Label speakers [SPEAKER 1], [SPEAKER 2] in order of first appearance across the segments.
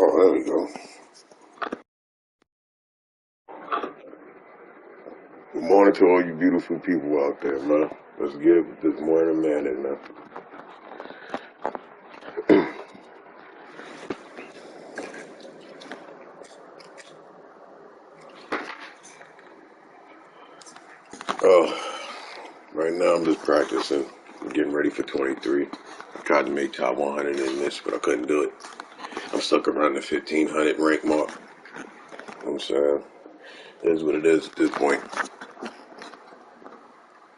[SPEAKER 1] Oh, there we go. Good morning to all you beautiful people out there, man. Let's get this morning man in there. Right now I'm just practicing. I'm getting ready for 23. I tried to make top 100 in this, but I couldn't do it. I'm stuck around the 1500 rank mark. You know what I'm saying? It is what it is at this point.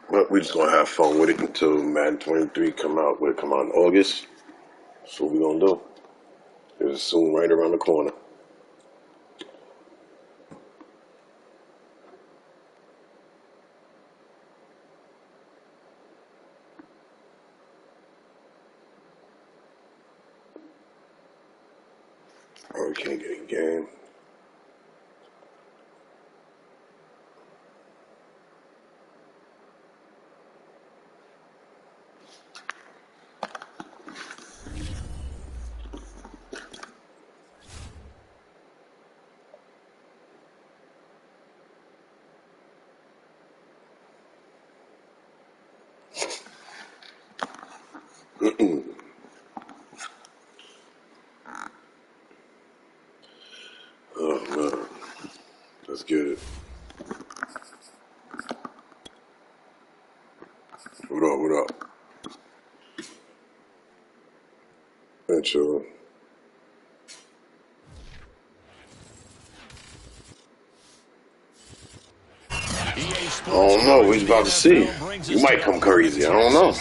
[SPEAKER 1] But we're just gonna have fun with it until Madden 23 come out. Will it come out in August? That's what we're gonna do. It's soon right around the corner. Oh, we can't get a game. Oh man, let's get it. What up? What up? And chill. I don't know. We just about to see. You might come crazy. I don't know.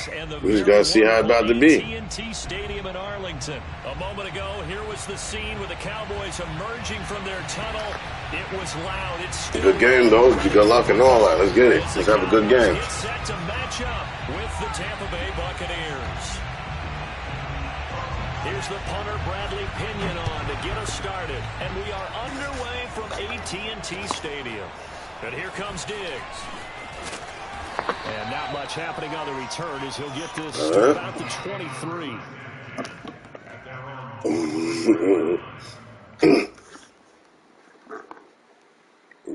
[SPEAKER 1] We just gotta see how it's about to be.
[SPEAKER 2] TNT Stadium in Arlington. A moment ago, here was the scene with the Cowboys emerging from their tunnel. It was loud. It's
[SPEAKER 1] Good game though. Good luck and all that. Let's get it. Let's have a good game.
[SPEAKER 2] It's set to match up with the Tampa Bay Buccaneers. Here's the punter, Bradley Pinion, on to get us started. And we are underway from AT&T Stadium. And here comes Diggs. And not much happening on the return as he'll get this to about the 23.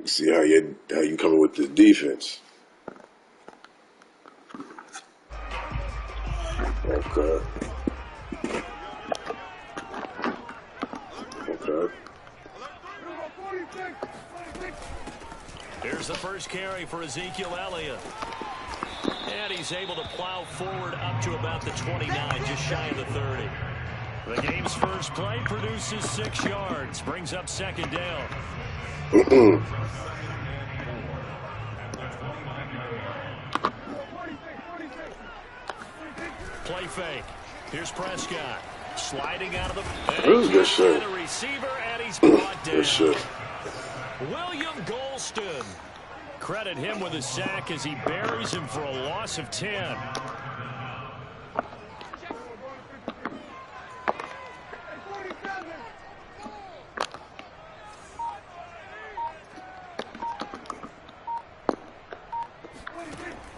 [SPEAKER 1] See how you coming with the defense. Okay. Okay.
[SPEAKER 2] Here's the first carry for Ezekiel Elliott. And he's able to plow forward up to about the 29, just shy of the 30. The game's first play produces 6 yards, brings up second down. Play fake. Here's Prescott. Sliding out of the...
[SPEAKER 1] This is good shit.
[SPEAKER 2] The receiver, and he's brought down.
[SPEAKER 1] Good shit.
[SPEAKER 2] William Golston. Credit him with a sack as he buries him for a loss of 10.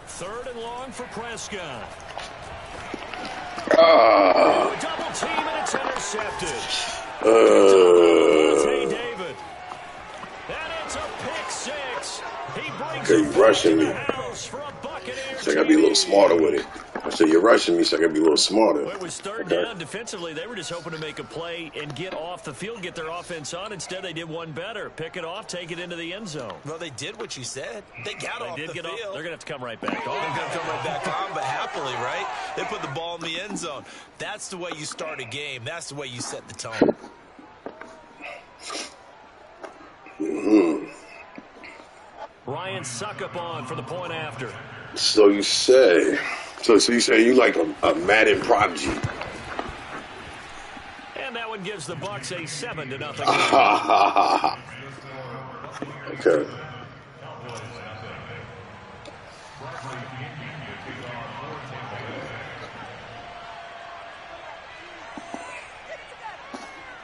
[SPEAKER 2] Third and long for Prescott. Double team, and it's intercepted. David. And it's a pick six. He brings
[SPEAKER 1] Okay, you rushing me. So I gotta be a little smarter with it. I said you're rushing me, so I gotta be a little smarter.
[SPEAKER 2] Well, it was third down. Defensively, they were just hoping to make a play and get off the field, get their offense on. Instead, they did one better. Pick it off, take it into the end zone.
[SPEAKER 3] Well, they did what you said. They got off the field.
[SPEAKER 2] They're going to have to come right back on.
[SPEAKER 3] They're going to come right back on, but happily, right? They put the ball in the end zone. That's the way you start a game. That's the way you set the tone.
[SPEAKER 2] Ryan Suckup on for the point after.
[SPEAKER 1] So you say, so you say you like a Madden prodigy.
[SPEAKER 2] And that one gives the Bucs a 7-0.
[SPEAKER 1] Okay.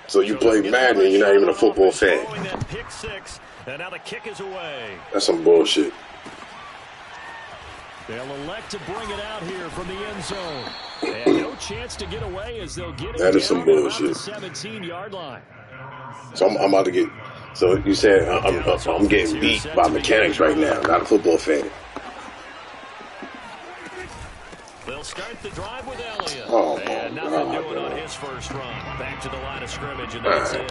[SPEAKER 1] So you play Madden and you're not even a football fan.
[SPEAKER 2] Pick six, and now the kick is away.
[SPEAKER 1] That's some bullshit.
[SPEAKER 2] They'll elect to bring it out here from the end zone. And no chance to get away as they'll get it down
[SPEAKER 1] some bullshit.
[SPEAKER 2] the 17-yard line.
[SPEAKER 1] So I'm about to get. So you said I'm getting beat by mechanics right now, not a football fan.
[SPEAKER 2] They'll start the drive with Elliott.
[SPEAKER 1] Oh,
[SPEAKER 2] and nothing doing on his first run. Back to the line of scrimmage, and that's it.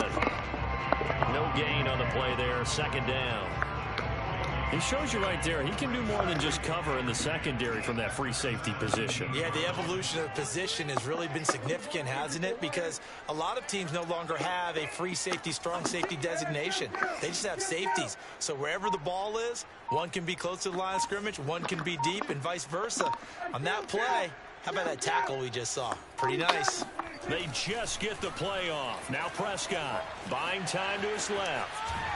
[SPEAKER 2] No gain on the play there. Second down. He shows you right there, he can do more than just cover in the secondary from that free safety position.
[SPEAKER 3] Yeah, the evolution of position has really been significant, hasn't it? Because a lot of teams no longer have a free safety, strong safety designation. They just have safeties. So wherever the ball is, one can be close to the line of scrimmage, one can be deep, and vice versa. On that play, how about that tackle we just saw? Pretty nice.
[SPEAKER 2] They just get the play off. Now Prescott buying time to his left.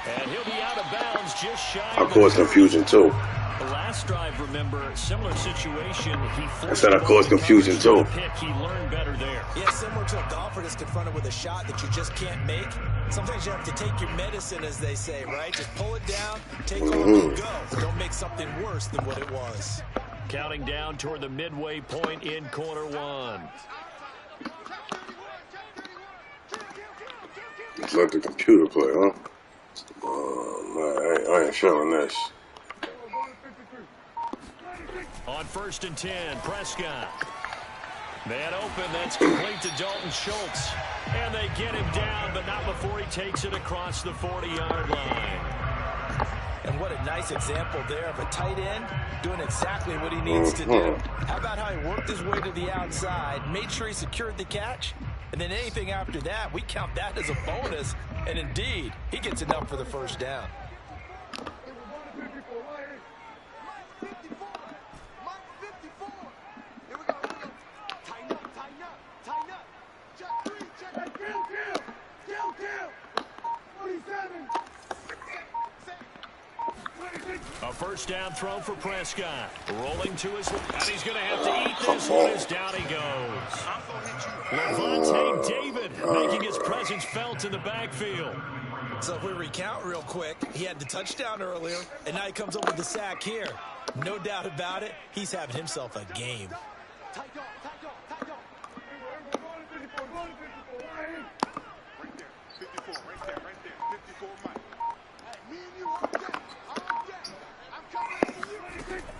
[SPEAKER 2] And he'll be out of bounds just shy of
[SPEAKER 1] I caused confusion too.
[SPEAKER 2] the last drive, remember, similar situation.
[SPEAKER 1] I said I caused confusion too.
[SPEAKER 2] He learned better there.
[SPEAKER 3] Yeah, similar to a golfer that's confronted with a shot that you just can't make. Sometimes you have to take your medicine, as they say, right? Just pull it down, take off and go. Don't make something worse than what it was.
[SPEAKER 2] Counting down toward the midway point in quarter one.
[SPEAKER 1] Just let the computer play, huh? I ain't feeling this.
[SPEAKER 2] On 1st and 10, Prescott. Man open, that's complete to Dalton Schultz. And they get him down, but not before he takes it across the 40-yard line.
[SPEAKER 3] And what a nice example there of a tight end doing exactly what he needs to do. How about how he worked his way to the outside, made sure he secured the catch, and then anything after that, we count that as a bonus. And indeed, he gets enough for the first down.
[SPEAKER 2] A first down throw for Prescott. Rolling to his left. And he's going to have to eat this one as down he goes. Levante David making his presence felt in the backfield.
[SPEAKER 3] So if we recount real quick, he had the touchdown earlier, and now he comes up with the sack here. No doubt about it, he's having himself a game.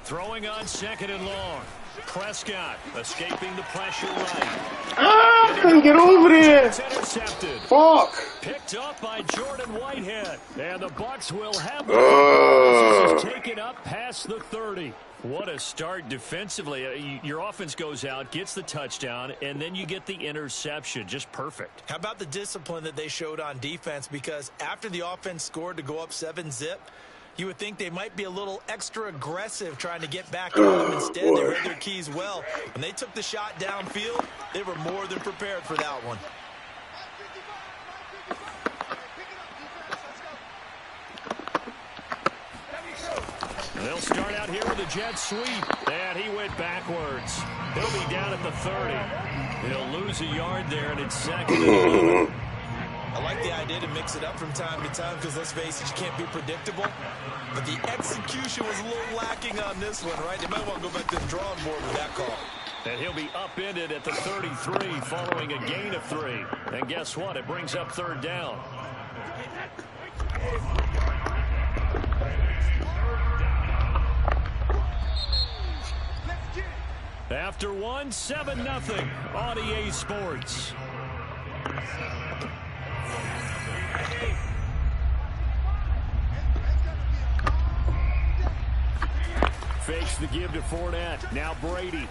[SPEAKER 2] Throwing on 2nd and long. Prescott escaping the pressure right.
[SPEAKER 1] I couldn't get over there.
[SPEAKER 2] It's intercepted.
[SPEAKER 1] Fuck.
[SPEAKER 2] Picked up by Jordan Whitehead. And the Bucs will have the this is taken up past the 30. What a start defensively. Your offense goes out, gets the touchdown, and then you get the interception. Just perfect.
[SPEAKER 3] How about the discipline that they showed on defense? Because after the offense scored to go up 7-0, you would think they might be a little extra aggressive trying to get back on them. Instead, they read their keys well. When they took the shot downfield, they were more than prepared for that one.
[SPEAKER 2] They'll start out here with a jet sweep. And he went backwards. He'll be down at the 30. He'll lose a yard there, and it's 2nd and 11.
[SPEAKER 3] I like the idea to mix it up from time to time because, let's face it, you can't be predictable. But the execution was a little lacking on this one, right? They might want to go back to the drawing board with that call.
[SPEAKER 2] And he'll be upended at the 33 following a gain of 3. And guess what? It brings up 3rd down. After 1, 7-0 on EA Sports. Fakes the give to Fournette. Now Brady.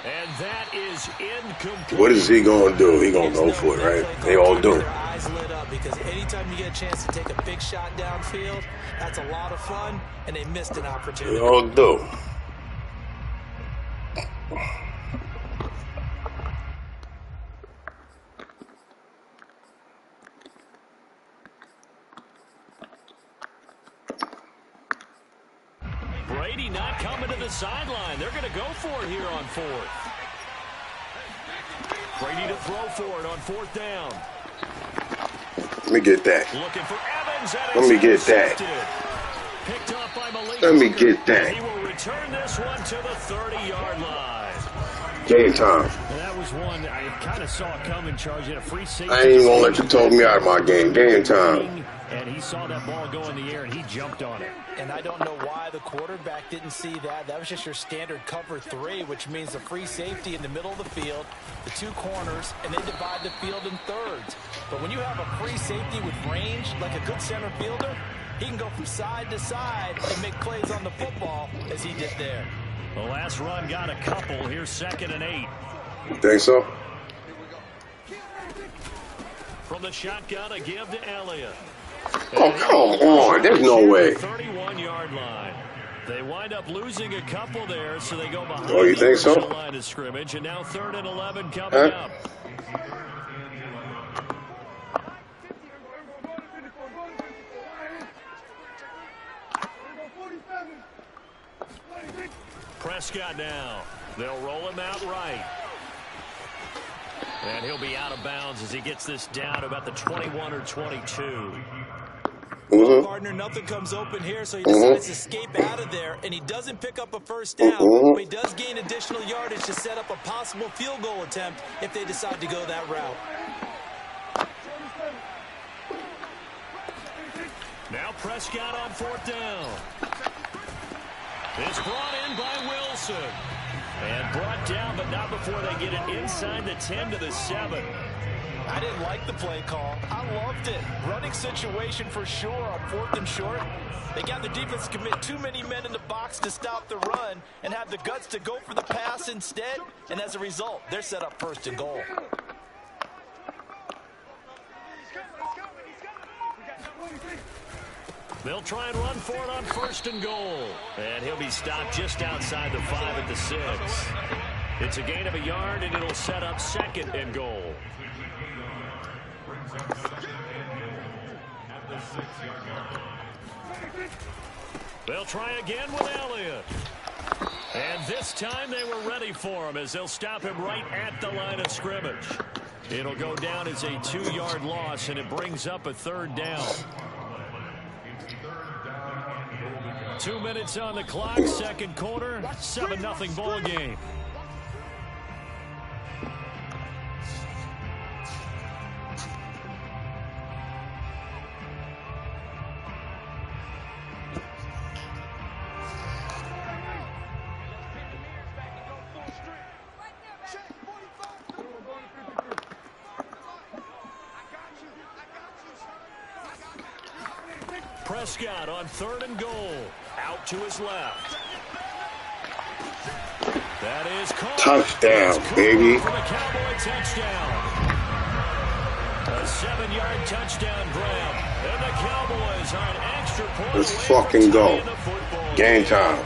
[SPEAKER 2] And that is incomplete.
[SPEAKER 1] What is he going to do? He going to go for it, right? They all do.
[SPEAKER 3] Their eyes lit up because anytime you get a chance to take a big shot downfield, that's a lot of fun, and they missed an opportunity.
[SPEAKER 1] They all do.
[SPEAKER 2] Brady not coming to the sideline. They're going to go for it here on 4th. Brady to throw for it on 4th down.
[SPEAKER 1] Let me get that.
[SPEAKER 2] Looking for Evans.
[SPEAKER 1] Let me get that.
[SPEAKER 2] Picked up by Malik.
[SPEAKER 1] Let me get that.
[SPEAKER 2] He will return this one to the 30-yard line.
[SPEAKER 1] Game time.
[SPEAKER 2] And that was one I kind of saw coming, Charge. He had a free safety.
[SPEAKER 1] I ain't even gonna let you talk me out of my game. Game time.
[SPEAKER 2] And he saw that ball go in the air, and he jumped on it.
[SPEAKER 3] And I don't know why the quarterback didn't see that. That was just your standard cover 3, which means a free safety in the middle of the field, the 2 corners, and they divide the field in thirds. But when you have a free safety with range, like a good center fielder, he can go from side to side and make plays on the football as he did there.
[SPEAKER 2] The last run got a couple. Here's 2nd and 8.
[SPEAKER 1] You think so?
[SPEAKER 2] From the shotgun, a give to Elliott.
[SPEAKER 1] Oh, come on. There's no way.
[SPEAKER 2] 31-yard line. They wind up losing a couple there, so they go behind
[SPEAKER 1] Oh, you think so?
[SPEAKER 2] the line of scrimmage, and now 3rd and 11 coming up. Prescott now. They'll roll him out right. And he'll be out of bounds as he gets this down to about the 21 or 22.
[SPEAKER 3] Partner, nothing comes open here, so he decides to escape out of there, and he doesn't pick up a first down, but he does gain additional yardage to set up a possible field goal attempt if they decide to go that route.
[SPEAKER 2] Now Prescott on 4th down. It's brought in by Wilson. And brought down, but not before they get it inside the 10 to the 7.
[SPEAKER 3] I didn't like the play call. I loved it. Running situation for sure on 4th and short. They got their defense to commit too many men in the box to stop the run and have the guts to go for the pass instead. And as a result, they're set up 1st and goal.
[SPEAKER 2] They'll try and run for it on 1st and goal. And he'll be stopped just outside the 5 at the 6. It's a gain of a yard, and it'll set up 2nd and goal. They'll try again with Elliott. And this time they were ready for him as they'll stop him right at the line of scrimmage. It'll go down as a 2-yard loss, and it brings up a 3rd down. 2 minutes on the clock, 2nd quarter, 7-0 ball game. Prescott on 3rd and goal. Out to his left. That is caught.
[SPEAKER 1] Touchdown, baby.
[SPEAKER 2] For the Cowboy touchdown. A 7-yard touchdown grab. And the Cowboys are an extra point.
[SPEAKER 1] Let's fucking go. Game time.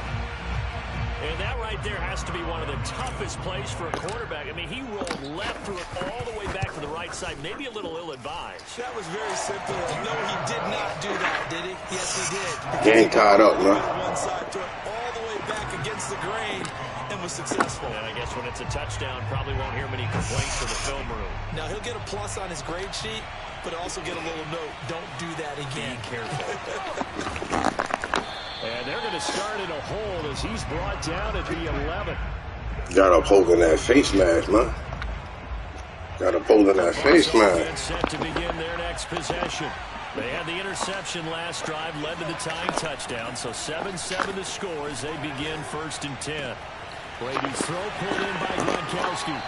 [SPEAKER 2] And that right there has to be one of the toughest plays for a quarterback. I mean, he rolled left, threw it all the way back to the right side. Maybe a little ill-advised.
[SPEAKER 3] That was very simple. No, he did not do that, did he? Yes, he did.
[SPEAKER 1] Game tied up, man.
[SPEAKER 3] One side, threw it all the way back against the grain and was successful.
[SPEAKER 2] And I guess when it's a touchdown, probably won't hear many complaints from the film room.
[SPEAKER 3] Now, he'll get a plus on his grade sheet, but also get a little note. Don't do that again.
[SPEAKER 2] Be careful. And they're going to start in a hold as he's brought down at the 11.
[SPEAKER 1] Got up holding that face mask, man. Got up holding that face mask.
[SPEAKER 2] Set to begin their next possession. They had the interception last drive, led to the tying touchdown. So 7-7 the score as they begin 1st and 10. Brady's throw pulled in by Gronkowski.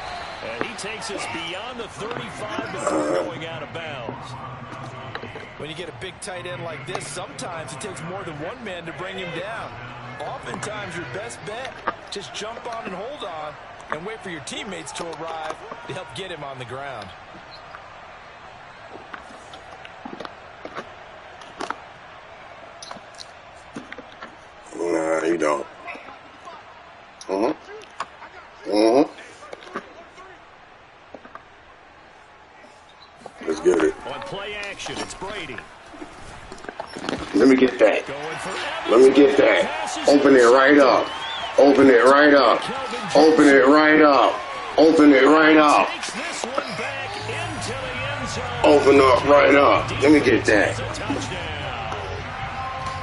[SPEAKER 2] And he takes us beyond the 35 before going out of bounds.
[SPEAKER 3] When you get a big tight end like this, sometimes it takes more than one man to bring him down. Oftentimes, your best bet, just jump on and hold on and wait for your teammates to arrive to help get him on the ground.
[SPEAKER 1] Nah, you don't. Let's get it.
[SPEAKER 2] On play action, it's Brady.
[SPEAKER 1] Let me get that. Let me get that. Open it right up. Open it right up. Open it right up. Open it right up. Open up right up. Let me get that.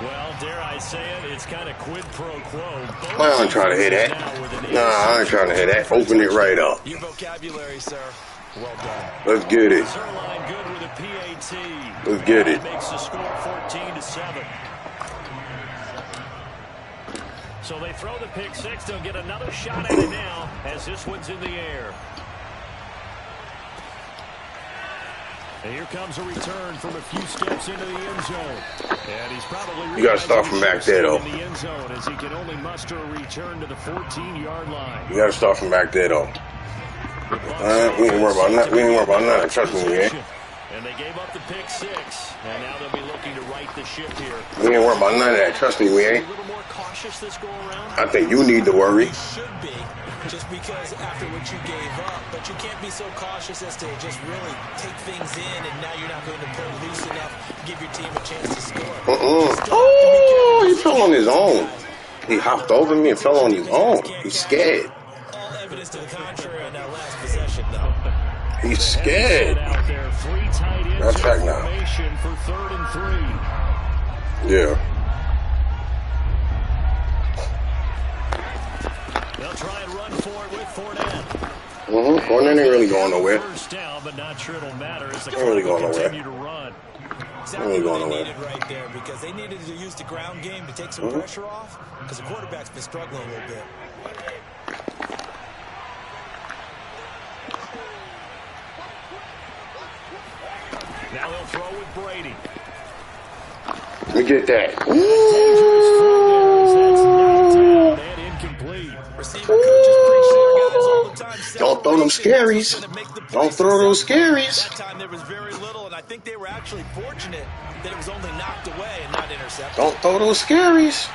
[SPEAKER 2] Well, dare I say it, It's kind of quid pro quo.
[SPEAKER 1] I ain't trying to hit that. Nah, I ain't trying to hit that. Open it right up.
[SPEAKER 3] Your vocabulary, sir. Well done.
[SPEAKER 1] Let's get it.
[SPEAKER 2] Zerline good with a PAT.
[SPEAKER 1] Let's get it.
[SPEAKER 2] Makes the score 14-7. So they throw the pick six. They'll get another shot at it now as this one's in the air. And here comes a return from a few steps into the end zone. And he's probably
[SPEAKER 1] You got to start from back there, though.
[SPEAKER 2] in the end zone as he can only muster a return to the 14-yard line.
[SPEAKER 1] You got to start from back there, though. We ain't worried about nothing. We ain't worried about nothing. Trust me, we ain't.
[SPEAKER 2] And they gave up the pick six. And now they'll be looking to right the ship here.
[SPEAKER 1] We ain't worried about none of that. Trust me, we ain't.
[SPEAKER 2] A little more cautious this go around.
[SPEAKER 1] I think you need to worry.
[SPEAKER 3] You should be, just because after what you gave up. But you can't be so cautious as to just really take things in, and now you're not going to play loose enough to give your team a chance to score.
[SPEAKER 1] Oh, he fell on his own. He hopped over me and fell on his own. He's scared.
[SPEAKER 3] All evidence to the contrary on that last possession, though.
[SPEAKER 1] He's scared. That's fact now.
[SPEAKER 2] For 3rd and 3.
[SPEAKER 1] Yeah.
[SPEAKER 2] They'll try and run for it with Fournette.
[SPEAKER 1] Fournette ain't really going nowhere.
[SPEAKER 2] First down, but not sure it'll matter as the
[SPEAKER 1] Ain't really going nowhere.
[SPEAKER 2] continue to run.
[SPEAKER 3] Exactly
[SPEAKER 1] Ain't
[SPEAKER 3] what
[SPEAKER 1] going
[SPEAKER 3] they
[SPEAKER 1] nowhere.
[SPEAKER 3] needed right there, because they needed to use the ground game to take some pressure off, because the quarterback's been struggling a little bit.
[SPEAKER 2] Now they'll throw with Brady.
[SPEAKER 1] Let me get that.
[SPEAKER 2] And incomplete.
[SPEAKER 1] Don't throw them scaries. Don't throw those scaries.
[SPEAKER 3] That time there was very little, and I think they were actually fortunate that it was only knocked away and not intercepted.
[SPEAKER 1] Don't throw those scaries.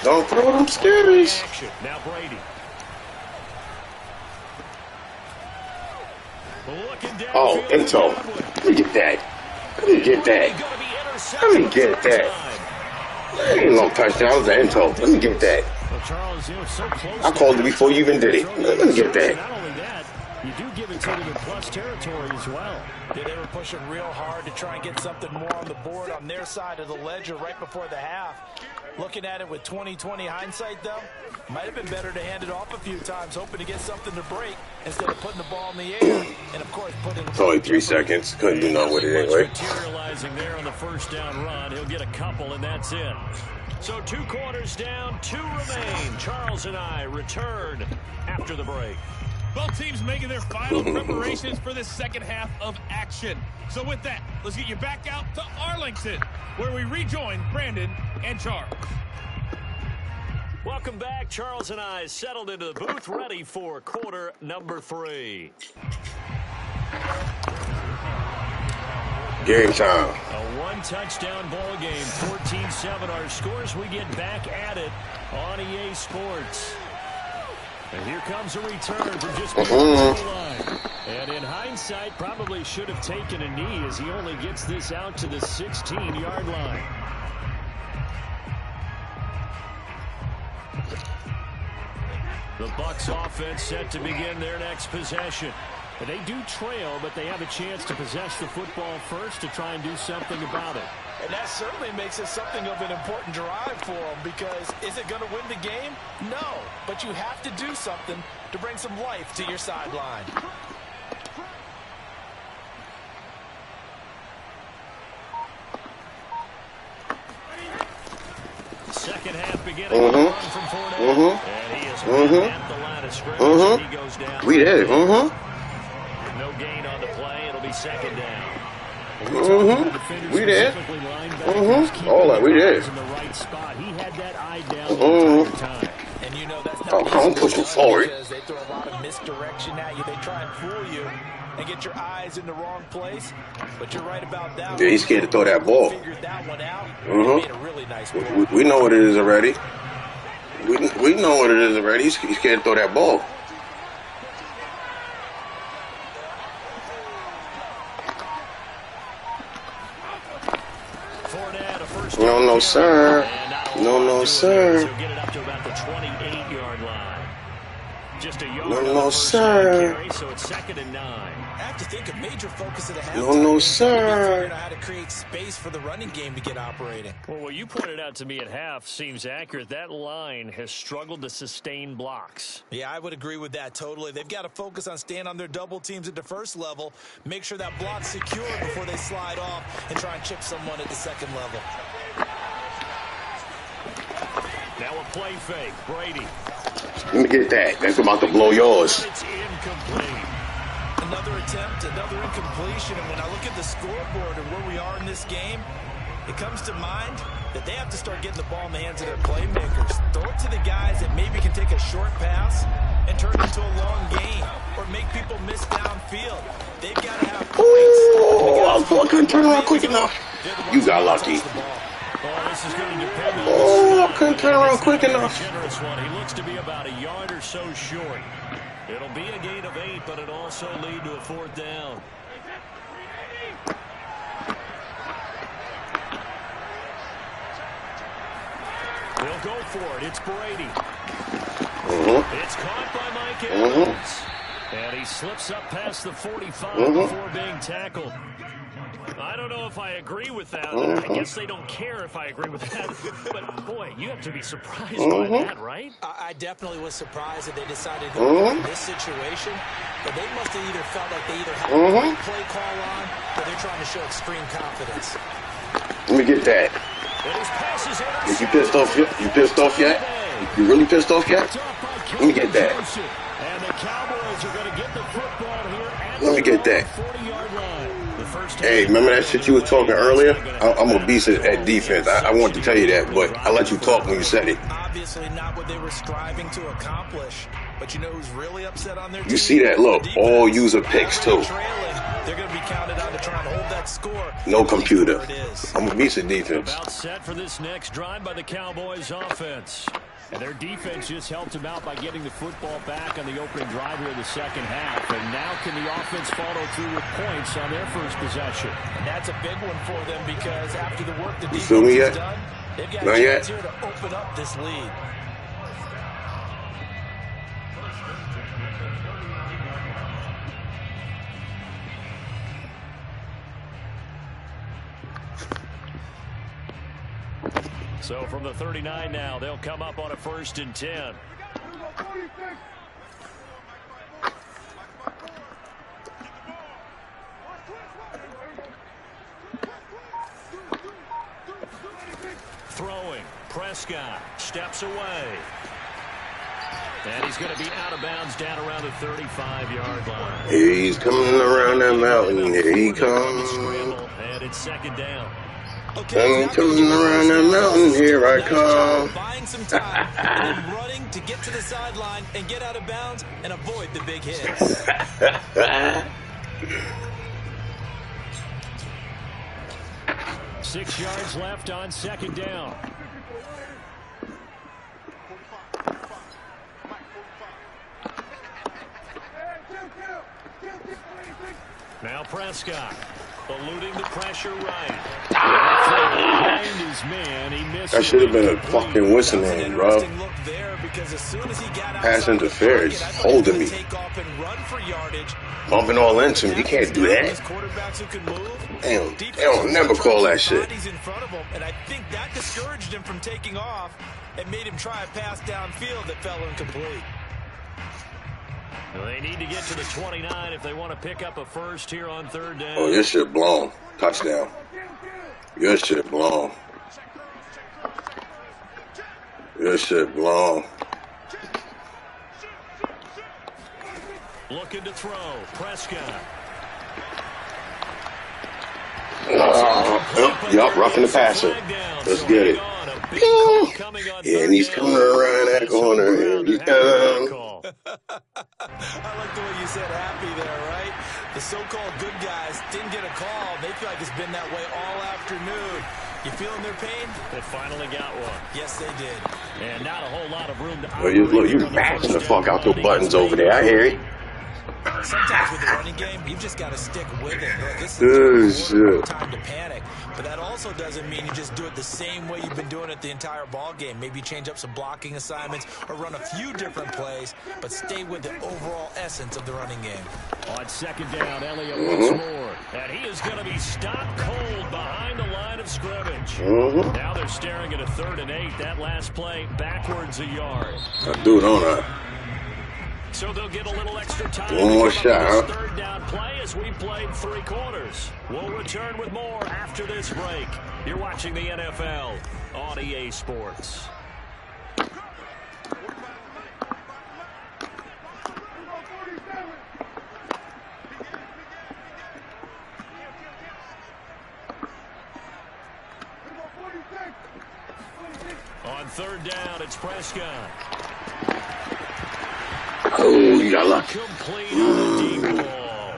[SPEAKER 1] Don't throw them scaries.
[SPEAKER 2] Now Brady.
[SPEAKER 1] Oh, Intel. Let me get that. Let me get that. Let me get that. That ain't no touchdown. It was an Intel. Let me get that. I called it before you even did it. Let me get that.
[SPEAKER 2] Not only that, you do give it to them in plus territory as well.
[SPEAKER 3] Yeah, they were pushing real hard to try and get something more on the board on their side of the ledger right before the half. Looking at it with 20/20 hindsight, though, might have been better to hand it off a few times, hoping to get something to break instead of putting the ball in the air. And, of course,
[SPEAKER 1] it's only 3 seconds. Couldn't do nothing with it anyway.
[SPEAKER 2] Materializing there on the first down run. He'll get a couple, and that's it. So 2 quarters down, 2 remain. Charles and I return after the break.
[SPEAKER 4] Both teams making their final preparations for the second half of action. So with that, let's get you back out to Arlington, where we rejoin Brandon and Charles.
[SPEAKER 2] Welcome back. Charles and I settled into the booth, ready for quarter number 3.
[SPEAKER 1] Game time.
[SPEAKER 2] A 1-touchdown ball game, 14-7. Our scores, we get back at it on EA Sports. And here comes a return from just beyond the line. And in hindsight, probably should have taken a knee as he only gets this out to the 16-yard line. The Bucs offense set to begin their next possession. And they do trail, but they have a chance to possess the football first to try and do something about it.
[SPEAKER 3] And that certainly makes it something of an important drive for them, because is it going to win the game? No, but you have to do something to bring some life to your sideline.
[SPEAKER 2] Second half beginning from Fournette. And he is at the line of scrimmage. He goes down.
[SPEAKER 1] We did.
[SPEAKER 2] No gain on the play. It'll be second down.
[SPEAKER 1] We did. All that we did.
[SPEAKER 2] In the right spot. He had that eye down the entire time.
[SPEAKER 3] And you know that's not
[SPEAKER 1] I'm pushing forward.
[SPEAKER 3] because they throw a lot of misdirection at you. They try and fool you and get your eyes in the wrong place. But you're right about that.
[SPEAKER 1] Yeah, he's scared to throw that ball.
[SPEAKER 3] Figured that one out. Made a really nice play.
[SPEAKER 1] We know what it is already. We know what it is already. He's scared to throw that ball. No, sir. No, sir.
[SPEAKER 2] He'll get it up to about the 28-yard line. Just a yard
[SPEAKER 1] No, sir.
[SPEAKER 2] carry, so it's 2nd and 9.
[SPEAKER 3] I have to think a major focus of the halftime.
[SPEAKER 1] No, sir.
[SPEAKER 3] Figuring out how to create space for the running game to get operating.
[SPEAKER 2] Well, what you pointed out to me at half seems accurate. That line has struggled to sustain blocks.
[SPEAKER 3] Yeah, I would agree with that totally. They've got to focus on staying on their double teams at the first level, make sure that block's secure before they slide off and try and chip someone at the second level.
[SPEAKER 2] Now a play fake. Brady.
[SPEAKER 1] Let me get that. That's about to blow yours.
[SPEAKER 2] It's incomplete.
[SPEAKER 3] Another attempt, another incompletion. And when I look at the scoreboard and where we are in this game, it comes to mind that they have to start getting the ball in the hands of their playmakers. Throw it to the guys that maybe can take a short pass and turn it into a long gain or make people miss downfield. They've got to have points.
[SPEAKER 1] Oh, I couldn't turn around quick enough. You got lucky.
[SPEAKER 2] Oh, this is going to depend on
[SPEAKER 1] Oh, I couldn't turn around quick enough.
[SPEAKER 2] generous one. He looks to be about a yard or so short. It'll be a gain of 8, but it also lead to a 4th down. They'll go for it. It's Brady. It's caught by Mike Evans. And he slips up past the 45 before being tackled. I don't know if I agree with that. I guess they don't care if I agree with that. But, boy, you have to be surprised by that, right?
[SPEAKER 3] I definitely was surprised that they decided to go in this situation. But they must have either felt like they either had a great play call on or they're trying to show extreme confidence.
[SPEAKER 1] Let me get that. Is you pissed off yet? You pissed off yet? You really pissed off yet? Let me get that.
[SPEAKER 2] And the Cowboys are going to get the football here at
[SPEAKER 1] Let me get that.
[SPEAKER 2] 40-yard line.
[SPEAKER 1] Hey, remember that shit you was talking earlier? I'm a beast at defense. I wanted to tell you that, but I let you talk when you said it.
[SPEAKER 3] Obviously not what they were striving to accomplish. But you know who's really upset on their team?
[SPEAKER 1] You see that? Look, all user picks too.
[SPEAKER 3] They're going to be counted on to try and hold that score.
[SPEAKER 1] No computer. I'm a beast at defense.
[SPEAKER 2] About set for this next drive by the Cowboys offense. And their defense just helped them out by getting the football back on the opening drive here in the second half. And now can the offense follow through with points on their first possession?
[SPEAKER 3] And that's a big one for them because after the work the defense has done, they've got
[SPEAKER 1] Not
[SPEAKER 3] a
[SPEAKER 1] yet.
[SPEAKER 3] chance here to open up this lead.
[SPEAKER 2] So from the 39 now, they'll come up on a 1st and 10. Throwing. Prescott steps away. And he's going to be out of bounds down around the 35-yard line.
[SPEAKER 1] Here he's coming around that mountain. Here he comes.
[SPEAKER 2] And it's 2nd down.
[SPEAKER 1] I'm coming around that mountain. Here I come.
[SPEAKER 3] Buying some time and running to get to the sideline and get out of bounds and avoid the big hits.
[SPEAKER 2] 6 yards left on 2nd down. Now Prescott eluding the pressure right. His man, he missed.
[SPEAKER 1] That should have been a fucking whistling, bro. Pass interference, holding me, bumping all into me. You can't do that. Damn, they don't never call that shit.
[SPEAKER 3] And I think that discouraged him from taking off and made him try a pass downfield that fell incomplete.
[SPEAKER 2] They need to get to the 29 if they want to pick up a first here on 3rd down.
[SPEAKER 1] Oh, your shit blown. Touchdown. Your shit blown. Your shit blown.
[SPEAKER 2] Looking to throw. Prescott.
[SPEAKER 1] Yup, roughing the passer. Let's get it. Yeah, and he's coming around that corner. Here he comes.
[SPEAKER 3] I like the way you said happy there, right? The so-called good guys didn't get a call. They feel like it's been that way all afternoon. You feeling their pain?
[SPEAKER 2] They finally got one.
[SPEAKER 3] Yes, they did.
[SPEAKER 2] And not a whole lot of room to
[SPEAKER 1] Well, you mashing the fuck out the buttons over there. I hear it.
[SPEAKER 3] sometimes with the running game, you've just got to stick with it. Look, this is no time to panic. But that also doesn't mean you just do it the same way you've been doing it the entire ball game. Maybe change up some blocking assignments or run a few different plays, but stay with the overall essence of the running game.
[SPEAKER 2] On second down, Elliott once more. And he is going to be stopped cold behind the line of scrimmage. Now they're staring at a 3rd and 8. That last play backwards a yard.
[SPEAKER 1] Dude, on that.
[SPEAKER 2] So they'll get a little extra time.
[SPEAKER 1] One more shot, huh?
[SPEAKER 2] 3rd down play as we played 3 quarters. We'll return with more after this break. You're watching the NFL on EA Sports. On 3rd down, it's Prescott.
[SPEAKER 1] Oh, you got luck.
[SPEAKER 2] Complete on the deep ball.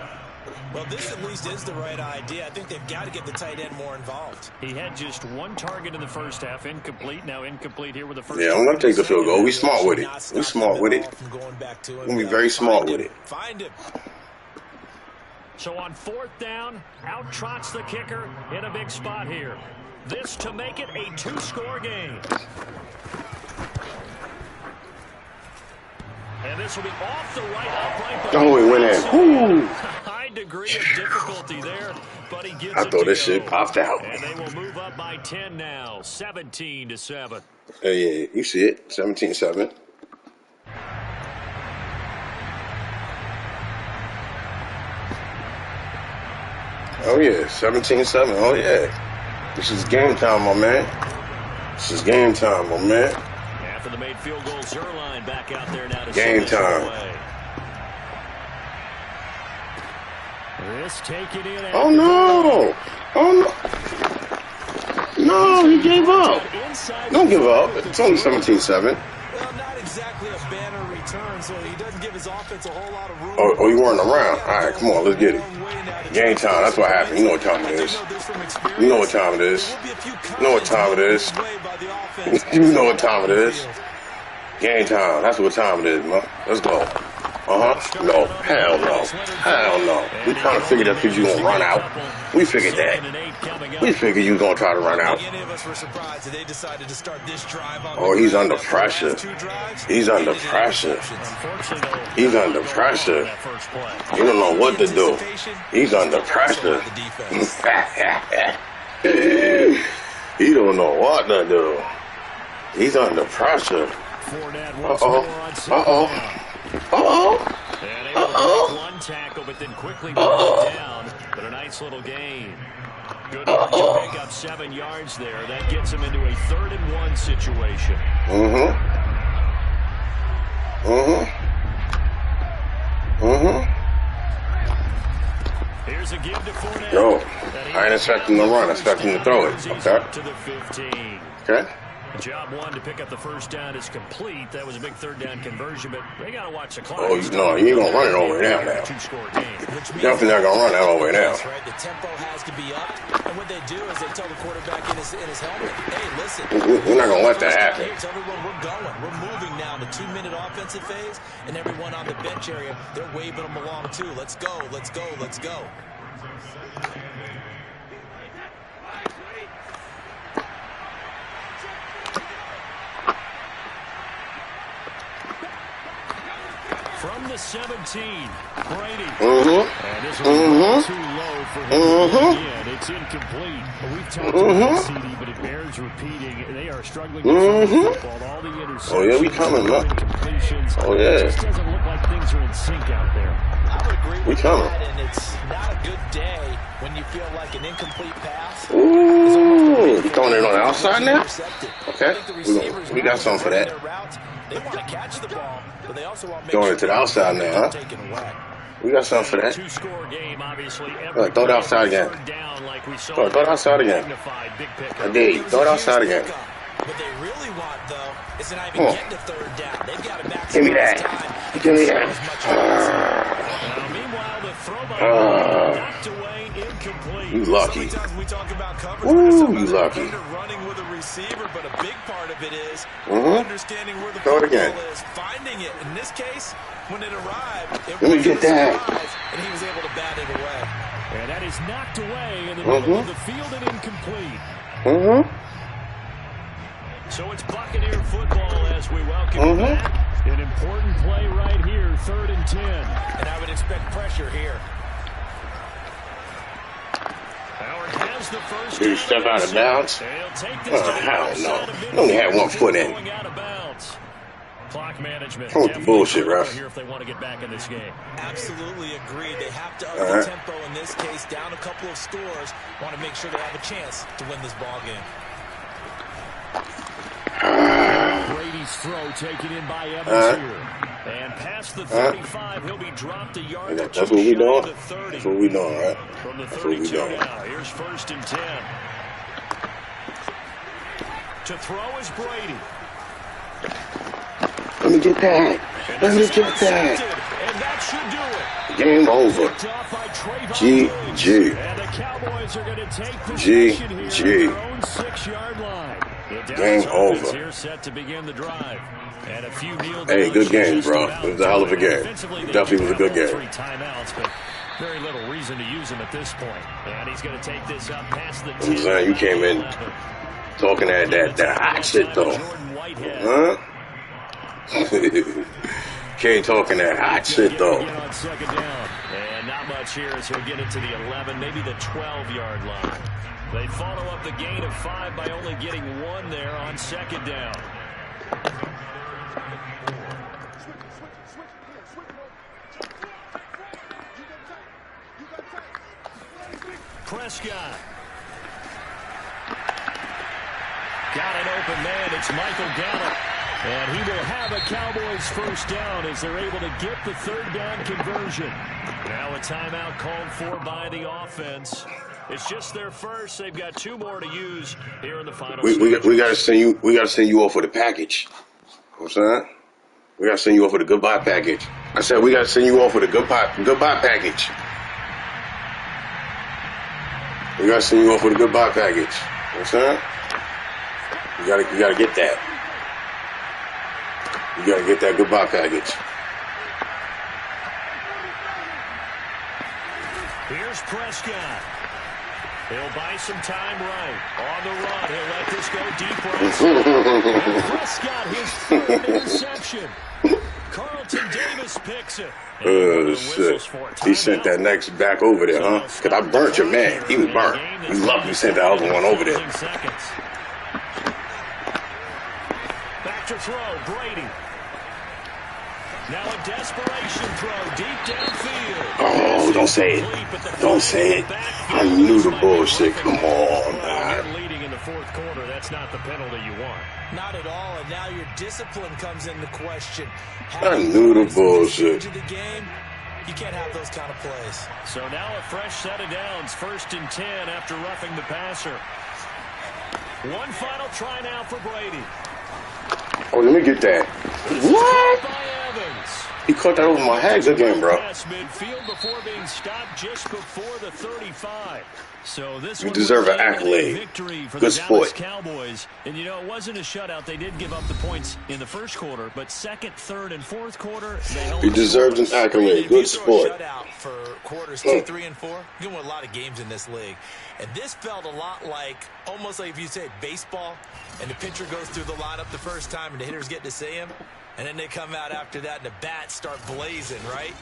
[SPEAKER 3] Well, this at least is the right idea. I think they've got to get the tight end more involved.
[SPEAKER 2] He had just 1 target in the first half. Incomplete. Now incomplete here with the first.
[SPEAKER 1] Yeah, I'm going to take the field goal. We smart with it. We smart with it. We're going to be very smart with it.
[SPEAKER 3] Find him.
[SPEAKER 2] So on 4th down, out trots the kicker in a big spot here. This to make it a 2-score game. And this will be off the right upright.
[SPEAKER 1] Oh, it went in.
[SPEAKER 2] High degree of difficulty there, but he gets
[SPEAKER 1] I
[SPEAKER 2] it
[SPEAKER 1] thought
[SPEAKER 2] to
[SPEAKER 1] this
[SPEAKER 2] go.
[SPEAKER 1] shit popped out.
[SPEAKER 2] And they will move up by 10 now, 17-7.
[SPEAKER 1] Yeah, you see it. 17-7. Oh, yeah. 17-7. Oh, yeah. This is game time, my man. This is game time, my man.
[SPEAKER 2] After the made field goal, Zerline back out there now to
[SPEAKER 1] game time.
[SPEAKER 2] This taken in.
[SPEAKER 1] Oh, no. Oh, no. No, he gave up. Don't give up. It's only 17-7.
[SPEAKER 3] Well, not exactly a banner return, so he doesn't give his offense a whole lot of room.
[SPEAKER 1] Oh, you weren't around. All right, come on, let's get it. Game time. That's what happened. You know what time it is. You know what time it is. You know what time it is. You know what time it is. Game time. That's what time it is, man. Let's go. No. Hell no. Hell no. We kind of figured that because you going to run out. We figured that. We figured you was going to try to run out. Oh, he's under pressure. He's under pressure. He's under pressure. He don't know what to do. He's under pressure. He don't know what to do. He's under pressure. Uh-oh. Uh-oh. Uh-oh.
[SPEAKER 2] One tackle, but then quickly brought down. But a nice little gain. Good work to pick up 7 yards there. That gets him into a 3rd and 1 situation. Here's a give to Fournette.
[SPEAKER 1] Yo, I ain't expecting to run. I expect him to throw it. Okay.
[SPEAKER 2] To the 15.
[SPEAKER 1] Okay.
[SPEAKER 2] Job 1 to pick up the 1st down is complete. That was a big 3rd down conversion, but they got to watch the clock.
[SPEAKER 1] Oh, no, you ain't going to run it over now.
[SPEAKER 2] Two-score game.
[SPEAKER 1] Definitely not going to run that over now.
[SPEAKER 3] Right? The tempo has to be up, and what they do is they tell the quarterback in his helmet, hey, listen.
[SPEAKER 1] We're not going to let that happen.
[SPEAKER 3] Tell everyone we're going. We're moving now to 2-minute offensive phase, and everyone on the bench area, they're waving them along too. Let's go, let's go, let's go.
[SPEAKER 2] From the 17, Brady.
[SPEAKER 1] And
[SPEAKER 2] this was too low for him again. It's incomplete. We've talked about CD, but it bears repeating. They are struggling with football. All the interceptions.
[SPEAKER 1] Oh, yeah, we coming, man. Oh, yeah.
[SPEAKER 2] It just doesn't look like things are in sync out there.
[SPEAKER 3] I would agree with
[SPEAKER 1] we coming.
[SPEAKER 3] that, and it's not a good day when you feel like an incomplete pass.
[SPEAKER 1] Ooh, you throwing it on the outside now? Okay, we got something for that.
[SPEAKER 3] They want to catch the ball, but they also want to make
[SPEAKER 1] Throwing it to the outside now, huh? We got something for that.
[SPEAKER 2] Two-score game, obviously.
[SPEAKER 1] Right, throw it outside again. Throw it outside again. I dare you. Throw it outside again.
[SPEAKER 3] What they really want, though, is to not even get to third down. They've got to
[SPEAKER 1] Give me
[SPEAKER 3] maximize
[SPEAKER 1] that.
[SPEAKER 3] time and
[SPEAKER 1] Give me
[SPEAKER 3] consume
[SPEAKER 1] that.
[SPEAKER 3] as much as possible.
[SPEAKER 2] Now, meanwhile, the throw by Brady knocked away, incomplete.
[SPEAKER 1] You lucky.
[SPEAKER 3] Sometimes we talk about coverage.
[SPEAKER 1] Ooh, you lucky.
[SPEAKER 3] Running with a receiver, but a big part of it is understanding where the
[SPEAKER 1] Throw it
[SPEAKER 3] football
[SPEAKER 1] again.
[SPEAKER 3] is, finding it. In this case, when it arrived, it
[SPEAKER 1] Let me
[SPEAKER 3] was
[SPEAKER 1] get
[SPEAKER 3] a
[SPEAKER 1] that.
[SPEAKER 3] surprise, and he was able to bat it away.
[SPEAKER 2] And that is knocked away in the middle of the field and incomplete. So it's Buccaneer football as we welcome you back. An important play right here, 3rd and 10.
[SPEAKER 3] And I would expect pressure here.
[SPEAKER 2] Howard has the first.
[SPEAKER 1] Did he step out of bounds? Hell no. Only had 1 foot in.
[SPEAKER 2] Going out of bounds. Clock management.
[SPEAKER 1] Hold the bullshit, ref.
[SPEAKER 2] Here if they want to get back in this game.
[SPEAKER 3] Absolutely agreed. They have to up the tempo in this case, down a couple of scores. Want to make sure they have a chance to win this ball game.
[SPEAKER 2] Brady's throw taken in by Evans here. And past the 35, he'll be dropped a yard.
[SPEAKER 1] That's what we doing?
[SPEAKER 2] That's
[SPEAKER 1] That's what we doing, right?
[SPEAKER 2] From the
[SPEAKER 1] That's what we
[SPEAKER 2] 32
[SPEAKER 1] doing.
[SPEAKER 2] now. Here's 1st and 10. To throw is Brady.
[SPEAKER 1] Let me get that. Let me get that.
[SPEAKER 2] And that should do it.
[SPEAKER 1] Game over.
[SPEAKER 2] Picked off by Trayvon Diggs.
[SPEAKER 1] GG.
[SPEAKER 2] And the Cowboys are going to take possession here at their own 6-yard line. The
[SPEAKER 1] Game
[SPEAKER 2] Dallas
[SPEAKER 1] over.
[SPEAKER 2] offense here set to begin the drive. And a few kneel
[SPEAKER 1] Hey, good game, bro.
[SPEAKER 2] downs.
[SPEAKER 1] It was a hell of a game.
[SPEAKER 2] Defensively, they
[SPEAKER 1] Definitely
[SPEAKER 2] do
[SPEAKER 1] was a good
[SPEAKER 2] have all
[SPEAKER 1] game.
[SPEAKER 2] 3 timeouts, but very little reason to use them at this point. And he's going to take this up past the 10.
[SPEAKER 1] I'm saying, you came in talking that hot shit, though. Huh? Can't talking that hot shit, though.
[SPEAKER 2] On 2nd down. And not much here as he'll get it to the 11, maybe the 12-yard line. They follow up the gain of 5 by only getting 1 there on 2nd down. Prescott. Got an open man. It's Michael Gallup. And he will have a Cowboys 1st down as they're able to get the 3rd down conversion. Now a timeout called for by the offense. It's just their first. They've got 2 more to use here in the final.
[SPEAKER 1] We gotta send you off with a package. You know what I'm saying? We gotta send you off with a goodbye package. I said we gotta send you off with a goodbye package. We gotta send you off with a goodbye package. You know what I'm saying? You gotta get that. You gotta get that goodbye package.
[SPEAKER 2] Here's Prescott. He'll buy some time right. On the run, he'll let this go deep right. And Prescott, his 3rd interception. Carlton Davis picks it.
[SPEAKER 1] Oh, shit. He sent that next back over there, huh? Because I burnt your man. He was burnt. You lucky you sent the other one over there.
[SPEAKER 2] Back to throw, Brady. Now a desperation throw deep downfield.
[SPEAKER 1] Oh, don't say it. Don't say it. I knew the bullshit. Come on, man.
[SPEAKER 2] You're leading in the 4th quarter. That's not the penalty you want.
[SPEAKER 3] Not at all, and now your discipline comes into question.
[SPEAKER 1] I knew the bullshit.
[SPEAKER 3] The game, you can't have those kind of plays.
[SPEAKER 2] So now a fresh set of downs, 1st and 10 after roughing the passer. One final try now for Brady.
[SPEAKER 1] Oh, let me get that. What?
[SPEAKER 2] By Evans.
[SPEAKER 1] He caught that over my head again, bro.
[SPEAKER 2] Pass midfield before being stopped just before the 35. So this
[SPEAKER 1] You
[SPEAKER 2] one
[SPEAKER 1] deserve
[SPEAKER 2] was
[SPEAKER 1] an
[SPEAKER 2] a
[SPEAKER 1] accolade.
[SPEAKER 2] victory for
[SPEAKER 1] Good
[SPEAKER 2] the Dallas
[SPEAKER 1] sport.
[SPEAKER 2] Cowboys. And you know, it wasn't a shutout. They did give up the points in the 1st quarter, but 2nd, 3rd, and 4th quarter, they held
[SPEAKER 1] He
[SPEAKER 2] the
[SPEAKER 1] deserves an
[SPEAKER 2] scoreless.
[SPEAKER 1] accolade.
[SPEAKER 3] If
[SPEAKER 1] Good
[SPEAKER 3] you throw a
[SPEAKER 1] sport.
[SPEAKER 3] shutout for quarters 2, 3, and 4, you win a lot of games in this league. And this felt a lot like, almost like if you said baseball, and the pitcher goes through the lineup the first time, and the hitters get to see him, and then they come out after that, and the bats start blazing, right?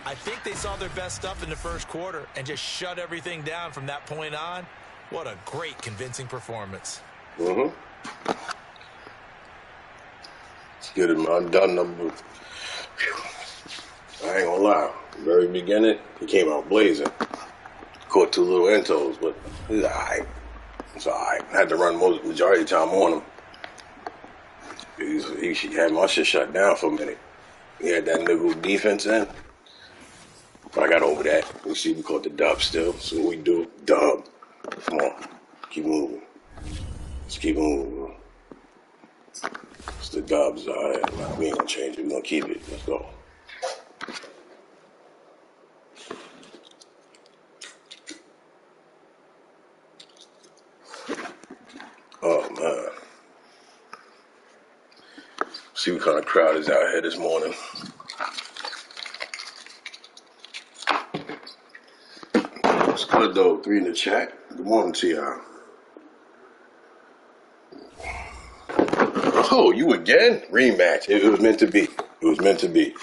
[SPEAKER 3] I think they saw their best stuff in the 1st quarter and just shut everything down from that point on. What a great, convincing performance.
[SPEAKER 1] Let's get him undone. I ain't gonna lie. Very beginning, he came out blazing. Caught 2 little entos, but it's alright. It's alright. I had to run majority of the time on him. He had my shit shut down for a minute. He had that nigga defense in. But I got over that. You see, we caught the dub still. So what we do, dub. Come on. Keep moving. Let's keep moving, bro. the Dubs. All right, nah, we ain't gonna change it. We're gonna keep it. Let's go. Oh man. See what kind of crowd is out here this morning. It's good though. 3 in the chat. Good morning to y'all. Oh, you again? Rematch. It was meant to be. It was meant to be.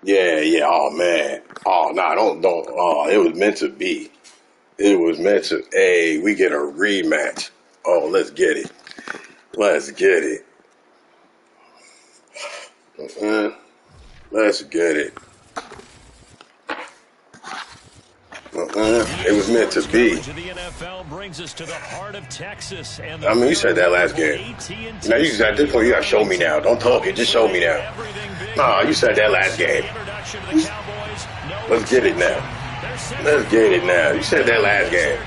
[SPEAKER 1] Yeah. Oh man. Oh nah, don't. Oh, it was meant to be. It was meant to. Hey, we get a rematch. Oh, let's get it. Let's get it. Let's get it. It was meant to be. I mean, you said that last game. Now you at this point, you gotta show me now. Don't talk it, just show me now. Nah, you said that last game. Let's get it now. Let's get it now. You said that last game.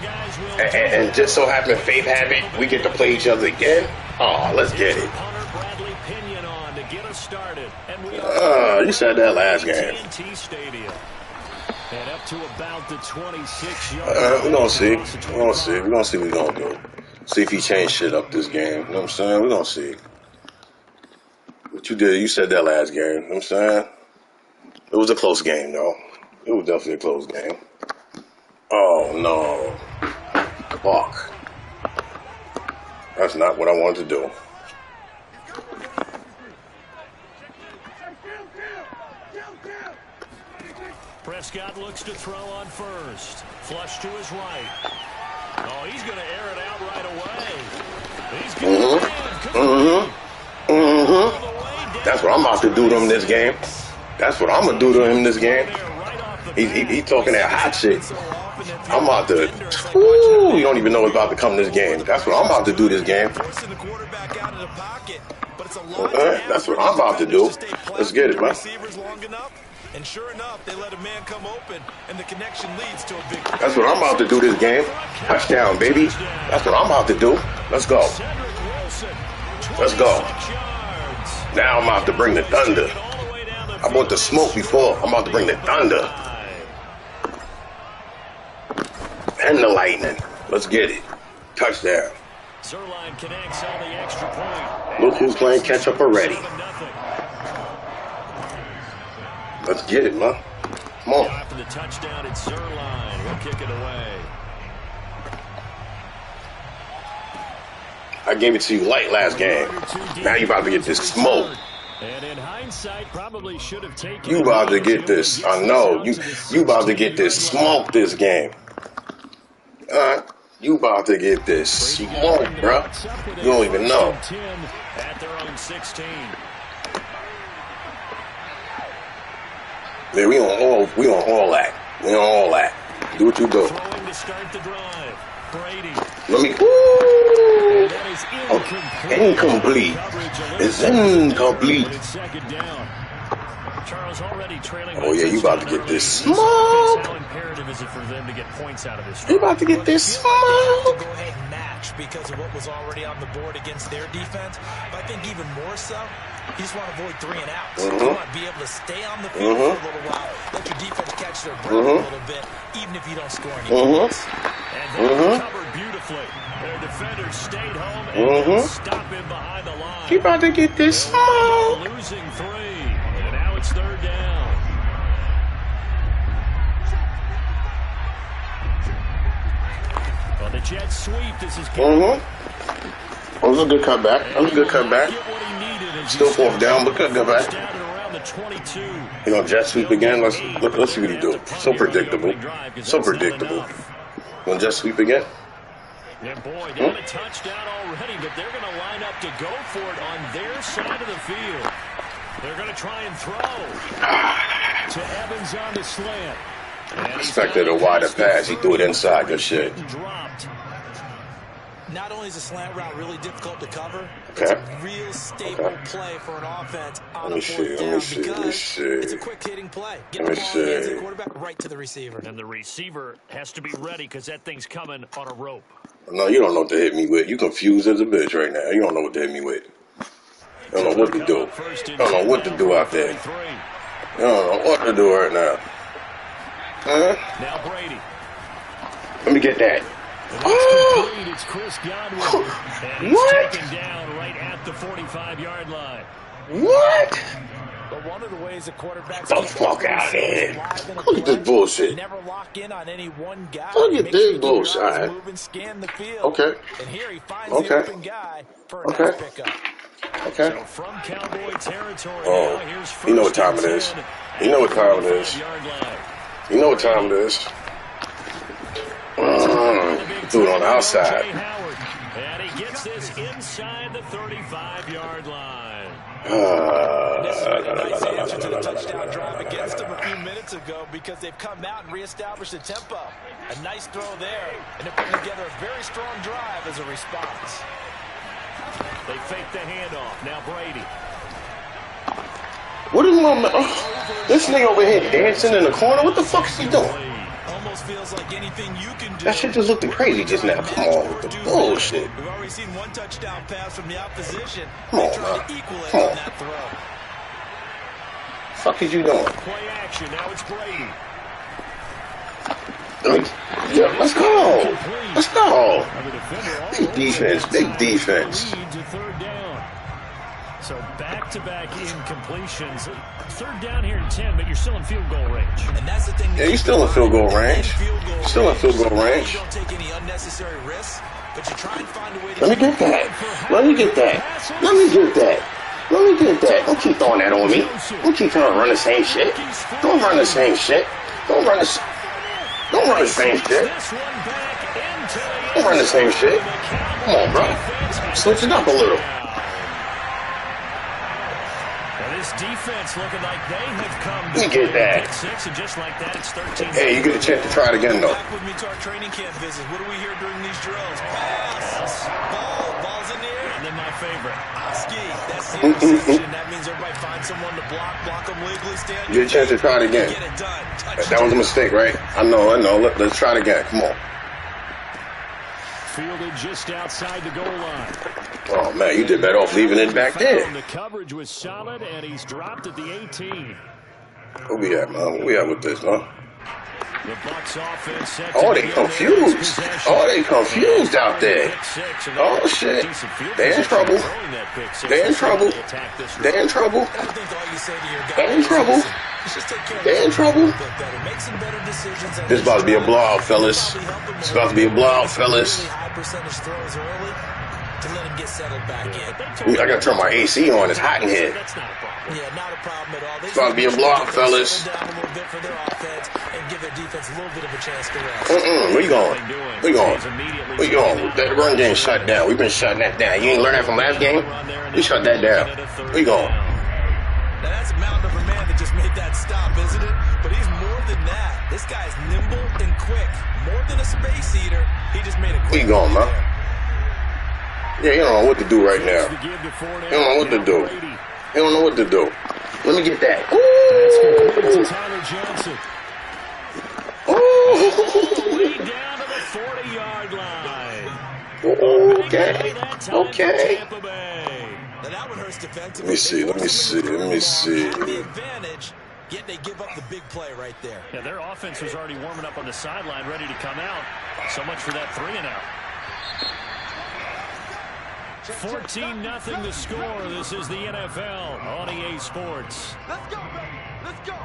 [SPEAKER 1] And just so happened, Faith have it, we get to play each other again. Oh, let's get it. You said that last game.
[SPEAKER 2] And up to about the 26-yard.
[SPEAKER 1] We're gonna see. We're gonna see. We're gonna see what he's gonna do. See if he changed shit up this game. You know what I'm saying? We're gonna see. What you did, you said that last game. You know what I'm saying? It was a close game, though. It was definitely a close game. Oh, no. Fuck. That's not what I wanted to do.
[SPEAKER 2] Prescott looks to throw on first. Flush to his right. Oh, he's going to air it out right away. He's going to
[SPEAKER 1] That's what I'm about to do to him this game. That's what I'm going to do to him this game. He talking that hot shit. I'm about to... Ooh, you don't even know what's about to come this game. That's what I'm about to do this game. That's what I'm about to do. Let's get it, man.
[SPEAKER 3] And sure enough, they let a man come open, and the connection leads to a big...
[SPEAKER 1] That's what I'm about to do this game. Touchdown, baby. That's what I'm about to do. Let's go. Let's go. Now I'm about to bring the thunder. I brought the smoke before. I'm about to bring the thunder. And the lightning. Let's get it. Touchdown. Look who's playing catch up already. Let's get it, man. Come on.
[SPEAKER 2] After the touchdown, it's Zerline. We'll kick it away.
[SPEAKER 1] I gave it to you light last game. Now you about to get this smoke.
[SPEAKER 2] And in hindsight, probably should have taken.
[SPEAKER 1] You about to get this. I know. You about to get this smoke this game. You about to get this smoke, bro. You don't even know.
[SPEAKER 2] At their own 16.
[SPEAKER 1] Yeah, we on all that. We on all that. Do what you do.
[SPEAKER 2] Throwing to start the drive. Brady.
[SPEAKER 1] Let me. Incomplete. It's incomplete.
[SPEAKER 2] Second down. Charles already trailing.
[SPEAKER 1] Oh yeah, you about to get this smoke.
[SPEAKER 2] How imperative is it for them to get points out of this?
[SPEAKER 1] You about to get this smoke.
[SPEAKER 3] Go ahead and match because of what was already on the board against their defense. But I think even more so, you just want to avoid 3 and outs. You want to be able to stay on the field for a little while, let your defense catch their breath a little bit, even if you don't score any points.
[SPEAKER 2] And they covered beautifully. Their defenders stayed home and stopped him behind the line.
[SPEAKER 1] You about to get this smoke.
[SPEAKER 2] Losing 3, and now it's 3rd down. Well, the Jets sweep. This is
[SPEAKER 1] That was a good cutback. Still 4th down, but good cutback. You know, jet sweep again. Let's see what he do. So predictable. Gonna jet sweep again?
[SPEAKER 2] And boy, they have a touchdown already, but they're going to line up to go for it on their side of the field. They're going to try and throw to Evans on the slant.
[SPEAKER 1] Expected a wider pass. He threw it inside. Good shit.
[SPEAKER 2] Dropped.
[SPEAKER 3] Not only is the slant route really difficult to cover, it's a real stable play for an offense on a 4th down because it's a quick hitting play. Get the ball in the hands of the quarterback right to the receiver.
[SPEAKER 2] And the receiver has to be ready because that thing's coming on a rope.
[SPEAKER 1] No, you don't know what to hit me with. You confused as a bitch right now. You don't know what to hit me with. I don't know what to do. I don't know what to do out there. I don't know what to do right now.
[SPEAKER 2] Now Brady.
[SPEAKER 1] Let me get that.
[SPEAKER 2] Oh! It's Chris Godwin. And he's
[SPEAKER 1] What?
[SPEAKER 2] taken down right at the 45-yard line.
[SPEAKER 1] What?
[SPEAKER 3] But one of the ways the quarterbacks
[SPEAKER 1] The fuck out of here. Look at this bullshit.
[SPEAKER 3] Never lock in on any one guy.
[SPEAKER 1] Look at
[SPEAKER 3] Make
[SPEAKER 1] this
[SPEAKER 3] sure you
[SPEAKER 1] bullshit.
[SPEAKER 3] guys
[SPEAKER 1] Alright.
[SPEAKER 3] move and scan the field.
[SPEAKER 1] Okay.
[SPEAKER 3] And here he finds the open guy for a nice pickup.
[SPEAKER 1] Okay.
[SPEAKER 2] So from Cowboy territory
[SPEAKER 1] Oh,
[SPEAKER 2] now, here's
[SPEAKER 1] you know what time it is. You know what time it is. You know what time it is. Do it on the outside.
[SPEAKER 2] And he gets this inside the 35-yard line.
[SPEAKER 3] This is a nice answer to the touchdown drive against them a few minutes ago because they've come out and reestablished the tempo. A nice throw there, and they're putting together a very strong drive as a response.
[SPEAKER 2] They fake the handoff. Now Brady.
[SPEAKER 1] What is this nigga over here dancing in the corner? What the fuck is he doing?
[SPEAKER 3] Almost feels like anything you can do.
[SPEAKER 1] That shit just looked crazy just now. Come on with the bullshit.
[SPEAKER 3] We've already seen one touchdown pass from the opposition.
[SPEAKER 1] Come on,
[SPEAKER 3] trying
[SPEAKER 1] man.
[SPEAKER 3] to equal it
[SPEAKER 1] Come
[SPEAKER 3] on
[SPEAKER 1] on.
[SPEAKER 3] that throw.
[SPEAKER 1] Fuck is you doing?
[SPEAKER 2] Play action. Now it's Brady.
[SPEAKER 1] Yeah, let's go. Let's go. Big defense. Big defense.
[SPEAKER 2] Lead to third down. So back-to-back incompletions. Third down here in 10, but you're still in field goal range.
[SPEAKER 3] And that's the thing.
[SPEAKER 1] Yeah, you're still in field goal range. Still in field goal range.
[SPEAKER 3] You don't take any unnecessary risks, but you try and find a way to
[SPEAKER 1] Let me get that. Let me get that. Let me get that. Let me get that. Don't keep throwing that on me. Don't keep trying to run the same shit. Don't run the same shit. Don't run the same shit. Don't run the same shit. Come on, bro. Switch it up a little.
[SPEAKER 2] This defense looking like they have come
[SPEAKER 1] Let me get that.
[SPEAKER 2] Six, and just like that, it's 13.
[SPEAKER 1] Hey, you get a chance to try it again, though.
[SPEAKER 3] Back with me to our training camp visits. What do we hear during these drills? Pass. Ball's in the air.
[SPEAKER 2] And then my favorite.
[SPEAKER 3] Ski. That's the interception. That means everybody finds someone to block them legally, stand.
[SPEAKER 1] Get a chance to try it again.
[SPEAKER 3] Get it done.
[SPEAKER 1] That was a mistake, right? I know. Let's try it again. Come on.
[SPEAKER 2] Fielded just outside the goal line.
[SPEAKER 1] Oh, man, you did better off leaving it back there.
[SPEAKER 2] The coverage was solid, and he's dropped at the 18.
[SPEAKER 1] Where we at, man? Where we at with this, man?
[SPEAKER 2] The Bucs offense set
[SPEAKER 1] Oh, they confused. Oh, they confused out there. Oh, shit. They're in trouble. They're in trouble. They're in trouble. They're in trouble. They're in trouble. This is about to be a blowout, fellas. It's about to be a blowout, fellas.
[SPEAKER 3] To let him get settled back in.
[SPEAKER 1] I gotta turn my AC on. It's hot in here.
[SPEAKER 3] Yeah, not a problem at all.
[SPEAKER 1] It's about to be a blowout, fellas.
[SPEAKER 3] Down a little bit for their offense and give their defense a little bit of a chance to rest.
[SPEAKER 1] Where you going? Where you going? Where you going? That run game shut down. We've been shutting that down. You ain't learned that from last game? We shut that down. Where you going?
[SPEAKER 3] Now that's a mountain of a man that just made that stop, isn't it? But he's more than that. This guy's nimble and quick. More than a space eater. He just made a quick.
[SPEAKER 1] Where you going, man? Yeah, you don't know what to do right now. You don't know what to do. You don't know what to do. Let me get that. Ooh.
[SPEAKER 2] Tyler Johnson.
[SPEAKER 1] Ooh.
[SPEAKER 2] Way down to the 40-yard line.
[SPEAKER 1] Okay. Okay.
[SPEAKER 3] Now that one hurts defensively.
[SPEAKER 1] Let me see. Let me see. Let me see.
[SPEAKER 3] The advantage, yet they give up the big play right there.
[SPEAKER 2] Yeah, their offense was already warming up on the sideline, ready to come out. So much for that 3-and-out. 14-0 the score. This is the NFL on EA Sports.
[SPEAKER 3] Let's go, baby. Let's go.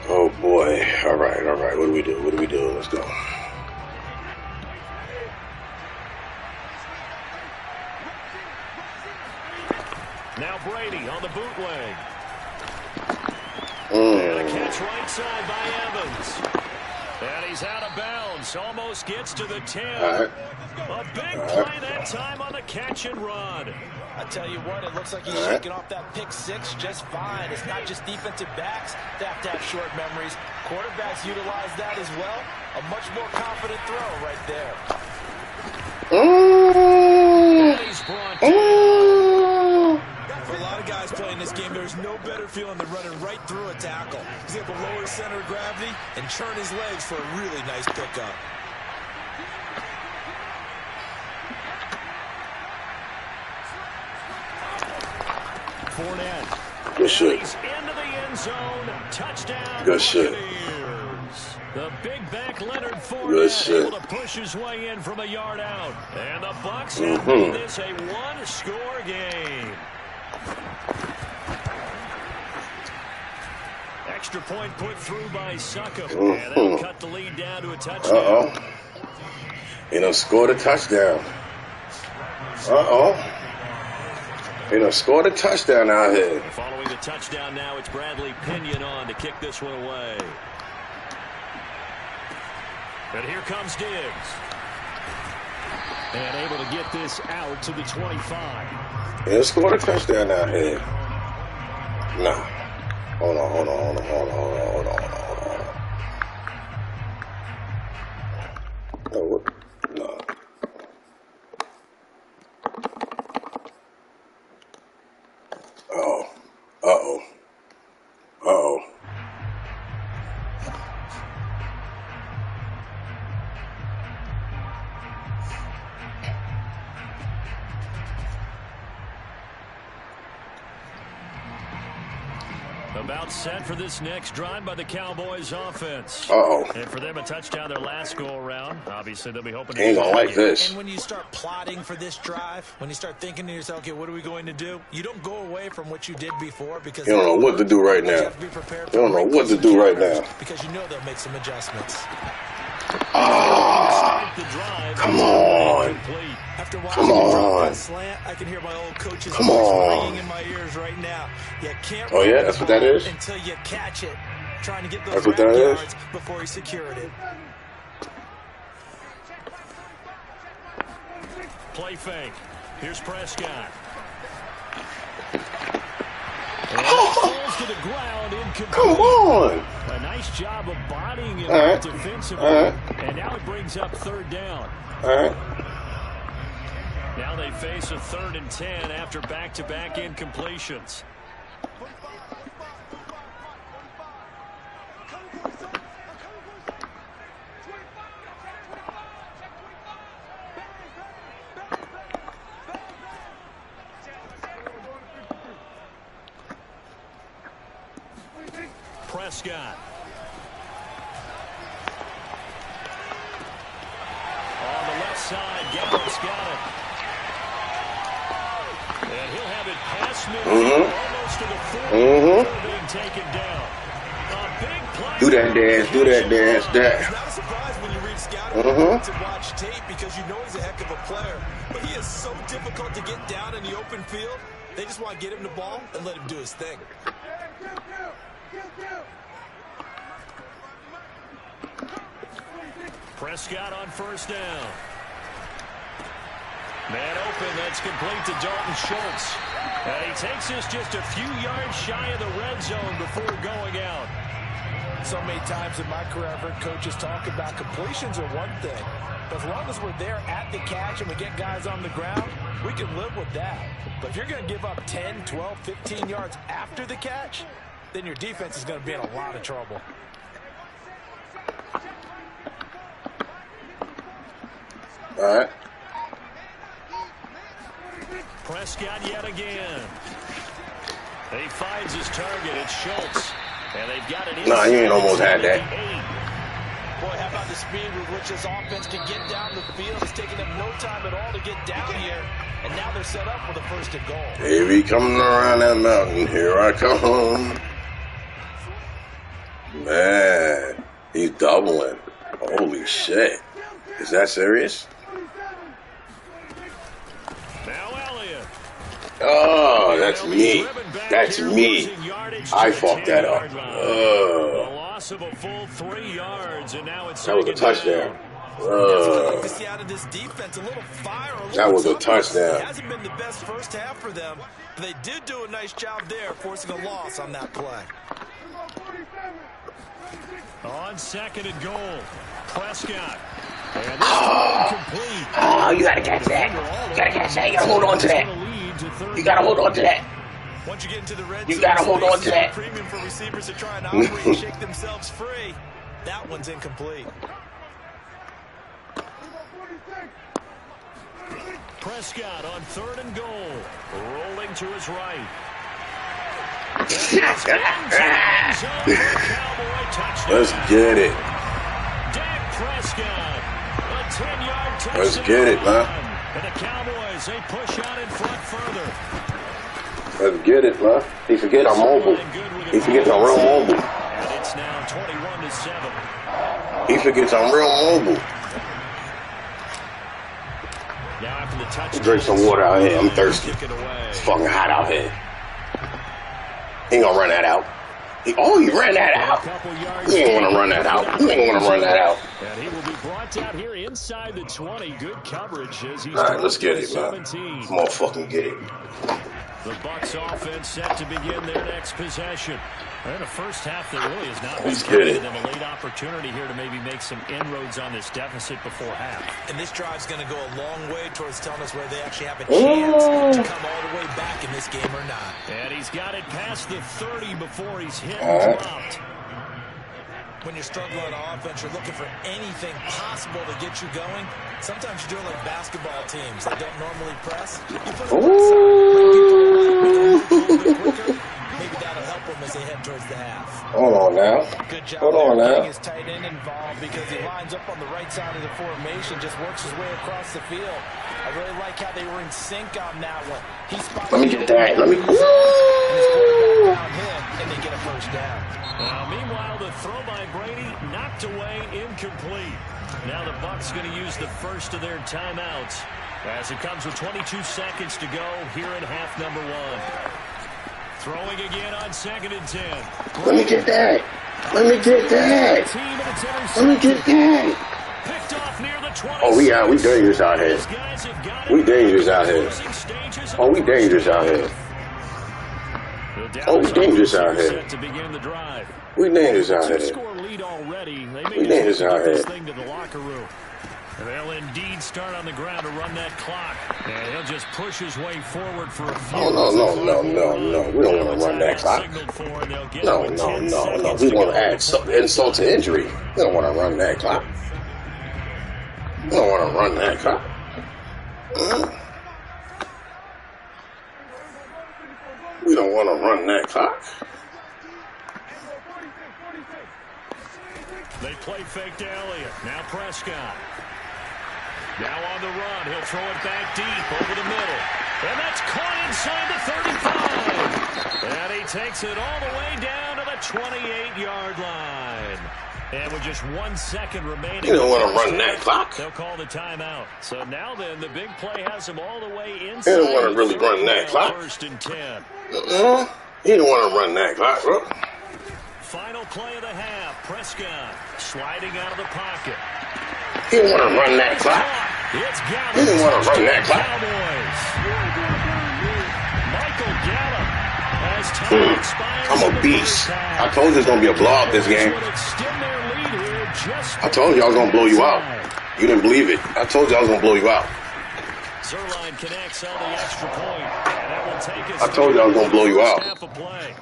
[SPEAKER 1] Oh, boy. All right. All right. What do we do? What do we do? Let's go.
[SPEAKER 2] Now Brady on the bootleg. And a catch right side by Evans. And he's out of bounds. Almost gets to the 10.
[SPEAKER 1] Right.
[SPEAKER 2] A big play that time on the catch and run.
[SPEAKER 3] I tell you what, it looks like he's shaking off that pick six just fine. It's not just defensive backs that have to have short memories. Quarterbacks utilize that as well. A much more confident throw right there.
[SPEAKER 2] And he's brought down.
[SPEAKER 3] For a lot of guys playing this game, there's no better feeling than running right through a tackle. He's able to lower his center of gravity and churn his legs for a really nice pickup.
[SPEAKER 2] Fournette.
[SPEAKER 1] Good shit.
[SPEAKER 2] He's into the end zone. Touchdown.
[SPEAKER 1] Good shit.
[SPEAKER 2] Buccaneers. The big back Leonard
[SPEAKER 1] Good
[SPEAKER 2] Fournette
[SPEAKER 1] shit.
[SPEAKER 2] able to push his way in from a yard out. And the Bucs have made this a one-score game. Extra point put through by Succop. And that'll cut the lead down to a touchdown.
[SPEAKER 1] He done scored a touchdown. He done scored a touchdown out here.
[SPEAKER 2] Following the touchdown now, it's Bradley Pinion on to kick this one away. And here comes Diggs. And able to get this out to the 25.
[SPEAKER 1] He done scored a touchdown out here. Nah. Hold on. Oh, what? No. Uh-oh.
[SPEAKER 2] About set for this next drive by the Cowboys offense. And for them, a touchdown their last go-around. Obviously, they'll be hoping to
[SPEAKER 1] Ain't gonna like this.
[SPEAKER 3] And when you start plotting for this drive, when you start thinking to yourself, okay, what are we going to do? You don't go away from what you did before because
[SPEAKER 1] You don't know what to do right now. You don't know what to do right now.
[SPEAKER 3] Because you know they'll make some adjustments.
[SPEAKER 1] Come on.
[SPEAKER 3] After
[SPEAKER 1] Come
[SPEAKER 3] watching
[SPEAKER 1] on.
[SPEAKER 3] that slant, I can hear my old coach's
[SPEAKER 1] Come
[SPEAKER 3] voice
[SPEAKER 1] on.
[SPEAKER 3] ringing in my ears right now. You can't
[SPEAKER 1] Oh, yeah? That's what that is?
[SPEAKER 3] until you catch it. Trying to get those
[SPEAKER 1] That's what
[SPEAKER 3] rack
[SPEAKER 1] that is?
[SPEAKER 3] yards before he secured it.
[SPEAKER 2] Play fake. Here's Prescott. And falls to the ground incomplete.
[SPEAKER 1] Come on.
[SPEAKER 2] A nice job of bodying it
[SPEAKER 1] All right.
[SPEAKER 2] defensively.
[SPEAKER 1] All right.
[SPEAKER 2] And now it brings up third down.
[SPEAKER 1] All right.
[SPEAKER 2] Now they face a 3rd and 10 after back-to-back incompletions. Prescott. On the left side, Gallup's got it. And he'll have it past midfield, almost to the 40, being taken down. A big play.
[SPEAKER 1] Do that dance. Do that dance.
[SPEAKER 3] It's
[SPEAKER 1] That.
[SPEAKER 3] not a surprise when you read scouting reports and watch tape because you know he's a heck of a player. But he is so difficult to get down in the open field. They just want to get him the ball and let him do his thing.
[SPEAKER 2] Prescott on first down. Man open, that's complete to Dalton Schultz. And he takes us just a few yards shy of the red zone before going out.
[SPEAKER 3] So many times in my career, I've heard coaches talk about completions are one thing. But as long as we're there at the catch and we get guys on the ground, we can live with that. But if you're going to give up 10, 12, 15 yards after the catch, then your defense is going to be in a lot of trouble.
[SPEAKER 1] All right.
[SPEAKER 2] Prescott yet again. He finds his target. It's Schultz. And they've got it.
[SPEAKER 1] Nah, you ain't almost had that.
[SPEAKER 3] Boy, how about the speed with which this offense can get down the field? It's taking them no time at all to get down here. And now they're set up for the 1st and goal.
[SPEAKER 1] Here we coming around that mountain. Here I come. Man, he's doubling. Holy shit. Is that serious?
[SPEAKER 2] Now Elliott.
[SPEAKER 1] Oh, that's me. That's me. I fucked that up.
[SPEAKER 2] A loss of a full 3 yards, and now it's
[SPEAKER 1] That was a touchdown.
[SPEAKER 3] To see out of this defense, a little fire, a little
[SPEAKER 1] That was a
[SPEAKER 3] toughness.
[SPEAKER 1] touchdown.
[SPEAKER 3] It hasn't been the best first half for them, but they did do a nice job there, forcing a loss on that play.
[SPEAKER 2] On 2nd and goal, Prescott. And this is incomplete.
[SPEAKER 1] Oh, you gotta catch that. You gotta catch that. You gotta hold on to that. You gotta hold on to that.
[SPEAKER 3] Once you get into the red
[SPEAKER 1] You
[SPEAKER 3] zone,
[SPEAKER 1] gotta hold on to that.
[SPEAKER 3] Premium for receivers to try and operate and shake themselves free. That one's incomplete.
[SPEAKER 2] Prescott on 3rd and goal. Rolling to his right.
[SPEAKER 1] Let's get it.
[SPEAKER 2] Dak Prescott, a 10-yard touchdown.
[SPEAKER 1] Let's get it, man.
[SPEAKER 2] And the Cowboys, they push out in front further.
[SPEAKER 1] Let's get it, man. He forget I'm mobile. He forgets I'm real mobile.
[SPEAKER 2] And it's now 21-7.
[SPEAKER 1] He forgets I'm real mobile.
[SPEAKER 2] Now after the touchdown,
[SPEAKER 1] Drink some water out here. I'm thirsty. It's fucking hot out here. He ain't gonna run that out. He ran that out. He ain't gonna run that out. He ain't gonna run that out.
[SPEAKER 2] And he will be brought out here inside the 20. Good coverage as he's
[SPEAKER 1] All right, let's get it, man.
[SPEAKER 2] 17.
[SPEAKER 1] Come on, fucking get it.
[SPEAKER 2] The Bucs offense set to begin their next possession. In the first half, there really has not been
[SPEAKER 1] it.
[SPEAKER 2] a late opportunity here to maybe make some inroads on this deficit before half.
[SPEAKER 3] And this drive's going to go a long way towards telling us whether they actually have a chance to come all the way back in this game or not.
[SPEAKER 2] And he's got it past the 30 before he's hit and dropped.
[SPEAKER 3] When you're struggling on offense, you're looking for anything possible to get you going. Sometimes you're doing like basketball teams that don't normally press. You put the press on, make it a little bit quicker. Maybe that'll help them as they head towards the half.
[SPEAKER 1] Hold on now.
[SPEAKER 3] Good job
[SPEAKER 1] Hold on
[SPEAKER 3] getting
[SPEAKER 1] now.
[SPEAKER 3] his tight end involved because he lines up on the right side of the formation, just works his way across the field. I really like how they were in sync on that one. He spotted
[SPEAKER 1] Let me get that. Let me.
[SPEAKER 3] and his quarterback found him, and they get a first down.
[SPEAKER 2] Meanwhile, the throw by Brady knocked away, incomplete. Now the Bucs going to use the first of their timeouts as it comes with 22 seconds to go here in half number 1. Throwing again on 2nd and 10.
[SPEAKER 1] Let me get that. Let me get that. Let me get that.
[SPEAKER 2] Picked off near the 20.
[SPEAKER 1] Oh, we dangerous out here. We dangerous out here. Oh, we dangerous out here. Oh, we dangerous out here.
[SPEAKER 2] To begin the drive.
[SPEAKER 1] We dangerous out here.
[SPEAKER 2] Two-score lead already. They may
[SPEAKER 1] We dangerous out
[SPEAKER 2] get this
[SPEAKER 1] here.
[SPEAKER 2] thing to the locker room. And they'll indeed start on the ground to run that clock. And he'll just push his way forward for a few.
[SPEAKER 1] Oh, no. We don't want to run that clock. No. We want to add insult to injury. We don't want to run that clock. We don't want to run that clock. We don't want to run that clock.
[SPEAKER 2] They play fake to Elliott. Now Prescott. Now on the run. He'll throw it back deep over the middle. And that's caught inside the 35. And he takes it all the way down to the 28-yard line. And with just 1 second remaining.
[SPEAKER 1] You don't want to run that clock.
[SPEAKER 2] They'll call the timeout. So now then, the big play has him all the way inside.
[SPEAKER 1] You don't want to really run that clock.
[SPEAKER 2] 1st and 10.
[SPEAKER 1] You don't want to run that clock, bro.
[SPEAKER 2] Final play of the half. Prescott sliding out of the pocket.
[SPEAKER 1] You don't want to run that clock.
[SPEAKER 2] It's Gallup.
[SPEAKER 1] You don't want to run that clock.
[SPEAKER 2] Cowboys. Michael Gallup has time expires.
[SPEAKER 1] I'm a beast. I told you it's going to be a blowout this game. I told you I was going to blow you out. You didn't believe it. I told you I was going to blow you out.
[SPEAKER 2] Zerline connects on the extra point. And that will take us
[SPEAKER 1] I told you I was going to blow you out.
[SPEAKER 2] half a play.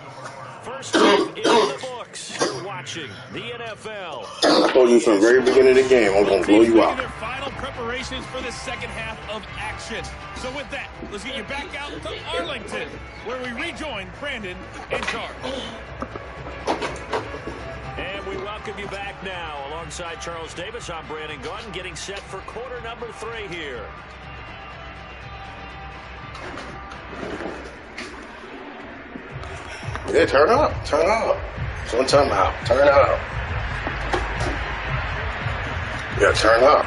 [SPEAKER 2] First half in the books. You're watching the NFL.
[SPEAKER 1] I told you from the very beginning of the game I was going to blow you out.
[SPEAKER 4] Their final preparations for the second half of action. So with that, let's get you back out to Arlington, where we rejoin Brandon and Charles.
[SPEAKER 2] And we welcome you back now. Alongside Charles Davis, I'm Brandon Gunn, getting set for quarter number 3 here.
[SPEAKER 1] Yeah, turn up. Turn up. That's what I'm talking about. Turn up. Yeah, turn up.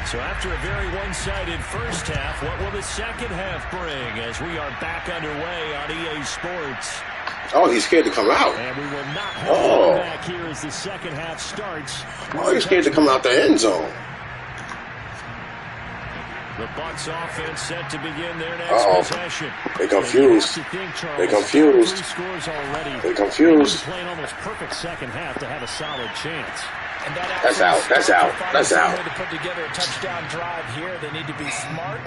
[SPEAKER 2] So after a very one-sided first half, what will the second half bring as we are back underway on EA Sports?
[SPEAKER 1] Oh, he's scared to come out.
[SPEAKER 2] And we will not have him back here as the second half starts.
[SPEAKER 1] Oh, he's scared to come out the end zone.
[SPEAKER 2] The Bucs offense set to begin their next possession.
[SPEAKER 1] They confused. They confused.
[SPEAKER 2] Scores already.
[SPEAKER 1] They confused.
[SPEAKER 2] Playing almost perfect second half to have a solid chance.
[SPEAKER 3] And that
[SPEAKER 1] That's out. That's out. That's out.
[SPEAKER 3] To put together a touchdown drive here, they need to be smart,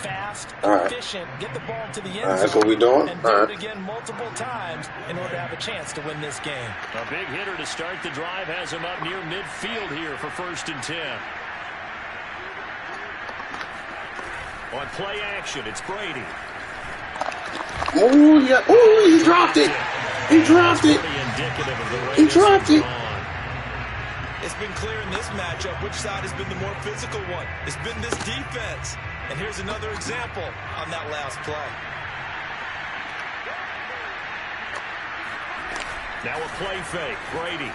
[SPEAKER 3] fast, efficient, get the ball to the end zone.
[SPEAKER 1] That's what we're doing.
[SPEAKER 3] And do it again multiple times in order to have a chance to win this game.
[SPEAKER 2] A big hitter to start the drive has him up near midfield here for 1st and 10. On play action, it's Brady.
[SPEAKER 1] Oh, yeah. Oh, he dropped it. He dropped it. He dropped it.
[SPEAKER 3] It's been clear in this matchup which side has been the more physical one. It's been this defense. And here's another example on that last play.
[SPEAKER 2] Now a play fake. Brady.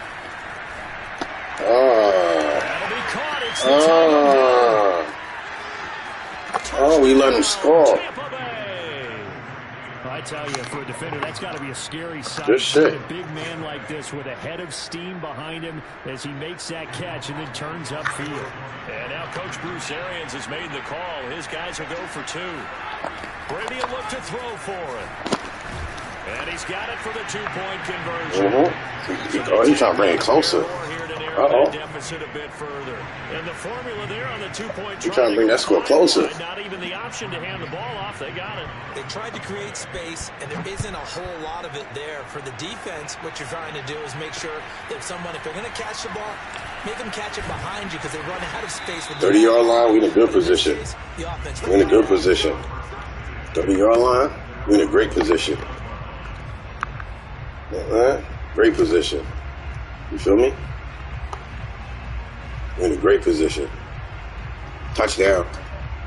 [SPEAKER 1] That'll
[SPEAKER 2] be caught. It's the
[SPEAKER 1] we let him score.
[SPEAKER 2] I tell you, for a defender, that's got to be a scary sight.
[SPEAKER 1] Good shit.
[SPEAKER 2] A big man like this with a head of steam behind him as he makes that catch and then turns upfield. And now Coach Bruce Arians has made the call. His guys will go for 2. Brady will look to throw for it. And he's got it for the 2-point conversion.
[SPEAKER 1] He's trying to bring it closer.
[SPEAKER 2] Deficit a bit further. And the formula there on the 2-point try.
[SPEAKER 1] He's trying to bring that score closer.
[SPEAKER 2] Not even the option to hand the ball off. They got it.
[SPEAKER 3] They tried to create space, and there isn't a whole lot of it there. For the defense, what you're trying to do is make sure that someone, if they're going to catch the ball, make them catch it behind you because they run out of space.
[SPEAKER 1] 30-yard line, we're in a good position. We're in a good position. 30-yard line, we're in a great position. Great position. You feel me? We're in a great position. Touchdown.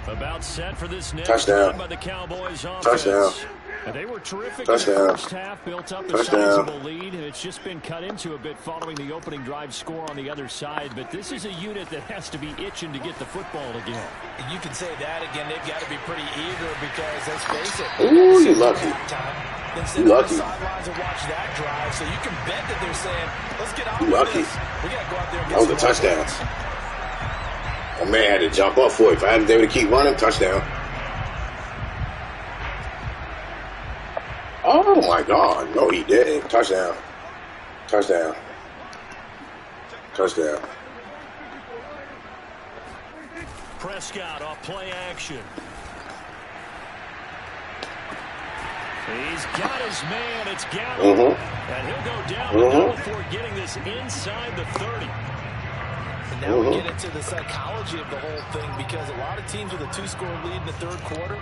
[SPEAKER 2] About set for this next
[SPEAKER 1] touchdown
[SPEAKER 2] by the Cowboys offense.
[SPEAKER 1] Touchdown.
[SPEAKER 2] They were terrific
[SPEAKER 1] touchdown.
[SPEAKER 2] in the first half, built up a sizable lead, and it's just been cut into a bit following the opening drive score on the other side. But this is a unit that has to be itching to get the football again.
[SPEAKER 3] You can say that again. They've got to be pretty eager because, let's face it.
[SPEAKER 1] Ooh, you're lucky.
[SPEAKER 3] You're lucky. Sidelines and watch that drive, so you can bet that they're saying, let's get out of this. We got to go out there and get
[SPEAKER 1] that was a touchdown. My man had to jump up for it. If I hadn't been able to keep running, touchdown. Oh, my God. No, he didn't. Touchdown. Touchdown. Touchdown.
[SPEAKER 2] Prescott off play action. He's got his man. It's Gallup. And he'll go down before getting this inside the 30.
[SPEAKER 3] And now we get into the psychology of the whole thing because a lot of teams with a 2-score lead in the third quarter,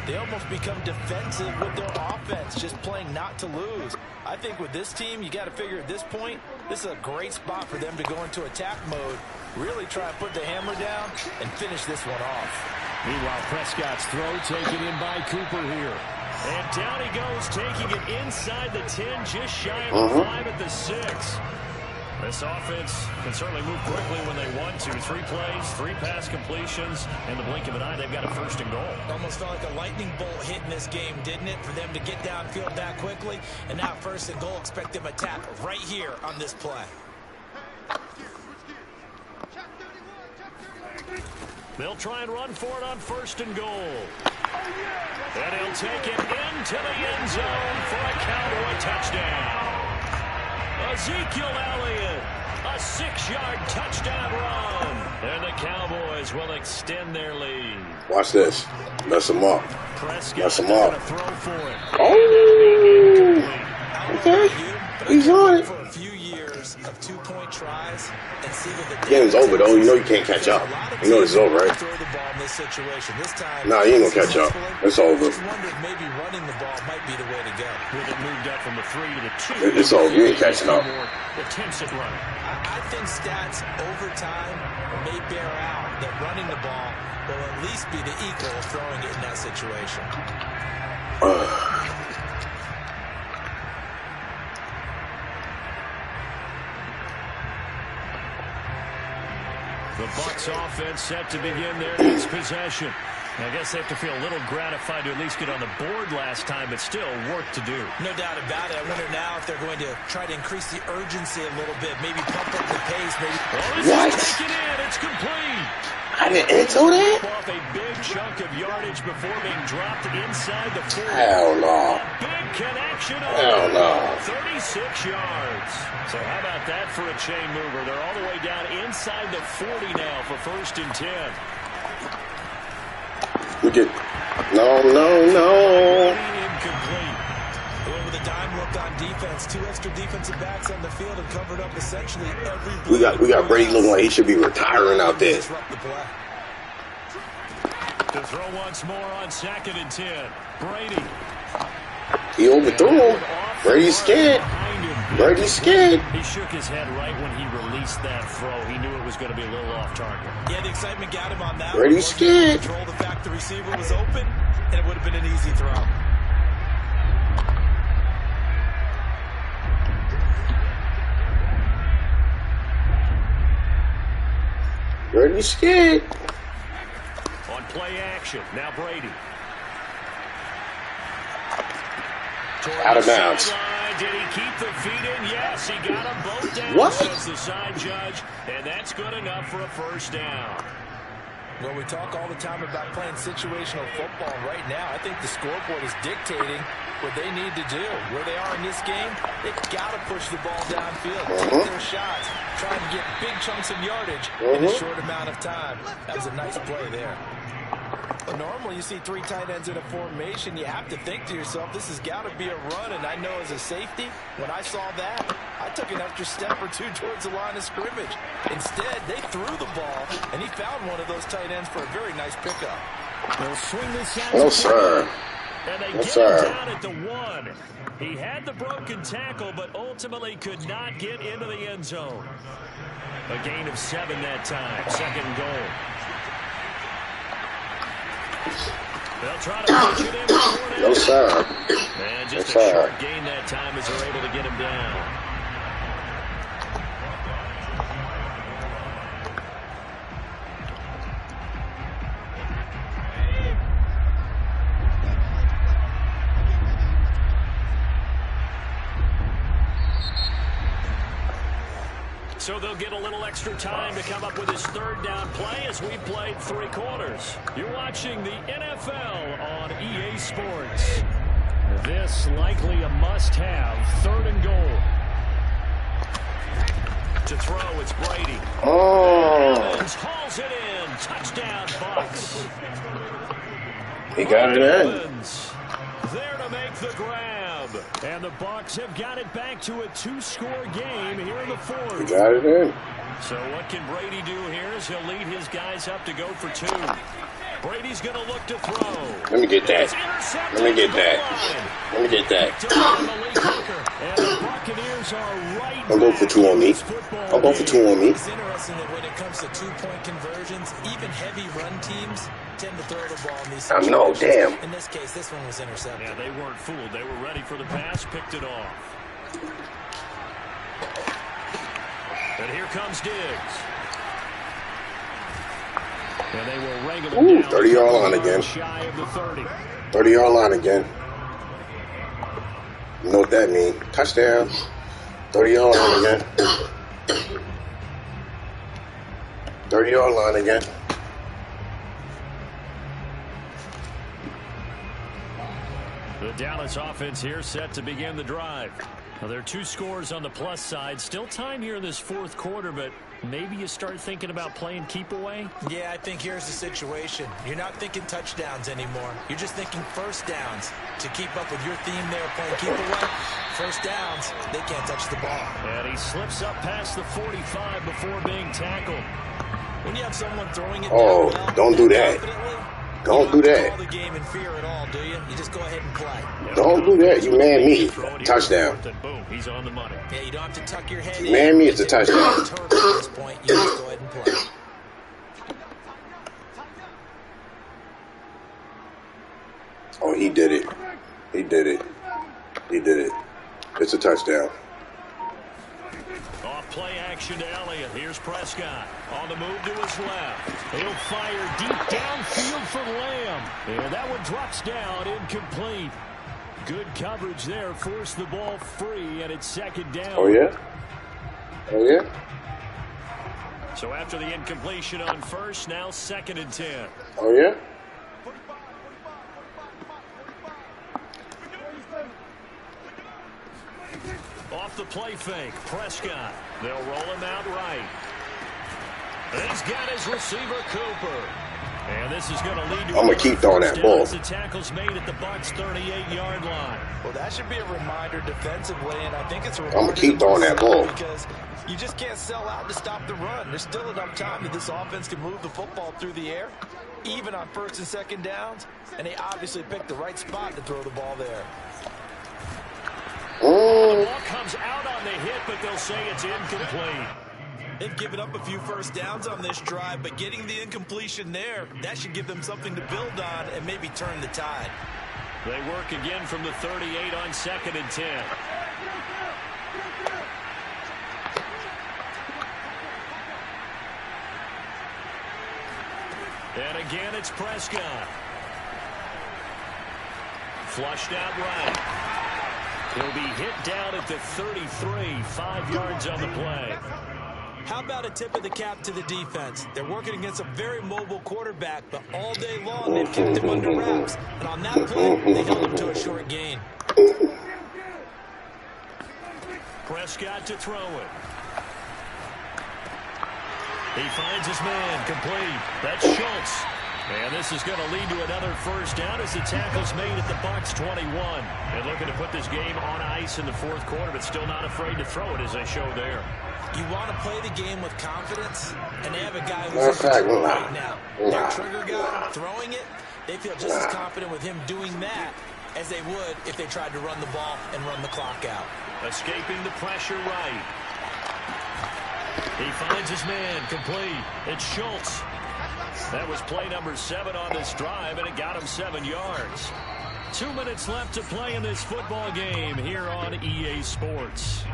[SPEAKER 3] they almost become defensive with their offense, just playing not to lose. I think with this team, you got to figure at this point, this is a great spot for them to go into attack mode, really try and put the hammer down and finish this one off.
[SPEAKER 2] Meanwhile, Prescott's throw taken in by Cooper here. And down he goes, taking it inside the 10, just shy of the 5 at the 6. This offense can certainly move quickly when they want to. 3 plays, 3 pass completions. In the blink of an eye, they've got a 1st and goal.
[SPEAKER 3] Almost felt like a lightning bolt hit in this game, didn't it? For them to get downfield that quickly. And now 1st and goal, expect them to attack right here on this play.
[SPEAKER 2] They'll try and run for it on 1st and goal. And he'll take it into the end zone for a Cowboy touchdown. Ezekiel Elliott, a 6-yard touchdown run. And the Cowboys will extend their lead.
[SPEAKER 1] Watch this. Mess them up. Mess them up.
[SPEAKER 2] Oh!
[SPEAKER 1] Okay. He's on it.
[SPEAKER 3] For a few years of 2-point tries and see what the
[SPEAKER 1] game's over, though. You know you can't catch up. You know this is over, right? Nah, you ain't gonna catch up. It's over.
[SPEAKER 3] Maybe running the ball might be the way to go.
[SPEAKER 2] With it moved up from the 3 to the 2.
[SPEAKER 1] It's over. You ain't catching up.
[SPEAKER 2] Attempts at running.
[SPEAKER 3] I think stats over time may bear out that running the ball will at least be the equal of throwing it in that situation.
[SPEAKER 2] The Bucs offense set to begin their next possession. I guess they have to feel a little gratified to at least get on the board last time, but still work to do.
[SPEAKER 3] No doubt about it. I wonder now if they're going to try to increase the urgency a little bit, maybe pump up the pace. Maybe.
[SPEAKER 2] This is taken in. It's complete.
[SPEAKER 1] I didn't enter that?
[SPEAKER 2] Off a big chunk of yardage before being dropped inside the 4.
[SPEAKER 1] Hell no.
[SPEAKER 2] big connection on
[SPEAKER 1] Hell no.
[SPEAKER 2] 36 yards. So how about that for a chain mover? They're all the way down inside the 40 now for 1st and 10.
[SPEAKER 1] We get no.
[SPEAKER 2] Incomplete.
[SPEAKER 3] Well, with a dime look on defense, 2 extra defensive backs on the field and covered up essentially every.
[SPEAKER 1] We got Brady looking like he should be retiring out there.
[SPEAKER 3] Disrupt the play.
[SPEAKER 2] To throw once more on 2nd and 10. Brady.
[SPEAKER 1] He overthrew him. Brady's scared. Brady's scared.
[SPEAKER 2] He shook his head right when he released that throw. He knew it was going to be a little off target.
[SPEAKER 3] Yeah, the excitement got him on that.
[SPEAKER 1] Brady's scared.
[SPEAKER 3] Control the fact the receiver was open, and it would have been an easy throw.
[SPEAKER 1] Brady's scared.
[SPEAKER 2] On play action, now Brady.
[SPEAKER 1] Out of bounds.
[SPEAKER 2] Did he keep the feet in? Yes, he got them both down.
[SPEAKER 1] What?
[SPEAKER 2] Says the side judge, and that's good enough for a 1st down.
[SPEAKER 3] Well, we talk all the time about playing situational football. Right now, I think the scoreboard is dictating what they need to do. Where they are in this game, they've got to push the ball downfield, take their shots, trying to get big chunks of yardage in a short amount of time. That was a nice play there. But normally you see 3 tight ends in a formation, you have to think to yourself, this has got to be a run. And I know as a safety, when I saw that, I took an extra step or 2 towards the line of scrimmage. Instead, they threw the ball, and he found one of those tight ends for a very nice pickup.
[SPEAKER 2] They'll swing this out.
[SPEAKER 1] No, sir.
[SPEAKER 2] And they
[SPEAKER 1] No,
[SPEAKER 2] get
[SPEAKER 1] sir.
[SPEAKER 2] him down at the 1. He had the broken tackle, but ultimately could not get into the end zone. A gain of 7 that time. 2nd and goal. They'll try to push it in.
[SPEAKER 1] No, sir.
[SPEAKER 2] And just
[SPEAKER 1] No,
[SPEAKER 2] a
[SPEAKER 1] sir.
[SPEAKER 2] short gain that time as they're able to get him down. So they'll get a little extra time to come up with his 3rd down play as we played 3 quarters. You're watching the NFL on EA Sports. This likely a must-have 3rd and goal. To throw, it's Brady. Evans hauls it in. Touchdown, Bucs.
[SPEAKER 1] He got it in.
[SPEAKER 2] Evans there to make the grab. And the Bucs have got it back to a 2-score game here in the 4th.
[SPEAKER 1] He got it in.
[SPEAKER 2] So what can Brady do here is he'll lead his guys up to go for 2. Brady's going to look to throw.
[SPEAKER 1] Let me get that. Let me get that. Let me get that.
[SPEAKER 2] And the Buccaneers are right.
[SPEAKER 1] I'll go for 2 on me. I'll go for 2 on me.
[SPEAKER 3] It's interesting that when it comes to 2-point conversions, even heavy run teams tend to throw the ball in these situations.
[SPEAKER 1] No, damn.
[SPEAKER 3] In this case, this one was intercepted.
[SPEAKER 2] Yeah, they weren't fooled. They were ready for the pass, picked it off. And here comes Diggs. And they will wrangle him down.
[SPEAKER 1] 30-yard line again.
[SPEAKER 2] Shy of the 30.
[SPEAKER 1] 30-yard line again. You know what that means. Touchdown. 30-yard line again. 30-yard line again.
[SPEAKER 2] The Dallas offense here set to begin the drive. Now, there are 2 scores on the plus side. Still time here in this 4th quarter, but maybe you start thinking about playing keep away?
[SPEAKER 3] Yeah, I think here's the situation. You're not thinking touchdowns anymore. You're just thinking 1st downs. To keep up with your theme there, playing keep away, 1st downs, they can't touch the ball.
[SPEAKER 2] And he slips up past the 45 before being tackled.
[SPEAKER 3] When you have someone throwing it
[SPEAKER 1] Oh,
[SPEAKER 3] down well,
[SPEAKER 1] don't do that. Don't do that.
[SPEAKER 3] Call the game in fear at all, do you? You just go ahead and play.
[SPEAKER 1] Don't do that. You man me. Touchdown.
[SPEAKER 2] Boom, he's on the money.
[SPEAKER 3] Yeah, you don't have to tuck your head
[SPEAKER 1] You man me, it's a touchdown.
[SPEAKER 3] At this point, you just go ahead and play.
[SPEAKER 1] Oh, he did it. He did it. He did it. It's a touchdown.
[SPEAKER 2] Off play action to Elliott. Here's Prescott. On the move to his left. He'll fire deep downfield for Lamb. And that one drops down, incomplete. Good coverage there. Forced the ball free, and it's 2nd down.
[SPEAKER 1] Oh, yeah? Oh, yeah?
[SPEAKER 2] So after the incompletion on 1st, now 2nd and 10.
[SPEAKER 1] Oh, yeah?
[SPEAKER 2] play fake. Prescott. They'll roll him out right. And he's got his receiver, Cooper. And this is going to lead to
[SPEAKER 1] I'm going to keep throwing that ball.
[SPEAKER 2] The tackle's made at the Bucs' 38-yard line.
[SPEAKER 3] Well, that should be a reminder defensively, and I think it's a reminder.
[SPEAKER 1] I'm going to keep throwing that ball.
[SPEAKER 3] Because you just can't sell out to stop the run. There's still enough time that this offense can move the football through the air, even on first and second downs, and they obviously picked the right spot to throw the ball there.
[SPEAKER 2] The ball comes out on the hit, but they'll say it's incomplete.
[SPEAKER 3] They've given up a few first downs on this drive, but getting the incompletion there, that should give them something to build on and maybe turn the tide.
[SPEAKER 2] They work again from the 38 on 2nd and 10. And again, it's Prescott. Flushed out right. He'll be hit down at the 33, 5 yards on the play.
[SPEAKER 3] How about a tip of the cap to the defense? They're working against a very mobile quarterback, but all day long they've kept him under wraps. And on that play, they held him to a short gain.
[SPEAKER 2] Prescott to throw it. He finds his man, complete. That's Schultz. And this is going to lead to another first down as the tackle's made at the Bucs' 21. And looking to put this game on ice in the fourth quarter, but still not afraid to throw it as they show there.
[SPEAKER 3] You want to play the game with confidence, and they have a guy who's in control right now. Their trigger guy throwing it, they feel just as confident with him doing that as they would if they tried to run the ball and run the clock out.
[SPEAKER 2] Escaping the pressure right. He finds his man, complete. It's Schultz. That was play number 7 on this drive, and it got him 7 yards. 2 minutes left to play in this football game here on EA Sports.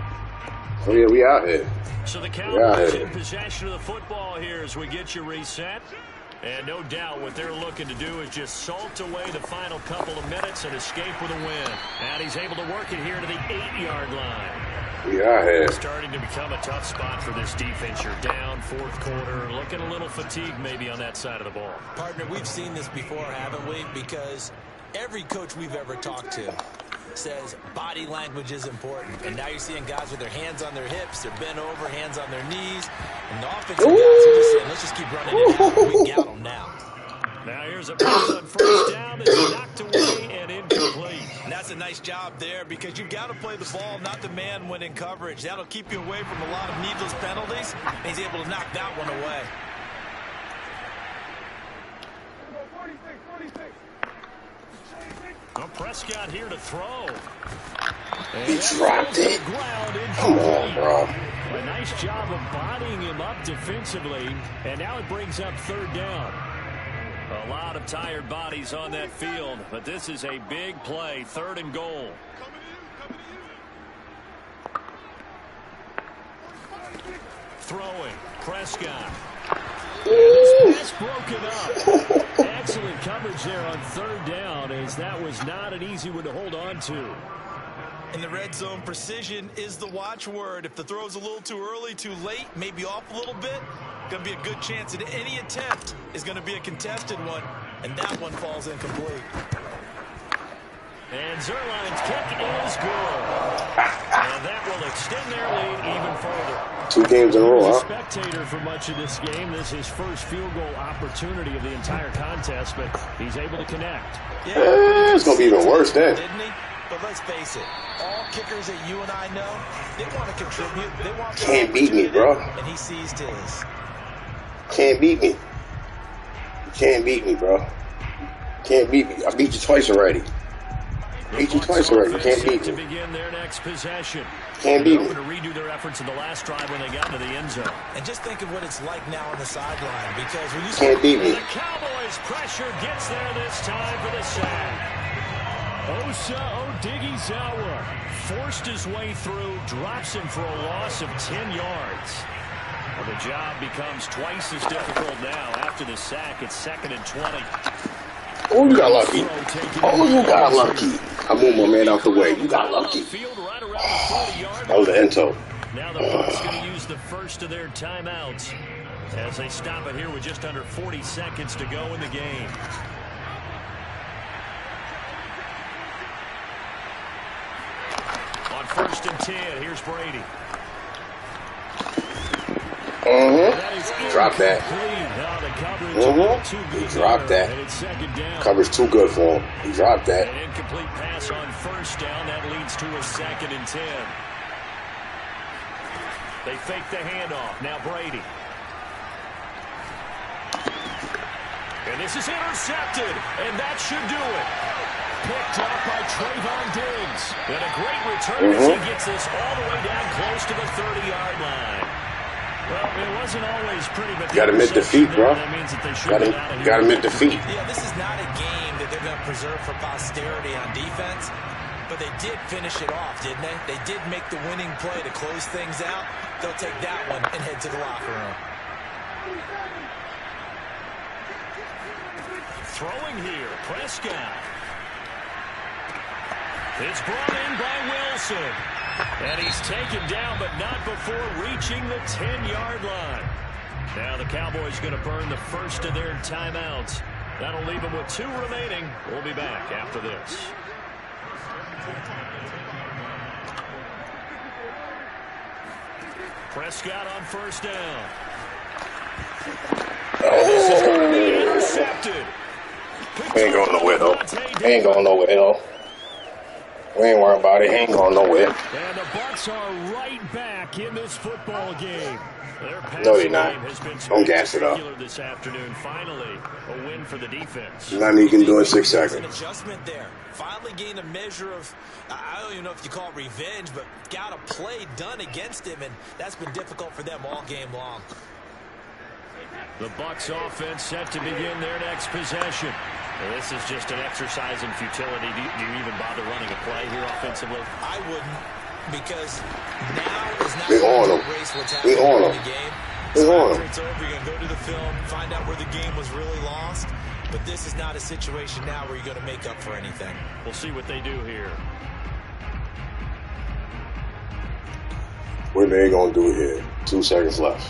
[SPEAKER 1] Oh, yeah, we out here.
[SPEAKER 2] So the Cowboys in possession of the football here as we get you reset. And no doubt what they're looking to do is just salt away the final couple of minutes and escape with a win. And he's able to work it here to the 8-yard line.
[SPEAKER 1] We out here.
[SPEAKER 2] It's starting to become a tough spot for this defense. You're down fourth quarter, looking a little fatigued maybe on that side of the ball.
[SPEAKER 3] Partner, we've seen this before, haven't we? Because every coach we've ever talked to says body language is important. And now you're seeing guys with their hands on their hips, they're bent over, hands on their knees. And the offensive guys are just saying, let's just keep running it out. We got them now.
[SPEAKER 2] Now here's a pass on first down. It's knocked away and incomplete.
[SPEAKER 3] And that's a nice job there because you've got to play the ball, not the man when in coverage. That'll keep you away from a lot of needless penalties. And he's able to knock that one away.
[SPEAKER 2] Well, Prescott here to throw.
[SPEAKER 1] He dropped it. Come on, bro.
[SPEAKER 2] A nice job of bodying him up defensively. And now it brings up third down. A lot of tired bodies on that field, but this is a big play, 3rd and goal. Throwing, Prescott. This pass broken up. Excellent coverage there on 3rd down, as that was not an easy one to hold on to.
[SPEAKER 3] In the red zone, precision is the watchword. If the throw's a little too early, too late, maybe off a little bit, going to be a good chance that any attempt is going to be a contested one, and that one falls incomplete.
[SPEAKER 2] And Zerline's kick is good. And that will extend their lead even further.
[SPEAKER 1] 2 games in a row, huh?
[SPEAKER 2] Spectator for much of this game. This is his first field goal opportunity of the entire contest, but he's able to connect.
[SPEAKER 1] Yeah, it's going to be even worse then.
[SPEAKER 3] Didn't he? But let's face it, all kickers that you and I know, they want to contribute. They want to
[SPEAKER 1] Can't beat me, bro.
[SPEAKER 3] And he seized his.
[SPEAKER 1] Can't beat me. You can't beat me, bro. Can't beat me. I beat you twice already. Beat you twice already. You can't beat
[SPEAKER 2] to
[SPEAKER 1] me.
[SPEAKER 2] begin their next possession.
[SPEAKER 1] Can't beat me.
[SPEAKER 2] To redo their efforts in the last drive when they got to the end zone.
[SPEAKER 3] And just think of what it's like now on the sideline, because when you
[SPEAKER 1] Can't beat me.
[SPEAKER 2] The Cowboys pressure gets there this time for the sack. Osa Odighizuwa forced his way through, drops him for a loss of 10 yards. Well, the job becomes twice as difficult now after the sack. It's 2nd and 20.
[SPEAKER 1] Oh, you got lucky. Oh, you got lucky. I moved my man out the way. You got lucky. That was the end toe.
[SPEAKER 2] Now the Bucs going to use the first of their timeouts as they stop it here with just under 40 seconds to go in the game. On first and 10. Here's Brady.
[SPEAKER 1] Drop that. He dropped that. Cover's too good for him. He dropped that.
[SPEAKER 2] An incomplete pass on first down. That leads to a 2nd and 10. They fake the handoff. Now Brady. And this is intercepted. And that should do it. Picked up by Trayvon Diggs. And a great return as he gets this all the way down close to the 30-yard line. Well, it wasn't always pretty, but
[SPEAKER 1] got to admit defeat, bro. Got to admit defeat.
[SPEAKER 3] Yeah, this is not a game that they're going to preserve for posterity on defense, but they did finish it off, didn't they? They did make the winning play to close things out. They'll take that one and head to the locker room.
[SPEAKER 2] Throwing here, Prescott. It's brought in by Wilson. And he's taken down, but not before reaching the 10-yard line. Now the Cowboys going to burn the first of their timeouts. That'll leave them with 2 remaining. We'll be back after this. Prescott on first down. This is going to be intercepted.
[SPEAKER 1] He ain't going nowhere, though. He ain't going nowhere, though. We ain't worried about it. He ain't going nowhere.
[SPEAKER 2] And the Bucs are right back in this football game.
[SPEAKER 1] No, they're not. Don't gas it up.
[SPEAKER 2] This afternoon, finally, a win for the defense.
[SPEAKER 1] Nothing you can do in 6 seconds.
[SPEAKER 3] An adjustment there. Finally gained a measure of, I don't even know if you call it revenge, but got a play done against him, and that's been difficult for them all game long.
[SPEAKER 2] The Bucs offense set to begin their next possession. Well, this is just an exercise in futility. Do you even bother running a play here offensively?
[SPEAKER 3] I wouldn't, because now is not
[SPEAKER 1] we on
[SPEAKER 3] to
[SPEAKER 1] him.
[SPEAKER 3] erase what's
[SPEAKER 1] We
[SPEAKER 3] happening
[SPEAKER 1] on
[SPEAKER 3] in
[SPEAKER 1] him.
[SPEAKER 3] the game.
[SPEAKER 1] We on
[SPEAKER 3] After
[SPEAKER 1] him.
[SPEAKER 3] it's over, you're going to go to the film, find out where the game was really lost. But this is not a situation now where you're going to make up for anything.
[SPEAKER 2] We'll see what they do here.
[SPEAKER 1] What they going to do here? 2 seconds left.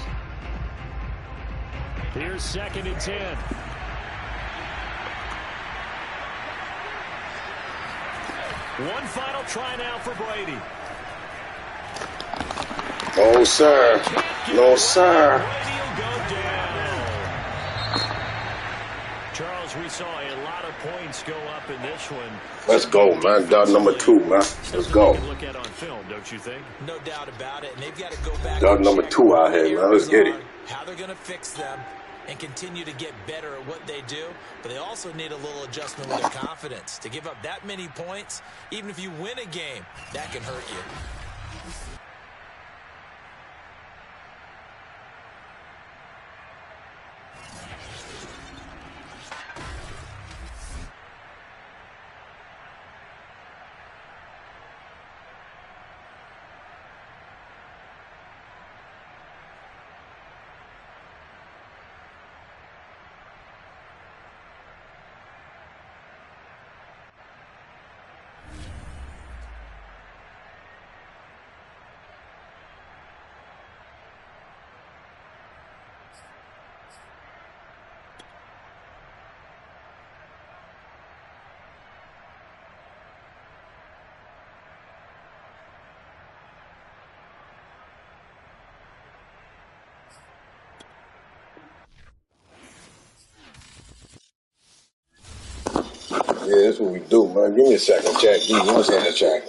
[SPEAKER 2] Here's 2nd and 10. One final try now for Brady.
[SPEAKER 1] No, sir. No, sir.
[SPEAKER 2] Brady will go down. Charles, we saw a lot of points go up in this one.
[SPEAKER 1] Let's go, man. Dot number 2, man. Let's go.
[SPEAKER 2] Look at on film, don't you think?
[SPEAKER 3] No doubt about it. And they've got to go back.
[SPEAKER 1] Dot
[SPEAKER 3] and
[SPEAKER 1] number
[SPEAKER 3] check
[SPEAKER 1] 2 out
[SPEAKER 3] what
[SPEAKER 1] here,
[SPEAKER 3] the
[SPEAKER 1] man. Let's get it.
[SPEAKER 3] errors are, how they're going to fix them, and continue to get better at what they do. But they also need a little adjustment with their confidence. To give up that many points, even if you win a game, that can hurt you.
[SPEAKER 1] Yeah, that's what we do, man. Give me a second, check. Give me 1 second, check.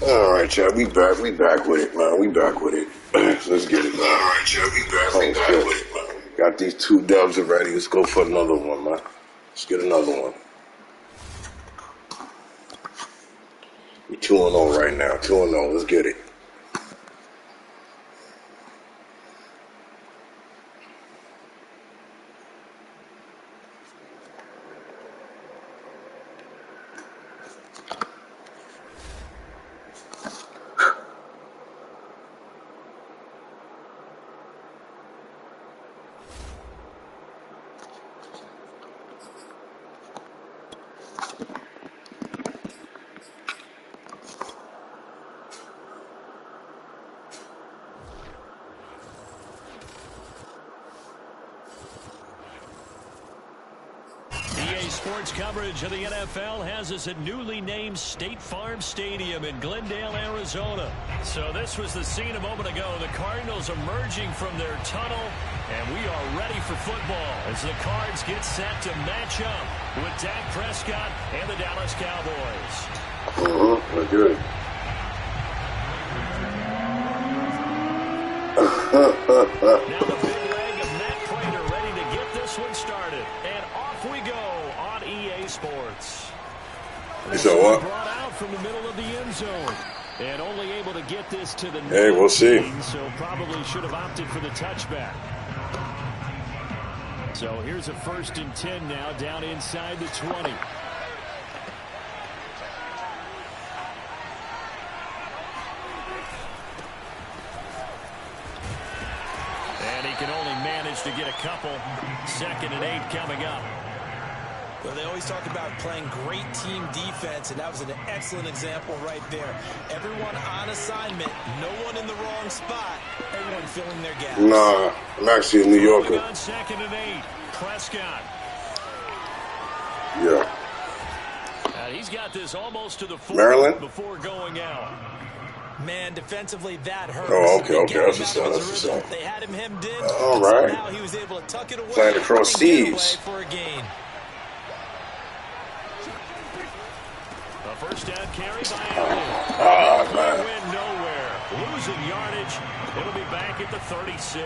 [SPEAKER 1] All right, Chad, we back with it, man. We back with it. Let's get it, man. All right, Chad, we back with it, man. Got these 2 dubs already. Let's go for another one, man. Let's get another one. We're 2-0 right now. 2-0. Let's get it.
[SPEAKER 2] Sports coverage of the NFL has us at newly named State Farm Stadium in Glendale, Arizona. So this was the scene a moment ago. The Cardinals emerging from their tunnel, and we are ready for football as the Cards get set to match up with Dak Prescott and the Dallas Cowboys.
[SPEAKER 1] We're good.
[SPEAKER 2] Now the big leg of Matt Prater ready to get this one started. And off we go on EA Sports.
[SPEAKER 1] So what?
[SPEAKER 2] Brought out from the middle of the end zone. And only able to get this to the
[SPEAKER 1] Hey, we'll see.
[SPEAKER 2] So probably should have opted for the touchback. So here's a 1st and 10 now down inside the 20. And he can only manage to get a couple. 2nd and 8 coming up.
[SPEAKER 3] Well, they always talk about playing great team defense, and that was an excellent example right there. Everyone on assignment, no one in the wrong spot, everyone filling their gaps.
[SPEAKER 1] Nah, I'm actually a New Yorker.
[SPEAKER 2] On 2nd and 8, Prescott.
[SPEAKER 1] Yeah.
[SPEAKER 2] He's got this almost to the 40
[SPEAKER 1] Maryland?
[SPEAKER 2] before going out.
[SPEAKER 3] Man, defensively, that hurts.
[SPEAKER 1] Oh, okay. That's what's up. That's what's up.
[SPEAKER 3] They had him hemmed in.
[SPEAKER 1] All right.
[SPEAKER 3] Somehow he was able to tuck it away.
[SPEAKER 1] Playing across
[SPEAKER 3] and get
[SPEAKER 1] seas.
[SPEAKER 3] away for a gain.
[SPEAKER 2] A 1st down carry by Elliott.
[SPEAKER 1] Man.
[SPEAKER 2] Win nowhere. Losing yardage. It'll be back at the 36.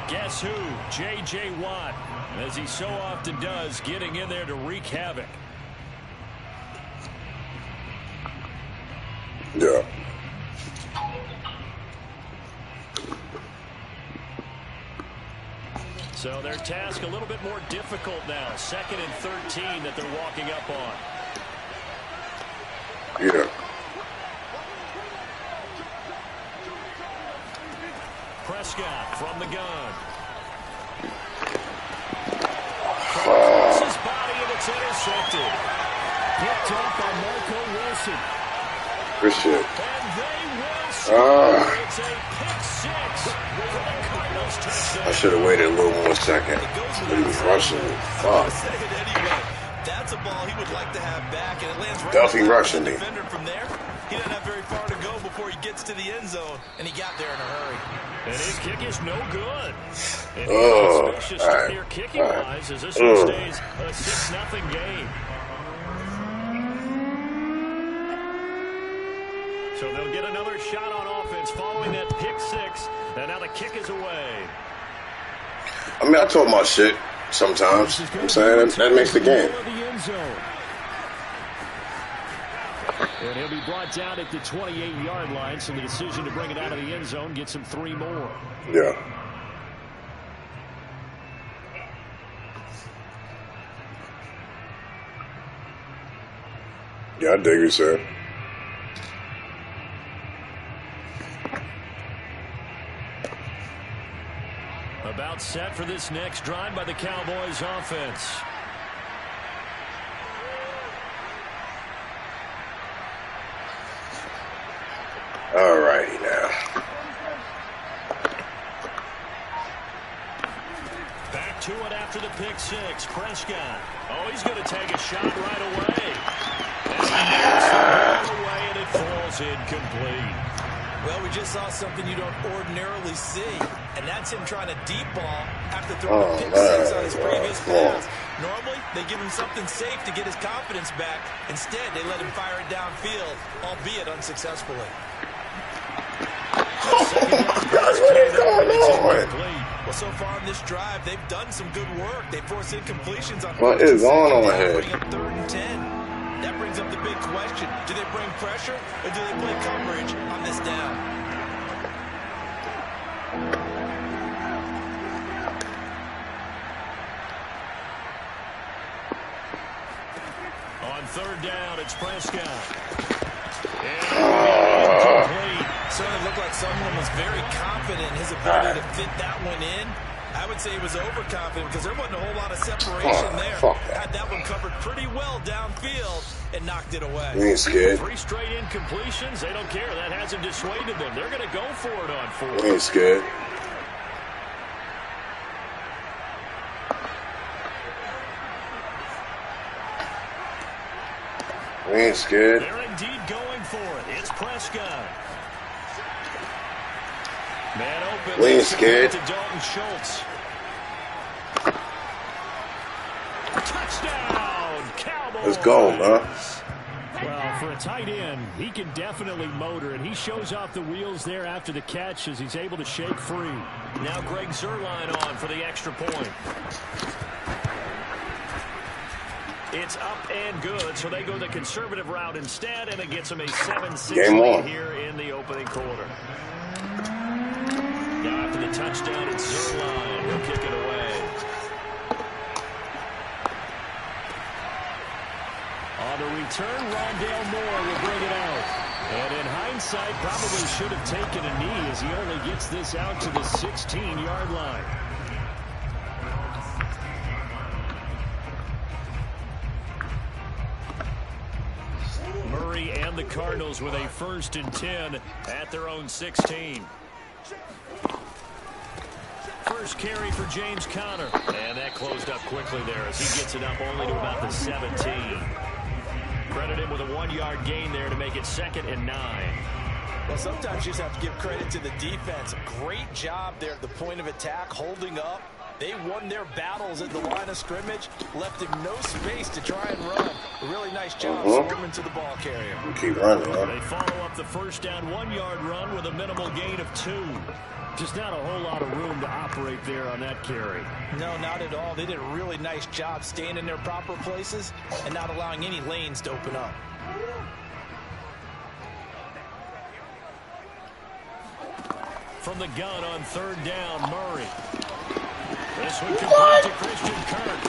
[SPEAKER 2] Guess who? J.J. Watt, as he so often does, getting in there to wreak havoc.
[SPEAKER 1] Yeah.
[SPEAKER 2] So their task a little bit more difficult now. 2nd and 13 that they're walking up on.
[SPEAKER 1] Yeah.
[SPEAKER 2] Prescott from the gun. Crosses his body and it's intercepted. Picked up by Marco Wilson.
[SPEAKER 1] Good shit.
[SPEAKER 2] And they will score. It's a pick 6 for the Cardinals touchdown.
[SPEAKER 1] I should have waited a little more second. But he was rushing me. Fuck.
[SPEAKER 3] That's a ball he would like to have back, and it lands right
[SPEAKER 1] Duffy rushing me.
[SPEAKER 3] defender from there. He doesn't have very far to go before he gets to the end zone, and he got there in a hurry.
[SPEAKER 2] And his kick is no good. And
[SPEAKER 1] Oh,
[SPEAKER 2] suspicious
[SPEAKER 1] all right.
[SPEAKER 2] here kicking-wise as this one stays a 6-0 game. So they'll get another shot on offense following that pick 6, and now the kick is away.
[SPEAKER 1] I mean, I talk my shit sometimes. I'm saying that makes the game.
[SPEAKER 2] And he'll be brought down at the 28-yard line, so the decision to bring it out of the end zone gets him 3 more.
[SPEAKER 1] Yeah. Yeah, I dig it, sir.
[SPEAKER 2] About set for this next drive by the Cowboys offense.
[SPEAKER 1] All righty now.
[SPEAKER 2] Back to it after the pick 6. Prescott. Oh, he's going to take a shot right away. And he knocks it right away, and it falls incomplete.
[SPEAKER 3] Well, we just saw something you don't ordinarily see, and that's him trying to deep ball after throwing a pick 6 on his previous pass. Normally, they give him something safe to get his confidence back. Instead, they let him fire it downfield, albeit unsuccessfully.
[SPEAKER 1] What is going on?
[SPEAKER 3] Well, so far in this drive, they've done some good work. They forced incompletions on
[SPEAKER 1] what is going on here?
[SPEAKER 3] Bring up 3rd and 10. That brings up the big question. Do they bring pressure or do they play coverage on this down?
[SPEAKER 2] On 3rd down, it's Prescott.
[SPEAKER 3] Certainly looked like someone was very confident in his ability to fit that one in. I would say he was overconfident because there wasn't a whole lot of separation there. Had that one covered pretty well downfield and knocked it away.
[SPEAKER 1] We ain't scared.
[SPEAKER 2] 3 straight incompletions. They don't care. That hasn't dissuaded them. They're going to go for it on 4th.
[SPEAKER 1] We ain't scared. We ain't scared.
[SPEAKER 2] They're indeed going for it. It's Prescott. Man open.
[SPEAKER 1] We ain't scared.
[SPEAKER 2] To Dalton Schultz. Touchdown, Cowboys.
[SPEAKER 1] Let's go, man.
[SPEAKER 2] Well, for a tight end, he can definitely motor, and he shows off the wheels there after the catch as he's able to shake free. Now Greg Zuerlein on for the extra point. It's up and good, so they go the conservative route instead, and it gets them a 7-6 lead here in the opening quarter. Now after the touchdown, it's Zuerlein. He'll kick it away. On the return, Rondale Moore will bring it out. And in hindsight, probably should have taken a knee as he only gets this out to the 16-yard line. Murray and the Cardinals with a 1st and 10 at their own 16. First carry for James Conner. And that closed up quickly there as he gets it up only to about the 17. Credit him with a 1-yard gain there to make it 2nd and 9.
[SPEAKER 3] Well, sometimes you just have to give credit to the defense. Great job there at the point of attack, holding up. They won their battles at the line of scrimmage, left him no space to try and run. A really nice job swarming to the ball carrier.
[SPEAKER 1] Keep running, huh?
[SPEAKER 2] They follow up the first down 1-yard run with a minimal gain of 2. Just not a whole lot of room to operate there on that carry.
[SPEAKER 3] No, not at all. They did a really nice job staying in their proper places and not allowing any lanes to open up.
[SPEAKER 2] From the gun on 3rd down, Murray. This one complete to Christian Kirk.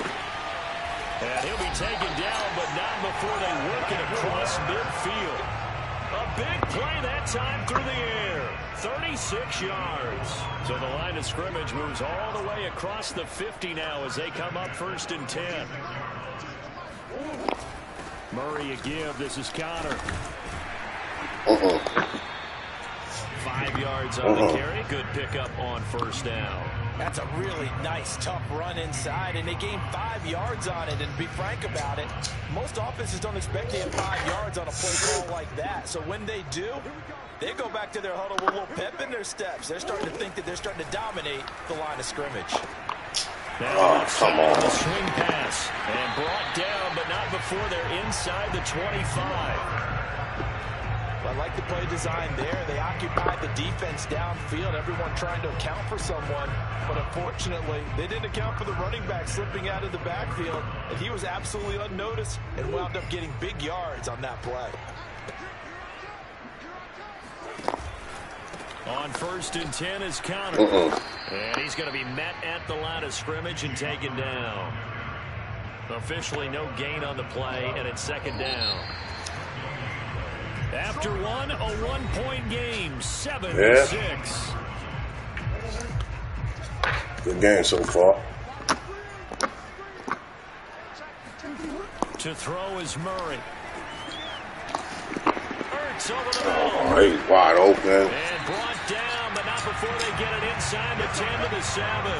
[SPEAKER 2] And he'll be taken down, but not before they work it across midfield. A big play that time through the air. 36 yards. So the line of scrimmage moves all the way across the 50 now as they come up 1st and 10. Murray a give. This is Conner. 5 yards on the carry. Good pickup on 1st down.
[SPEAKER 3] That's a really nice, tough run inside, and they gained 5 yards on it. And to be frank about it, most offenses don't expect to hit 5 yards on a play call like that. So when they do, they go back to their huddle with a little pep in their steps. They're starting to think that they're starting to dominate the line of scrimmage.
[SPEAKER 2] Now come on. The swing pass, and brought down, but not before they're inside the 25.
[SPEAKER 3] I like the play design there. They occupied the defense downfield, everyone trying to account for someone. But unfortunately, they didn't account for the running back slipping out of the backfield. And he was absolutely unnoticed and wound up getting big yards on that play.
[SPEAKER 2] On 1st and 10 is Conner. And he's going to be met at the line of scrimmage and taken down. Officially no gain on the play, and it's 2nd down. After one, a 1-point game, 7-6.
[SPEAKER 1] Good game so far.
[SPEAKER 2] To throw is Murray. Ertz over the middle.
[SPEAKER 1] Oh, he's wide open.
[SPEAKER 2] And brought down, but not before they get it inside the 10 to the 7.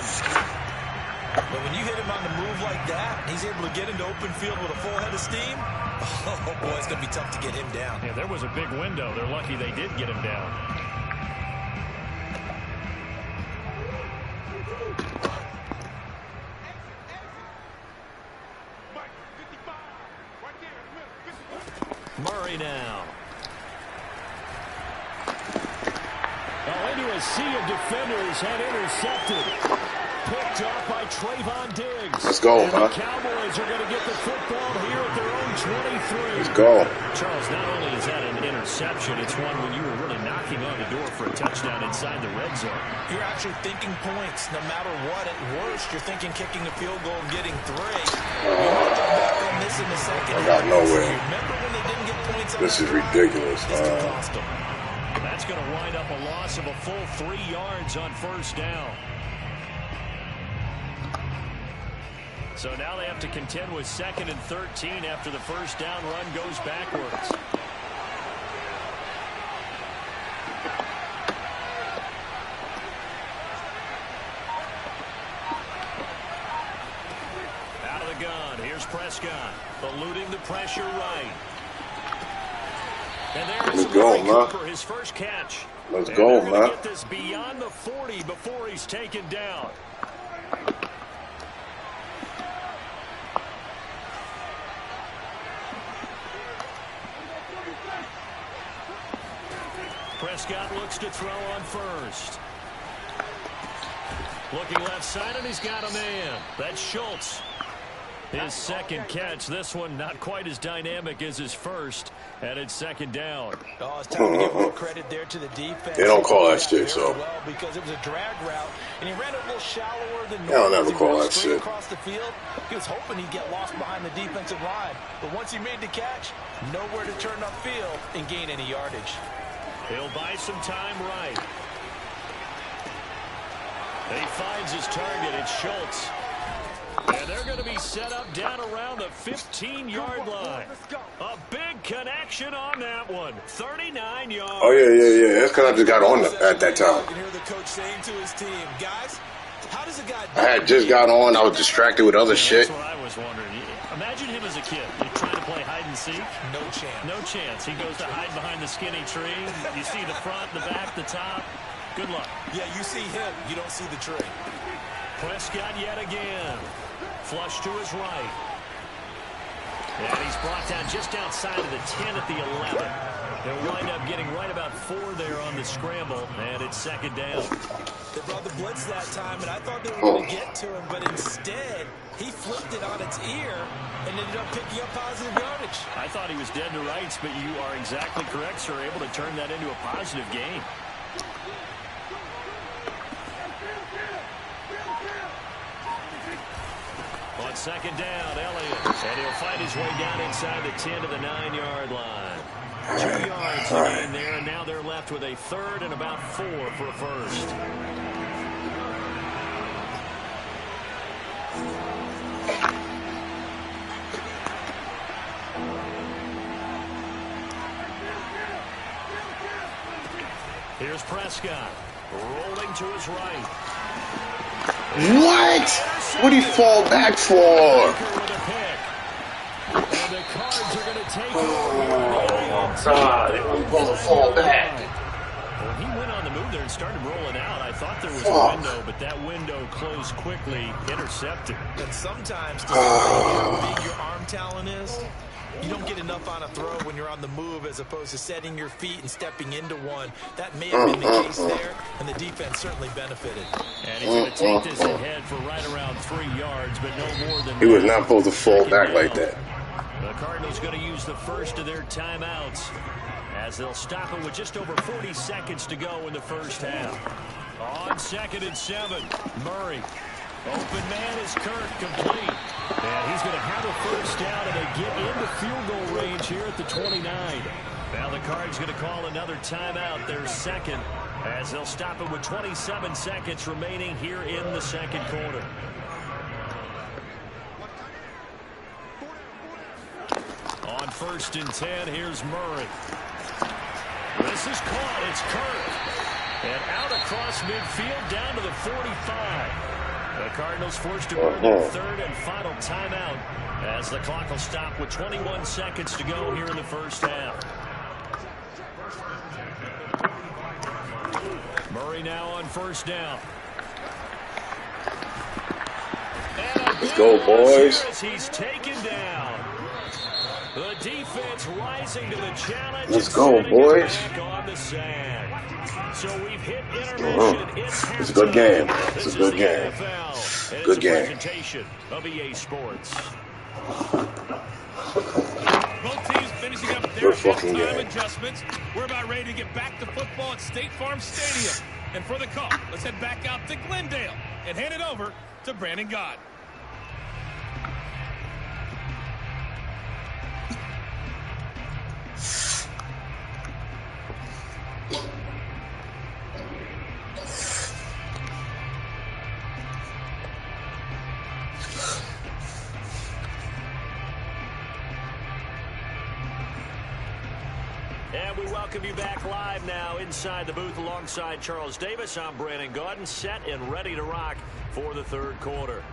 [SPEAKER 3] But when you hit him on the move like that, he's able to get into open field with a full head of steam. Oh, boy, it's going to be tough to get him down.
[SPEAKER 2] Yeah, there was a big window. They're lucky they did get him down. Murray now. Oh, into a sea of defenders and intercepted. Picked off by Trayvon Diggs.
[SPEAKER 1] Let's go,
[SPEAKER 2] and
[SPEAKER 1] huh?
[SPEAKER 2] The Cowboys are going to get the football here at their own 23.
[SPEAKER 1] Let's go.
[SPEAKER 2] Charles, not only is that an interception, it's one when you were really knocking on the door for a touchdown inside the red zone.
[SPEAKER 3] You're actually thinking points no matter what. At worst, you're thinking kicking a field goal and getting 3. You want to back on this in the second.
[SPEAKER 1] I got nowhere.
[SPEAKER 3] Remember when they didn't get points on
[SPEAKER 1] This is ridiculous.
[SPEAKER 2] That's going to wind up a loss of a full 3 yards on first down. So now they have to contend with 2nd and 13 after the first down run goes backwards. Out of the gun, here's Prescott, eluding the pressure right. And there's Cooper, his first catch.
[SPEAKER 1] Let's go, man.
[SPEAKER 2] Get this beyond the 40 before he's taken down. Prescott looks to throw on first. Looking left side, and he's got a man. That's Schultz. His second catch. This one not quite as dynamic as his first, and it's 2nd down.
[SPEAKER 3] Oh, it's time to give more credit there to the defense.
[SPEAKER 1] They don't call that shit, so.
[SPEAKER 3] Well, because it was a drag route, and he ran it a little shallower than
[SPEAKER 1] They don't
[SPEAKER 3] normal.
[SPEAKER 1] ever call that shit.
[SPEAKER 3] Across the field, he was hoping he'd get lost behind the defensive line, but once he made the catch, nowhere to turn upfield and gain any yardage.
[SPEAKER 2] He'll buy some time right. He finds his target. It's Schultz. And they're going to be set up down around the 15-yard line. A big connection on that one. 39 yards.
[SPEAKER 1] Oh, yeah. That's because I just got on at that time.
[SPEAKER 3] You can hear the coach saying to his team, guys, how does a guy
[SPEAKER 1] I had just got on. I was distracted with other shit.
[SPEAKER 2] That's what I was wondering. Imagine him as a kid. You're trying to play hide and seek.
[SPEAKER 3] No chance.
[SPEAKER 2] No chance. He goes to hide behind the skinny tree. You see the front, the back, the top. Good luck.
[SPEAKER 3] Yeah, you see him. You don't see the tree.
[SPEAKER 2] Prescott yet again. Flush to his right. And he's brought down just outside of the 10 at the 11. He'll wind up getting right about 4 there on the scramble, and it's 2nd down.
[SPEAKER 3] They brought the blitz that time, and I thought they were going to get to him, but instead, he flipped it on its ear and ended up picking up positive yardage.
[SPEAKER 2] I thought he was dead to rights, but you are exactly correct, sir, able to turn that into a positive gain. On 2nd down, Elliott. And he'll find his way down inside the 10 to the 9-yard line. 2 yards to gain there, and now they're left with a 3rd and about 4 for a first. Here's Prescott, rolling to his right.
[SPEAKER 1] What? What'd he fall back for?
[SPEAKER 2] And the Cards are going to take
[SPEAKER 1] Oh, God. It was supposed to fall back.
[SPEAKER 2] When he went on the move there and started rolling out, I thought there was a window, but that window closed quickly, intercepted.
[SPEAKER 3] And sometimes, despite how big your arm talent is, you don't get enough on a throw when you're on the move as opposed to setting your feet and stepping into one. That may have been the case there, and the defense certainly benefited.
[SPEAKER 2] And he's going to take this ahead for right around 3 yards, but no more than
[SPEAKER 1] He was not supposed to fall back like that.
[SPEAKER 2] The Cardinals going to use the first of their timeouts as they'll stop it with just over 40 seconds to go in the first half. On 2nd and 7, Murray. Open man is Kirk, complete. And he's going to have a first down, and they get into field goal range here at the 29. Now the Cards going to call another timeout, their 2nd, as they'll stop it with 27 seconds remaining here in the 2nd quarter. On 1st and 10, here's Murray. This is caught. It's Kirk. And out across midfield down to the 45. The Cardinals forced to burn their 3rd and final timeout as the clock will stop with 21 seconds to go here in the first half. Murray now on 1st down. Let's
[SPEAKER 1] go, boys.
[SPEAKER 2] He's taken down. The defense rising to the challenge.
[SPEAKER 1] Let's go, boys.
[SPEAKER 2] Back on the sand. So we've hit intermission.
[SPEAKER 1] It's a good game. It's a good game.
[SPEAKER 2] NFL,
[SPEAKER 1] good game.
[SPEAKER 2] Presentation of EA Sports.
[SPEAKER 4] Both teams finishing up their
[SPEAKER 1] fucking
[SPEAKER 4] halftime
[SPEAKER 1] game.
[SPEAKER 4] adjustments. We're about ready to get back to football at State Farm Stadium. And for the call, let's head back out to Glendale and hand it over to Brandon Gott.
[SPEAKER 2] And we welcome you back live now inside the booth alongside Charles Davis. I'm Brandon Gaudin, set and ready to rock for the third quarter.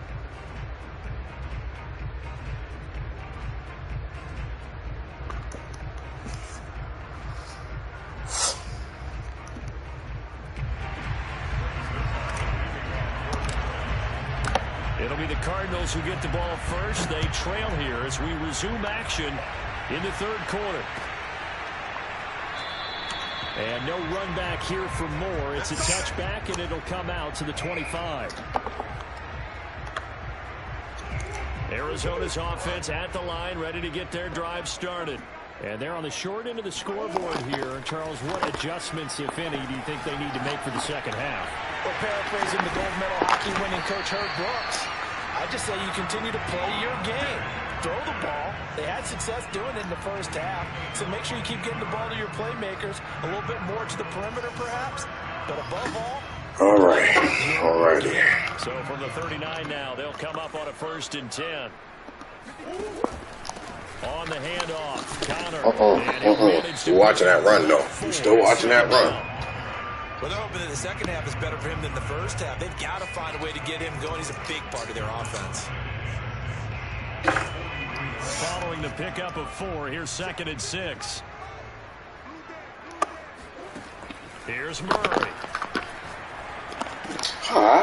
[SPEAKER 2] It'll be the Cardinals who get the ball first. They trail here as we resume action in the third quarter. And no run back here for Moore. It's a touchback, and it'll come out to the 25. Arizona's offense at the line, ready to get their drive started. And they're on the short end of the scoreboard here. Charles, what adjustments, if any, do you think they need to make for the second half?
[SPEAKER 3] Well, paraphrasing the gold medal hockey winning coach Herb Brooks, I just say you continue to play your game. Throw the ball. They had success doing it in the first half, so make sure you keep getting the ball to your playmakers, a little bit more to the perimeter perhaps, but above all,
[SPEAKER 1] all right. All righty.
[SPEAKER 2] So from the 39 now, they'll come up on a 1st and 10. On the handoff, counter.
[SPEAKER 1] You're watching that run, though. You're still watching that run.
[SPEAKER 3] Well, they're hoping that the second half is better for him than the first half. They've got to find a way to get him going. He's a big part of their offense.
[SPEAKER 2] Following the pickup of 4, here's 2nd and 6. Here's Murray.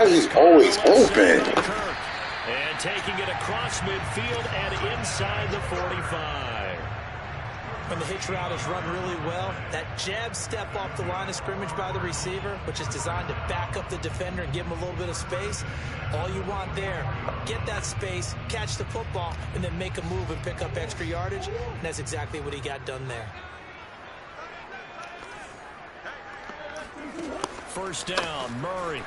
[SPEAKER 1] He's always open.
[SPEAKER 2] And taking it across midfield and inside the 45.
[SPEAKER 3] When the hitch route is run really well, that jab step off the line of scrimmage by the receiver, which is designed to back up the defender and give him a little bit of space, all you want there, get that space, catch the football, and then make a move and pick up extra yardage, and that's exactly what he got done there.
[SPEAKER 2] First down, Murray.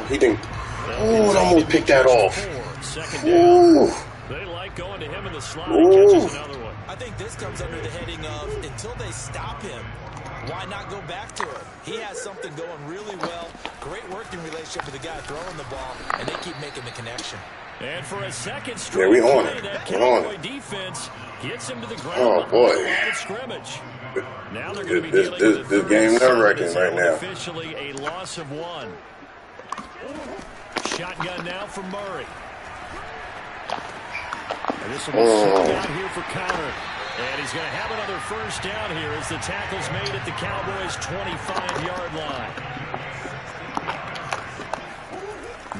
[SPEAKER 1] He didn't. It almost picked that off.
[SPEAKER 2] Second down. They like going to him in the slot. He catches another one.
[SPEAKER 3] I think this comes under the heading of until they stop him, why not go back to it? He has something going really well. Great working relationship with the guy throwing the ball, and they keep making the connection.
[SPEAKER 2] And for a second straight play, that Cowboy defense gets him to the ground.
[SPEAKER 1] Oh, boy.
[SPEAKER 2] Line of scrimmage. Now they're going to be dealing with
[SPEAKER 1] this game nerve-wracking right now.
[SPEAKER 2] Officially a loss of 1. Shotgun now for Murray. And this will be sitting out here for counter. And he's going to have another first down here as the tackle's made at the Cowboys' 25-yard line.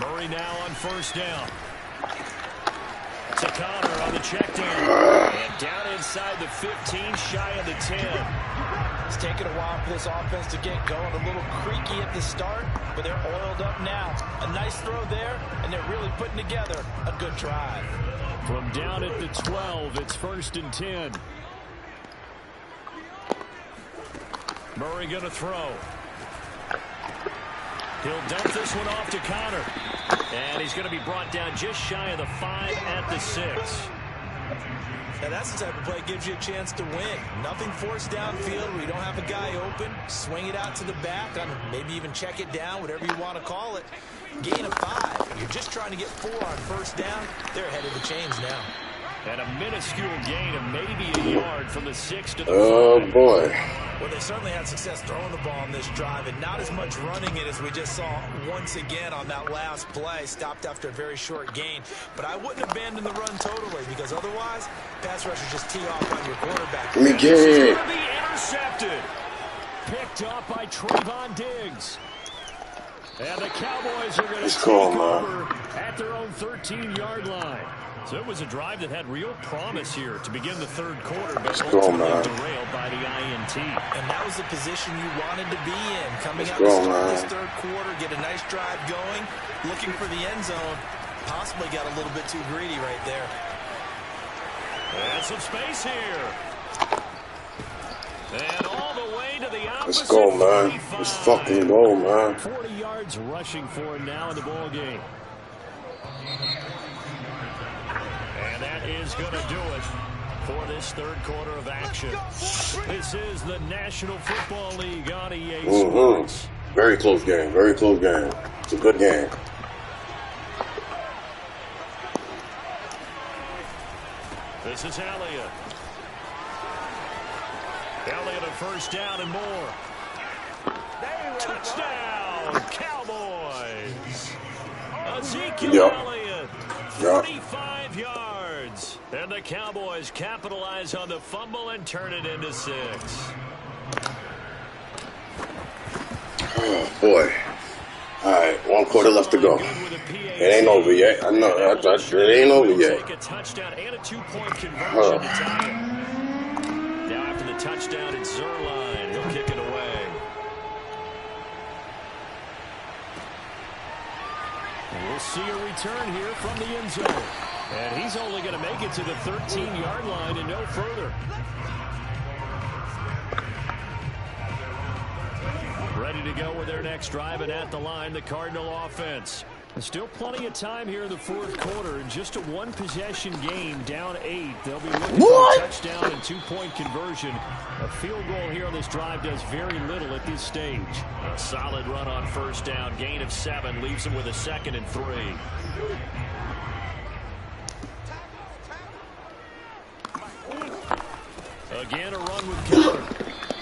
[SPEAKER 2] Murray now on first down. To Connor on the check down. And down inside the 15, shy of the 10.
[SPEAKER 3] It's taken a while for this offense to get going. A little creaky at the start, but they're oiled up now. A nice throw there, and they're really putting together a good drive.
[SPEAKER 2] From down at the 12, it's 1st and 10. Murray going to throw. He'll dump this one off to Connor. And he's going to be brought down just shy of the 5 at the 6.
[SPEAKER 3] Now that's the type of play that gives you a chance to win. Nothing forced downfield where you don't have a guy open. Swing it out to the back, maybe even check it down, whatever you want to call it. Gain of 5. You're just trying to get 4 on first down. They're ahead of the chains now.
[SPEAKER 2] And a minuscule gain of maybe a yard from the 6 to the 5.
[SPEAKER 1] Oh, boy.
[SPEAKER 3] Well, they certainly had success throwing the ball on this drive, and not as much running it as we just saw once again on that last play. Stopped after a very short gain. But I wouldn't abandon the run totally, because otherwise, pass rushers just tee off on your quarterback.
[SPEAKER 1] Let me get it.
[SPEAKER 2] Going to be intercepted. Picked up by Trayvon Diggs. And the Cowboys are going to take over at their own 13-yard line. So it was a drive that had real promise here to begin the third quarter, but ultimately derailed by the INT.
[SPEAKER 3] And that was the position you wanted to be in. Coming out to start this third quarter, get a nice drive going, looking for the end zone. Possibly got a little bit too greedy right there.
[SPEAKER 2] And some space here. And all the way to the opposite.
[SPEAKER 1] Let's go, man. Let's fucking go, man.
[SPEAKER 2] 40 yards rushing for him now in the ball game. And that is going to do it for this third quarter of action. This is the National Football League on EA Sports.
[SPEAKER 1] Very close game. Very close game. It's a good game.
[SPEAKER 2] This is Elliott. Elliott a first down and more. Touchdown, Cowboys. Ezekiel Elliott, 45 yards. And the Cowboys capitalize on the fumble and turn it into 6.
[SPEAKER 1] Oh, boy. All right, 1 quarter left to go. It ain't over yet. I know. It ain't over yet.
[SPEAKER 2] Take a touchdown and a 2-point conversion to tie it. Now after the touchdown, it's Zerline. He'll kick it away. And we'll see a return here from the end zone. And he's only going to make it to the 13-yard line and no further. Ready to go with their next drive, and at the line, the Cardinal offense. There's still plenty of time here in the fourth quarter. In just a one-possession game, down 8. They'll be looking for a touchdown and 2-point conversion. A field goal here on this drive does very little at this stage. A solid run on first down. Gain of 7 leaves them with a 2nd and 3. Again, a run with Keller.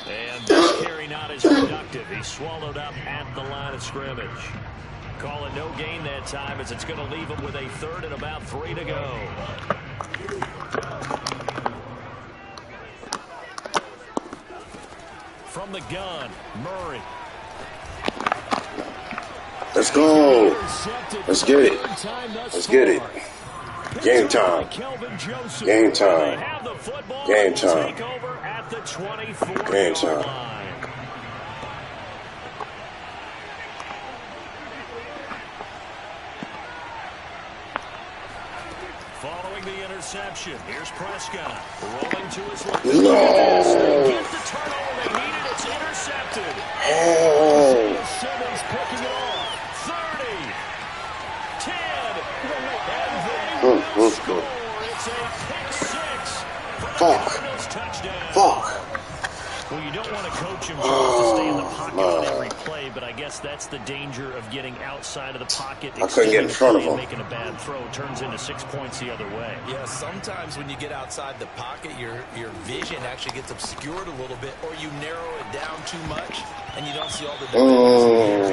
[SPEAKER 2] And this carry not as productive. He's swallowed up at the line of scrimmage. Call it no gain that time, as it's going to leave him with a 3rd and about 3 to go. From the gun, Murray.
[SPEAKER 1] Let's go. Let's get it. Let's get it. Game time. Game time. Game time. Game time.
[SPEAKER 2] Following the interception, here's Prescott rolling to his left.
[SPEAKER 1] No.
[SPEAKER 2] They get the turnover they needed. It's intercepted.
[SPEAKER 1] Oh.
[SPEAKER 2] Simmons picking it off. 30, 10, and they will score. It's a pick 6 for the Cardinals touchdown.
[SPEAKER 1] Fuck.
[SPEAKER 2] Well, you don't want to coach him to stay in the pocket on every play, but I guess that's the danger of getting outside of the pocket.
[SPEAKER 1] I couldn't get in front of him.
[SPEAKER 2] Making a bad throw turns into 6 points the other way.
[SPEAKER 3] Yeah, sometimes when you get outside the pocket, your vision actually gets obscured a little bit, or you narrow it down too much, and you don't see all the differences.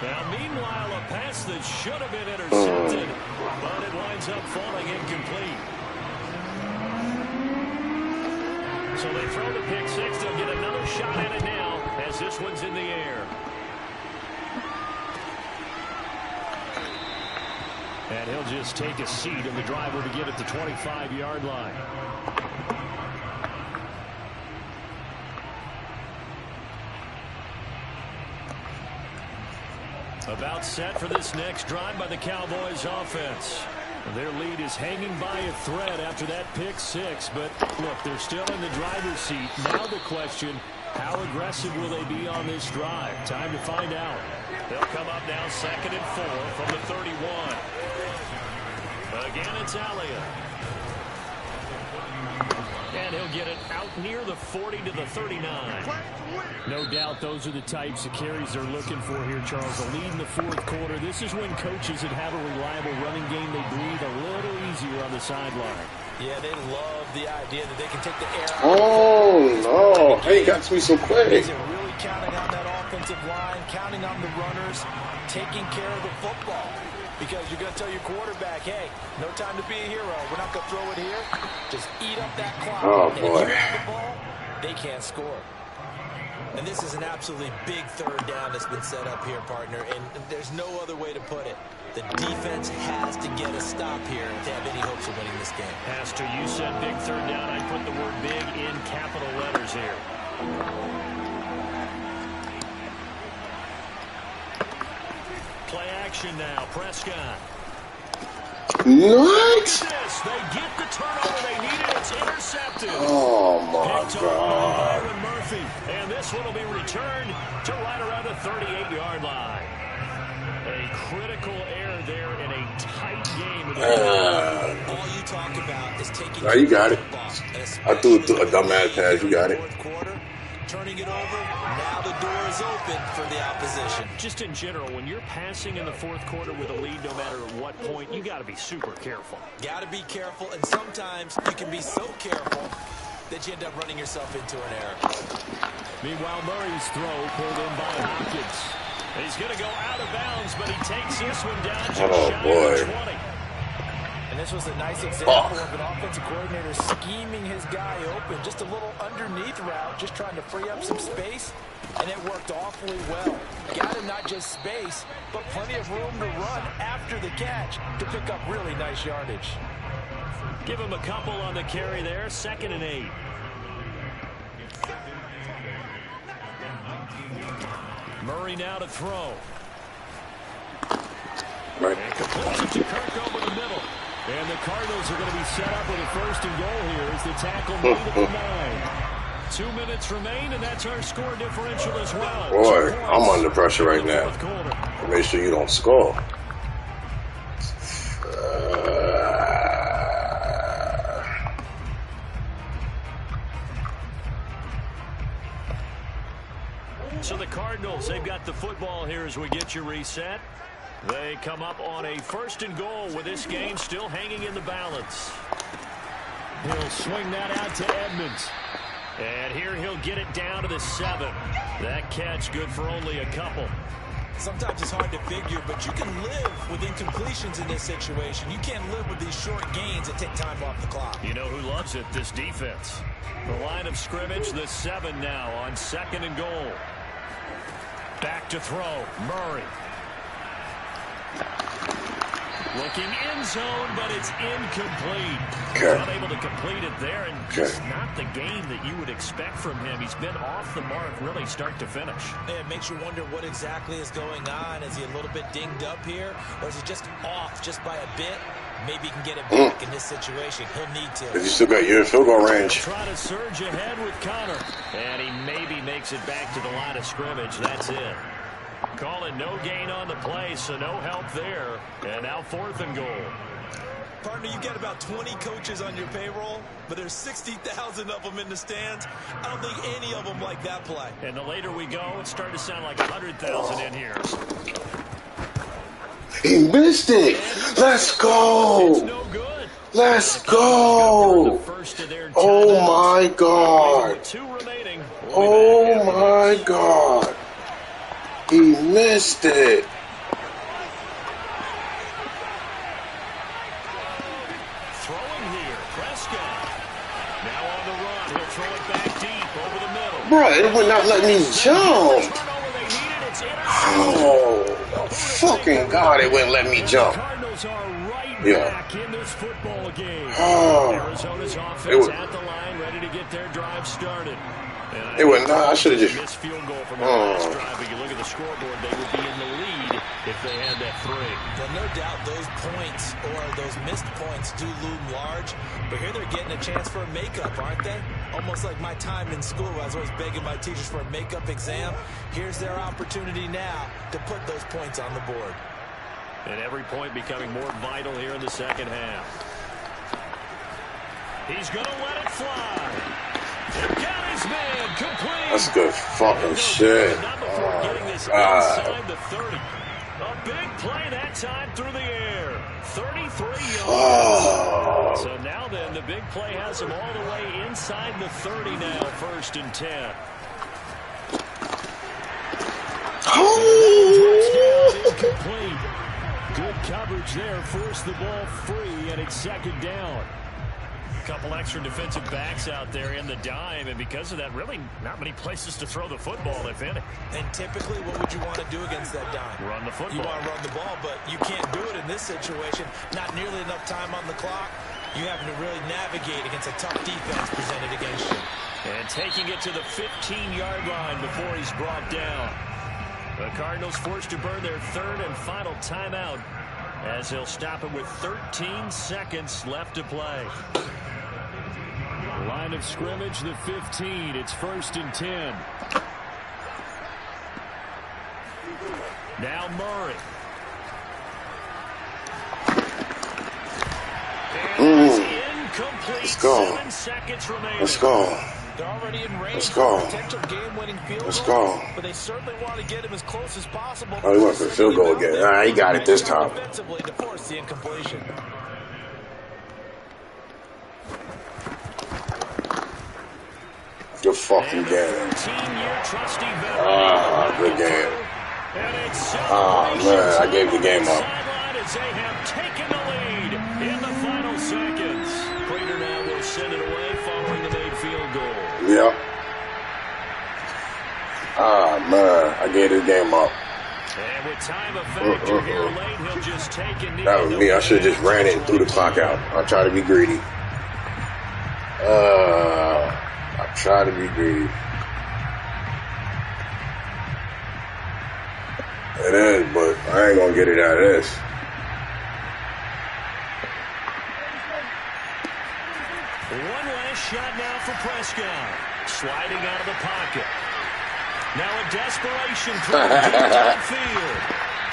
[SPEAKER 2] Now, meanwhile, a pass that should have been intercepted, but it winds up falling incomplete. So they throw the pick 6. They'll get another shot at it now as this one's in the air. And he'll just take a seat, and the driver to give it the 25-yard line. About set for this next drive by the Cowboys offense. Their lead is hanging by a thread after that pick 6, but look, they're still in the driver's seat. Now the question, how aggressive will they be on this drive? Time to find out. They'll come up now 2nd and 4 from the 31. Again, it's Elliott. And he'll get it out near the 40 to the 39. No doubt those are the types of carries they're looking for here, Charles. A lead in the fourth quarter. This is when coaches that have a reliable running game, they breathe a little easier on the sideline.
[SPEAKER 3] Yeah, they love the idea that they can take the air out.
[SPEAKER 1] Oh, no. Hey, got to me so quick.
[SPEAKER 3] Is it really counting on that offensive line, counting on the runners, taking care of the football? Because you're going to tell your quarterback, hey, no time to be a hero. We're not going to throw it here. Just eat up that clock.
[SPEAKER 1] Oh,
[SPEAKER 3] and
[SPEAKER 1] boy.
[SPEAKER 3] if you have the ball, they can't score. And this is an absolutely big third down that's been set up here, partner, and there's no other way to put it. The defense has to get a stop here if they have any hopes of winning this game.
[SPEAKER 2] Pastor, you said big third down. I put the word big in capital letters here. Play action now. Prescott.
[SPEAKER 1] What?
[SPEAKER 2] They get the turnover they needed. It's intercepted.
[SPEAKER 1] Oh, my
[SPEAKER 2] Picked off by
[SPEAKER 1] God.
[SPEAKER 2] Byron Murphy. And this one will be returned to right around the 38-yard line. A critical error there in a tight game.
[SPEAKER 3] All you talk about is taking.
[SPEAKER 1] Now you got it. I threw a dumbass pass. You got it.
[SPEAKER 3] Quarter, turning it over. Now the door is open for the opposition.
[SPEAKER 2] Just in general, when you're passing in the fourth quarter with a lead, no matter at what point, you got to be super careful.
[SPEAKER 3] Got to be careful, and sometimes you can be so careful that you end up running yourself into an error.
[SPEAKER 2] Meanwhile, Murray's throw pulled in by Hopkins. He's going to go out of bounds, but he takes this one down just shy of 20.
[SPEAKER 3] And this was a nice example of an offensive coordinator scheming his guy open. Just a little underneath route, just trying to free up some space, and it worked awfully well. Got him not just space, but plenty of room to run after the catch to pick up really nice yardage.
[SPEAKER 2] Give him a couple on the carry there, 2nd and 8. Murray now to throw.
[SPEAKER 1] Right.
[SPEAKER 2] And completes it to Kirk over the middle. And the Cardinals are going to be set up with a 1st and goal here as the tackle made at the 9. 2 minutes remain, and that's our score differential as well.
[SPEAKER 1] Boy, I'm under pressure right now. Make sure you don't score.
[SPEAKER 2] So the Cardinals, they've got the football here as we get you reset. They come up on a 1st and goal with this game still hanging in the balance. He'll swing that out to Edmonds. And here he'll get it down to the 7. That catch good for only a couple.
[SPEAKER 3] Sometimes it's hard to figure, but you can live with incompletions in this situation. You can't live with these short gains that take time off the clock.
[SPEAKER 2] You know who loves it? This defense. The line of scrimmage, the 7 now on 2nd and goal. Back to throw. Murray. Looking in zone, but it's incomplete.
[SPEAKER 1] Okay.
[SPEAKER 2] Not able to complete it there, and just not the game that you would expect from him. He's been off the mark really start to finish.
[SPEAKER 3] It makes you wonder what exactly is going on. Is he a little bit dinged up here, or is he just off just by a bit? Maybe he can get it back in this situation. He'll need to.
[SPEAKER 1] But you still got your field goal range.
[SPEAKER 2] Try to surge ahead with Connor, and he maybe makes it back to the line of scrimmage. That's it. Calling no gain on the play, so no help there. And now 4th and goal.
[SPEAKER 3] Partner, you got about 20 coaches on your payroll, but there's 60,000 of them in the stands. I don't think any of them like that play.
[SPEAKER 2] And the later we go, it's starting to sound like 100,000 in here.
[SPEAKER 1] He missed it. Let's go.
[SPEAKER 2] It's no good.
[SPEAKER 1] Let's go. Oh, my God.
[SPEAKER 2] 2 remaining.
[SPEAKER 1] Oh, my God. He missed it.
[SPEAKER 2] Throwing here, Prescott. Now on the run, he'll throw it back deep over the middle.
[SPEAKER 1] Bro, it would not let me jump. Oh, fucking God, it wouldn't let me jump.
[SPEAKER 2] Cardinals are right back in this football game.
[SPEAKER 1] Oh.
[SPEAKER 2] Arizona's offense at the line, ready to get their drive started.
[SPEAKER 1] It was not. I should have just
[SPEAKER 2] missed field goal from the last drive. But you look at the scoreboard, they would be in the lead if they had that 3.
[SPEAKER 3] Well, no doubt those points or those missed points do loom large. But here they're getting a chance for a makeup, aren't they? Almost like my time in school. I was always begging my teachers for a makeup exam. Here's their opportunity now to put those points on the board.
[SPEAKER 2] And every point becoming more vital here in the second half. He's going to let it fly. Got his man complete.
[SPEAKER 1] That's good fucking shit.
[SPEAKER 2] Oh, God. The 30. A big play that time through the air. 33 yards.
[SPEAKER 1] Oh.
[SPEAKER 2] So now then, the big play has him all the way inside the 30 now. 1st and 10.
[SPEAKER 1] Oh.
[SPEAKER 2] Incomplete. Good coverage there. Forced the ball free, and it's 2nd down. A couple extra defensive backs out there in the dime, and because of that, really not many places to throw the football, if any.
[SPEAKER 3] And typically, what would you want to do against that dime?
[SPEAKER 2] Run the football.
[SPEAKER 3] You want to run the ball, but you can't do it in this situation. Not nearly enough time on the clock. You having to really navigate against a tough defense presented against you.
[SPEAKER 2] And taking it to the 15-yard line before he's brought down. The Cardinals forced to burn their third and final timeout as they'll stop it with 13 seconds left to play. Line of scrimmage, the 15. It's 1st and 10. Now Murray. Incomplete.
[SPEAKER 1] Let's go.
[SPEAKER 2] 7 seconds remaining.
[SPEAKER 1] Let's go.
[SPEAKER 3] They're already in range
[SPEAKER 1] Let's go.
[SPEAKER 3] for a potential game-winning field
[SPEAKER 1] Let's
[SPEAKER 3] goal,
[SPEAKER 1] go.
[SPEAKER 3] but they certainly want to get him as close as possible.
[SPEAKER 1] Oh, he went for the field goal again. All right, he got it this time.
[SPEAKER 3] Defensively to force the incompletion.
[SPEAKER 1] Good fucking game. Ah, good game. Ah, man, I gave the game up.
[SPEAKER 2] They have taken the lead in the final seconds. Prater now will send it away following the made field goal.
[SPEAKER 1] Yep. Ah, man, I gave this game up.
[SPEAKER 2] And with time of factor here late, he'll just take it.
[SPEAKER 1] That was me. I should have just ran it and threw the clock out. I try to be greedy. I try to be greedy. It is, but I ain't gonna get it out of this.
[SPEAKER 2] One last shot now for Prescott. Sliding out of the pocket. Now a desperation throw deep downfield.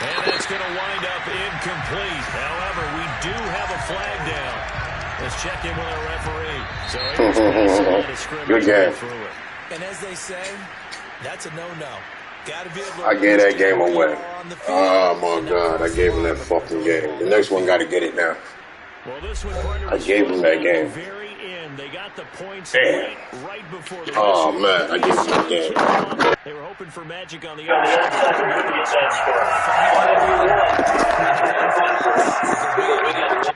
[SPEAKER 2] And it's going to wind up incomplete. However, we do have a flag down. Let's check in with our referee. So
[SPEAKER 1] good game.
[SPEAKER 3] And as they say, that's a no-no. Gotta be able to
[SPEAKER 1] I gave that game away. Oh my God, I gave him that fucking game. The next one got to get it now.
[SPEAKER 2] Well, this one, partner,
[SPEAKER 1] I gave him that game.
[SPEAKER 2] at the very end. They got the points
[SPEAKER 1] Damn.
[SPEAKER 2] right before the
[SPEAKER 1] Oh man, I gave him that game.
[SPEAKER 2] They were hoping for magic on the other side.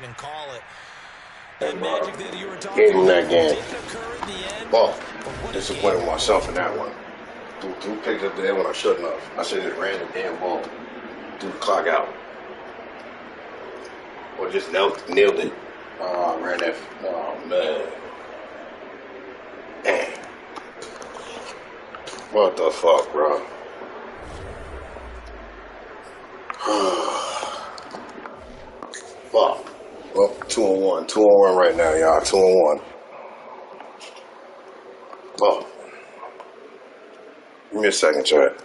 [SPEAKER 3] And call it. That magic that you were talking
[SPEAKER 1] Gave him that
[SPEAKER 3] about
[SPEAKER 1] game.
[SPEAKER 3] didn't occur in the end.
[SPEAKER 1] Well, disappointed with myself in that one. Threw picks up there when I shouldn't have. I should have just ran the damn ball. Threw the clock out. Or just nailed it. Oh, I ran that. Oh, man. Damn. What the fuck, bro? Fuck. Well, 2-1. 2-1 right now, y'all. 2-1. Fuck. Give me a second, chat.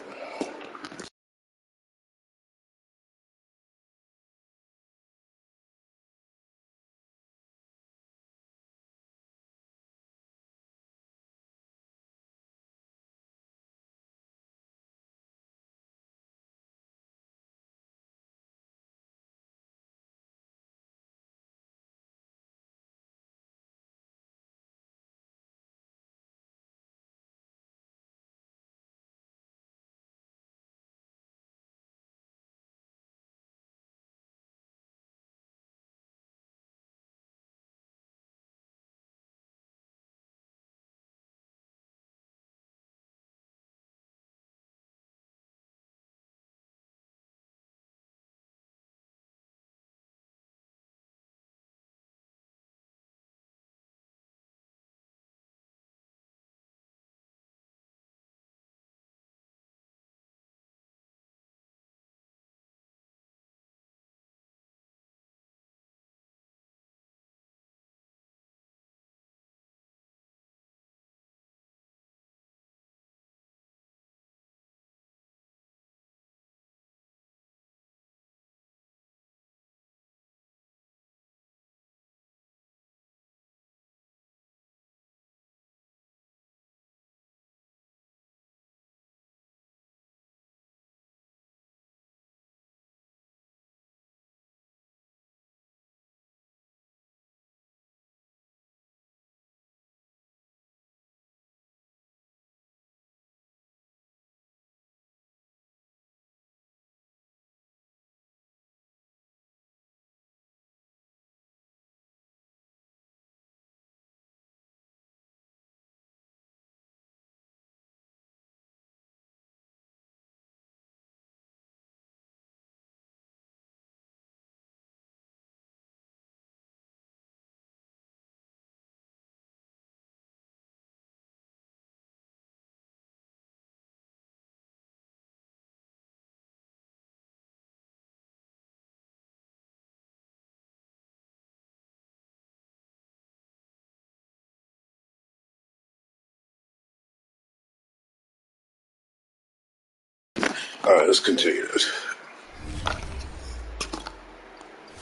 [SPEAKER 1] All right, let's continue this.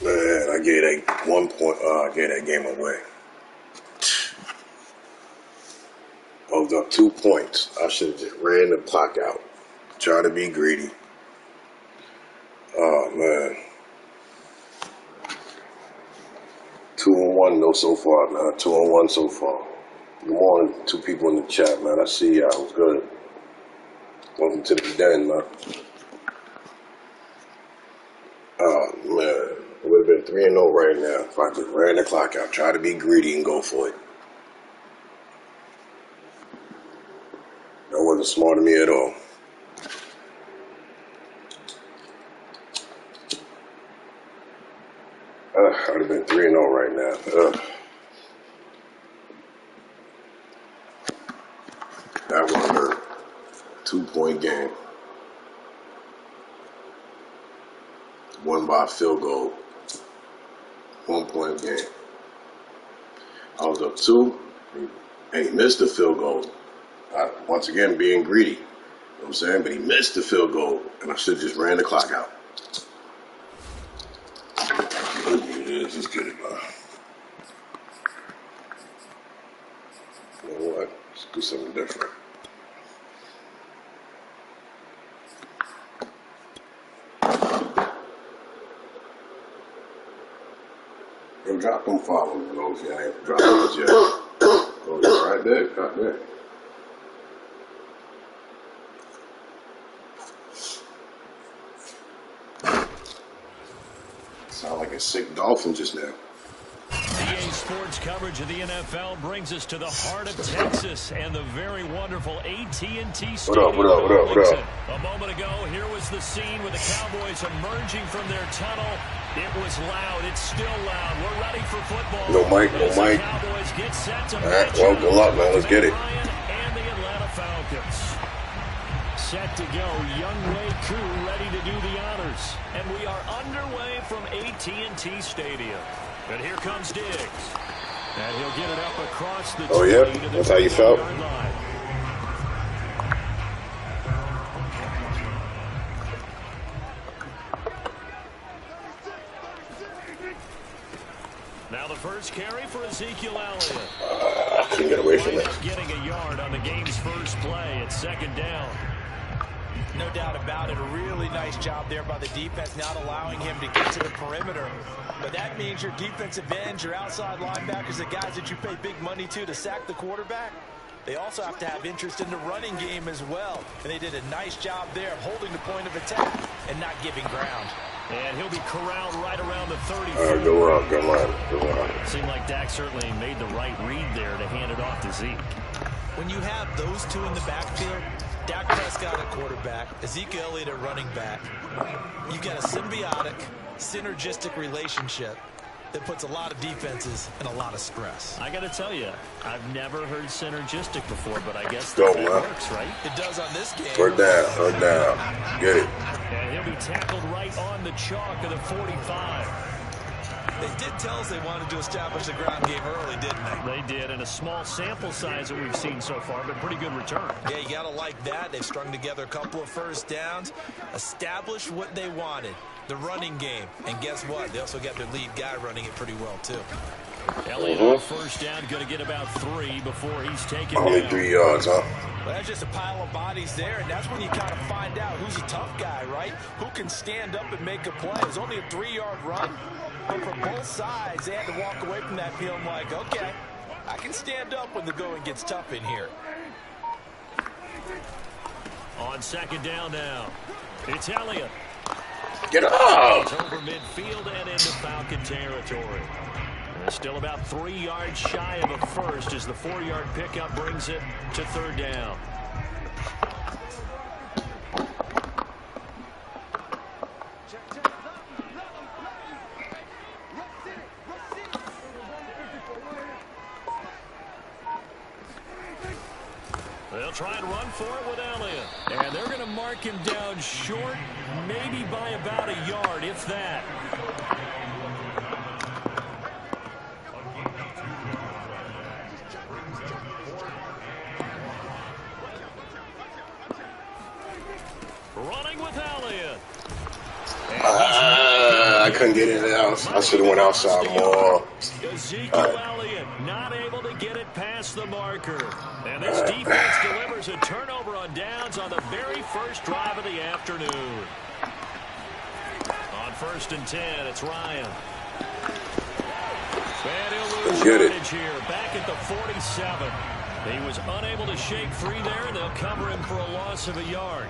[SPEAKER 1] Man, I gave that 1 point. I gave that game away. I was up 2 points. I should have just ran the clock out. Try to be greedy. Oh man. 2-1 though so far, man. 2-1 so far. Good morning, 2 people in the chat, man. I see y'all. It was good. Welcome to the den, man. Oh man. It would have been 3-0 right now if I just ran the clock out. Try to be greedy and go for it. That wasn't smart of me at all. I'd have been 3-0 right now. That would hurt. 2-point game. Won by a field goal. 1 point game. I was up 2. And he missed the field goal. Once again, being greedy. You know what I'm saying? But he missed the field goal. And I should have just ran the clock out. Let's get it, man. You know what? Let's do something different. Yo, drop them follows, though, if you ain't dropped those yet. Oh, it's right there, right there. Sound like a sick dolphin just now.
[SPEAKER 2] EA Sports coverage of the NFL brings us to the heart of Texas and the very wonderful AT&T Stadium.
[SPEAKER 1] What up?
[SPEAKER 2] A moment ago, here was the scene with the Cowboys emerging from their tunnel. It was loud. It's still loud. We're ready for football.
[SPEAKER 1] No mic.
[SPEAKER 2] Cowboys get set to
[SPEAKER 1] all right, well, good luck, man. Let's get it.
[SPEAKER 2] And the Atlanta Falcons. Set to go, Younghoe Koo ready to do the honors. And we are underway from AT&T Stadium. And here comes Diggs. And he'll get it up across the
[SPEAKER 1] Oh, yeah? That's how you felt?
[SPEAKER 2] Now the first carry for Ezekiel Elliott.
[SPEAKER 1] I couldn't get away from it.
[SPEAKER 2] Getting a yard on the game's first play. It's 2nd down.
[SPEAKER 3] No doubt about it. A really nice job there by the defense, not allowing him to get to the perimeter. But that means your defensive ends, your outside linebackers, the guys that you pay big money to sack the quarterback, they also have to have interest in the running game as well. And they did a nice job there of holding the point of attack and not giving ground.
[SPEAKER 2] And he'll be corralled right around the 30.
[SPEAKER 1] All right, go on.
[SPEAKER 2] Seemed like Dak certainly made the right read there to hand it off to Zeke.
[SPEAKER 3] When you have those two in the backfield, Dak Prescott at quarterback, Ezekiel Elliott at running back, you've got a symbiotic, synergistic relationship that puts a lot of defenses in a lot of stress.
[SPEAKER 2] I got to tell you, I've never heard synergistic before, but I guess
[SPEAKER 1] that
[SPEAKER 2] works, right?
[SPEAKER 3] It does on this game.
[SPEAKER 1] Third down. Get it.
[SPEAKER 2] And he'll be tackled right on the chalk of the 45.
[SPEAKER 3] They did tell us they wanted to establish the ground game early, didn't they?
[SPEAKER 2] They did, and a small sample size that we've seen so far, but pretty good return.
[SPEAKER 3] Yeah, you got to like that. They've strung together a couple of first downs, established what they wanted, the running game. And guess what? They also got their lead guy running it pretty well, too.
[SPEAKER 2] Elliott on first down, going to get about 3 before he's taken
[SPEAKER 1] Only
[SPEAKER 2] down.
[SPEAKER 1] 3 yards, huh?
[SPEAKER 3] Well, that's just a pile of bodies there, and that's when you kind of find out who's a tough guy, right? Who can stand up and make a play. It was only a 3-yard run, but from both sides, they had to walk away from that feeling like, okay, I can stand up when the going gets tough in here.
[SPEAKER 2] On 2nd down now, it's Elliott.
[SPEAKER 1] Get up!
[SPEAKER 2] It's over midfield and into Falcon territory. And still about 3 yards shy of a first as the 4-yard pickup brings it to 3rd down. They'll try and run for it with Elliott. And they're going to mark him down short, maybe by about a yard, if that. Running with
[SPEAKER 1] couldn't get in the house. I should have went outside more.
[SPEAKER 2] Ezekiel Elliott not able to get it past the marker. And this defense delivers a turnover on downs on the very first drive of the afternoon. On 1st and 10, it's Ryan. And he'll lose yardage here, back at the 47. He was unable to shake free there, and they'll cover him for a loss of a yard.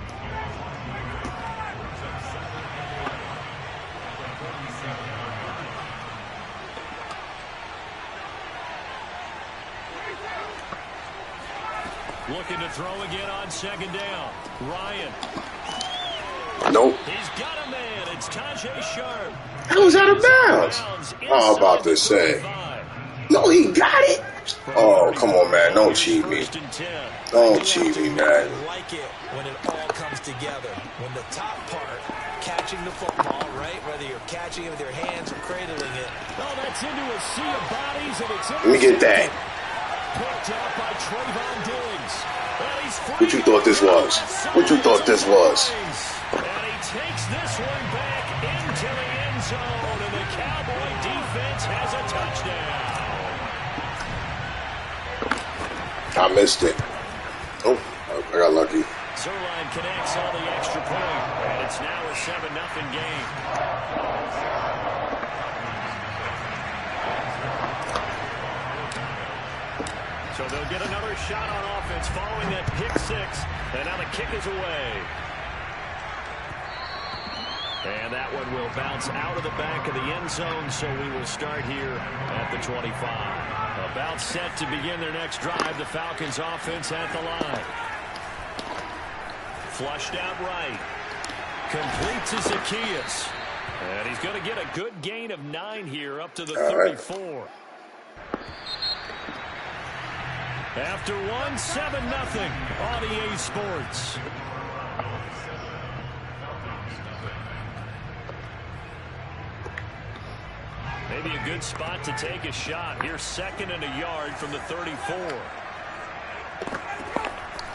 [SPEAKER 2] Looking to throw again on 2nd down. Ryan.
[SPEAKER 1] Nope.
[SPEAKER 2] He's got a man. It's Tajay Sharp.
[SPEAKER 1] That was out of bounds. I was about to say. No, he got it. Oh, come on, man. Don't cheat me. Don't cheat me, man.
[SPEAKER 3] I like it when it all comes together. When the top part, catching the football, right? Whether you're catching it with your hands or cradling it.
[SPEAKER 2] Oh, that's into a sea of bodies, and it's
[SPEAKER 1] Let me get that.
[SPEAKER 2] picked up by Trayvon Diggs.
[SPEAKER 1] What you thought this was? What you thought this was?
[SPEAKER 2] And he takes this one back into the end zone, and the Cowboy defense has a touchdown.
[SPEAKER 1] I missed it. Oh, I got lucky.
[SPEAKER 2] Zerline connects on the extra point, and it's now a 7-0 game. So they'll get another shot on offense following that pick 6, and now the kick is away. And that one will bounce out of the back of the end zone, so we will start here at the 25. About set to begin their next drive, the Falcons offense at the line. Flushed out right. Complete to Zacchaeus. And he's going to get a good gain of 9 here up to the 34. After 1, 7-0 on EA Sports. Maybe a good spot to take a shot. Here's 2nd and a yard from the 34.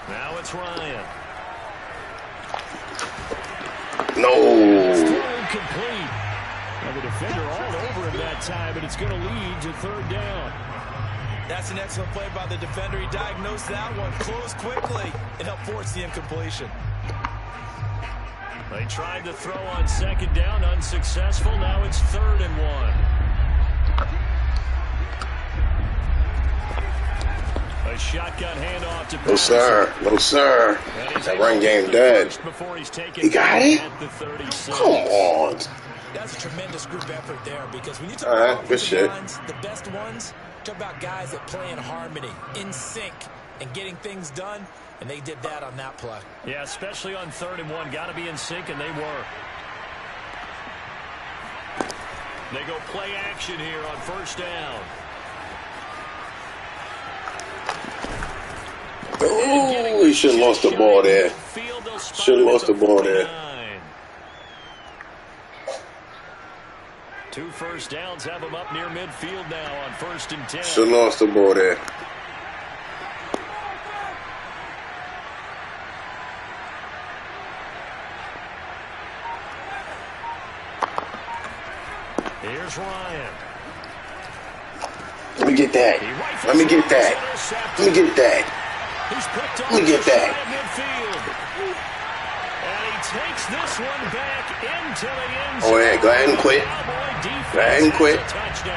[SPEAKER 2] Now it's Ryan.
[SPEAKER 1] No.
[SPEAKER 2] Incomplete. Now the defender all over him that time, and it's going to lead to 3rd down.
[SPEAKER 3] That's an excellent play by the defender. He diagnosed that one, closed quickly, and helped force the incompletion.
[SPEAKER 2] They tried to throw on 2nd down, unsuccessful. Now it's 3rd and 1. A shotgun handoff to
[SPEAKER 1] No, sir. No, sir. That run game dead. He got it? Come on.
[SPEAKER 3] That's a tremendous group effort there, because when you talk about offensive lines, the best ones, talk about guys that play in harmony, in sync, and getting things done, and they did that on that play.
[SPEAKER 2] Yeah, especially on 3rd and 1. Got to be in sync, and they were. They go play action here on 1st down.
[SPEAKER 1] Oh, he should have lost the ball there. Should have lost the ball there.
[SPEAKER 2] 2 first downs have him up near midfield now on 1st and 10.
[SPEAKER 1] Should have lost the ball there.
[SPEAKER 2] Here's Ryan.
[SPEAKER 1] Let me get that. Let me get that. Let me get that. Let me get that.
[SPEAKER 2] And he takes this one back into the end zone.
[SPEAKER 1] Oh, yeah, go ahead and quit. Go ahead and quit.
[SPEAKER 2] Touchdown.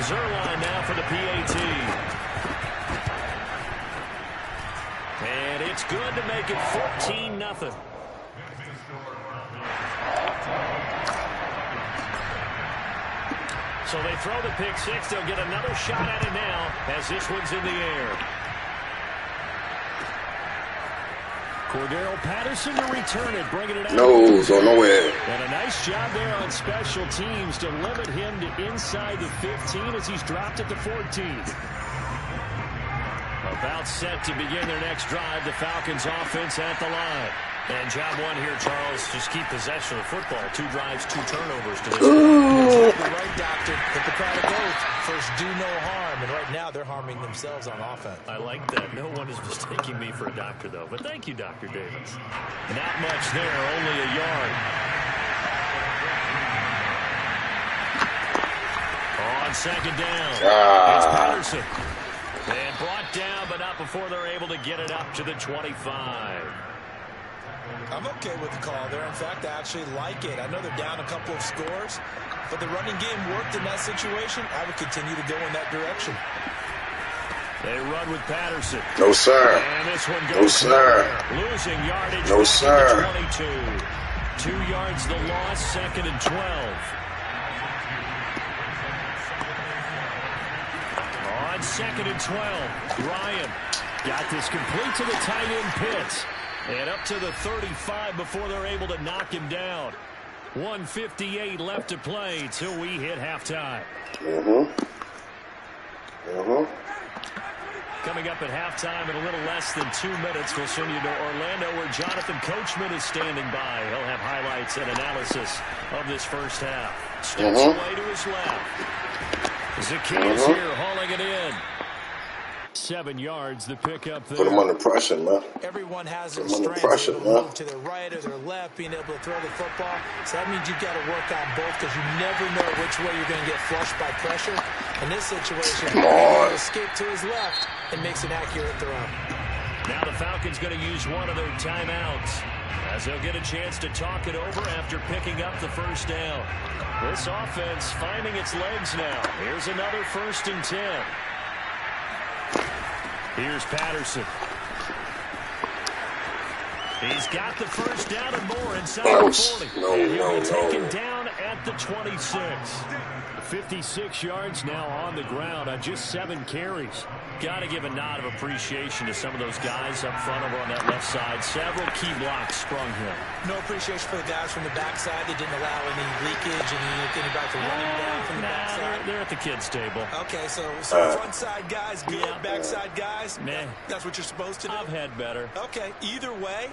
[SPEAKER 2] Zerline now for the PAT. And it's good to make it 14-0. So they throw the pick 6. They'll get another shot at it now as this one's in the air. Cordero Patterson to return it, bringing it out.
[SPEAKER 1] No, so nowhere.
[SPEAKER 2] And a nice job there on special teams to limit him to inside the 15 as he's dropped at the 14. About set to begin their next drive, the Falcons offense at the line. And job 1 here, Charles, just keep possession of the football. 2 drives, 2 turnovers to this.
[SPEAKER 3] Exactly right, Doctor. Hippocratic oath. First, do no harm. And right now, they're harming themselves on offense.
[SPEAKER 2] I like that. No one is mistaking me for a doctor, though. But thank you, Dr. Davis. Not much there, only a yard. on second down. It's
[SPEAKER 1] Ah.
[SPEAKER 2] Patterson. And brought down, but not before they're able to get it up to the 25.
[SPEAKER 3] I'm okay with the call there. In fact, I actually like it. I know they're down a couple of scores, but the running game worked in that situation. I would continue to go in that direction.
[SPEAKER 2] They run with Patterson.
[SPEAKER 1] No, sir.
[SPEAKER 2] And this one goes
[SPEAKER 1] No, sir.
[SPEAKER 2] nowhere. Losing yardage.
[SPEAKER 1] No,
[SPEAKER 2] back
[SPEAKER 1] sir.
[SPEAKER 2] at the 22. 2 yards the loss, second and 12. On second and 12, Ryan got this complete to the tight end Pitts. And up to the 35 before they're able to knock him down. 1:58 left to play till we hit halftime. Coming up at halftime in a little less than 2 minutes, we'll send you to Orlando where Jonathan Coachman is standing by. He'll have highlights and analysis of this first half. Steps away to his left. Zacchaeus here hauling it in. 7 yards, the pickup there.
[SPEAKER 1] Put him under pressure, man.
[SPEAKER 3] Everyone has their
[SPEAKER 1] Put 'em under
[SPEAKER 3] strengths.
[SPEAKER 1] pressure,
[SPEAKER 3] Able to
[SPEAKER 1] man.
[SPEAKER 3] move to their right or their left, being able to throw the football. So that means you've got to work on both because you never know which way you're going to get flushed by pressure. In this situation,
[SPEAKER 1] Come on.
[SPEAKER 3] he'll escape to his left and makes an accurate throw.
[SPEAKER 2] Now the Falcons going to use one of their timeouts as they'll get a chance to talk it over after picking up the first down. This offense finding its legs now. Here's another 1st and 10. Here's Patterson. He's got the first down and more inside the 40.
[SPEAKER 1] No,
[SPEAKER 2] and he'll
[SPEAKER 1] no,
[SPEAKER 2] be taken
[SPEAKER 1] no.
[SPEAKER 2] down at the 26. 56 yards now on the ground on just 7 carries. Got to give a nod of appreciation to some of those guys up front over on that left side. Several key blocks sprung here.
[SPEAKER 3] No appreciation for the guys from the backside. They didn't allow any leakage and anybody to run him down from the backside.
[SPEAKER 2] They're at the kids' table.
[SPEAKER 3] Okay, so front side guys good, backside guys,
[SPEAKER 2] Meh.
[SPEAKER 3] that's what you're supposed to do?
[SPEAKER 2] I've had better.
[SPEAKER 3] Okay, either way,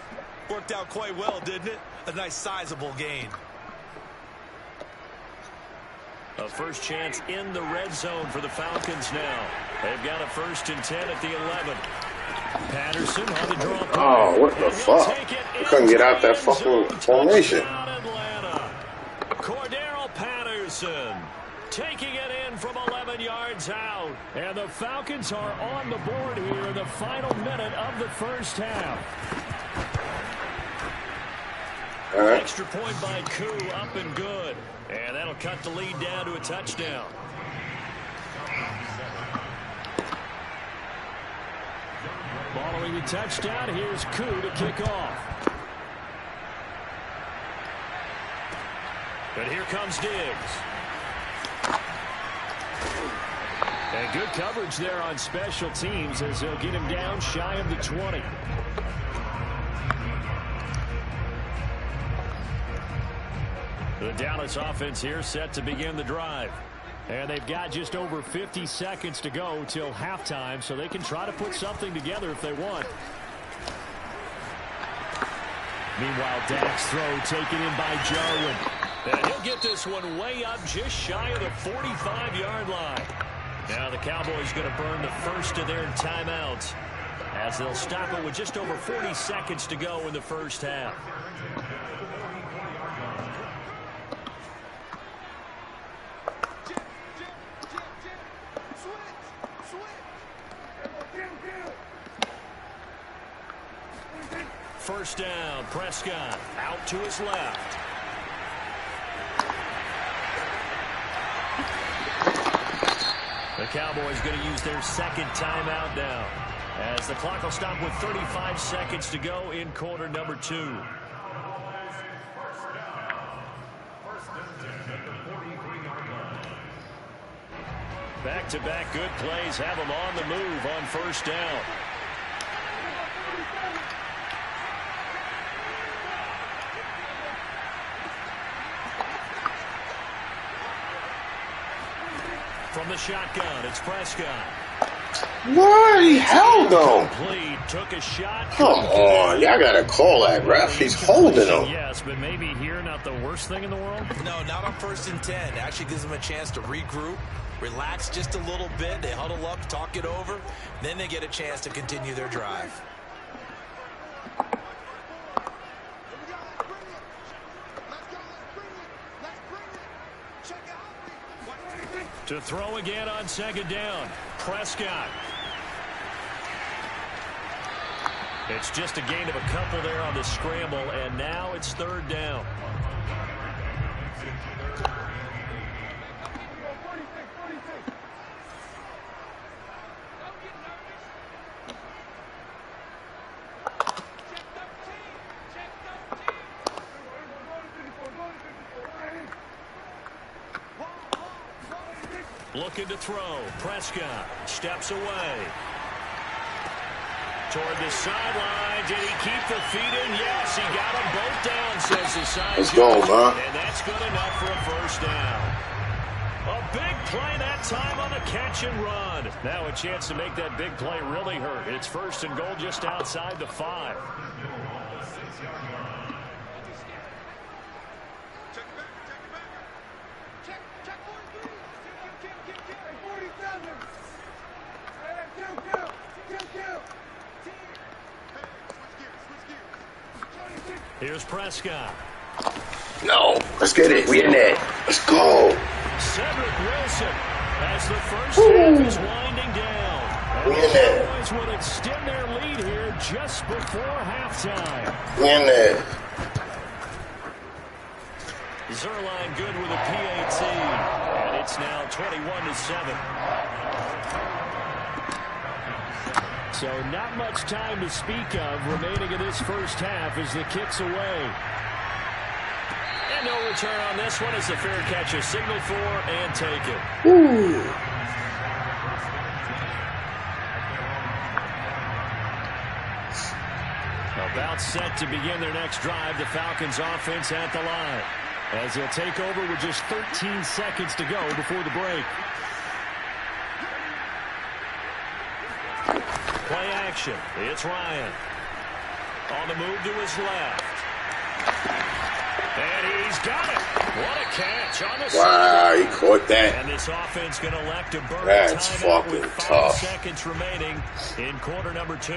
[SPEAKER 3] worked out quite well, didn't it? A nice sizable gain.
[SPEAKER 2] A first chance in the red zone for the Falcons now. They've got a 1st and 10 at the 11. Patterson on the draw play.
[SPEAKER 1] Oh, what the
[SPEAKER 2] And he'll
[SPEAKER 1] fuck?
[SPEAKER 2] take it
[SPEAKER 1] I couldn't get out that
[SPEAKER 2] into the end
[SPEAKER 1] fucking
[SPEAKER 2] zone.
[SPEAKER 1] formation.
[SPEAKER 2] Touchdown, Atlanta. Cordero Patterson taking it in from 11 yards out. And the Falcons are on the board here in the final minute of the first half.
[SPEAKER 1] All right.
[SPEAKER 2] Extra point by Koo, up and good. And that'll cut the lead down to a touchdown. Following the touchdown, here's Koo to kick off. And here comes Diggs. And good coverage there on special teams as they'll get him down shy of the 20. The Dallas offense here set to begin the drive. And they've got just over 50 seconds to go till halftime, so they can try to put something together if they want. Meanwhile, Dak's throw taken in by Jarwin. And he'll get this one way up just shy of the 45-yard line. Now the Cowboys going to burn the first of their timeouts as they'll stop it with just over 40 seconds to go in the first half. First down, Prescott out to his left. The Cowboys going to use their second timeout now as the clock will stop with 35 seconds to go in quarter number 2. Back-to-back good plays have them on the move on first down. From the shotgun, it's Prescott.
[SPEAKER 1] Why? Hell no.
[SPEAKER 2] Complete, took a shot.
[SPEAKER 1] Come on. Y'all got to call that ref. He's holding him.
[SPEAKER 2] Yes, but maybe here not the worst thing in the world.
[SPEAKER 3] No, not on 1st and 10. Actually gives them a chance to regroup, relax just a little bit. They huddle up, talk it over. Then they get a chance to continue their drive.
[SPEAKER 2] To throw again on second down. Prescott. It's just a gain of a couple there on the scramble, and now it's third down. Looking to throw. Prescott steps away. Toward the sideline. Did he keep the feet in? Yes, he got them both down, says the side.
[SPEAKER 1] Let's go, man.
[SPEAKER 2] And that's good enough for a first down. A big play that time on a catch and run. Now a chance to make that big play really hurt. It's first and goal just outside the 5. Here's Prescott.
[SPEAKER 1] No, let's get it. We in there. Let's go.
[SPEAKER 2] Cedric Wilson as the first half is winding down. And the Cowboys will extend their lead here just before halftime.
[SPEAKER 1] We in there.
[SPEAKER 2] Zerline good with a PAT. And it's now 21-7. So not much time to speak of remaining in this first half as the kick's away. And no return on this one as the fair catch is signaled for and taken.
[SPEAKER 1] Ooh.
[SPEAKER 2] About set to begin their next drive, the Falcons offense at the line. As they'll take over with just 13 seconds to go before the break. Play action. It's Ryan. On the move to his left. And he's got it. What a catch on the
[SPEAKER 1] Wow, he caught that.
[SPEAKER 2] And this offense going to elect to burn
[SPEAKER 1] That's
[SPEAKER 2] time out
[SPEAKER 1] fucking
[SPEAKER 2] with 5
[SPEAKER 1] tough.
[SPEAKER 2] seconds remaining in quarter number 2.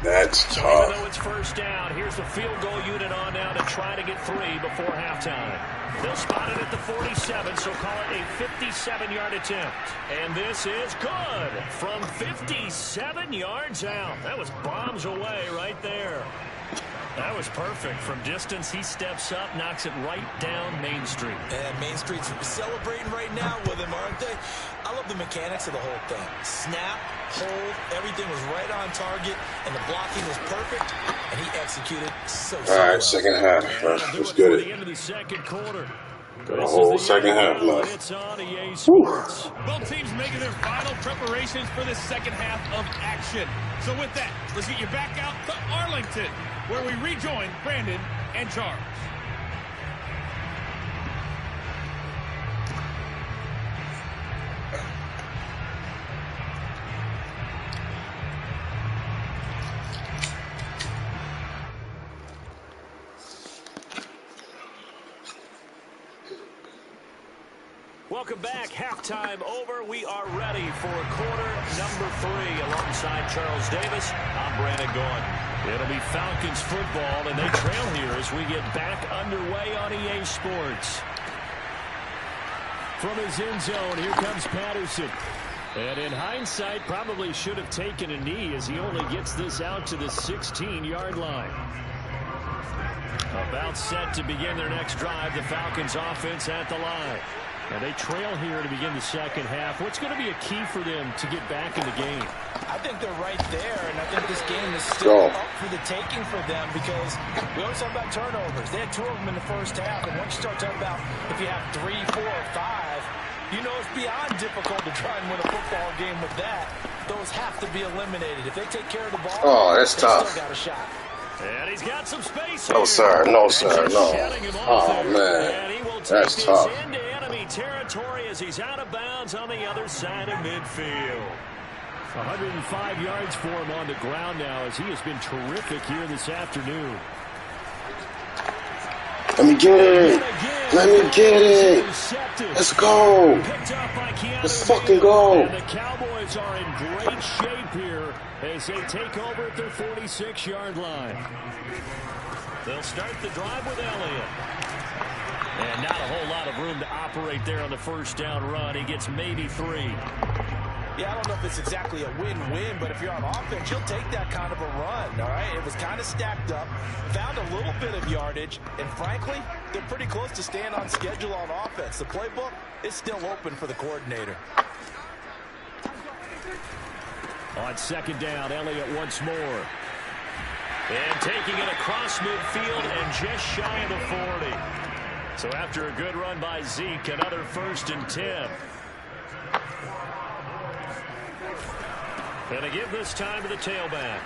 [SPEAKER 1] That's
[SPEAKER 2] So even
[SPEAKER 1] tough.
[SPEAKER 2] though it's first down, here's the field goal unit on now to try to get 3 before halftime. They'll spot it at the 47, so call it a 57-yard attempt. And this is good from 57 yards out. That was bombs away right there. That was perfect. From distance, he steps up, knocks it right down Main Street.
[SPEAKER 3] And Main Street's celebrating right now with him, aren't they? I love the mechanics of the whole thing. Snap, hold, everything was right on target, and the blocking was perfect, and he executed so
[SPEAKER 1] All
[SPEAKER 3] well.
[SPEAKER 1] right, second half. Let's get
[SPEAKER 2] The
[SPEAKER 1] it.
[SPEAKER 2] end of the second quarter.
[SPEAKER 1] Got a whole second half left.
[SPEAKER 2] It's on EA Sports.
[SPEAKER 4] Both teams making their final preparations for the second half of action. So with that, let's get you back out to Arlington, where we rejoin Brandon and Charles.
[SPEAKER 2] Welcome back. Halftime over. We are ready for quarter number 3. Alongside Charles Davis, I'm Brandon Gordon. It'll be Falcons football, and they trail here as we get back underway on EA Sports. From his end zone, here comes Patterson. And in hindsight, probably should have taken a knee as he only gets this out to the 16-yard line. About set to begin their next drive, the Falcons offense at the line. And they trail here to begin the second half. What's going to be a key for them to get back in the game?
[SPEAKER 3] I think they're right there, and I think this game is still up for the taking for them because we always talk about turnovers. They had 2 of them in the first half, and once you start talking about if you have 3, 4, or 5, you know it's beyond difficult to try and win a football game with that. Those have to be eliminated. If they take care of the ball,
[SPEAKER 1] that's
[SPEAKER 3] they
[SPEAKER 1] tough.
[SPEAKER 3] still got a shot.
[SPEAKER 2] And he's got some space
[SPEAKER 1] No,
[SPEAKER 2] here.
[SPEAKER 1] sir. No, sir. No.
[SPEAKER 2] Oh,
[SPEAKER 1] man.
[SPEAKER 2] And he will take
[SPEAKER 1] That's
[SPEAKER 2] this
[SPEAKER 1] tough.
[SPEAKER 2] into enemy territory as he's out of bounds on the other side of midfield. 105 yards for him on the ground now as he has been terrific here this afternoon.
[SPEAKER 1] Let me get it. Let me get it. Let's go. Let's fucking go.
[SPEAKER 2] And the Cowboys are in great shape here as they take over at their 46-yard line. They'll start the drive with Elliott. And not a whole lot of room to operate there on the first down run. He gets maybe 3.
[SPEAKER 3] Yeah, I don't know if it's exactly a win-win, but if you're on offense, you'll take that kind of a run, all right? It was kind of stacked up, found a little bit of yardage, and frankly, they're pretty close to staying on schedule on offense. The playbook is still open for the coordinator.
[SPEAKER 2] On second down, Elliott once more. And taking it across midfield and just shy of the 40. So after a good run by Zeke, another 1st and 10. And they give this time to the tailback.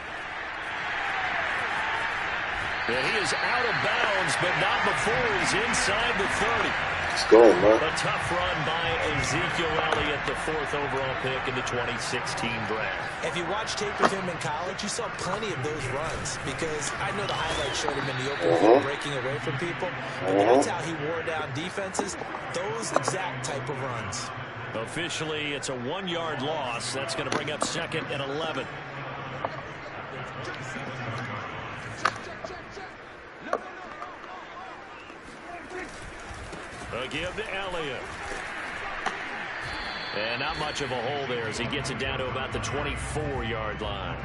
[SPEAKER 2] And he is out of bounds, but not before he's inside the 30.
[SPEAKER 1] Let's go, man.
[SPEAKER 2] A tough run by Ezekiel Elliott, the 4th overall pick in the 2016 draft.
[SPEAKER 3] If you watch tape of him in college, you saw plenty of those runs because I know the highlights showed him in the open field breaking away from people. But that's how he wore down defenses, those exact type of runs.
[SPEAKER 2] Officially, it's a 1-yard loss. That's going to bring up 2nd and 11. A give to Elliott. And not much of a hole there as he gets it down to about the 24-yard line.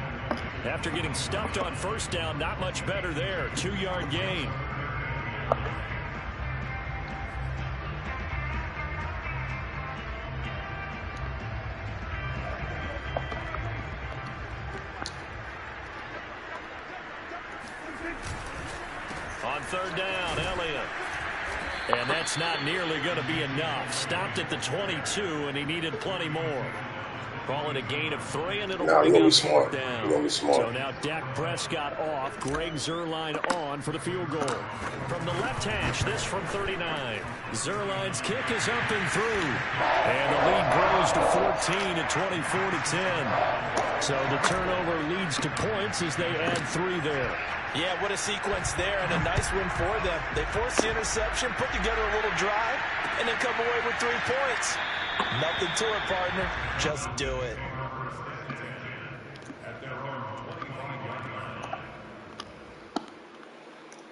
[SPEAKER 2] After getting stuffed on first down, not much better there. 2-yard gain. On third down, Elliott. And that's not nearly going to be enough. Stopped at the 22, and he needed plenty more. Call it a gain of 3, and it'll bring up 4th down. So now Dak Prescott off, Greg Zuerlein on for the field goal. From the left hash, this from 39. Zuerlein's kick is up and through. And the lead grows to 14 at 24-10. So the turnover leads to points as they add 3 there.
[SPEAKER 3] Yeah, what a sequence there, and a nice win for them. They forced the interception, put together a little drive, and then come away with 3 points. Nothing to it, partner. Just do it.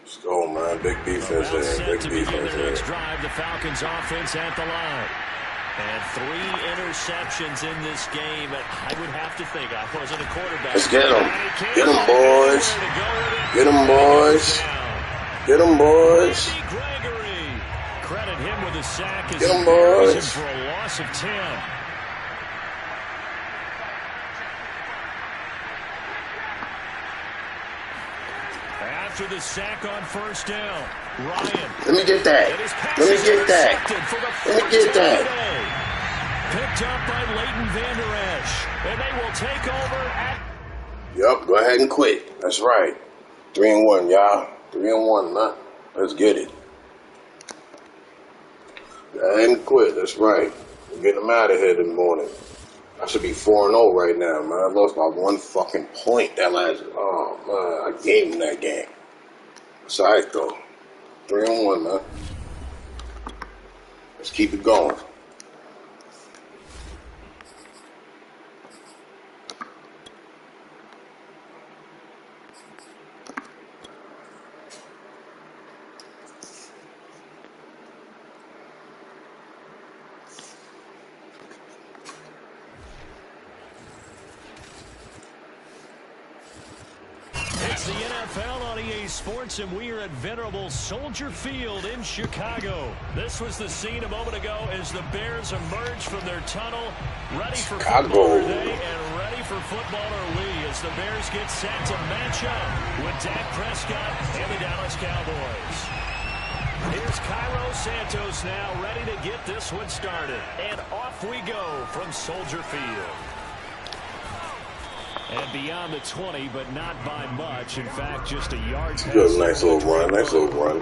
[SPEAKER 1] Let's go, man. Big defense there. Big defense there.
[SPEAKER 2] Next drive, the Falcons offense at the line. And 3 interceptions in this game. I would have to think. I wasn't a quarterback.
[SPEAKER 1] Let's get them. Get them, boys. Get them, boys. Get them, boys.
[SPEAKER 2] Credit him with a sack as
[SPEAKER 1] get them, boys.
[SPEAKER 2] For a loss of 10. After the sack on first down, Ryan.
[SPEAKER 1] Let me get that. Let me get that. Let me get that.
[SPEAKER 2] Picked up by Leighton Vander Esch. And they will take over at...
[SPEAKER 1] Yep, go ahead and quit. That's right. 3-1, y'all. 3-1, man. Let's get it. Go ahead and quit. That's right. We're getting them out of here in the morning. I should be 4-0 right now, man. I lost by 1 fucking point that last... Oh, man. I gave him that game. It's all right, though. 3-1, man. Let's keep it going.
[SPEAKER 2] It's the NFL on EA Sports, and we are at venerable Soldier Field in Chicago. This was the scene a moment ago as the Bears emerged from their tunnel, ready for football today and ready for football are we as the Bears get set to match up with Dak Prescott and the Dallas Cowboys. Here's Cairo Santos now ready to get this one started. And off we go from Soldier Field. And beyond the 20, but not by much. In fact, just a yard pass.
[SPEAKER 1] Good, nice little run. Nice little run.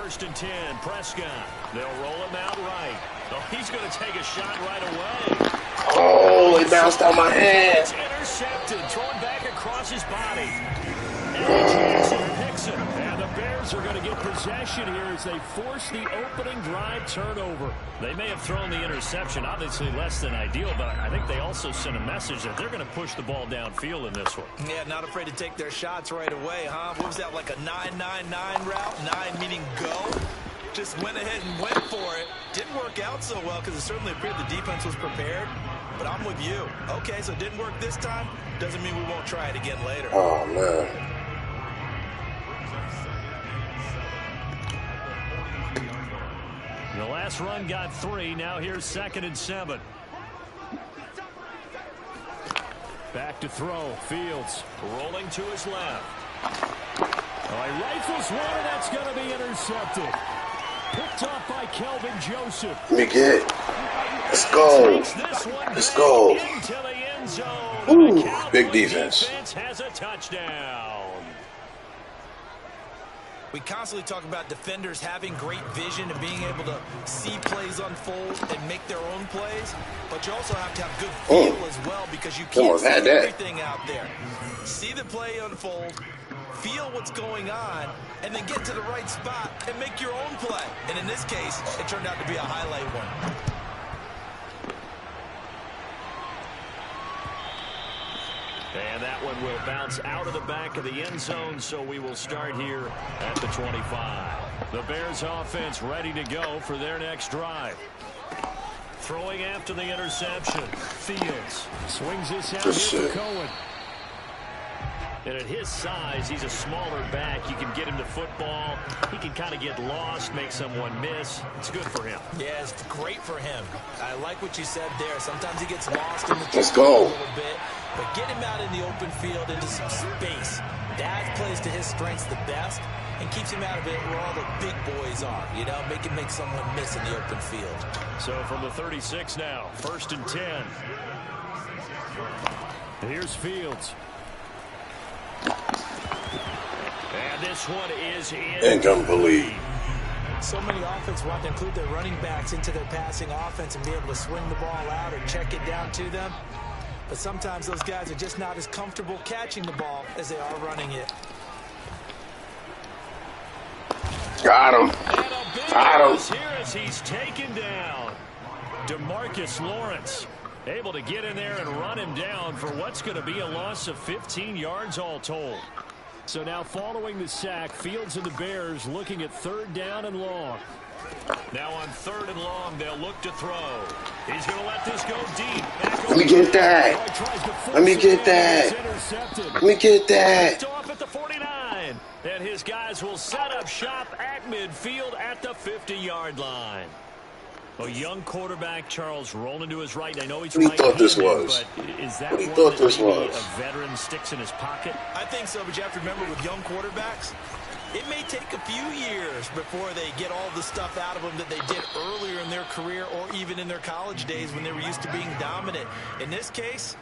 [SPEAKER 2] first and 10. Prescott. They'll roll him out right. Oh, he's going to take a shot right away.
[SPEAKER 1] Oh, it bounced out my hand.
[SPEAKER 2] It's intercepted. Thrown back across his body. And Jackson picks it. And the Bears are going to get possession here as they force the opening drive turnover. They may have thrown the interception, obviously less than ideal, but I think they also sent a message that they're going to push the ball downfield in this one.
[SPEAKER 3] Yeah, not afraid to take their shots right away, huh? What was that, like a 9-9-9 route? 9 meaning go? Just went ahead and went for it. Didn't work out so well because it certainly appeared the defense was prepared. But I'm with you. Okay, so it didn't work this time. Doesn't mean we won't try it again later.
[SPEAKER 1] Oh, man.
[SPEAKER 2] The last run got 3. Now here's 2nd and 7. Back to throw. Fields rolling to his left. Oh, he rifles one, and that's going to be intercepted. Picked off by Kelvin Joseph.
[SPEAKER 1] Let me get it. Let's go. Let's go.
[SPEAKER 2] Into the end zone.
[SPEAKER 1] Ooh, big defense.
[SPEAKER 2] Has a touchdown.
[SPEAKER 3] We constantly talk about defenders having great vision and being able to see plays unfold and make their own plays. But you also have to have good feel as well because you can't see everything out there. See the play unfold, feel what's going on, and then get to the right spot and make your own play. And in this case, it turned out to be a highlight one.
[SPEAKER 2] And that one will bounce out of the back of the end zone, so we will start here at the 25. The Bears offense ready to go for their next drive. Throwing after the interception. Fields swings this out here for Cohen. And at his size, he's a smaller back. You can get him to football. He can kind of get lost, make someone miss. It's good for him.
[SPEAKER 3] Yeah, it's great for him. I like what you said there. Sometimes he gets lost in the
[SPEAKER 1] Let's go.
[SPEAKER 3] a little bit. But get him out in the open field into some space. That plays to his strengths the best and keeps him out of it where all the big boys are. You know, make someone miss in the open field.
[SPEAKER 2] So from the 36 now, 1st and 10. Here's Fields. And this one is
[SPEAKER 1] incomplete.
[SPEAKER 3] So many offenses want to include their running backs into their passing offense and be able to swing the ball out or check it down to them. But sometimes those guys are just not as comfortable catching the ball as they are running it.
[SPEAKER 1] Got him. Got him.
[SPEAKER 2] Here as he's taken down. DeMarcus Lawrence able to get in there and run him down for what's going to be a loss of 15 yards all told. So now following the sack, Fields and the Bears looking at 3rd down and long. Now on 3rd and long, they'll look to throw. He's going to let this go deep.
[SPEAKER 1] Let me get that. Let me get that. Let me get that.
[SPEAKER 2] Off at the 49. And his guys will set up shop at midfield at the 50-yard line. A young quarterback, Charles, rolling to his right. I know he's
[SPEAKER 1] right. What do you thought this was?
[SPEAKER 2] But is that
[SPEAKER 1] what do you thought this was?
[SPEAKER 2] A veteran sticks in his pocket?
[SPEAKER 3] I think so, but you have to remember with young quarterbacks, it may take a few years before they get all the stuff out of them that they did earlier in their career or even in their college days when they were used to being dominant. In this case,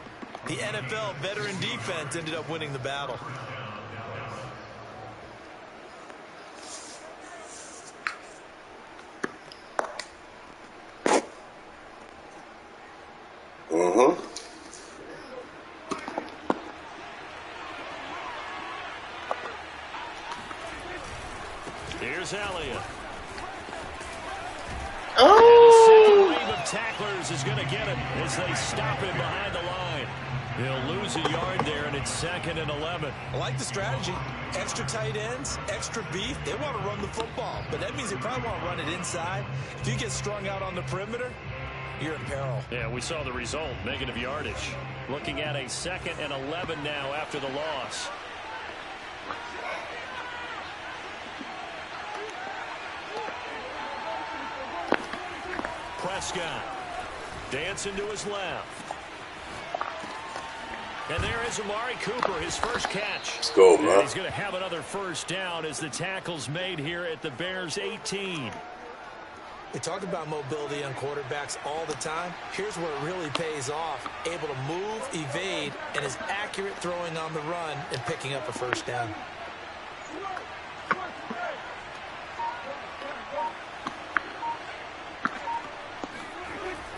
[SPEAKER 3] the NFL veteran defense ended up winning the battle.
[SPEAKER 2] Here's Elliott.
[SPEAKER 1] Oh!
[SPEAKER 2] The second wave of tacklers is going to get him as they stop him behind the line. They'll lose a yard there, and it's 2nd and 11.
[SPEAKER 3] I like the strategy. Extra tight ends, extra beef. They want to run the football, but that means they probably want to run it inside. If you get strung out on the perimeter, you're in peril.
[SPEAKER 2] Yeah, we saw the result, negative yardage. Looking at a 2nd and 11 now after the loss. Prescott dancing to his left. And there is Amari Cooper, his first catch.
[SPEAKER 1] Let's go, man.
[SPEAKER 2] He's going to have another 1st down as the tackle's made here at the Bears 18.
[SPEAKER 3] They talk about mobility on quarterbacks all the time. Here's where it really pays off. Able to move, evade, and is accurate throwing on the run and picking up a 1st down.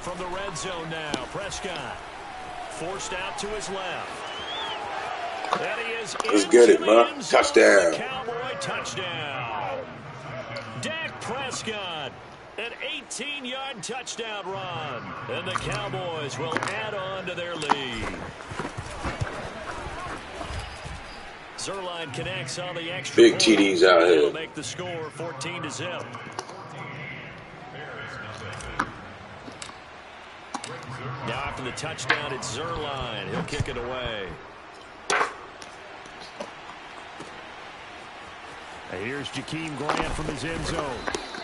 [SPEAKER 2] From the red zone now, Prescott forced out to his left. And he is
[SPEAKER 1] Let's get it, man. Touchdown.
[SPEAKER 2] Cowboy touchdown. Dak Prescott, an 18-yard touchdown run. And the Cowboys will add on to their lead. Zerline connects on the extra
[SPEAKER 1] big TDs out here.
[SPEAKER 2] It'll make the score 14-0. Now after the touchdown, it's Zerline. He'll kick it away. And here's Jakeem Grant from his end zone.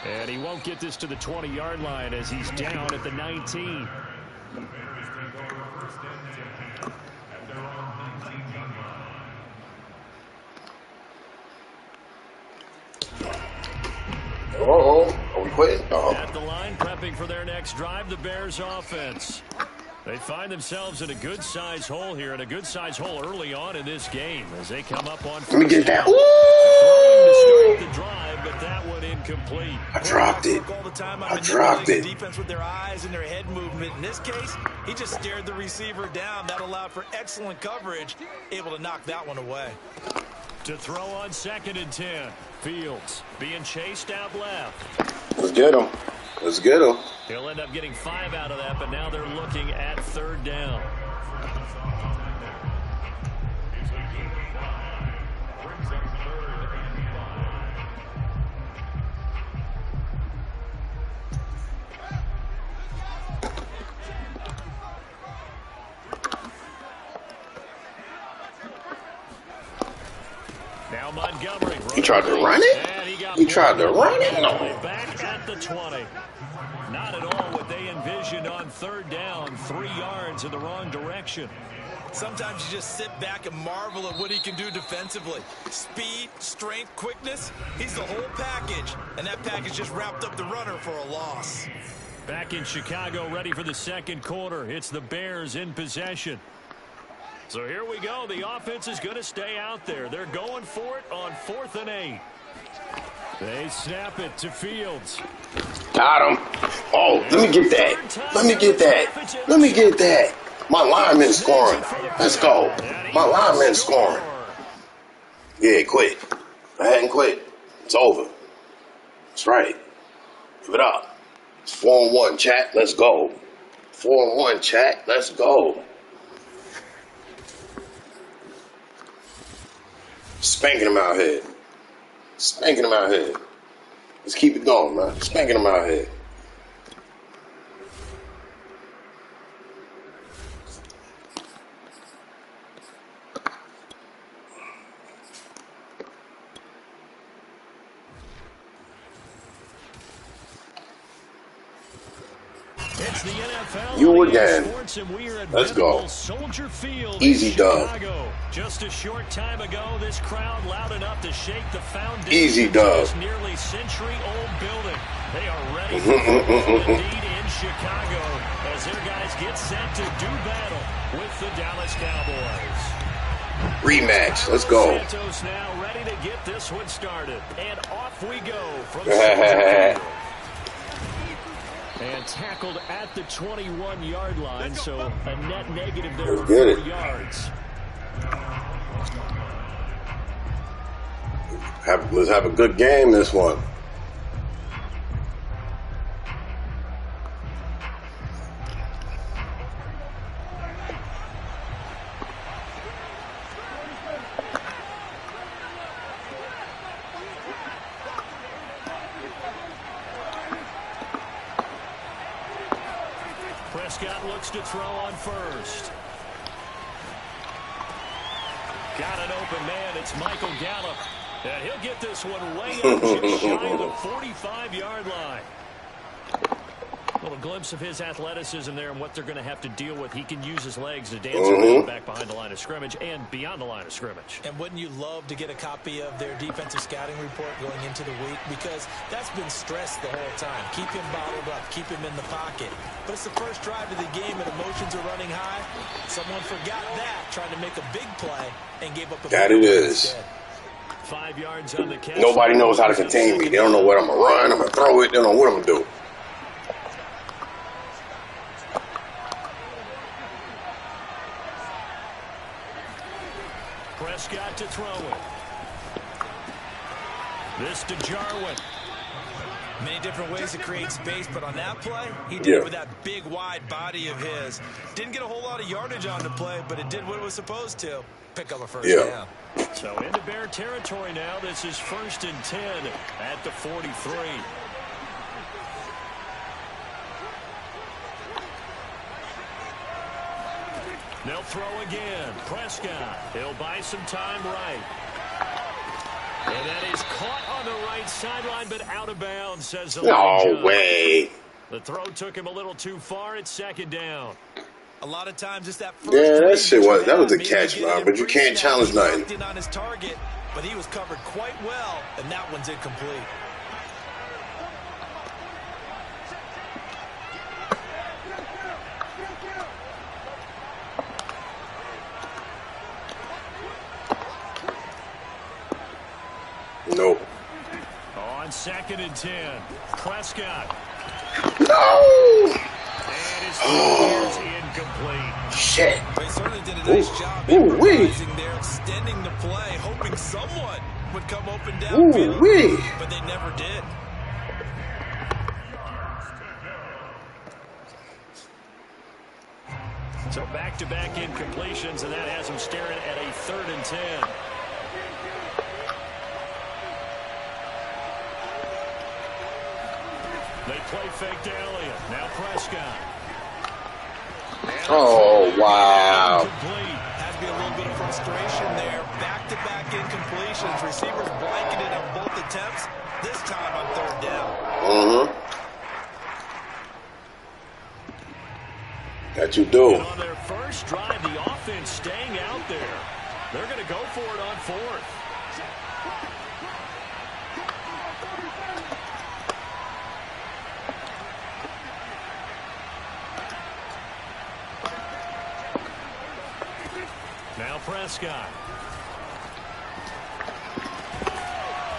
[SPEAKER 2] And he won't get this to the 20-yard line as he's down at the 19.
[SPEAKER 1] Are we quitting?
[SPEAKER 2] At the line, prepping for their next drive, the Bears offense. They find themselves in a good-sized hole here, and a good-sized hole early on in this game as they come up on.
[SPEAKER 1] Let me get that.
[SPEAKER 2] To start the drive, but that one incomplete.
[SPEAKER 1] I dropped it. I dropped it.
[SPEAKER 3] Defense with their eyes and their head movement. In this case, he just stared the receiver down. That allowed for excellent coverage, able to knock that one away.
[SPEAKER 2] To throw on 2nd and 10. Fields being chased out left.
[SPEAKER 1] Let's get him. Let's get him.
[SPEAKER 2] He'll end up getting 5 out of that, but now they're looking at 3rd down. Now Montgomery.
[SPEAKER 1] He tried to run it? He tried to run it? No.
[SPEAKER 2] Back at the 20. Not at all what they envisioned on 3rd down. 3 yards in the wrong direction.
[SPEAKER 3] Sometimes you just sit back and marvel at what he can do defensively. Speed, strength, quickness. He's the whole package. And that package just wrapped up the runner for a loss.
[SPEAKER 2] Back in Chicago, ready for the 2nd quarter. It's the Bears in possession. So here we go. The offense is going to stay out there. They're going for it on 4th and 8. They snap it to Fields.
[SPEAKER 1] Got him. Oh, let me get that. Let me get that. Let me get that. My lineman's scoring. Let's go. My lineman's scoring. Yeah, quit. I hadn't quit. It's over. That's right. Give it up. It's 4-1, chat. Let's go. 4-1, chat. Let's go. Spanking him out here. Spanking him out here. Let's keep it going, man. Spanking him out here.
[SPEAKER 2] It's the NFL.
[SPEAKER 1] You again. Let's go.
[SPEAKER 2] Soldier Field.
[SPEAKER 1] Easy dub.
[SPEAKER 2] Just a short time ago, this crowd loud enough to shake the foundation.
[SPEAKER 1] Easy dub.
[SPEAKER 2] This nearly century-old building. They are ready for indeed in Chicago as their guys get set to do battle with the Dallas Cowboys.
[SPEAKER 1] Rematch. Let's go.
[SPEAKER 2] Santos now ready to get this one started, and off we go from Soldier Field. And tackled at the 21-yard line, so a net negative there of 4 yards.
[SPEAKER 1] Let's have a good game this one.
[SPEAKER 2] Prescott looks to throw on 1st. Got an open man. It's Michael Gallup. And he'll get this one way up just shy of the 45-yard line. A little glimpse of his athleticism there and what they're going to have to deal with. He can use his legs to dance around back behind the line of scrimmage and beyond the line of scrimmage.
[SPEAKER 3] And wouldn't you love to get a copy of their defensive scouting report going into the week? Because that's been stressed the whole time. Keep him bottled up. Keep him in the pocket. But it's the first drive of the game and emotions are running high. Someone forgot that, tried to make a big play and gave up a
[SPEAKER 1] that it is.
[SPEAKER 3] Instead.
[SPEAKER 2] 5 yards on the catch.
[SPEAKER 1] Nobody knows how to contain me. They don't know what I'm going to run. I'm going to throw it. They don't know what I'm going to do.
[SPEAKER 2] Prescott to throw it. This to Jarwin.
[SPEAKER 3] Many different ways to create space, but on that play, he did it with that big, wide body of his. Didn't get a whole lot of yardage on the play, but it did what it was supposed to. Pick up a first down.
[SPEAKER 2] So into Bear territory now. This is 1st and 10 at the 43. They'll throw again. Prescott. He'll buy some time right. And that is caught on the right sideline, but out of bounds, says Elijah.
[SPEAKER 1] No way.
[SPEAKER 2] The throw took him a little too far. It's 2nd down.
[SPEAKER 3] A lot of times it's that first
[SPEAKER 1] that shit was a catch, man, but you can't challenge nothing.
[SPEAKER 3] On his target, but he was covered quite well, and that one's incomplete.
[SPEAKER 1] Nope.
[SPEAKER 2] On 2nd and 10, Prescott.
[SPEAKER 1] No!
[SPEAKER 2] And his is incomplete.
[SPEAKER 1] Shit.
[SPEAKER 3] They certainly did a nice job improvising there, extending the play, hoping someone would come open downfield, but they never did.
[SPEAKER 2] So back-to-back incompletions, and that has him staring at a 3rd and 10. They play fake to Elliott. Now Prescott.
[SPEAKER 1] Oh, wow.
[SPEAKER 3] Has to be a little bit of frustration there. Back-to-back incompletions. Receivers blanketed on both attempts. This time on 3rd down.
[SPEAKER 1] That you do.
[SPEAKER 2] And on their first drive, the offense staying out there. They're going to go for it on 4th. Now Prescott.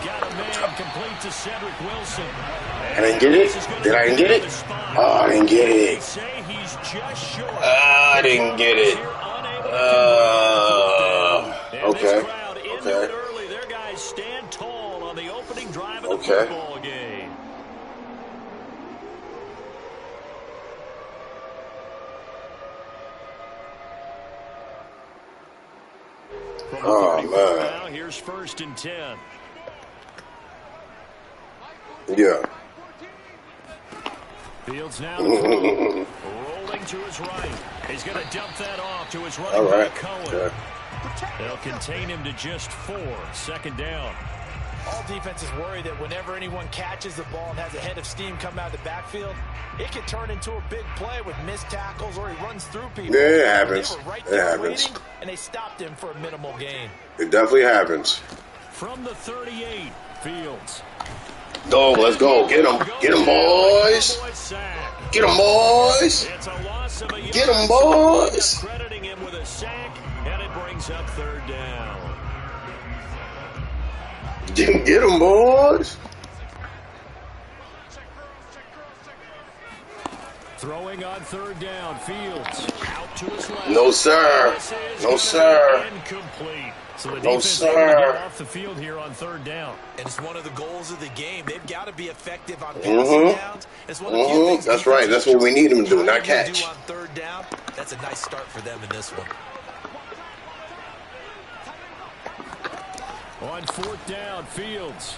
[SPEAKER 2] Got a man complete to Cedric Wilson.
[SPEAKER 1] I didn't get it? Did I get it? Oh, I didn't get it.
[SPEAKER 2] Say he's just short.
[SPEAKER 1] I didn't get it. Okay. Okay.
[SPEAKER 2] Early. Their guys stand tall on the opening drive of the football game.
[SPEAKER 1] Oh, man.
[SPEAKER 2] Now here's 1st and 10.
[SPEAKER 1] Yeah.
[SPEAKER 2] Fields now rolling to his right. He's going to dump that off to his running back Cohen.
[SPEAKER 1] Okay.
[SPEAKER 2] They'll contain him to just 4. 2nd down.
[SPEAKER 3] All defenses worry that whenever anyone catches the ball and has a head of steam come out of the backfield, it can turn into a big play with missed tackles or he runs through people.
[SPEAKER 1] Yeah, it happens.
[SPEAKER 3] They were right
[SPEAKER 1] It
[SPEAKER 3] there
[SPEAKER 1] happens.
[SPEAKER 3] waiting, and they stopped him for a minimal gain.
[SPEAKER 1] It definitely happens.
[SPEAKER 2] From the 38, Fields.
[SPEAKER 1] Go, let's go. Get them. Get them, boys. Get them, boys.
[SPEAKER 2] It's a loss of a yard.
[SPEAKER 1] Get them, boys.
[SPEAKER 2] Crediting him with a sack, and it brings up 3rd down.
[SPEAKER 1] Get them, boys.
[SPEAKER 2] Throwing on 3rd down, Fields out to his left.
[SPEAKER 1] No, sir. No, sir.
[SPEAKER 2] Incomplete. So the
[SPEAKER 1] No,
[SPEAKER 2] defense able to get
[SPEAKER 1] sir.
[SPEAKER 2] off the field here on 3rd down.
[SPEAKER 3] And it's one of the goals of the game. They've got to be effective on passing downs. It's one of the few things
[SPEAKER 1] That's right. That's what we need them to do, not catch.
[SPEAKER 3] On 3rd down, that's a nice start for them in this one.
[SPEAKER 2] On 4th down, Fields.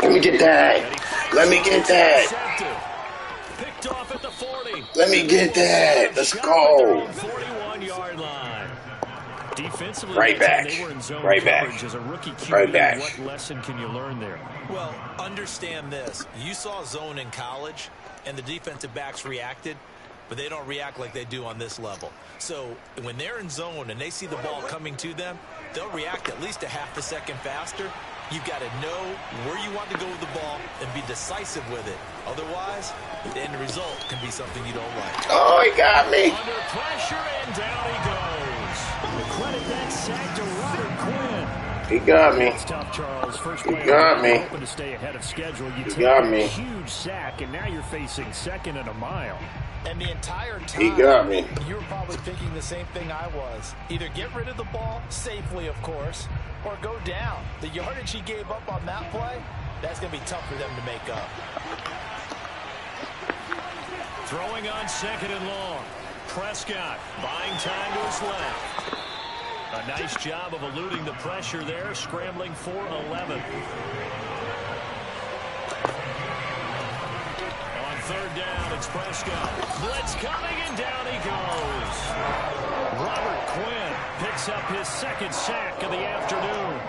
[SPEAKER 1] Let me get that. Let me get that.
[SPEAKER 2] Picked off at the 40.
[SPEAKER 1] Let me get that. Let's go.
[SPEAKER 2] 41-yard line. Defensively,
[SPEAKER 1] Right back.
[SPEAKER 2] they were in zone
[SPEAKER 1] Right back.
[SPEAKER 2] coverage as a rookie QB.
[SPEAKER 1] Right back.
[SPEAKER 2] What lesson can you learn there?
[SPEAKER 3] Well, understand this. You saw zone in college, and the defensive backs reacted, but they don't react like they do on this level. So when they're in zone and they see the ball coming to them, they'll react at least a half a second faster. You've got to know where you want to go with the ball and be decisive with it. Otherwise, the end result can be something you don't like.
[SPEAKER 1] Oh, he got me.
[SPEAKER 2] Under pressure, and down he goes. Credit that sack to Robert Quinn.
[SPEAKER 1] He got me.
[SPEAKER 2] It's tough, Charles. First
[SPEAKER 1] He
[SPEAKER 2] play
[SPEAKER 1] got me.
[SPEAKER 2] hoping to stay ahead of schedule. You
[SPEAKER 1] He
[SPEAKER 2] take
[SPEAKER 1] got
[SPEAKER 2] a
[SPEAKER 1] me.
[SPEAKER 2] huge sack, and now you're facing second and a mile.
[SPEAKER 3] And the entire time,
[SPEAKER 1] He got me.
[SPEAKER 3] you were probably thinking the same thing I was. Either get rid of the ball, safely of course, or go down. The yardage he gave up on that play, that's going to be tough for them to make up.
[SPEAKER 2] Throwing on second and long. Prescott buying time to his left. A nice job of eluding the pressure there, scrambling for 11. On third down, it's Prescott. Blitz coming, and down he goes. Robert Quinn picks up his second sack of the afternoon.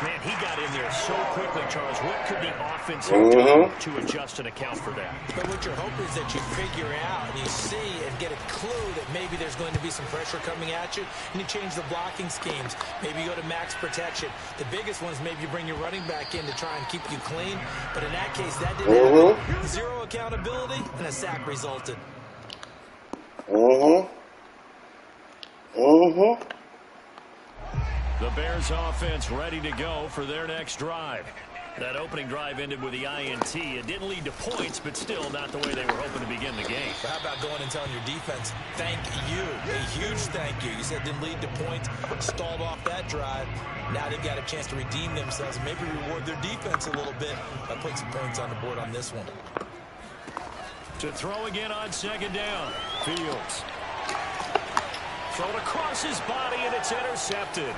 [SPEAKER 2] Man, he got in there so quickly, Charles. What could the offense have done to adjust and account for that?
[SPEAKER 3] But what your hope is that you figure out and you see and get a clue that maybe there's going to be some pressure coming at you, and you change the blocking schemes. Maybe you go to max protection. The biggest ones, maybe you bring your running back in to try and keep you clean. But in that case, that didn't happen. Zero accountability, and a sack resulted.
[SPEAKER 2] The Bears offense ready to go for their next drive. That opening drive ended with the INT. It didn't lead to points, but still not the way they were hoping to begin the game.
[SPEAKER 3] But how about going and telling your defense, thank you, a huge thank you. You said didn't lead to points, stalled off that drive. Now they've got a chance to redeem themselves and maybe reward their defense a little bit by putting some points on the board on this one.
[SPEAKER 2] To throw again on second down. Fields. Thrown across his body, and it's intercepted.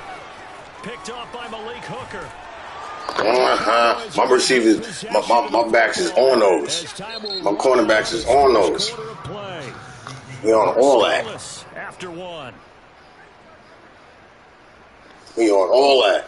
[SPEAKER 2] Picked off by Malik Hooker.
[SPEAKER 1] My receivers, my backs is on those. My cornerbacks is on those. We on all that.
[SPEAKER 2] After one.
[SPEAKER 1] We on all that.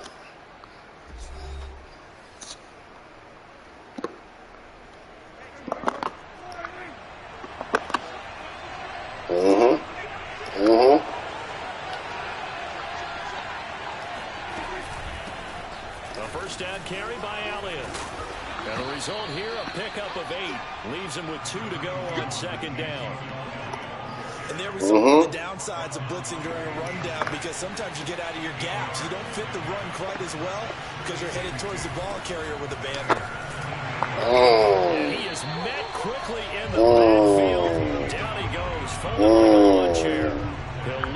[SPEAKER 2] First down carry by Elliott. And the result here, a pickup of 8. Leaves him with 2 to go on second down.
[SPEAKER 3] And there we saw the downsides of blitzing during a rundown, because sometimes you get out of your gaps. You don't fit the run quite as well because you're headed towards the ball carrier with abandon.
[SPEAKER 2] And he is met quickly in the backfield. Down he goes, folded like a lawn chair.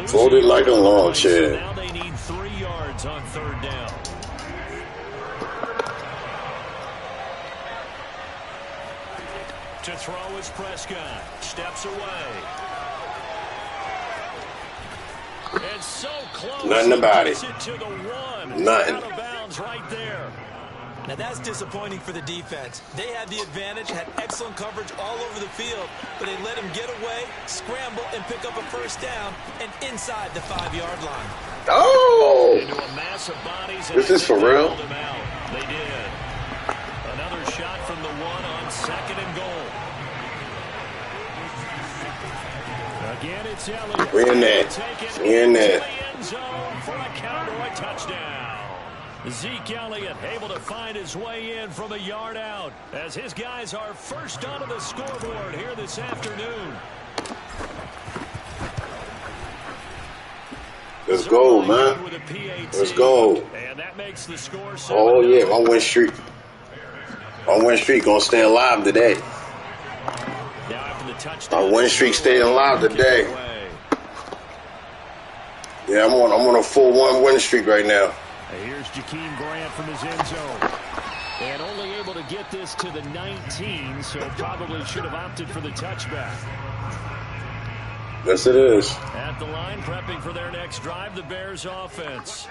[SPEAKER 1] Folded like a lawn chair.
[SPEAKER 2] So now they need 3 yards on third down. To throw is Prescott. Steps away. And so close.
[SPEAKER 1] Nothing about it.
[SPEAKER 2] To the 1.
[SPEAKER 1] Nothing.
[SPEAKER 2] Out of bounds right there.
[SPEAKER 3] Now that's disappointing for the defense. They had the advantage, had excellent coverage all over the field, but they let him get away, scramble, and pick up a first down, and inside the 5-yard line.
[SPEAKER 1] Oh!
[SPEAKER 2] Into a mass of bodies.
[SPEAKER 1] This is for real?
[SPEAKER 2] They did. Another shot from the 1 on second and goal. Again, it's Elliott.
[SPEAKER 1] We in there. We in there.
[SPEAKER 2] End zone for a cowboy touchdown. Zeke Elliott able to find his way in from a yard out as his guys are first onto the scoreboard here this afternoon.
[SPEAKER 1] Let's go, man. Let's go.
[SPEAKER 2] And that makes the score.
[SPEAKER 1] Oh, yeah, my win streak. My win streak gonna stay alive today.
[SPEAKER 2] Now after the touchdown,
[SPEAKER 1] My win streak staying alive today. Yeah, I'm on a 4-1 win streak right now.
[SPEAKER 2] Here's Jakeem Grant from his end zone. And only able to get this to the 19, so probably should have opted for the touchback.
[SPEAKER 1] Yes, it is.
[SPEAKER 2] At the line, prepping for their next drive, the Bears offense.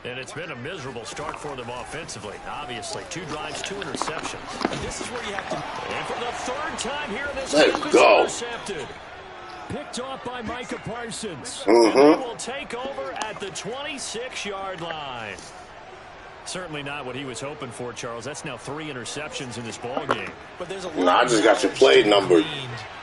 [SPEAKER 2] And it's been a miserable start for them offensively. Obviously, 2 drives, 2 interceptions.
[SPEAKER 3] And this is where you have to...
[SPEAKER 2] And for the 3rd time here in this
[SPEAKER 1] Let's
[SPEAKER 2] game,
[SPEAKER 1] go.
[SPEAKER 2] Intercepted. Picked off by Micah Parsons.
[SPEAKER 1] Mm-hmm.
[SPEAKER 2] And they will take over at the 26-yard line. Certainly not what he was hoping for, Charles. That's now 3 interceptions in this ball game.
[SPEAKER 3] But there's a
[SPEAKER 1] Nah, I just got your play number.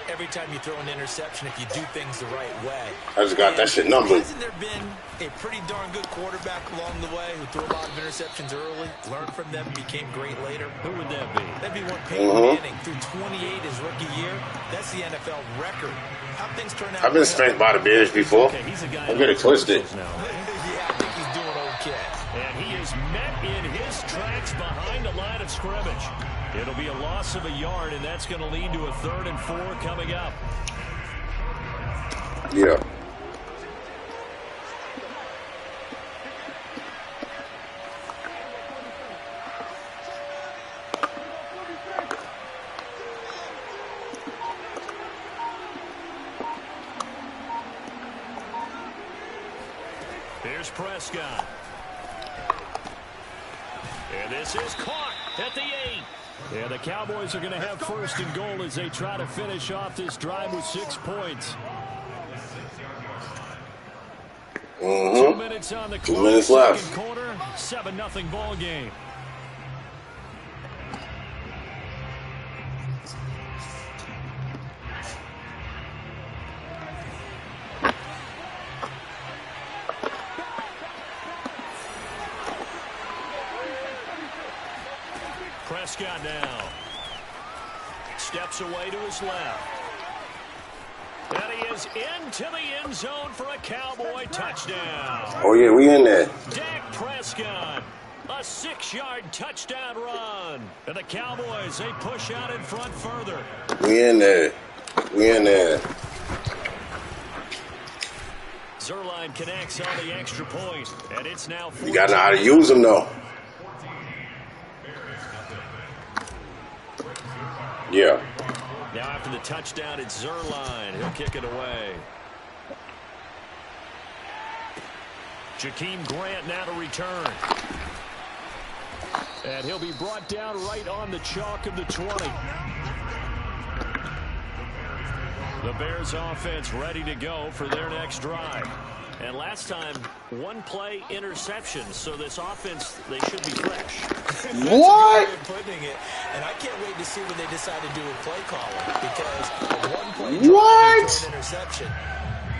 [SPEAKER 3] Every time you throw an interception, if you do things the right way.
[SPEAKER 1] I just got that shit numbered.
[SPEAKER 3] Hasn't there been a pretty darn good quarterback along the way who threw a lot of interceptions early, learned from them, became great later?
[SPEAKER 2] Who would that be?
[SPEAKER 3] That'd be one Peyton Manning. Through 28 his rookie year. That's the NFL record. How things turn out.
[SPEAKER 1] I've been spanked by the Bears before.
[SPEAKER 2] Okay, he's a guy
[SPEAKER 1] I'm getting twisted.
[SPEAKER 2] now.
[SPEAKER 3] Yeah, I think he's doing
[SPEAKER 2] And he is met in his tracks behind the line of scrimmage. It'll be a loss of a yard, and that's going to lead to a 3rd and 4 coming up.
[SPEAKER 1] Yeah.
[SPEAKER 2] Here's Prescott. And this is caught at the 8. And the Cowboys are going to have 1st and goal as they try to finish off this drive with 6 points. 2 minutes on the clock.
[SPEAKER 1] 2 minutes left.
[SPEAKER 2] Second quarter, 7-0 ball game. Prescott now steps away to his left. And he is into the end zone for a Cowboy touchdown.
[SPEAKER 1] Oh, yeah, we in there.
[SPEAKER 2] Dak Prescott, a 6-yard touchdown run. And the Cowboys, they push out in front further.
[SPEAKER 1] We in there. We in there.
[SPEAKER 2] Zerline connects on the extra point, and it's now 14.
[SPEAKER 1] You got to know how to use them, though. Yeah.
[SPEAKER 2] Now after the touchdown, it's Zerline. He'll kick it away. Jakeem Grant now to return. And he'll be brought down right on the chalk of the 20. The Bears offense ready to go for their next drive. And last time, 1-play interception. So this offense, they should be fresh.
[SPEAKER 1] What?
[SPEAKER 3] Putting it, and I can't wait to see when they decide to do a play calling, because a 1-play interception.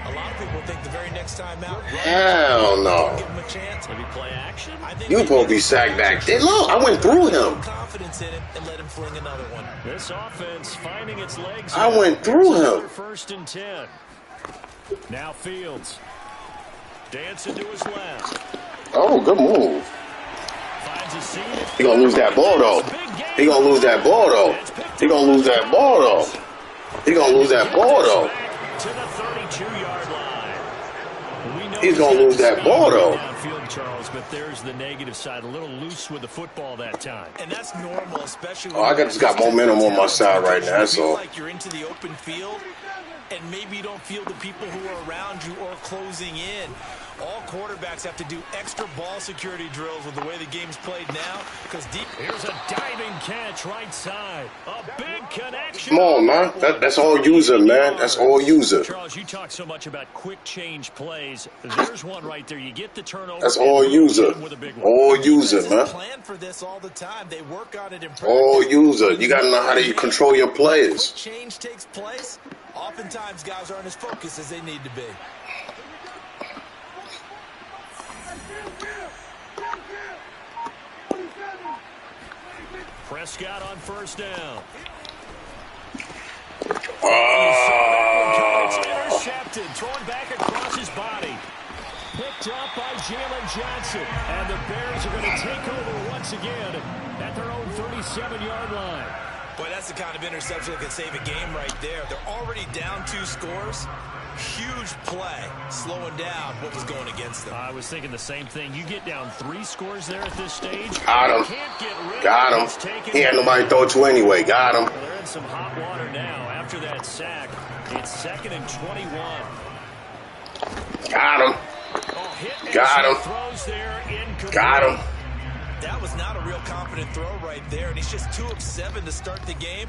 [SPEAKER 3] A lot of people think the very next time out,
[SPEAKER 1] hell no.
[SPEAKER 3] Give him a chance.
[SPEAKER 2] Maybe play action.
[SPEAKER 1] You supposed to be sacked back there. Look, I went through him.
[SPEAKER 3] Confidence in it and let him fling another one.
[SPEAKER 2] This offense finding its legs.
[SPEAKER 1] I went through him.
[SPEAKER 2] 1st and 10. Now Fields. Dancing to his left.
[SPEAKER 1] Oh, good move.
[SPEAKER 2] Finds a seat.
[SPEAKER 1] He gonna lose that ball though. He gonna lose that ball though. He gonna lose that ball though. He gonna lose that ball though.
[SPEAKER 2] To the 32-yard line.
[SPEAKER 1] He's gonna lose that ball though.
[SPEAKER 2] Downfield, Charles, but there's the negative side. A little loose with the football that time.
[SPEAKER 3] And that's normal, especially.
[SPEAKER 1] Oh, I just got momentum on my side right now. That's all.
[SPEAKER 3] Like you're into the open field, and maybe you don't feel the people who are around you or closing in. All quarterbacks have to do extra ball security drills with the way the game's played now. Because deep.
[SPEAKER 2] Here's a diving catch right side. A big connection.
[SPEAKER 1] Come on, man. That's all user, man. That's all user.
[SPEAKER 2] Charles, you talk so much about quick change plays. There's one right there. You get the turnover.
[SPEAKER 1] That's all user. All user, man.
[SPEAKER 3] Plan for this all the time. They work on it in practice.
[SPEAKER 1] All user. You got to know how to control your players.
[SPEAKER 3] Change takes place. Oftentimes, guys aren't as focused as they need to be.
[SPEAKER 2] Prescott on 1st down. Intercepted, thrown back across his body. Picked up by Jalen Johnson. And the Bears are going to take over once again at their own 37-yard line.
[SPEAKER 3] Boy, that's the kind of interception that can save a game right there. They're already down 2 scores. Huge play, slowing down what was going against them.
[SPEAKER 2] I was thinking the same thing. You get down 3 scores there at this stage.
[SPEAKER 1] Got him. Got him. He had nobody throw to anyway. Got him.
[SPEAKER 2] Well, they're in some hot water now after that sack. It's 2nd and 21.
[SPEAKER 1] Got him.
[SPEAKER 2] Oh,
[SPEAKER 1] Got him. Got him.
[SPEAKER 3] That was not a real confident throw right there, and he's just 2 of 7 to start the game.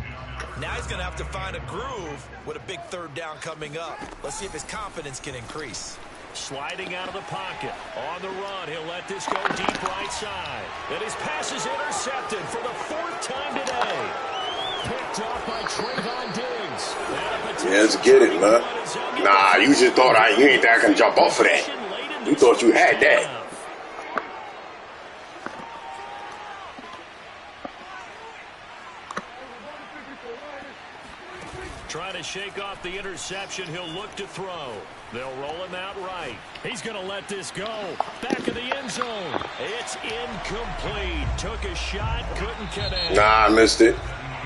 [SPEAKER 3] Now he's going to have to find a groove with a big 3rd down coming up. Let's see if his confidence can increase.
[SPEAKER 2] Sliding out of the pocket. On the run, he'll let this go deep right side. And his pass is intercepted for the 4th time today. Picked off by Trayvon Diggs.
[SPEAKER 1] Yeah, let's get it, man. Nah, you just thought you ain't that can jump off of that. You thought you had that.
[SPEAKER 2] Trying to shake off the interception. He'll look to throw. They'll roll him out right. He's going to let this go. Back of the end zone. It's incomplete. Took a shot, couldn't connect.
[SPEAKER 1] Nah, I missed it.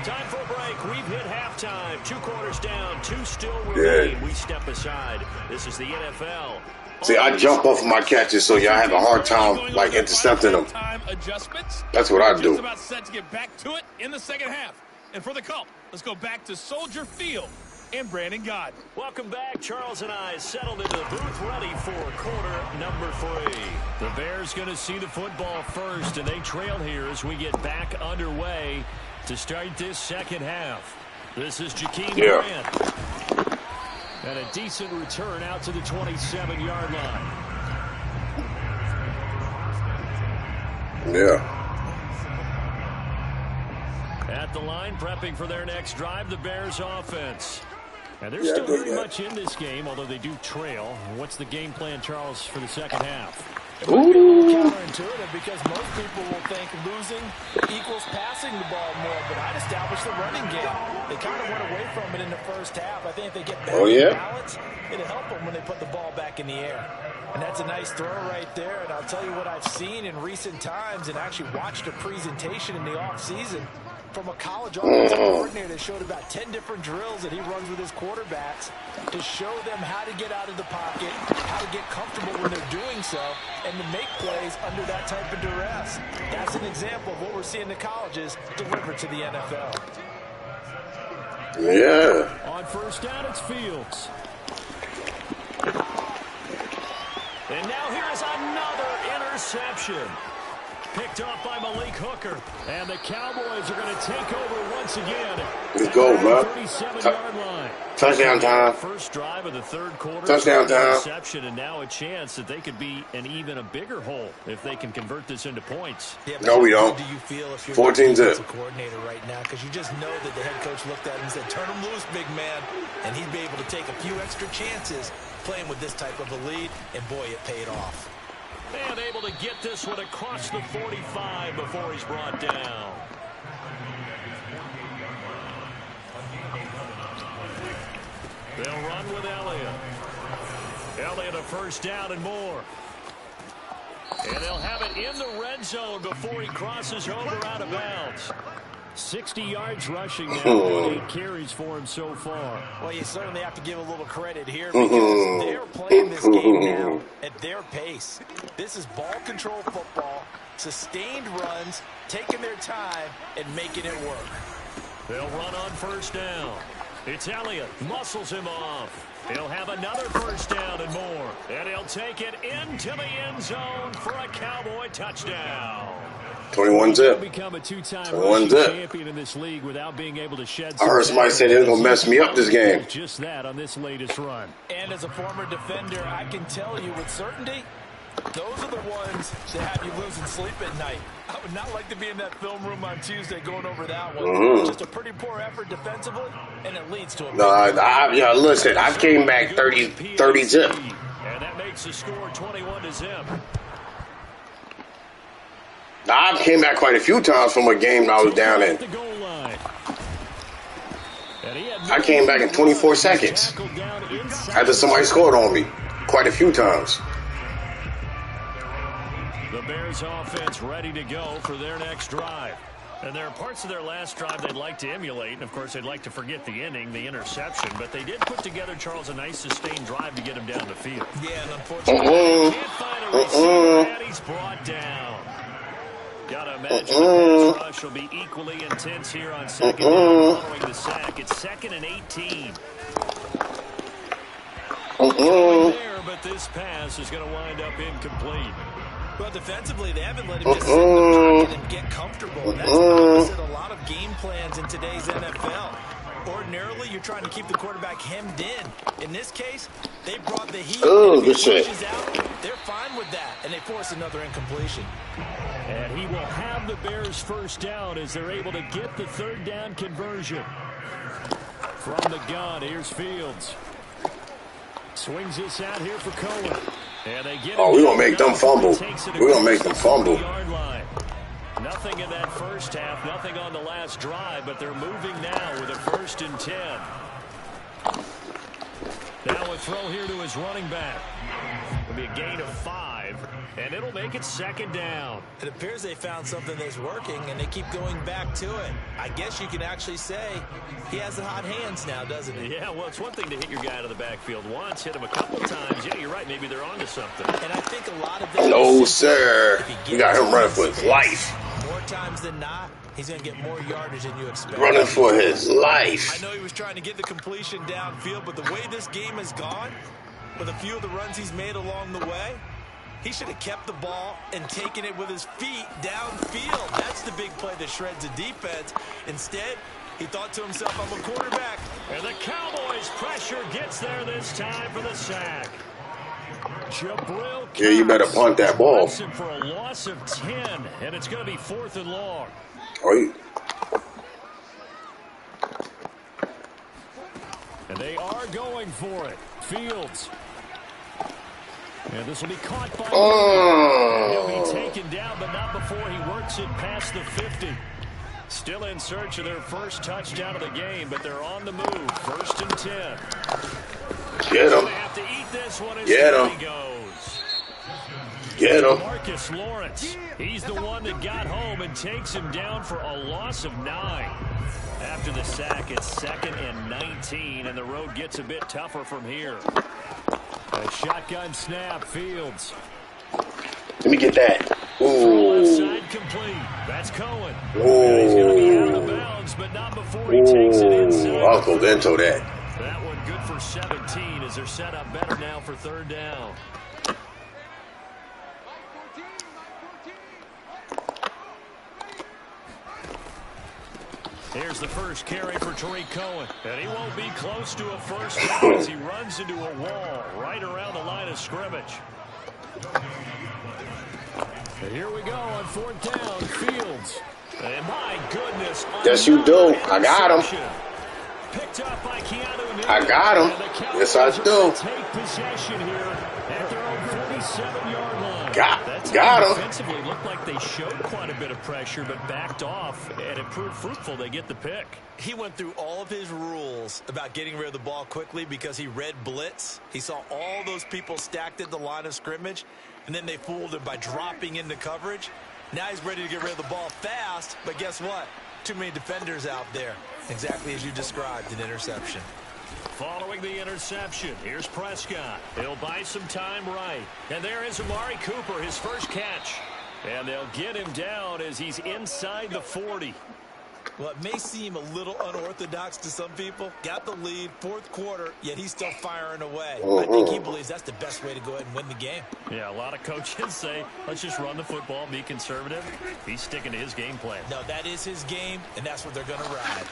[SPEAKER 2] Time for a break. We've hit halftime. 2 quarters down. 2 still remain.
[SPEAKER 1] Yeah.
[SPEAKER 2] We step aside. This is the NFL.
[SPEAKER 1] See, I jump off my catches, so y'all have a hard time, like, intercepting them. That's what I do.
[SPEAKER 4] Just about set to get back to it in the second half. And for the call, let's go back to Soldier Field and Brandon God.
[SPEAKER 2] Welcome back. Charles and I settled into the booth ready for quarter number 3. The Bears going to see the football first, and they trail here as we get back underway to start this second half. This is Jakeem Grant. And a decent return out to the 27-yard line.
[SPEAKER 1] Yeah.
[SPEAKER 2] At the line, prepping for their next drive, the Bears offense. And they're still very much in this game, although they do trail. What's the game plan, Charles, for the second half?
[SPEAKER 3] It might be a little counterintuitive because most people will think losing equals passing the ball more, but I'd establish the running game. They kind of went away from it in the first half. I think if they get better balance, it'll help them when they put the ball back in the air. And that's a nice throw right there. And I'll tell you what I've seen in recent times and actually watched a presentation in the offseason from a college offensive coordinator that showed about 10 different drills that he runs with his quarterbacks to show them how to get out of the pocket, how to get comfortable when they're doing so, and to make plays under that type of duress. That's an example of what we're seeing the colleges deliver to the NFL.
[SPEAKER 1] Yeah.
[SPEAKER 2] On first down, it's Fields. And now here's another interception. Picked off by Malik Hooker. And the Cowboys are going to take over once again.
[SPEAKER 1] Let's go, man.
[SPEAKER 2] 37-yard line.
[SPEAKER 1] Touchdown time.
[SPEAKER 2] First drive of the third quarter.
[SPEAKER 1] Touchdown time.
[SPEAKER 2] Interception, and now a chance that they could be an even a bigger hole if they can convert this into points.
[SPEAKER 3] Yeah,
[SPEAKER 1] no, we don't.
[SPEAKER 3] Do you feel if you're
[SPEAKER 1] 14
[SPEAKER 3] the
[SPEAKER 1] zip
[SPEAKER 3] coordinator right now? Because you just know that the head coach looked at him and said, turn him loose, big man. And he'd be able to take a few extra chances playing with this type of a lead. And, boy, it paid off.
[SPEAKER 2] And able to get this one across the 45 before he's brought down. They'll run with Elliott. Elliott a first down and more. And they'll have it in the red zone before he crosses over out of bounds. 60 yards rushing now, 8 carries for him so far.
[SPEAKER 3] Well, you certainly have to give a little credit here because they're playing this game now at their pace. This is ball control football, sustained runs, taking their time, and making it work.
[SPEAKER 2] They'll run on first down. It's Elliott, muscles him off. He'll have another first down and more. And he'll take it into the end zone for a Cowboy touchdown.
[SPEAKER 1] 21 zip.
[SPEAKER 2] Become a two-time champion in this league without being able to shed.
[SPEAKER 1] I heard somebody say they're gonna mess me up this game.
[SPEAKER 2] Just that on this latest run.
[SPEAKER 3] And as a former defender, I can tell you with certainty, those are the ones that have you losing sleep at night. I would not like to be in that film room on Tuesday going over that one. Just a pretty poor effort defensively, and it leads to a
[SPEAKER 1] yeah, listen, I came back 30 zip.
[SPEAKER 2] And that makes the score 21-0.
[SPEAKER 1] I came back quite a few times from a game I was down in. I came back in 24 seconds after somebody scored on me quite a few times.
[SPEAKER 2] The Bears offense ready to go for their next drive. And there are parts of their last drive they'd like to emulate. And, of course, they'd like to forget the ending, the interception. But they did put together, Charles, a nice sustained drive to get him down the field.
[SPEAKER 3] Yeah, and unfortunately,
[SPEAKER 2] can't find a receiver, and he's brought down. Gotta imagine the Bears rush will be equally intense here on second down following the sack. It's 2nd and 18. There, but this pass is going to wind up incomplete.
[SPEAKER 3] Well, defensively, they haven't let him just sit in the pocket and get comfortable. And that's opposite a lot of game plans in today's NFL. Ordinarily, you're trying to keep the quarterback hemmed in. In this case, they brought the heat.
[SPEAKER 1] Oh, good shit.
[SPEAKER 3] Out, they're fine with that, and they force another incompletion.
[SPEAKER 2] And he will have the Bears first down as they're able to get the third down conversion. From the gun, here's Fields. Swings this out here for Cohen. And they get
[SPEAKER 1] we're going to make them fumble. We're going to make them fumble.
[SPEAKER 2] Nothing in that first half, nothing on the last drive, but they're moving now with a 1st and 10. Now a throw here to his running back. It'll be a gain of 5, and it'll make it 2nd down.
[SPEAKER 3] It appears they found something that's working, and they keep going back to it. I guess you can actually say he has the hot hands now, doesn't he?
[SPEAKER 2] Yeah, well, it's one thing to hit your guy out of the backfield once, hit him a couple times. Yeah, you're right. Maybe they're onto something.
[SPEAKER 3] And I think a lot of this
[SPEAKER 1] No, sir. You got him running for his life.
[SPEAKER 3] More times than not, he's going to get more yardage than you expect.
[SPEAKER 1] Running for his life.
[SPEAKER 3] I know he was trying to get the completion downfield, but the way this game has gone, with a few of the runs he's made along the way, he should have kept the ball and taken it with his feet downfield. That's the big play that shreds the defense. Instead, he thought to himself, I'm a quarterback.
[SPEAKER 2] And the Cowboys' pressure gets there this time for the sack. Jabril
[SPEAKER 1] Yeah, you better punt that ball.
[SPEAKER 2] For a loss of 10, and it's going to be 4th and long.
[SPEAKER 1] Oh,
[SPEAKER 2] And they are going for it. Fields. And this will be caught by He'll be taken down, but not before he works it past the 50. Still in search of their first touchdown of the game, but they're on the move. 1st and 10.
[SPEAKER 1] Get him.
[SPEAKER 2] They have to eat this one as
[SPEAKER 1] Get him.
[SPEAKER 2] he goes.
[SPEAKER 1] Get him.
[SPEAKER 2] Marcus Lawrence. He's the one that got home and takes him down for a loss of 9. After the sack, it's 2nd and 19, and the road gets a bit tougher from here. A shotgun snap, Fields.
[SPEAKER 1] Let me get that.
[SPEAKER 2] Left
[SPEAKER 1] Ooh.
[SPEAKER 2] side complete. That's Cohen.
[SPEAKER 1] Ooh.
[SPEAKER 2] He's going to be out of bounds, but not before he takes it inside.
[SPEAKER 1] Uncle Dento that.
[SPEAKER 2] That one good for 17 as they're set up better now for 3rd down. Here's the first carry for Tariq Cohen. And he won't be close to a first down as he runs into a wall right around the line of scrimmage. And here we go on 4th down. Fields. And my goodness.
[SPEAKER 1] Yes, you do. I got him.
[SPEAKER 2] Picked up by Keanu Neal.
[SPEAKER 1] I got him. Yes, I do.
[SPEAKER 2] Take possession here at their own 47-yard line.
[SPEAKER 1] Got him.
[SPEAKER 2] Defensively looked like they showed quite a bit of pressure, but backed off, and it proved fruitful. They get the pick.
[SPEAKER 3] He went through all of his rules about getting rid of the ball quickly because he read blitz. He saw all those people stacked at the line of scrimmage, and then they fooled him by dropping into coverage. Now he's ready to get rid of the ball fast, but guess what? Too many defenders out there. Exactly as you described, an interception.
[SPEAKER 2] Following the interception, here's Prescott. He'll buy some time right. And there is Amari Cooper, his first catch. And they'll get him down as he's inside the 40.
[SPEAKER 3] Well, it may seem a little unorthodox to some people. Got the lead, 4th quarter, yet he's still firing away. I think he believes that's the best way to go ahead and win the game.
[SPEAKER 2] Yeah, a lot of coaches say, let's just run the football, be conservative. He's sticking to his game plan.
[SPEAKER 3] No, that is his game, and that's what they're going to ride.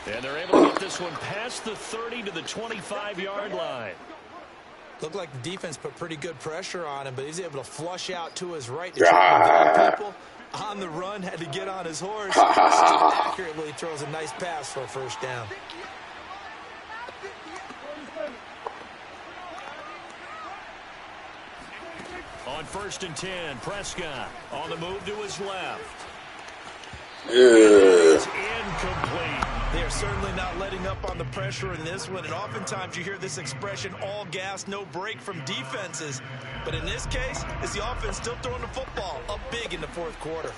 [SPEAKER 2] And they're able to get this one past the 30 to the 25-yard line.
[SPEAKER 3] Looked like the defense put pretty good pressure on him, but he's able to flush out to his right to try to guard people. On the run, had to get on his horse. Still accurately throws a nice pass for a first down.
[SPEAKER 2] On 1st and 10, Prescott on the move to his left. It's incomplete.
[SPEAKER 3] They are certainly not letting up on the pressure in this one, and oftentimes you hear this expression, all gas, no break from defenses. But in this case, it's the offense still throwing the football up big in the 4th quarter.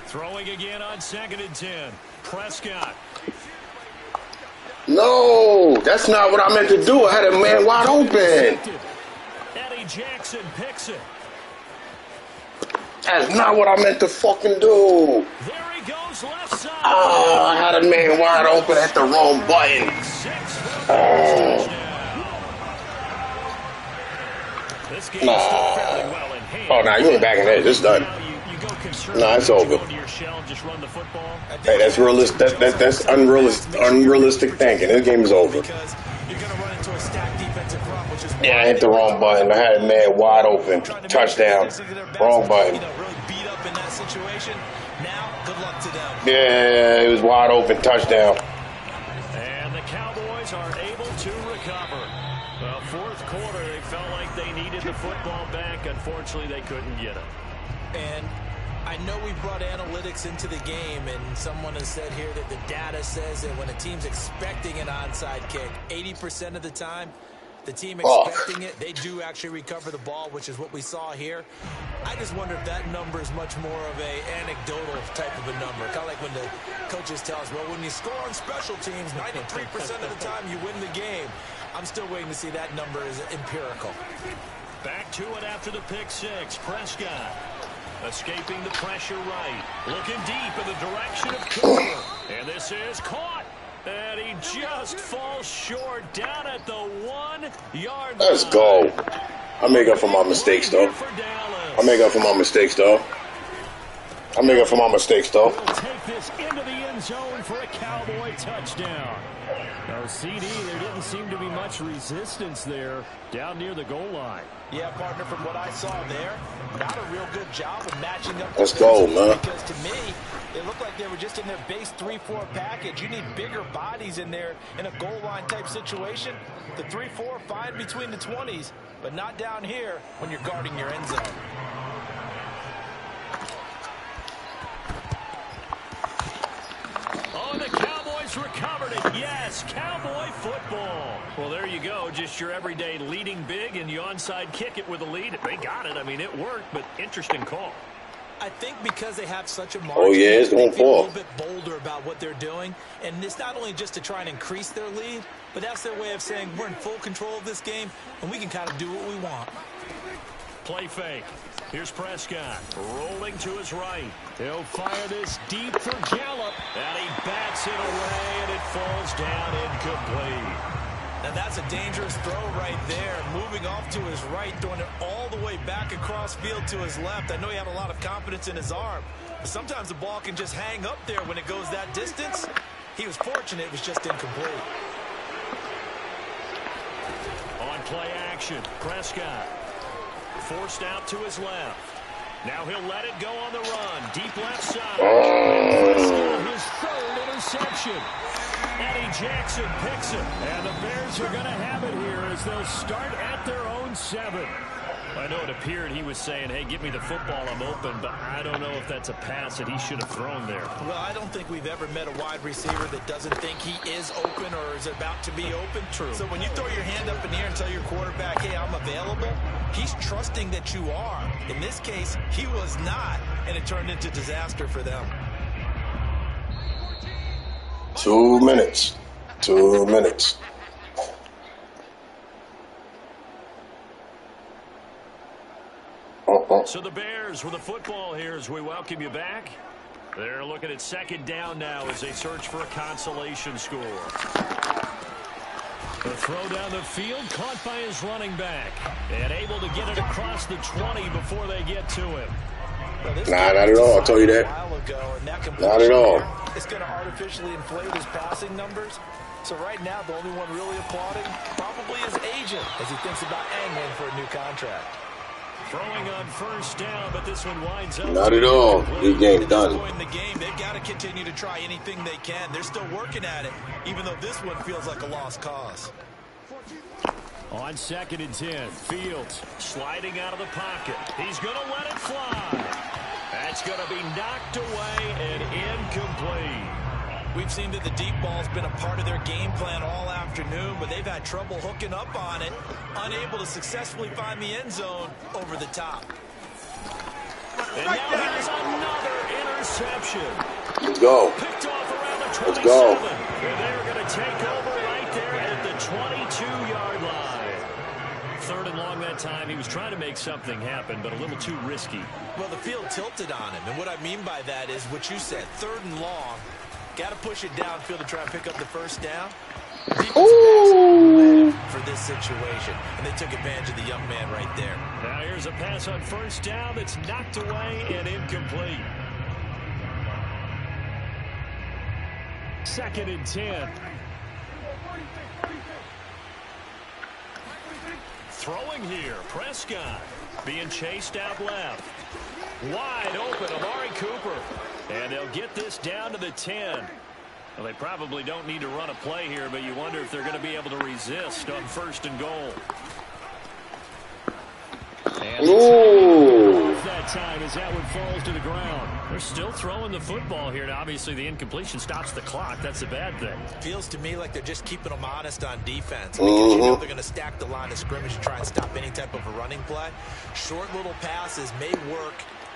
[SPEAKER 2] Throwing again on 2nd and 10. Prescott.
[SPEAKER 1] No, that's not what I meant to do. I had a man wide open.
[SPEAKER 2] Eddie Jackson picks it.
[SPEAKER 1] That's not what I meant to fucking do.
[SPEAKER 2] There he goes, left side.
[SPEAKER 1] Oh, I had a man wide open at the wrong button.
[SPEAKER 2] This game is still fairly well in hand.
[SPEAKER 1] Oh, nah, you ain't backing that. It's done. Nah, it's over. Hey, that's realistic. That's unrealistic thinking. This game is over. Yeah, I hit the wrong button. I had a man wide open. Touchdown. Wrong button. Yeah, it was wide open. Touchdown.
[SPEAKER 2] And the Cowboys are able to recover. Well, 4th quarter, they felt like they needed the football back. Unfortunately, they couldn't get it.
[SPEAKER 3] And I know we brought analytics into the game, and someone has said here that the data says that when a team's expecting an onside kick, 80% of the time, the team expecting it, they do actually recover the ball, which is what we saw here. I just wonder if that number is much more of a anecdotal type of a number. Kind of like when the coaches tell us, well, when you score on special teams, 93% of the time you win the game. I'm still waiting to see that number is empirical.
[SPEAKER 2] Back to it after the pick six. Prescott escaping the pressure right. Looking deep in the direction of Cooper. And this is caught. And he just falls short down at the 1 yard line.
[SPEAKER 1] Let's go. I make up for my mistakes, though. I make up for my mistakes, though.
[SPEAKER 2] We'll take this into the end zone for a Cowboy touchdown. No, CD, there didn't seem to be much resistance there down near the goal line.
[SPEAKER 3] Yeah, partner, from what I saw there, not a real good job of matching up.
[SPEAKER 1] Let's go, man.
[SPEAKER 3] Because to me, it looked like they were just in their base 3-4 package. You need bigger bodies in there in a goal line type situation. The 3-4, fine between the 20s, but not down here when you're guarding your end zone.
[SPEAKER 2] Oh, the Cowboys recovered it. Yes, Cowboy football. Well, there you go. Just your everyday leading big, and you onside kick it with a lead. They got it. I mean, it worked, but interesting call.
[SPEAKER 3] I think because they have such a margin,
[SPEAKER 1] Oh, yeah, it's going to fall.
[SPEAKER 3] a little bit bolder about what they're doing. And it's not only just to try and increase their lead, but that's their way of saying we're in full control of this game, and we can kind of do what we want.
[SPEAKER 2] Play fake. Here's Prescott rolling to his right. He'll fire this deep for Gallup. And he bats it away, and it falls down incomplete.
[SPEAKER 3] Now that's a dangerous throw right there. Moving off to his right, throwing it all the way back across field to his left. I know he had a lot of confidence in his arm, but sometimes the ball can just hang up there when it goes that distance. He was fortunate it was just incomplete.
[SPEAKER 2] On play action, Prescott forced out to his left. Now he'll let it go on the run. Deep left side. Prescott, his third interception. Eddie Jackson picks it. And the Bears are going to have it here as they'll start at their own 7. I know it appeared he was saying, hey, give me the football, I'm open, but I don't know if that's a pass that he should have thrown there.
[SPEAKER 3] Well, I don't think we've ever met a wide receiver that doesn't think he is open or is about to be open.
[SPEAKER 2] True.
[SPEAKER 3] So when you throw your hand up in the air and tell your quarterback, hey, I'm available, he's trusting that you are. In this case, he was not, and it turned into disaster for them.
[SPEAKER 1] 2 minutes. 2 minutes.
[SPEAKER 2] So the Bears with the football here as we welcome you back. They're looking at second down now as they search for a consolation score. The throw down the field caught by his running back and able to get it across the 20 before they get to him.
[SPEAKER 1] Nah, not at all. I'll tell you that. Not at all.
[SPEAKER 3] It's going to artificially inflate his passing numbers. So right now, the only one really applauding probably his agent as he thinks about angling for a new contract.
[SPEAKER 2] Throwing on first down, but this one winds up.
[SPEAKER 1] Not at all. This game's done.
[SPEAKER 3] In the game, they've got to continue to try anything they can. They're still working at it, even though this one feels like a lost cause.
[SPEAKER 2] On 2nd and 10, Fields sliding out of the pocket. He's going to let it fly. That's going to be knocked away and incomplete.
[SPEAKER 3] We've seen that the deep ball's been a part of their game plan all afternoon, but they've had trouble hooking up on it, unable to successfully find the end zone over the top.
[SPEAKER 2] And now here's another interception.
[SPEAKER 1] Let's go.
[SPEAKER 2] Picked off around the 27.
[SPEAKER 1] Let's go.
[SPEAKER 2] And they're going to take over right there at the 22-yard line. 3rd and long that time. He was trying to make something happen, but a little too risky.
[SPEAKER 3] Well, the field tilted on him, and what I mean by that is what you said, 3rd and long. Got to push it downfield to try and pick up the first down. Ooh. For this situation, and they took advantage of the young man right there.
[SPEAKER 2] Now here's a pass on first down that's knocked away and incomplete. 2nd and 10. Throwing here, Prescott being chased out left. Wide open, Amari Cooper. And they'll get this down to the 10. Well, they probably don't need to run a play here, but you wonder if they're going to be able to resist on 1st and goal. And that time as that one falls to the ground. They're still throwing the football here. Now, obviously, the incompletion stops the clock. That's a bad thing.
[SPEAKER 3] Feels to me like they're just keeping them honest on defense because you know they're going to stack the line of scrimmage and try and stop any type of a running play. Short little passes may work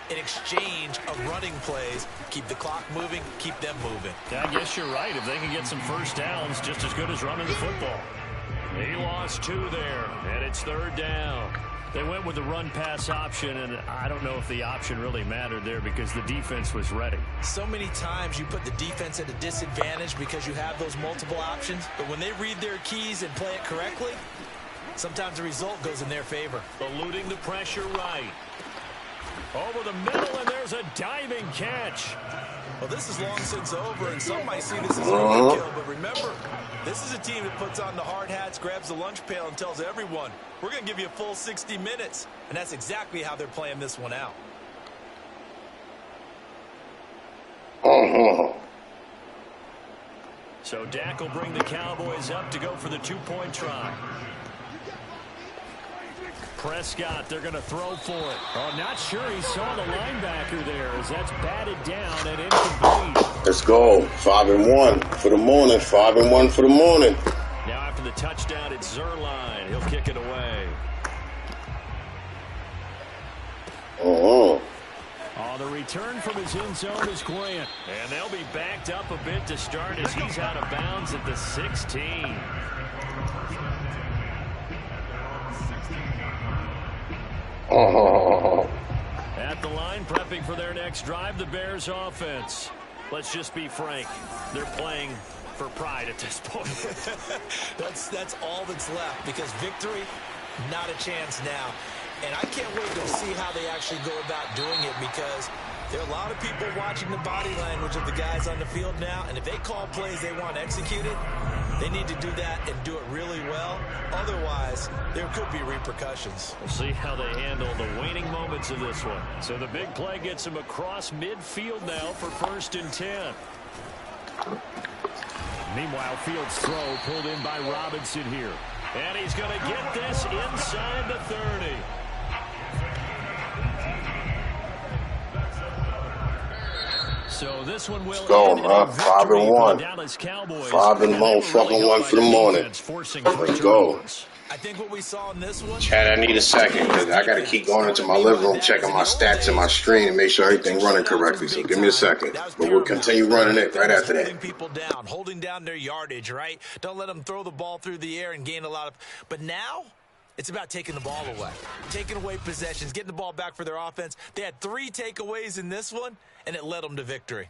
[SPEAKER 3] in exchange of running plays. Keep the clock moving, keep them moving.
[SPEAKER 2] Yeah, I guess you're right. If they can get some first downs, just as good as running the football. He lost 2 there, and it's 3rd down. They went with the run-pass option, and I don't know if the option really mattered there because the defense was ready.
[SPEAKER 3] So many times you put the defense at a disadvantage because you have those multiple options, but when they read their keys and play it correctly, sometimes the result goes in their favor.
[SPEAKER 2] Eluding the pressure right. Over the middle, and there's a diving catch.
[SPEAKER 3] Well, this is long since over, and some might see this as a overkill, but remember, this is a team that puts on the hard hats, grabs the lunch pail, and tells everyone, we're going to give you a full 60 minutes. And that's exactly how they're playing this one out.
[SPEAKER 2] So Dak will bring the Cowboys up to go for the 2-point try. Prescott, they're going to throw for it. Oh, not sure he saw the linebacker there as that's batted down and incomplete.
[SPEAKER 1] Let's go. 5-1 for the morning. 5-1 for the morning.
[SPEAKER 2] Now after the touchdown, it's Zerline. He'll kick it away. The return from his end zone is Grant. And they'll be backed up a bit to start as he's out of bounds at the 16. At the line, prepping for their next drive, the Bears offense. Let's just be frank. They're playing for pride at this point.
[SPEAKER 3] That's all that's left because victory, not a chance now. And I can't wait to see how they actually go about doing it because there are a lot of people watching the body language of the guys on the field now. And if they call plays they want executed, they need to do that and do it really well. Otherwise, there could be repercussions.
[SPEAKER 2] We'll see how they handle the waning moments of this one. So the big play gets him across midfield now for 1st and 10. Meanwhile, Fields' throw pulled in by Robinson here. And he's going to get this inside the 30. So this one will
[SPEAKER 1] go,
[SPEAKER 2] end in
[SPEAKER 1] huh?
[SPEAKER 2] a victory for the
[SPEAKER 1] 5-1.
[SPEAKER 2] Dallas Cowboys.
[SPEAKER 1] 5-1, fucking 1 for the morning. Let's go.
[SPEAKER 3] I think what we saw in this one.
[SPEAKER 1] Chad, I need a second because I got to keep going into my living room, checking my stats and my screen and make sure everything running correctly. So give me a second. But we'll continue running it right after that.
[SPEAKER 3] People down, holding down their yardage, right? Don't let them throw the ball through the air and gain a lot of. But now it's about taking the ball away, taking away possessions, getting the ball back for their offense. They had 3 takeaways in this one, and it led them to victory.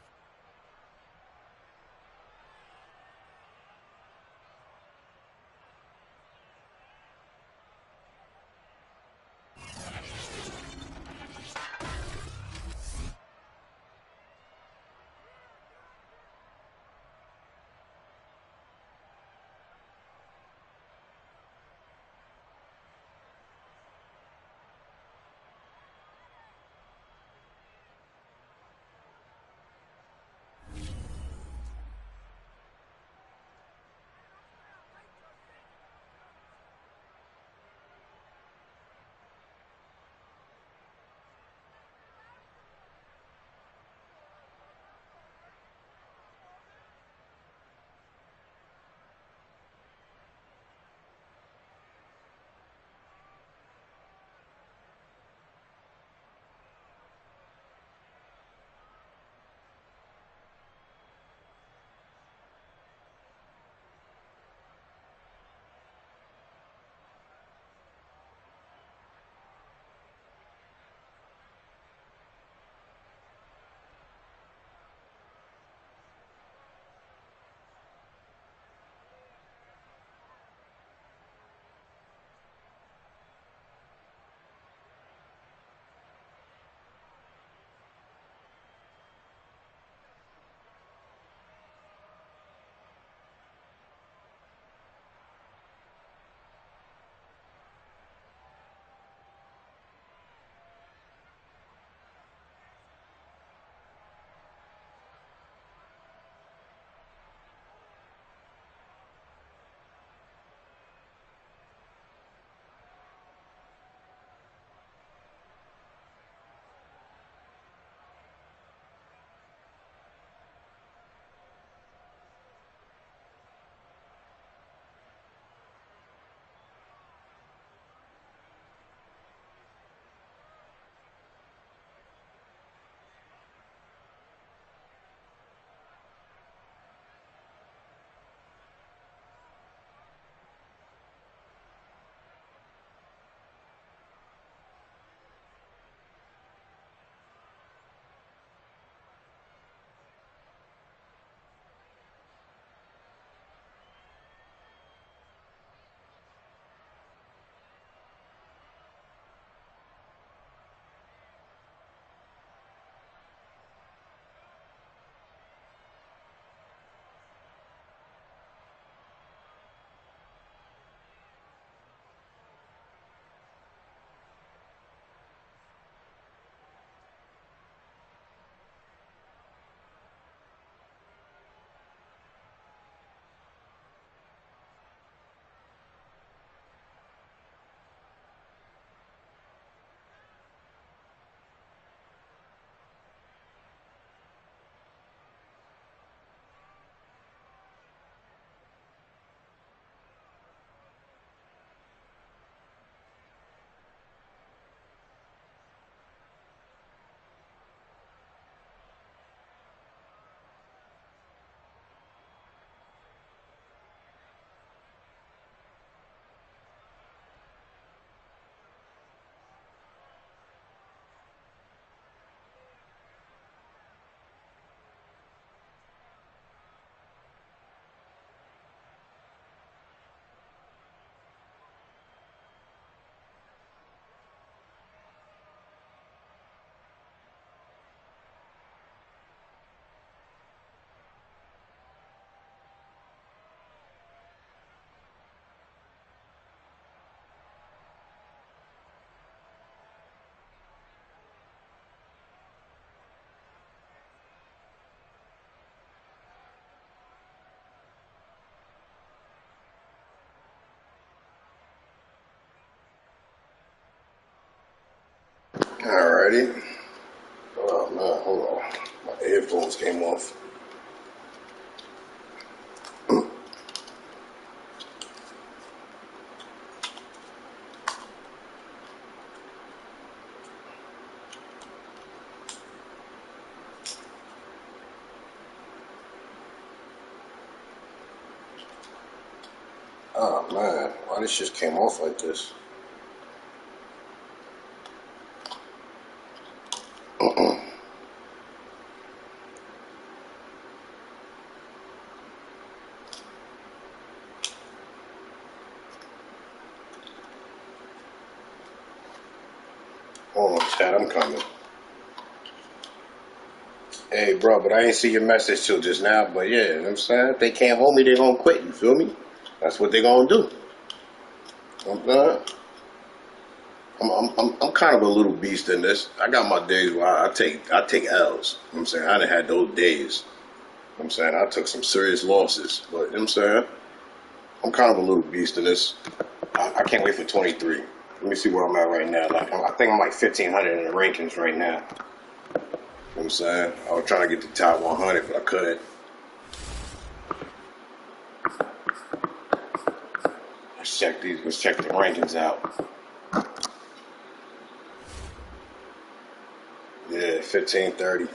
[SPEAKER 1] Alrighty. Oh man, hold on. My headphones came off. Oh man, why this just came off like this? Hold on, Chad, I'm coming. Hey, bro, but I ain't see your message till just now. But yeah, you know what I'm saying? If they can't hold me, they gonna quit. You feel me? That's what they gonna do. I'm kind of a little beast in this. I got my days where I take L's. You know what I'm saying? I done had those days. You know what I'm saying? I took some serious losses. But you know what I'm saying? I'm kind of a little beast in this. I can't wait for 23. Let me see where I'm at right now. Like I think I'm like 1,500 in the rankings right now. You know what I'm saying? I was trying to get the top 100, but I couldn't. Let's check the rankings out. Yeah, 1530.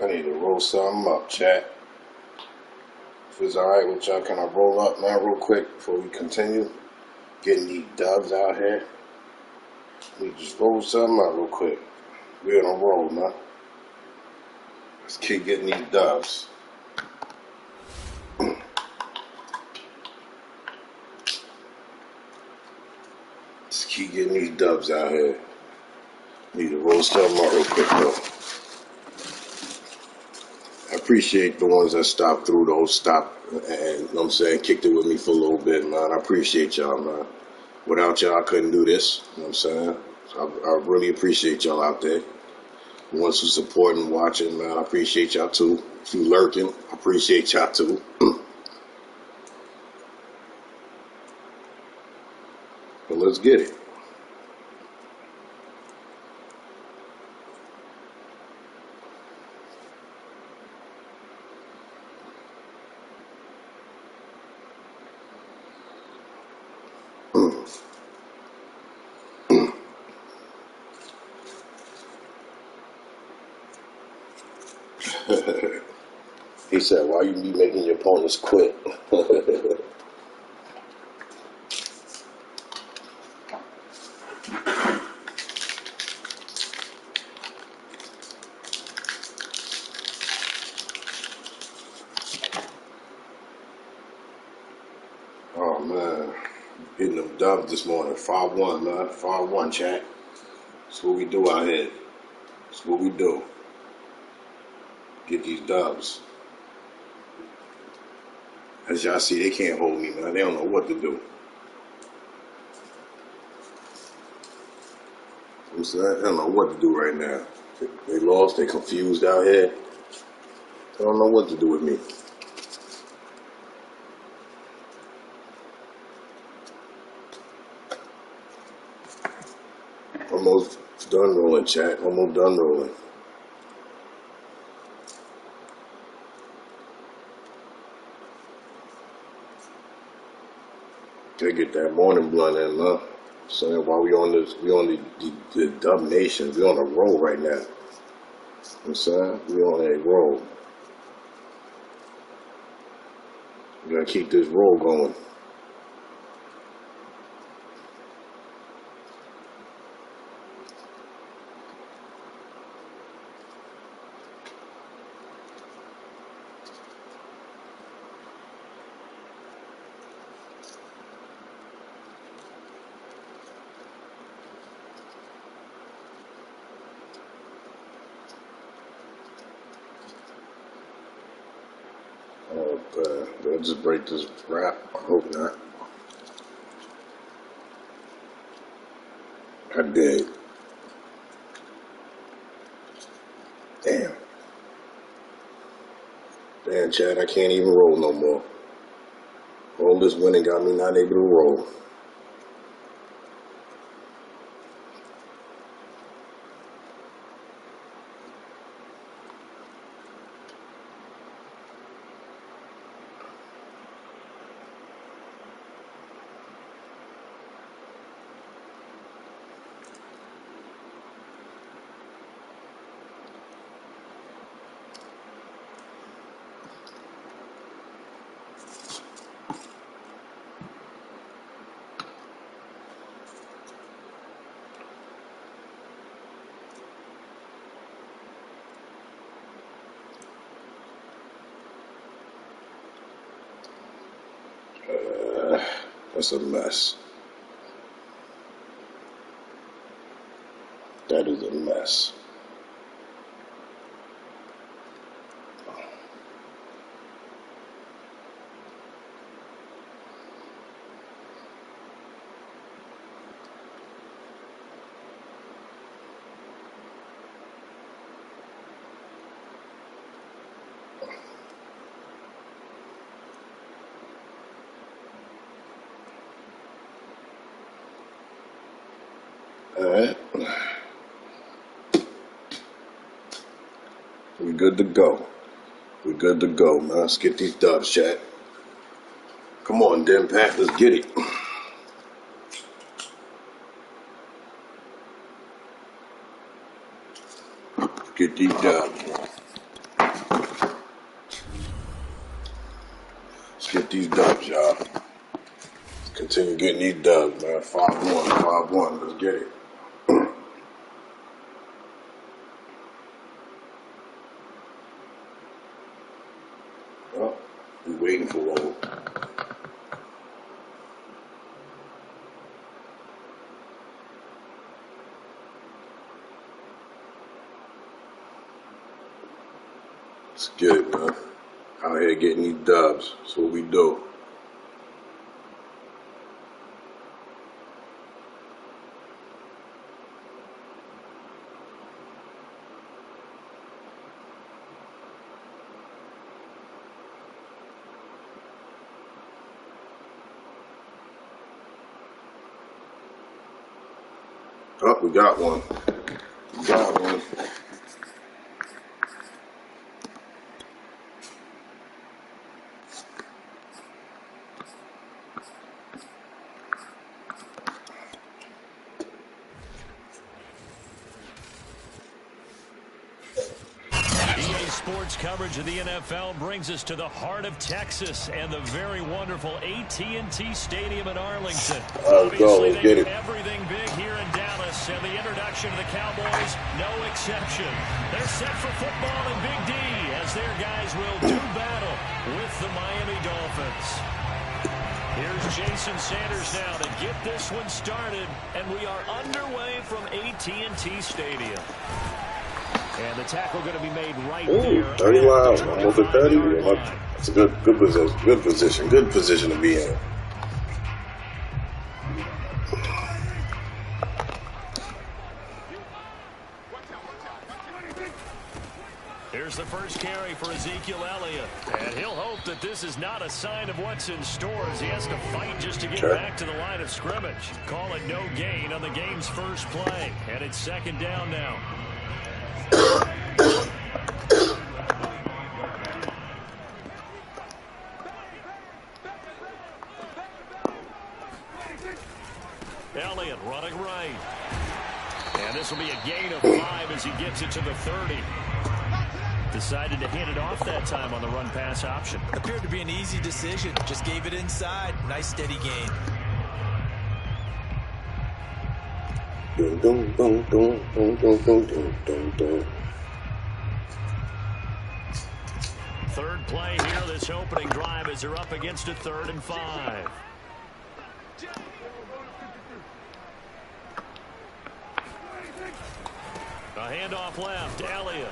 [SPEAKER 1] I need to roll something up, chat. If it's alright with y'all, can I roll up, man, real quick before we continue? Getting these dubs out here. We just roll something up real quick. We on a roll, man. Let's keep getting these dubs. Let's keep getting these dubs out here. Need to roll something up real quick, though. I appreciate the ones that stopped through those stop and, you know what I'm saying, kicked it with me for a little bit, man. I appreciate y'all, man. Without y'all, I couldn't do this, you know what I'm saying? So I really appreciate y'all out there. The ones who support and watching, man, I appreciate y'all too. If you lurking, I appreciate y'all too. But let's get it. He said, why you be making your opponents quit? Oh, man. Hitting them dubs this morning. 5-1, man. 5-1, chat. That's what we do out here. That's what we do. Get these dubs. As y'all see, they can't hold me, man. They don't know what to do. I'm saying, I don't know what to do right now. They lost. They confused out here. I don't know what to do with me. Almost done rolling, chat. Almost done rolling. Gotta get that morning blunt in, huh? Saying while we on this, we on the dub nation. We on a roll right now. I'm saying we on a roll. We gotta keep this roll going. Oh, they'll just break this wrap. I hope not. I did. Damn. Damn, Chad, I can't even roll no more. All this winning got me not able to roll. That's a mess. That is a mess. All right. We good to go. We good to go, man. Let's get these dubs, chat. Come on, Den Pat. Let's get it. Get these dubs. Let's get these dubs, y'all. Continue getting these dubs, man. 5-1, 5-1. Let's get it. Well, we waiting for roll. Let's get it, man. Out here getting these dubs. That's what we do. Oh, we got one. We got one.
[SPEAKER 2] Sports coverage of the NFL brings us to the heart of Texas and the very wonderful AT&T Stadium in Arlington. Obviously, they do everything big here in Dallas, and the introduction of the Cowboys, no exception. They're set for football in Big D as their guys will do battle with the Miami Dolphins. Here's Jason Sanders now to get this one started, and we are underway from AT&T Stadium. And the tackle going to be made right there.
[SPEAKER 1] 30 miles, almost at 30. That's a good position. Good position to be in.
[SPEAKER 2] Here's the first carry for Ezekiel Elliott. And he'll hope that this is not a sign of what's in store as he has to fight just to get back to the line of scrimmage. Call it no gain on the game's first play. And it's second down now. Elliott running right. And this will be a gain of 5 as he gets it to the 30. Decided to hand it off that time on the run-pass option.
[SPEAKER 3] Appeared to be an easy decision. Just gave it inside. Nice steady gain.
[SPEAKER 1] Dun, dun, dun, dun, dun, dun, dun, dun, dun.
[SPEAKER 2] Third play here, this opening drive as they're up against a 3rd and 5. A handoff left, Elliott.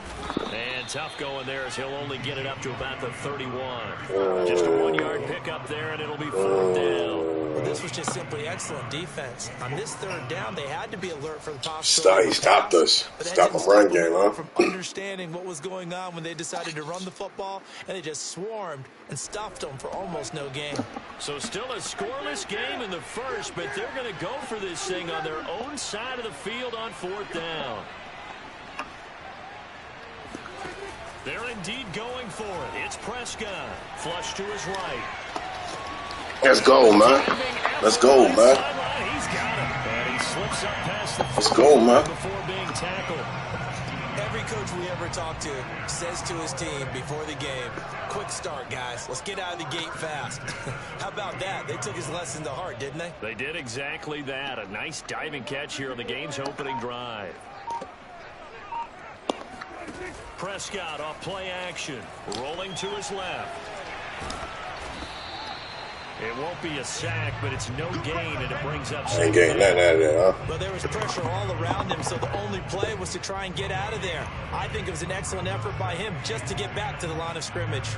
[SPEAKER 2] And tough going there as he'll only get it up to about the 31. Just a 1-yard pickup there, and it'll be 4th down.
[SPEAKER 3] Well, this was just simply excellent defense. On this 3rd down, they had to be alert for the possibility.
[SPEAKER 1] He stopped us. Stop the run game, huh?
[SPEAKER 3] From understanding what was going on when they decided to run the football, and they just swarmed and stuffed them for almost no gain.
[SPEAKER 2] So still a scoreless game in the first, but they're going to go for this thing on their own side of the field on 4th down. They're indeed going for it. It's Prescott. Flush to his right.
[SPEAKER 1] Let's go, man. Let's go, man.
[SPEAKER 2] He's got him. And he slips up past the
[SPEAKER 1] Let's go, man.
[SPEAKER 2] Before being tackled.
[SPEAKER 3] Every coach we ever talk to says to his team before the game, quick start, guys. Let's get out of the gate fast. How about that? They took his lesson to heart, didn't they?
[SPEAKER 2] They did exactly that. A nice diving catch here on the game's opening drive. Prescott off play action. Rolling to his left. It won't be a sack, but it's no gain, and it brings up...
[SPEAKER 1] Ain't getting nothing out of there, huh?
[SPEAKER 3] Well, there was pressure all around him, so the only play was to try and get out of there. I think it was an excellent effort by him just to get back to the line of scrimmage.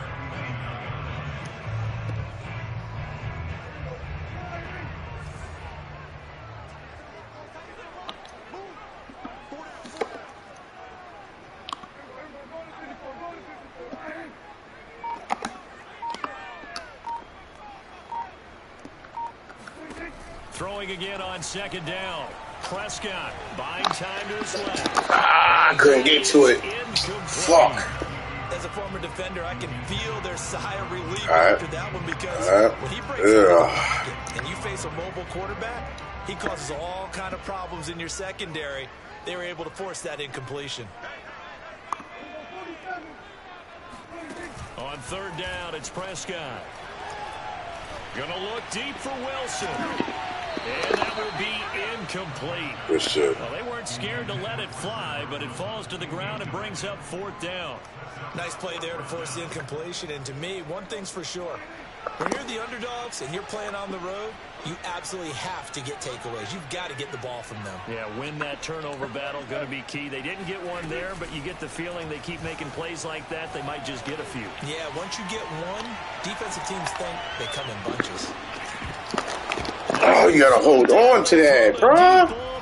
[SPEAKER 2] Throwing again on 2nd down. Prescott buying time to his left.
[SPEAKER 1] I couldn't get to it. Fuck.
[SPEAKER 3] As a former defender, I can feel their sigh of relief after that one because when he breaks the pocket and you face a mobile quarterback, he causes all kind of problems in your secondary. They were able to force that incompletion.
[SPEAKER 2] On 3rd down, it's Prescott. Gonna look deep for Wilson. And that will be incomplete.
[SPEAKER 1] Good shit.
[SPEAKER 2] Well, they weren't scared to let it fly, but it falls to the ground and brings up 4th down.
[SPEAKER 3] Nice play there to force the incompletion. And to me, one thing's for sure. When you're the underdogs and you're playing on the road, you absolutely have to get takeaways. You've got to get the ball from them.
[SPEAKER 2] Yeah, win that turnover battle, going to be key. They didn't get one there, but you get the feeling they keep making plays like that, they might just get a few.
[SPEAKER 3] Yeah, once you get one, defensive teams think they come in bunches.
[SPEAKER 1] Oh, you got to hold on to that, bro.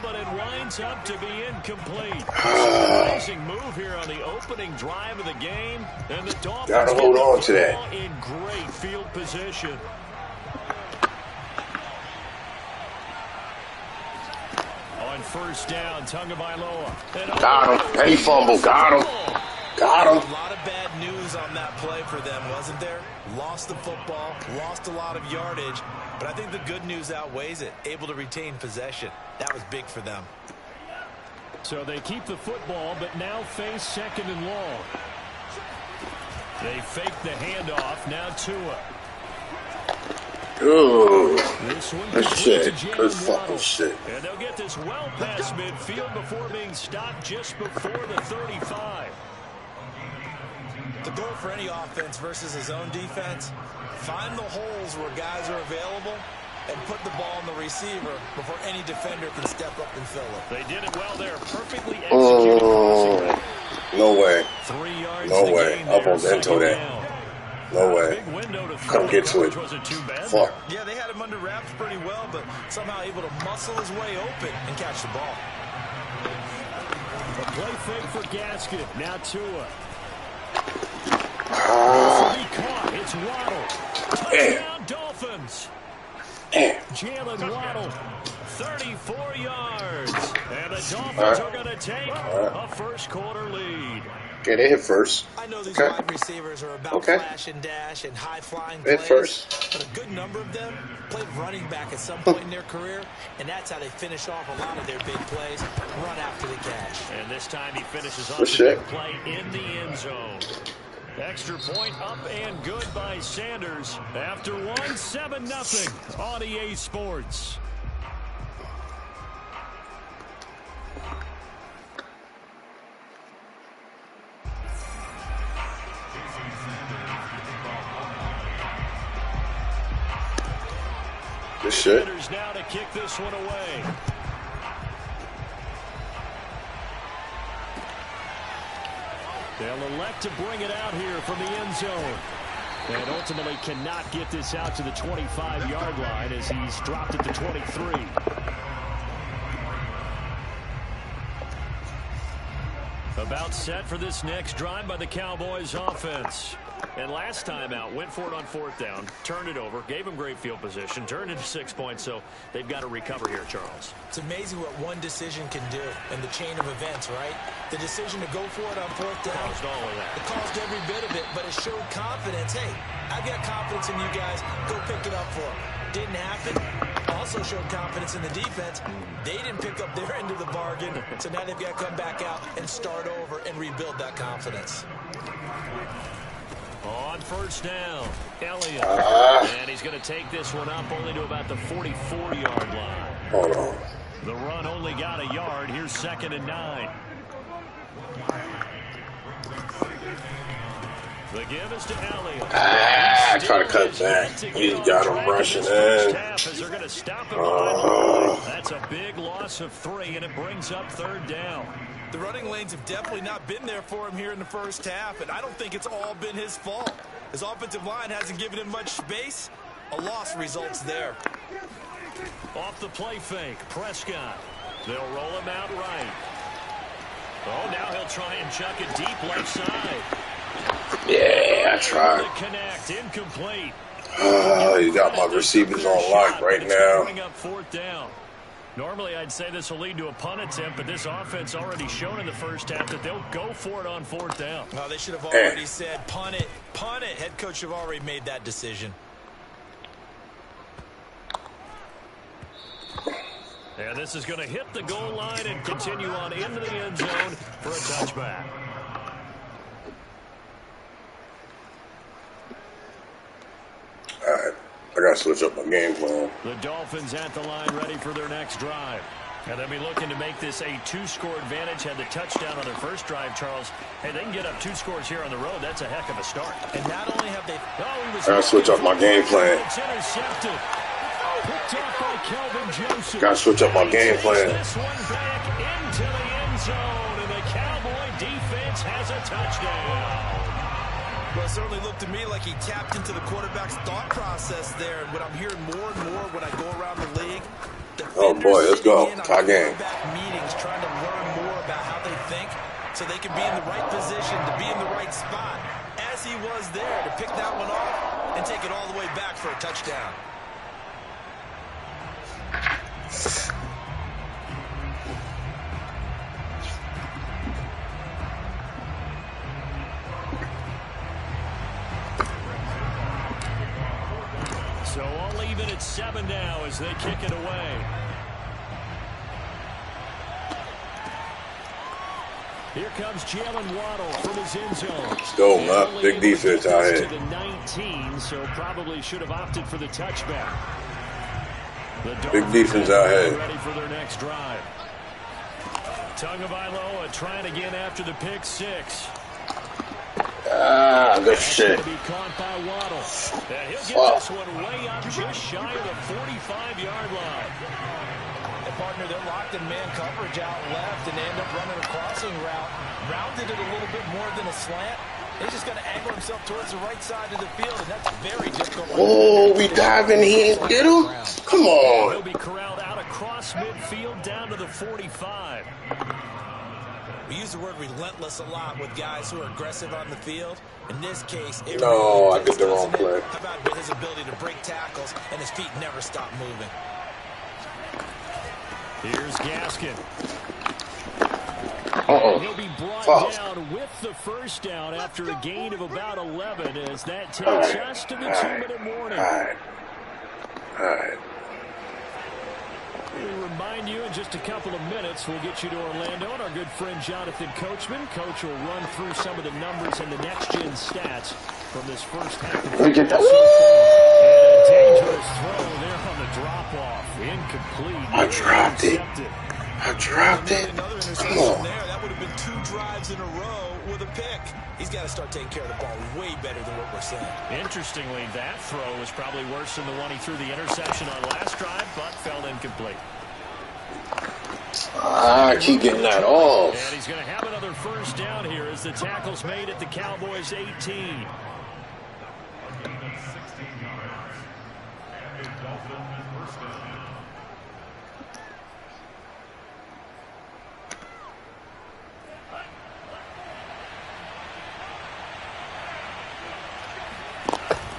[SPEAKER 2] But it winds up to be incomplete. Amazing move here on the opening drive of the game. And the Dolphins
[SPEAKER 1] got to hold on to that.
[SPEAKER 2] In great field position. On 1st down, Tagovailoa.
[SPEAKER 1] Got him. And he fumbled. Got him. Got him.
[SPEAKER 3] A lot of bad news on that play for them, wasn't there? Lost the football, lost a lot of yardage, but I think the good news outweighs it. Able to retain possession. That was big for them.
[SPEAKER 2] So they keep the football, but now face 2nd and long. They fake the handoff. Now Tua.
[SPEAKER 1] Ooh.
[SPEAKER 2] This one
[SPEAKER 1] Good shit. Good
[SPEAKER 2] Waddle.
[SPEAKER 1] fucking shit.
[SPEAKER 2] And they'll get this well past midfield before being stopped just before the 35.
[SPEAKER 3] The goal for any offense versus his own defense, find the holes where guys are available and put the ball on the receiver before any defender can step up and fill it.
[SPEAKER 2] They did it well there. Perfectly executed.
[SPEAKER 1] No way.
[SPEAKER 2] 3 yards.
[SPEAKER 1] No way. Up on into that. No way. Couldn't get to it. Fuck.
[SPEAKER 3] Yeah, they had him under wraps pretty well, but somehow able to muscle his way open and catch the ball.
[SPEAKER 2] A play fake for Gaskin. Now Tua. It's Waddle. Touchdown Dolphins. Jalen Waddle, 34 yards. And the Dolphins are going to take a first-quarter lead.
[SPEAKER 1] Okay, they hit first.
[SPEAKER 3] I know these wide receivers are about flash and dash and high-flying plays, but a good number of them played running back at some point in their career, and that's how they finish off a lot of their big plays, run after the catch.
[SPEAKER 2] And this time he finishes off the big play in the end zone. Extra point up and good by Sanders after 7-0 on EA Sports.
[SPEAKER 1] Good shit.
[SPEAKER 2] Sanders now to kick this one away. They'll elect to bring it out here from the end zone. And ultimately cannot get this out to the 25-yard line as he's dropped it to 23. About set for this next drive by the Cowboys offense. And last time out, went for it on 4th down, turned it over, gave them great field position, turned into 6 points, so they've got to recover here, Charles.
[SPEAKER 3] It's amazing what one decision can do in the chain of events, right? The decision to go for it on 4th down.
[SPEAKER 2] Caused all of that.
[SPEAKER 3] It caused every bit of it, but it showed confidence. Hey, I've got confidence in you guys. Go pick it up for them. Didn't happen. Also showed confidence in the defense. They didn't pick up their end of the bargain, so now they've got to come back out and start over and rebuild that confidence.
[SPEAKER 2] On 1st down, Elliott. And he's going to take this one up only to about the 44-yard line.
[SPEAKER 1] Hold on.
[SPEAKER 2] The run only got a yard. Here's 2nd and 9. The give is to Elliott.
[SPEAKER 1] Try to cut back. He's got him rushing in.
[SPEAKER 2] They're going to stop him. That's a big loss of 3, and it brings up 3rd down.
[SPEAKER 3] The running lanes have definitely not been there for him here in the first half, and I don't think it's all been his fault. His offensive line hasn't given him much space. A loss results there.
[SPEAKER 2] Off the play fake, Prescott. They'll roll him out right. Oh, now he'll try and chuck it deep left side.
[SPEAKER 1] Yeah, I tried.
[SPEAKER 2] Connect, incomplete.
[SPEAKER 1] You got my receivers on lock right now.
[SPEAKER 2] Bring up 4th down. Normally, I'd say this will lead to a punt attempt, but this offense already shown in the first half that they'll go for it on 4th down.
[SPEAKER 3] Well, they should have already said, punt it, punt it. Head coach should have already made that decision.
[SPEAKER 2] And this is going to hit the goal line and continue on into the end zone for a touchback.
[SPEAKER 1] All right. I got to switch up my game plan.
[SPEAKER 2] The Dolphins at the line ready for their next drive. And they'll be looking to make this a 2-score advantage. Had the touchdown on their first drive, Charles. Hey, they can get up 2 scores here on the road. That's a heck of a start.
[SPEAKER 3] And not only have they...
[SPEAKER 1] I got to switch up my game plan.
[SPEAKER 2] It's intercepted. Picked off by Kelvin Joseph.
[SPEAKER 1] Got to switch up my game plan.
[SPEAKER 2] This one back into the end zone. And the Cowboy defense has a touchdown.
[SPEAKER 3] Well, it certainly looked to me like he tapped into the quarterback's thought process there. And what I'm hearing more and more when I go around the league,
[SPEAKER 1] oh boy, let's go. Tie game.
[SPEAKER 3] Meetings trying to learn more about how they think so they can be in the right position to be in the right spot. As he was there to pick that one off and take it all the way back for a touchdown.
[SPEAKER 2] So all even at 7 now as they kick it away. Here comes Jalen Waddle from his end zone.
[SPEAKER 1] Let's go, man. Big defense out here.
[SPEAKER 2] To the 19, so probably should have opted for the touchback.
[SPEAKER 1] Big defense out here.
[SPEAKER 2] Ready for their next drive. Tagovailoa trying again after the pick 6.
[SPEAKER 1] Good shit.
[SPEAKER 2] Be caught by Waddle. And he'll get this one way up just shy of the 45-yard line.
[SPEAKER 3] And partner, they're locked in man coverage out left, and they end up running a crossing route. Rounded it a little bit more than a slant. He's just going to angle himself towards the right side of the field, and that's very difficult.
[SPEAKER 1] Oh, we diving here and get him? Come on.
[SPEAKER 2] He'll be corralled out across midfield down to the 45.
[SPEAKER 3] We use the word relentless a lot with guys who are aggressive on the field. In this case,
[SPEAKER 1] no, I did the wrong play.
[SPEAKER 3] How about his ability to break tackles and his feet never stop moving?
[SPEAKER 2] Here's Gaskin. He'll be brought down with the first down after a gain of about 11 as that takes us to the 2-minute warning.
[SPEAKER 1] All right.
[SPEAKER 2] We'll remind you in just a couple of minutes, we'll get you to Orlando and our good friend Jonathan Coachman. Coach will run through some of the numbers and the next-gen stats from this first half.
[SPEAKER 1] Look at that.
[SPEAKER 2] And a dangerous throw there on the drop-off. Incomplete.
[SPEAKER 1] I dropped it. Come on.
[SPEAKER 3] That would have been 2 drives in a row with a pick. He's got to start taking care of the ball way better than what we're saying.
[SPEAKER 2] Interestingly, that throw was probably worse than the one he threw the interception on last drive, but fell incomplete.
[SPEAKER 1] I keep getting that off.
[SPEAKER 2] And he's going to have another first down here as the tackle's made at the Cowboys' 18.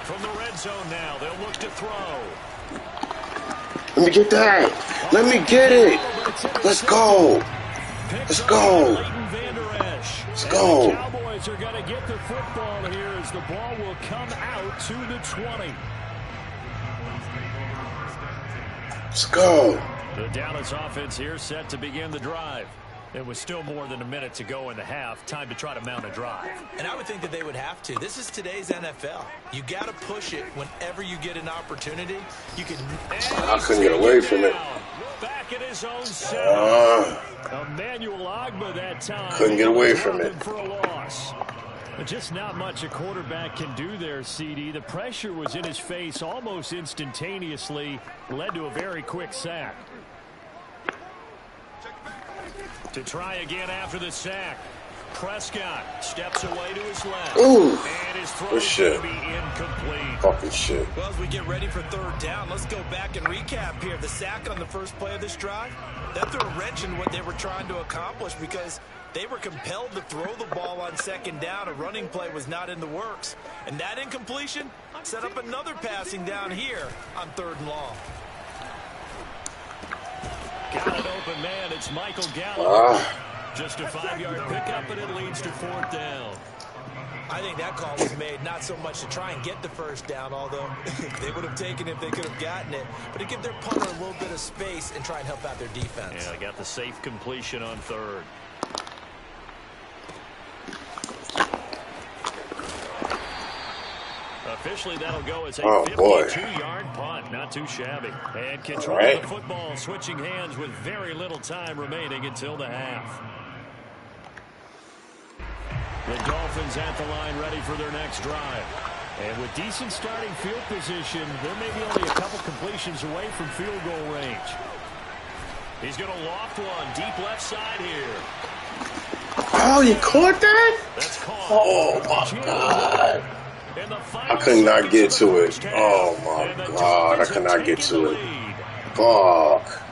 [SPEAKER 2] From the red zone now, they'll look to throw.
[SPEAKER 1] Let me get that. Let me get it. Let's go. Let's go. Let's go.
[SPEAKER 2] The Cowboys are going to get the football here as the ball will come out to the 20.
[SPEAKER 1] Let's go.
[SPEAKER 2] The Dallas offense here set to begin the drive. It was still more than a minute to go in the half. Time to try to mount a drive.
[SPEAKER 3] And I would think that they would have to. This is today's NFL. You got to push it whenever you get an opportunity. You can.
[SPEAKER 1] I couldn't get away from it.
[SPEAKER 2] Back at his own set. Emmanuel Ogbah that time.
[SPEAKER 1] Couldn't get away from it.
[SPEAKER 2] For a loss. But just not much a quarterback can do there, CD. The pressure was in his face almost instantaneously. Led to a very quick sack. To try again after the sack. Prescott steps away to his left.
[SPEAKER 1] Ooh.
[SPEAKER 2] And his throw is going to be incomplete.
[SPEAKER 1] Fucking shit.
[SPEAKER 3] Well, as we get ready for third down, let's go back and recap here. The sack on the first play of this drive, that threw a wrench in what they were trying to accomplish because they were compelled to throw the ball on second down. A running play was not in the works. And that incompletion set up another passing down here on third and long.
[SPEAKER 2] Got an open man. It's Michael Gallup. Just a 5-yard pickup, and it leads to fourth down.
[SPEAKER 3] I think that call was made not so much to try and get the first down, although they would have taken it if they could have gotten it, but to give their punter a little bit of space and try and help out their defense.
[SPEAKER 2] Yeah, they got the safe completion on third. Officially, that'll go as a 52-yard punt. Not too shabby. And control of the football, switching hands with very little time remaining until the half. The Dolphins at the line ready for their next drive. And with decent starting field position, there may be only a couple completions away from field goal range. He's going to loft one deep left side here.
[SPEAKER 1] Oh, you caught that?
[SPEAKER 2] That's caught.
[SPEAKER 1] Oh, my God. I could not get to it. Oh, my God. I could not get to it. Fuck.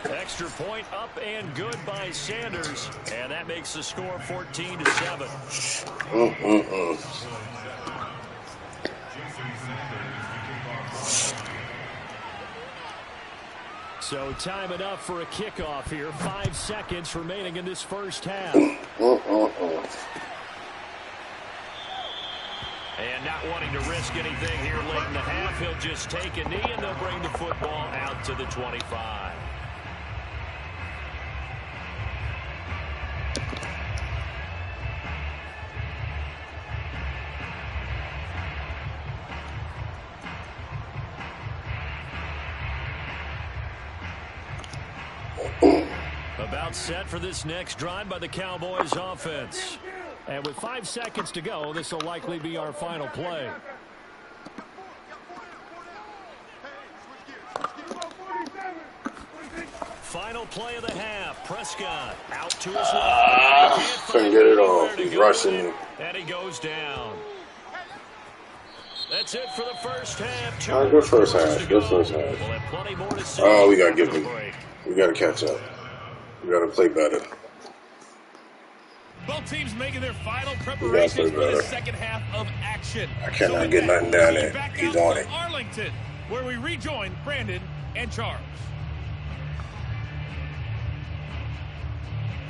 [SPEAKER 2] Extra point up and good by Sanders. And that makes the score 14-7. So time enough for a kickoff here. 5 seconds remaining in this first half. And not wanting to risk anything here late in the half, he'll just take a knee and they'll bring the football out to the 25. About set for this next drive by the Cowboys offense. And with 5 seconds to go, this will likely be our final play. Final play of the half. Prescott out to his left.
[SPEAKER 1] Couldn't get it off. He's rushing.
[SPEAKER 2] And he goes down. That's it for the first half.
[SPEAKER 1] Good first half. Good first half.
[SPEAKER 2] We'll have plenty more to see.
[SPEAKER 1] Oh, we got to give him. We got to catch up. We got to play better.
[SPEAKER 4] Both teams making their final preparations for the second half of action.
[SPEAKER 1] I cannot get nothing down there. He's on it.
[SPEAKER 4] Arlington, where we rejoin Brandon and Charles.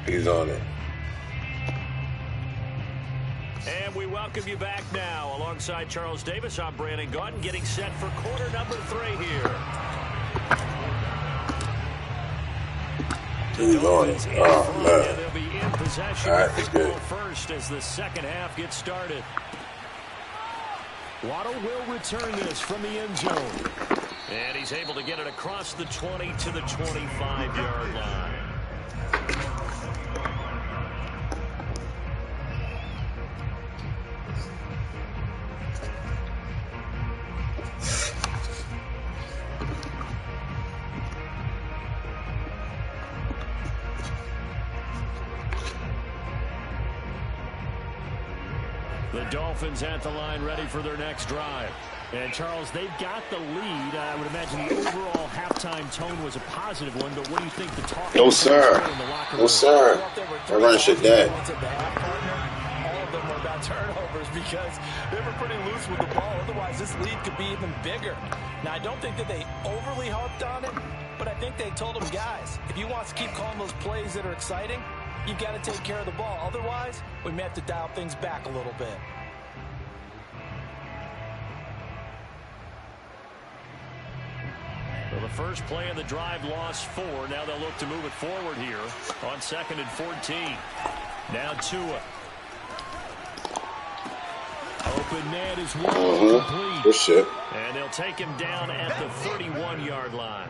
[SPEAKER 1] He's on it.
[SPEAKER 2] And we welcome you back now. Alongside Charles Davis, I'm Brandon Gordon, getting set for quarter number 3 here.
[SPEAKER 1] He's on it. Oh, man.
[SPEAKER 2] They'll be in possession
[SPEAKER 1] All right, it's good.
[SPEAKER 2] first as the second half gets started. Waddle will return this from the end zone. And he's able to get it across the 20 to the 25-yard line. The Dolphins at the line ready for their next drive. And, Charles, they've got the lead. I would imagine the overall halftime tone was a positive one, but what do you think the talk
[SPEAKER 1] No, sir.
[SPEAKER 2] in the locker room?
[SPEAKER 1] No, sir. I run shit down.
[SPEAKER 3] All of them were about turnovers because they were pretty loose with the ball. Otherwise, this lead could be even bigger. Now, I don't think that they overly harped on it, but I think they told them, guys, if you want to keep calling those plays that are exciting, you've got to take care of the ball. Otherwise, we may have to dial things back a little bit.
[SPEAKER 2] Well, the first play of the drive lost 4. Now they'll look to move it forward here on 2nd and 14. Now Tua. Open man is one complete.
[SPEAKER 1] Good shit.
[SPEAKER 2] And they'll take him down at the 31-yard line.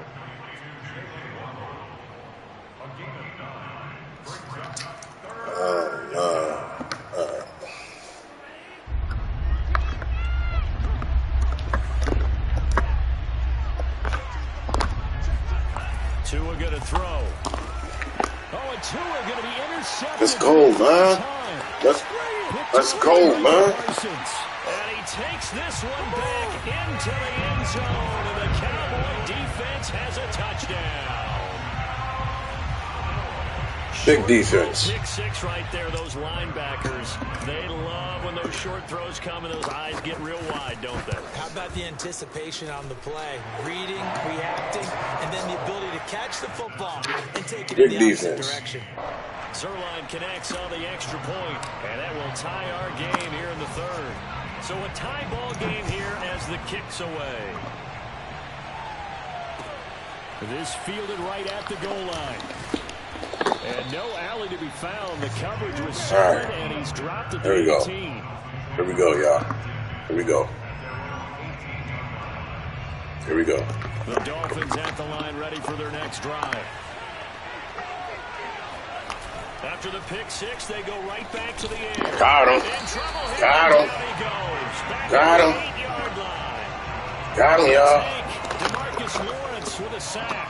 [SPEAKER 2] Tua going to throw. Oh, and Tua going to be intercepted.
[SPEAKER 1] Let's go, man. Let's go, man.
[SPEAKER 2] And he takes this one back into the end zone, and the Cowboy defense has a touchdown.
[SPEAKER 1] Big defense.
[SPEAKER 2] Pick 6 right there, those linebackers. They love when those short throws come and those eyes get real wide, don't they?
[SPEAKER 3] How about the anticipation on the play? Reading, reacting, and then the ability to catch the football and take it in the opposite direction.
[SPEAKER 2] Zerline connects on the extra point, and that will tie our game here in the 3rd. So a tie ball game here as the kick's away. This fielded right at the goal line. And no alley to be found. The coverage was solid, and he's dropped at the 18.
[SPEAKER 1] Here we go, y'all. Here we go. Here we go.
[SPEAKER 2] The Dolphins at the line ready for their next drive. After the pick 6, they go right back to the air.
[SPEAKER 1] Got him. Got him. Got him.
[SPEAKER 2] 8-yard line.
[SPEAKER 1] Got him, y'all.
[SPEAKER 2] DeMarcus Lawrence with a sack.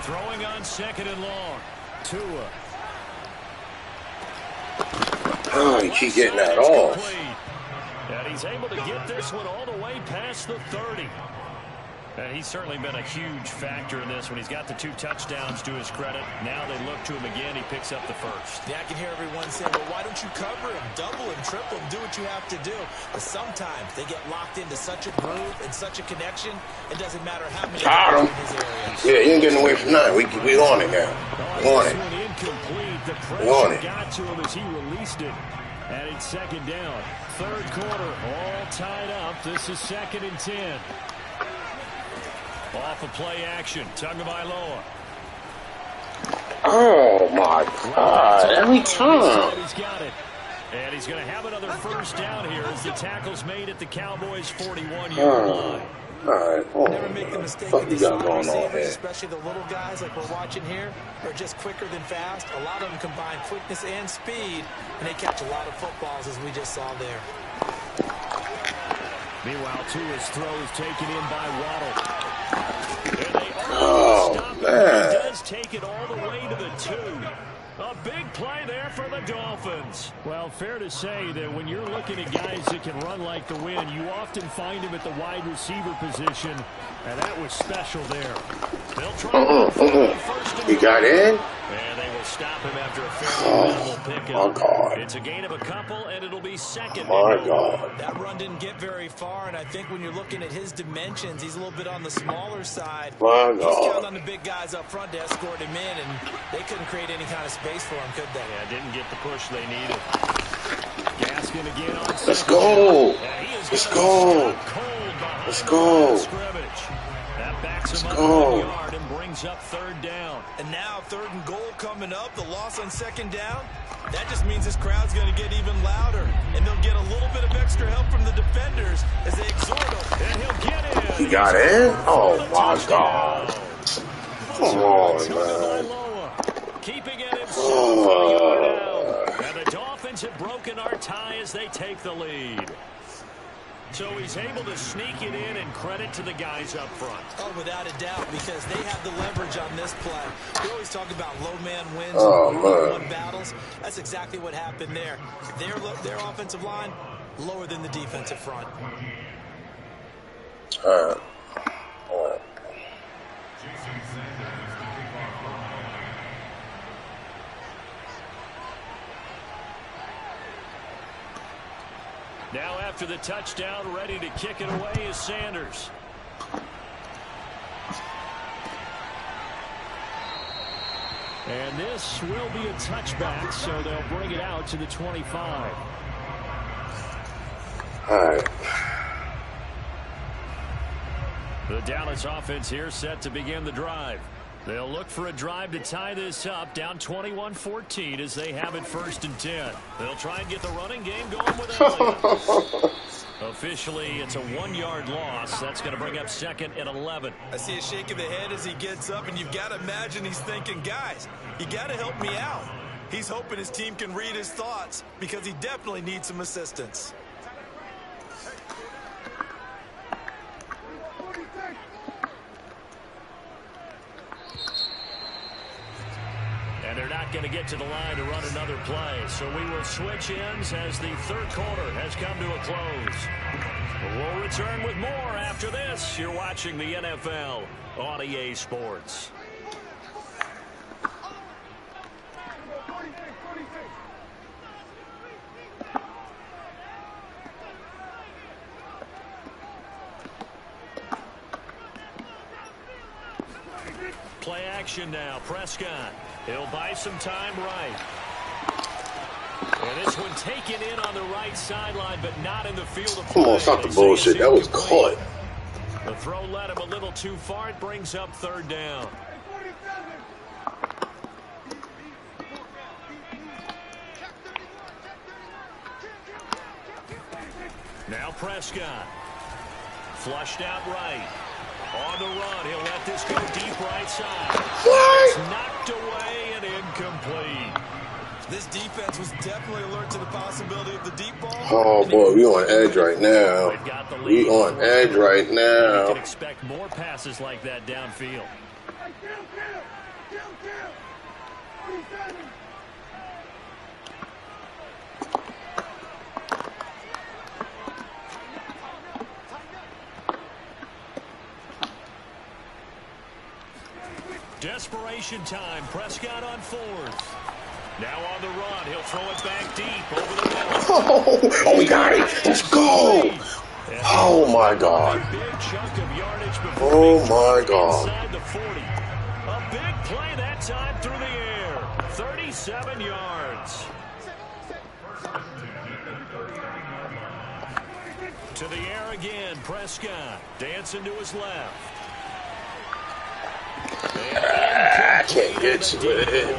[SPEAKER 2] Throwing on 2nd and long. Tua.
[SPEAKER 1] Oh, you keep getting that off.
[SPEAKER 2] And he's able to get this one all the way past the 30. And he's certainly been a huge factor in this when he's got the 2 touchdowns to his credit. Now they look to him again. He picks up the 1st.
[SPEAKER 3] Yeah, I can hear everyone saying, well, why don't you cover him, double him, triple him, do what you have to do. But sometimes they get locked into such a groove and such a connection, it doesn't matter how many
[SPEAKER 1] Got him.
[SPEAKER 3] in his area.
[SPEAKER 1] Yeah, you ain't getting away from nothing. We on it now. We on it.
[SPEAKER 2] Incomplete. The
[SPEAKER 1] on
[SPEAKER 2] pressure
[SPEAKER 1] it.
[SPEAKER 2] got to him as he released it. And it's 2nd down. 3rd quarter, all tied up. This is 2nd and 10. Off of play action. Tagovailoa.
[SPEAKER 1] Oh, my God. Every time.
[SPEAKER 2] He's got it. And he's going to have another 1st down here as the tackle's made at the Cowboys' 41-yard line.
[SPEAKER 1] All right.
[SPEAKER 3] Never make the mistake
[SPEAKER 1] What
[SPEAKER 3] of
[SPEAKER 1] you
[SPEAKER 3] these
[SPEAKER 1] got going on here?
[SPEAKER 3] especially the little guys like we're watching here, are just quicker than fast. A lot of them combine quickness and speed, and they catch a lot of footballs, as we just saw there.
[SPEAKER 2] Meanwhile, Tua's throw is taken in by Waddle. And they
[SPEAKER 1] Oh, man.
[SPEAKER 2] He does take it all the way to the 2. A big play there for the Dolphins. Well, fair to say that when you're looking at guys that can run like the wind, you often find him at the wide receiver position, and that was special there. They'll try
[SPEAKER 1] He got in?
[SPEAKER 2] and they will stop him after a fairly minimal pickup.
[SPEAKER 1] My God.
[SPEAKER 2] It's a gain of a couple, and it'll be 2nd.
[SPEAKER 1] My God.
[SPEAKER 3] That run didn't get very far, and I think when you're looking at his dimensions, he's a little bit on the smaller side.
[SPEAKER 1] My
[SPEAKER 3] He's
[SPEAKER 1] God.
[SPEAKER 3] counting on the big guys up front to escort him in, and they couldn't create any kind of space for him, could they?
[SPEAKER 2] Yeah, didn't get the push they needed. Gaskin again on
[SPEAKER 1] Let's go.
[SPEAKER 2] Yeah, he is
[SPEAKER 1] Let's
[SPEAKER 2] gonna
[SPEAKER 1] go.
[SPEAKER 2] stop cold behind
[SPEAKER 1] Let's
[SPEAKER 2] the
[SPEAKER 1] go.
[SPEAKER 2] line of scrimmage. That backs him
[SPEAKER 1] Let's
[SPEAKER 2] up
[SPEAKER 1] go.
[SPEAKER 2] 1 yard and brings up 3rd down.
[SPEAKER 3] And now 3rd and goal coming up, the loss on 2nd down. That just means this crowd's going to get even louder, and they'll get a little bit of extra help from the defenders as they exhort him.
[SPEAKER 2] And he'll get in.
[SPEAKER 1] He got in? Oh, my God. Come on, man.
[SPEAKER 2] Keeping it himself 1 yard out. And the Dolphins have broken our tie as they take the lead. So he's able to sneak it in, and credit to the guys up front.
[SPEAKER 3] Oh, without a doubt, because they have the leverage on this play. We always talk about low man wins and one-on-one battles. That's exactly what happened there. Their offensive line lower than the defensive front.
[SPEAKER 1] All right.
[SPEAKER 2] Now after the touchdown, ready to kick it away is Sanders. And this will be a touchback, so they'll bring it out to the 25.
[SPEAKER 1] All right.
[SPEAKER 2] The Dallas offense here set to begin the drive. They'll look for a drive to tie this up, down 21-14 as they have it 1st and 10. They'll try and get the running game going with Elliott. Officially, it's a 1-yard loss. That's going to bring up 2nd and 11.
[SPEAKER 3] I see a shake of the head as he gets up, and you've got to imagine he's thinking, guys, you got to help me out. He's hoping his team can read his thoughts because he definitely needs some assistance.
[SPEAKER 2] And they're not going to get to the line to run another play. So we will switch ends as the 3rd quarter has come to a close. We'll return with more after this. You're watching the NFL on EA Sports. Play action now. Prescott. He'll buy some time right. And this one taken in on the right sideline, but not in the field of play.
[SPEAKER 1] Come on, stop the bullshit. That was caught.
[SPEAKER 2] The throw led him a little too far. It brings up 3rd down. Now Prescott. Flushed out right. On the run, he'll let this go deep right side.
[SPEAKER 1] What?
[SPEAKER 2] It's knocked away and incomplete.
[SPEAKER 3] This defense was definitely alert to the possibility of the deep ball.
[SPEAKER 1] Oh, boy, we on edge right now. We on edge right
[SPEAKER 2] You
[SPEAKER 1] now.
[SPEAKER 2] can expect more passes like that downfield. Desperation time. Prescott on 4th. Now on the run. He'll throw it back deep over the middle.
[SPEAKER 1] Oh, we got it. Let's go. Oh, my God.
[SPEAKER 2] Big chunk of yardage
[SPEAKER 1] Oh, my God.
[SPEAKER 2] inside the 40. A big play that time through the air. 37 yards. To the air again. Prescott dancing to his left.
[SPEAKER 1] I can't get to it.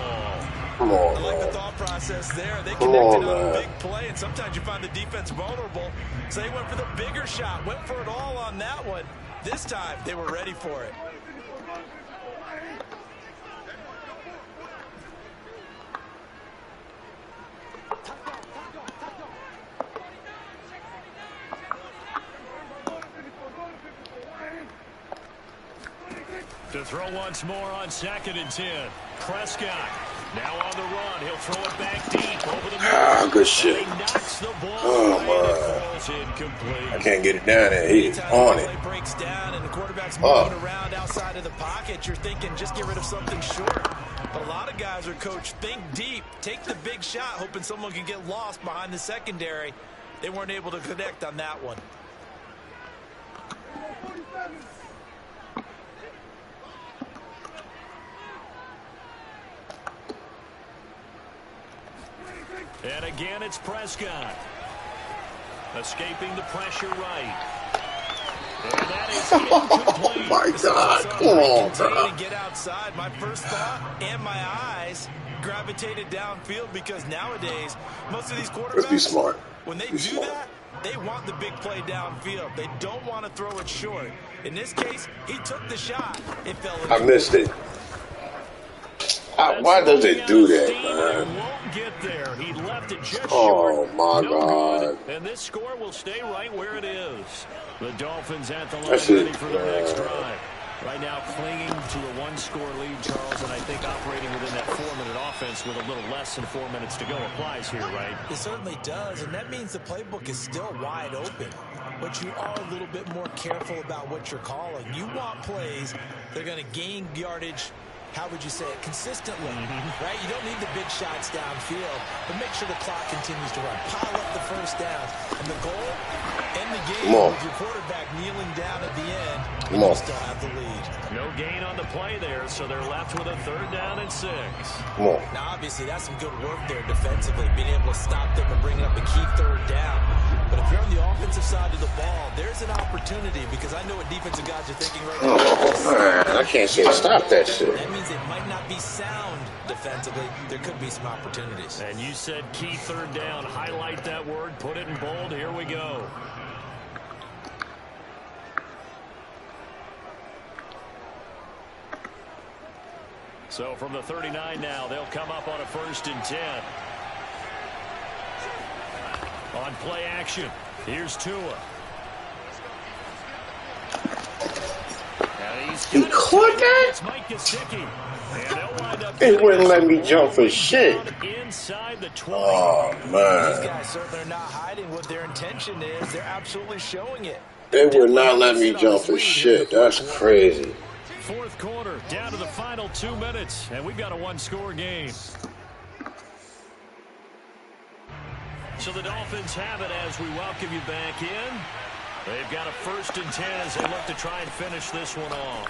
[SPEAKER 1] Come on,
[SPEAKER 3] I like the
[SPEAKER 1] man.
[SPEAKER 3] thought process there. They
[SPEAKER 1] Come
[SPEAKER 3] connected
[SPEAKER 1] on,
[SPEAKER 3] on a
[SPEAKER 1] man.
[SPEAKER 3] big play, and sometimes you find the defense vulnerable. So they went for the bigger shot, went for it all on that one. This time, they were ready for it.
[SPEAKER 2] To throw once more on 2nd and 10. Prescott now on the run. He'll throw it back deep over the middle.
[SPEAKER 1] Ah, good shit.
[SPEAKER 2] And he knocks the ball
[SPEAKER 1] Oh,
[SPEAKER 2] away and it
[SPEAKER 1] man.
[SPEAKER 2] falls incomplete.
[SPEAKER 1] I can't get it down there. He's
[SPEAKER 3] Anytime
[SPEAKER 1] on
[SPEAKER 3] the
[SPEAKER 1] it.
[SPEAKER 3] play breaks down and the quarterback's
[SPEAKER 1] Oh.
[SPEAKER 3] moving around outside of the pocket, you're thinking just get rid of something short. But a lot of guys are coached, think deep, take the big shot, hoping someone can get lost behind the secondary. They weren't able to connect on that one.
[SPEAKER 2] And again, it's Prescott. Escaping the pressure right. And that is incomplete.
[SPEAKER 1] Oh, my God. Come on,
[SPEAKER 3] Continue
[SPEAKER 1] bro.
[SPEAKER 3] to get outside. My first thought and my eyes gravitated downfield because nowadays, most of these quarterbacks,
[SPEAKER 1] Let's be smart.
[SPEAKER 3] when they
[SPEAKER 1] Be
[SPEAKER 3] do
[SPEAKER 1] smart.
[SPEAKER 3] that, they want the big play downfield. They don't want to throw it short. In this case, he took the shot. It fell in.
[SPEAKER 1] I missed it. Why does it do that, man?
[SPEAKER 2] Won't get there. He left left it just
[SPEAKER 1] Oh,
[SPEAKER 2] short.
[SPEAKER 1] my
[SPEAKER 2] No
[SPEAKER 1] God.
[SPEAKER 2] good. And this score will stay right where it is. The Dolphins at the line
[SPEAKER 1] That's it.
[SPEAKER 2] ready for their next drive. Right now clinging to a one-score lead, Charles, and I think operating within that 4-minute offense with a little less than 4 minutes to go applies here, right?
[SPEAKER 3] It certainly does, and that means the playbook is still wide open. But you are a little bit more careful about what you're calling. You want plays that are going to gain yardage, how would you say it, consistently, right? You don't need the big shots downfield, but make sure the clock continues to run. Pile up the first down. And the goal, end the game with your quarterback kneeling down at the end, and you still have the lead.
[SPEAKER 2] No gain on the play there, so they're left with a 3rd down and 6.
[SPEAKER 3] Now, obviously, that's some good work there defensively, being able to stop them and bring up a key 3rd down. But if you're on the offensive side of the ball, there's an opportunity, because I know what defensive guys are thinking right now.
[SPEAKER 1] Oh, man, I can't say stop that shit.
[SPEAKER 3] That means it might not be sound defensively. There could be some opportunities.
[SPEAKER 2] And you said key 3rd down. Highlight that word. Put it in bold. Here we go. So from the 39 now, they'll come up on a 1st and 10. On play action, here's Tua.
[SPEAKER 1] He caught that? He wouldn't let me jump for shit.
[SPEAKER 2] Inside the 20.
[SPEAKER 1] Oh, man.
[SPEAKER 3] These guys certainly are not hiding what their intention is. They're absolutely showing it.
[SPEAKER 1] They would not let me jump for shit. That's crazy.
[SPEAKER 2] 4th quarter, down to the final 2 minutes, and we've got a one-score game. So the Dolphins have it as we welcome you back in. They've got a 1st and 10 as they look to try and finish this one off.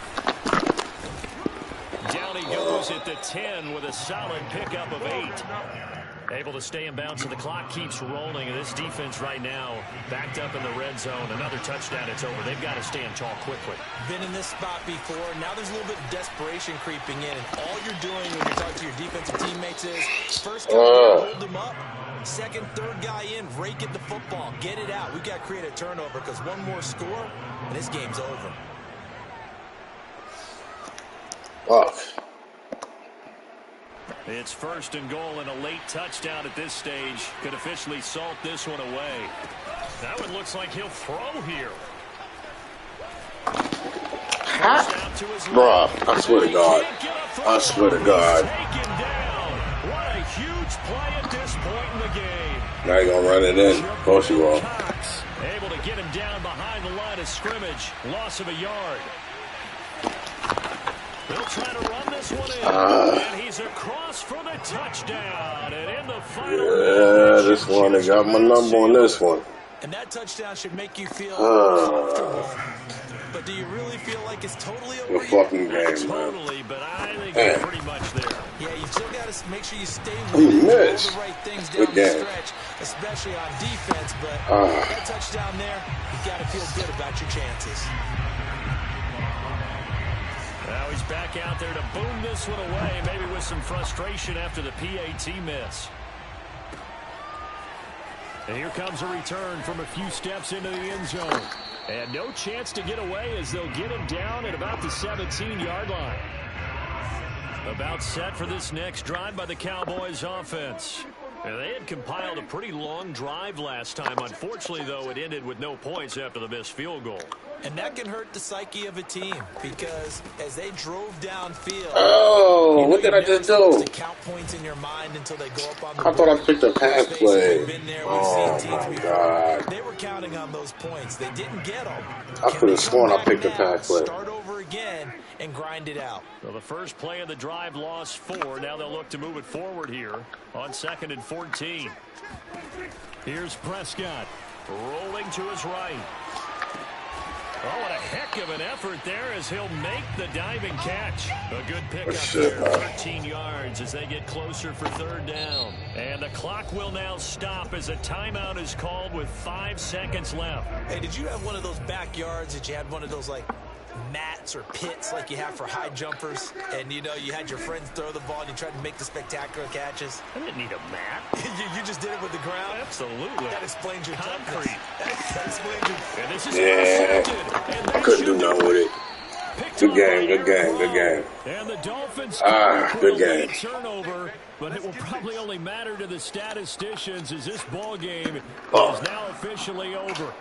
[SPEAKER 2] Down he goes at the 10 with a solid pickup of 8. Able to stay in bounds, so the clock keeps rolling. And this defense right now backed up in the red zone. Another touchdown, it's over. They've got to stand tall quickly.
[SPEAKER 3] Been in this spot before. Now there's a little bit of desperation creeping in. And all you're doing when you're talking to your defensive teammates is first guy, hold them up. Second, 3rd guy in, rake at the football. Get it out. We've got to create a turnover because one more score, and this game's over.
[SPEAKER 1] Fuck.
[SPEAKER 2] It's 1st and goal, and a late touchdown at this stage could officially salt this one away. That one looks like he'll throw here.
[SPEAKER 1] Bruh, I swear to God. I swear to God.
[SPEAKER 2] What a huge play at this point in the game.
[SPEAKER 1] Now you gonna run it in. Of course you will.
[SPEAKER 2] Able to get him down behind the line of scrimmage. Loss of a yard. They'll try to run this one in. And he's across for the touchdown. And in the final
[SPEAKER 1] this one, they got my number on this one.
[SPEAKER 3] And that touchdown should make you feel comfortable. But do you really feel like it's totally over?
[SPEAKER 1] The fucking game, man.
[SPEAKER 2] Totally, but I think it's pretty much there.
[SPEAKER 3] Yeah, you've still got to make sure you stay with all the right things down the stretch, especially on defense. But that touchdown there, you've got to feel good about your chances.
[SPEAKER 2] Now he's back out there to boom this one away, maybe with some frustration after the PAT miss. And here comes a return from a few steps into the end zone. And no chance to get away as they'll get him down at about the 17-yard line. About set for this next drive by the Cowboys offense. And they had compiled a pretty long drive last time. Unfortunately, though, it ended with no points after the missed field goal.
[SPEAKER 3] And that can hurt the psyche of a team because as they drove downfield,
[SPEAKER 1] what did I just do?
[SPEAKER 3] to count points in your mind until they go up on the
[SPEAKER 1] I thought I picked a pass play.
[SPEAKER 3] Oh
[SPEAKER 1] my God.
[SPEAKER 3] They were counting on those points. They didn't get them.
[SPEAKER 1] I could have sworn I picked a pass play.
[SPEAKER 3] Start over again and grind it out.
[SPEAKER 2] Well, the first play of the drive lost 4. Now they'll look to move it forward here on 2nd and 14. Here's Prescott rolling to his right. Oh, what a heck of an effort there as he'll make the diving catch. A good pickup there, 13 yards as they get closer for 3rd down. And the clock will now stop as a timeout is called with 5 seconds left.
[SPEAKER 3] Hey, did you have one of those backyards that you had one of those, like, mats or pits like you have for high jumpers, and you know you had your friends throw the ball and you tried to make the spectacular catches?
[SPEAKER 2] I didn't need a mat.
[SPEAKER 3] you just did it with the ground?
[SPEAKER 2] Absolutely.
[SPEAKER 3] That explains your
[SPEAKER 2] concrete.
[SPEAKER 3] That explains your...
[SPEAKER 2] And this is
[SPEAKER 1] I couldn't do nothing with it.
[SPEAKER 2] Picked
[SPEAKER 1] Good
[SPEAKER 2] off
[SPEAKER 1] game,
[SPEAKER 2] by
[SPEAKER 1] good game, good
[SPEAKER 2] Aaron
[SPEAKER 1] game.
[SPEAKER 2] And the Dolphins
[SPEAKER 1] Good game.
[SPEAKER 2] turnover, but it will probably only matter to the statisticians as this ball game
[SPEAKER 1] Oh.
[SPEAKER 2] is now officially over.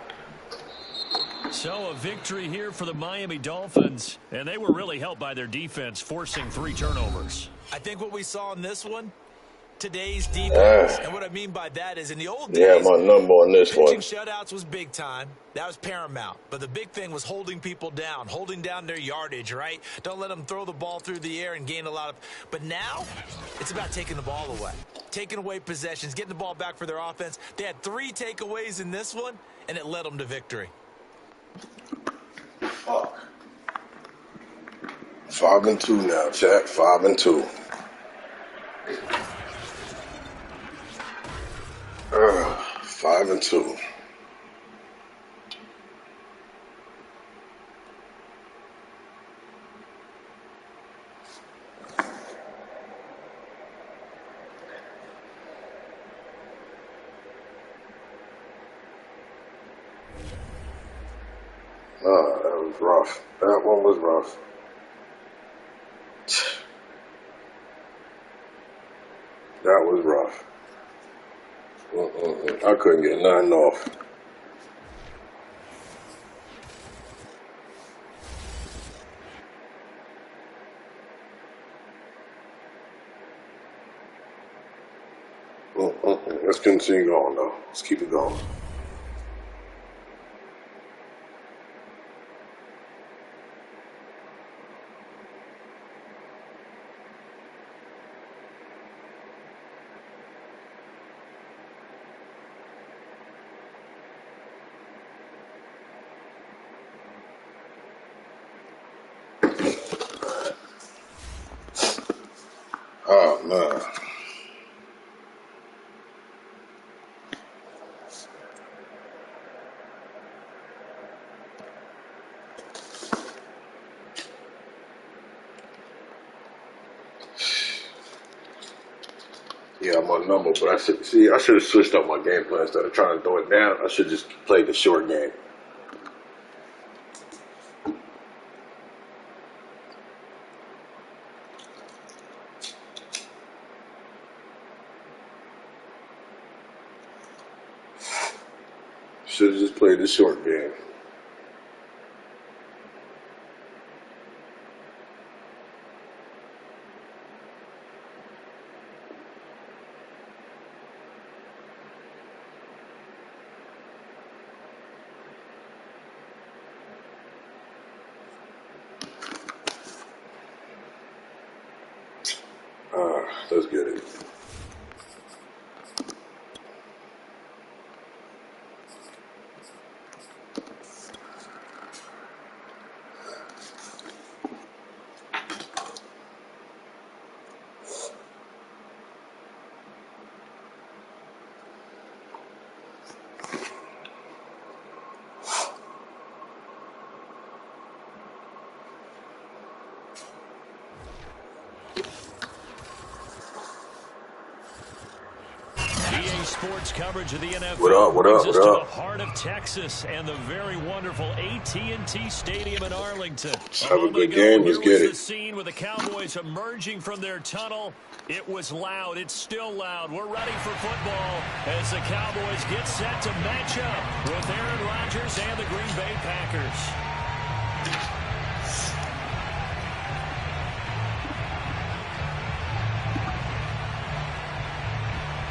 [SPEAKER 2] So a victory here for the Miami Dolphins, and they were really helped by their defense, forcing 3 turnovers.
[SPEAKER 3] I think what we saw in this one, today's defense. And what I mean by that is in the old days,
[SPEAKER 1] Yeah, my number on this
[SPEAKER 3] pitching
[SPEAKER 1] one.
[SPEAKER 3] shutouts was big time. That was paramount. But the big thing was holding people down, holding down their yardage, right? Don't let them throw the ball through the air and gain a lot of. But now it's about taking the ball away, taking away possessions, getting the ball back for their offense. They had 3 takeaways in this one, and it led them to victory.
[SPEAKER 1] Fuck. 5-2 now, chat. 5-2. 5-2. That was rough. That one was rough. That was rough. I couldn't get nothing off. Let's continue going, though. Let's keep it going. Oh, man. Yeah, I'm on number, but I should have switched up my game plan instead of trying to throw it down. I should just play the short game. Should have just played the short game. Let's get it.
[SPEAKER 2] Sports coverage of the NFL
[SPEAKER 1] What
[SPEAKER 2] brings
[SPEAKER 1] up?
[SPEAKER 2] us to the heart of Texas and the very wonderful AT&T Stadium in Arlington.
[SPEAKER 1] Have a good game. Let's get it.
[SPEAKER 2] The scene with the Cowboys emerging from their tunnel. It was loud. It's still loud. We're ready for football as the Cowboys get set to match up with Aaron Rodgers and the Green Bay Packers.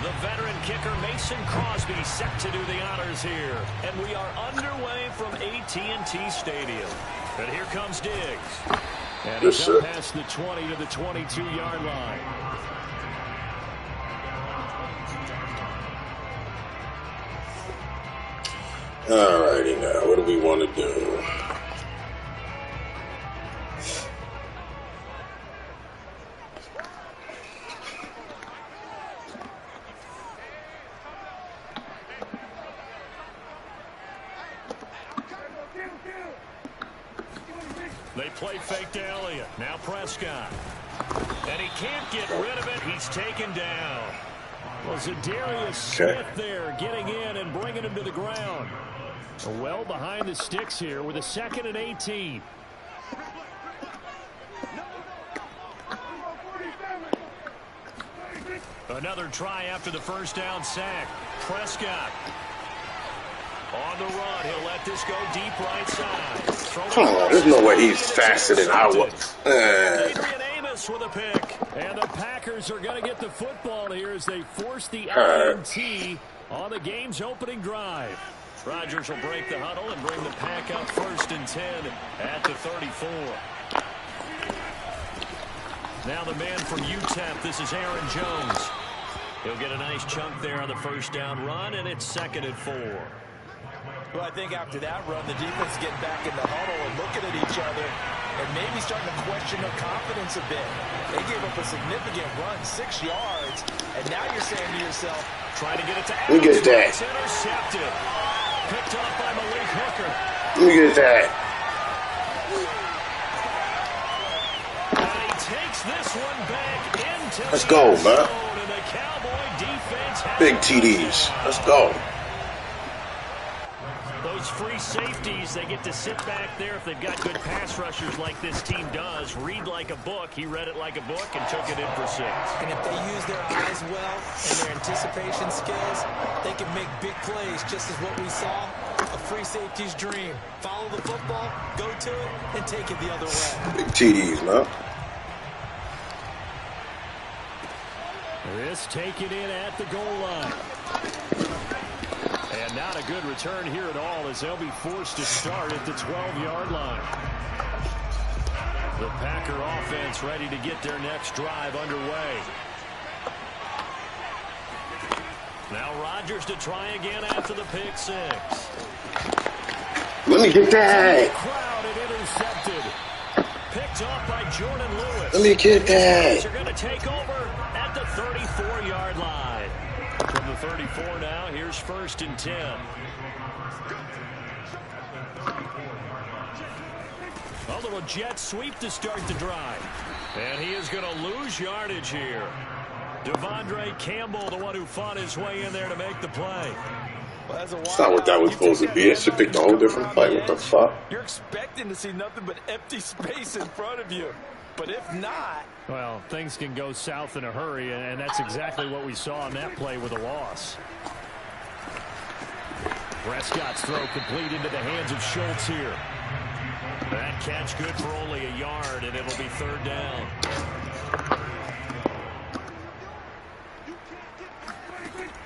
[SPEAKER 2] The veteran kicker Mason Crosby set to do the honors here. And we are underway from AT&T Stadium. And here comes Diggs. And he's up past the 20 to the 22-yard line.
[SPEAKER 1] All righty now. What do we want to do?
[SPEAKER 2] They play fake to Elliott. Now Prescott. And he can't get rid of it. He's taken down. Well, Zadarius Smith there getting in and bringing him to the ground. Well behind the sticks here with a 2nd and 18. Another try after the first down sack. Prescott on the run. He'll let this go deep right side.
[SPEAKER 1] Come on, there's no way he's faster than I was.
[SPEAKER 2] Adrian Amos with a pick. And the Packers are going to get the football here as they force the INT on the game's opening drive. Rodgers will break the huddle and bring the Pack up 1st and 10 at the 34. Now the man from UTEP, this is Aaron Jones. He'll get a nice chunk there on the first down run, and it's 2nd and 4.
[SPEAKER 3] Well, I think after that run, the defense is getting back in the huddle and looking at each other and maybe starting to question their confidence a bit. They gave up a significant run, 6 yards, and now you're saying to yourself,
[SPEAKER 2] trying to get it to
[SPEAKER 1] Adams. Let me get that.
[SPEAKER 2] It's intercepted. Picked up by Malik Hooker.
[SPEAKER 1] Let me get that.
[SPEAKER 2] And he takes this one back into
[SPEAKER 1] Let's go, man.
[SPEAKER 2] And the Cowboy defense
[SPEAKER 1] Big TDs. Let's go.
[SPEAKER 2] Those free safeties, they get to sit back there if they've got good pass rushers like this team does. Read like a book. He read it like a book and took it in for 6.
[SPEAKER 3] and if they use their eyes well and their anticipation skills, they can make big plays, just as what we saw, a free safety's dream. Follow the football, go to it, and take it the other way.
[SPEAKER 1] Big TDs, man.
[SPEAKER 2] This taken in at the goal line. And not a good return here at all as they'll be forced to start at the 12-yard line. The Packer offense ready to get their next drive underway. Now Rodgers to try again after the pick 6.
[SPEAKER 1] Let me get that.
[SPEAKER 2] Crowded, intercepted. Picked off by Jordan Lewis.
[SPEAKER 1] Let me get that.
[SPEAKER 2] They're going to take over at the 34-yard line. From the 34 now, here's 1st and 10. A little jet sweep to start the drive. And he is going to lose yardage here. Devondre Campbell, the one who fought his way in there to make the play.
[SPEAKER 3] Well,
[SPEAKER 1] That's not what that was supposed to be. It should pick a whole different play. What the fuck?
[SPEAKER 3] You're expecting to see nothing but empty space in front of you. But if not...
[SPEAKER 2] Well, things can go south in a hurry, and that's exactly what we saw on that play with a loss. Prescott's throw complete into the hands of Schultz here. That catch good for only a yard, and it'll be 3rd down.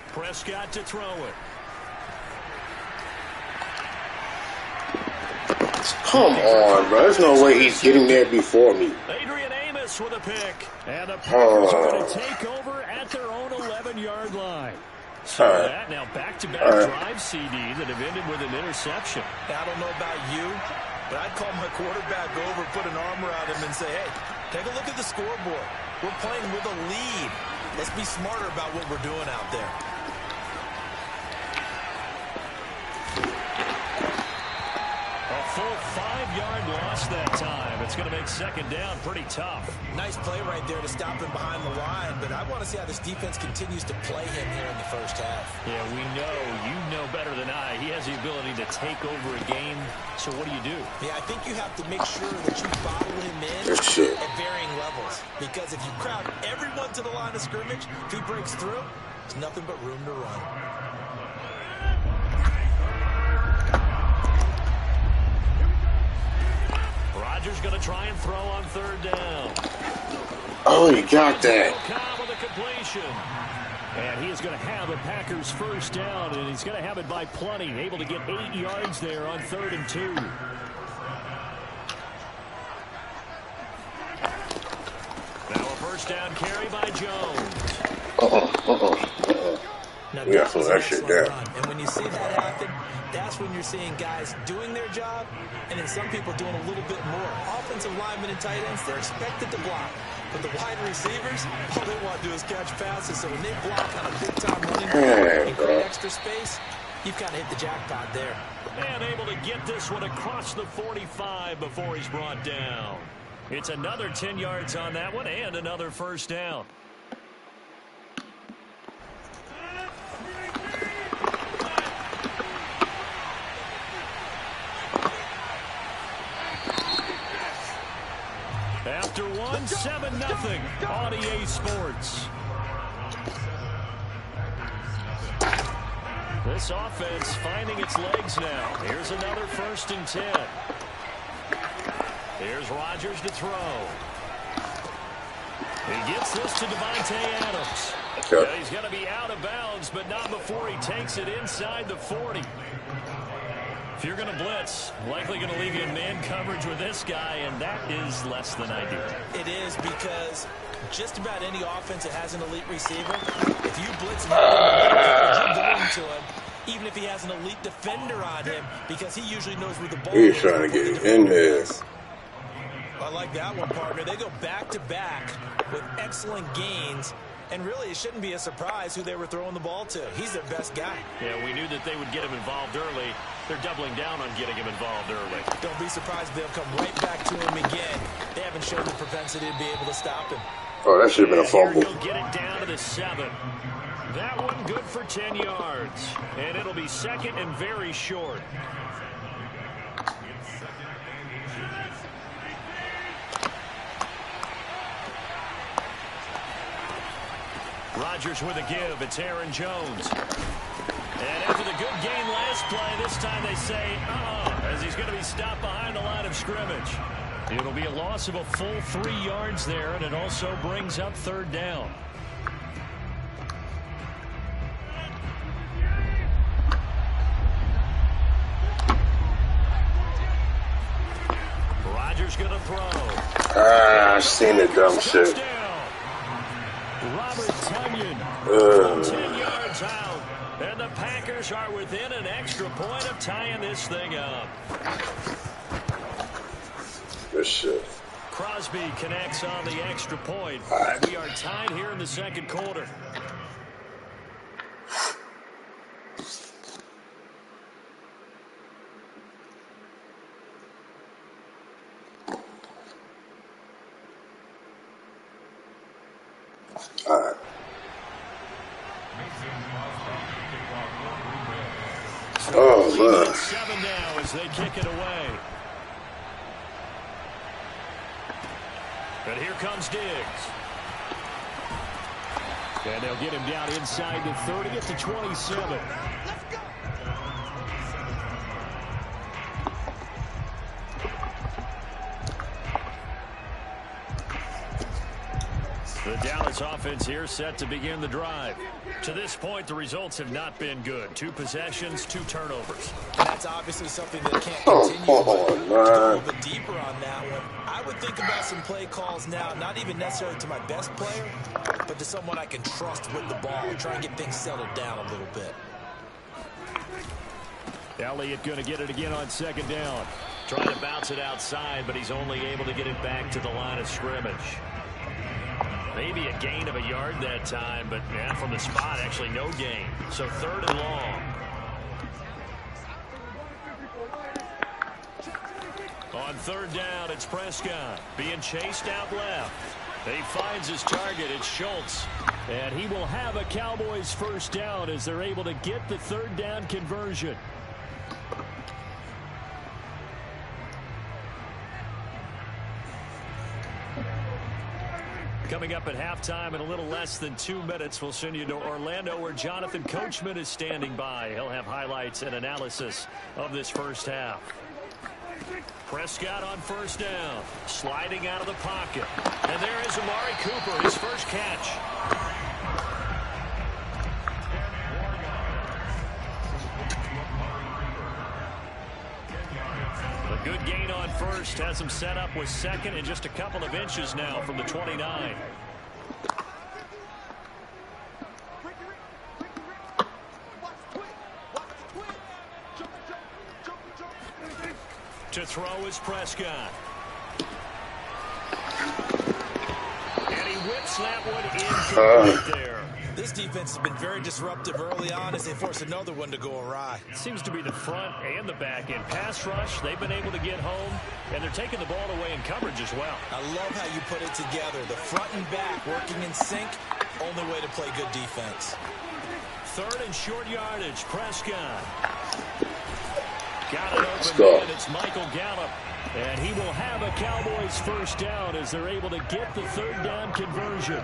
[SPEAKER 2] Prescott to throw it.
[SPEAKER 1] Come on, bro. There's no way he's getting there before me.
[SPEAKER 2] Adrian Amos with a pick. And the Packers are going to take over at their own 11-yard line. So that now back-to-back drive CD that have ended with an interception.
[SPEAKER 3] I don't know about you, but I'd call my quarterback over, put an arm around him, and say, hey, take a look at the scoreboard. We're playing with a lead. Let's be smarter about what we're doing out there.
[SPEAKER 2] A full 5-yard loss that time. It's going to make 2nd down pretty tough.
[SPEAKER 3] Nice play right there to stop him behind the line, but I want to see how this defense continues to play him here in the first half.
[SPEAKER 2] Yeah, we know. You know better than I. He has the ability to take over a game. So what do you do?
[SPEAKER 3] Yeah, I think you have to make sure that you bottle him in at varying levels. Because if you crowd everyone to the line of scrimmage, if he breaks through, there's nothing but room to run.
[SPEAKER 2] Rodgers going to try and throw on 3rd down.
[SPEAKER 1] Oh, you got that.
[SPEAKER 2] Cobb with a completion. And he is going to have the Packers' 1st down, and he's going to have it by plenty. Able to get 8 yards there on 3rd and 2. Now a 1st down carry by Jones.
[SPEAKER 3] Now,
[SPEAKER 1] We got some extra there.
[SPEAKER 3] And when you see that happen, that's when you're seeing guys doing their job and then some people doing a little bit more. Offensive linemen and tight ends, they're expected to block. But the wide receivers, all they want to do is catch passes. So when they block on a big-time running back and create extra space, you've kind of hit the jackpot there.
[SPEAKER 2] And able to get this one across the 45 before he's brought down. It's another 10 yards on that one and another 1st down. After one, 7-0 on EA Sports. This offense finding its legs now. Here's another 1st and 10. Here's Rodgers to throw. He gets this to Devontae Adams.
[SPEAKER 1] Okay.
[SPEAKER 2] Yeah, he's going to be out of bounds, but not before he takes it inside the 40. If you're going to blitz, likely going to leave you in man coverage with this guy, and that is less than ideal.
[SPEAKER 3] It is, because just about any offense that has an elite receiver, if you blitz him, you're going to him, even if he has an elite defender on him, because he usually knows where the ball is.
[SPEAKER 1] He's trying to get it in there.
[SPEAKER 3] I like that one, partner. They go back-to-back with excellent gains. And really, it shouldn't be a surprise who they were throwing the ball to. He's their best guy.
[SPEAKER 2] Yeah, we knew that they would get him involved early. They're doubling down on getting him involved early.
[SPEAKER 3] Don't be surprised if they'll come right back to him again. They haven't shown the propensity to be able to stop him.
[SPEAKER 1] Oh, that should have been a fumble.
[SPEAKER 2] He'll get it down to the 7. That one good for 10 yards. And it'll be 2nd and very short. Rodgers with a give. It's Aaron Jones. And after the good gain last play, this time they say, as he's going to be stopped behind the line of scrimmage. It'll be a loss of a full 3 yards there, and it also brings up 3rd down. Rodgers going to throw.
[SPEAKER 1] I've seen the dumb shit.
[SPEAKER 2] Robert Tonyan, 10 yards out, and the Packers are within an extra point of tying this thing up.
[SPEAKER 1] Good shit.
[SPEAKER 2] Crosby connects on the extra point, and we are tied here in the 2nd quarter.
[SPEAKER 1] All right. Oh, man.
[SPEAKER 2] 7 now as they kick it away. And here comes Diggs. And they'll get him down inside the 30 at the 27. The Dallas offense here set to begin the drive. To this point, the results have not been good. 2 possessions, 2 turnovers.
[SPEAKER 3] And that's obviously something that can't continue. To go a little bit deeper on that one, I would think about some play calls now, not even necessarily to my best player, but to someone I can trust with the ball, try and get things settled down a little bit.
[SPEAKER 2] Elliott going to get it again on 2nd down. Trying to bounce it outside, but he's only able to get it back to the line of scrimmage. Maybe a gain of a yard that time, but yeah, from the spot, actually no gain. So 3rd and long. On 3rd down, it's Prescott being chased out left. He finds his target. It's Schultz. And he will have a Cowboys 1st down as they're able to get the 3rd down conversion. Coming up at halftime in a little less than 2 minutes, we'll send you to Orlando where Jonathan Coachman is standing by. He'll have highlights and analysis of this 1st half. Prescott on 1st down, sliding out of the pocket. And there is Amari Cooper, his 1st catch. A good gain on 1st has him set up with 2nd and just a couple of inches now from the 29. To throw is Prescott. And he whips that one in there.
[SPEAKER 3] This defense has been very disruptive early on as they force another one to go awry.
[SPEAKER 2] It seems to be the front and the back end. Pass rush, they've been able to get home, and they're taking the ball away in coverage as well.
[SPEAKER 3] I love how you put it together. The front and back working in sync, only way to play good defense.
[SPEAKER 2] 3rd and short yardage, Prescott. Got it
[SPEAKER 1] Let's
[SPEAKER 2] open,
[SPEAKER 1] go.
[SPEAKER 2] and it's Michael Gallup. And he will have a Cowboys 1st down as they're able to get the 3rd down conversion.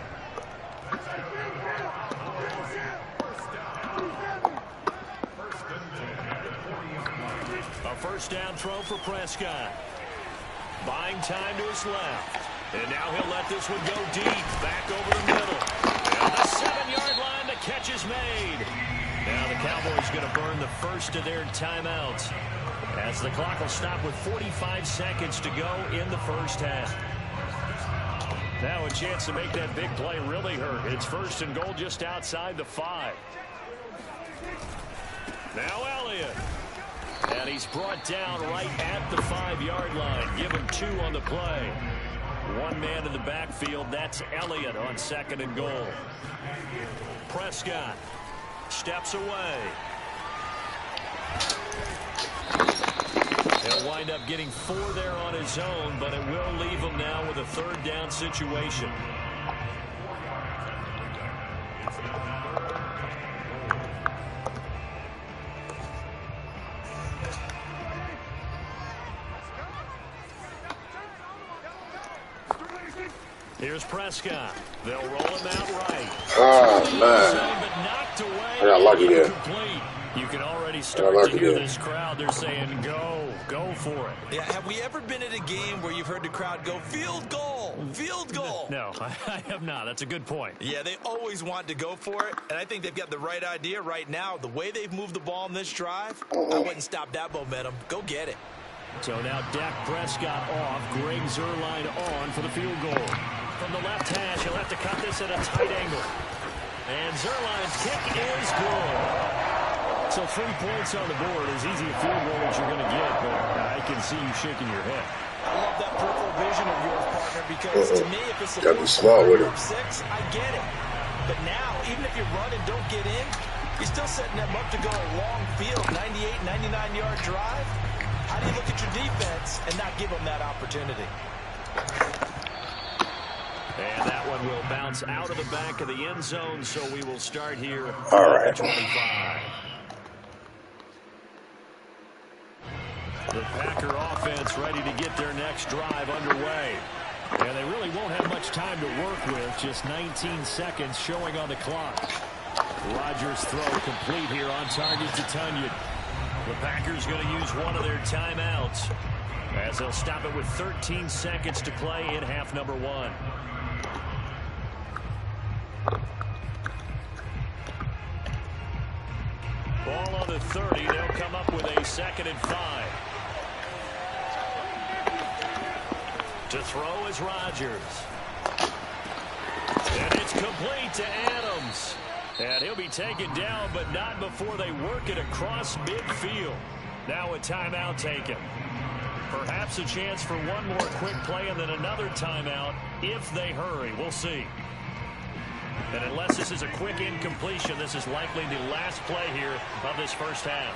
[SPEAKER 2] A first down throw for Prescott. Buying time to his left. And now he'll let this one go deep. Back over the middle. And the 7-yard line, the catch is made. Now the Cowboys going to burn the first of their timeouts, as the clock will stop with 45 seconds to go in the first half. Now a chance to make that big play really hurt. It's first and goal just outside the 5. Now Elliott. And he's brought down right at the 5-yard line. Give him 2 on the play. One man in the backfield. That's Elliott on second and goal. Prescott steps away. He'll wind up getting 4 there on his own, but it will leave him now with a third down situation. Here's Prescott. They'll roll him out right.
[SPEAKER 1] Oh, man.
[SPEAKER 2] But knocked away.
[SPEAKER 1] I got lucky there.
[SPEAKER 2] Incomplete. You can already start to hear this crowd. They're saying, go for it.
[SPEAKER 3] Yeah, have we ever been at a game where you've heard the crowd go, field goal, field goal?
[SPEAKER 2] No, I have not. That's a good point.
[SPEAKER 3] Yeah, they always want to go for it, and I think they've got the right idea right now. The way they've moved the ball in this drive, I wouldn't stop that momentum. Go get it.
[SPEAKER 2] So now Dak Prescott off. Greg Zuerlein on for the field goal. From the left hash, he'll have to cut this at a tight angle. And Zuerlein's kick is good. So 3 points on the board, as easy a field goal as you're going to get, but I can see you shaking your head.
[SPEAKER 3] I love that peripheral vision of yours, partner, because to me, if it's a
[SPEAKER 1] Gotta be smart with it.
[SPEAKER 3] 6, I get it. But now, even if you run and don't get in, you're still setting them up to go a long field, 98, 99-yard drive. How do you look at your defense and not give them that opportunity?
[SPEAKER 2] And that one will bounce out of the back of the end zone, so we will start here
[SPEAKER 1] All right.
[SPEAKER 2] at the 25. The Packer offense ready to get their next drive underway. And they really won't have much time to work with, just 19 seconds showing on the clock. Rodgers' throw complete here on target to Tunyon. The Packers going to use one of their timeouts, as they'll stop it with 13 seconds to play in half number 1. Ball on the 30. They'll come up with a 2nd and 5. To throw is Rodgers. And it's complete to Adams. And he'll be taken down, but not before they work it across midfield. Now a timeout taken. Perhaps a chance for one more quick play and then another timeout if they hurry. We'll see. And unless this is a quick incompletion, this is likely the last play here of this first half.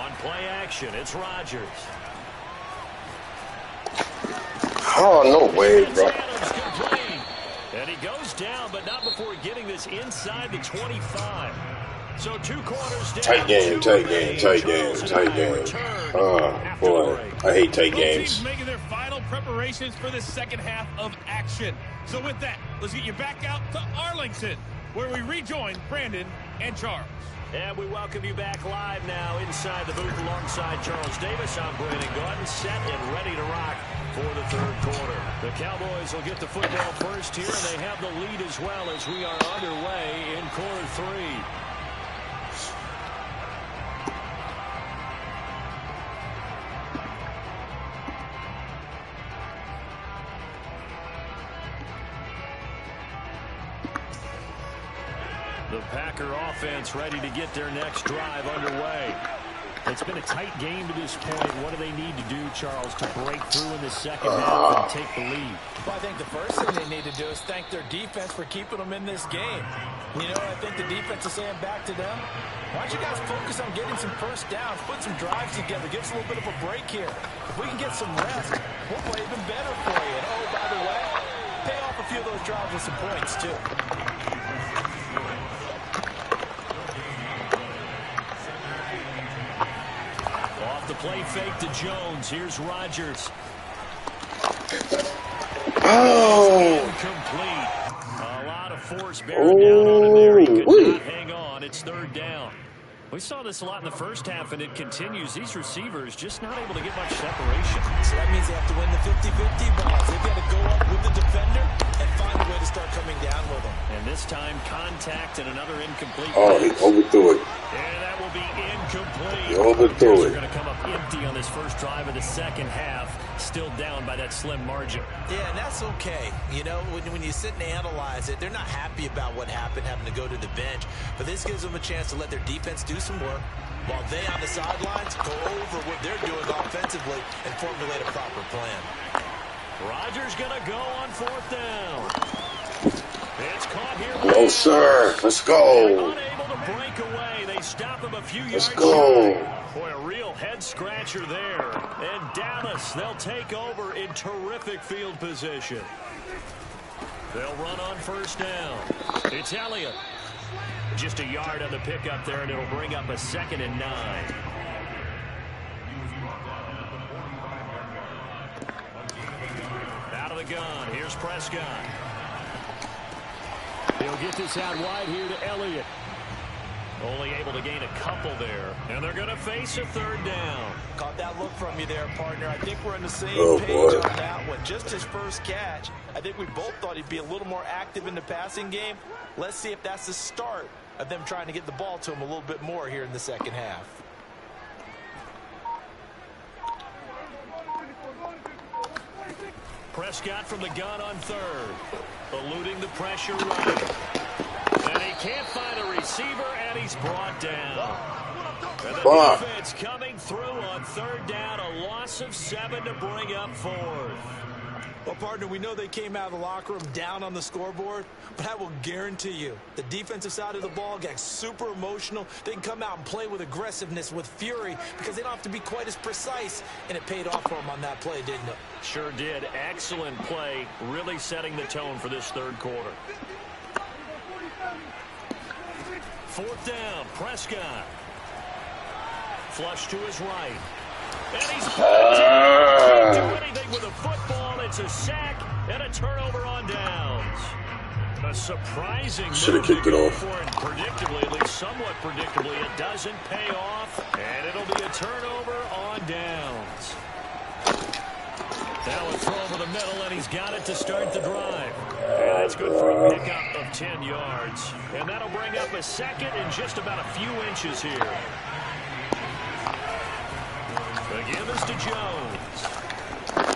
[SPEAKER 2] On play action, it's Rodgers.
[SPEAKER 1] Oh, no way, bro.
[SPEAKER 2] And he goes down, but not before getting this inside the 25. So 2 quarters down.
[SPEAKER 1] Tight game. Oh, boy. I hate tight games.
[SPEAKER 4] Teams making their final preparations for the second half of action. So with that, let's get you back out to Arlington, where we rejoin Brandon and Charles.
[SPEAKER 2] And we welcome you back live now inside the booth alongside Charles Davis. I'm Brandon Gaudin, set and ready to rock for the third quarter. The Cowboys will get the football first here, and they have the lead as well as we are underway in quarter 3. The Packer offense ready to get their next drive underway. It's been a tight game to this point. What do they need to do, Charles, to break through in the second half and take the lead?
[SPEAKER 3] Well, I think the first thing they need to do is thank their defense for keeping them in this game. You know, I think the defense is saying back to them, why don't you guys focus on getting some first downs, put some drives together, give us a little bit of a break here. If we can get some rest, we'll play even better for you. And, oh, by the way, pay off a few of those drives with some points, too.
[SPEAKER 2] The play fake to Jones. Here's Rodgers.
[SPEAKER 1] Oh!
[SPEAKER 2] Incomplete. A lot of force bearing down on him there. He could not hang on. It's third down. We saw this a lot in the first half, and it continues. These receivers just not able to get much separation.
[SPEAKER 3] So that means they have to win the 50-50 balls. They've got to go up with the defender and find a way to start coming down with them.
[SPEAKER 2] And this time, contact and another incomplete.
[SPEAKER 1] Oh, he overthrew it.
[SPEAKER 2] And that will be incomplete.
[SPEAKER 1] He overthrew it.
[SPEAKER 2] They're going to come up empty on this first drive of the second half, still down by that slim margin.
[SPEAKER 3] Yeah, and that's okay. You know, when you sit and analyze it, they're not happy about what happened, having to go to the bench. But this gives them a chance to let their defense do some work while they on the sidelines go over what they're doing offensively and formulate a proper plan.
[SPEAKER 2] Rodgers going to go on fourth down. It's caught here.
[SPEAKER 1] No, sir. Let's go.
[SPEAKER 2] Unable to break away. They stop him a few
[SPEAKER 1] Let's
[SPEAKER 2] yards.
[SPEAKER 1] go.
[SPEAKER 2] Boy, a real head scratcher there. And Dallas, they'll take over in terrific field position. They'll run on first down. It's Elliott. Just a yard on the pickup there, and it'll bring up a 2nd and 9. Out of the gun. Here's Prescott. He'll get this out wide here to Elliott. Only able to gain a couple there. And they're going to face a 3rd down.
[SPEAKER 3] Caught that look from you there, partner. I think we're on the same page
[SPEAKER 1] boy.
[SPEAKER 3] on that one. Just his first catch. I think we both thought he'd be a little more active in the passing game. Let's see if that's the start of them trying to get the ball to him a little bit more here in the second half.
[SPEAKER 2] Prescott from the gun on 3rd. Eluding the pressure right. And he can't find a receiver, and he's brought down. And the defense coming through on 3rd down. A loss of 7 to bring up 4th.
[SPEAKER 3] Well, partner, we know they came out of the locker room down on the scoreboard, but I will guarantee you the defensive side of the ball got super emotional. They can come out and play with aggressiveness, with fury, because they don't have to be quite as precise, and it paid off for them on that play, didn't it?
[SPEAKER 2] Sure did. Excellent play, really setting the tone for this 3rd quarter. 4th down, Prescott. Flush to his right. And he's can't do anything with a football. It's a sack and a turnover on downs. A surprising
[SPEAKER 1] should have kicked it off.
[SPEAKER 2] For it. Predictably, at least somewhat predictably, it doesn't pay off, and it'll be a turnover on downs. Now a throw over the middle, and he's got it to start the drive. And that's good for a pickup of 10 yards. And that'll bring up a 2nd and just about a few inches here. The give is to Jones.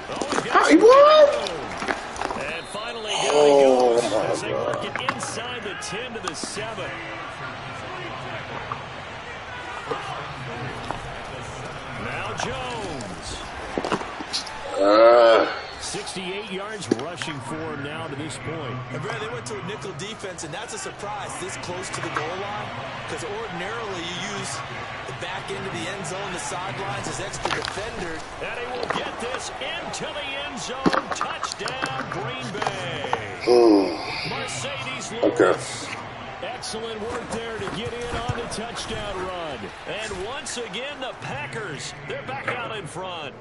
[SPEAKER 2] Oh, he's got and finally down he goes as they work it inside the 10 to the 7. Now Jones. 68 yards rushing for him now to this point.
[SPEAKER 3] And Brad, they went to a nickel defense, and that's a surprise this close to the goal line, because ordinarily you use the back end of the end zone, the sidelines as extra defenders.
[SPEAKER 2] And he will get this into the end zone. Touchdown, Green Bay. Mercedes Lewis. Excellent work there to get in on the touchdown run. And once again, the Packers, they're back out in front.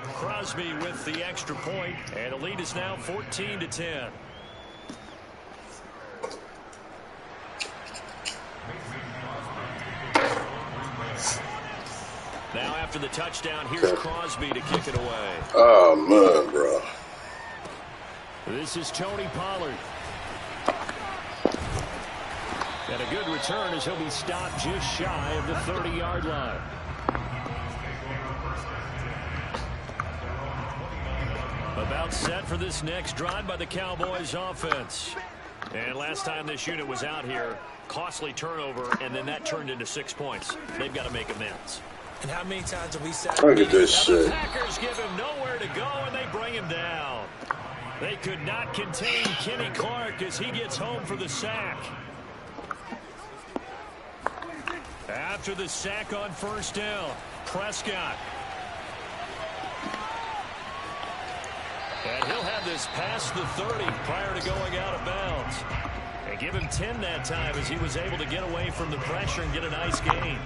[SPEAKER 2] Crosby with the extra point, and the lead is now 14-10. Now after the touchdown, here's Crosby to kick it away.
[SPEAKER 1] Oh, man, bro.
[SPEAKER 2] This is Tony Pollard. And a good return as he'll be stopped just shy of the 30-yard line. About set for this next drive by the Cowboys offense. And last time this unit was out here, costly turnover, and then that turned into 6 points. They've got to make amends.
[SPEAKER 3] And how many times have we said
[SPEAKER 1] look at this shit.
[SPEAKER 2] The Packers give him nowhere to go, and they bring him down. They could not contain Kenny Clark as he gets home for the sack. After the sack on first down, Prescott. And he'll have this past the 30 prior to going out of bounds. And give him 10 that time as he was able to get away from the pressure and get a nice gain.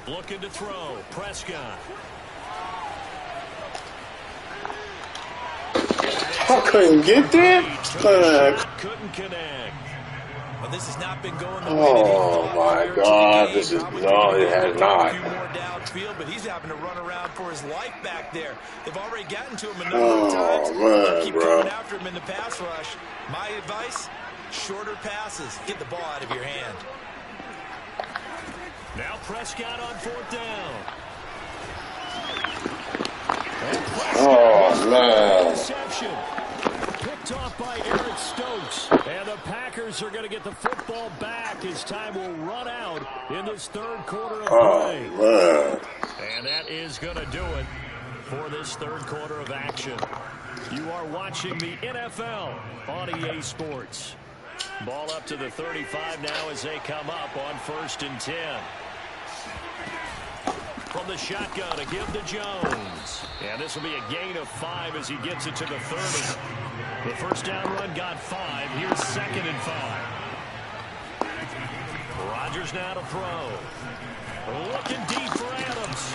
[SPEAKER 2] Looking to throw, Prescott.
[SPEAKER 1] I couldn't get there.
[SPEAKER 2] Couldn't connect.
[SPEAKER 3] Well, this has not been going the way that he thought.
[SPEAKER 1] Oh my God, this is no, it has not.
[SPEAKER 3] A few more downfield, but he's having to run around for his life back there. They've already gotten to him a number of times.
[SPEAKER 1] Man,
[SPEAKER 3] keep coming after him in the pass rush. My advice: shorter passes. Get the ball out of your hand.
[SPEAKER 2] Now Prescott on 4th down.
[SPEAKER 1] Oh man.
[SPEAKER 2] Interception. Picked off by Eric Stokes. And the Packers are going to get the football back as time will run out in this 3rd quarter of play.
[SPEAKER 1] Man.
[SPEAKER 2] And that is going to do it for this 3rd quarter of action. You are watching the NFL on EA Sports. Ball up to the 35 now as they come up on 1st and 10. From the shotgun, a give to Jones. And this will be a gain of 5 as he gets it to the 30. The 1st down run got 5. Here's 2nd and 5. Rodgers now to throw. Looking deep for Adams.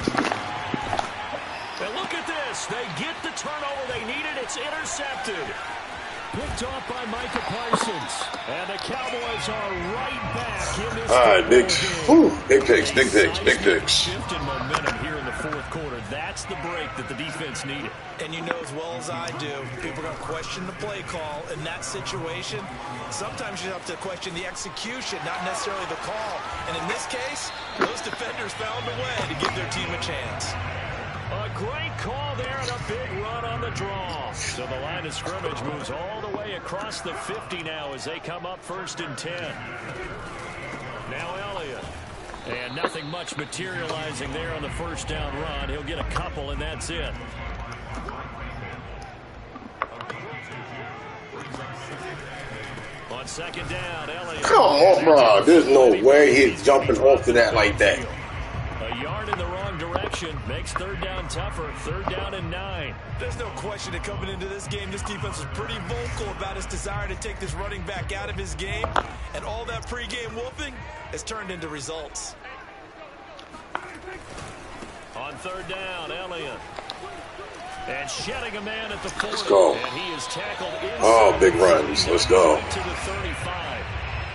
[SPEAKER 2] And look at this. They get the turnover they needed. It's intercepted. Picked off by Micah Parsons. And the Cowboys are right back in this.
[SPEAKER 1] All right, big picks.
[SPEAKER 2] Shift in momentum here in the 4th quarter. That's the break that the defense needed.
[SPEAKER 3] And you know as well as I do, people are going to question the play call in that situation. Sometimes you have to question the execution, not necessarily the call. And in this case, those defenders found a way to give their team a chance.
[SPEAKER 2] A great call there and a big run on the draw. So the line of scrimmage moves all the way across the 50 now as they come up 1st and 10. Now Elliott. And nothing much materializing there on the 1st down run. He'll get a couple and that's it. On 2nd down, Elliott.
[SPEAKER 1] Come on, bro. There's no way he's jumping off of that like that.
[SPEAKER 2] A yard in the wrong direction makes 3rd down tougher. 3rd down and 9.
[SPEAKER 3] There's no question that coming into this game, this defense was pretty vocal about his desire to take this running back out of his game. And all that pregame wolfing has turned into results.
[SPEAKER 2] On 3rd down, Elliott. And shedding a man at the 40.
[SPEAKER 1] Let's go.
[SPEAKER 2] And he is tackled inside.
[SPEAKER 1] Oh, big runs. Let's go.
[SPEAKER 2] To the 35.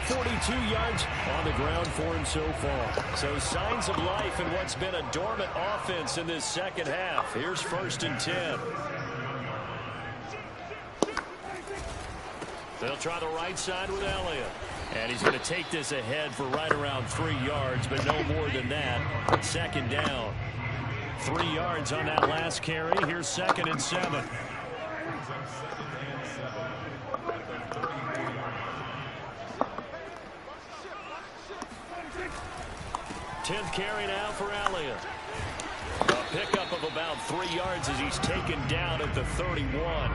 [SPEAKER 2] 42 yards on the ground for him so far. So signs of life in what's been a dormant offense in this 2nd half. Here's 1st and 10. They'll try the right side with Elliott. And he's going to take this ahead for right around 3 yards, but no more than that. 2nd down. 3 yards on that last carry. Here's 2nd and 7. Tenth carry now for Elliott. A pickup of about 3 yards as he's taken down at the 31.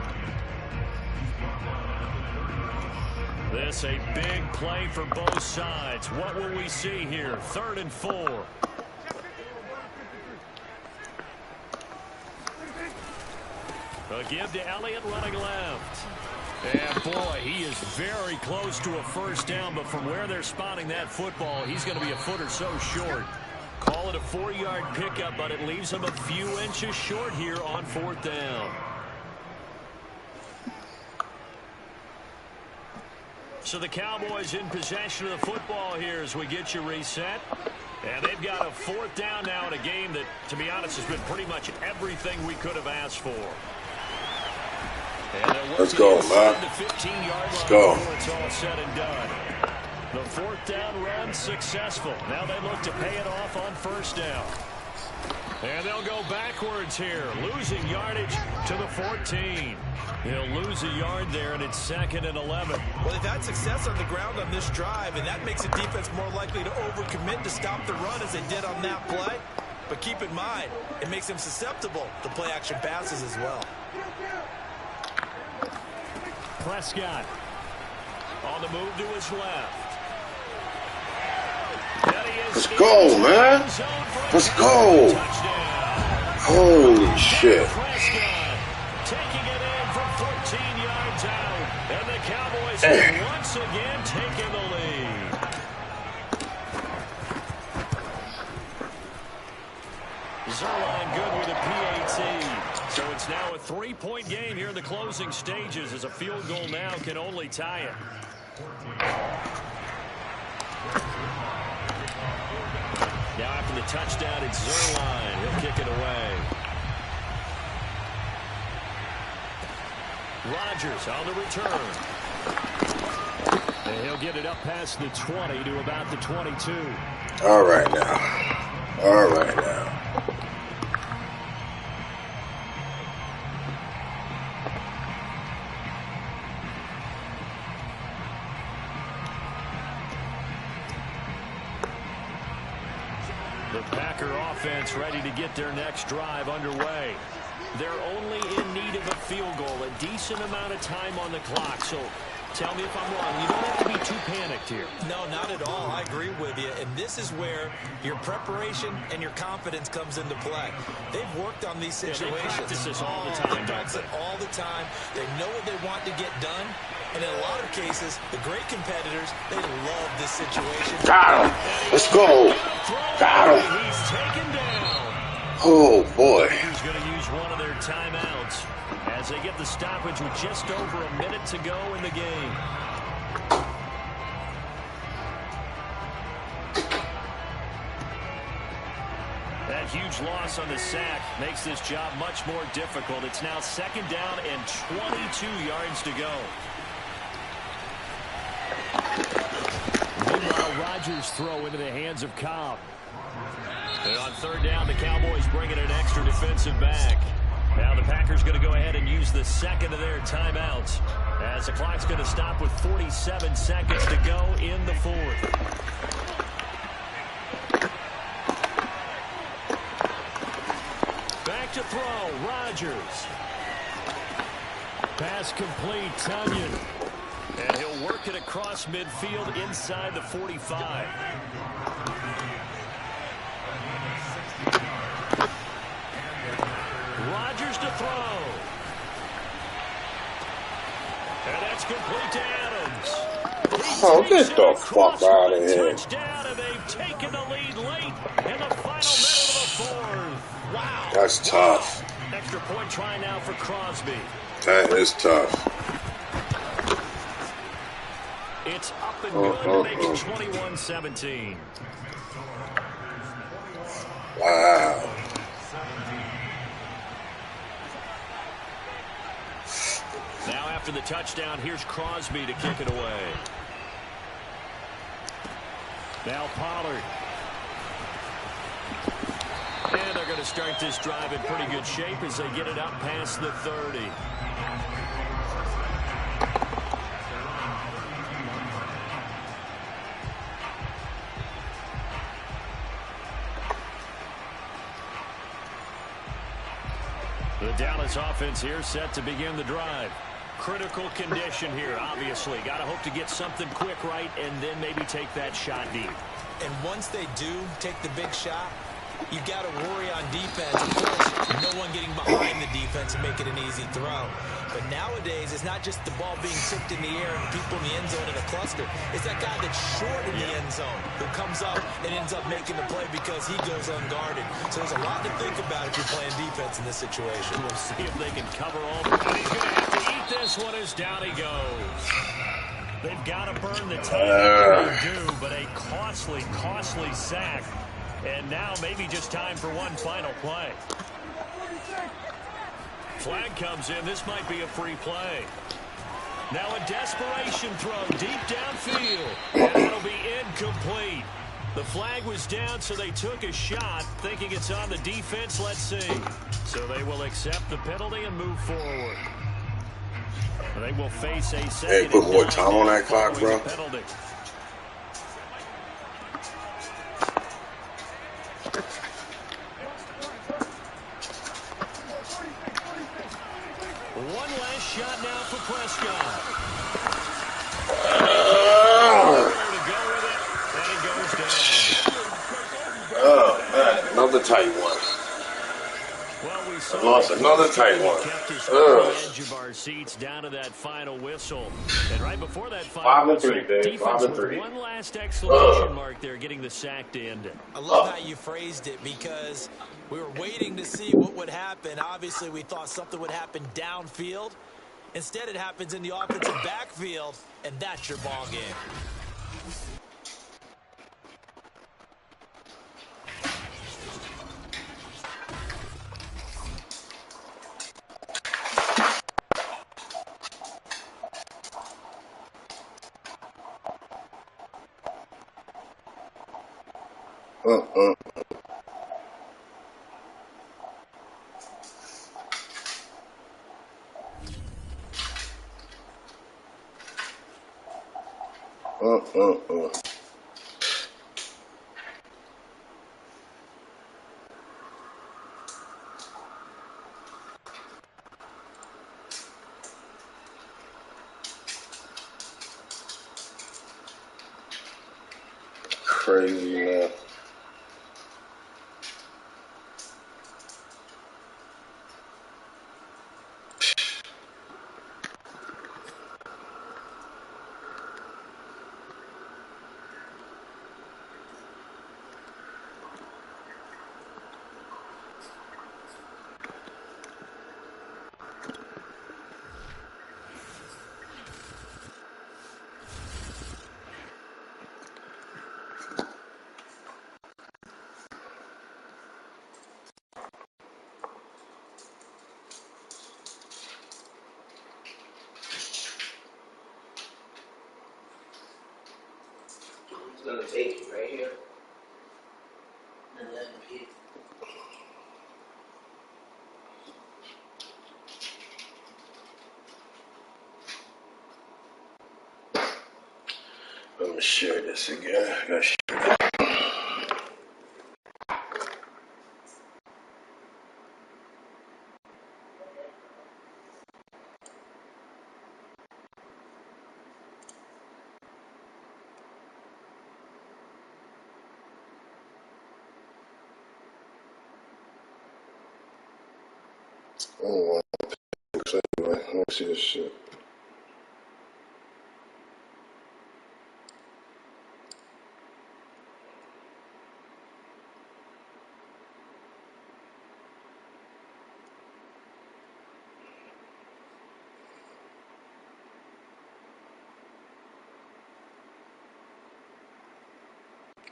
[SPEAKER 2] This a big play for both sides. What will we see here? 3rd and 4. A give to Elliott running left. And boy, he is very close to a 1st down, but from where they're spotting that football, he's going to be a foot or so short. Call it a 4-yard pickup, but it leaves him a few inches short here on 4th down. So the Cowboys in possession of the football here as we get you reset. And they've got a 4th down now in a game that, to be honest, has been pretty much everything we could have asked for.
[SPEAKER 1] Let's go, man. Let's go.
[SPEAKER 2] It's all said and done. The 4th down run successful. Now they look to pay it off on 1st down. And they'll go backwards here, losing yardage to the 14. He'll lose a yard there, and it's 2nd and 11.
[SPEAKER 3] Well, they've had success on the ground on this drive, and that makes the defense more likely to overcommit to stop the run as they did on that play. But keep in mind, it makes them susceptible to play-action passes as well.
[SPEAKER 2] Prescott on the move to his left.
[SPEAKER 1] Let's go, man. Let's go. Holy shit.
[SPEAKER 2] Prescott taking it in from 14 yards out. And the Cowboys have once again taken the lead. Zerline good with a PAT. So it's now a 3-point game here in the closing stages as a field goal now can only tie it. Kicking the touchdown, it's Zerline. He'll kick it away. Rodgers on the return. And he'll get it up past the 20 to about the 22.
[SPEAKER 1] All right now. All right now.
[SPEAKER 2] The Packer offense ready to get their next drive underway. They're only in need of a field goal, a decent amount of time on the clock. So tell me if I'm wrong. You don't have to be too panicked here.
[SPEAKER 3] No, not at all. I agree with you. And this is where your preparation and your confidence comes into play. They've worked on these situations.
[SPEAKER 2] They practice this all the time.
[SPEAKER 3] They practice it all the time. They know what they want to get done. And in a lot of cases, the great competitors, they love this situation.
[SPEAKER 1] Got him. Let's go. Got him.
[SPEAKER 2] He's taken down.
[SPEAKER 1] Oh, boy.
[SPEAKER 2] He's going to use one of their timeouts as they get the stoppage with just over a minute to go in the game. That huge loss on the sack makes this job much more difficult. It's now 2nd down and 22 yards to go. Meanwhile, Rodgers' throw into the hands of Cobb. And on 3rd down, the Cowboys bring in an extra defensive back. Now the Packers going to go ahead and use the second of their timeouts as the clock's going to stop with 47 seconds to go in the 4th. Back to throw, Rodgers. Pass complete, Tunyon. And he'll work it across midfield inside the 45. Rodgers to throw. And that's complete to Adams.
[SPEAKER 1] Oh, get the fuck out of here.
[SPEAKER 2] Touchdown, and they've taken the lead late in the final minute of the 4th. Wow.
[SPEAKER 1] That's tough.
[SPEAKER 2] Extra point try now for Crosby.
[SPEAKER 1] That is tough.
[SPEAKER 2] It's up and good to make it 21-17.
[SPEAKER 1] Wow.
[SPEAKER 2] Now after the touchdown, here's Crosby to kick it away. Now Pollard. And they're going to start this drive in pretty good shape as they get it up past the 30. The Dallas offense here set to begin the drive. Critical condition here, obviously. Got to hope to get something quick right and then maybe take that shot deep.
[SPEAKER 3] And once they do take the big shot, you got to worry on defense. Of course, no one getting behind the defense and making an easy throw. But nowadays, it's not just the ball being tipped in the air and people in the end zone in a cluster. It's that guy that's short in the end zone who comes up and ends up making the play because he goes unguarded. So there's a lot to think about if you're playing defense in this situation.
[SPEAKER 2] We'll see if they can cover all. And he's going to have to eat this one as down he goes. They've got to burn the time. They do, but a costly, costly sack. And now maybe just time for one final play. Flag comes in. This might be a free play. Now a desperation throw deep downfield. And that'll be incomplete. The flag was down, so they took a shot, thinking it's on the defense. Let's see. So they will accept the penalty and move forward. They will face a second.
[SPEAKER 1] Hey, put more time on that clock, bro.
[SPEAKER 2] Penalty. One last shot now for Prescott. To go with it, and it goes down.
[SPEAKER 1] Oh, man. Another tight one.
[SPEAKER 2] Well, we saw
[SPEAKER 1] lost another tight one.
[SPEAKER 2] Kept us on the edge of our seats down to that final whistle. And right before that final whistle, defense with one last exclamation mark there, getting the sack to end it.
[SPEAKER 3] I love how you phrased it because we were waiting to see what would happen. Obviously, we thought something would happen downfield. Instead, it happens in the offensive backfield, and that's your ball game.
[SPEAKER 1] Crazy, man.
[SPEAKER 5] It's gonna take you right here. And then repeat.
[SPEAKER 1] Let me share this again. I gotta share. Oh, anyway, let me see this shit.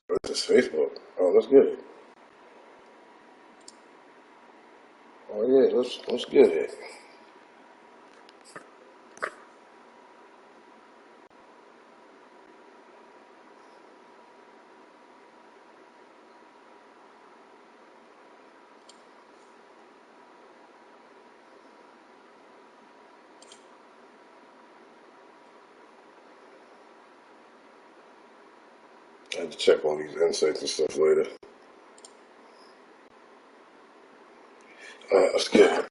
[SPEAKER 1] What's this Facebook? Oh, let's get it. Oh yeah, let's get it. I have to check on these insights and stuff later. Alright, let's get it.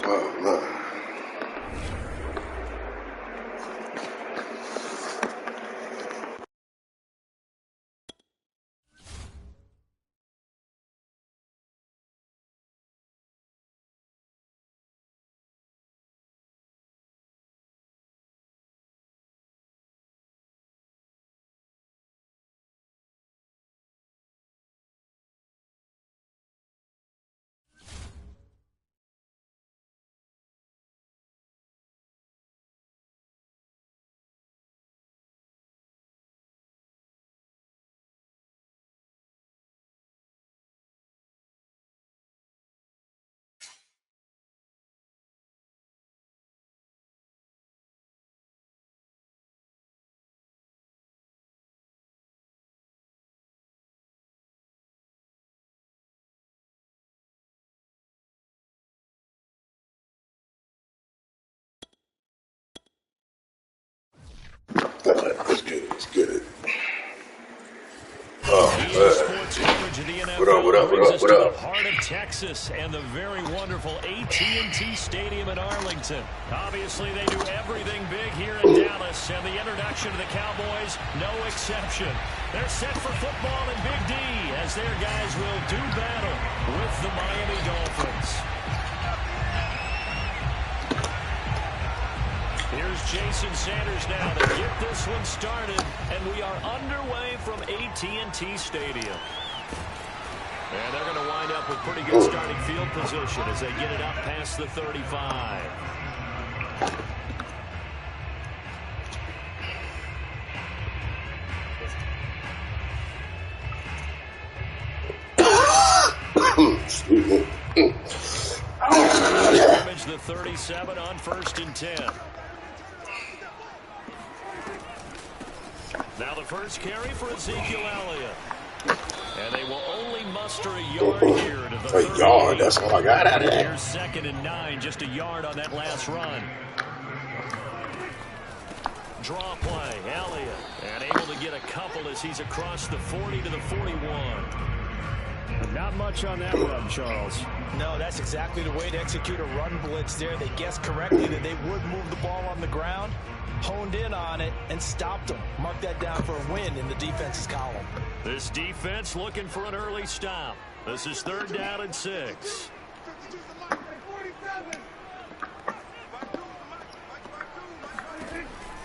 [SPEAKER 1] Oh man. Alright, let's get it. Let's get it. Oh
[SPEAKER 2] Sports coverage of the
[SPEAKER 1] man.
[SPEAKER 2] NFL
[SPEAKER 1] What up?
[SPEAKER 2] brings us to the heart of Texas and the very wonderful AT&T Stadium in Arlington. Obviously, they do everything big here in Dallas, and the introduction to the Cowboys, no exception. They're set for football in Big D as their guys will do battle with the Miami Dolphins. Here's Jason Sanders now to get this one started, and we are underway from AT&T Stadium. And they're going to wind up with pretty good starting field position as they get it up past the 35. Damage the 37 on 1st and 10. Now the first carry for Ezekiel Elliott. And they will only muster a yard here to the
[SPEAKER 1] A yard, that's all I got out of that.
[SPEAKER 2] Here's 2nd and 9, just a yard on that last run. Draw play, Elliott, and able to get a couple as he's across the 40 to the 41.
[SPEAKER 4] Not much on that run, Charles.
[SPEAKER 3] No, that's exactly the way to execute a run blitz there. They guessed correctly that they would move the ball on the ground, honed in on it, and stopped them. Mark that down for a win in the defense's column.
[SPEAKER 2] This defense looking for an early stop. This is 3rd down and 6.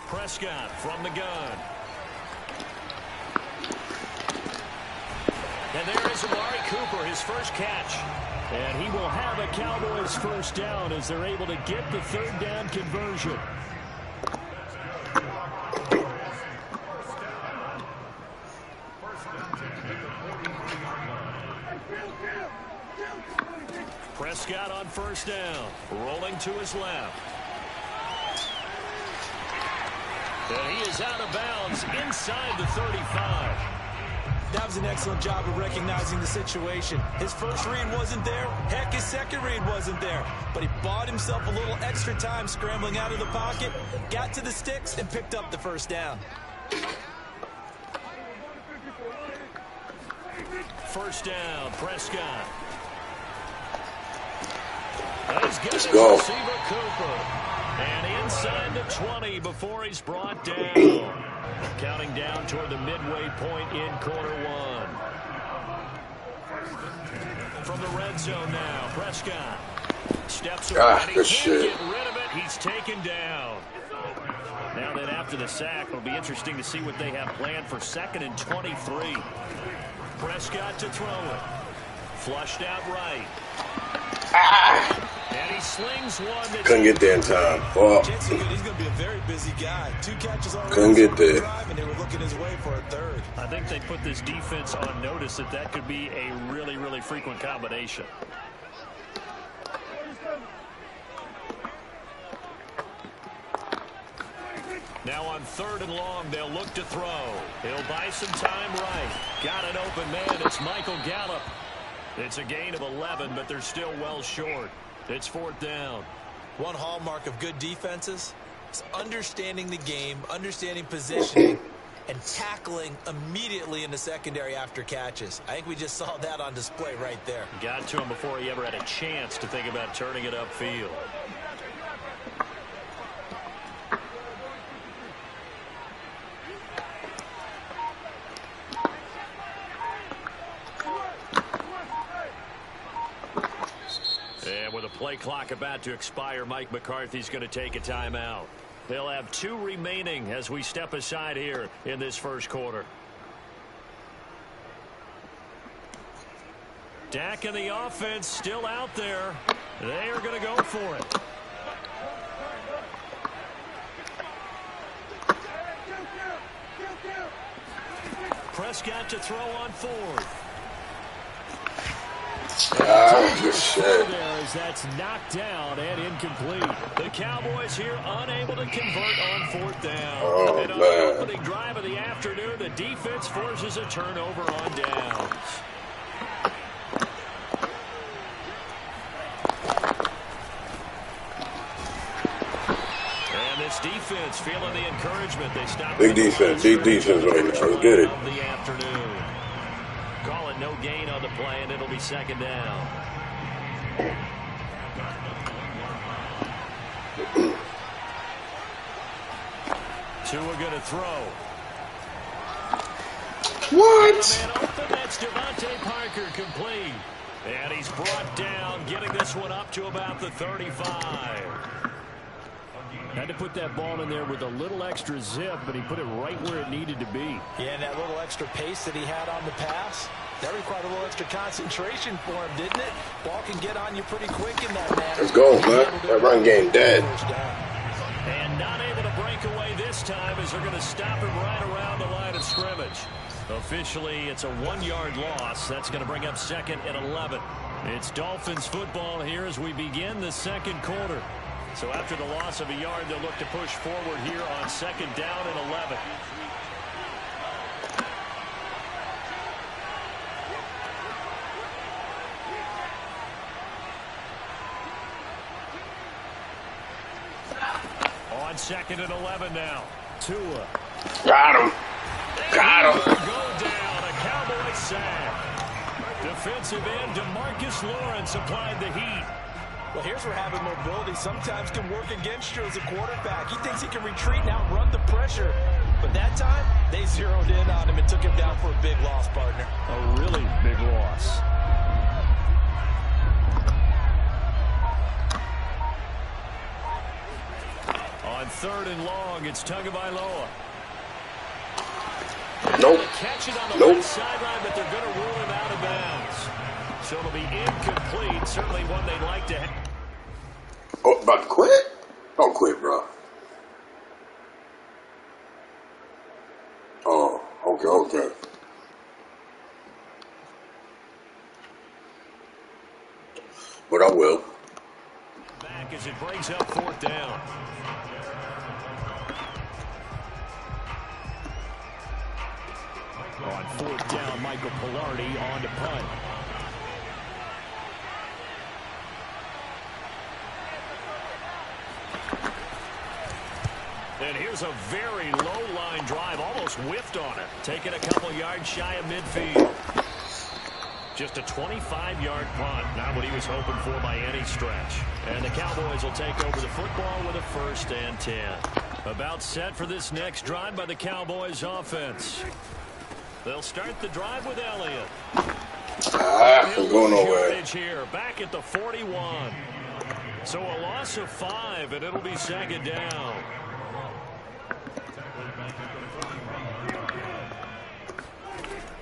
[SPEAKER 2] Prescott from the gun. And there is Amari Cooper, his first catch. And he will have a Cowboys first down as they're able to get the 3rd down conversion. Prescott on 1st down, rolling to his left. And he is out of bounds inside the 35.
[SPEAKER 3] That was an excellent job of recognizing the situation. His first read wasn't there. Heck, his second read wasn't there. But he bought himself a little extra time scrambling out of the pocket, got to the sticks, and picked up the first down.
[SPEAKER 2] 1st down, Prescott.
[SPEAKER 1] Let's go.
[SPEAKER 2] Receiver Cooper. And inside the 20 before he's brought down. Counting down toward the midway point in Q1. From the red zone now, Prescott steps away.
[SPEAKER 1] Good shit.
[SPEAKER 2] Get rid of it. He's taken down. Now then, after the sack, it'll be interesting to see what they have planned for 2nd and 23. Prescott to throw it. Flushed out right. And he slings one.
[SPEAKER 1] Couldn't get there in time. Oh.
[SPEAKER 3] He's going to be a very busy guy. 2 catches already.
[SPEAKER 1] Couldn't get there.
[SPEAKER 3] And they were looking his way for a 3rd.
[SPEAKER 2] I think they put this defense on notice that could be a really, really frequent combination. Now on 3rd and long, they'll look to throw. He'll buy some time right. Got an open man. It's Michael Gallup. It's a gain of 11, but they're still well short. It's 4th down.
[SPEAKER 3] One hallmark of good defenses is understanding the game, understanding positioning, and tackling immediately in the secondary after catches. I think we just saw that on display right there.
[SPEAKER 2] Got to him before he ever had a chance to think about turning it upfield. And with a play clock about to expire, Mike McCarthy's going to take a timeout. They'll have 2 remaining as we step aside here in this first quarter. Dak and the offense still out there. They are going to go for it. Prescott to throw on 4th.
[SPEAKER 1] Good shit.
[SPEAKER 2] As that's knocked down and incomplete. The Cowboys here unable to convert on 4th down.
[SPEAKER 1] Oh,
[SPEAKER 2] and on
[SPEAKER 1] man.
[SPEAKER 2] the opening drive of the afternoon, the defense forces a turnover on downs. And this defense feeling the encouragement. They stop.
[SPEAKER 1] Big defense right now. Let's get it.
[SPEAKER 2] The afternoon. Call it no gain on the play, and it'll be 2nd down. Tua going to throw.
[SPEAKER 1] What?
[SPEAKER 2] Man open, that's Devontae Parker complete. And he's brought down, getting this one up to about the 35. Had to put that ball in there with a little extra zip, but he put it right where it needed to be.
[SPEAKER 3] Yeah, and that little extra pace that he had on the pass, That required a little extra concentration for him, didn't it? Ball can get on you pretty quick in that manner.
[SPEAKER 1] Let's go, man. That run game dead.
[SPEAKER 2] And not able to break away this time as they're going to stop him right around the line of scrimmage. Officially, it's a 1-yard loss. That's going to bring up 2nd and 11. It's Dolphins football here as we begin the second quarter. So after the loss of a yard, they'll look to push forward here on 2nd down and 11. On 2nd and 11 now. Tua.
[SPEAKER 1] Got him. Got him.
[SPEAKER 2] Go down. A Cowboy sack. Defensive end DeMarcus Lawrence applied the heat.
[SPEAKER 3] Well, here's where having mobility sometimes can work against you as a quarterback. He thinks he can retreat and outrun the pressure. But that time, they zeroed in on him and took him down for a big loss, partner.
[SPEAKER 2] A really big loss. On 3rd and long, it's Tagovailoa.
[SPEAKER 1] Nope.
[SPEAKER 2] Catch it on the
[SPEAKER 1] Nope.
[SPEAKER 2] left sideline, but they're going to rule him out of bounds. So it'll be incomplete. Certainly one they'd like to have.
[SPEAKER 1] Oh, about to quit? Don't quit, bro. Oh, okay. But I will.
[SPEAKER 2] Back as it brings up 4th down. On 4th down, Michael Pilardi on to punt. And here's a very low line drive, almost whiffed on it. Taking a couple yards shy of midfield. Just a 25-yard punt, not what he was hoping for by any stretch. And the Cowboys will take over the football with a 1st and 10. About set for this next drive by the Cowboys offense. They'll start the drive with Elliott.
[SPEAKER 1] I'm going nowhere.
[SPEAKER 2] Here, back at the 41. So a loss of 5, and it'll be 2nd down.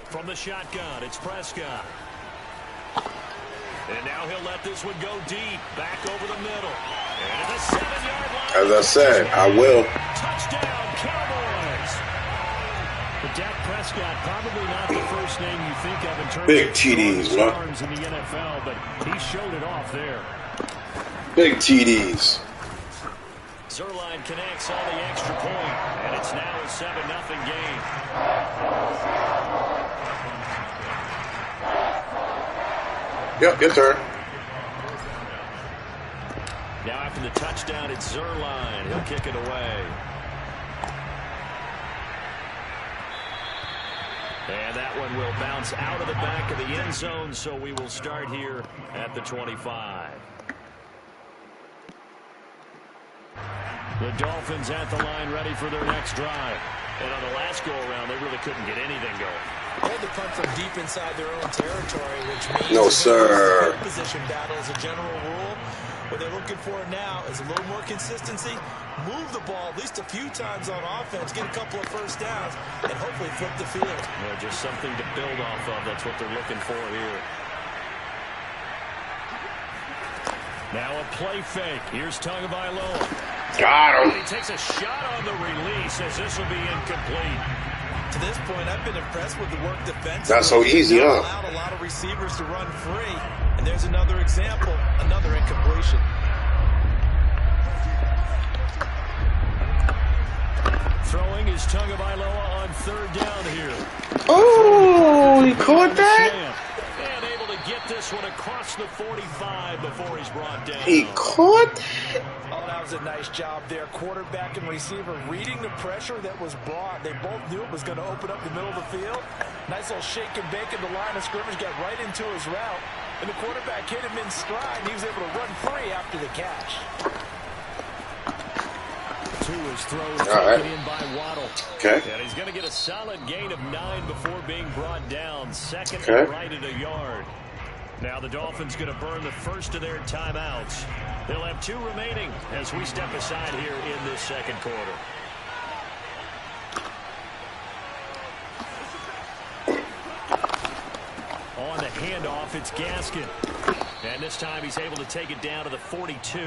[SPEAKER 2] From the shotgun, it's Prescott. And now he'll let this one go deep, back over the middle. And a 7-yard line.
[SPEAKER 1] As I said, I will.
[SPEAKER 2] Touchdown, Cowboys. But Dak Prescott, probably not the first name you think of in terms
[SPEAKER 1] Big
[SPEAKER 2] of
[SPEAKER 1] TDs, man.
[SPEAKER 2] arms in the NFL, but he showed it off there.
[SPEAKER 1] Big TDs.
[SPEAKER 2] Zerline connects on the extra point, and it's now a 7-0 game.
[SPEAKER 1] Yep, your turn.
[SPEAKER 2] Now after the touchdown, it's Zerline. He'll kick it away. And that one will bounce out of the back of the end zone, so we will start here at the 25. The Dolphins at the line ready for their next drive. And on the last go-around, they really couldn't get anything going.
[SPEAKER 3] They had to punt from deep inside their own territory, which means
[SPEAKER 1] No, sir.
[SPEAKER 3] position battle as a general rule. What they're looking for now is a little more consistency, move the ball at least a few times on offense, get a couple of first downs, and hopefully flip the field.
[SPEAKER 2] Yeah, just something to build off of. That's what they're looking for here. Now a play fake. Here's Tagovailoa.
[SPEAKER 1] Got him.
[SPEAKER 2] He takes a shot on the release as this will be incomplete.
[SPEAKER 3] To this point, I've been impressed with the work defensively.
[SPEAKER 1] Not so easy, huh?
[SPEAKER 3] Allowed a lot of receivers to run free. And there's another example, another incompletion.
[SPEAKER 2] Throwing is Tagovailoa on 3rd down here.
[SPEAKER 1] Oh, he caught that?
[SPEAKER 2] And able to get this one across the 45 before he's brought down.
[SPEAKER 1] He caught that?
[SPEAKER 3] Oh, that was a nice job there. Quarterback and receiver reading the pressure that was brought. They both knew it was going to open up the middle of the field. Nice little shake and bake in the line of scrimmage, got right into his route. And the quarterback hit him in stride. He was able to run free after the catch.
[SPEAKER 2] To his throw is taken in by Waddle.
[SPEAKER 1] Okay.
[SPEAKER 2] And he's going to get a solid gain of 9 before being brought down. Second
[SPEAKER 1] Okay.
[SPEAKER 2] and right at a yard. Now the Dolphins going to burn the first of their timeouts. They'll have 2 remaining as we step aside here in this second quarter. off, it's Gaskin. And this time he's able to take it down to the 42.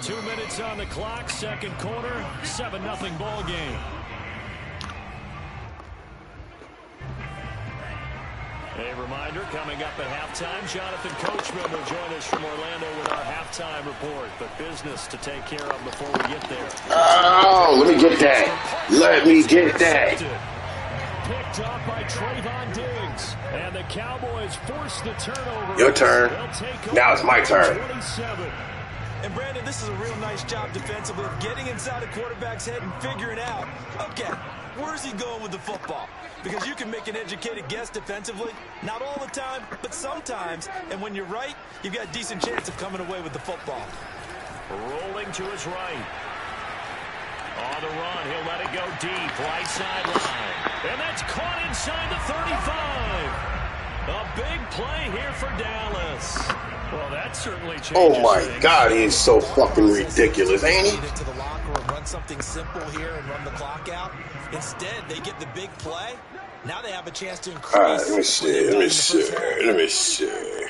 [SPEAKER 2] 2 minutes on the clock, second quarter, 7-0 ball game. A reminder, coming up at halftime, Jonathan Coachman will join us from Orlando with our halftime report. But business to take care of before we get there.
[SPEAKER 1] Oh, let me get that. Let me get that.
[SPEAKER 2] Picked off by Trayvon Diggs. And the Cowboys force the turnover.
[SPEAKER 1] Your turn. Now it's my turn.
[SPEAKER 2] 27.
[SPEAKER 3] And Brandon, this is a real nice job defensively of getting inside a quarterback's head and figuring out, okay, where's he going with the football? Because you can make an educated guess defensively, not all the time, but sometimes. And when you're right, you've got a decent chance of coming away with the football.
[SPEAKER 2] Rolling to his right. On the run, he'll let it go deep, right sideline. And that's caught inside the 35. A big play here for Dallas. Well, that certainly changes.
[SPEAKER 1] Oh my God, he is so fucking ridiculous, ain't he?
[SPEAKER 3] To the locker room, run something simple here and run the clock out. Instead, they get the big play. Now they have a chance to increase.
[SPEAKER 1] All right, let me see.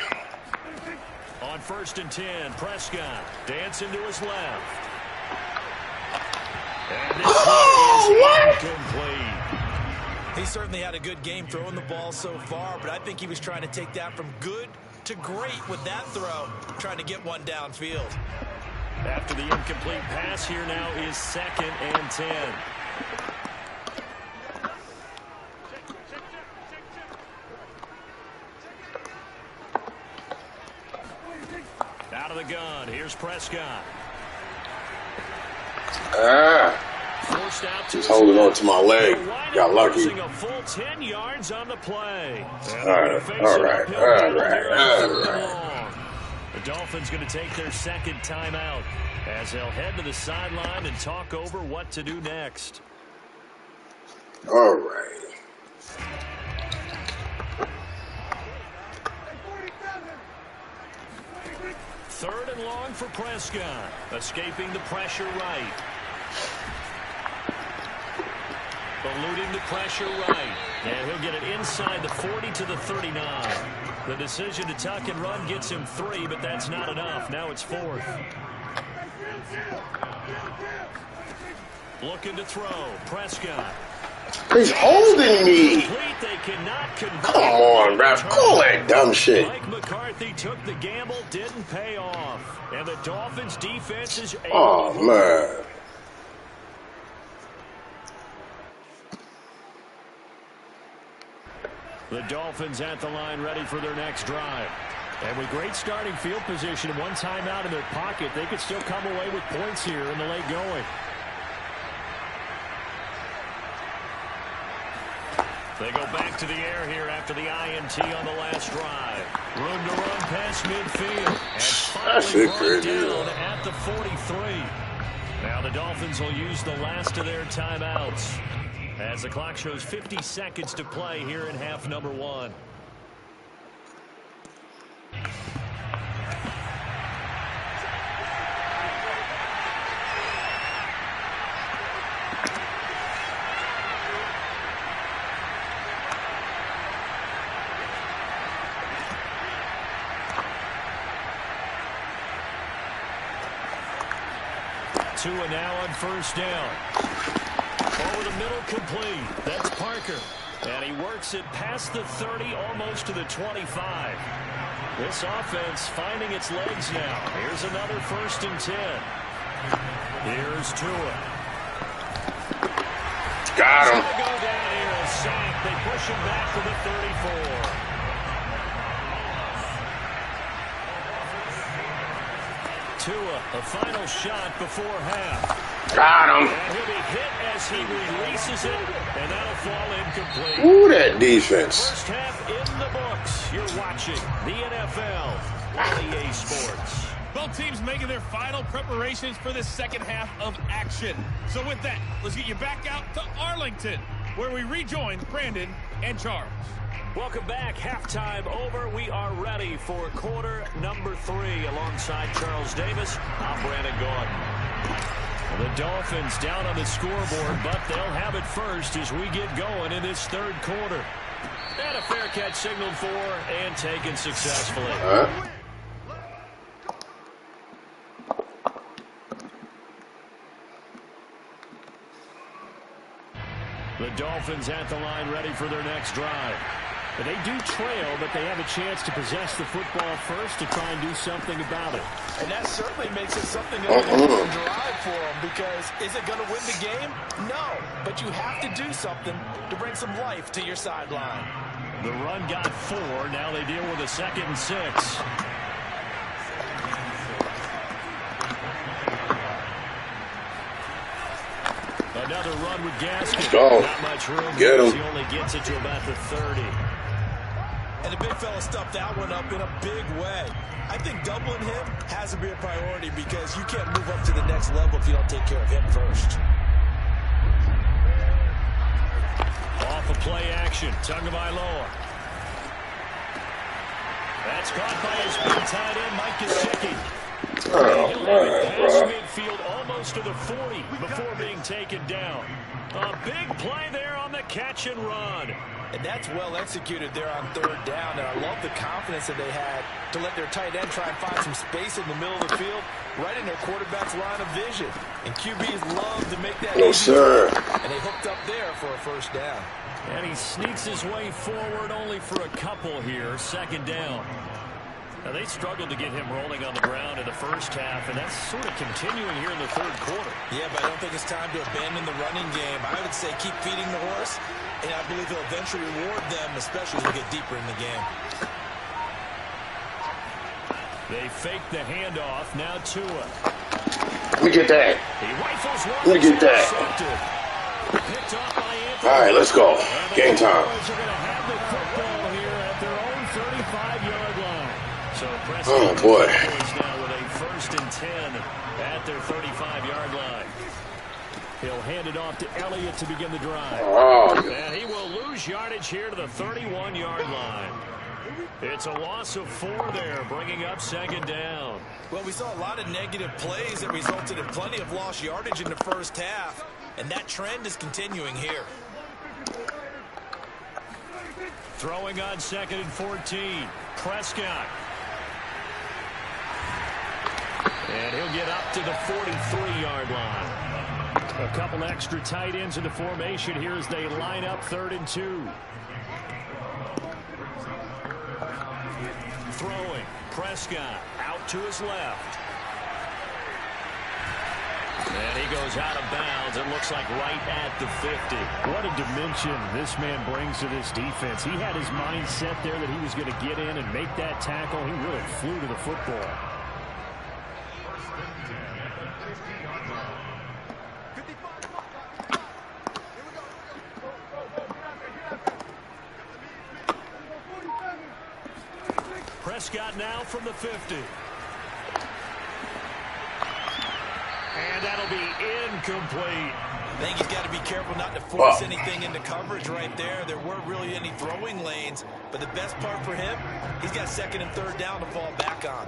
[SPEAKER 2] On 1st and 10, Prescott dancing to his left. And this one is incomplete.
[SPEAKER 3] He certainly had a good game throwing the ball so far, but I think he was trying to take that from good to great with that throw, trying to get one downfield.
[SPEAKER 2] After the incomplete pass, here now is 2nd and 10. Out of the gun, here's Prescott. Forced out to
[SPEAKER 1] just holding on to my leg. Got lucky.
[SPEAKER 2] A full 10 yards on the play.
[SPEAKER 1] All right.
[SPEAKER 2] The Dolphins going to take their second timeout as they'll head to the sideline and talk over what to do next.
[SPEAKER 1] All right.
[SPEAKER 2] Third and long for Prescott. Escaping the pressure right. Eluding the pressure right. And he'll get it inside the 40 to the 39. The decision to tuck and run gets him 3, but that's not enough. Now it's 4th. Looking to throw. Prescott.
[SPEAKER 1] He's holding me.
[SPEAKER 2] They cannot convert.
[SPEAKER 1] Come on, ref. Call that dumb shit.
[SPEAKER 2] Mike McCarthy took the gamble, didn't pay off. And the Dolphins defense is able.
[SPEAKER 1] Oh, man.
[SPEAKER 2] The Dolphins at the line ready for their next drive. And with great starting field position and one timeout in their pocket, they could still come away with points here in the late going. They go back to the air here after the INT on the last drive. Room to run past midfield. And finally brought down at the 43. Now the Dolphins will use the last of their timeouts as the clock shows 50 seconds to play here in half number 1. Tua now on 1st down. Over the middle, complete. That's Parker. And he works it past the 30, almost to the 25. This offense finding its legs now. Here's another 1st and 10. Here's Tua.
[SPEAKER 1] Got him.
[SPEAKER 2] Go down here, a sack. They push him back to the 34. Tua, a final shot before half.
[SPEAKER 1] Got him.
[SPEAKER 2] And he'll be hit as he releases it, and that'll fall incomplete.
[SPEAKER 1] Ooh, that defense.
[SPEAKER 2] First half in the books. You're watching the NFL on EA Sports.
[SPEAKER 4] Both teams making their final preparations for this second half of action. So with that, let's get you back out to Arlington, where we rejoin Brandon and Charles.
[SPEAKER 2] Welcome back. Halftime over. We are ready for quarter number 3. Alongside Charles Davis, I'm Brandon Gordon. The Dolphins down on the scoreboard, but they'll have it first as we get going in this third quarter. And a fair catch signaled for and taken successfully. The Dolphins at the line ready for their next drive. They do trail, but they have a chance to possess the football first to try and do something about it.
[SPEAKER 3] And that certainly makes it something that will drive for them, because is it going to win the game? No, but you have to do something to bring some life to your sideline.
[SPEAKER 2] The run got 4. Now they deal with a 2nd and 6. Another run with Gaskin.
[SPEAKER 1] Go.
[SPEAKER 2] Not much room.
[SPEAKER 1] Get him.
[SPEAKER 2] He only gets it to about the 30.
[SPEAKER 3] And the big fella stuffed that one up in a big way. I think doubling him has to be a priority, because you can't move up to the next level if you don't take care of him first.
[SPEAKER 2] Off of play action. Tagovailoa. That's caught by his big tight end, Mike Gesicki. He'll have it past midfield almost to the 40 before being taken down. A big play there on the catch and run.
[SPEAKER 3] And that's well executed there on 3rd down. And I love the confidence that they had to let their tight end try and find some space in the middle of the field, right in their quarterback's line of vision. And QBs love to make that easy. And they hooked up there for a 1st down.
[SPEAKER 2] And he sneaks his way forward only for a couple here. 2nd down. Now, they struggled to get him rolling on the ground in the first half, and that's sort of continuing here in the 3rd quarter.
[SPEAKER 3] Yeah, but I don't think it's time to abandon the running game. I would say keep feeding the horse, and I believe he'll eventually reward them, especially as we get deeper in the game.
[SPEAKER 2] They fake the handoff. Now Tua.
[SPEAKER 1] Let me get that.
[SPEAKER 2] He rifles one.
[SPEAKER 1] Let me get that.
[SPEAKER 2] Picked off by Anthony.
[SPEAKER 1] All right, let's go. Game time.
[SPEAKER 2] Boys are going to have the football here at their own 35-yard line. So
[SPEAKER 1] Oh, boy.
[SPEAKER 2] now with a 1st and 10 at their 35-yard line. He'll hand it off to Elliott to begin the drive.
[SPEAKER 1] Oh.
[SPEAKER 2] And he will lose yardage here to the 31-yard line. It's a loss of 4 there, bringing up 2nd down.
[SPEAKER 3] Well, we saw a lot of negative plays that resulted in plenty of lost yardage in the first half, and that trend is continuing here.
[SPEAKER 2] Throwing on 2nd and 14. Prescott. And he'll get up to the 43-yard line. A couple extra tight ends in the formation here as they line up 3rd and 2. Throwing. Prescott out to his left. And he goes out of bounds. It looks like right at the 50. What a dimension this man brings to this defense. He had his mind set there that he was going to get in and make that tackle. He really flew to the football. Prescott now from the 50. And that'll be incomplete.
[SPEAKER 3] I think he's got to be careful not to force anything into coverage right there. There weren't really any throwing lanes, but the best part for him, he's got 2nd and 3rd down to fall back on.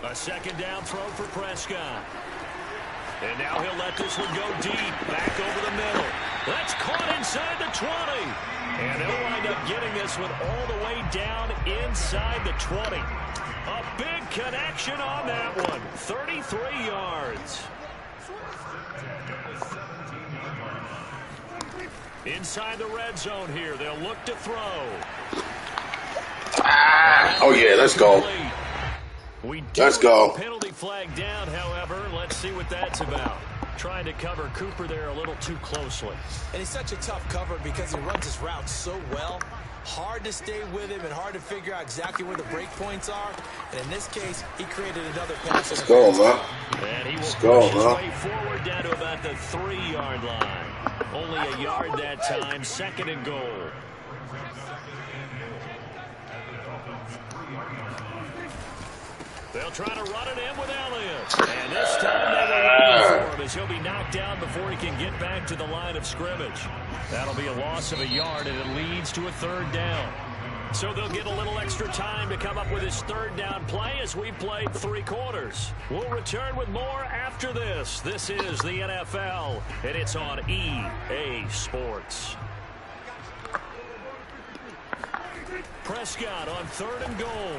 [SPEAKER 2] A 2nd down throw for Prescott. And now he'll let this one go deep. Back over the middle. That's caught inside the 20. And he'll wind up getting this one all the way down inside the 20. A big connection on that one. 33 yards. Inside the red zone here. They'll look to throw.
[SPEAKER 1] Oh, yeah, let's go. Let's go.
[SPEAKER 2] Penalty flag down, however. Let's see what that's about. Trying to cover Cooper there a little too closely.
[SPEAKER 3] And he's such a tough cover because he runs his route so well. Hard to stay with him and hard to figure out exactly where the break points are. And in this case, he created another pass.
[SPEAKER 1] Let's go, man.
[SPEAKER 2] And he will
[SPEAKER 1] Let's go,
[SPEAKER 2] push his
[SPEAKER 1] man.
[SPEAKER 2] way forward down to about the 3-yard line. Only a yard that time. 2nd and goal. They'll try to run it in with Elliott. And this time they will run for him as he'll be knocked down before he can get back to the line of scrimmage. That'll be a loss of a yard, and it leads to a 3rd down. So they'll get a little extra time to come up with his 3rd down play as we've played 3 quarters. We'll return with more after this. This is the NFL, and it's on EA Sports. Prescott on 3rd and goal.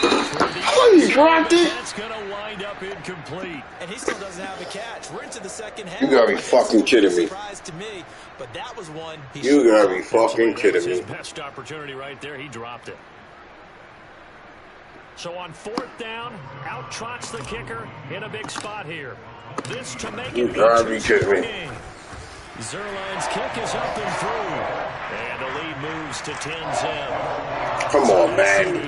[SPEAKER 1] Oh, you dropped it.
[SPEAKER 2] That's going to wind up incomplete.
[SPEAKER 3] And he still doesn't have a catch. We're into the second half.
[SPEAKER 1] You gotta be fucking kidding me.
[SPEAKER 3] Surprise to me, but that was one.
[SPEAKER 1] You gotta be fucking kidding me.
[SPEAKER 2] His best opportunity right there. He dropped it. So on 4th down, out trots the kicker in a big spot here. This to make
[SPEAKER 1] You
[SPEAKER 2] it
[SPEAKER 1] gotta be kidding me.
[SPEAKER 2] Zerline's kick is up and through. And the lead moves to 10-0.
[SPEAKER 1] Come on, man.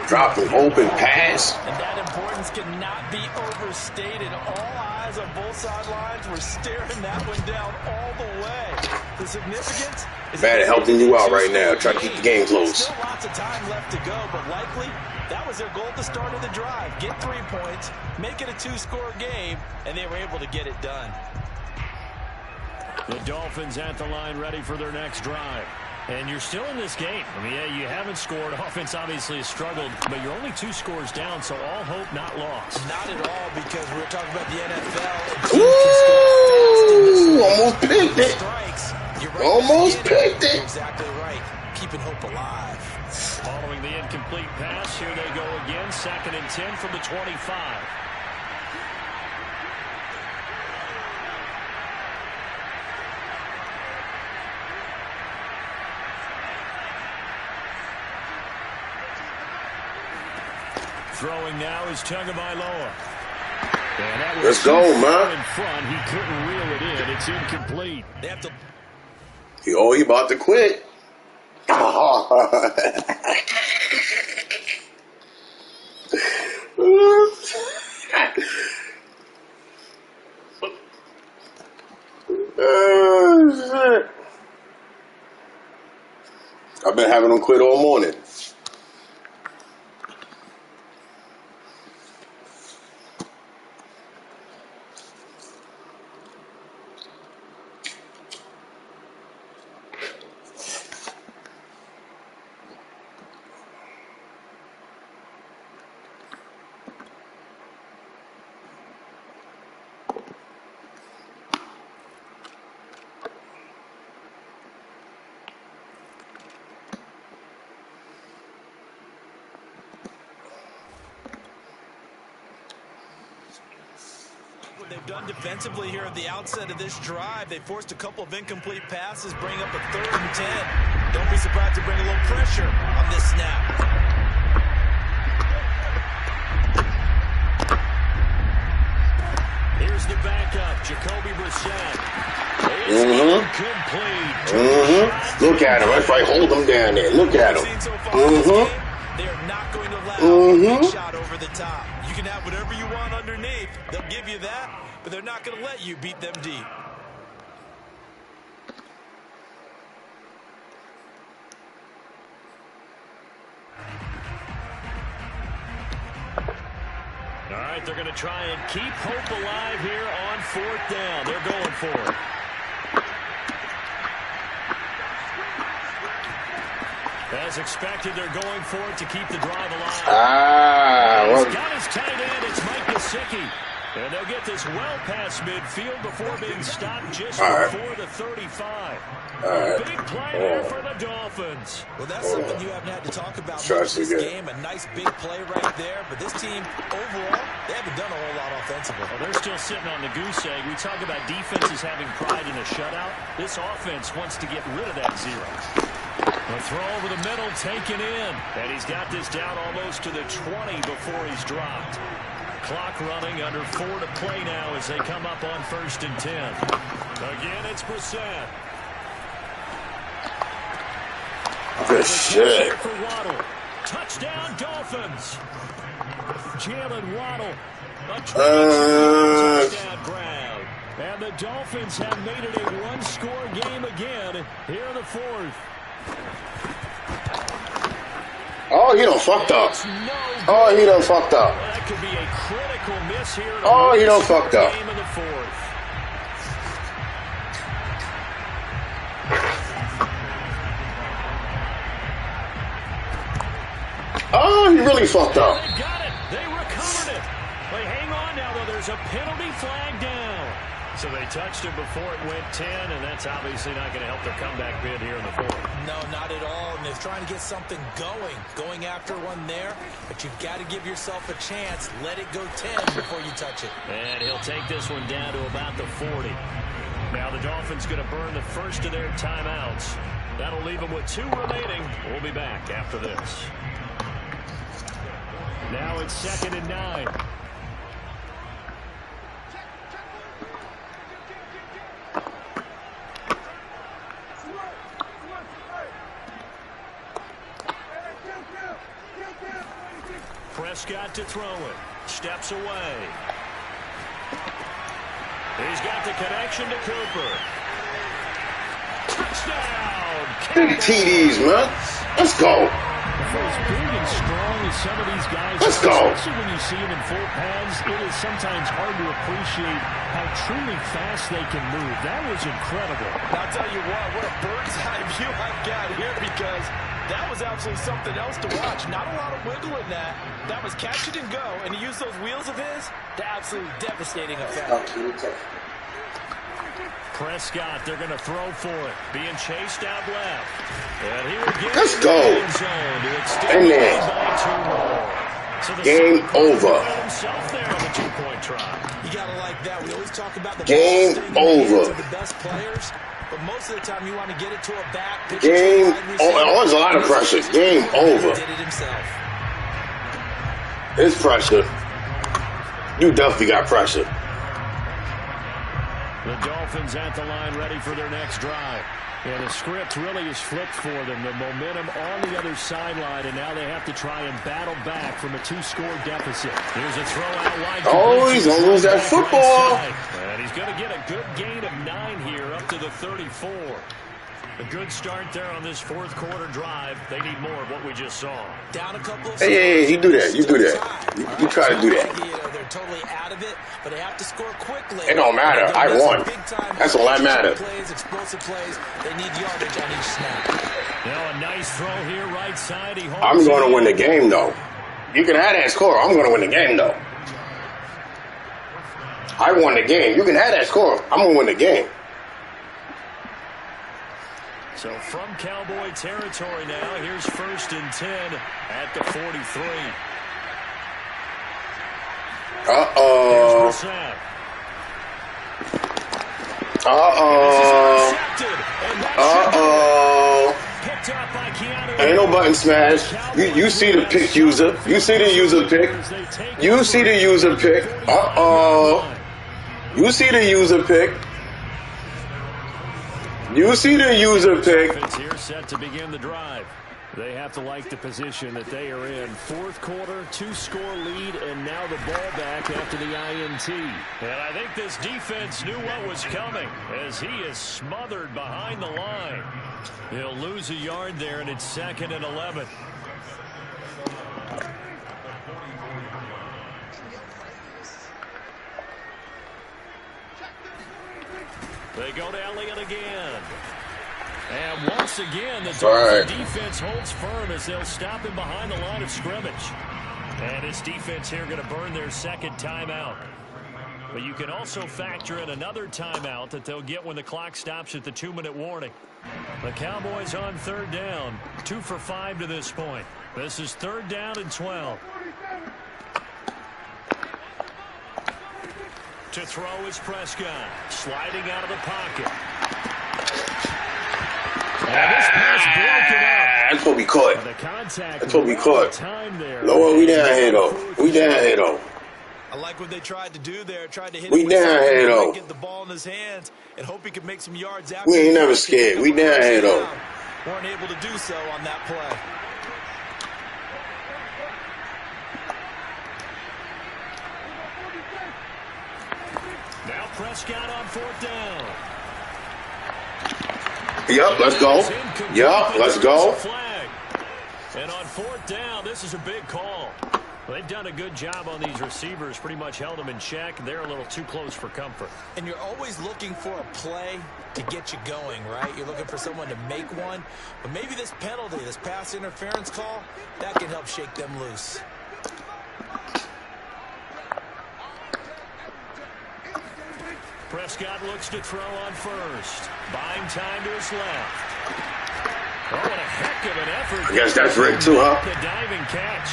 [SPEAKER 1] Drop an open pass.
[SPEAKER 3] And that importance cannot be overstated. All eyes on both sidelines were staring that one down all the way. The significance is
[SPEAKER 1] Madden helping you out right now. Try to keep the game close.
[SPEAKER 3] Still lots of time left to go, but likely that was their goal at the start of the drive. Get 3 points, make it a 2-score game, and they were able to get it done.
[SPEAKER 2] The Dolphins at the line ready for their next drive. And you're still in this game. I mean, yeah, you haven't scored. Offense obviously has struggled, but you're only 2 scores down, so all hope not lost.
[SPEAKER 3] Not at all, because we're talking about the NFL.
[SPEAKER 1] Ooh, almost picked it.
[SPEAKER 3] Strikes. You're right.
[SPEAKER 1] Almost picked it.
[SPEAKER 3] You're exactly right. Keeping hope alive.
[SPEAKER 2] Following the incomplete pass, here they go again. 2nd and 10 from the 25. Throwing now is Tagovailoa.
[SPEAKER 1] Let's go, man.
[SPEAKER 2] In front. He couldn't reel it in. It's incomplete.
[SPEAKER 3] They have to.
[SPEAKER 1] He about to quit. I've been having them quit all morning.
[SPEAKER 3] They've done defensively here at the outset of this drive. They forced a couple of incomplete passes, bring up a 3rd and 10. Don't be surprised to bring a little pressure on this snap.
[SPEAKER 2] Here's the backup, Jacoby Brissett.
[SPEAKER 1] Look at him. That's right. Hold him down there. Look at him.
[SPEAKER 3] They are not going to allow a big shot over the top. You can have whatever you want underneath. They'll give you that, but they're not going to let you beat them deep.
[SPEAKER 2] All right, they're going to try and keep hope alive here on 4th down. They're going for it. As expected, they're going for it to keep the drive alive. He's got his tight end. It's Mike Gesicki. And they'll get this well past midfield before being stopped just before the 35. Big play there for the Dolphins.
[SPEAKER 3] Well, that's something you haven't had to talk about much this game. A nice big play right there. But this team, overall, they haven't done a whole lot offensively.
[SPEAKER 2] Well, they're still sitting on the goose egg. We talk about defenses having pride in a shutout. This offense wants to get rid of that 0. The throw over the middle, taken in. And he's got this down almost to the 20 before he's dropped. Clock running, under 4 to play now as they come up on 1st and 10. Again, it's Brissett.
[SPEAKER 1] Good shit.
[SPEAKER 2] For Waddle. Touchdown, Dolphins. Jalen Waddle. A touchdown grab. And the Dolphins have made it a 1-score game again here in the 4th.
[SPEAKER 1] Oh, Oh, he done fucked up. Oh, he done fucked up.
[SPEAKER 2] That could be a critical miss here.
[SPEAKER 1] Oh, he done fucked up.
[SPEAKER 2] Game in the fourth.
[SPEAKER 1] Oh, he really fucked up.
[SPEAKER 2] They got it. They recovered it. They hang on now, though. There's a penalty flag down. So they touched it before it went 10, and that's obviously not going to help their comeback bid here in the fourth.
[SPEAKER 3] No, not at all. And they're trying to get something going after one there. But you've got to give yourself a chance. Let it go 10 before you touch it.
[SPEAKER 2] And he'll take this one down to about the 40. Now the Dolphins going to burn the first of their timeouts. That'll leave them with 2 remaining. We'll be back after this. Now it's 2nd and 9. Prescott to throw it. Steps away. He's got the connection to Cooper. Touchdown!
[SPEAKER 1] Big TDs, man. Let's go.
[SPEAKER 2] For as big and strong as some of these guys
[SPEAKER 1] Let's
[SPEAKER 2] are,
[SPEAKER 1] go.
[SPEAKER 2] especially when you see them in full pads, it is sometimes hard to appreciate how truly fast they can move. That was incredible.
[SPEAKER 3] I'll tell you what a bird's eye view I've got here, because that was absolutely something else to watch. Not a lot of wiggle in that. That was catch it and go, and he used those wheels of his to absolutely devastating effect.
[SPEAKER 2] Prescott, they're going to throw for it. Being chased out left. And he will get
[SPEAKER 1] Let's go.
[SPEAKER 2] And
[SPEAKER 1] then.
[SPEAKER 2] So the
[SPEAKER 1] Game over.
[SPEAKER 2] Himself there on the 2-point try.
[SPEAKER 3] You got to like that. We always talk about the
[SPEAKER 1] Game over.
[SPEAKER 3] the best players, but most of the time you want to get it to a back.
[SPEAKER 1] Game over. Oh, there's a lot of pressure. Game over.
[SPEAKER 3] Did it himself.
[SPEAKER 1] It's pressure. You definitely got pressure.
[SPEAKER 2] The Dolphins at the line ready for their next drive. And the script really is flipped for them. The momentum on the other sideline, and now they have to try and battle back from a 2-score deficit. Here's a throw out wide.
[SPEAKER 1] Oh, he's going to lose that football.
[SPEAKER 2] And he's going to get a good gain of 9 here up to the 34. A good start there on this fourth quarter drive. They need more of what we just saw.
[SPEAKER 3] Down a couple of
[SPEAKER 1] Hey, you do that. You do that. You try to do that.
[SPEAKER 3] They're totally out of it, but they have to score quickly.
[SPEAKER 1] It don't matter. I won. That's all that matters.
[SPEAKER 3] Explosive plays. They need yardage on each snap.
[SPEAKER 2] Now a nice throw here, right side.
[SPEAKER 1] I'm going to win the game, though. You can have that score. I'm going to win the game, though. I won the game. You can have that score. I'm going to win the game.
[SPEAKER 2] So from Cowboy territory now, here's 1st and 10 at the 43.
[SPEAKER 1] Uh-oh. Uh-oh. Uh-oh. Ain't no button smash. You see the pick user. You see the user pick. You see the user pick. Uh-oh. You see the user pick. You see the user pick.
[SPEAKER 2] Here set to begin the drive. They have to like the position that they are in. Fourth quarter, 2-score lead, and now the ball back after the INT. And I think this defense knew what was coming as he is smothered behind the line. He'll lose a yard there, and it's 2nd and 11. They go to Elliott again. And once again, the Dolphins defense holds firm as they'll stop him behind the line of scrimmage. And this defense here going to burn their 2nd timeout. But you can also factor in another timeout that they'll get when the clock stops at the 2-minute warning. The Cowboys on 3rd down, 2 for 5 to this point. This is 3rd down and 12. To throw is Prescott, sliding out of the pocket. And this pass broken up.
[SPEAKER 1] That's what we caught. That's what we caught. Lord, we down here, though. We down here, though.
[SPEAKER 3] I like what they tried to do there. Tried to hit
[SPEAKER 1] we
[SPEAKER 3] him
[SPEAKER 1] down here, though.
[SPEAKER 3] Get the ball in his hands and hope he could make some yards out.
[SPEAKER 1] We ain't never scared. We down here, though.
[SPEAKER 3] Weren't able to do so on that play.
[SPEAKER 2] Now Prescott on 4th down.
[SPEAKER 1] Yup, let's go. Yup, let's go.
[SPEAKER 2] And on fourth down, this is a big call. Well, they've done a good job on these receivers, pretty much held them in check. They're a little too close for comfort.
[SPEAKER 3] And you're always looking for a play to get you going, right? You're looking for someone to make one. But maybe this penalty, this pass interference call, that can help shake them loose.
[SPEAKER 2] Prescott looks to throw on first. Buying time to his left. Oh, what a heck of an effort.
[SPEAKER 1] I guess that's Rick too, huh?
[SPEAKER 2] The diving catch.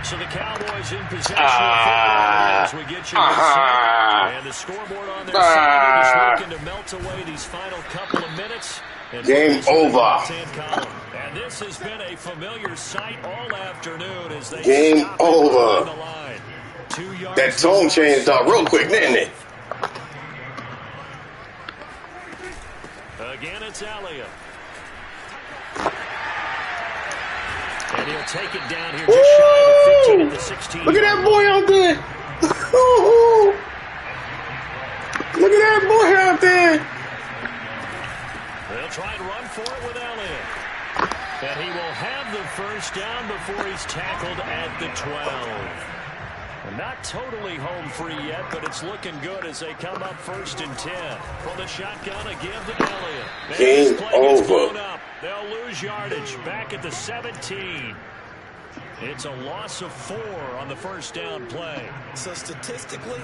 [SPEAKER 2] So the Cowboys in possession of football as we get you set. And the scoreboard on their side is looking to melt away these final couple of minutes.
[SPEAKER 1] Game over.
[SPEAKER 2] And this has been a familiar sight all afternoon as they
[SPEAKER 1] Game over.
[SPEAKER 2] the line. 2 yards.
[SPEAKER 1] That tone changed up real quick, didn't it?
[SPEAKER 2] Again, it's Elliott. And he'll take it down here just shy of the 15 at the 16.
[SPEAKER 1] Look at that boy out there. Look at that boy out there.
[SPEAKER 2] They'll try and run for it with Elliott. And he will have the first down before he's tackled at the 12. Not totally home free yet, but it's looking good as they come up 1st and 10. From the shotgun, a give to Elliott.
[SPEAKER 1] Game over.
[SPEAKER 2] They'll lose yardage back at the 17. It's a loss of 4 on the first down play.
[SPEAKER 3] So statistically,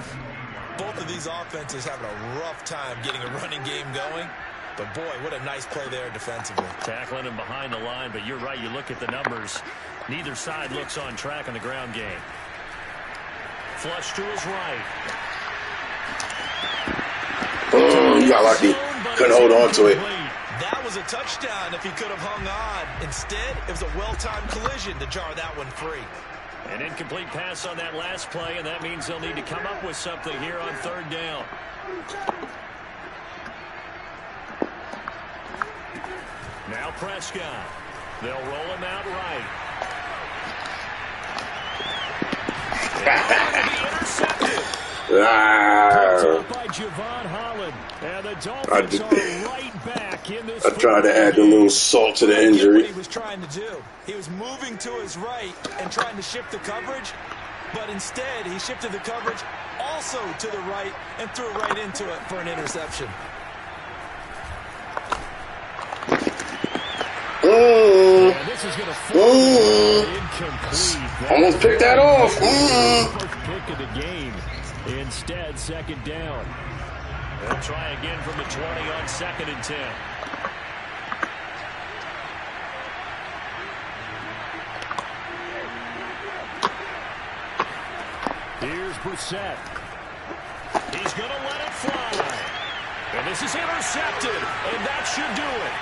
[SPEAKER 3] both of these offenses having a rough time getting a running game going. But boy, what a nice play there defensively.
[SPEAKER 2] Tackling him behind the line, but you're right. You look at the numbers. Neither side looks on track in the ground game. Flush to his right.
[SPEAKER 1] You got lucky. Couldn't hold on to it.
[SPEAKER 3] That was a touchdown if he could have hung on. Instead, it was a well-timed collision to jar that one free.
[SPEAKER 2] An incomplete pass on that last play, and that means they'll need to come up with something here on 3rd down. Now Prescott. They'll roll him out right. Intercepted. By Javon Holland. And the Dolphins are right back in this.
[SPEAKER 1] I tried to add a little salt to the injury.
[SPEAKER 3] What he was trying to do. He was moving to his right and trying to shift the coverage, but instead he shifted the coverage also to the right and threw right into it for an interception.
[SPEAKER 2] And this is going to fall incomplete.
[SPEAKER 1] Almost picked that off.
[SPEAKER 2] First pick of the game. Instead, 2nd down. They'll try again from the 20 on 2nd and 10. Here's Brissett. He's going to let it fly. And this is intercepted. And that should do it.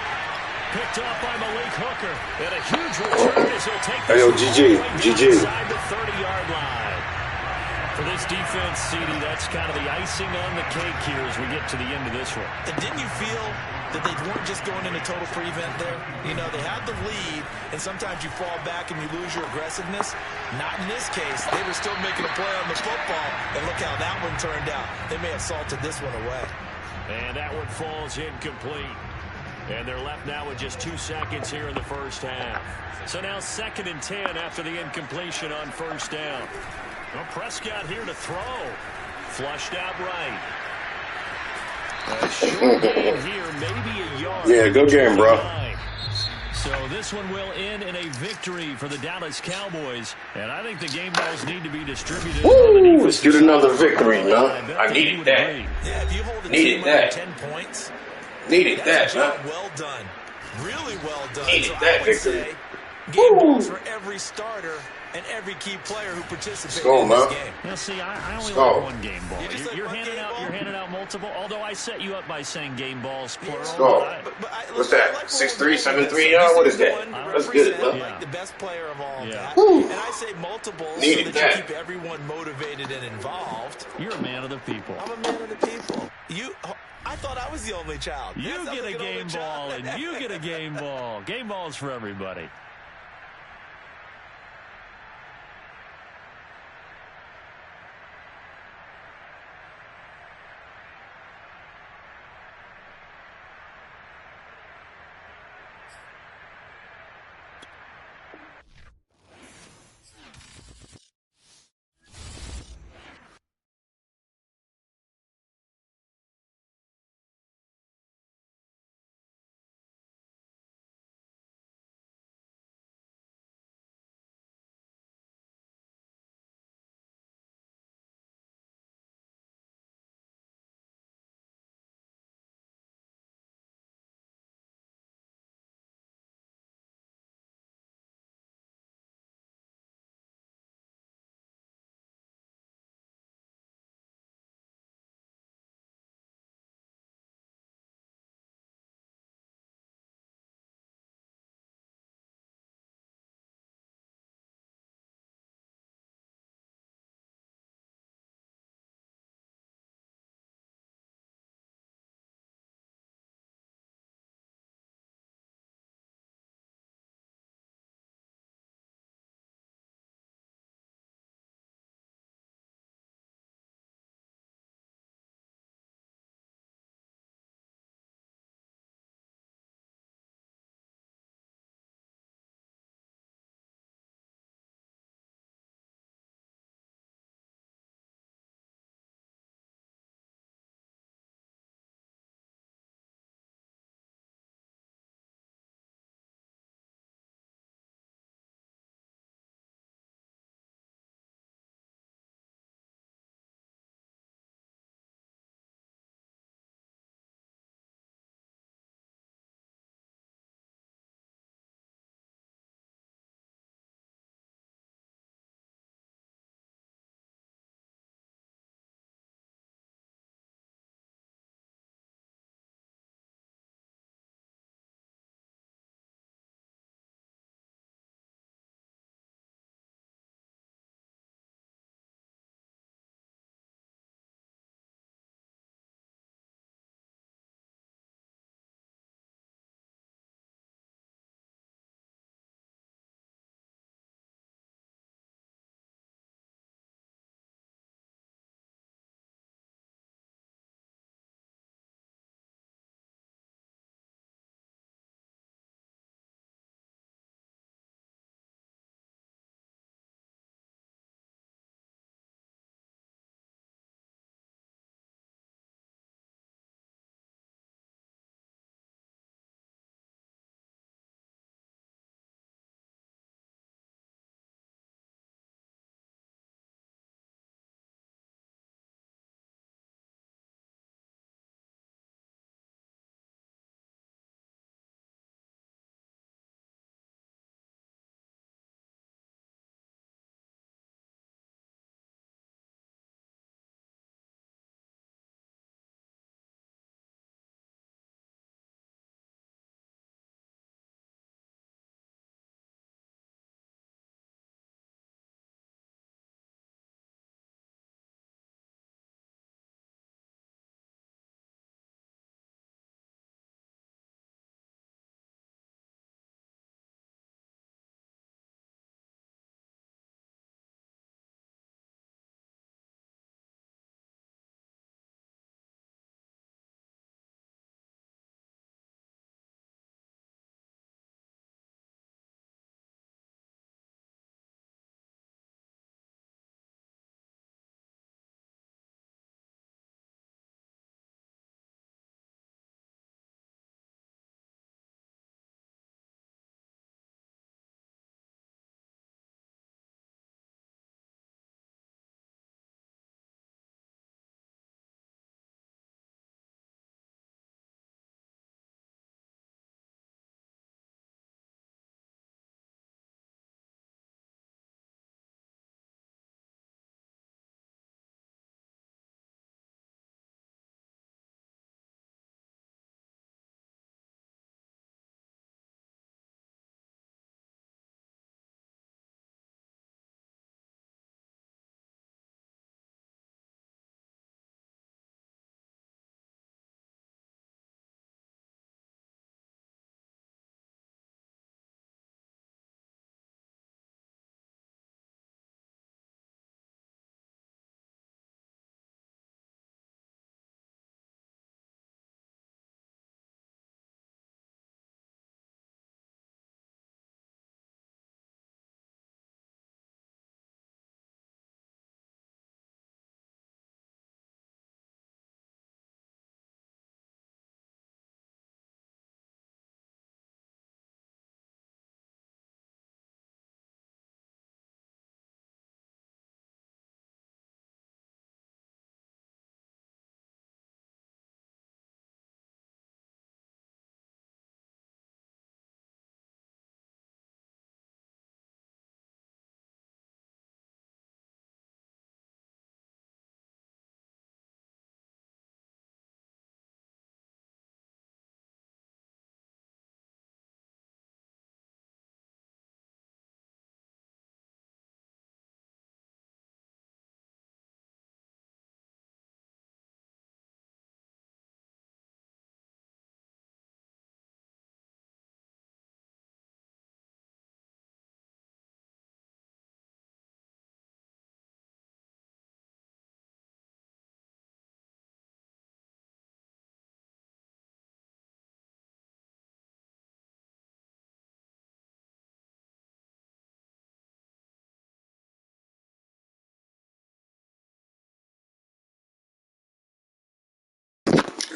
[SPEAKER 2] Picked up by Malik Hooker. And a huge return as he'll take this inside the 30-yard line. For this defense, CD, that's kind of the icing on the cake here as we get to the end of this one.
[SPEAKER 3] And didn't you feel that they weren't just going into total prevent there? You know, they had the lead, and sometimes you fall back and you lose your aggressiveness. Not in this case. They were still making a play on the football, and look how that one turned out. They may have salted this one away.
[SPEAKER 2] And that one falls incomplete. And they're left now with just 2 seconds here in the first half. So now 2nd and 10 after the incompletion on 1st down. Well, Prescott here to throw. Flushed out right. A short gain here, maybe a yard.
[SPEAKER 1] Yeah, good game, bro.
[SPEAKER 2] So this one will end in a victory for the Dallas Cowboys. And I think the game balls need to be distributed.
[SPEAKER 1] Woo! Let's get another victory, man. I needed that.
[SPEAKER 3] Yeah, if you hold the
[SPEAKER 1] Needed
[SPEAKER 3] team
[SPEAKER 1] that.
[SPEAKER 3] under 10 points,
[SPEAKER 1] Needed that,
[SPEAKER 3] that's a
[SPEAKER 1] man.
[SPEAKER 3] job well done. Really well done.
[SPEAKER 1] Needed
[SPEAKER 3] so
[SPEAKER 1] that
[SPEAKER 3] I would
[SPEAKER 1] victory.
[SPEAKER 3] say game balls for every starter and every key player who participated
[SPEAKER 1] Go,
[SPEAKER 3] in this
[SPEAKER 1] man.
[SPEAKER 3] game.
[SPEAKER 2] Now, see, I only
[SPEAKER 1] Go.
[SPEAKER 2] like one game ball.
[SPEAKER 3] You just like
[SPEAKER 2] You're
[SPEAKER 3] one
[SPEAKER 2] handing
[SPEAKER 3] game
[SPEAKER 2] out.
[SPEAKER 3] ball?
[SPEAKER 2] You're handing out multiple. Although I set you up by saying game balls plural.
[SPEAKER 1] Go.
[SPEAKER 2] but
[SPEAKER 1] What's that? 6'3", 7'3", what is that? That's good, man.
[SPEAKER 3] Like the best player of all
[SPEAKER 2] Yeah.
[SPEAKER 3] that. And I say multiples
[SPEAKER 1] Needed
[SPEAKER 3] so that
[SPEAKER 1] that.
[SPEAKER 3] you keep everyone motivated and involved.
[SPEAKER 2] You're a man of the people.
[SPEAKER 3] I'm a man of the people. I thought I was the only child.
[SPEAKER 2] You
[SPEAKER 3] That sounds
[SPEAKER 2] get
[SPEAKER 3] like
[SPEAKER 2] a
[SPEAKER 3] an only
[SPEAKER 2] game
[SPEAKER 3] child.
[SPEAKER 2] ball, and you get a game ball. Game balls for everybody.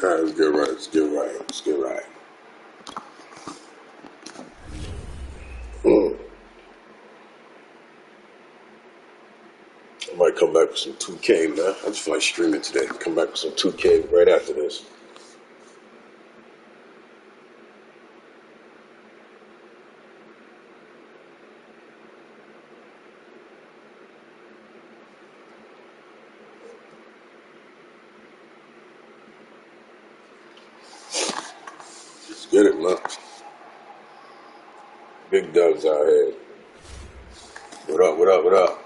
[SPEAKER 1] All right, let's get right. Let's get right. Let's get right. I might come back with some 2K, man. I just feel like streaming today. Come back with some 2K right after this. Let's get it, man. Big dogs out here. What up, what up, what up?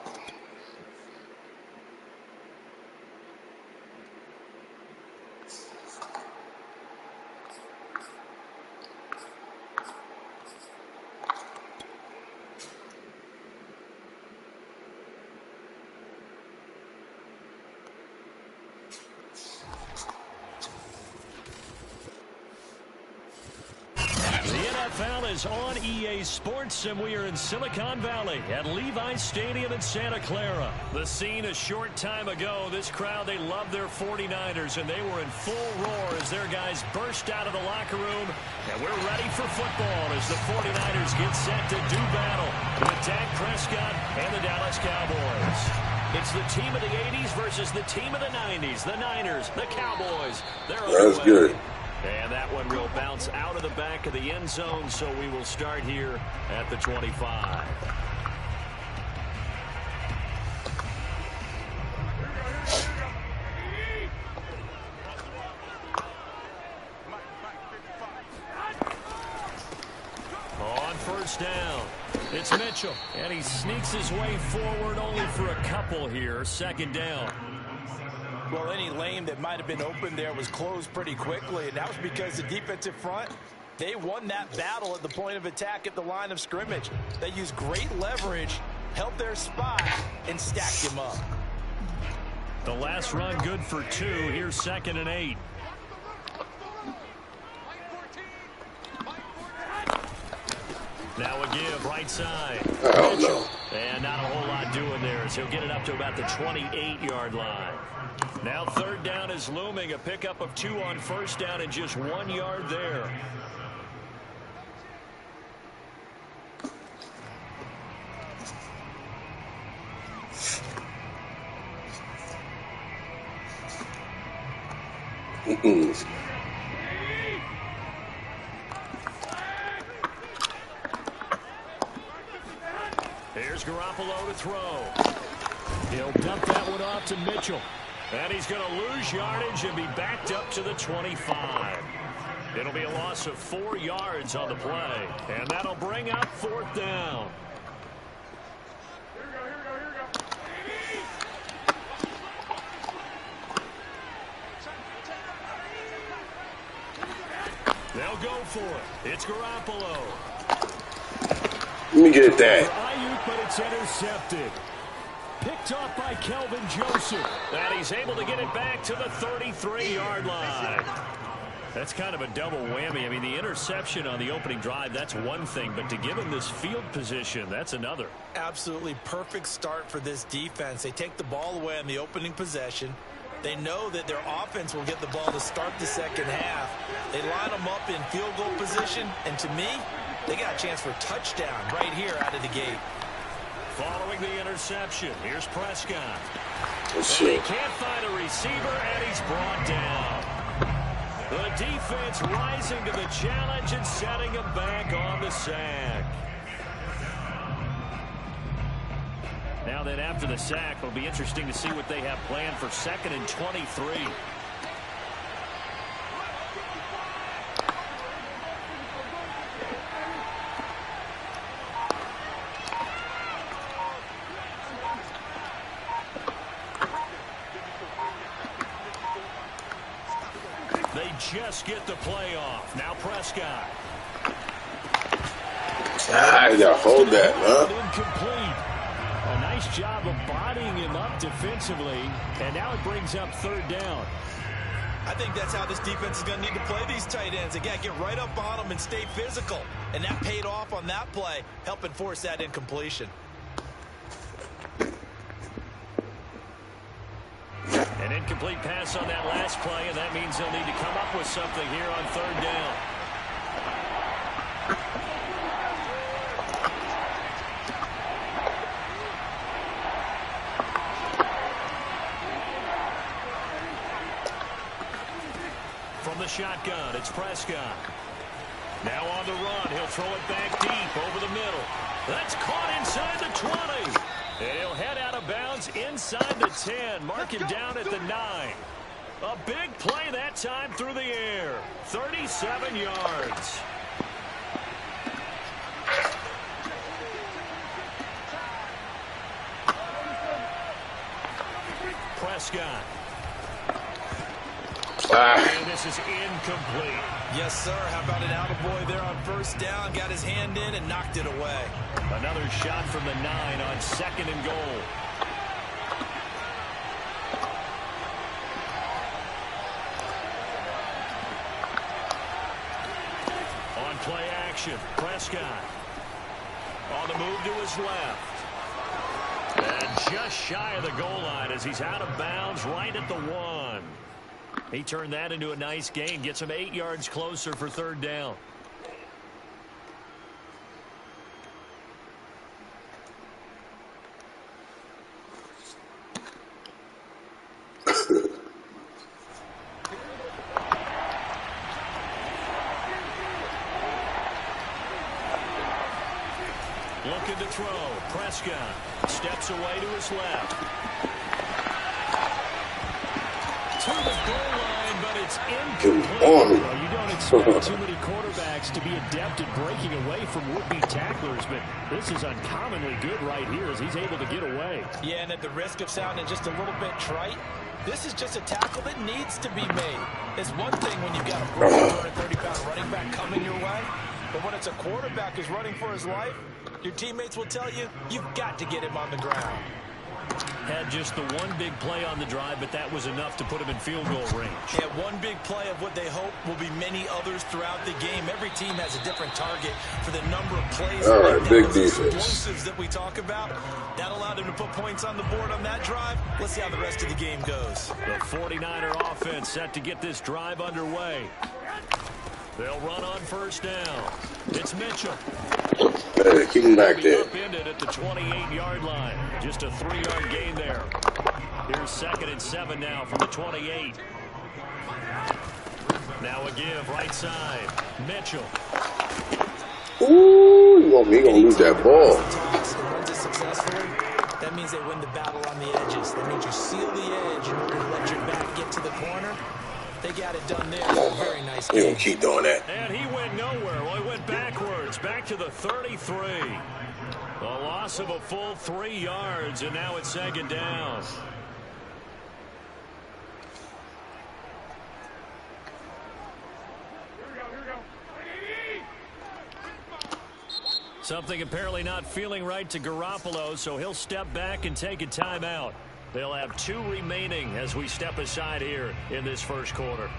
[SPEAKER 2] NFL is on EA Sports, and we are in Silicon Valley at Levi's Stadium in Santa Clara. The scene a short time ago. This crowd, they love their 49ers, and they were in full roar as their guys burst out of the locker room. And we're ready for football as the 49ers get set to do battle with Dak Prescott and the Dallas Cowboys. It's the team of the 80s versus the team of the 90s. The Niners, the Cowboys. They're
[SPEAKER 1] That's good.
[SPEAKER 2] And that one will bounce out of the back of the end zone, so we will start here at the 25. On first down, it's Mitchell, and he sneaks his way forward only for a couple here. Second down.
[SPEAKER 3] Well, any lane that might have been open there was closed pretty quickly, and that was because the defensive front, they won that battle at the point of attack at the line of scrimmage. They used great leverage, held their spot, and stacked him up.
[SPEAKER 2] The last run good for 2. Here's 2nd and 8. Now a give right side.
[SPEAKER 1] Oh, no.
[SPEAKER 2] And not a whole lot doing there as he'll get it up to about the 28-yard line. Now 3rd down is looming. A pickup of 2 on first down and just 1 yard there. Here's Garoppolo to throw. He'll dump that one off to Mitchell. And he's going to lose yardage and be backed up to the 25. It'll be a loss of 4 yards on the play. And that'll bring up 4th down. They'll go for it. It's Garoppolo.
[SPEAKER 1] Let me get that.
[SPEAKER 2] Ayuk, but it's intercepted. Picked off by Kelvin Joseph. And he's able to get it back to the 33-yard line. That's kind of a double whammy. I mean, the interception on the opening drive, that's one thing. But to give him this field position, that's another.
[SPEAKER 3] Absolutely perfect start for this defense. They take the ball away on the opening possession. They know that their offense will get the ball to start the second half. They line them up in field goal position. And to me, they got a chance for a touchdown right here out of the gate.
[SPEAKER 2] Following the interception, here's Prescott.
[SPEAKER 1] He
[SPEAKER 2] can't find a receiver, and he's brought down. The defense rising to the challenge and setting him back on the sack. Now then, after the sack, it'll be interesting to see what they have planned for 2nd and 23. They just get the play off. Now Prescott.
[SPEAKER 1] You gotta hold that, man.
[SPEAKER 2] Incomplete. A nice job of bodying him up defensively, and now it brings up 3rd down.
[SPEAKER 3] I think that's how this defense is going to need to play these tight ends. They got to get right up on them and stay physical. And that paid off on that play, helping force that incompletion.
[SPEAKER 2] An incomplete pass on that last play, and that means they'll need to come up with something here on third down. From the shotgun, it's Prescott. Now on the run, he'll throw it back deep over the middle. That's caught inside the 20. And he'll head out of bounds inside the 10. Mark him down at the 9. A big play that time through the air. 37 yards. Prescott. And this is incomplete.
[SPEAKER 3] Yes, sir. How about an attaboy there on first down? Got his hand in and knocked it away.
[SPEAKER 2] Another shot from the 9 on 2nd and goal. On play action, Prescott. On the move to his left. And just shy of the goal line as he's out of bounds right at the 1. He turned that into a nice gain, gets him 8 yards closer for third down. Looking to throw. Prescott steps away to his left. To the goal line, but it's incomplete. Well, you don't expect too many quarterbacks to be adept at breaking away from would-be tacklers, but this is uncommonly good right here as he's able to get away.
[SPEAKER 3] Yeah, and at the risk of sounding just a little bit trite, this is just a tackle that needs to be made. It's one thing when you've got a 230-pound running back coming your way, but when it's a quarterback who's running for his life, your teammates will tell you, you've got to get him on the ground.
[SPEAKER 2] Had just the one big play on the drive, but that was enough to put him in field goal range.
[SPEAKER 3] Yeah, one big play of what they hope will be many others throughout the game. Every team has a different target for the number of plays.
[SPEAKER 1] All right, big defense.
[SPEAKER 3] Explosives that we talk about. That allowed him to put points on the board on that drive. Let's see how the rest of the game goes.
[SPEAKER 2] The 49er offense set to get this drive underway. They'll run on first down. It's Mitchell.
[SPEAKER 1] Hey, keep him back there.
[SPEAKER 2] Upended at the 28-yard line. Just a 3-yard gain there. Here's 2nd and 7 now from the 28. Now a give right side. Mitchell.
[SPEAKER 1] Ooh, you want me to lose that ball.
[SPEAKER 3] Runs it successfully. That means they win the battle on the edges. That means you seal the edge in order to let your back get to the corner. They got it done there. Very nice game.
[SPEAKER 1] You don't keep doing that.
[SPEAKER 2] And he went nowhere. Well, he went backwards, back to the 33. A loss of a full 3 yards, and now it's 2nd down. Something apparently not feeling right to Garoppolo, so he'll step back and take a timeout. They'll have 2 remaining as we step aside here in this first quarter.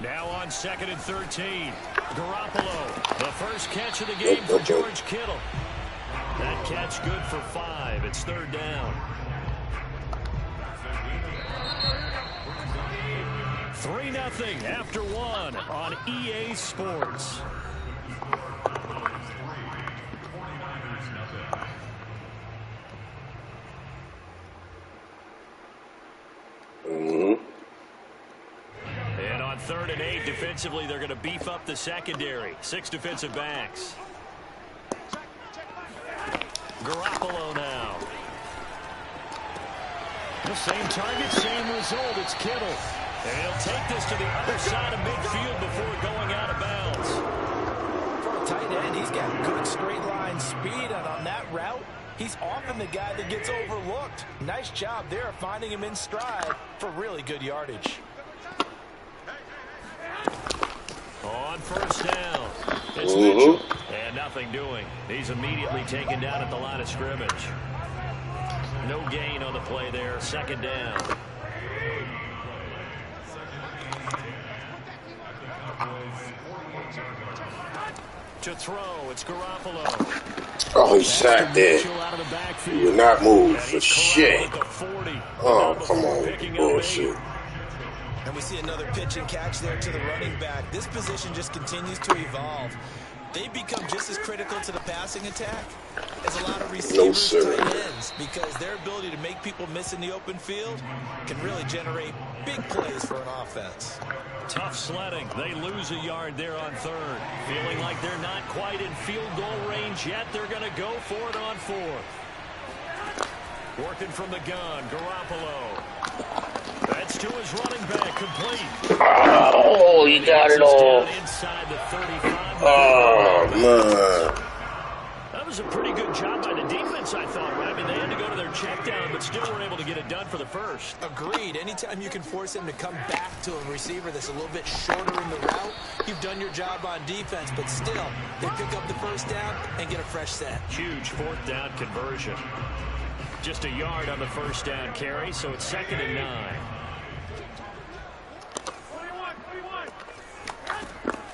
[SPEAKER 2] Now on 2nd and 13. Garoppolo, the first catch of the game for George Kittle. That catch good for 5. It's 3rd down. 3-0 after 1 on EA Sports. And on 3rd and 8, defensively, they're going to beef up the secondary. 6 defensive backs. Garoppolo now. The same target, same result. It's Kittle. And he'll take this to the other side of midfield before going out of bounds.
[SPEAKER 3] For a tight end, he's got good straight line speed, and on that route, he's often the guy that gets overlooked. Nice job there finding him in stride for really good yardage.
[SPEAKER 2] On first down, it's Mitchell. And now nothing doing. He's immediately taken down at the line of scrimmage. No gain on the play there. Second down. To throw, it's Garoppolo.
[SPEAKER 1] Oh, he sat there. He would not move for shit. Oh, come on, bullshit.
[SPEAKER 3] And we see another pitch and catch there to the running back. This position just continues to evolve. They become just as critical to the passing attack as a lot of receivers, tight ends, because their ability to make people miss in the open field can really generate big plays for an offense.
[SPEAKER 2] Tough sledding. They lose a yard there on third. Feeling like they're not quite in field goal range yet. They're going to go for it on fourth. Working from the gun, Garoppolo. That's to his running back, complete.
[SPEAKER 1] Oh, he got it all.
[SPEAKER 2] Inside the 35.
[SPEAKER 1] Oh, man.
[SPEAKER 2] That was a pretty good job by the defense, I thought. Right? I mean, they had to go to their check down, but still were able to get it done for the first.
[SPEAKER 3] Agreed. Anytime you can force him to come back to a receiver that's a little bit shorter in the route, you've done your job on defense, but still, they pick up the first down and get a fresh set.
[SPEAKER 2] Huge fourth down conversion. Just a yard on the first down carry, so it's 2nd and 9.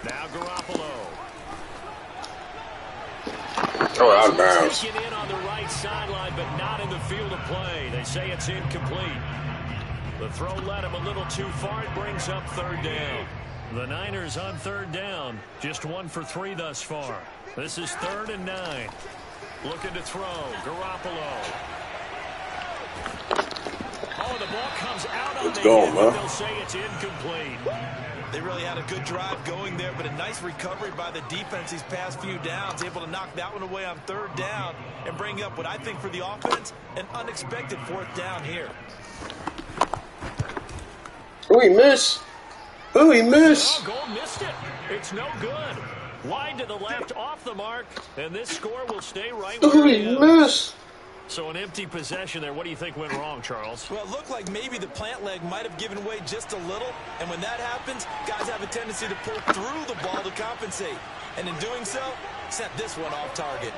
[SPEAKER 2] Now Garoppolo.
[SPEAKER 1] Oh, out of bounds.
[SPEAKER 2] Taken in on the right sideline, but not in the field of play. They say it's incomplete. The throw led him a little too far. It brings up 3rd down. The Niners on 3rd down. Just 1 for 3 thus far. This is 3rd and 9. Looking to throw. Garoppolo. Oh, the ball comes out on the end, but they'll say it's incomplete.
[SPEAKER 3] They really had a good drive going there, but a nice recovery by the defense these past few downs, able to knock that one away on 3rd down and bring up what I think for the offense, an unexpected 4th down here.
[SPEAKER 1] Who he miss? Who he miss?
[SPEAKER 2] Oh, Gold missed it. It's no good. Wide to the left, off the mark, and this score will stay right where
[SPEAKER 1] Who
[SPEAKER 2] it
[SPEAKER 1] he
[SPEAKER 2] is.
[SPEAKER 1] miss?
[SPEAKER 2] So an empty possession there. What do you think went wrong, Charles?
[SPEAKER 3] Well, it looked like maybe the plant leg might have given way just a little, and when that happens, guys have a tendency to pull through the ball to compensate, and in doing so, sent this one off target.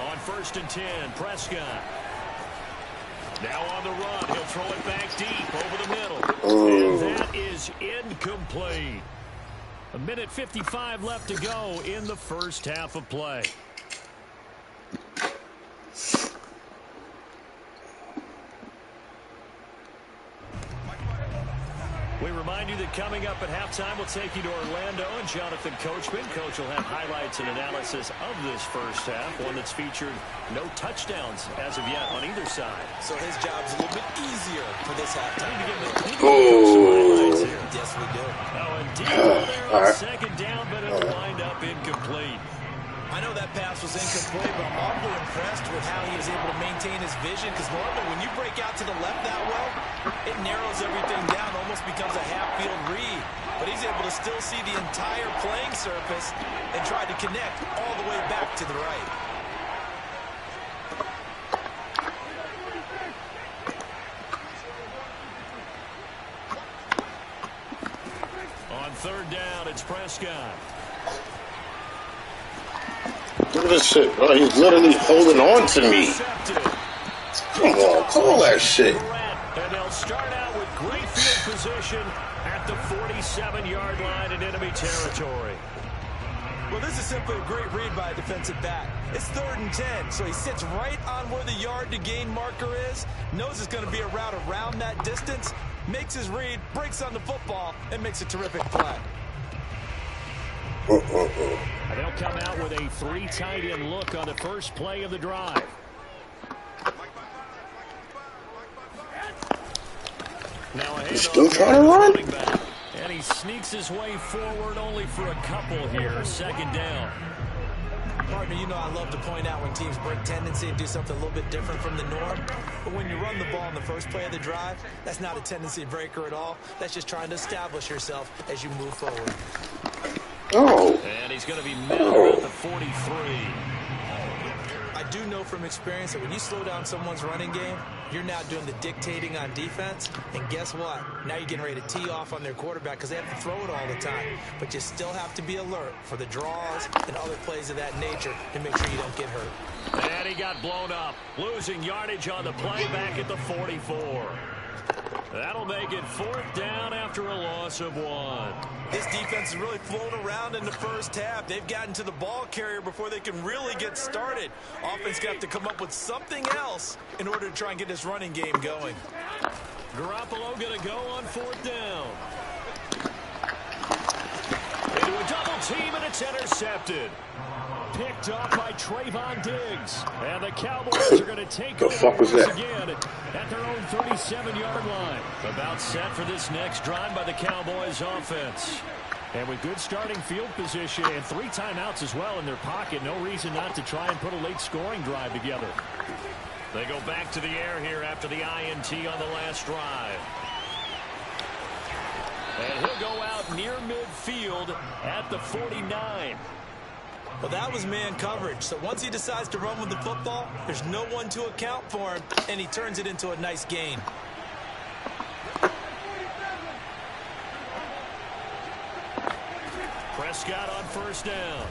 [SPEAKER 2] On 1st and 10, Prescott. Now on the run, he'll throw it back deep over the middle. And that is incomplete. 1:55 left to go in the first half of play. We remind you that coming up at halftime, we'll take you to Orlando and Jonathan Coachman. Coach will have highlights and analysis of this first half, one that's featured no touchdowns as of yet on either side.
[SPEAKER 3] So his job's a little bit easier for this halftime.
[SPEAKER 1] Oh.
[SPEAKER 3] Yes, we do.
[SPEAKER 2] Oh, and deep there on 2nd down, but it'll wind up incomplete.
[SPEAKER 3] I know that pass was incomplete, but I'm awfully impressed with how he was able to maintain his vision, because normally when you break out to the left that well, it narrows everything down, almost becomes a half-field read. But he's able to still see the entire playing surface and try to connect all the way back to the right.
[SPEAKER 2] On 3rd down, it's Prescott.
[SPEAKER 1] Look at this shit, bro. He's literally holding on to me. Come on, call that shit.
[SPEAKER 2] And they'll start out with great field position at the 47-yard line in enemy territory.
[SPEAKER 3] Well, this is simply a great read by a defensive back. It's 3rd and 10, so he sits right on where the yard-to-gain marker is, knows it's going to be a route around that distance, makes his read, breaks on the football, and makes a terrific play.
[SPEAKER 2] And they'll come out with a 3 tight end look on the first play of the drive. Now
[SPEAKER 1] He's still trying to run?
[SPEAKER 2] And he sneaks his way forward only for a couple here. 2nd down.
[SPEAKER 3] Partner, you know I love to point out when teams break tendency and do something a little bit different from the norm. But when you run the ball in the first play of the drive, that's not a tendency breaker at all. That's just trying to establish yourself as you move forward.
[SPEAKER 1] Oh.
[SPEAKER 2] And he's going to be met at the 43.
[SPEAKER 3] I do know from experience that when you slow down someone's running game, You're now doing the dictating on defense, and guess what? Now you're getting ready to tee off on their quarterback because they have to throw it all the time. But you still have to be alert for the draws and other plays of that nature to make sure you don't get hurt.
[SPEAKER 2] And he got blown up, losing yardage on the play back at the 44. That'll make it 4th down after a loss of 1.
[SPEAKER 3] This defense is really flown around in the first half. They've gotten to the ball carrier before they can really get started. Offense got to come up with something else in order to try and get this running game going.
[SPEAKER 2] Garoppolo going to go on 4th down. Into a double team, and it's intercepted. Picked off by Trayvon Diggs. And the Cowboys are going to take over once again at their own 37-yard line. About set for this next drive by the Cowboys offense. And with good starting field position and 3 timeouts as well in their pocket, no reason not to try and put a late scoring drive together. They go back to the air here after the INT on the last drive. And he'll go out near midfield at the 49.
[SPEAKER 3] Well, that was man coverage. So once he decides to run with the football, there's no one to account for him, and he turns it into a nice gain.
[SPEAKER 2] Prescott on 1st down.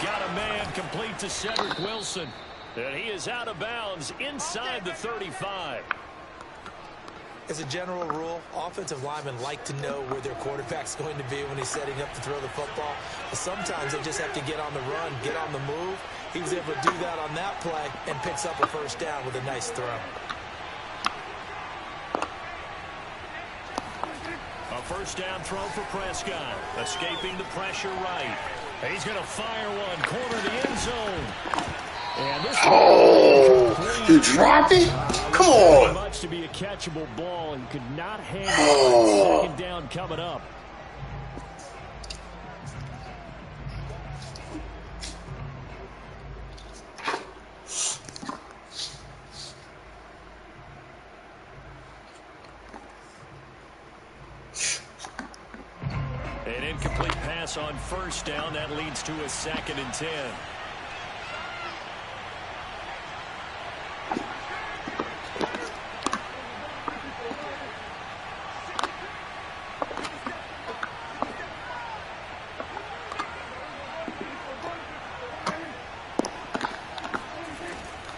[SPEAKER 2] Got a man complete to Cedric Wilson. And he is out of bounds inside the 35.
[SPEAKER 3] As a general rule, offensive linemen like to know where their quarterback's going to be when he's setting up to throw the football. But sometimes they just have to get on the run, get on the move. He was able to do that on that play and picks up a 1st down with a nice throw.
[SPEAKER 2] A 1st down throw for Prescott. Escaping the pressure right. He's going to fire one. Corner of the end zone. And this
[SPEAKER 1] you dropped it? Come on.
[SPEAKER 2] Much to be a catchable ball and could not handle 2nd down coming up. An incomplete pass on 1st down. That leads to a 2nd and 10.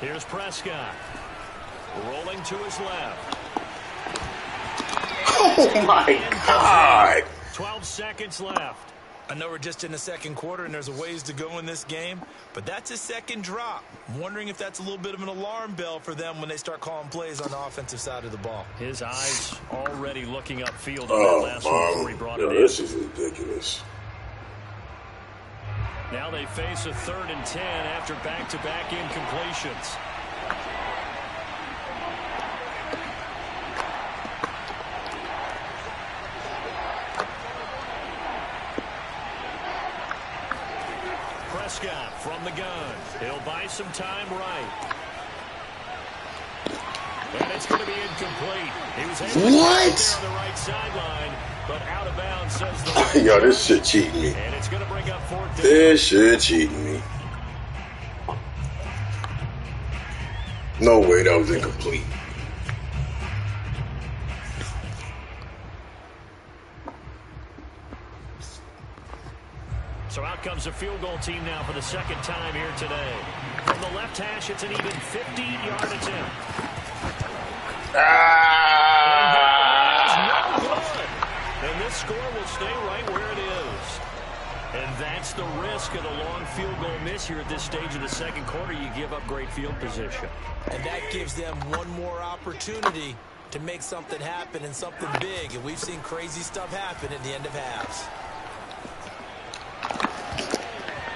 [SPEAKER 2] Here's Prescott. Rolling to his left.
[SPEAKER 1] Oh, my God.
[SPEAKER 2] 12 seconds left.
[SPEAKER 3] I know we're just in the 2nd quarter and there's a ways to go in this game, but that's a 2nd drop. I'm wondering if that's a little bit of an alarm bell for them when they start calling plays on the offensive side of the ball.
[SPEAKER 2] His eyes already looking upfield on that last one before he brought it in.
[SPEAKER 1] This is ridiculous.
[SPEAKER 2] Now they face a 3rd and 10 after back-to-back incompletions. Prescott from the gun. He'll buy some time right. And it's going to be incomplete. He was able to get on the right sideline, but out of bounds, says the
[SPEAKER 1] Yo, this shit cheating me.
[SPEAKER 2] And it's going to bring up 4th down.
[SPEAKER 1] This shit cheating me. No way, that was incomplete.
[SPEAKER 2] So out comes the field goal team now for the 2nd time here today. From the left hash, it's an even 50-yard attempt. And this score will stay right where it is. And that's the risk of the long field goal miss here at this stage of the 2nd quarter. You give up great field position.
[SPEAKER 3] And that gives them one more opportunity to make something happen and something big. And we've seen crazy stuff happen at the end of halves.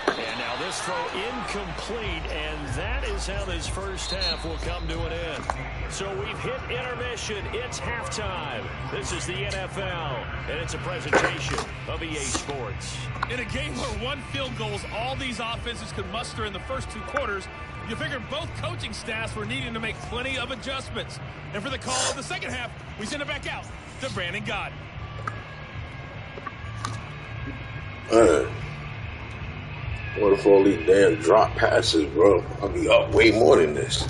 [SPEAKER 2] And now this throw incomplete, and that is how this first half will come to an end. So we've hit intermission. It's halftime. This is the NFL, and it's a presentation of EA Sports.
[SPEAKER 4] In a game where 1 field goal is all these offenses could muster in the first 2 quarters, you figured both coaching staffs were needing to make plenty of adjustments. And for the call of the 2nd half, we send it back out to Brandon Gott.
[SPEAKER 1] What if all these damn drop passes, bro? I'll be up way more than this.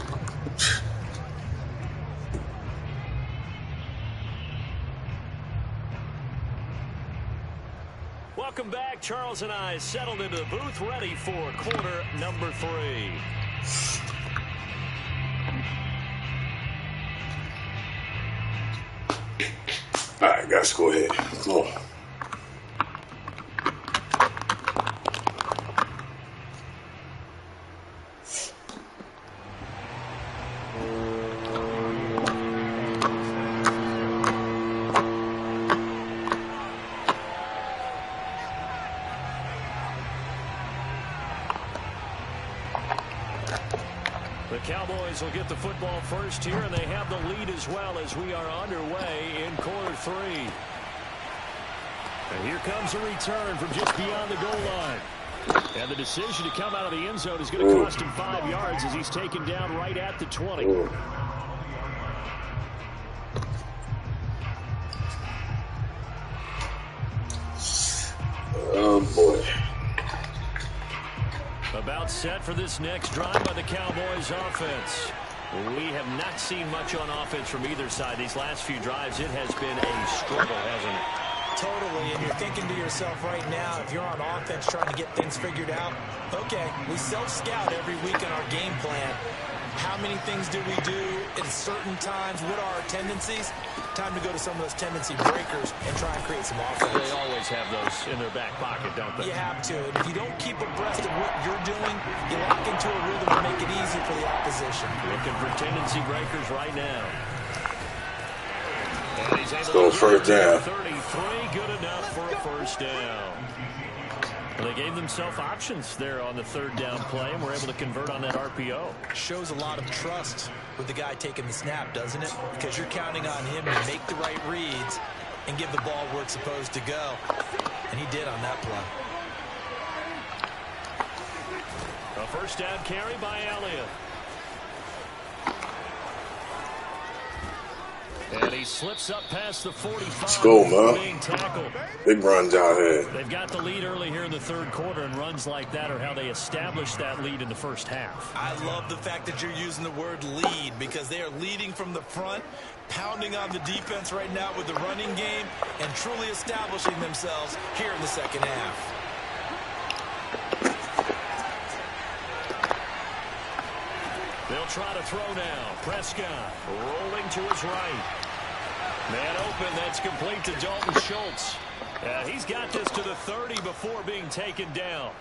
[SPEAKER 2] Welcome back. Charles and I settled into the booth, ready for quarter number 3.
[SPEAKER 1] All right, guys, go ahead. Come on.
[SPEAKER 2] The Cowboys will get the football first here, and they have the lead as well as we are underway in quarter 3. And here comes a return from just beyond the goal line. And the decision to come out of the end zone is going to cost him 5 yards as he's taken down right at the 20.
[SPEAKER 1] Oh, boy.
[SPEAKER 2] About set for this next drive by the Cowboys offense. We have not seen much on offense from either side. These last few drives, it has been a struggle, hasn't it?
[SPEAKER 3] Totally, and you're thinking to yourself right now, if you're on offense trying to get things figured out, okay, we self-scout every week in our game plan. How many things do we do at certain times? What are our tendencies? Time to go to some of those tendency breakers and try and create some offense.
[SPEAKER 2] They always have those in their back pocket, don't they?
[SPEAKER 3] You have to. And if you don't keep abreast of what you're doing, you lock into a rhythm and make it easy for the opposition.
[SPEAKER 2] Looking for tendency breakers right now. And he's able
[SPEAKER 1] Go
[SPEAKER 2] to
[SPEAKER 1] first down.
[SPEAKER 2] 33, good enough for a first down. Well, they gave themselves options there on the third down play, and were able to convert on that RPO.
[SPEAKER 3] Shows a lot of trust with the guy taking the snap, doesn't it? Because you're counting on him to make the right reads and give the ball where it's supposed to go. And he did on that play.
[SPEAKER 2] A first down carry by Elliott. And he slips up past the 45.
[SPEAKER 1] Let's go, man.
[SPEAKER 2] Being tackled.
[SPEAKER 1] Big runs out here.
[SPEAKER 2] They've got the lead early here in the third quarter, and runs like that are how they establish that lead in the first half.
[SPEAKER 3] I love the fact that you're using the word lead, because they are leading from the front, pounding on the defense right now with the running game, and truly establishing themselves here in the second half.
[SPEAKER 2] They'll try to throw now. Prescott rolling to his right. Man open, that's complete to Dalton Schultz. He's got this to the 30 before being taken down.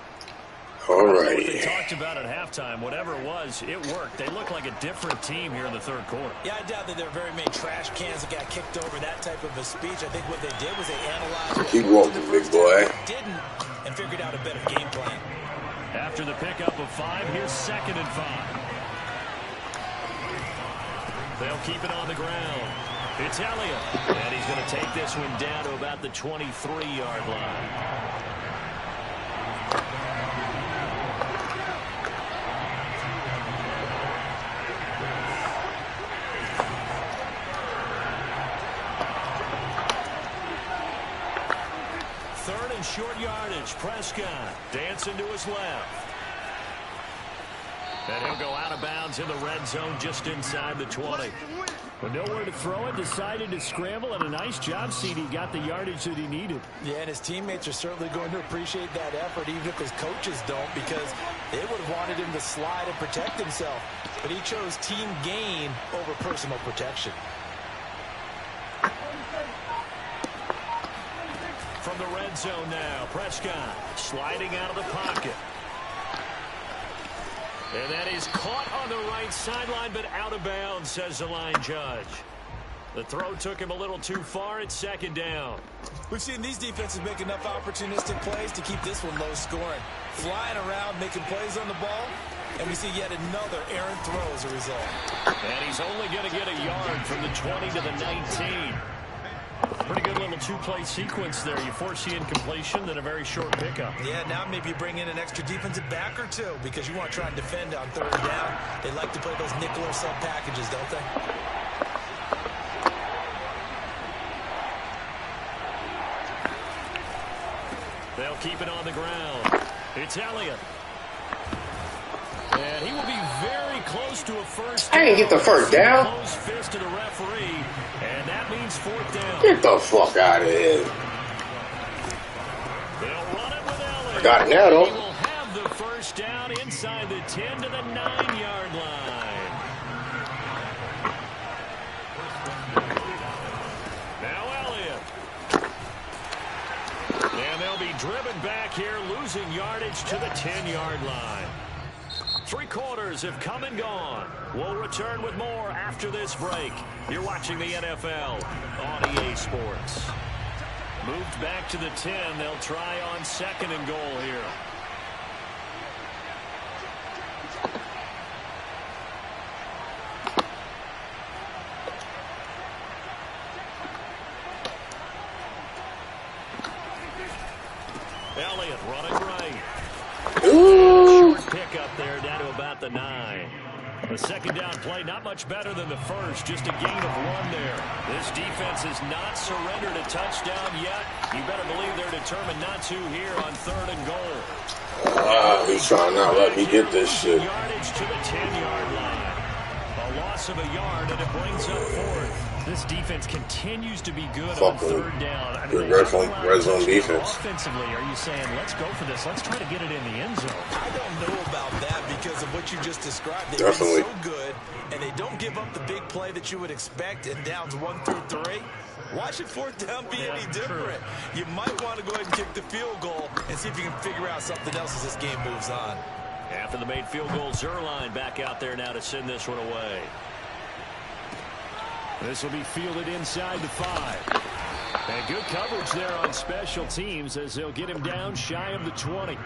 [SPEAKER 1] All
[SPEAKER 2] What
[SPEAKER 1] right.
[SPEAKER 2] they talked about at halftime, whatever it was, it worked. They look like a different team here in the third quarter.
[SPEAKER 3] Yeah, I doubt that there are very many trash cans that got kicked over, that type of a speech. I think what they did was they analyzed what
[SPEAKER 1] Keep
[SPEAKER 3] worked
[SPEAKER 1] walking,
[SPEAKER 3] in the
[SPEAKER 1] big
[SPEAKER 3] first
[SPEAKER 1] boy.
[SPEAKER 3] half, what didn't, and figured out a better game plan.
[SPEAKER 2] After the pickup of 5, here's 2nd and 5. They'll keep it on the ground. It's Elliott. And he's going to take this one down to about the 23-yard line. Third and short yardage. Prescott dancing to his left. And he'll go out of bounds in the red zone just inside the 20. But nowhere to throw it, decided to scramble, and a nice job, CD. Got the yardage that he needed.
[SPEAKER 3] Yeah, and his teammates are certainly going to appreciate that effort, even if his coaches don't, because they would have wanted him to slide and protect himself. But he chose team gain over personal protection.
[SPEAKER 2] From the red zone now, Prescott sliding out of the pocket. And that is caught on the right sideline, but out of bounds, says the line judge. The throw took him a little too far. It's 2nd down.
[SPEAKER 3] We've seen these defenses make enough opportunistic plays to keep this one low scoring. Flying around, making plays on the ball, and we see yet another errant throw as a result.
[SPEAKER 2] And he's only going to get a yard from the 20 to the 19. Pretty good little two-play sequence there. You force the incompletion, then a very short pickup.
[SPEAKER 3] Yeah, now maybe you bring in an extra defensive back or two, because you want to try and defend on 3rd down. They like to play those nickel or sub packages, don't they?
[SPEAKER 2] They'll keep it on the ground. It's Elliott. close to a first
[SPEAKER 1] I didn't get the first down.
[SPEAKER 2] Close fist to the referee, and that means 4th down.
[SPEAKER 1] Get the fuck out of here.
[SPEAKER 2] They'll run it with Elliott.
[SPEAKER 1] I got it now, though.
[SPEAKER 2] He will have the first down inside the 10 to the 9-yard line. Now Elliott. And they'll be driven back here, losing yardage to the 10-yard line. 3 quarters have come and gone. We'll return with more after this break. You're watching the NFL on EA Sports. Moved back to the 10. They'll try on 2nd and goal here. Elliott running right.
[SPEAKER 1] Ooh.
[SPEAKER 2] Short pick up there down to about the 9. The 2nd down play, not much better than the first, just a gain of 1 there. This defense has not surrendered a touchdown yet. You better believe they're determined not to here on 3rd and goal.
[SPEAKER 1] He's trying not to let me get this shit.
[SPEAKER 2] Yardage to the 10-yard line. A loss of a yard, and it brings up 4th. This defense continues to be good on 3rd down. I mean,
[SPEAKER 1] good red zone defense.
[SPEAKER 2] Offensively, are you saying, let's go for this? Let's try to get it in the end zone.
[SPEAKER 3] I don't know about that because of what you just described. They've
[SPEAKER 1] Definitely.
[SPEAKER 3] been so good, and they don't give up the big play that you would expect in downs 1 through 3. Why should 4th down be any different? You might want to go ahead and kick the field goal and see if you can figure out something else as this game moves on.
[SPEAKER 2] After the made field goal, Zerline back out there now to send this one away. This will be fielded inside the 5. And good coverage there on special teams as they'll get him down shy of the 20.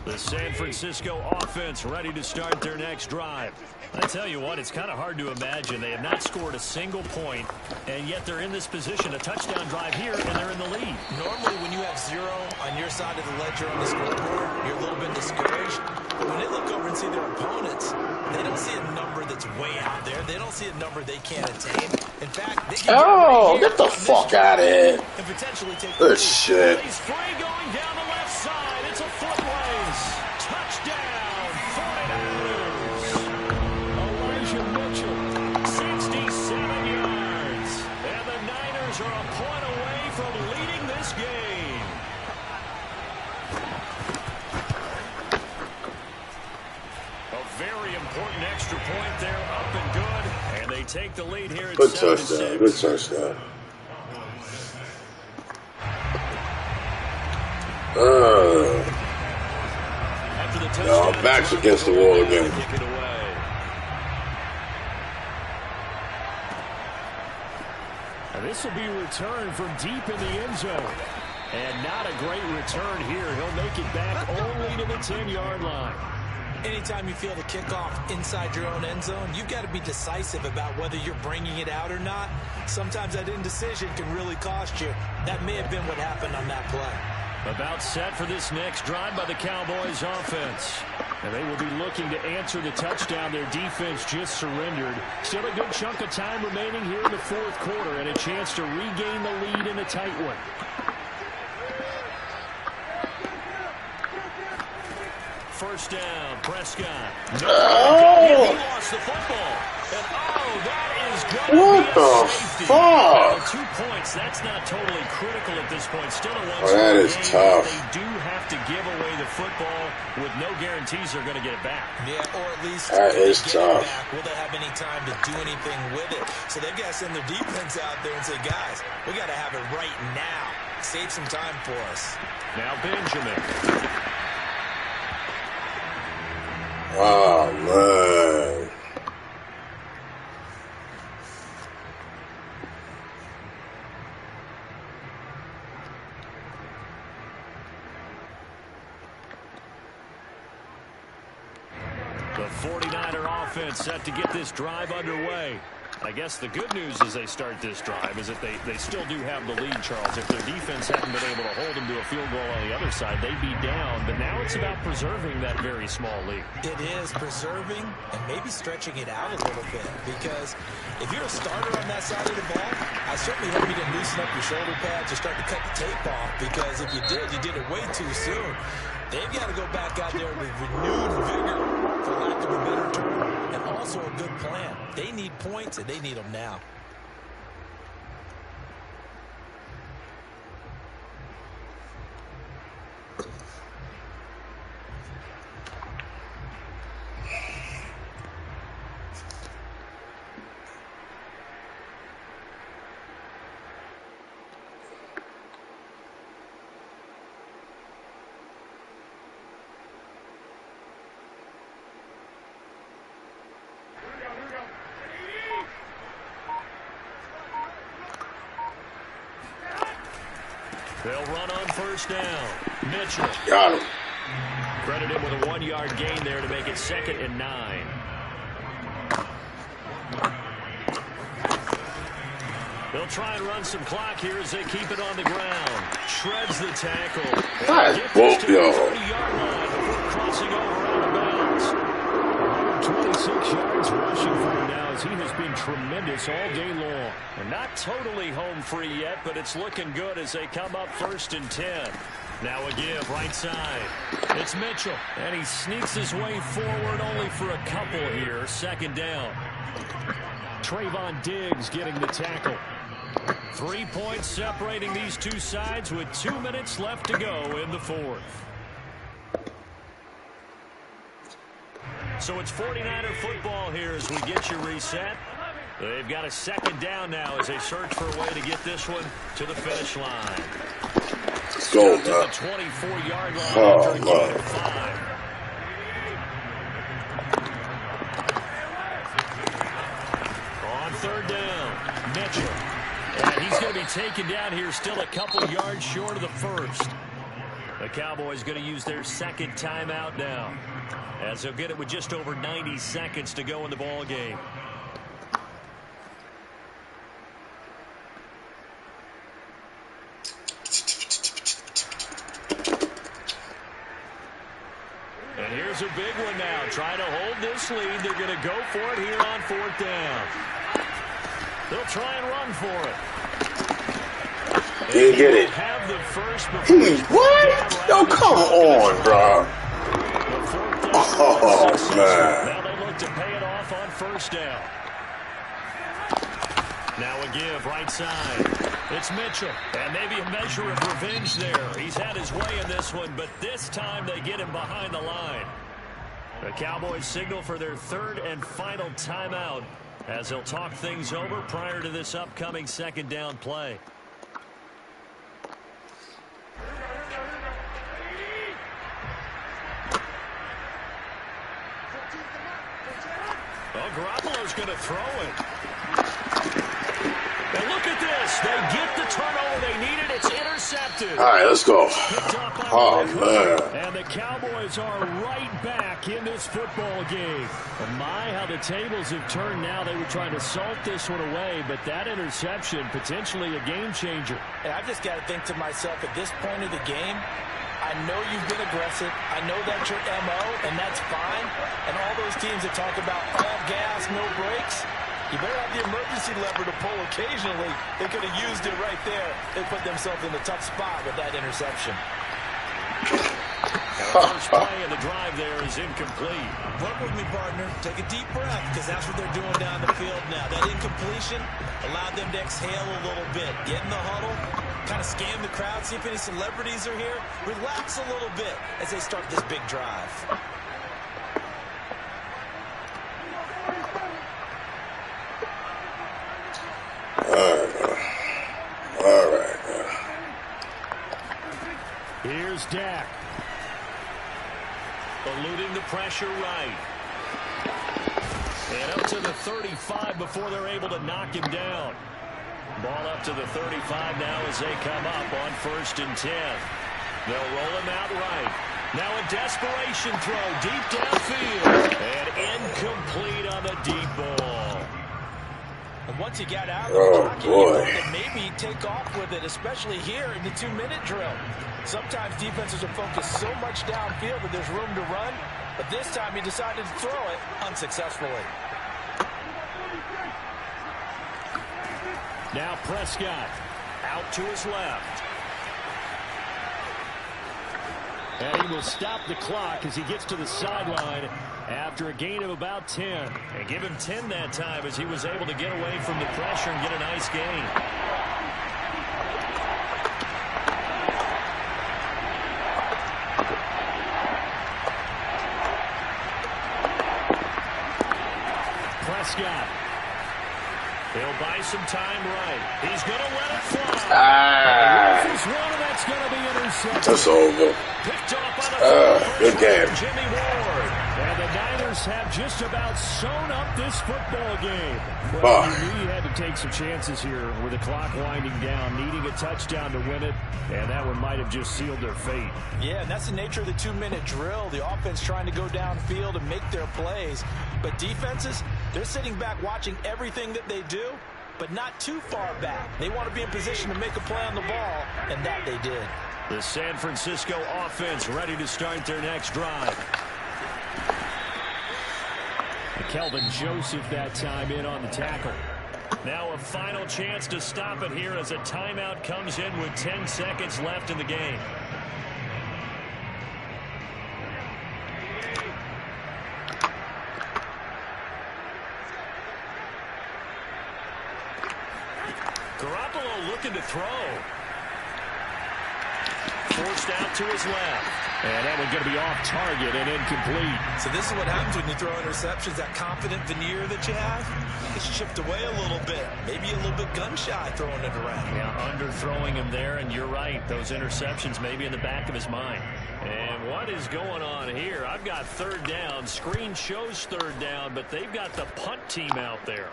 [SPEAKER 2] The San Francisco offense ready to start their next drive. I tell you what, it's kind of hard to imagine. They have not scored a single point, and yet they're in this position, a touchdown drive here, and they're in the lead.
[SPEAKER 3] Normally, when you have 0 on your side of the ledger on the scoreboard, you're a little bit discouraged. But when they look over and see their opponents, they don't see a number that's way out there. They don't see a number they can't attain. In fact, they can
[SPEAKER 1] get the fuck out of here.
[SPEAKER 3] And potentially take
[SPEAKER 1] Good shit.
[SPEAKER 2] He's free going down the left side. It's a foot race. Touchdown, 49ers. Elijah Mitchell, 67 yards. And the Niners are a point away from leading this game. A very important extra point there, up and good. And they take the lead here at 7-6.
[SPEAKER 1] Good touchdown.
[SPEAKER 2] After the touchdown,
[SPEAKER 1] No, back's against the wall again.
[SPEAKER 2] Kick it away. And this will be returned from deep in the end zone. And not a great return here. He'll make it back only to the 10-yard line.
[SPEAKER 3] Anytime you feel the kickoff inside your own end zone, you've got to be decisive about whether you're bringing it out or not. Sometimes that indecision can really cost you. That may have been what happened on that play.
[SPEAKER 2] About set for this next drive by the Cowboys offense. And they will be looking to answer the touchdown their defense just surrendered. Still a good chunk of time remaining here in the 4th quarter and a chance to regain the lead in a tight one. First down, Prescott. He lost the football. And that is going to
[SPEAKER 1] What
[SPEAKER 2] be a
[SPEAKER 1] the
[SPEAKER 2] safety.
[SPEAKER 1] fuck?
[SPEAKER 2] 2 points, that's not totally critical at this point. Still a
[SPEAKER 1] That is tough.
[SPEAKER 2] They do have to give away the football with no guarantees they're going to get it back.
[SPEAKER 3] Yeah, or at least
[SPEAKER 1] That is
[SPEAKER 3] get it
[SPEAKER 1] tough.
[SPEAKER 3] back. Will they have any time to do anything with it? So they've got to send their defense out there and say, guys, we got to have it right now. Save some time for us.
[SPEAKER 2] Now Benjamin.
[SPEAKER 1] Oh, man.
[SPEAKER 2] The 49er offense set to get this drive underway. I guess the good news as they start this drive is that they still do have the lead, Charles. If their defense hadn't been able to hold them to a field goal on the other side, they'd be down. But now it's about preserving that very small lead.
[SPEAKER 3] It is preserving and maybe stretching it out a little bit, because if you're a starter on that side of the ball, I certainly hope you didn't loosen up your shoulder pads or start to cut the tape off, because if you did it way too soon. They've got to go back out there with renewed vigor, for lack of a better term, and also a good plan. They need points, and they need them now.
[SPEAKER 2] They'll run on first down. Mitchell.
[SPEAKER 1] Got him.
[SPEAKER 2] Credit him with a 1-yard gain there to make it 2nd and 9. They'll try and run some clock here as they keep it on the ground. Shreds the tackle.
[SPEAKER 1] Nice.
[SPEAKER 2] Get this to the
[SPEAKER 1] Yo.
[SPEAKER 2] 30-yard line before crossing over out of bounds. 26 yards rushing for him now, as he has been tremendous all day long. And not totally home free yet, but it's looking good as they come up 1st and 10. Now a give right side. It's Mitchell, and he sneaks his way forward only for a couple here. 2nd down. Trayvon Diggs getting the tackle. 3 points separating these two sides with 2 minutes left to go in the 4th. So it's 49er football here as we get you reset. They've got a 2nd down now as they search for a way to get this one to the finish line.
[SPEAKER 1] Let's go,
[SPEAKER 2] to the 24-yard line
[SPEAKER 1] Oh,
[SPEAKER 2] after a gain of 5. On 3rd down, Mitchell. And he's going to be taken down here, still a couple yards short of the 1st. The Cowboys going to use their 2nd timeout now, as they'll get it with just over 90 seconds to go in the ball game. And here's a big one now. Trying to hold this lead. They're going to go for it here on 4th down. They'll try and run for it.
[SPEAKER 1] Didn't get it.
[SPEAKER 2] Have the first
[SPEAKER 1] What? Yo, come on, bro. Oh, man.
[SPEAKER 2] Now they look to pay it off on 1st down. Now a give right side. It's Mitchell. And maybe a measure of revenge there. He's had his way in this one, but this time they get him behind the line. The Cowboys signal for their 3rd and final timeout as they'll talk things over prior to this upcoming 2nd down play. Well, Garoppolo's going to throw it. And look at this. They get the turnover they needed. It's intercepted.
[SPEAKER 1] All right, let's go.
[SPEAKER 2] Oh,
[SPEAKER 1] man.
[SPEAKER 2] And the Cowboys are right back in this football game. And my, how the tables have turned now. They were trying to salt this one away, but that interception, potentially a game changer.
[SPEAKER 3] And I just got to think to myself, at this point of the game, I know you've been aggressive. I know that's your MO, and that's fine. And all those teams that talk about all gas, no brakes, you better have the emergency lever to pull occasionally. They could have used it right there. They put themselves in a tough spot with that interception.
[SPEAKER 2] The first play of the drive there is incomplete.
[SPEAKER 3] Work with me, partner. Take a deep breath, because that's what they're doing down the field now. That incompletion allowed them to exhale a little bit. Get in the huddle, kind of scan the crowd, see if any celebrities are here. Relax a little bit as they start this big drive.
[SPEAKER 1] All right.
[SPEAKER 2] Here's Dak. Eluding the pressure right. And up to the 35 before they're able to knock him down. Ball up to the 35 now as they come up on 1st and 10. They'll roll him out right. Now a desperation throw deep downfield. And incomplete on the deep ball.
[SPEAKER 3] And once he got out of the
[SPEAKER 1] Oh,
[SPEAKER 3] pocket, you
[SPEAKER 1] boy.
[SPEAKER 3] thought that maybe he'd take off with it, especially here in the 2-minute drill. Sometimes defenses are focused so much downfield that there's room to run, but this time he decided to throw it unsuccessfully.
[SPEAKER 2] Now Prescott out to his left. And he will stop the clock as he gets to the sideline after a gain of about 10. And give him 10 that time as he was able to get away from the pressure and get a nice gain. Prescott. He'll buy some time right. He's going to let it fly. This one, and that's going to be intercepted.
[SPEAKER 1] That's over.
[SPEAKER 2] Picked off by the
[SPEAKER 1] Good game.
[SPEAKER 2] Jimmy Ward. And the Niners have just about sewn up this football game. Well, you knew you had to take some chances here with the clock winding down, needing a touchdown to win it, and that one might have just sealed their fate.
[SPEAKER 3] Yeah, and that's the nature of the 2-minute drill. The offense trying to go downfield and make their plays. But defenses, they're sitting back watching everything that they do, but not too far back. They want to be in position to make a play on the ball, and that they did.
[SPEAKER 2] The San Francisco offense ready to start their next drive. Kelvin Joseph that time in on the tackle. Now a final chance to stop it here as a timeout comes in with 10 seconds left in the game. Garoppolo looking to throw. Forced out to his left. And that one's going to be off target and incomplete.
[SPEAKER 3] So this is what happens when you throw interceptions. That confident veneer that you have is chipped away a little bit. Maybe a little bit gun-shy throwing it around.
[SPEAKER 2] Yeah, underthrowing him there, and you're right. Those interceptions may be in the back of his mind. And what is going on here? I've got third down. Screen shows third down, but they've got the punt team out there.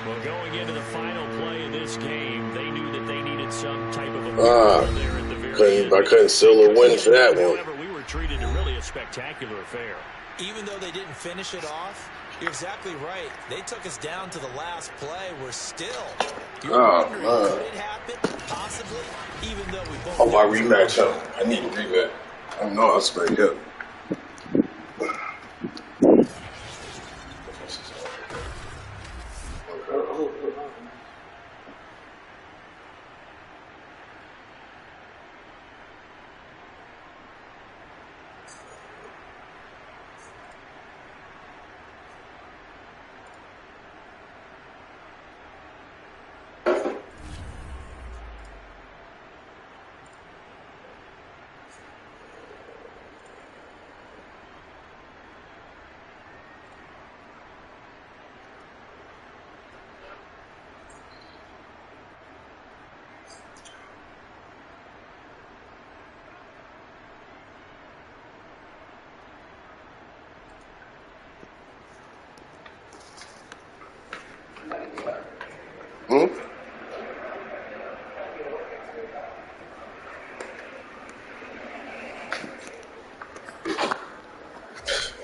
[SPEAKER 2] Well, going into the final play of this game, they knew that they needed some type of a there at the very end.
[SPEAKER 1] I couldn't seal a win for that one.
[SPEAKER 2] However, we were treated to really a spectacular affair.
[SPEAKER 3] Even though they didn't finish it off, you're exactly right. They took us down to the last play. We're still. You're wondering, could it happen? Possibly. Even though we both.
[SPEAKER 1] Oh, my rematch, huh? I need a rematch. I know I'll spank up.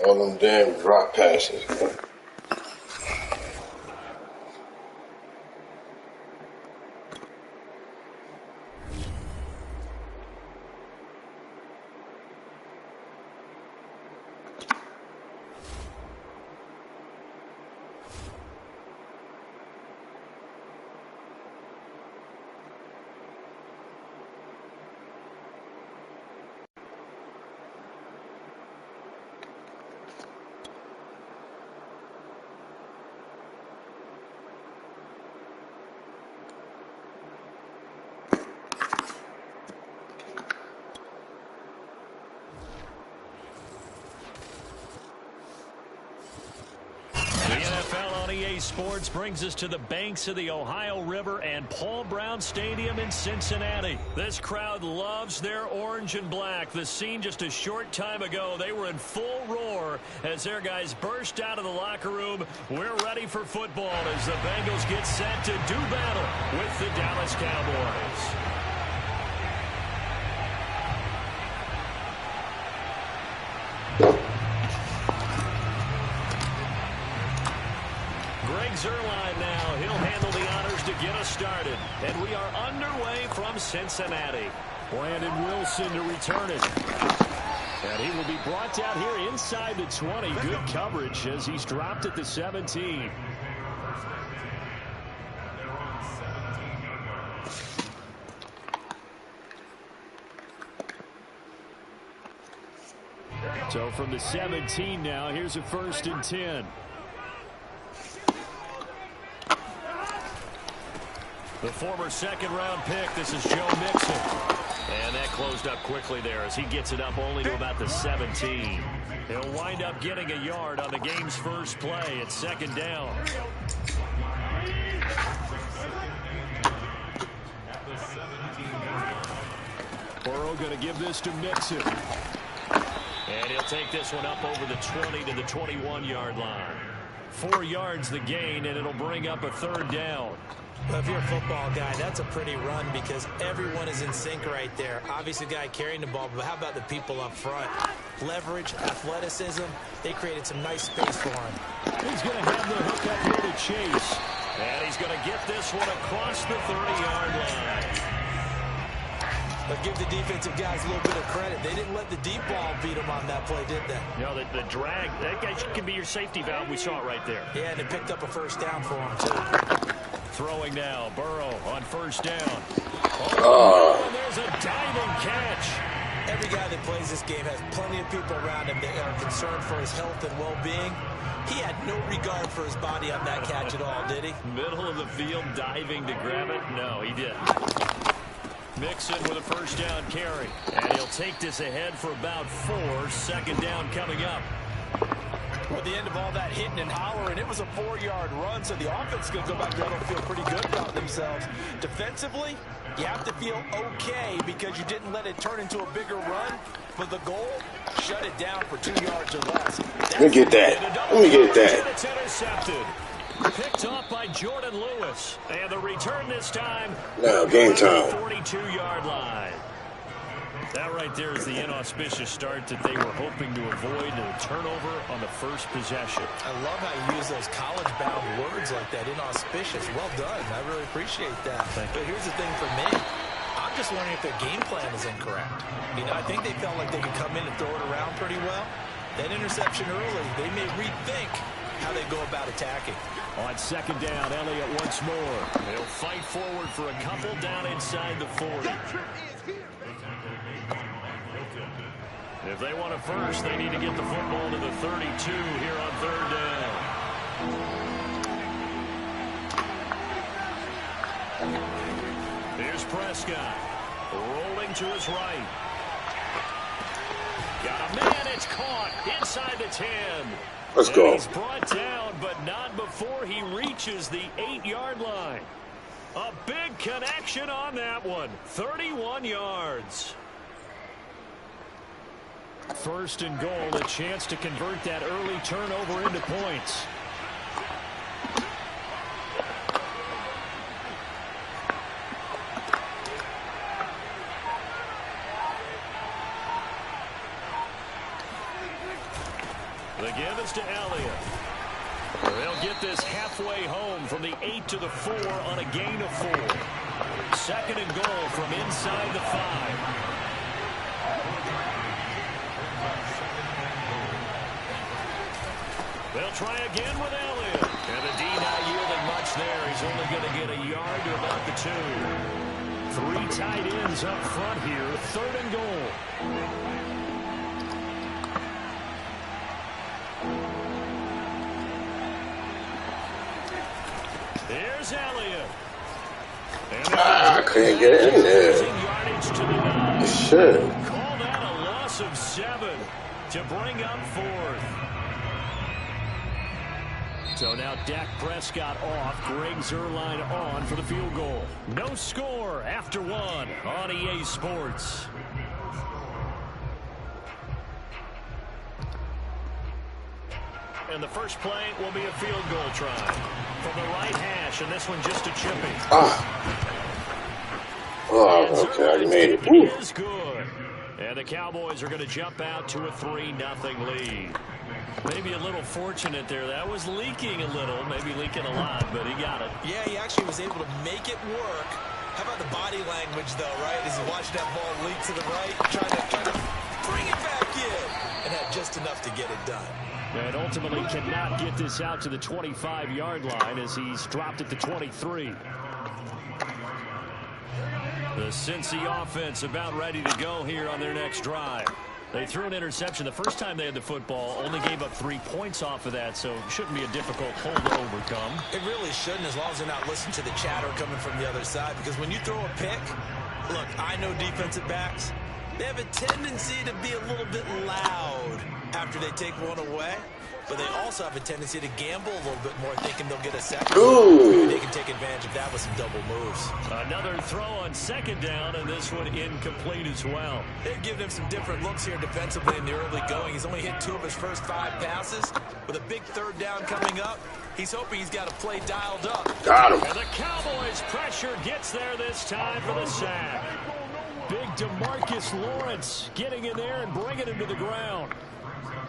[SPEAKER 1] All them damn drop passes.
[SPEAKER 2] EA Sports brings us to the banks of the Ohio River and Paul Brown Stadium in Cincinnati. This crowd loves their orange and black. The scene just a short time ago, they were in full roar as their guys burst out of the locker room. We're ready for football as the Bengals get set to do battle with the Dallas Cowboys. Zerline now. He'll handle the honors to get us started. And we are underway from Cincinnati. Brandon Wilson to return it. And he will be brought down here inside the 20. Good coverage as he's dropped at the 17. So from the 17 now, here's a 1st and 10. The former 2nd-round pick, this is Joe Mixon. And that closed up quickly there as he gets it up only to about the 17. He'll wind up getting a yard on the game's first play at 2nd down. Burrow going to give this to Mixon. And he'll take this one up over the 20 to the 21-yard line. 4 yards the gain, and it'll bring up a 3rd down.
[SPEAKER 3] Well, if you're a football guy, that's a pretty run because everyone is in sync right there. Obviously, the guy carrying the ball, but how about the people up front? Leverage, athleticism, they created some nice space for him.
[SPEAKER 2] He's going to have the hook up here to Chase. And he's going to get this one across the 30-yard line.
[SPEAKER 3] But give the defensive guys a little bit of credit. They didn't let the deep ball beat them on that play, did they?
[SPEAKER 2] No, the drag, that guy can be your safety valve. We saw it right there.
[SPEAKER 3] Yeah, and they picked up a 1st down for him, too.
[SPEAKER 2] Throwing now, Burrow on 1st down. Oh, and there's a diving catch.
[SPEAKER 3] Every guy that plays this game has plenty of people around him that are concerned for his health and well-being. He had no regard for his body on that catch at all, did he?
[SPEAKER 2] Middle of the field, diving to grab it? No, he didn't. Mixon with a 1st down carry. And he'll take this ahead for about 4. 2nd down coming up.
[SPEAKER 3] Well, the end of all that hitting and hollering, it was a 4-yard run, so the offense is going to go back there and feel pretty good about themselves. Defensively, you have to feel okay because you didn't let it turn into a bigger run. But the goal, shut it down for 2 yards or less.
[SPEAKER 1] Let me get that. Let me get that.
[SPEAKER 2] It's intercepted. Picked off by Jordan Lewis. And the return this time.
[SPEAKER 1] Now, game time.
[SPEAKER 2] 42-yard line. That right there is the inauspicious start that they were hoping to avoid, and a turnover on the first possession.
[SPEAKER 3] I love how you use those college-bound words like that, inauspicious. Well done. I really appreciate that. But here's the thing for me. I'm just wondering if their game plan is incorrect. You know, I think they felt like they could come in and throw it around pretty well. That interception early, they may rethink how they go about attacking.
[SPEAKER 2] On 2nd down, Elliott once more. They'll fight forward for a couple down inside the 40. If they want a 1st, they need to get the football to the 32 here on 3rd down. Here's Prescott. Rolling to his right. Got a man, it's caught inside the 10.
[SPEAKER 1] Let's go.
[SPEAKER 2] He's brought down, but not before he reaches the 8-yard line. A big connection on that one. 31 yards. 1st and goal, a chance to convert that early turnover into points. The give is to Elliott. They'll get this halfway home from the 8 to the 4 on a gain of 4. 2nd and goal from inside the 5. They'll try again with Elliott. And the D not yielding much there. He's only going to get a yard to about the 2. 3 tight ends up front here. 3rd and goal. Here's Elliott.
[SPEAKER 1] I couldn't get in there. Shit.
[SPEAKER 2] Call that a loss of 7 to bring up 4th. So now Dak Prescott off, Greg Zerline on for the field goal. No score after 1 on EA Sports. And the first play will be a field goal try from the right hash, and this one just a chipping.
[SPEAKER 1] Oh, okay, I made it.
[SPEAKER 2] Is good. And the Cowboys are going to jump out to a 3-0 lead. Maybe a little fortunate there. That was leaking a little, maybe leaking a lot, but he got it.
[SPEAKER 3] Yeah, he actually was able to make it work. How about the body language, though, right? As he watched that ball leak to the right, trying to bring it back in, and had just enough to get it done.
[SPEAKER 2] And ultimately cannot get this out to the 25-yard line as he's dropped at the 23. The Cincy offense about ready to go here on their next drive. They threw an interception the first time they had the football, only gave up 3 points off of that, so it shouldn't be a difficult hole to overcome.
[SPEAKER 3] It really shouldn't, as long as they're not listening to the chatter coming from the other side, because when you throw a pick, look, I know defensive backs, they have a tendency to be a little bit loud after they take one away, but they also have a tendency to gamble a little bit more, thinking they'll get a second. Maybe they can take advantage of that with some double moves.
[SPEAKER 2] Another throw on second down, and this one incomplete as well.
[SPEAKER 3] They've given him some different looks here defensively in the early going. He's only hit 2 of his first 5 passes. With a big third down coming up, he's hoping he's got a play dialed up.
[SPEAKER 1] Got him.
[SPEAKER 2] And the Cowboys' pressure gets there this time for the sack. Big DeMarcus Lawrence getting in there and bringing him to the ground.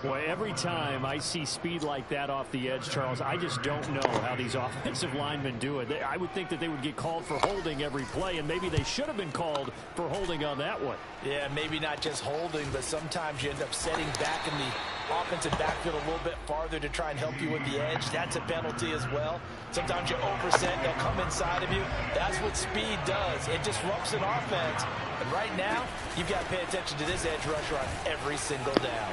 [SPEAKER 2] Boy, every time I see speed like that off the edge, Charles, I just don't know how these offensive linemen do it. I would think that they would get called for holding every play, and maybe they should have been called for holding on that one.
[SPEAKER 3] Yeah, maybe not just holding, but sometimes you end up setting back in the offensive backfield a little bit farther to try and help you with the edge. That's a penalty as well. Sometimes you overset, they'll come inside of you. That's what speed does. It disrupts an offense. And right now, you've got to pay attention to this edge rusher on every single down.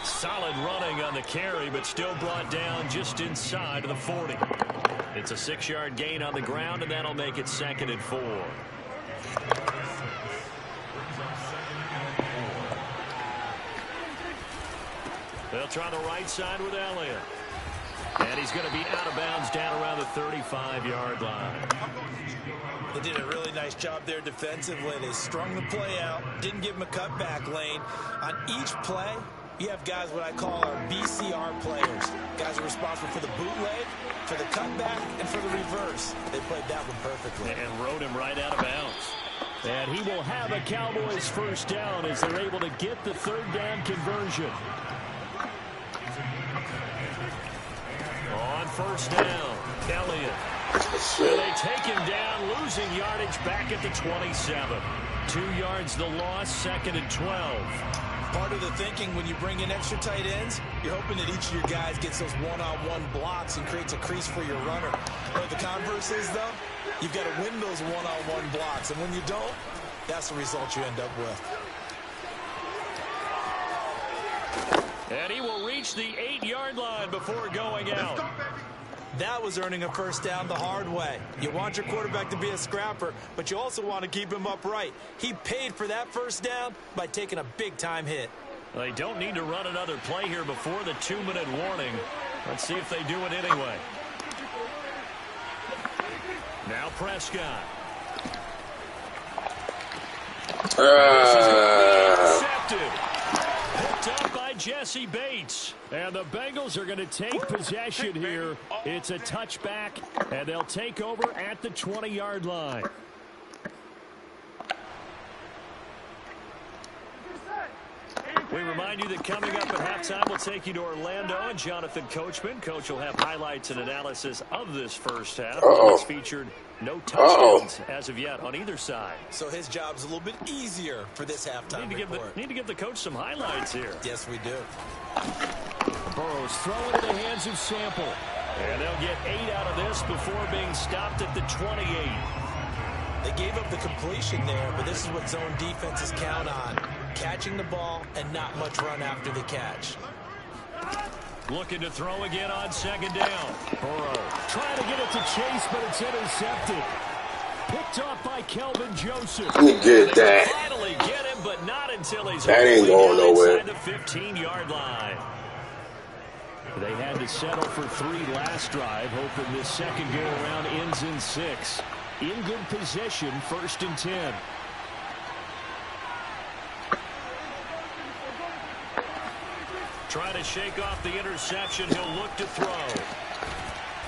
[SPEAKER 2] Solid running on the carry, but still brought down just inside of the 40. It's a 6-yard gain on the ground, and that'll make it 2nd and 4. They'll try the right side with Elliott. And he's going to be out of bounds down around the 35-yard line.
[SPEAKER 3] They did a really nice job there defensively. They strung the play out, didn't give him a cutback lane. On each play, you have guys what I call our BCR players. Guys are responsible for the bootleg, for the cutback, and for the reverse. They played that one perfectly.
[SPEAKER 2] And rode him right out of bounds. And he will have a Cowboys first down as they're able to get the 3rd down conversion. On first down, Elliott. And they take him down, losing yardage back at the 27. 2 yards the loss, 2nd and 12.
[SPEAKER 3] Part of the thinking when you bring in extra tight ends, you're hoping that each of your guys gets those one-on-one blocks and creates a crease for your runner. But the converse is, though, you've got to win those one-on-one blocks. And when you don't, that's the result you end up with.
[SPEAKER 2] And he will reach the 8-yard line before going out.
[SPEAKER 3] That was earning a first down the hard way. You want your quarterback to be a scrapper, but you also want to keep him upright. He paid for that first down by taking a big-time hit.
[SPEAKER 2] They don't need to run another play here before the 2-minute warning. Let's see if they do it anyway. Now Prescott. This is going to be intercepted. Picked up by Jesse Bates. And the Bengals are going to take possession here. It's a touchback, and they'll take over at the 20-yard line. We remind you that coming up at halftime, we'll take you to Orlando and Jonathan Coachman. Coach will have highlights and analysis of this first half. It's featured no touchdowns as of yet on either side.
[SPEAKER 3] So his job's a little bit easier for this halftime report.
[SPEAKER 2] Need to give the coach some highlights here.
[SPEAKER 3] Yes, we do.
[SPEAKER 2] Burrows throw into the hands of Sample. And they'll get 8 out of this before being stopped at the 28.
[SPEAKER 3] They gave up the completion there, but this is what zone defenses count on. Catching the ball and not much run after the catch.
[SPEAKER 2] Looking to throw again on 2nd down. Burrow trying to get it to Chase, but it's intercepted. Picked off by Kelvin Joseph.
[SPEAKER 1] You get that.
[SPEAKER 2] Finally get him, but not until he's
[SPEAKER 1] that ain't going nowhere.
[SPEAKER 2] Inside the 15-yard line. They had to settle for 3 last drive, hoping this second go-around ends in 6. In good position, 1st and 10. Trying to shake off the interception. He'll look to throw.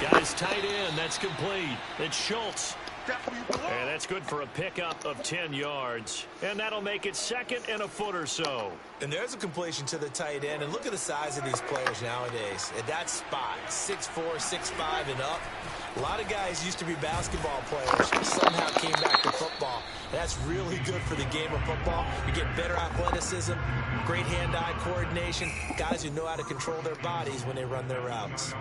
[SPEAKER 2] Got his tight end. That's complete. It's Schultz. And That's good for a pickup of 10 yards. And that'll make it 2nd and a foot or so.
[SPEAKER 3] And there's a completion to the tight end. And look at the size of these players nowadays. At that spot, 6'4", 6'5", and up. A lot of guys used to be basketball players, somehow came back to football. That's really good for the game of football. You get better athleticism, great hand-eye coordination, guys who know how to control their bodies when they run their routes.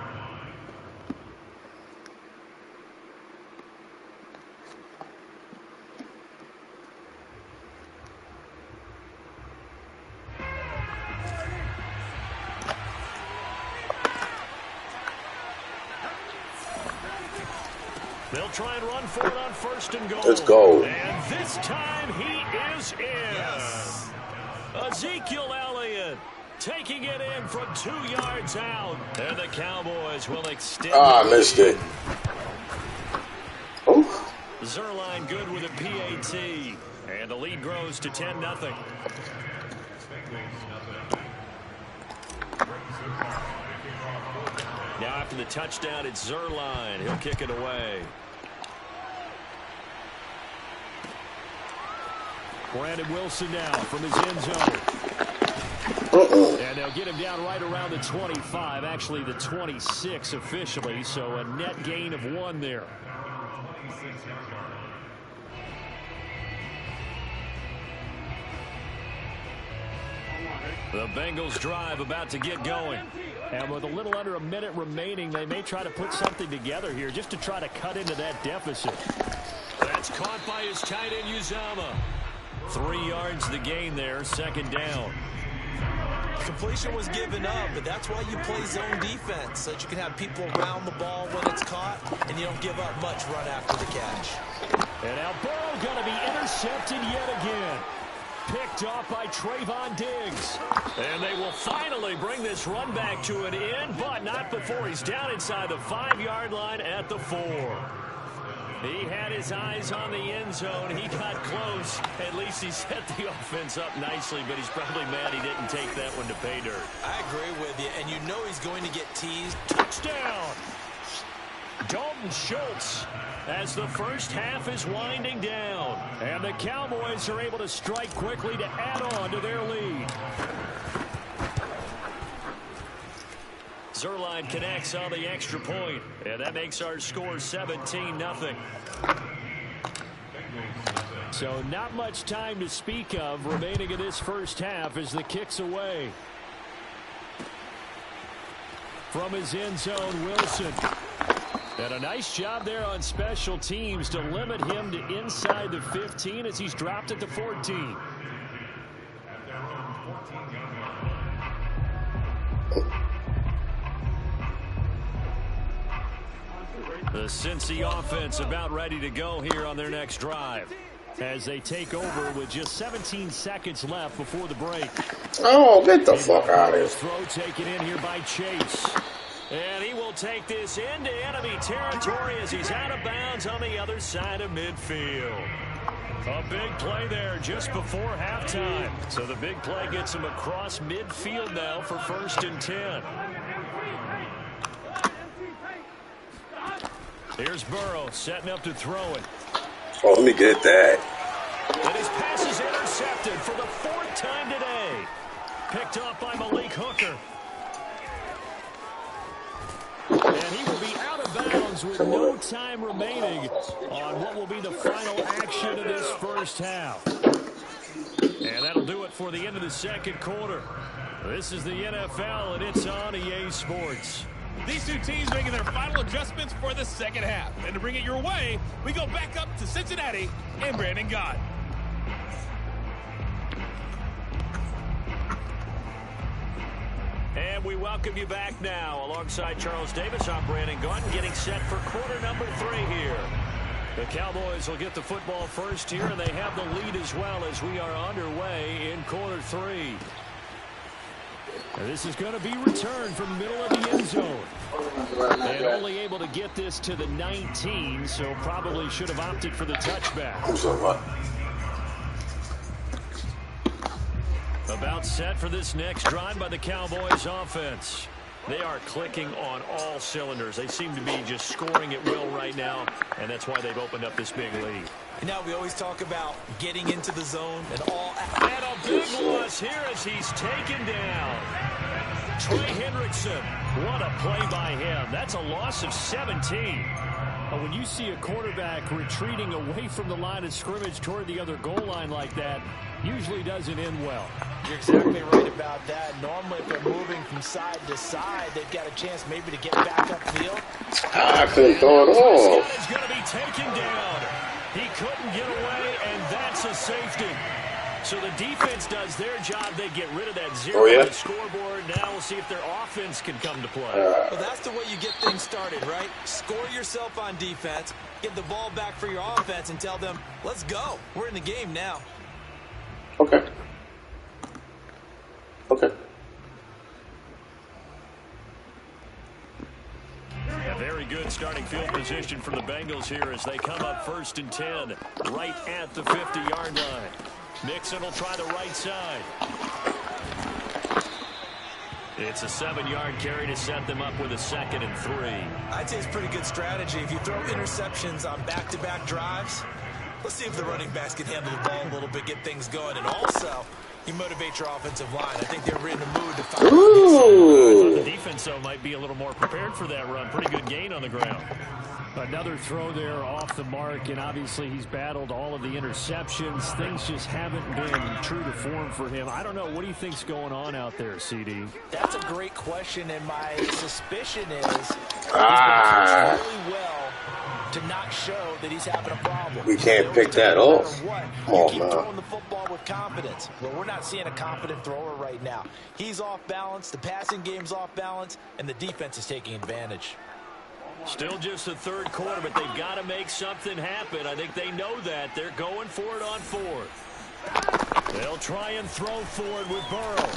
[SPEAKER 2] They'll try and run for it on 1st and goal.
[SPEAKER 1] Let's go.
[SPEAKER 2] And this time he is in.
[SPEAKER 3] Yes.
[SPEAKER 2] Ezekiel Elliott taking it in from 2 yards out. And the Cowboys will extend.
[SPEAKER 1] I missed it. Oh.
[SPEAKER 2] Zerline good with a PAT. And the lead grows to 10-0. Now after the touchdown, it's Zerline. He'll kick it away. Brandon Wilson now from his end zone. And they'll get him down right around the 25, actually the 26 officially, so a net gain of 1 there. The Bengals drive about to get going. And with a little under a minute remaining, they may try to put something together here just to try to cut into that deficit. That's caught by his tight end, Uzama. 3 yards the gain there, 2nd down.
[SPEAKER 3] Completion was given up, but that's why you play zone defense, so that you can have people around the ball when it's caught, and you don't give up much run after the catch.
[SPEAKER 2] And now Burrow going to be intercepted yet again. Picked off by Trayvon Diggs. And they will finally bring this run back to an end, but not before he's down inside the 5-yard line at the 4. He had his eyes on the end zone. He got close. At least he set the offense up nicely, but he's probably mad he didn't take that one to pay dirt.
[SPEAKER 3] I agree with you, and you know he's going to get teased.
[SPEAKER 2] Touchdown! Dalton Schultz as the first half is winding down. And the Cowboys are able to strike quickly to add on to their lead. Zerline connects on the extra point, and that makes our score 17-0. So not much time to speak of remaining in this first half as the kick's away. From his end zone, Wilson. And a nice job there on special teams to limit him to inside the 15 as he's dropped at the 14. The Cincy offense about ready to go here on their next drive as they take over with just 17 seconds left before the break.
[SPEAKER 1] Oh, get the fuck out of here.
[SPEAKER 2] Throw taken in here by Chase. And he will take this into enemy territory as he's out of bounds on the other side of midfield. A big play there just before halftime. So the big play gets him across midfield now for 1st and 10. Here's Burrow setting up to throw it.
[SPEAKER 1] Oh, let me get that.
[SPEAKER 2] And his pass is intercepted for the 4th time today. Picked off by Malik Hooker. And he will be out of bounds with no time remaining on what will be the final action of this first half. And that'll do it for the end of the 2nd quarter. This is the NFL, and it's on EA Sports.
[SPEAKER 4] These two teams making their final adjustments for the 2nd half. And to bring it your way, we go back up to Cincinnati and Brandon Gott.
[SPEAKER 2] And we welcome you back now. Alongside Charles Davis, I'm Brandon Gott, getting set for quarter number 3 here. The Cowboys will get the football first here, and they have the lead as well as we are underway in quarter 3. And this is going to be returned from the middle of the end zone. And only able to get this to the 19, so probably should have opted for the touchback. About set for this next drive by the Cowboys offense. They are clicking on all cylinders. They seem to be just scoring at will right now, and that's why they've opened up this big lead.
[SPEAKER 3] Now we always talk about getting into the zone and all.
[SPEAKER 2] And a big loss here as he's taken down. Trey Hendrickson, what a play by him. That's a loss of 17.
[SPEAKER 6] When you see a quarterback retreating away from the line of scrimmage toward the other goal line like that, usually doesn't end well.
[SPEAKER 3] You're exactly right about that. Normally, if they're moving from side to side, they've got a chance maybe to get back upfield.
[SPEAKER 1] I couldn't throw it off.
[SPEAKER 2] He's going to be taken down. He couldn't get away, and that's a safety. So the defense does their job. They get rid of that zero on the scoreboard. Now we'll see if their offense can come to play.
[SPEAKER 3] Well, that's the way you get things started, right? Score yourself on defense, get the ball back for your offense, and tell them, let's go. We're in the game now.
[SPEAKER 1] Okay. Okay.
[SPEAKER 2] A very good starting field position for the Bengals here as they come up 1st and 10, right at the 50-yard line. Mixon will try the right side. It's a 7-yard carry to set them up with a 2nd and 3.
[SPEAKER 3] I'd say it's pretty good strategy. If you throw interceptions on back-to-back drives, let's see if the running backs can handle the ball a little bit, get things going. And also, you motivate your offensive line. I think they're in the mood to find
[SPEAKER 2] the defense, though, might be a little more prepared for that run. Pretty good gain on the ground.
[SPEAKER 6] Another throw there off the mark, and obviously he's battled all of the interceptions. Things just haven't been true to form for him. I don't know. What do you think's going on out there, CD?
[SPEAKER 3] That's a great question, and my suspicion is he's been coached really well to not show that he's having a problem.
[SPEAKER 1] We can't pick that off.
[SPEAKER 3] Come on, keep throwing the football with confidence. Well, we're not seeing a confident thrower right now. He's off balance, the passing game's off balance, and the defense is taking advantage.
[SPEAKER 2] Still just the 3rd quarter, but they've got to make something happen. I think they know that. They're going for it on 4th. They'll try and throw forward with Burrow.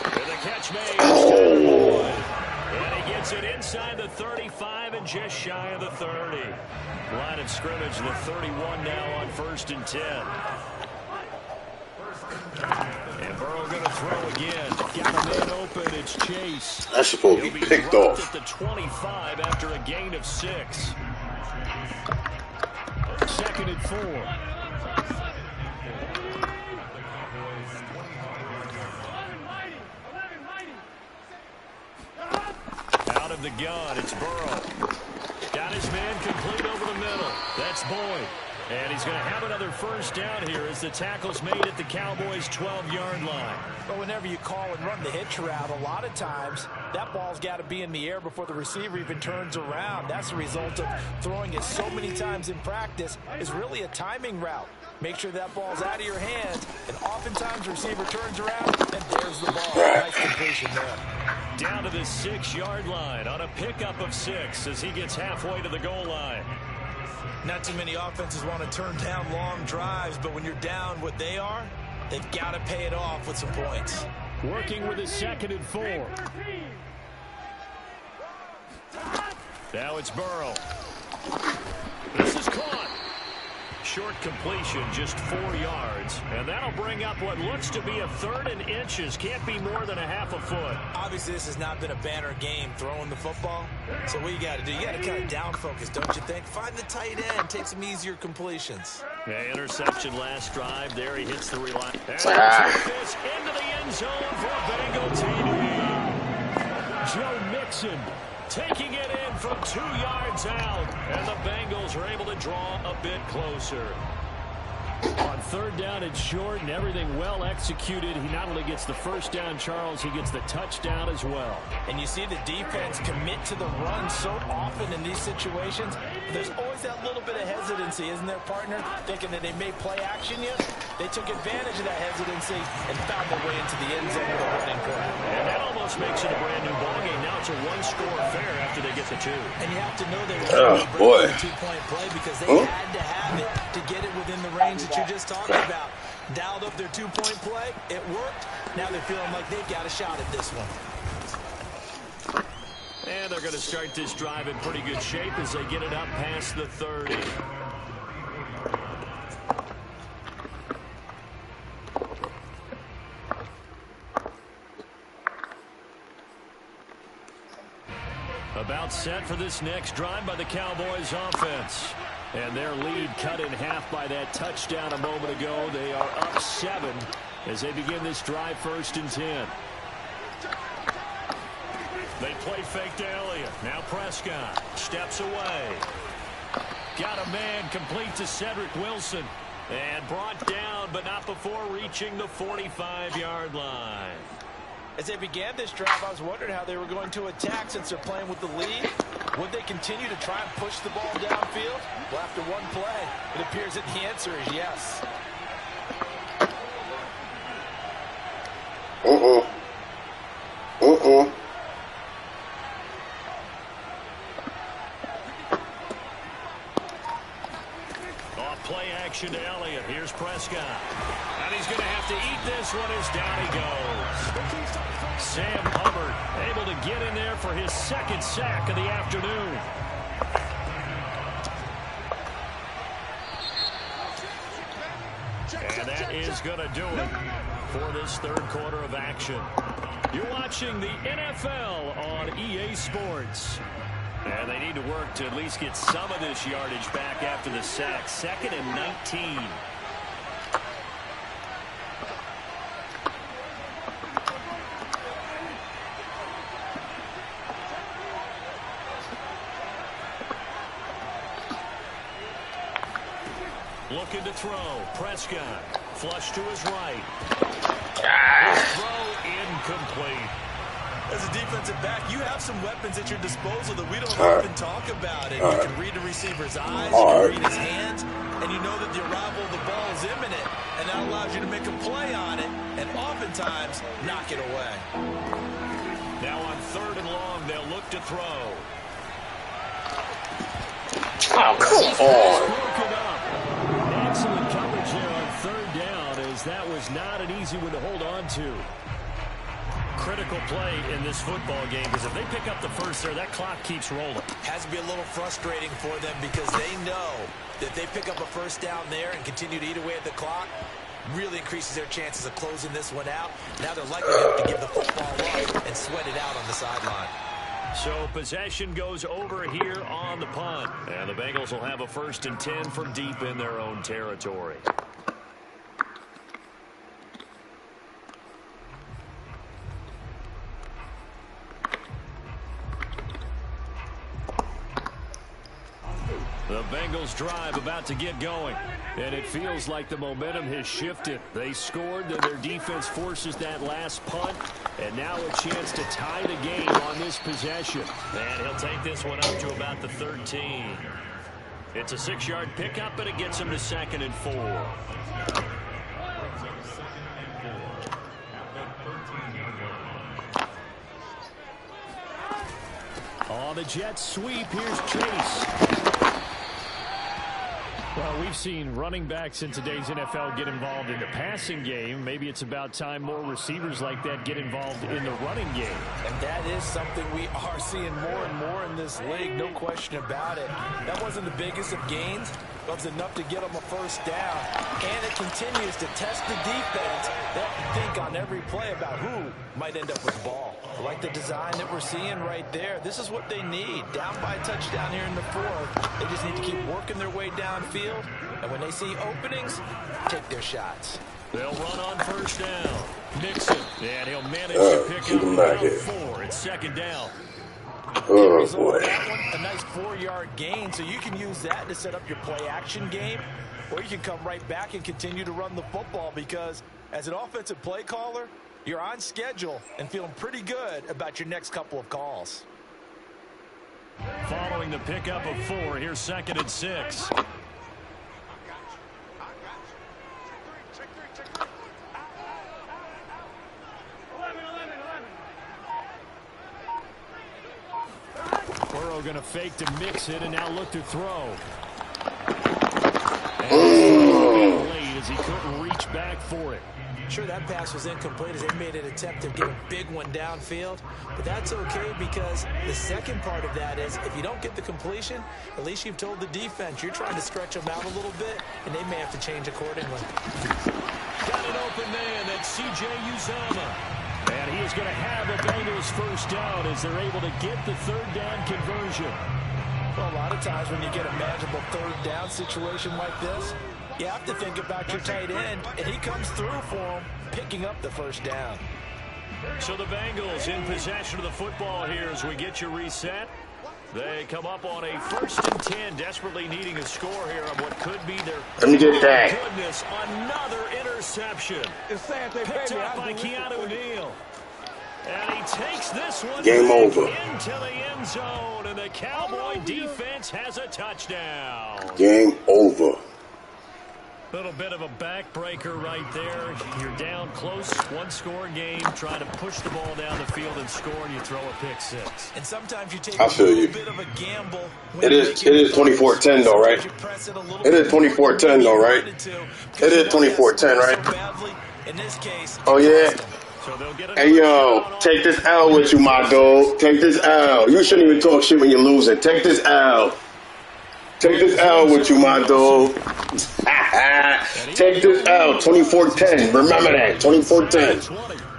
[SPEAKER 2] With a catch made. And he gets it inside the 35 and just shy of the 30. Line of scrimmage, the 31 now on 1st and 10. And Burrow going to throw again.
[SPEAKER 6] Got a man open. It's Chase.
[SPEAKER 1] That's supposed to be picked off.
[SPEAKER 2] At the 25 after a gain of 6.
[SPEAKER 6] 2nd and 4.
[SPEAKER 2] Out of the gun, it's Burrow. Got his man complete over the middle. That's Boyd. And he's going to have another 1st down here as the tackle's made at the Cowboys' 12-yard line.
[SPEAKER 3] But whenever you call and run the hitch route, a lot of times that ball's got to be in the air before the receiver even turns around. That's the result of throwing it so many times in practice is really a timing route. Make sure that ball's out of your hands, and oftentimes the receiver turns around, and there's the ball. Nice completion there.
[SPEAKER 2] Down to the 6-yard line on a pickup of 6 as he gets halfway to the goal line.
[SPEAKER 3] Not too many offenses want to turn down long drives, but when you're down what they are, they've got to pay it off with some points.
[SPEAKER 6] Working with a 2nd and 4.
[SPEAKER 2] Now it's Burrow. This is caught. Short completion, just 4 yards. And that'll bring up what looks to be a 3rd and inches. Can't be more than a half a foot.
[SPEAKER 3] Obviously, this has not been a banner game throwing the football. So what you got to do, you got to kind of down focus, don't you think? Find the tight end, take some easier completions.
[SPEAKER 2] Yeah, interception last drive. There he hits the reline. And this into the end zone for Bengal TD.
[SPEAKER 6] Joe Mixon
[SPEAKER 2] taking it in from 2 yards out. And the Bengals are able to draw a bit closer.
[SPEAKER 6] On 3rd down and short and everything well executed. He not only gets the 1st down, Charles, he gets the touchdown as well.
[SPEAKER 3] And you see the defense commit to the run so often in these situations. There's always that little bit of hesitancy, isn't there, partner? Thinking that they may play action yet. They took advantage of that hesitancy and found their way into the end zone with a running play.
[SPEAKER 2] And that almost makes it a brand new ballgame. Now it's a 1-score affair after they get the 2.
[SPEAKER 3] And you have to know they were a 2-point play because they had to have it to get it within the range that you just talked about. Dialed up their 2-point play. It worked. Now they're feeling like they've got a shot at this one.
[SPEAKER 2] And they're going to start this drive in pretty good shape as they get it up past the 30.
[SPEAKER 6] About set for this next drive by the Cowboys offense. And their lead cut in half by that touchdown a moment ago. They are up 7 as they begin this drive 1st and 10. They play fake to Elliott. Now Prescott steps away. Got a man complete to Cedric Wilson. And brought down, but not before reaching the 45-yard line.
[SPEAKER 3] As they began this drive, I was wondering how they were going to attack since they're playing with the lead. Would they continue to try and push the ball downfield? Well, after one play, it appears that the answer is yes.
[SPEAKER 6] Off play action to Elliott. Here's Prescott. And he's going to have to eat this one as down he goes. Sam Hubbard able to get in there for his 2nd sack of the afternoon. And that is going to do it for this 3rd quarter of action. You're watching the NFL on EA Sports. And they need to work to at least get some of this yardage back after the sack. 2nd and 19. Looking to throw. Prescott. Flush to his right. Throw incomplete.
[SPEAKER 3] As a defensive back, you have some weapons at your disposal that we don't often talk about. And you can read the receiver's eyes, you can read his hands, and you know that the arrival of the ball is imminent. And that allows you to make a play on it and oftentimes knock it away.
[SPEAKER 6] Now on 3rd and long, they'll look to throw.
[SPEAKER 1] Oh, come on.
[SPEAKER 6] Broken up. Excellent coverage there on 3rd down, as that was not an easy one to hold on to. Critical play in this football game, because if they pick up the first there, that clock keeps rolling.
[SPEAKER 3] Has to be a little frustrating for them because they know that they pick up a 1st down there and continue to eat away at the clock, really increases their chances of closing this one out. Now they're likely to have to give the football up and sweat it out on the sideline.
[SPEAKER 6] So possession goes over here on the punt. And the Bengals will have a 1st and 10 from deep in their own territory. The Bengals drive about to get going. And it feels like the momentum has shifted. They scored, then their defense forces that last punt. And now a chance to tie the game on this possession. And he'll take this one up to about the 13. It's a 6-yard pickup, but it gets him to 2nd and 4. On the jet sweep, here's Chase. Well, we've seen running backs in today's NFL get involved in the passing game. Maybe it's about time more receivers like that get involved in the running game.
[SPEAKER 3] And that is something we are seeing more and more in this league, no question about it. That wasn't the biggest of gains, but it was enough to get them a 1st down. And it continues to test the defense. They have to think on every play about who might end up with the ball. I like the design that we're seeing right there. This is what they need. Down by a touchdown here in the 4th. They just need to keep working their way downfield. And when they see openings, take their shots.
[SPEAKER 6] They'll run on 1st down. Mixon. And he'll manage to pick up about 4. It's 2nd down.
[SPEAKER 1] Oh, boy.
[SPEAKER 3] That one, a nice 4-yard gain, so you can use that to set up your play-action game, or you can come right back and continue to run the football because as an offensive play caller, you're on schedule and feeling pretty good about your next couple of calls.
[SPEAKER 6] Following the pickup of 4, here's 2nd and 6. Burrow going to fake to mix it and now look to throw. And late as he couldn't reach back for it.
[SPEAKER 3] Sure, that pass was incomplete as they made an attempt to get a big one downfield, but that's okay because the second part of that is if you don't get the completion, at least you've told the defense you're trying to stretch them out a little bit, and they may have to change accordingly.
[SPEAKER 6] Got an open man, that's C.J. Uzomah. And he is going to have the Bengals first down as they're able to get the third down conversion.
[SPEAKER 3] Well, a lot of times when you get a manageable third down situation like this, you have to think about your tight end, and he comes through for him, picking up the first down.
[SPEAKER 6] So the Bengals in possession of the football here as we get you reset. They come up on a 1st and 10, desperately needing a score here on what could be their...
[SPEAKER 1] Let me get that.
[SPEAKER 6] Oh, goodness, another interception. Picked up by Keanu Neal. And he takes this one
[SPEAKER 1] Game over.
[SPEAKER 6] Into the end zone, and the Cowboy defense has a touchdown.
[SPEAKER 1] Game over.
[SPEAKER 6] Little bit of a backbreaker right there. You're down close, one-score game, trying to push the ball down the field and score, and you throw a pick six.
[SPEAKER 3] And sometimes you take
[SPEAKER 1] I
[SPEAKER 3] a
[SPEAKER 1] feel
[SPEAKER 3] little
[SPEAKER 1] you.
[SPEAKER 3] bit of a gamble.
[SPEAKER 1] It is 24-10 though, right? It is 24-10 though, right? It is 24-10, right?
[SPEAKER 3] In this case,
[SPEAKER 1] Oh yeah.
[SPEAKER 6] So they'll get
[SPEAKER 1] Hey yo, take this L with you, my dog. Take this L. You shouldn't even talk shit when you're losing. Take this L. Take this L with you, my dog. Take this L. 24-10. Remember that. 24-10.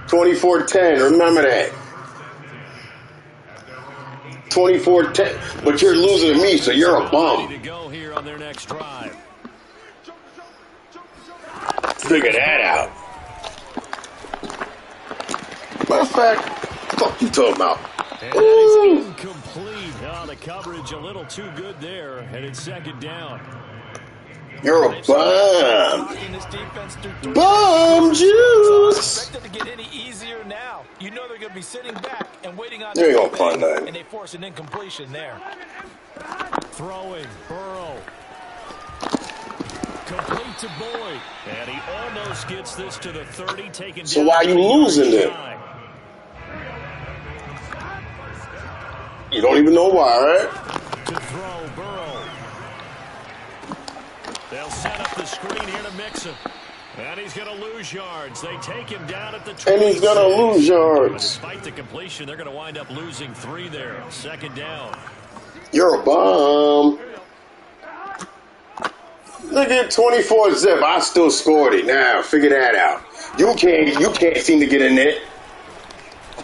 [SPEAKER 1] 24-10. Remember that. 24-10. But you're losing to me, so you're a bum.
[SPEAKER 6] to go here on their next drive.
[SPEAKER 1] Figure that out. Matter of fact, fuck you talking about?
[SPEAKER 6] And that is incomplete. Oh, the coverage a little too good there, and it's 2nd down.
[SPEAKER 1] You're a bum. Bum juice.
[SPEAKER 3] Expected to get any easier now. You know they're going to be sitting back and waiting on
[SPEAKER 1] You ain't gonna find that.
[SPEAKER 3] and they force an incompletion there.
[SPEAKER 6] Throwing, Burrow. Complete to Boyd. And he almost gets this to the 30, taken
[SPEAKER 1] So
[SPEAKER 6] down
[SPEAKER 1] why
[SPEAKER 6] to
[SPEAKER 1] you
[SPEAKER 6] the
[SPEAKER 1] losing
[SPEAKER 6] yard
[SPEAKER 1] then?
[SPEAKER 6] line.
[SPEAKER 1] You don't even know why, right?
[SPEAKER 6] To throw, Burrow. They'll set up the screen here to mix him. And he's going to lose yards. They take him down at the 26.
[SPEAKER 1] And he's gonna lose
[SPEAKER 6] But
[SPEAKER 1] yards.
[SPEAKER 6] despite the completion, they're going to wind up losing 3 there. 2nd down.
[SPEAKER 1] You're a bum. Look at 24 zip. I still scored it. Now figure that out. You can't seem to get in there.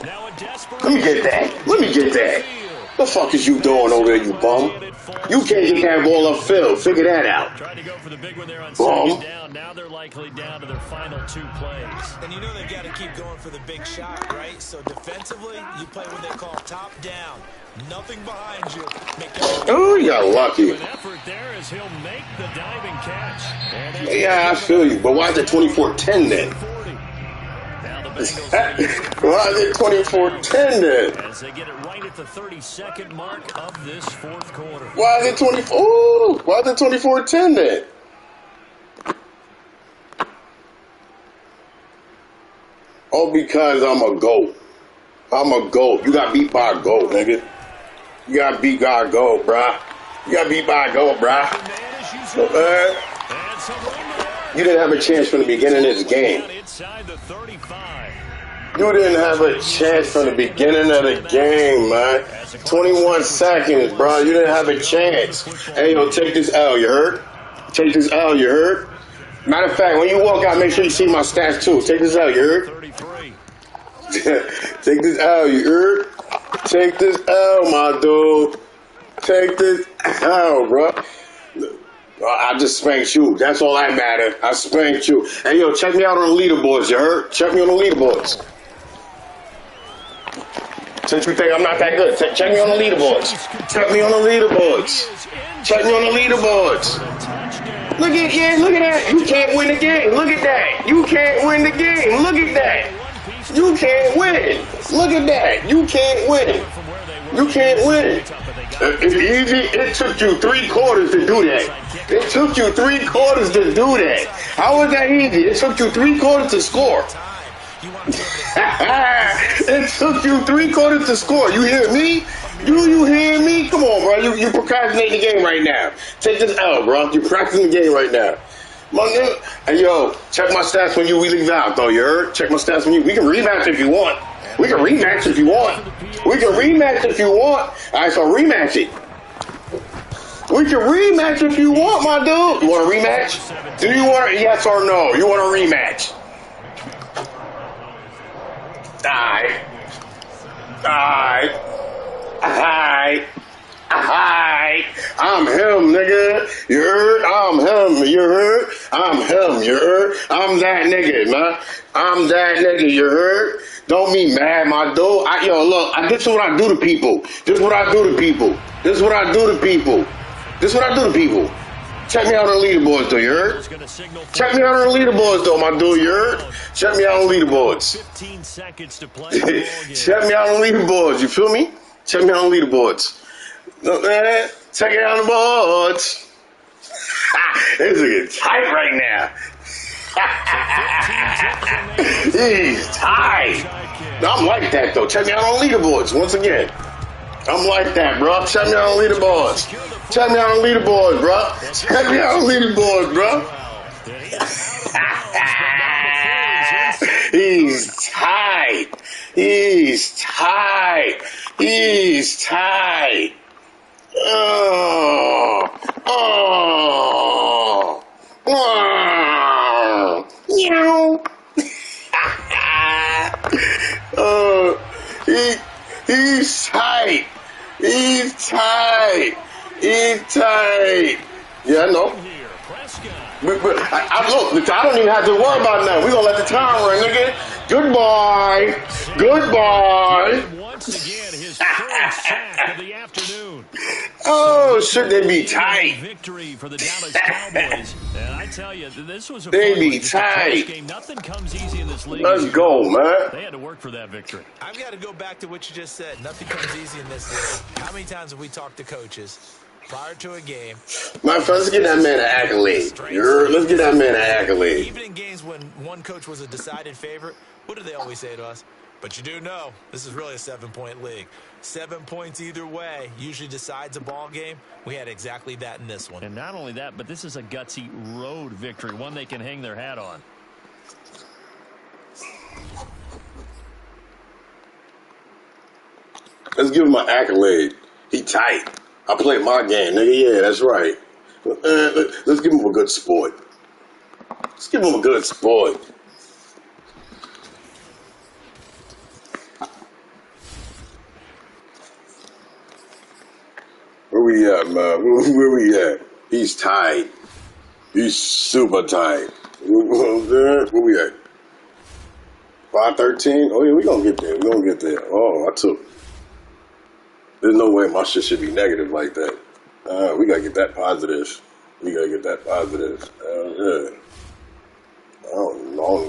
[SPEAKER 6] Now a desperate.
[SPEAKER 1] Let me get that. Let me get that. The fuck is you doing over there, you bum? You can't just have all up field. Figure that out.
[SPEAKER 6] Tried to go for the big one there on
[SPEAKER 1] Bum.
[SPEAKER 6] 2nd down. Now they're likely down to their final 2 plays.
[SPEAKER 3] And you know they've got to keep going for the big shot, right? So defensively, you play what they call top down. Nothing behind you.
[SPEAKER 1] Oh, you're lucky.
[SPEAKER 6] An effort there as he'll make the diving catch. And
[SPEAKER 1] Yeah, I feel you. But why is it 24-10 then?
[SPEAKER 6] 40. Now the Bengals
[SPEAKER 1] Why is it 24-10 then?
[SPEAKER 6] as they get it right at the 32nd mark of this 4th quarter.
[SPEAKER 1] Why is it 24? Ooh, why is it 24-10 then? Oh, because I'm a GOAT. I'm a GOAT. You got beat by a GOAT, nigga. You got beat by a GOAT, bruh. You got beat by a GOAT, bruh.
[SPEAKER 6] And some room there.
[SPEAKER 1] You didn't have a chance from the beginning of this game.
[SPEAKER 6] Inside the 35.
[SPEAKER 1] You didn't have a chance from the beginning of the game, man. 21 seconds, bro. You didn't have a chance. Hey, yo, take this L, you heard? Take this L, you heard? Matter of fact, when you walk out, make sure you see my stats, too. Take this L, you heard?
[SPEAKER 6] 33.
[SPEAKER 1] Take this L, you heard? Take this L, my dude. Take this L, bro. I just spanked you. That's all that matters. I spanked you. Hey, yo, check me out on the leaderboards, you heard? Check me on the leaderboards. Since you think I'm not that good, check me on the leaderboards. Check me on the leaderboards. Check me on the leaderboards. Look at that. You can't win the game. Look at that. You can't win the game. Look at that. You can't win. Look at that. You can't win. You can't win. It's easy. It took you 3 quarters to do that. It took you 3 quarters to do that. How was that easy? It took you 3 quarters to score. It took you 3 quarters to score. You hear me? You hear me? Come on, bro. You procrastinating the game right now. Take this out, bro. You practicing the game right now. My nigga. Hey, yo, check my stats when you leave out, though. You heard? Check my stats when you. We can rematch if you want. We can rematch if you want. We can rematch if you want. All right, so rematch it. We can rematch if you want, my dude. You want a rematch? Do you want a yes or no? You want a rematch? Alright. I'm him, nigga. You heard? I'm him. You heard? I'm him. You heard? I'm that nigga, man. I'm that nigga. You heard? Don't be mad, my dude. Look, this is what I do to people. This is what I do to people. This is what I do to people. This is what I do to people. Check me out on the leaderboards, though, you heard? Check me out on the leaderboards, though, my dude, you heard? Check me out on the leaderboards.
[SPEAKER 6] 15 seconds to play.
[SPEAKER 1] Check me out on the leaderboards, you feel me? Check me out on the leaderboards. Look, man, check it out on the boards. This is tight right now. He's tight. I'm like that, though. Check me out on the leaderboards, once again. I'm like that, bro. Check me out on the leaderboards. Check me out on the leaderboards, bro. Check me out on the leaderboards, bro. He's tight. He's tight. He's tight. Oh. He's tight. He's tight. He's tight. Yeah, I know. Look, I don't even have to worry about nothing. We're going to let the time run, nigga. Goodbye. Goodbye.
[SPEAKER 6] Once again, his third sack of the afternoon.
[SPEAKER 1] Oh, shit, they be tight.
[SPEAKER 6] Victory for the Dallas Cowboys. And I tell you, this was a
[SPEAKER 1] they be tight.
[SPEAKER 6] Game. Nothing comes easy in this league.
[SPEAKER 1] Let's go, man.
[SPEAKER 6] They had to work for that victory.
[SPEAKER 3] I've got to go back to what you just said. Nothing comes easy in this league. How many times have we talked to coaches prior to a game?
[SPEAKER 1] My friend, let's get that man an accolade. Let's get that man an accolade.
[SPEAKER 3] Even in games when one coach was a decided favorite, what do they always say to us? But you do know this is really a 7-point league. 7 points either way usually decides a ball game. We had exactly that in this one.
[SPEAKER 6] And not only that, but this is a gutsy road victory, one they can hang their hat on.
[SPEAKER 1] Let's give him an accolade. He tight. I played my game, nigga. Yeah, that's right. Let's give him a good sport. Let's give him a good sport. Where we at, man? Where we at? He's tight. He's super tight. Where we at? 513? Oh, yeah, we gonna get there. We gonna get there. Oh, there's no way my shit should be negative like that. We gotta get that positive. We gotta get that positive. Yeah. Oh, no.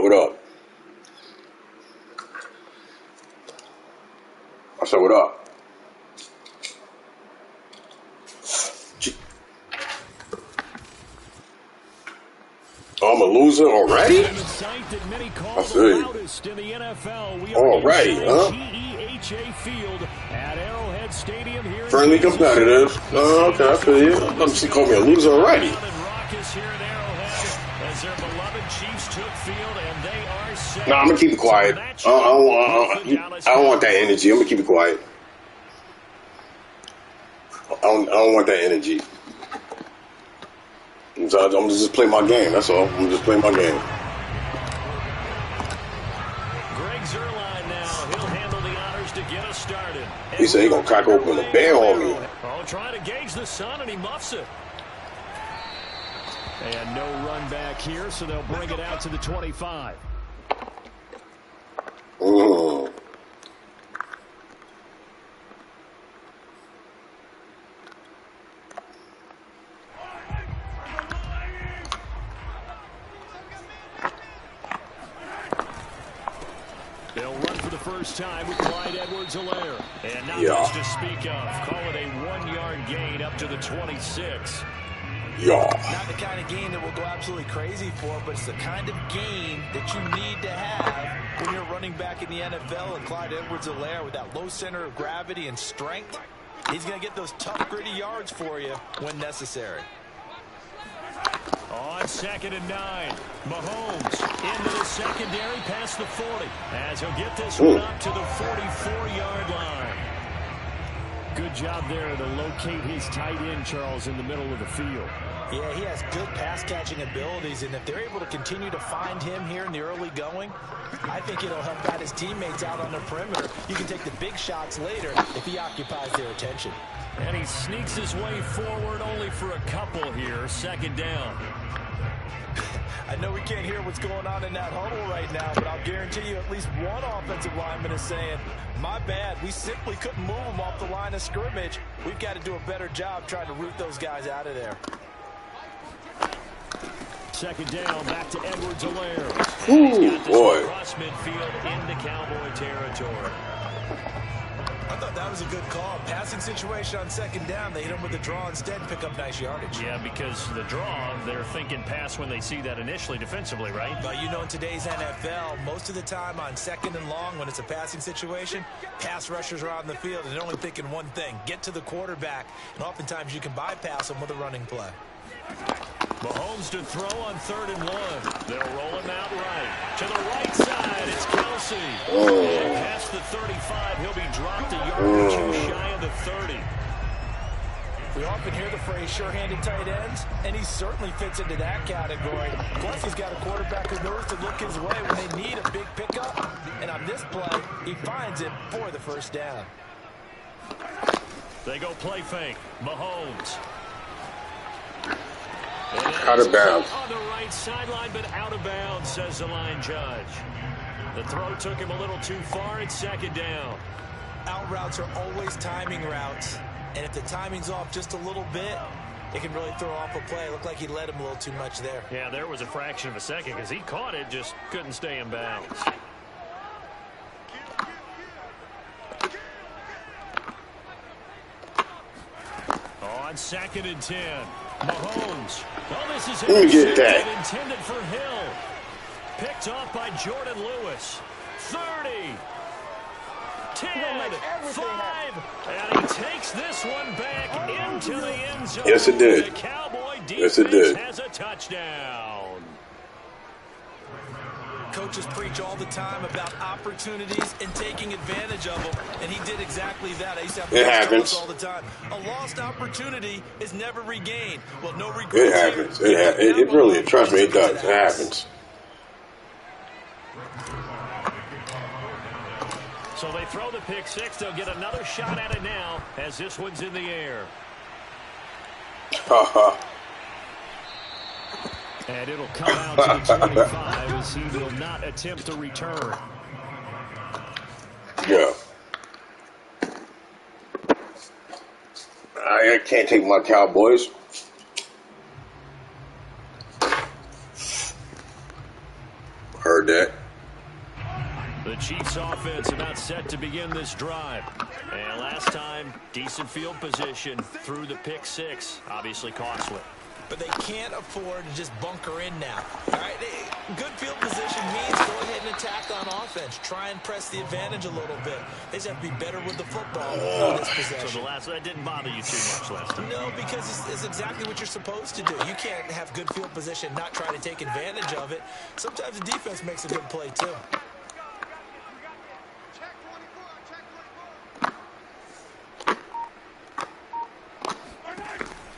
[SPEAKER 1] What up? I said, what up? I'm a loser already? I see. Already, huh? Friendly competitive. Oh, okay, I feel you. I'm just call me a loser already. Nah, I'm gonna keep it quiet. I don't want that energy. I'm gonna keep it quiet. I don't want that energy. So I'm gonna just play my game. That's all. I'm just playing my game.
[SPEAKER 6] Greg Zuerlein now. He'll handle the honors to get us started.
[SPEAKER 1] He said he gonna crack open the bear on me.
[SPEAKER 6] Oh, trying to gauge the sun, and he muffs it. And no run back here, so they'll bring it out to the 25. They'll run for the first time with Clyde Edwards-Helaire. And not much to speak of. Call it a 1-yard gain up to the 26.
[SPEAKER 3] Not the kind of gain that we'll go absolutely crazy for, but it's the kind of gain that you need to have when you're running back in the NFL. And Clyde Edwards-Helaire, with that low center of gravity and strength, he's going to get those tough, gritty yards for you when necessary.
[SPEAKER 6] On on 2nd and 9. Mahomes into the secondary past the 40 as he'll get this one up to the 44-yard line. Good job there to locate his tight end, Charles, in the middle of the field.
[SPEAKER 3] Yeah, he has good pass-catching abilities, and if they're able to continue to find him here in the early going, I think it'll help out his teammates out on the perimeter. You can take the big shots later if he occupies their attention.
[SPEAKER 6] And he sneaks his way forward only for a couple here. 2nd down.
[SPEAKER 3] I know we can't hear what's going on in that huddle right now, but I'll guarantee you at least one offensive lineman is saying, my bad, we simply couldn't move them off the line of scrimmage. We've got to do a better job trying to root those guys out of there.
[SPEAKER 6] 2nd down, back to Edwards-Helaire.
[SPEAKER 1] Ooh, boy.
[SPEAKER 6] Cross midfield into Cowboy territory.
[SPEAKER 3] I thought that was a good call. Passing situation on 2nd down. They hit him with the draw instead and pick up nice yardage.
[SPEAKER 6] Yeah, because the draw, they're thinking pass when they see that initially defensively, right?
[SPEAKER 3] But you know, in today's NFL, most of the time on 2nd and long, when it's a passing situation, pass rushers are out in the field and they're only thinking one thing, get to the quarterback. And oftentimes you can bypass them with a running play.
[SPEAKER 6] Mahomes to throw on 3rd and 1. They'll roll him out right. To the right side, it's Kelsey. And past the 35, he'll be dropped a yard or two shy of the 30.
[SPEAKER 3] We often hear the phrase sure-handed tight ends, and he certainly fits into that category. Plus, he's got a quarterback who knows to look his way when they need a big pickup. And on this play, he finds it for the 1st down.
[SPEAKER 6] They go play fake. Mahomes.
[SPEAKER 1] Out of bounds.
[SPEAKER 6] On the right sideline, but out of bounds, says the line judge. The throw took him a little too far. It's 2nd down.
[SPEAKER 3] Out routes are always timing routes. And if the timing's off just a little bit, it can really throw off a play. It looked like he led him a little too much there.
[SPEAKER 6] Yeah, there was a fraction of a second because he caught it, just couldn't stay in bounds. On 2nd and 10. Mahomes. Well, this is
[SPEAKER 1] Let me get that.
[SPEAKER 6] Intended for Hill. Picked off by Jordan Lewis. 30. 10. 5. And he takes this one back into the end zone.
[SPEAKER 1] Yes, it did.
[SPEAKER 6] The Cowboy
[SPEAKER 1] Yes, it did.
[SPEAKER 6] has a touchdown.
[SPEAKER 3] Coaches preach all the time about opportunities and taking advantage of them, and he did exactly that. I used to have
[SPEAKER 1] It happens
[SPEAKER 3] all the time. A lost opportunity is never regained. Well, no regrets.
[SPEAKER 1] It happens. It really, trust me, it does. It happens.
[SPEAKER 6] So they throw the pick six. They'll get another shot at it now as this one's in the air. And it'll come out to the 25 as he will not attempt to return.
[SPEAKER 1] Yeah. I can't take my Cowboys. Heard that.
[SPEAKER 6] The Chiefs offense about set to begin this drive. And last time, decent field position through the pick six. Obviously costly.
[SPEAKER 3] But they can't afford to just bunker in now. All right, good field position means go ahead and attack on offense. Try and press the advantage a little bit. They just have to be better with the football on this possession.
[SPEAKER 6] So that didn't bother you too much last time?
[SPEAKER 3] No, because it's exactly what you're supposed to do. You can't have good field position, not try to take advantage of it. Sometimes the defense makes a good play too.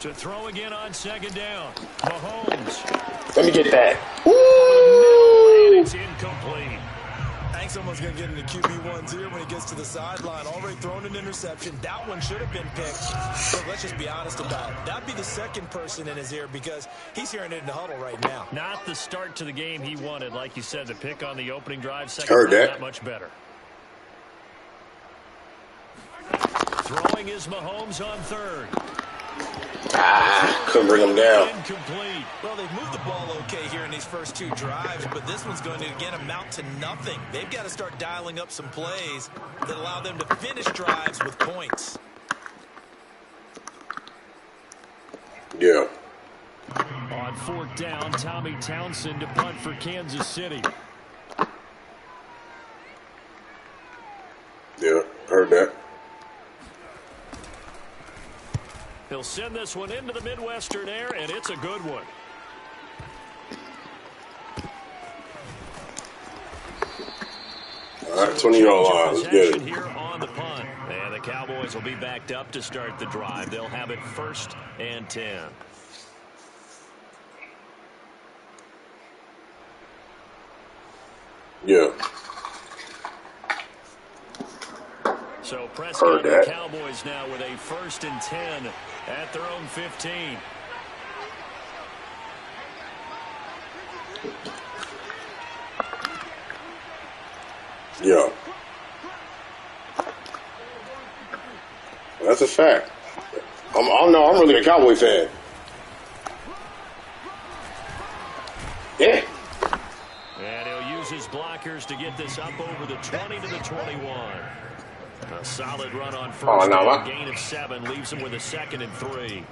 [SPEAKER 6] To throw again on second down. Mahomes.
[SPEAKER 1] Let me get that.
[SPEAKER 6] And it's incomplete.
[SPEAKER 3] I think someone's going to get into QB1s here when he gets to the sideline. Already thrown an interception. That one should have been picked. Look, let's just be honest about it. That'd be the second person in his ear because he's hearing it in the huddle right now.
[SPEAKER 6] Not the start to the game he wanted. Like you said, the pick on the opening drive. Second
[SPEAKER 1] Heard that.
[SPEAKER 6] Not much better. Throwing is Mahomes on third.
[SPEAKER 1] Couldn't bring him down.
[SPEAKER 6] Incomplete.
[SPEAKER 3] Well, they've moved the ball okay here in these first two drives, but this one's going to, again, amount to nothing. They've got to start dialing up some plays that allow them to finish drives with points.
[SPEAKER 1] Yeah.
[SPEAKER 6] On fourth down, Tommy Townsend to punt for Kansas City.
[SPEAKER 1] Yeah, heard that.
[SPEAKER 6] He'll send this one into the Midwestern air, and it's a good one.
[SPEAKER 1] All right,
[SPEAKER 2] So
[SPEAKER 1] 20-yard
[SPEAKER 2] change of
[SPEAKER 1] line. Let's get it.
[SPEAKER 2] possession here on the punt. And the Cowboys will be backed up to start the drive. They'll have it 1st and 10.
[SPEAKER 1] Yeah.
[SPEAKER 2] So Prescott and the Cowboys now with a 1st and 10 at their own 15.
[SPEAKER 1] Yeah. That's a fact. I'm really a Cowboy fan. Yeah.
[SPEAKER 2] And he'll use his blockers to get this up over the 20 to the 21. A solid run on first down, gain of 7, leaves him with a 2nd and 3.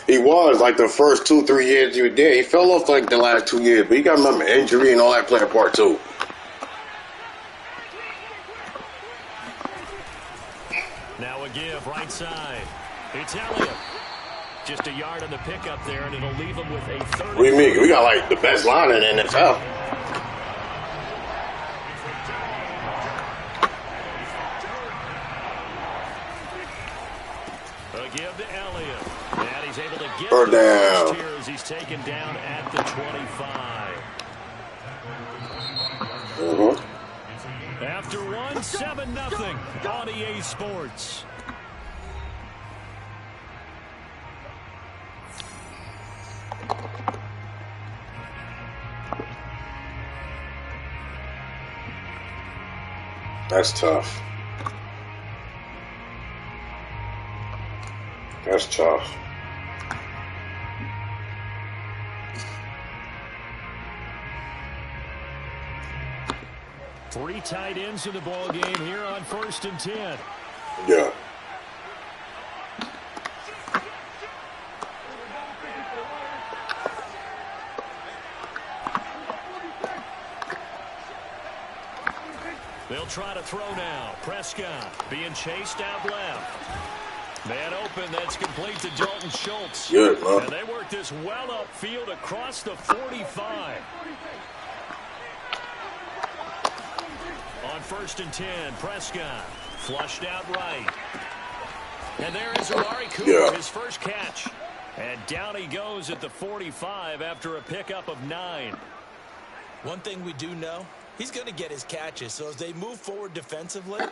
[SPEAKER 1] He was like the first 2-3 years he was there. He fell off like the last 2 years, but you got to remember injury and all that playing a part too.
[SPEAKER 2] Now a give right side. It's Elliott. Just a yard on the pickup there, and it'll leave him with a 3rd.
[SPEAKER 1] What do you mean? We got like the best line in the NFL.
[SPEAKER 2] A give to Elliott. And he's able to get
[SPEAKER 1] Or
[SPEAKER 2] the
[SPEAKER 1] down.
[SPEAKER 2] first here as he's taken down at the 25. After one, 7-0 on EA Sports.
[SPEAKER 1] That's tough. That's tough.
[SPEAKER 2] Three tight ends in the ball game here on 1st and 10.
[SPEAKER 1] Yeah.
[SPEAKER 2] They'll try to throw now. Prescott being chased out left. Man open, that's complete to Dalton Schultz.
[SPEAKER 1] Good, man.
[SPEAKER 2] And they work this well upfield across the 45. On 1st and 10, Prescott flushed out right. And there is Amari Cooper, his first catch. And down he goes at the 45 after a pickup of 9.
[SPEAKER 3] One thing we do know, he's going to get his catches. So as they move forward defensively,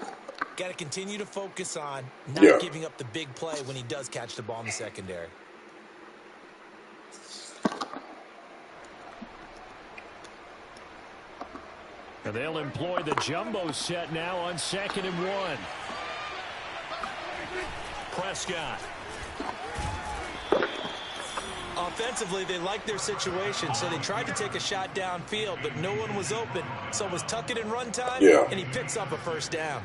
[SPEAKER 3] got to continue to focus on not giving up the big play when he does catch the ball in the secondary.
[SPEAKER 2] And they'll employ the jumbo set now on 2nd and 1. Prescott.
[SPEAKER 3] Offensively, they like their situation, so they tried to take a shot downfield, but no one was open. So it was tuck it and run time, and he picks up a 1st down.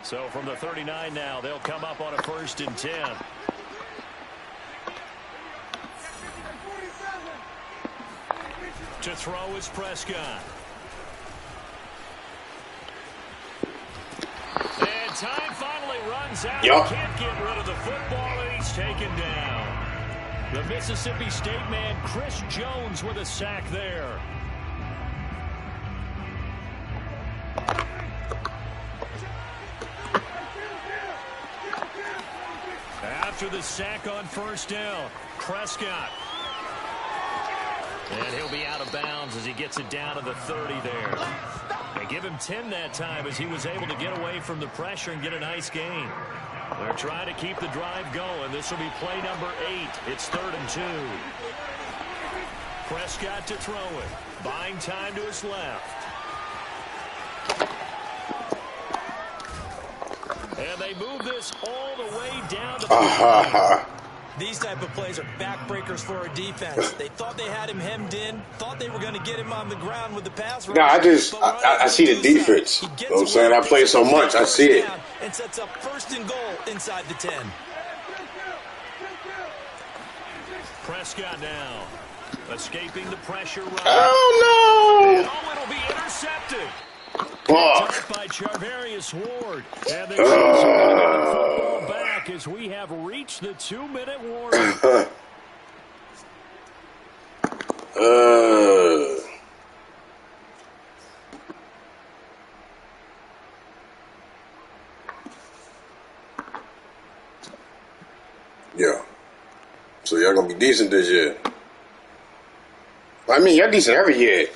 [SPEAKER 2] So from the 39 now, they'll come up on a 1st and 10. To throw is Prescott. And time finally runs out. He can't get rid of the football, and he's taken down. The Mississippi State man, Chris Jones, with a sack there. After the sack on 1st down, Prescott. And he'll be out of bounds as he gets it down to the 30 there. They give him 10 that time as he was able to get away from the pressure and get a nice gain. They're trying to keep the drive going. This will be play number 8. It's 3rd and 2. Prescott to throw it. Buying time to his left. And they move this all the way down to the
[SPEAKER 3] These type of plays are backbreakers for our defense. They thought they had him hemmed in, thought they were going to get him on the ground with the pass rush.
[SPEAKER 1] No, I see the defense. You know what I'm saying? I play so much, I see it.
[SPEAKER 3] And sets up 1st and goal inside the 10.
[SPEAKER 2] Prescott now escaping the pressure run.
[SPEAKER 1] Oh, no!
[SPEAKER 2] Oh, it'll be intercepted.
[SPEAKER 1] Fuck.
[SPEAKER 2] By Charvarius Ward. And they're going to get the football back
[SPEAKER 6] back as we have reached the 2-minute warning.
[SPEAKER 1] Yeah. So y'all gonna be decent this year. I mean, y'all decent every year.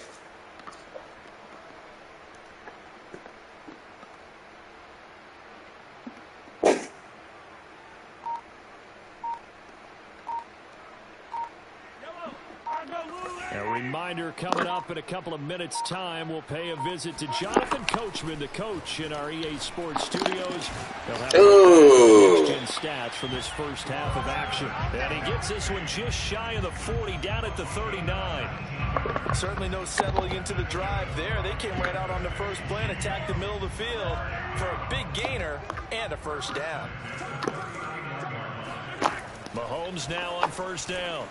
[SPEAKER 6] A reminder coming up in a couple of minutes' time. We'll pay a visit to Jonathan Coachman, the coach in our EA Sports studios. They'll have next-gen stats from this first half of action. And he gets this one just shy of the 40, down at the 39.
[SPEAKER 3] Certainly no settling into the drive there. They came right out on the first play and attacked the middle of the field for a big gainer and a first down.
[SPEAKER 6] Mahomes now on first down.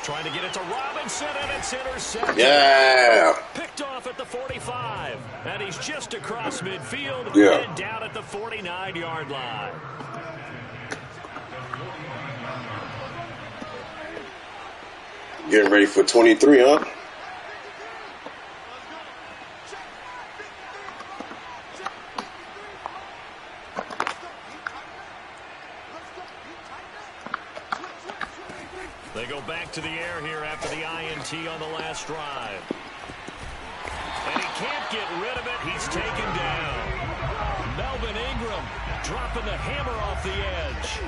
[SPEAKER 6] Trying to get it to Robinson, and it's intercepted.
[SPEAKER 1] Yeah.
[SPEAKER 6] Picked off at the 45. And he's just across midfield and down at the 49-yard line.
[SPEAKER 1] Getting ready for 23, huh?
[SPEAKER 6] They go back to the air here after the INT on the last drive. And he can't get rid of it. He's taken down. Melvin Ingram dropping the hammer off the edge.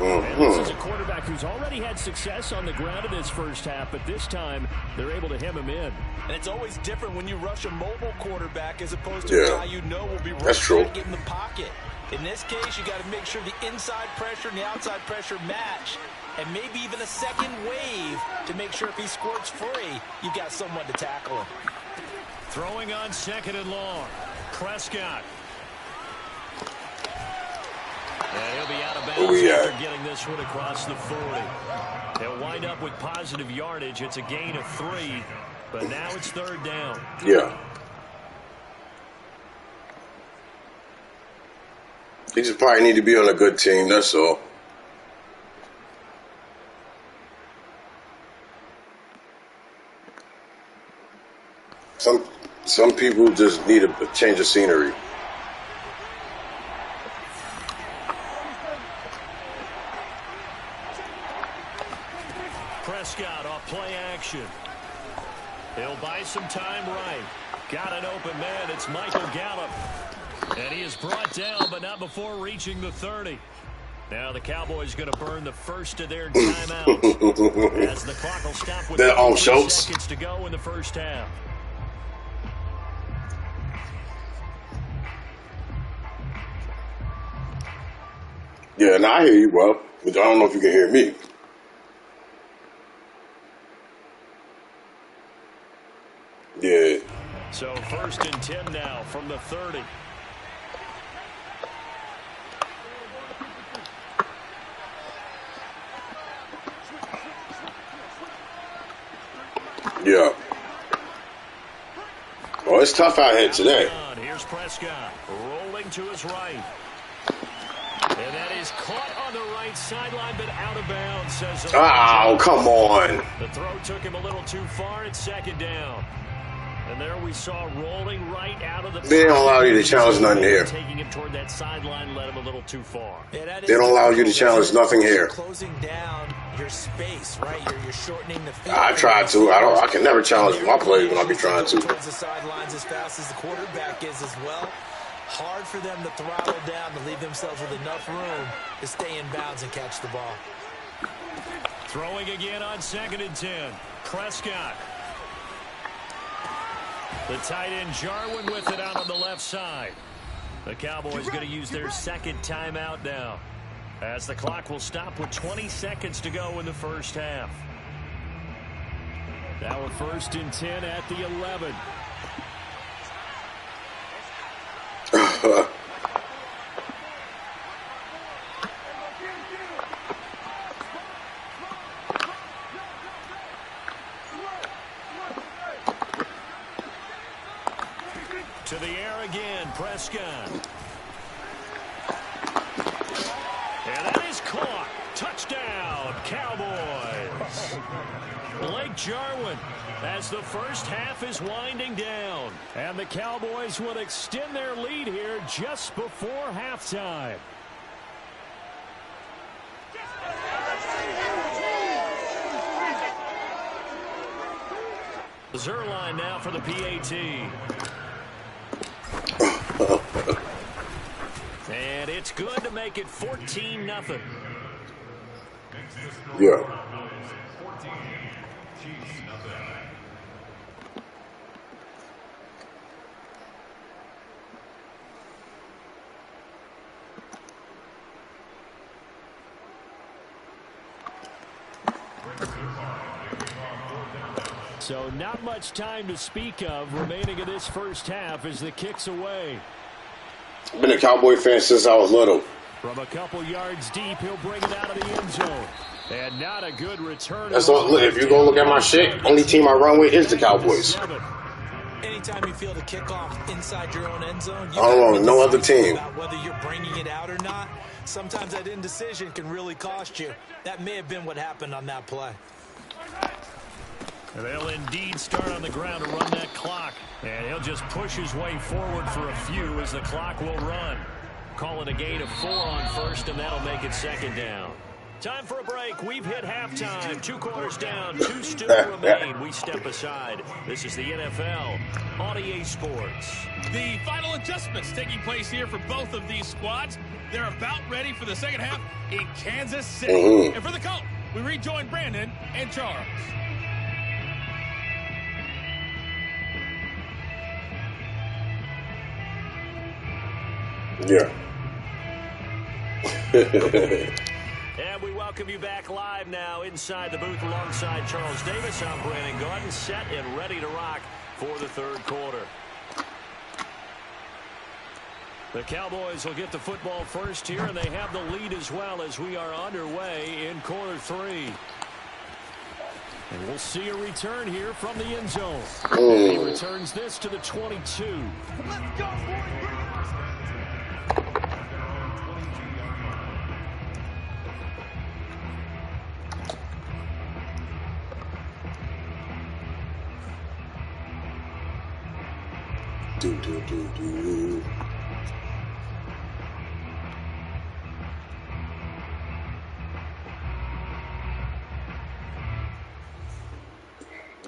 [SPEAKER 6] And this is a quarterback who's already had success on the ground in this first half, but this time they're able to hem him in.
[SPEAKER 3] And it's always different when you rush a mobile quarterback as opposed to a guy you know will be right back in the pocket. In this case, you got to make sure the inside pressure and the outside pressure match, and maybe even a second wave to make sure if he squirts free, you've got someone to tackle him.
[SPEAKER 6] Throwing on second and long. Prescott. And he'll be out of bounds after getting this one across the 40. They'll wind up with positive yardage. It's a gain of 3, but now it's third down.
[SPEAKER 1] Yeah. He just probably need to be on a good team, that's all. Some people just need a change of scenery.
[SPEAKER 6] Prescott off play action. He'll buy some time right. Got an open man. It's Michael Gallup. And he is brought down, but not before reaching the 30. Now the Cowboys going to burn the first of their timeouts. As the clock will stop with 3 seconds to go in the first half.
[SPEAKER 1] Yeah, and I hear you, bro. But I don't know if you can hear me. Yeah.
[SPEAKER 6] So first and 10 now from the 30.
[SPEAKER 1] Yeah. Well, it's tough out here today.
[SPEAKER 6] Here's Prescott rolling to his right. And that is caught on the right sideline, but out of bounds, says the
[SPEAKER 1] Oh, come on.
[SPEAKER 6] The throw took him a little too far at second down. And there we saw rolling right out of the...
[SPEAKER 1] They don't allow you to challenge nothing here.
[SPEAKER 6] Taking him toward that sideline led him a little too far.
[SPEAKER 3] Yeah,
[SPEAKER 1] they don't allow you to challenge nothing here.
[SPEAKER 3] Closing down your space, right? You're shortening the field.
[SPEAKER 1] I try to. I can never challenge my plays when I be trying to.
[SPEAKER 3] Towards the sidelines as fast as the quarterback is as well. Hard for them to throttle down, to leave themselves with enough room to stay in bounds and catch the ball.
[SPEAKER 6] Throwing again on second and 10. Prescott. The tight end Jarwin with it out on the left side. The Cowboys going to use their second timeout now, as the clock will stop with 20 seconds to go in the first half. Now we're first and 10 at the 11. To the air again, Prescott. Cowboys. Blake Jarwin as the first half is winding down. And the Cowboys will extend their lead here just before halftime. Zerline now for the PAT. And it's good to make it 14-0.
[SPEAKER 1] Yeah.
[SPEAKER 6] So not much time to speak of remaining in this first half as the kick's away.
[SPEAKER 1] I've been a Cowboy fan since I was little.
[SPEAKER 6] From a couple yards deep, he'll bring it out of the end zone. And not a good return.
[SPEAKER 1] That's all. If you go look at my shit, only team I run with is the Cowboys.
[SPEAKER 3] Anytime you feel the kickoff inside your own end zone, you
[SPEAKER 1] I don't want no other team.
[SPEAKER 3] About whether you're bringing it out or not, sometimes that indecision can really cost you. That may have been what happened on that play.
[SPEAKER 6] They'll indeed start on the ground to run that clock. And he'll just push his way forward for a few as the clock will run. Call it a gain of 4 on first, and that'll make it second down. Time for a break. We've hit halftime. 2 quarters down. 2 still remain. We step aside. This is the NFL on EA Sports.
[SPEAKER 4] The final adjustments taking place here for both of these squads. They're about ready for the second half in Kansas City. And for the call, we rejoin Brandon and Charles.
[SPEAKER 1] Yeah.
[SPEAKER 6] And we welcome you back live now inside the booth alongside Charles Davis. I'm Brandon Gordon, set and ready to rock for the third quarter. The Cowboys will get the football first here, and they have the lead as well as we are underway in quarter 3. And we'll see a return here from the end zone. He returns this to the 22.
[SPEAKER 4] Let's go, boys.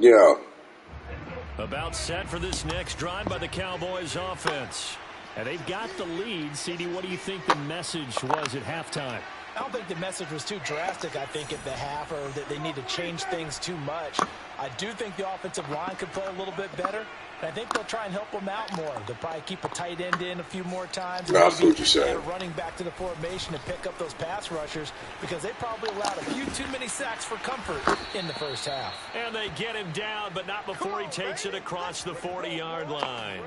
[SPEAKER 1] Yeah.
[SPEAKER 6] About set for this next drive by the Cowboys offense. And they've got the lead. CD, what do you think the message was at halftime?
[SPEAKER 3] I don't think the message was too drastic, I think, at the half, or that they need to change things too much. I do think the offensive line could play a little bit better, and I think they'll try and help them out more. They'll probably keep a tight end in a few more times.
[SPEAKER 1] No, that's what you're saying.
[SPEAKER 3] Running back to the formation to pick up those pass rushers because they probably allowed a few too many sacks for comfort in the first half.
[SPEAKER 6] And they get him down, but not before he takes it across the 40-yard line.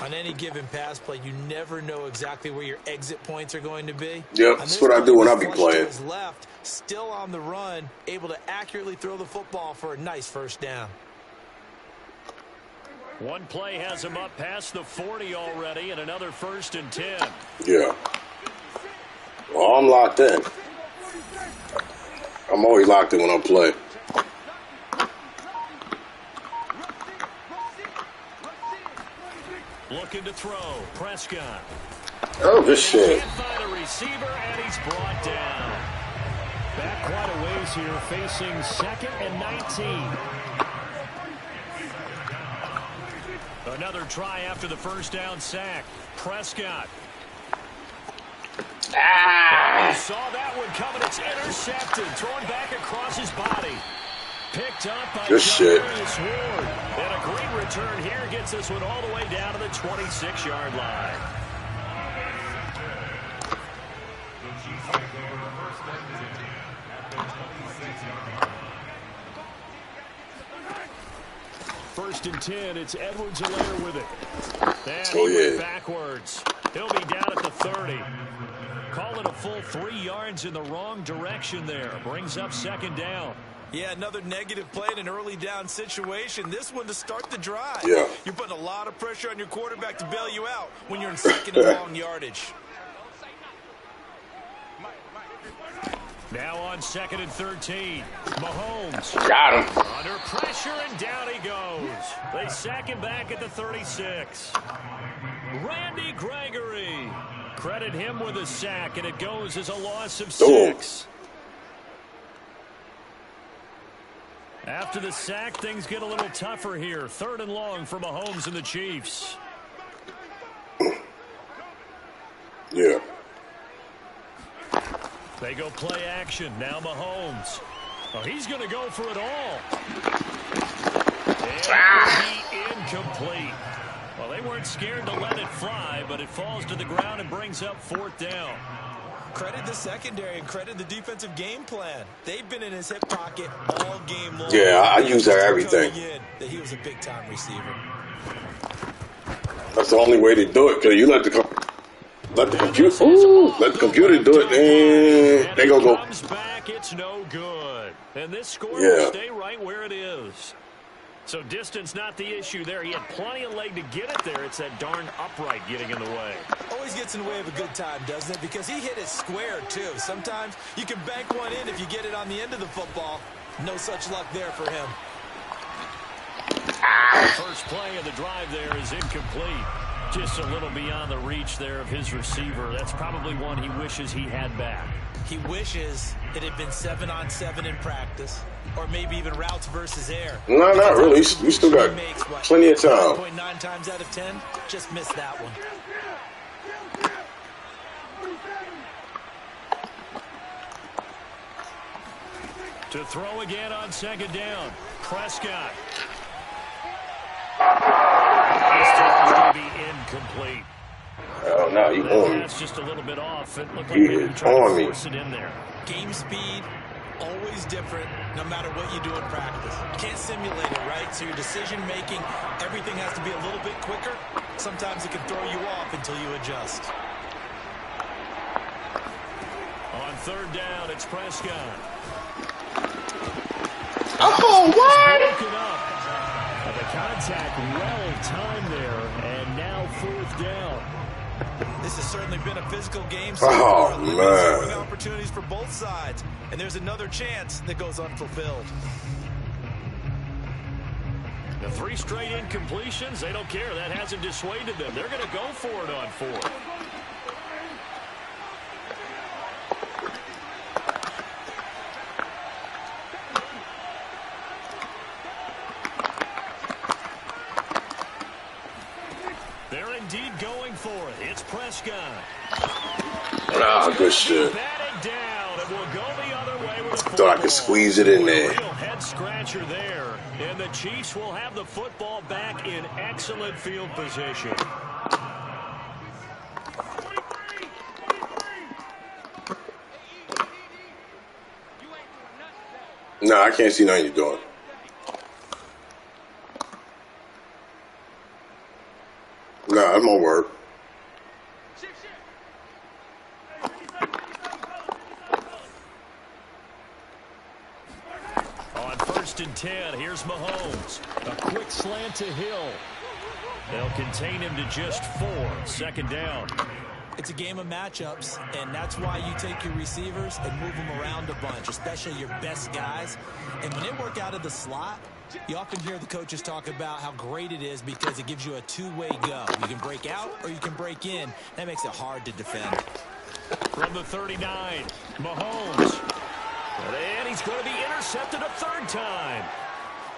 [SPEAKER 3] On any given pass play, you never know exactly where your exit points are going to be.
[SPEAKER 1] Yep, that's what I do when I be playing.
[SPEAKER 3] Left, still on the run, able to accurately throw the football for a nice first down.
[SPEAKER 6] One play has him up past the 40 already, and another 1st and 10.
[SPEAKER 1] Yeah. Well, I'm locked in. I'm always locked in when I play.
[SPEAKER 6] Looking to throw. Prescott.
[SPEAKER 1] Oh, this shit.
[SPEAKER 6] Can't find a receiver, and he's brought down. Back quite a ways here, facing 2nd and 19. Another try after the first down sack. Prescott. Saw that one coming. It's intercepted. Thrown back across his body. Picked up by Darius Ward. And a great return here gets this one all the way down to the 26-yard line. First and 10, it's Edwards-Helaire with it. And he went backwards. He'll be down at the 30. Call it a full 3 yards in the wrong direction there. Brings up 2nd down.
[SPEAKER 3] Yeah, another negative play in an early down situation. This one to start the drive.
[SPEAKER 1] Yeah.
[SPEAKER 3] You're putting a lot of pressure on your quarterback to bail you out when you're in 2nd and long yardage.
[SPEAKER 2] Now on 2nd and 13. Mahomes.
[SPEAKER 1] Got him.
[SPEAKER 2] Under pressure, and down he goes. They sack him back at the 36. Randy Gregory. Credit him with a sack, and it goes as a loss of 6. After the sack, things get a little tougher here. 3rd and long for Mahomes and the Chiefs.
[SPEAKER 1] Yeah.
[SPEAKER 2] They go play action. Now Mahomes. Oh, he's going to go for it all. And incomplete. Well, they weren't scared to let it fly, but it falls to the ground and brings up 4th down.
[SPEAKER 3] Credit the secondary and credit the defensive game plan. They've been in his hip pocket all game long.
[SPEAKER 1] Yeah, I use that everything.
[SPEAKER 3] That he was a big-time receiver.
[SPEAKER 1] That's the only way to do it, because you let the computer do it, and they gonna go.
[SPEAKER 2] Comes back, it's no good. And this score will stay right where it is. So distance not the issue there. He had plenty of leg to get it there. It's that darn upright getting in the way.
[SPEAKER 3] Always gets in the way of a good time, doesn't it? Because he hit it square, too. Sometimes you can bank one in if you get it on the end of the football. No such luck there for him.
[SPEAKER 2] The first play of the drive there is incomplete. Just a little beyond the reach there of his receiver. That's probably one he wishes he had back.
[SPEAKER 3] He wishes it had been 7-on-7 in practice, or maybe even routes versus air.
[SPEAKER 1] No, not really. We still got plenty of time.
[SPEAKER 3] 9 times out of 10, just missed that one.
[SPEAKER 2] To throw again on 2nd down. Prescott. This throw is going to be incomplete.
[SPEAKER 1] Oh, no, you on me.
[SPEAKER 2] That's just a little bit off. It looked like maybe trying to force it in there.
[SPEAKER 3] Game speed, always different, no matter what you do in practice. You can't simulate it, right? So your decision-making, everything has to be a little bit quicker. Sometimes it can throw you off until you adjust.
[SPEAKER 2] On 3rd down, it's Prescott.
[SPEAKER 1] Oh, what?
[SPEAKER 2] The contact well-timed there, and now 4th down.
[SPEAKER 3] This has certainly been a physical game. So
[SPEAKER 1] man.
[SPEAKER 3] Opportunities for both sides, and there's another chance that goes unfulfilled.
[SPEAKER 2] The 3 straight incompletions, they don't care. That hasn't dissuaded them. They're going to go for it on 4th. They're indeed going for it. It's Prescott.
[SPEAKER 1] Ah, good shit.
[SPEAKER 2] Down, and we'll go the other way with the
[SPEAKER 1] Thought I could squeeze it in there.
[SPEAKER 2] Real head scratcher there. And the Chiefs will have the football back in excellent field position.
[SPEAKER 1] No, I can't see nothing you're doing. No, that won't work.
[SPEAKER 2] On 1st and 10, here's Mahomes. A quick slant to Hill. They'll contain him to just 4. 2nd down.
[SPEAKER 3] It's a game of matchups, and that's why you take your receivers and move them around a bunch, especially your best guys. And when they work out of the slot, you often hear the coaches talk about how great it is because it gives you a two-way go. You can break out or you can break in. That makes it hard to defend.
[SPEAKER 2] From the 39, Mahomes. And he's going to be intercepted a 3rd time.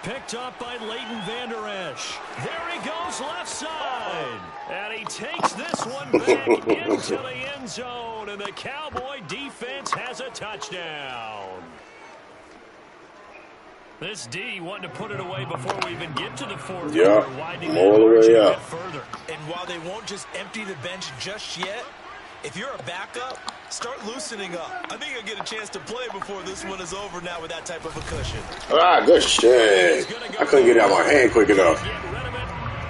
[SPEAKER 2] Picked up by Leighton Vander Esch. There he goes left side. And he takes this one back into the end zone. And the Cowboy defense has a touchdown. This D wanting to put it away before we even get to the 4th.
[SPEAKER 1] Yeah, all the way up.
[SPEAKER 2] Further.
[SPEAKER 3] And while they won't just empty the bench just yet, if you're a backup, start loosening up. I think you'll get a chance to play before this one is over now with that type of a cushion.
[SPEAKER 1] Ah, good shit. I couldn't get it out of my hand quick enough.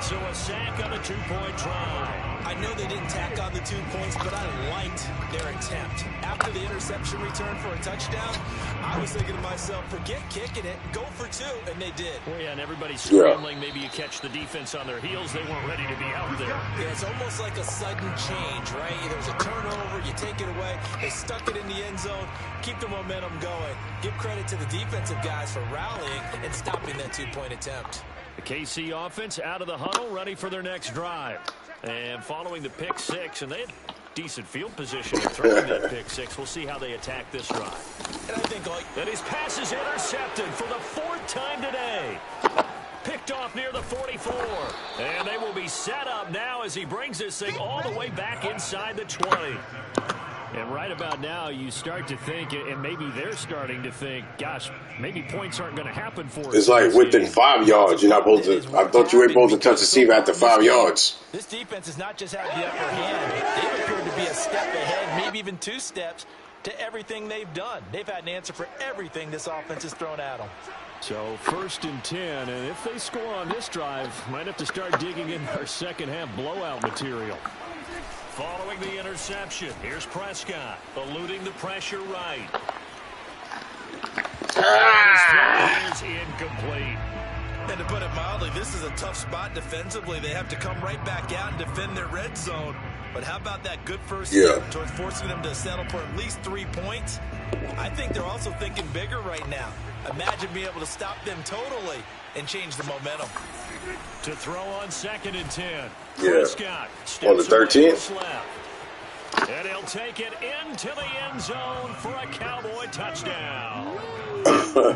[SPEAKER 2] So a sack on a 2-point try.
[SPEAKER 3] I know they didn't tack on the 2 points, but I liked their attempt. After the interception return for a touchdown, I was thinking to myself, forget kicking it, go for 2, and they did.
[SPEAKER 2] Well, yeah, and everybody's scrambling. Maybe you catch the defense on their heels. They weren't ready to be out there.
[SPEAKER 3] Yeah, it's almost like a sudden change, right? There's a turnover, you take it away. They stuck it in the end zone. Keep the momentum going. Give credit to the defensive guys for rallying and stopping that 2-point attempt.
[SPEAKER 2] The KC offense out of the huddle, ready for their next drive. And following the pick 6, and they had decent field position in throwing that pick 6. We'll see how they attack this drive.
[SPEAKER 3] And I think
[SPEAKER 2] and his pass is intercepted for the 4th time today. Picked off near the 44. And they will be set up now as he brings this thing all the way back inside the 20. And right about now, you start to think, and maybe they're starting to think, gosh, maybe points aren't going to happen for us.
[SPEAKER 1] It's like within 5 yards. You're not supposed to. I thought you were supposed to touch the receiver after 5 yards.
[SPEAKER 3] This defense has not just had the upper hand. They've appeared to be a step ahead, maybe even 2 steps to everything they've done. They've had an answer for everything this offense has thrown at them.
[SPEAKER 2] So 1st and 10, and if they score on this drive, might have to start digging in our second half blowout material. Following the interception, here's Prescott, eluding the pressure right. His throw is incomplete.
[SPEAKER 3] And to put it mildly, this is a tough spot defensively. They have to come right back out and defend their red zone. But how about that good first step towards forcing them to settle for at least 3 points? I think they're also thinking bigger right now. Imagine being able to stop them totally and change the momentum.
[SPEAKER 2] To throw on 2nd and 10.
[SPEAKER 1] Yeah.
[SPEAKER 2] Prescott
[SPEAKER 1] On the 13th.
[SPEAKER 2] And he'll take it into the end zone for a Cowboy touchdown.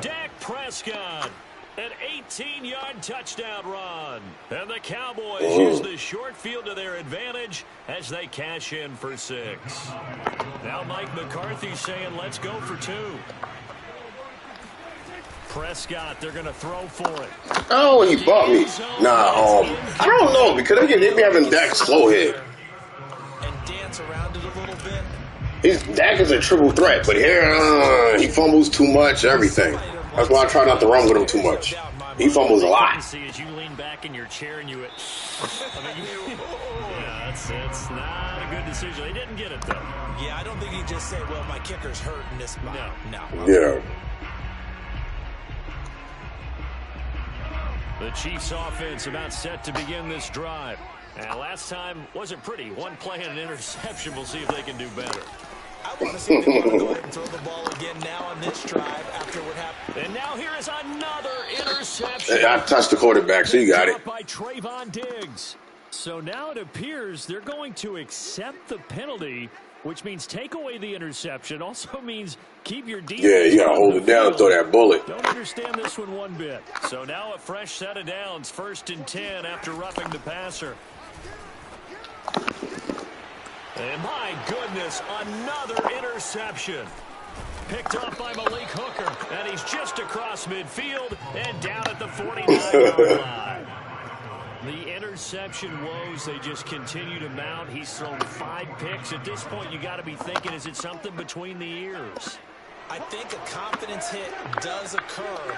[SPEAKER 2] Dak Prescott, an 18-yard touchdown run. And the Cowboys use the short field to their advantage as they cash in for 6. Now Mike McCarthy saying, let's go for 2. Prescott, they're going to throw for it.
[SPEAKER 1] Oh, he bought me. Nah, I don't know, because they be having Dak slow hit.
[SPEAKER 3] And dance around it a little bit.
[SPEAKER 1] Dak is a triple threat, but here he fumbles too much, everything. That's why I try not to run with him too much. He fumbles a lot.
[SPEAKER 2] See, as you lean back in your chair and you it's not a good decision. They didn't get it, though.
[SPEAKER 3] Yeah, I don't think he just said, well, my kicker's hurt in this spot. No.
[SPEAKER 1] Yeah.
[SPEAKER 2] The Chiefs offense about set to begin this drive. And last time wasn't pretty. 1 play and an interception. We'll see if they can do better.
[SPEAKER 3] I want to see if they want to go ahead and throw the ball again now on this drive after what happened.
[SPEAKER 2] And now here is another interception.
[SPEAKER 1] Hey, I touched the quarterback, so you got it.
[SPEAKER 2] By Trayvon Diggs. So now it appears they're going to accept the penalty, which means take away the interception. Also means keep your defense.
[SPEAKER 1] Yeah, you got to hold it down and throw that bullet.
[SPEAKER 2] Don't understand this one bit. So now a fresh set of downs, 1st and 10 after roughing the passer. And my goodness, another interception. Picked off by Malik Hooker, and he's just across midfield and down at the 49-yard line. The interception woes, they just continue to mount. He's thrown 5 picks. At this point, you got to be thinking, is it something between the ears?
[SPEAKER 3] I think a confidence hit does occur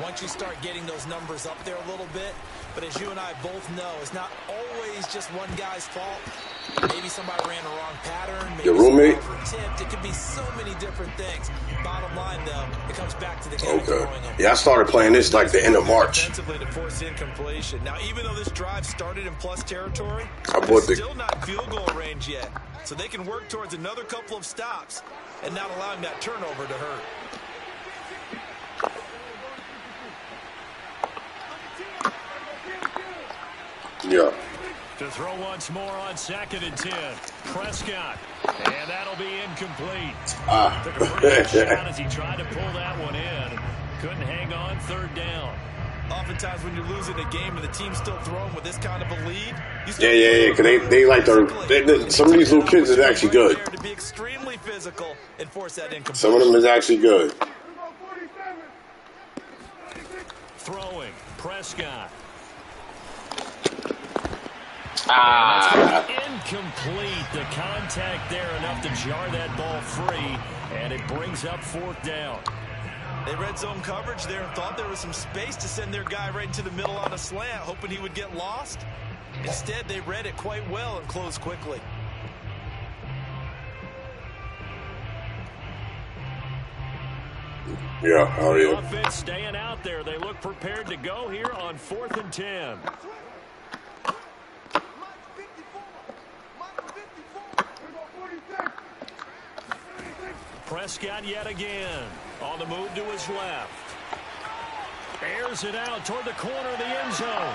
[SPEAKER 3] once you start getting those numbers up there a little bit. But as you and I both know, it's not always just one guy's fault. Maybe somebody ran a wrong pattern. Maybe
[SPEAKER 1] your roommate?
[SPEAKER 3] Tipped. It could be so many different things. Bottom line, though, it comes back to the guy throwing them.
[SPEAKER 1] Yeah, I started playing this like the end of March.
[SPEAKER 3] Defensively to force incompletion. Now, even though this drive started in plus territory,
[SPEAKER 1] it's
[SPEAKER 3] still not field goal range yet. So they can work towards another couple of stops and not allowing that turnover to hurt.
[SPEAKER 1] Yeah.
[SPEAKER 2] To throw once more on 2nd and 10. Prescott. And that'll be incomplete. Took a pretty good shot as he tried to pull that one in. Couldn't hang on 3rd down.
[SPEAKER 3] Oftentimes when you're losing a game and the team's still throwing with this kind of a lead.
[SPEAKER 1] Yeah, because they like some of these little kids is actually good.
[SPEAKER 3] To be extremely physical and force that incompletion.
[SPEAKER 1] Some of them is actually good.
[SPEAKER 2] Throwing. Prescott. Incomplete. The contact there enough to jar that ball free, and it brings up 4th down.
[SPEAKER 3] They read zone coverage there and thought there was some space to send their guy right into the middle on a slant, hoping he would get lost. Instead, they read it quite well and closed quickly.
[SPEAKER 1] Yeah, oh yeah.
[SPEAKER 6] Offense staying out there. They look prepared to go here on 4th and 10. Prescott yet again on the move to his left. Airs it out toward the corner of the end zone.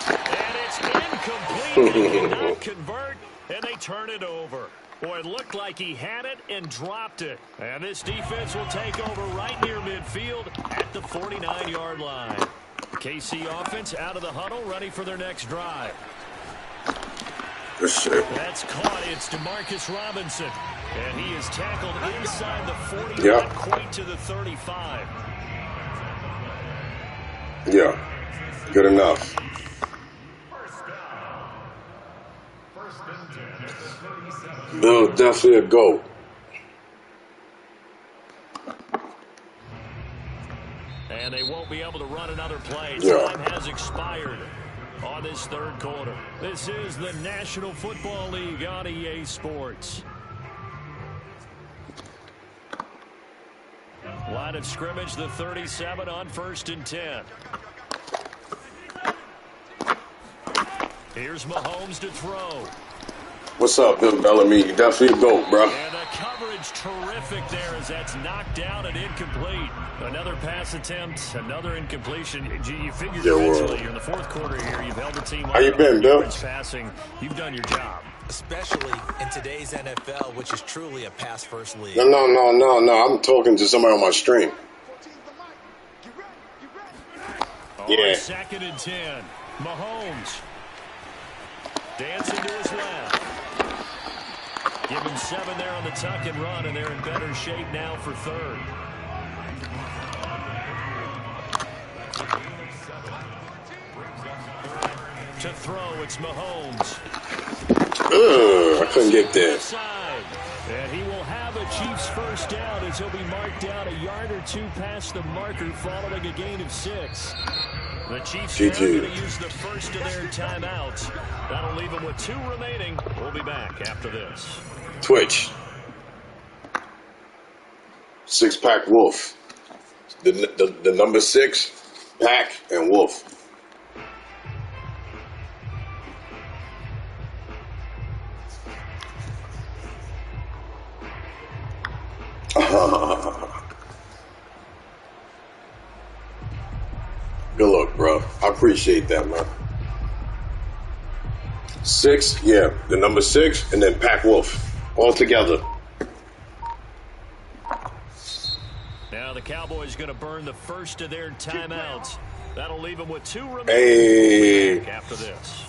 [SPEAKER 6] And it's incomplete. He cannot convert, and they turn it over. Boy, it looked like he had it and dropped it. And this defense will take over right near midfield at the 49-yard line. KC offense out of the huddle, ready for their next drive. That's caught. It's DeMarcus Robinson. And he is tackled inside the 40,
[SPEAKER 1] yeah.
[SPEAKER 6] Not quite to the 35.
[SPEAKER 1] Yeah, good enough. Bill, definitely a GOAT.
[SPEAKER 6] And they won't be able to run another play.
[SPEAKER 1] Yeah.
[SPEAKER 6] Time has expired on this third quarter. This is the National Football League on EA Sports. Line of scrimmage, the 37 on 1st and 10. Here's Mahomes to throw.
[SPEAKER 1] What's up, Bill Bellamy? You definitely a GOAT, bro.
[SPEAKER 6] And the coverage terrific there as that's knocked down and incomplete. Another pass attempt, another incompletion. You figure eventually you're in the 4th quarter here. You've held the team.
[SPEAKER 1] How you been, Bill?
[SPEAKER 6] Passing. You've done your job.
[SPEAKER 3] Especially in today's NFL, which is truly a pass-first league.
[SPEAKER 1] No. I'm talking to somebody on my stream. Yeah.
[SPEAKER 6] 2nd and 10. Mahomes. Dancing to his left. Give him 7 there on the tuck and run, and they're in better shape now for 3rd. To throw, it's Mahomes.
[SPEAKER 1] I couldn't get there.
[SPEAKER 6] And he will have a Chiefs first down as he'll be marked down a yard or two past the marker following a gain of 6. The Chiefs are going to use the first of their timeouts. That'll leave them with 2 remaining. We'll be back after this.
[SPEAKER 1] Twitch. 6-pack Wolf. The number 6 pack and Wolf. Good luck, bro. I appreciate that, man. 6, yeah, the number 6, and then Pack Wolf all together.
[SPEAKER 6] Now the Cowboys going to burn the first of their timeouts. That'll leave them with 2 remaining.
[SPEAKER 1] Hey.
[SPEAKER 6] After this.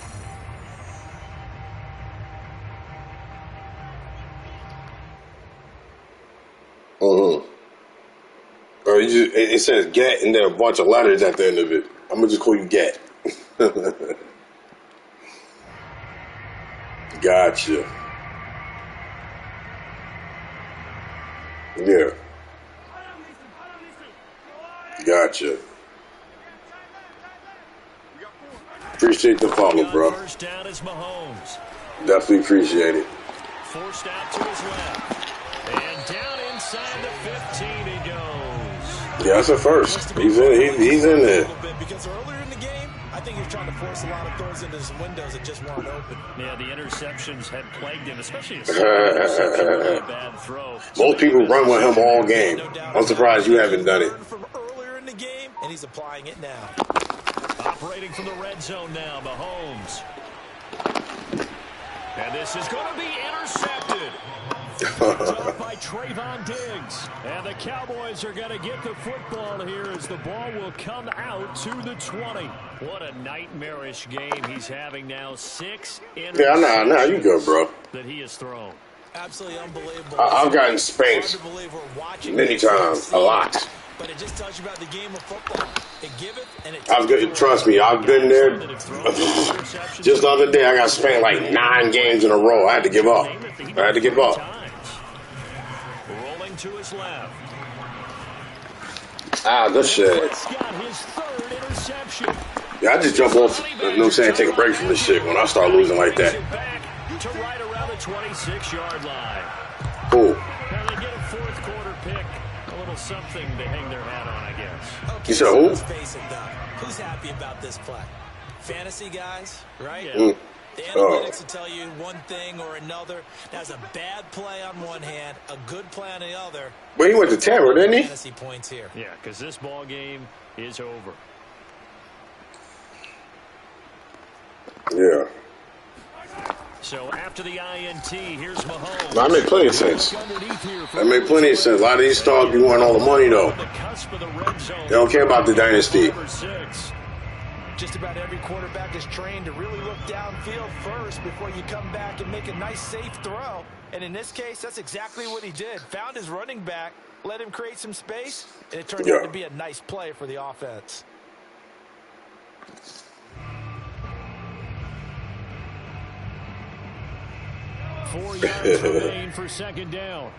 [SPEAKER 1] It says get and then a bunch of letters at the end of it. I'm gonna just call you Get. Gotcha. Yeah. Gotcha. Appreciate the follow, bro.
[SPEAKER 6] First down is Mahomes.
[SPEAKER 1] Definitely appreciate it.
[SPEAKER 6] Forced out to his left. And down inside the 15 he goes.
[SPEAKER 1] Yeah, that's a first. He's in there.
[SPEAKER 3] Because earlier in the game, I think he was trying to force a lot of throws into some windows that just weren't open.
[SPEAKER 6] Yeah, the interceptions had plagued him, especially a really bad throw.
[SPEAKER 1] Most people run with him all game. I'm surprised you haven't done it.
[SPEAKER 3] From earlier in the game, and he's applying it now.
[SPEAKER 6] Operating from the red zone now, Mahomes. And this is going to be intercepted. Dropped by Trayvon Diggs. And the Cowboys are going to get the football here as the ball will come out to the 20. What a nightmarish game he's having now. 6 interceptions.
[SPEAKER 1] Yeah, nah, you good, bro.
[SPEAKER 6] That he has thrown.
[SPEAKER 3] Absolutely unbelievable.
[SPEAKER 1] I've gotten spanked many times, a lot.
[SPEAKER 3] But it just tells you about the game of football. It giveth and it
[SPEAKER 1] trust me, I've been there. Just the other day, I got spanked like 9 games in a row. I had to give up.
[SPEAKER 6] Rolling to his left.
[SPEAKER 1] Ah, good shit.
[SPEAKER 6] He's got his third interception.
[SPEAKER 1] Yeah, I just jump off, you know what I'm saying, take a break from this shit when I start losing like that.
[SPEAKER 6] To right around the 26-yard line.
[SPEAKER 1] Cool.
[SPEAKER 6] Now they get a fourth quarter pick. A little something to hang their hat on, I guess.
[SPEAKER 3] Okay,
[SPEAKER 1] You said
[SPEAKER 3] so
[SPEAKER 1] who?
[SPEAKER 3] let's face it, though. Who's happy about this play? Fantasy guys, right?
[SPEAKER 6] Yeah.
[SPEAKER 3] The analytics will tell you one thing or another. That's a bad play on one hand, a good play on the other.
[SPEAKER 1] But he went to Tampa, didn't he?
[SPEAKER 3] Fantasy points here.
[SPEAKER 6] Yeah, because this ball game is over.
[SPEAKER 1] Yeah.
[SPEAKER 6] So after the INT, here's Mahomes.
[SPEAKER 1] That made plenty of sense. That made plenty of sense. A lot of these stars be wanting all the money, though. They don't care about the dynasty.
[SPEAKER 3] Just about every quarterback is trained to really look downfield first before you come back and make a nice, safe throw. And in this case, that's exactly what he did. Found his running back, let him create some space, and it turned out to be a nice play for the offense.
[SPEAKER 6] 4 yards remain for second down.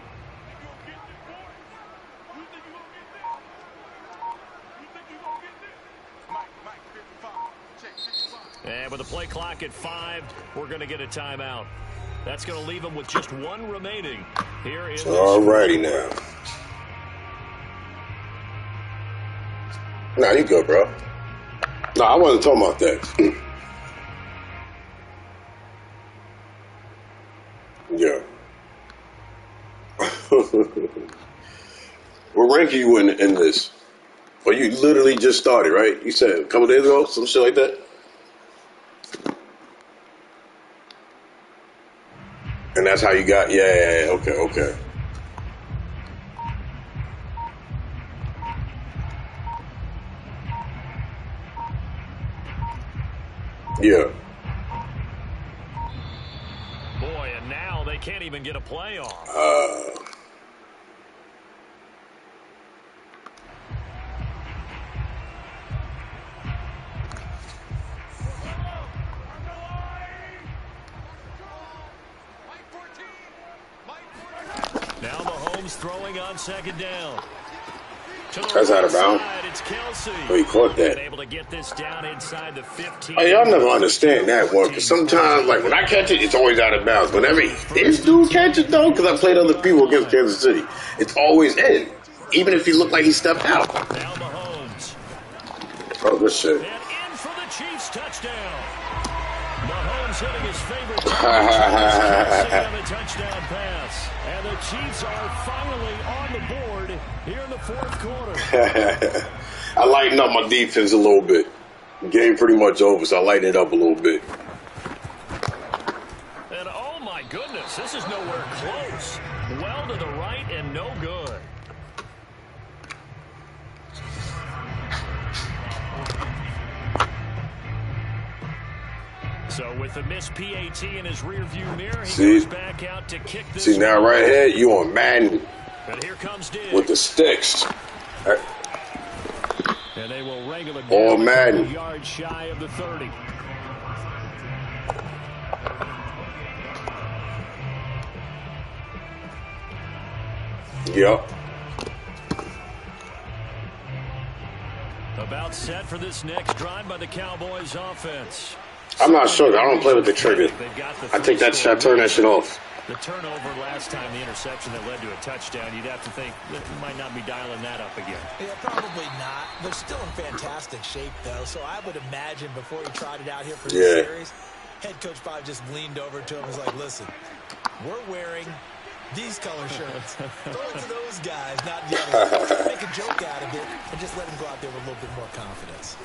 [SPEAKER 6] And with the play clock at 5, we're going to get a timeout. That's going to leave them with just one remaining. Here is
[SPEAKER 1] Alrighty now. Nah, you good, bro. Nah, I wasn't talking about that. Yeah. What rank are you in this? Or you literally just started, right? You said a couple days ago, some shit like that? And that's how you got, yeah, okay. Yeah.
[SPEAKER 6] Boy, and now they can't even get a play off. Now Mahomes throwing on second down.
[SPEAKER 1] That's out of bounds. Oh, he caught that.
[SPEAKER 6] Able to get this down inside the 15.
[SPEAKER 1] Oh, y'all never understand that one, because sometimes, like, when I catch it, it's always out of bounds. Whenever this dude catches it, though, because I played other people against Kansas City, it's always in, even if he looked like he stepped out.
[SPEAKER 6] Now Mahomes.
[SPEAKER 1] Oh, good shit.
[SPEAKER 6] And in for the Chiefs touchdown. Mahomes hitting his favorite on the touchdown pass. And the Chiefs are finally on the board here in the fourth quarter.
[SPEAKER 1] I lightened up my defense a little bit. Game pretty much over, so I lightened it up a little bit.
[SPEAKER 6] And oh my goodness, this is nowhere close. Well to the right and no good. So with the missed PAT in his rearview mirror, he goes back out to kick this.
[SPEAKER 1] See, now right here, you on Madden.
[SPEAKER 6] And here comes Diggs.
[SPEAKER 1] With the sticks.
[SPEAKER 6] And they will wrangle him
[SPEAKER 1] all
[SPEAKER 6] down
[SPEAKER 1] Madden.
[SPEAKER 6] a yard shy of the 30.
[SPEAKER 1] Yep.
[SPEAKER 6] About set for this next drive by the Cowboys offense.
[SPEAKER 1] I'm not sure. I don't play with the trigger. I take that shot, turn that shit off.
[SPEAKER 6] The turnover last time, the interception that led to a touchdown, you'd have to think that you might not be dialing that up again.
[SPEAKER 3] Yeah, probably not. They're still in fantastic shape, though, so I would imagine before he trotted out here for this series, head coach probably just leaned over to him and was like, listen, we're wearing these color shirts. Throw it to those guys, not the others. Make a joke out of it and just let him go out there with a little bit more confidence.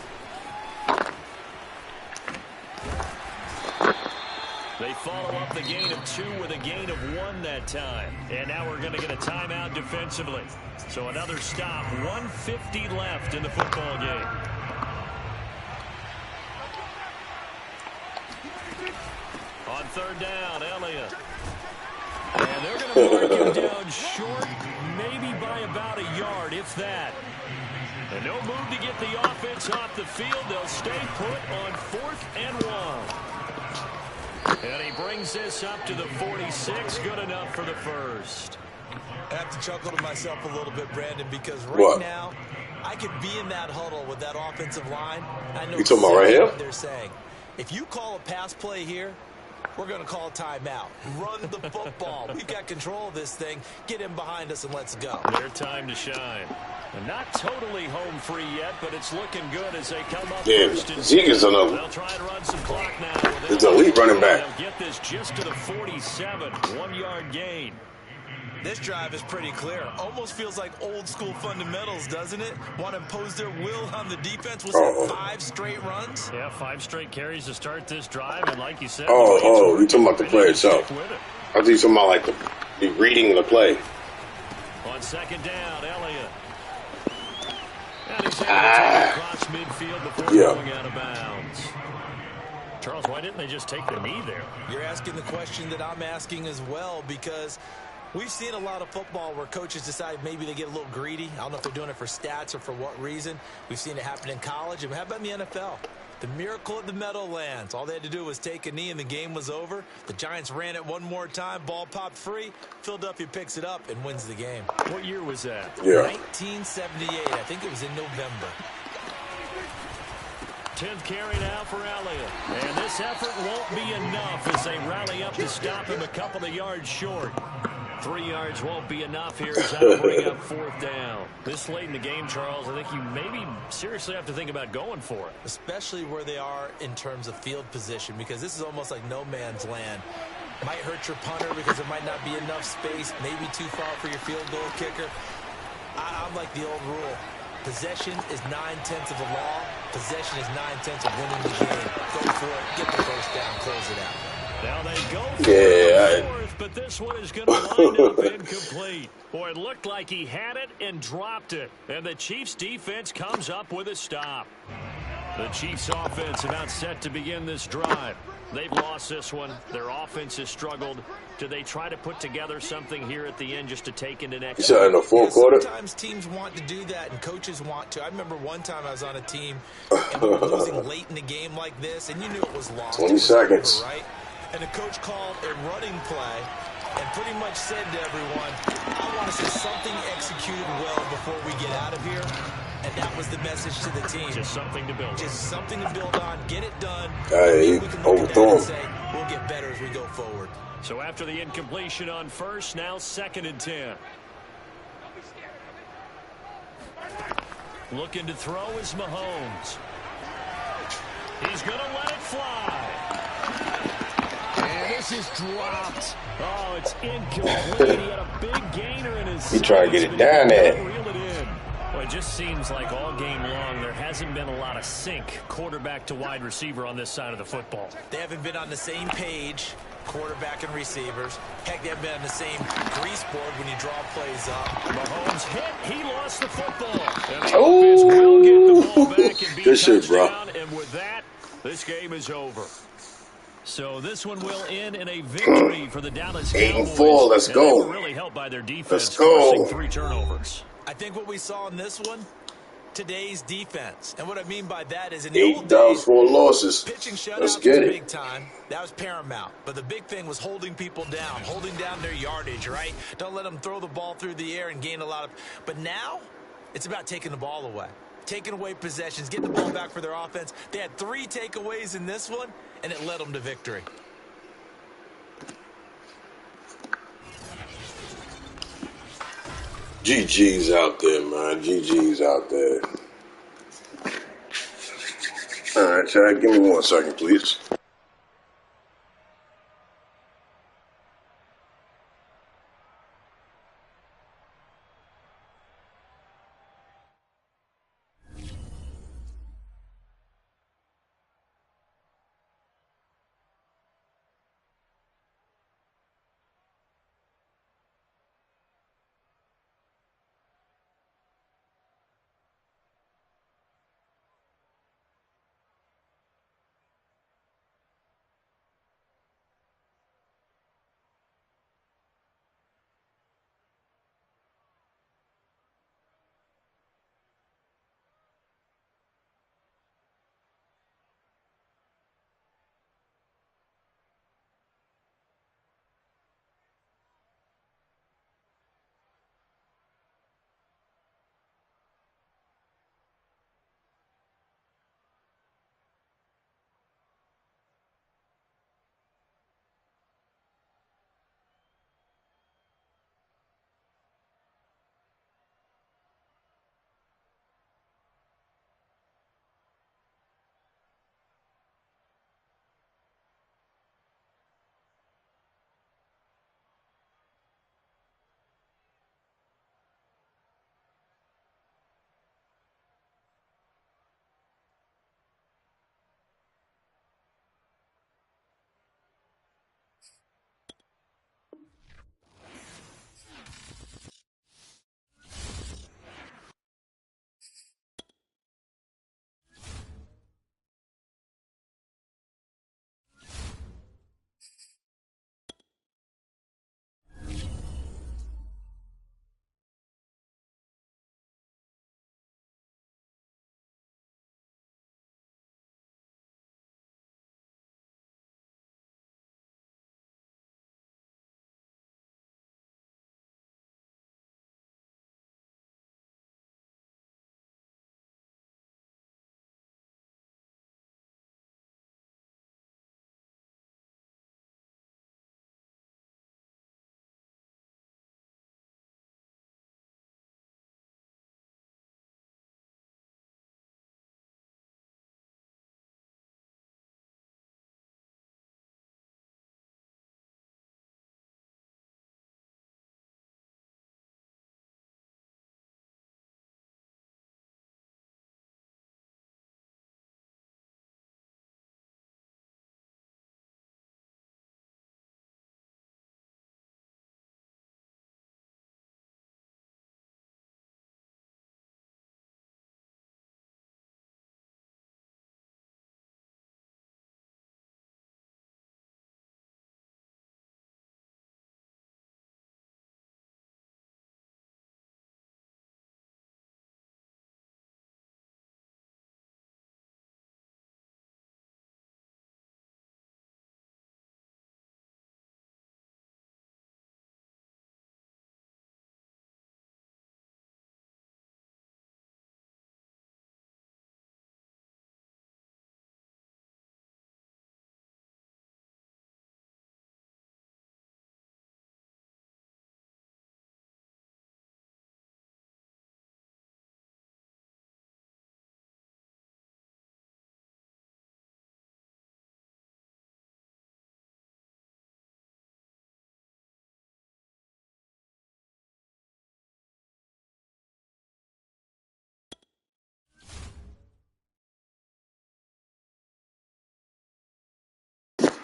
[SPEAKER 6] They follow up the gain of 2 with a gain of 1 that time. And now we're going to get a timeout defensively. So another stop. 1:50 left in the football game. On third down, Elliott. And they're going to mark him down short, maybe by about a yard, if that. And no move to get the offense off the field. They'll stay put on 4th and 1. And he brings this up to the 46. Good enough for the first.
[SPEAKER 3] I have to chuckle to myself a little bit, Brandon, because
[SPEAKER 1] what?
[SPEAKER 3] now I could be in that huddle with that offensive line. I know
[SPEAKER 1] You talking about right
[SPEAKER 3] exactly
[SPEAKER 1] here?
[SPEAKER 3] what they're saying. If you call a pass play here, we're going to call a timeout. Run the football. We've got control of this thing. Get him behind us and let's go.
[SPEAKER 6] Their time to shine. And not totally home free yet, but it's looking good as they come up
[SPEAKER 1] Yeah,
[SPEAKER 6] first and
[SPEAKER 1] Zeke is
[SPEAKER 6] they'll try and run some clock now.
[SPEAKER 1] It's an elite running back.
[SPEAKER 6] They'll get this just to the 47, 1-yard gain.
[SPEAKER 3] This drive is pretty clear. Almost feels like old school fundamentals, doesn't it? Want to impose their will on the defense. Was it 5 straight runs?
[SPEAKER 6] Yeah, 5 straight carries to start this drive, and like you said,
[SPEAKER 1] you talking about the play itself? I think you're talking about like the reading the play.
[SPEAKER 6] On second down, Elliott. And he's able to take it across midfield before going out of bounds. Charles, why didn't they just take the knee there?
[SPEAKER 3] You're asking the question that I'm asking as well, because we've seen a lot of football where coaches decide maybe they get a little greedy. I don't know if they're doing it for stats or for what reason. We've seen it happen in college, and how about in the NFL? The miracle of the Meadowlands. All they had to do was take a knee and the game was over. The Giants ran it one more time. Ball popped free. Philadelphia picks it up and wins the game.
[SPEAKER 6] What year was that?
[SPEAKER 1] Yeah.
[SPEAKER 3] 1978. I think it was in November.
[SPEAKER 6] 10th carry now for Elliott. And this effort won't be enough as they rally up to stop him a couple of yards short. 3 yards won't be enough here as I bring up 4th down. This late in the game, Charles, I think you maybe seriously have to think about going for it.
[SPEAKER 3] Especially where they are in terms of field position, because this is almost like no man's land. Might hurt your punter because there might not be enough space, maybe too far for your field goal kicker. I'm like the old rule. Possession is 9/10 of the law. Possession is 9/10 of winning the game. Go for it. Get the first down. Close it out.
[SPEAKER 6] Now they go for the 4th, but this one is going to wind up incomplete. Boy, it looked like he had it and dropped it. And the Chiefs' defense comes up with a stop. The Chiefs' offense about set to begin this drive. They've lost this one. Their offense has struggled. Do they try to put together something here at the end just to take into next?
[SPEAKER 1] You said in the fourth quarter?
[SPEAKER 3] Sometimes teams want to do that, and coaches want to. I remember one time I was on a team and we were losing late in the game like this, and you knew it was lost.
[SPEAKER 1] 20 seconds.
[SPEAKER 3] Over, right? And the coach called a running play and pretty much said to everyone, I want to see something executed well before we get out of here. And that was the message to the team.
[SPEAKER 6] Just something to build on.
[SPEAKER 3] Just something to build on. Get it done.
[SPEAKER 1] Hey,
[SPEAKER 3] we can look at that and say, we'll get better as we go forward.
[SPEAKER 6] So after the incompletion on first, now 2nd and 10. Looking to throw is Mahomes. He's going to let it fly. And this is dropped. Oh, it's incomplete. He had a big gainer in his
[SPEAKER 1] He trying to get it down there.
[SPEAKER 6] Reel it in. Well, it just seems like all game long there hasn't been a lot of sync quarterback to wide receiver on this side of the football.
[SPEAKER 3] They haven't been on the same page, quarterback and receivers. Heck, they haven't been on the same grease board when you draw plays up.
[SPEAKER 6] Mahomes hit. He lost the football. And the offense will get the ball back and be
[SPEAKER 1] Good shit, bro.
[SPEAKER 6] And with that, this game is over. So this one will end in a victory for the Dallas Cowboys.
[SPEAKER 1] 8-4, let's go.
[SPEAKER 6] They were really helped by their defense,
[SPEAKER 1] Let's go.
[SPEAKER 6] forcing 3 turnovers.
[SPEAKER 3] I think what we saw in this one, today's defense. And what I mean by that is in the
[SPEAKER 1] 8
[SPEAKER 3] old
[SPEAKER 1] downs,
[SPEAKER 3] days,
[SPEAKER 1] 4 losses.
[SPEAKER 3] pitching
[SPEAKER 1] Let's
[SPEAKER 3] shutouts was
[SPEAKER 1] get it.
[SPEAKER 3] big time. That was paramount. But the big thing was holding people down, holding down their yardage, right? Don't let them throw the ball through the air and gain a lot of. But now, it's about taking the ball away. Taking away possessions, getting the ball back for their offense. They had 3 takeaways in this one, and it led them to victory.
[SPEAKER 1] GG's out there, man. GG's out there. All right, Chad, give me 1 second, please.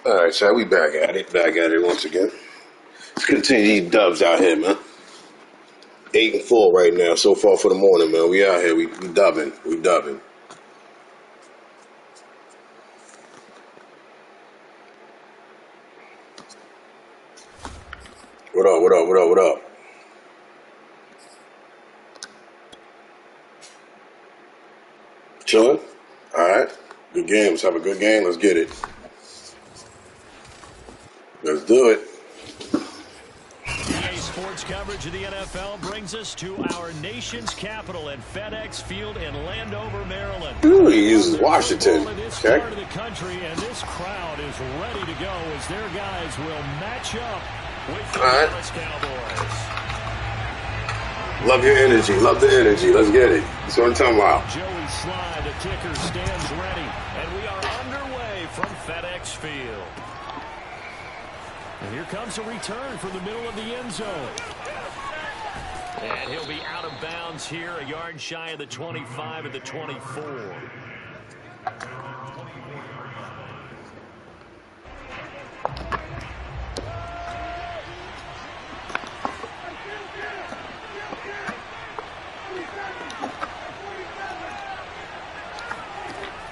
[SPEAKER 1] All right, so we back at it once again. Let's continue these dubs out here, man. 8-4 right now so far for the morning, man. We out here, we dubbing. What up? Chilling? Alright. Good game. Let's have a good game. Let's get it. Let's do it.
[SPEAKER 2] EA Sports coverage of the NFL brings us to our nation's capital at FedEx Field in Landover, Maryland.
[SPEAKER 1] Ooh, he uses Washington. Okay.
[SPEAKER 2] Part of the country, and this crowd is ready to go as their guys will match up with the Dallas Cowboys.
[SPEAKER 1] Love your energy. Love the energy. Let's get it. That's what I'm talking about.
[SPEAKER 2] Joey Sly, the kicker, stands ready, and we are underway from FedEx Field. And here comes a return from the middle of the end zone. And he'll be out of bounds here, a yard shy of the 25 at the 24.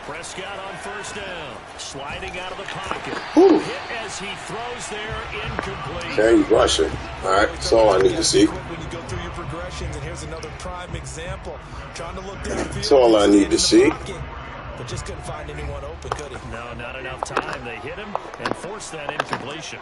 [SPEAKER 2] Prescott on first down, sliding out of the pocket. Hit as he throws there, incomplete.
[SPEAKER 1] Okay, he's rushing. All right, that's all I need to see.
[SPEAKER 3] When you go through your progressions, and here's another prime example. Trying to look downfield.
[SPEAKER 1] That's all I need to see.
[SPEAKER 3] But just couldn't find anyone open, could he?
[SPEAKER 2] No, not enough time. They hit him and forced that incompletion.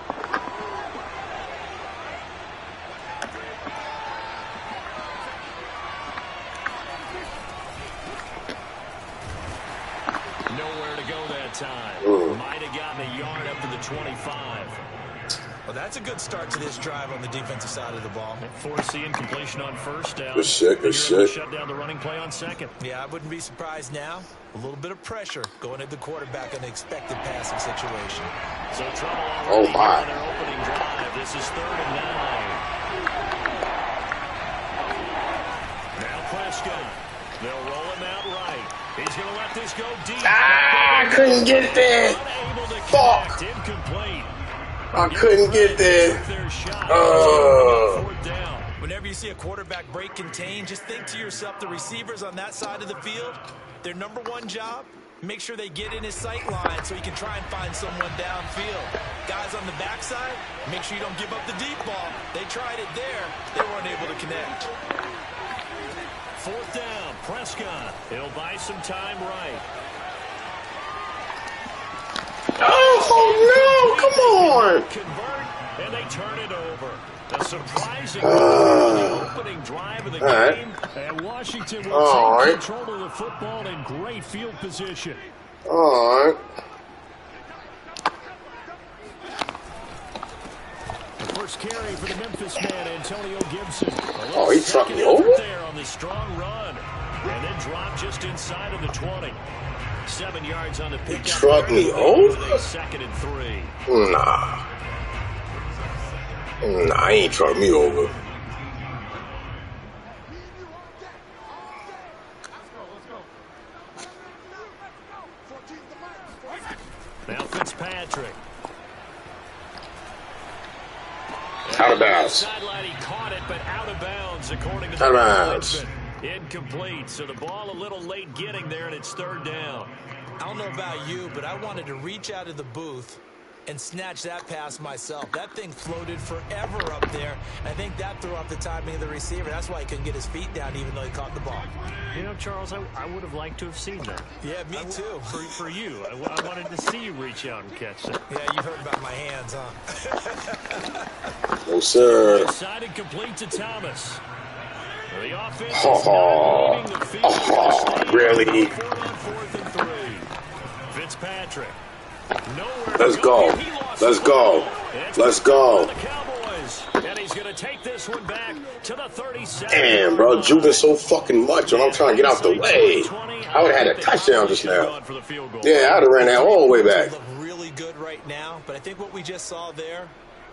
[SPEAKER 2] Nowhere to go that time. Might have gotten a yard up to the 25.
[SPEAKER 3] Well, that's a good start to this drive on the defensive side of the ball.
[SPEAKER 2] Force the incompletion on first down.
[SPEAKER 1] Good shit.
[SPEAKER 2] Shut down the running play on second.
[SPEAKER 3] Yeah, I wouldn't be surprised now. A little bit of pressure going at the quarterback in an expected passing situation.
[SPEAKER 2] So trouble already
[SPEAKER 1] my.
[SPEAKER 2] on their opening drive. This is 3rd and 9. Now Prescott. They'll roll him out right. He's going to let this go deep.
[SPEAKER 1] I couldn't get there. Fuck.
[SPEAKER 2] Incomplete.
[SPEAKER 1] I couldn't get there.
[SPEAKER 3] Whenever you see a quarterback break contain, just think to yourself, the receivers on that side of the field, their number one job, make sure they get in his sight line so he can try and find someone downfield. Guys on the backside, make sure you don't give up the deep ball. They tried it there. They weren't able to connect.
[SPEAKER 2] 4th down, Prescott. He'll buy some time right.
[SPEAKER 1] Oh, no, come on.
[SPEAKER 2] Convert, and they turn it over. A surprising opening drive of the game, and Washington will take control of the football in great field position.
[SPEAKER 1] All right.
[SPEAKER 2] The first carry for the Memphis man, Antonio Gibson.
[SPEAKER 1] He trucked me over?
[SPEAKER 2] There on the strong run, and then dropped just inside of the 20. 7 yards on the pickup.
[SPEAKER 1] He trucked me over?
[SPEAKER 2] 2nd and 3.
[SPEAKER 1] Nah, he ain't trucked me over.
[SPEAKER 2] Now Fitzpatrick.
[SPEAKER 1] Out of bounds.
[SPEAKER 2] Sideline, he caught it, but out of bounds, according to the
[SPEAKER 1] Out of bounds.
[SPEAKER 2] Incomplete. So the ball a little late getting there, and it's 3rd down.
[SPEAKER 3] I don't know about you, but I wanted to reach out of the booth and snatch that pass myself. That thing floated forever up there. I think that threw off the timing of the receiver. That's why he couldn't get his feet down even though he caught the ball.
[SPEAKER 2] You know, Charles, I would have liked to have seen that.
[SPEAKER 3] Yeah, me too.
[SPEAKER 2] For you. I wanted to see you reach out and catch that.
[SPEAKER 3] Yeah, you heard about my hands, huh?
[SPEAKER 1] No, sir.
[SPEAKER 2] Decided complete to Thomas. The offense is leaving the field.
[SPEAKER 1] Really?
[SPEAKER 2] 4th and 3. Fitzpatrick.
[SPEAKER 1] Let's go. Let's go. Let's go.
[SPEAKER 2] The Cowboys. And he's going to take this one back to the 37.
[SPEAKER 1] Damn, bro. Juking so fucking much when I'm trying to get out the way. I would have had a touchdown just now. Yeah, I'd have ran that all the way back.
[SPEAKER 3] Look really good right now, but I think what we just saw there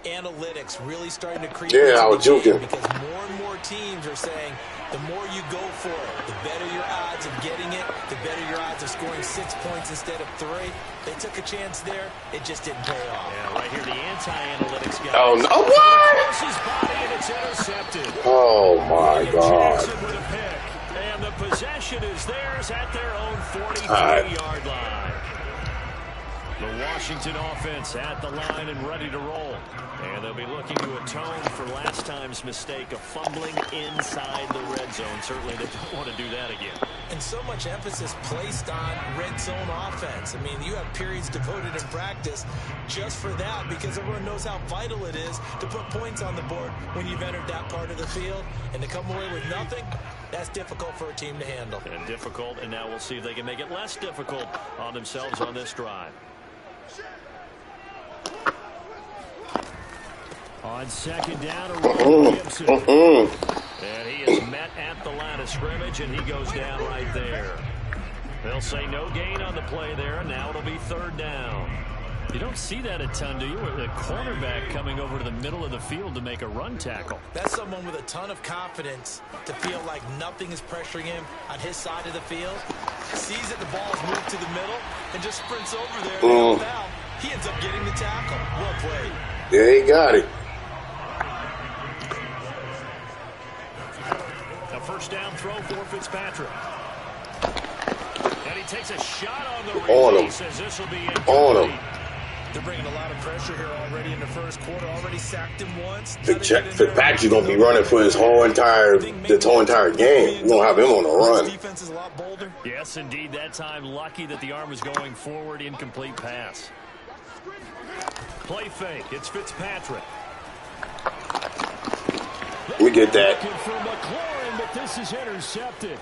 [SPEAKER 3] analytics really starting to creep
[SPEAKER 1] Yeah, I was joking.
[SPEAKER 3] because more and more teams are saying the more you go for it, the better your odds of getting it, the better your odds of scoring 6 points instead of 3. They took a chance there. It just didn't pay off.
[SPEAKER 2] Yeah, right here, the anti-analytics guy.
[SPEAKER 1] Oh, no. What?
[SPEAKER 2] Crosses body, and it's intercepted.
[SPEAKER 1] Oh, my God.
[SPEAKER 2] Jackson with a pick. And the possession is theirs at their own 43-yard line. The Washington offense at the line and ready to roll. And they'll be looking to atone for last time's mistake of fumbling inside the red zone. Certainly they don't want to do that again.
[SPEAKER 3] And so much emphasis placed on red zone offense. I mean, you have periods devoted in practice just for that because everyone knows how vital it is to put points on the board when you've entered that part of the field. And to come away with nothing, that's difficult for a team to handle.
[SPEAKER 2] And difficult, and now we'll see if they can make it less difficult on themselves on this drive. On second down, Gibson. And he is met at the line of scrimmage, and he goes down right there. They'll say no gain on the play there, and now it'll be third down.
[SPEAKER 6] You don't see that a ton, do you? With a cornerback coming over to the middle of the field to make a run tackle.
[SPEAKER 3] That's someone with a ton of confidence to feel like nothing is pressuring him on his side of the field. Sees that the ball is moved to the middle and just sprints over there. Now he ends up getting the tackle. Well played.
[SPEAKER 1] Yeah, he got it.
[SPEAKER 2] A first down throw for Fitzpatrick. And he takes a shot on the release. Says this will be incomplete.
[SPEAKER 3] They're bringing a lot of pressure here already in the first quarter. Already sacked him once.
[SPEAKER 1] Fitzpatrick's gonna be running for his whole entire game. You're gonna have him on the run.
[SPEAKER 3] Defense is a lot bolder.
[SPEAKER 2] Yes, indeed. That time, lucky that the arm was going forward. Incomplete pass. Play fake. It's Fitzpatrick.
[SPEAKER 1] Let me get that.
[SPEAKER 6] Looking for McLaurin, but this is intercepted.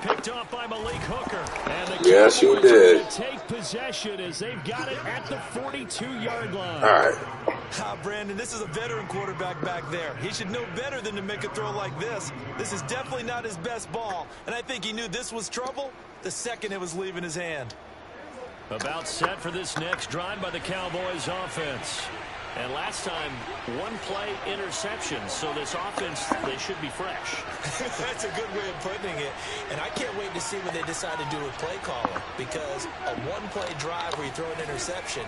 [SPEAKER 2] Picked off by Malik Hooker. And the
[SPEAKER 1] Yes, you did.
[SPEAKER 6] Take possession as they've got it at the 42-yard line.
[SPEAKER 1] All right.
[SPEAKER 3] Brandon, this is a veteran quarterback back there. He should know better than to make a throw like this. This is definitely not his best ball, and I think he knew this was trouble the second it was leaving his hand.
[SPEAKER 2] About set for this next drive by the Cowboys offense. And last time, one play interception. So this offense, they should be fresh.
[SPEAKER 3] That's a good way of putting it. And I can't wait to see what they decide to do with play calling. Because a one-play drive where you throw an interception,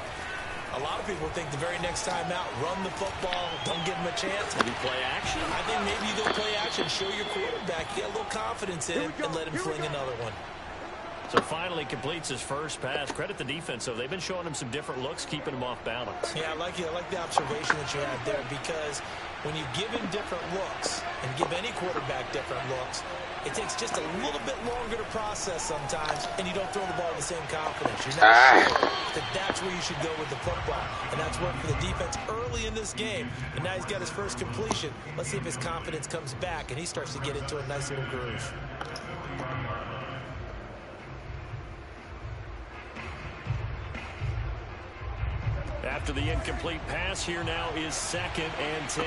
[SPEAKER 3] a lot of people think the very next time out, run the football, don't give him a chance.
[SPEAKER 2] Maybe play action?
[SPEAKER 3] I think maybe you go play action, show your quarterback, get a little confidence in him, and let him fling another one.
[SPEAKER 2] So finally completes his first pass. Credit the defense, though. They've been showing him some different looks, keeping him off balance.
[SPEAKER 3] Yeah, I like the observation that you had there, because when you give him different looks and give any quarterback different looks, it takes just a little bit longer to process sometimes, and you don't throw the ball with the same confidence. You're not sure that that's where you should go with the football, and that's worked for the defense early in this game. And now he's got his first completion. Let's see if his confidence comes back and he starts to get into a nice little groove.
[SPEAKER 2] After the incomplete pass, here now is 2nd and 10.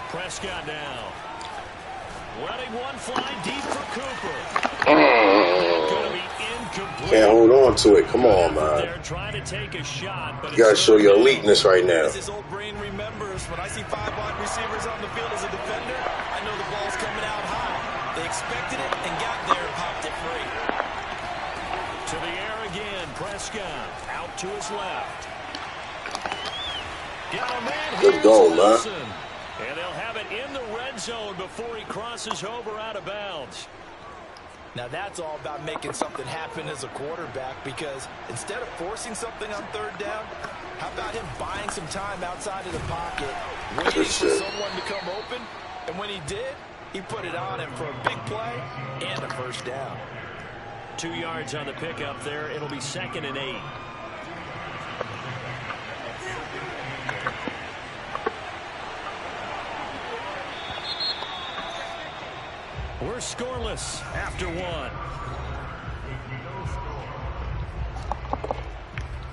[SPEAKER 2] Prescott now. Letting one fly deep for Cooper. Going to be incomplete.
[SPEAKER 1] Can't hold on to it. Come on, man.
[SPEAKER 2] They're trying to take a shot, but
[SPEAKER 1] you got to show your eliteness right now.
[SPEAKER 3] As his old brain remembers, when I see 5 wide receivers on the field as a defender, I know the ball's coming out high. They expected it and got there and popped it free.
[SPEAKER 2] To the air again, Prescott out to his left. Got a man.
[SPEAKER 1] Good goal, man.
[SPEAKER 2] And they'll have it in the red zone before he crosses over out of bounds.
[SPEAKER 3] Now that's all about making something happen as a quarterback, because instead of forcing something on 3rd down, how about him buying some time outside of the pocket, waiting for someone to come open, and when he did, he put it on him for a big play and a first down.
[SPEAKER 2] 2 yards on the pickup there. It'll be 2nd and 8. We're scoreless after 1.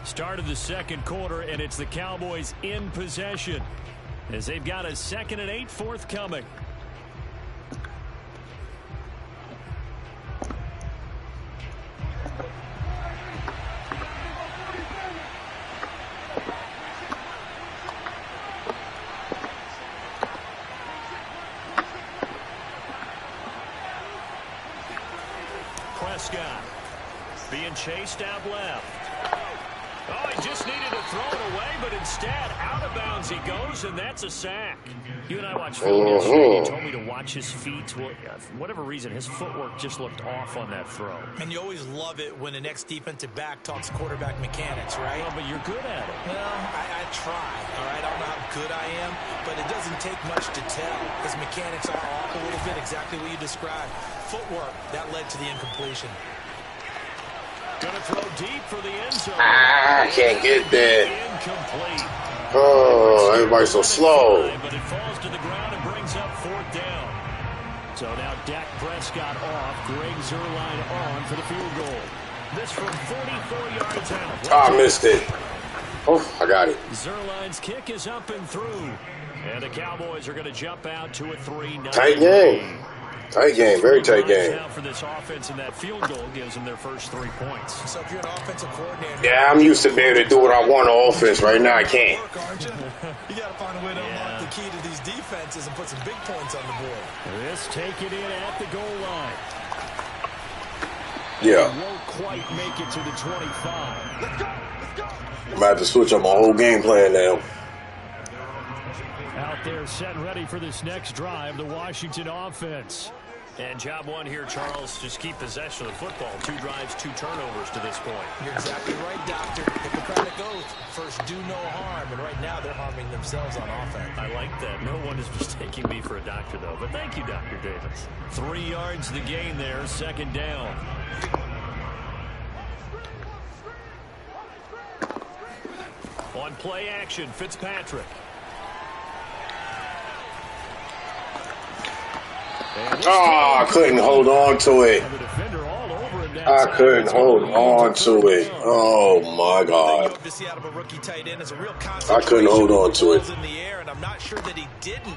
[SPEAKER 2] Start of the second quarter, and it's the Cowboys in possession as they've got a 2nd and 8 forthcoming. chased out left. Oh, he just needed to throw it away, but instead, out of bounds he goes, and that's a sack. You and I watched film yesterday. You told me to watch his feet. Well, for whatever reason, his footwork just looked off on that throw.
[SPEAKER 3] And you always love it when the next defensive back talks quarterback mechanics, right?
[SPEAKER 2] Well, but you're good at it.
[SPEAKER 3] Well, I try, all right? I don't know how good I am, but it doesn't take much to tell. His mechanics are off a little bit, exactly what you described. Footwork, that led to the incompletion.
[SPEAKER 2] Gonna throw deep for the end zone.
[SPEAKER 1] I can't get there.
[SPEAKER 2] Incomplete.
[SPEAKER 1] Oh, everybody's so slow.
[SPEAKER 2] But it falls to the ground and brings up 4th down. So now Dak Prescott off. Greg Zuerlein on for the field goal. This from 44 yards out.
[SPEAKER 1] Oh, I missed it. Oh, I got it.
[SPEAKER 2] Zuerlein's kick is up and through. And the Cowboys are going to jump out to a 3-9.
[SPEAKER 1] Tight game. Tight game, very tight game.
[SPEAKER 2] Now for this offense, and that field goal gives them their first 3 points.
[SPEAKER 3] So if you're an offensive coordinator,
[SPEAKER 1] Yeah, I'm used to being able to do what I want on offense. Right now, I can't.
[SPEAKER 3] you got to find a way to unlock the key to these defenses and put some big points on the board.
[SPEAKER 2] This taken in at the goal line.
[SPEAKER 1] Yeah.
[SPEAKER 2] Won't quite make it to the 25.
[SPEAKER 1] I'm going to have to switch up my whole game plan now.
[SPEAKER 2] Out there set and ready for this next drive, the Washington offense. And job one here, Charles, just keep possession of the football. 2 drives, 2 turnovers to this point.
[SPEAKER 3] You're exactly right, Doctor. Hippocratic oath. First, do no harm. And right now, they're harming themselves on offense.
[SPEAKER 2] I like that. No one is mistaking me for a doctor, though. But thank you, Dr. Davis. 3 yards the gain there, 2nd down. On play action, Fitzpatrick.
[SPEAKER 1] Oh, I couldn't hold on to it. I couldn't hold on to it. Oh, my God. I couldn't hold on to it.
[SPEAKER 3] In the air, and I'm not sure that he didn't,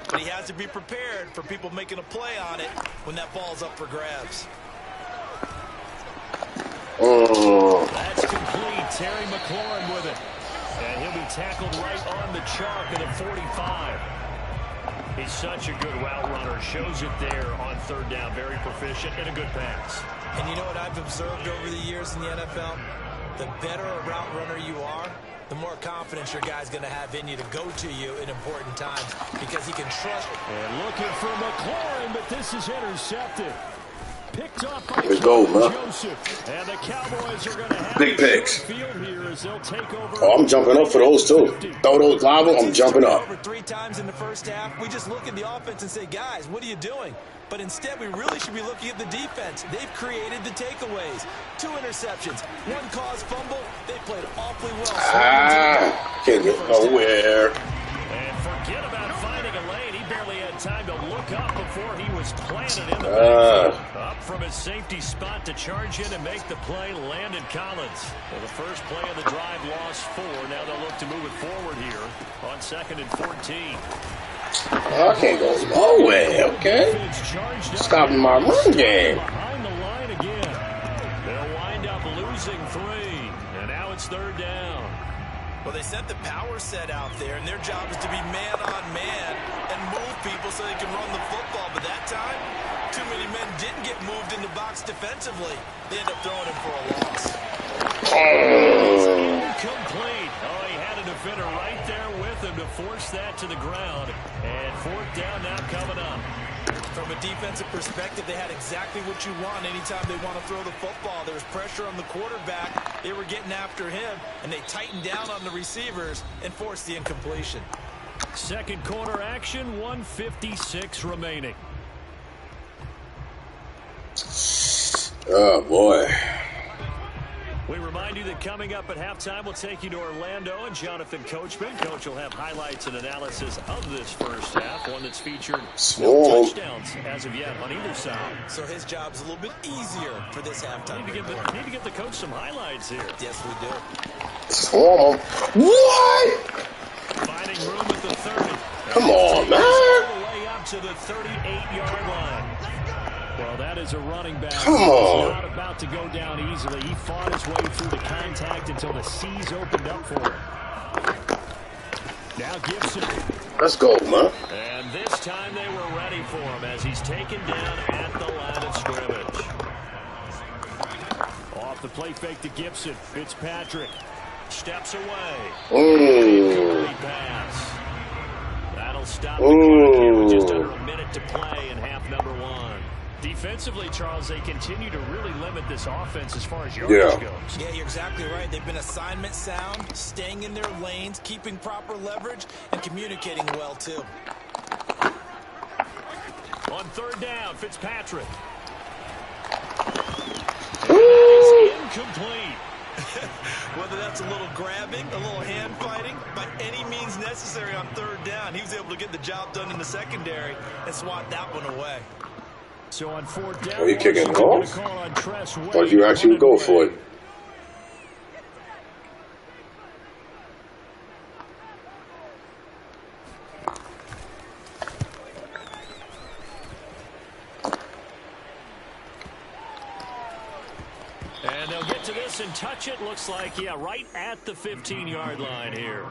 [SPEAKER 3] but he has to be prepared for people making a play on it when that ball's up for grabs.
[SPEAKER 1] Oh.
[SPEAKER 2] That's complete. Terry McLaurin with it. And he'll be tackled right on the chalk at the 45. He's such a good route runner. Shows it there on 3rd down. Very proficient and a good pass.
[SPEAKER 3] And you know what I've observed over the years in the NFL? The better a route runner you are, the more confidence your guy's going to have in you to go to you in important times because he can trust.
[SPEAKER 2] And looking for McLaurin, but this is intercepted. Picked up by Joseph. And the Cowboys are going to have
[SPEAKER 1] big picks.
[SPEAKER 2] Field here as they'll take over.
[SPEAKER 1] Oh, I'm jumping up for those too. Throw those live, I'm jumping up.
[SPEAKER 3] Over 3 times in the first half, we just look at the offense and say, guys, what are you doing? But instead, we really should be looking at the defense. They've created the takeaways. 2 interceptions, 1 caused fumble. They played awfully well.
[SPEAKER 1] Can't get nowhere.
[SPEAKER 2] And forget about finding a lane. He barely had time to look up before he was planted in the backfield. Up from his safety spot to charge in and make the play, Landon Collins. Well, the first play of the drive lost 4. Now they'll look to move it forward here on 2nd and 14.
[SPEAKER 1] I can't go nowhere, okay? Stopping my run game.
[SPEAKER 2] Behind the line again. They'll wind up losing 3. And now it's 3rd down.
[SPEAKER 3] Well, they sent the power set out there, and their job is to be man-on-man and move people so they can run the football. But that time, too many men didn't get moved in the box defensively. They end up throwing him for a loss.
[SPEAKER 2] Incomplete. Oh, he had a defender right there with him to force that to the ground. And 4th down now coming up.
[SPEAKER 3] From a defensive perspective, they had exactly what you want anytime they want to throw the football. There was pressure on the quarterback. They were getting after him, and they tightened down on the receivers and forced the incompletion.
[SPEAKER 2] 2nd quarter action, 1:56 remaining.
[SPEAKER 1] Oh, boy.
[SPEAKER 2] We remind you that coming up at halftime, we'll take you to Orlando and Jonathan Coachman. Coach will have highlights and analysis of this first half, one that's featured no touchdowns as of yet on either side.
[SPEAKER 3] So his job's a little bit easier for this halftime.
[SPEAKER 2] Need to get the coach some highlights here.
[SPEAKER 3] Yes, we do.
[SPEAKER 1] Swarm. What?
[SPEAKER 2] Finding room at the 30.
[SPEAKER 1] Come on, man.
[SPEAKER 2] All the way up to the 38-yard line. Well, that is a running back.
[SPEAKER 1] Come on.
[SPEAKER 2] He's not about to go down easily. He fought his way through the contact until the C's opened up for him. Now Gibson.
[SPEAKER 1] Let's go, man.
[SPEAKER 2] And this time they were ready for him as he's taken down at the line of scrimmage. Off
[SPEAKER 6] off the play fake to Gibson. Fitzpatrick steps away.
[SPEAKER 1] Mm.
[SPEAKER 6] Pass. That'll stop the clock here with just under a minute to play in half number one. Defensively, Charles, they continue to really limit this offense as far as yardage goes.
[SPEAKER 3] Yeah, you're exactly right. They've been assignment sound, staying in their lanes, keeping proper leverage, and communicating well, too.
[SPEAKER 6] On third down, Fitzpatrick. And that is incomplete.
[SPEAKER 3] Whether that's a little grabbing, a little hand fighting, by any means necessary on third down, he was able to get the job done in the secondary and swat that one away.
[SPEAKER 6] So on fourth down,
[SPEAKER 1] are you kicking it off? Thought you actually would go for it.
[SPEAKER 6] And they'll get to this and touch it. Looks like, yeah, right at the 15-yard line here.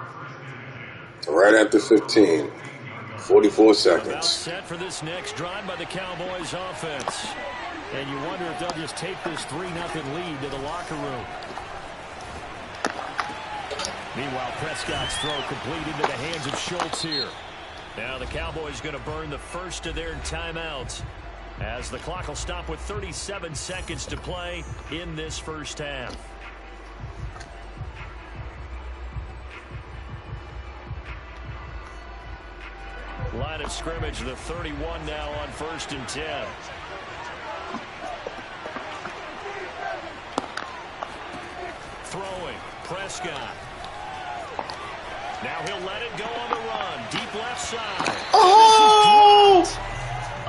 [SPEAKER 1] Right at the 15. 44
[SPEAKER 6] About
[SPEAKER 1] seconds.
[SPEAKER 6] set for this next drive by the Cowboys offense. And you wonder if they'll just take this 3-0 lead to the locker room. Meanwhile, Prescott's throw complete into the hands of Schultz here. Now the Cowboys going to burn the first of their timeouts, as the clock will stop with 37 seconds to play in this first half. Line of scrimmage, the 31 now on 1st and 10. Throwing, Prescott. Now he'll let it go on the run. Deep left side.
[SPEAKER 1] Oh!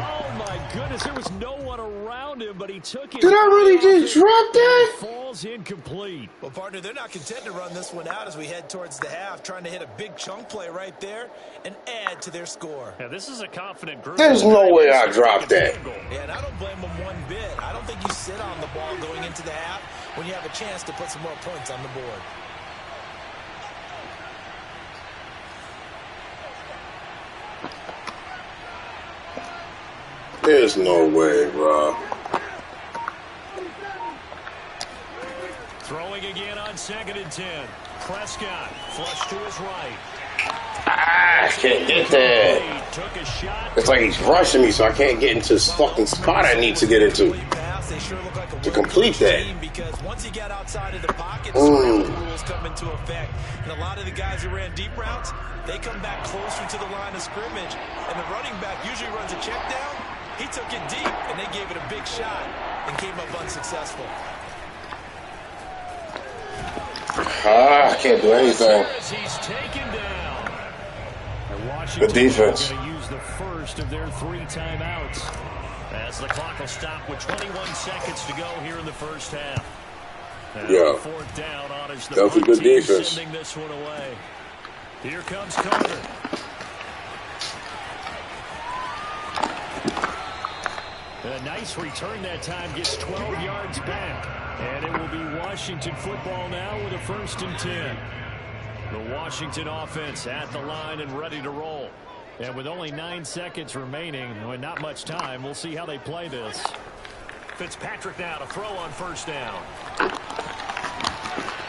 [SPEAKER 6] Oh my goodness, there was no one around him, but he took it.
[SPEAKER 1] Did I really just drop that?
[SPEAKER 6] Falls incomplete.
[SPEAKER 3] Well, partner, they're not content to run this one out as we head towards the half, trying to hit a big chunk play right there and add to their score.
[SPEAKER 6] Yeah, this is a confident group.
[SPEAKER 1] There's no way I dropped that.
[SPEAKER 3] Yeah, and I don't blame them one bit. I don't think you sit on the ball going into the half when you have a chance to put some more points on the board.
[SPEAKER 1] There's no way, bro.
[SPEAKER 6] Throwing again on 2nd and 10. Prescott flush to his right.
[SPEAKER 1] I can't get that.
[SPEAKER 6] Took a shot.
[SPEAKER 1] It's like he's rushing me, so I can't get into this fucking spot I need to get into to complete that.
[SPEAKER 3] Because once he got outside of the pocket, scramble rules come into effect. And a lot of the guys who ran deep routes, they come back closer to the line of scrimmage. And the running back usually runs a check down. He took it deep, and they gave it a big shot and came up unsuccessful.
[SPEAKER 1] I can't do anything.
[SPEAKER 6] He's taken down.
[SPEAKER 1] Good defense.
[SPEAKER 6] Going to use the first of their 3 timeouts, as the clock will stop with 21 seconds to go here in the first half.
[SPEAKER 1] Yeah.
[SPEAKER 6] 4th down on is the
[SPEAKER 1] Definitely good
[SPEAKER 6] team
[SPEAKER 1] defense.
[SPEAKER 6] sending this one away. Here comes Carter. A nice return that time, gets 12 yards back. And it will be Washington football now with a 1st and 10. The Washington offense at the line and ready to roll. And with only 9 seconds remaining, and not much time, we'll see how they play this. Fitzpatrick now to throw on 1st down.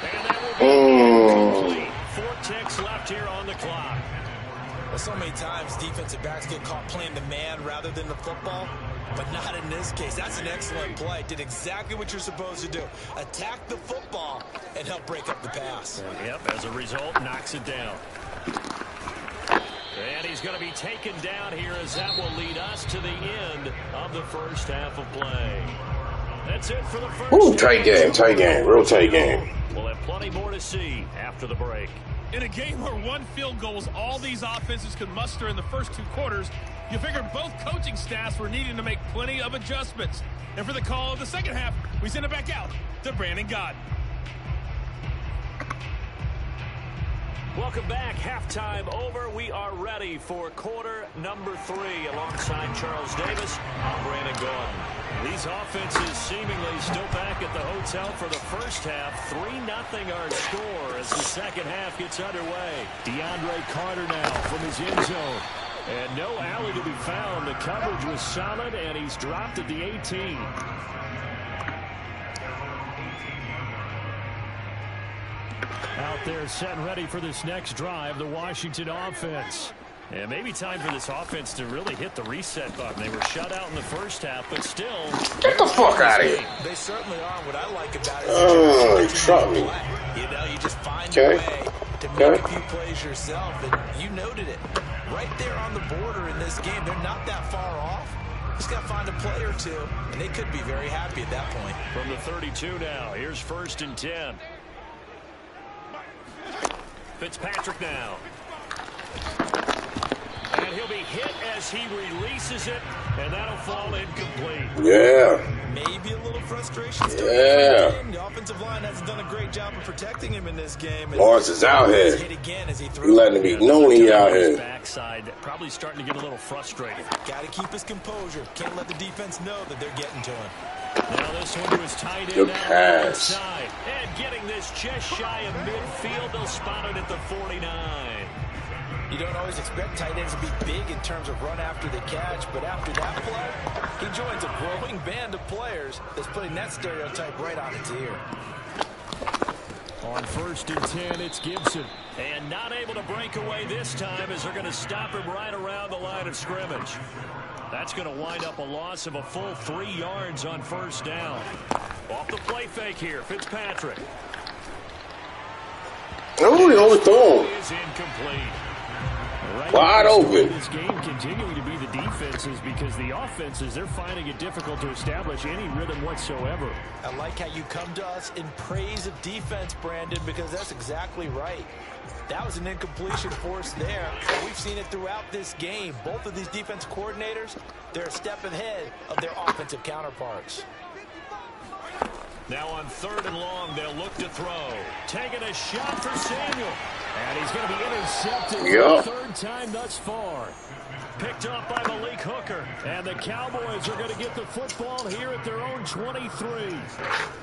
[SPEAKER 6] And that will be complete. 4 ticks left here on the clock.
[SPEAKER 3] Well, so many times defensive backs get caught playing the man rather than the football, but not in this case. That's an excellent play. Did exactly what you're supposed to do. Attack the football and help break up the pass.
[SPEAKER 6] Yep, as a result, knocks it down. And he's going to be taken down here, as that will lead us to the end of the first half of play. That's it for the first.
[SPEAKER 1] Ooh, tight game, real tight game.
[SPEAKER 6] We'll have plenty more to see after the break.
[SPEAKER 4] In a game where 1 field goal is all these offenses could muster in the first 2 quarters, you figured both coaching staffs were needing to make plenty of adjustments. And for the call of the second half, we send it back out to Brandon Gott.
[SPEAKER 6] Welcome back. Halftime over. We are ready for quarter number 3. Alongside Charles Davis, I'm Brandon Gordon. These offenses seemingly still back at the hotel for the first half. 3-0 our score as the second half gets underway. DeAndre Carter now from his end zone. And no alley to be found. The coverage was solid, and he's dropped at the 18. Out there setting ready for this next drive, the Washington offense. And maybe time for this offense to really hit the reset button. They were shut out in the first half, but still...
[SPEAKER 1] Get the fuck out of here.
[SPEAKER 3] They certainly are. What I like about it
[SPEAKER 1] Oh,
[SPEAKER 3] is
[SPEAKER 1] you trucked me.
[SPEAKER 3] you know, you just find a way to make a few plays yourself, and you noted it. Right there on the border in this game, they're not that far off. Just got to find a play or two, and they could be very happy at that point.
[SPEAKER 6] From the 32 now, here's 1st and 10. Fitzpatrick now. And he'll be hit as he releases it, and that'll fall incomplete.
[SPEAKER 1] Yeah.
[SPEAKER 3] Maybe a little frustration.
[SPEAKER 1] Yeah.
[SPEAKER 3] The offensive line hasn't done a great job of protecting him in this game.
[SPEAKER 1] Lawrence is out here. You letting him be known he out here.
[SPEAKER 6] Backside, probably starting to get a little frustrated.
[SPEAKER 3] Got to keep his composure. Can't let the defense know that they're getting to him.
[SPEAKER 6] Now this one to his tight end.
[SPEAKER 1] Good pass.
[SPEAKER 6] Outside. And getting this just shy of midfield. They'll spot it at the 49.
[SPEAKER 3] You don't always expect tight ends to be big in terms of run after the catch, but after that play, he joins a growing band of players that's putting that stereotype right on its ear.
[SPEAKER 6] On 1st and 10, it's Gibson. And not able to break away this time as they're going to stop him right around the line of scrimmage. That's going to wind up a loss of a full 3 yards on 1st down. Off the play fake here, Fitzpatrick.
[SPEAKER 1] Oh, he overthrew him.
[SPEAKER 6] Is incomplete. Right
[SPEAKER 1] wide open.
[SPEAKER 6] This game continuing to be the defenses because the offenses, they're finding it difficult to establish any rhythm whatsoever.
[SPEAKER 3] I like how you come to us in praise of defense, Brandon, because that's exactly right. That was an incompletion force there. We've seen it throughout this game. Both of these defense coordinators, they're a step ahead of their offensive counterparts.
[SPEAKER 6] Now on 3rd and long, they'll look to throw. Taking a shot for Samuel. And he's going to be intercepted for the 3rd time thus far. Picked up by Malik Hooker. And the Cowboys are going to get the football here at their own 23.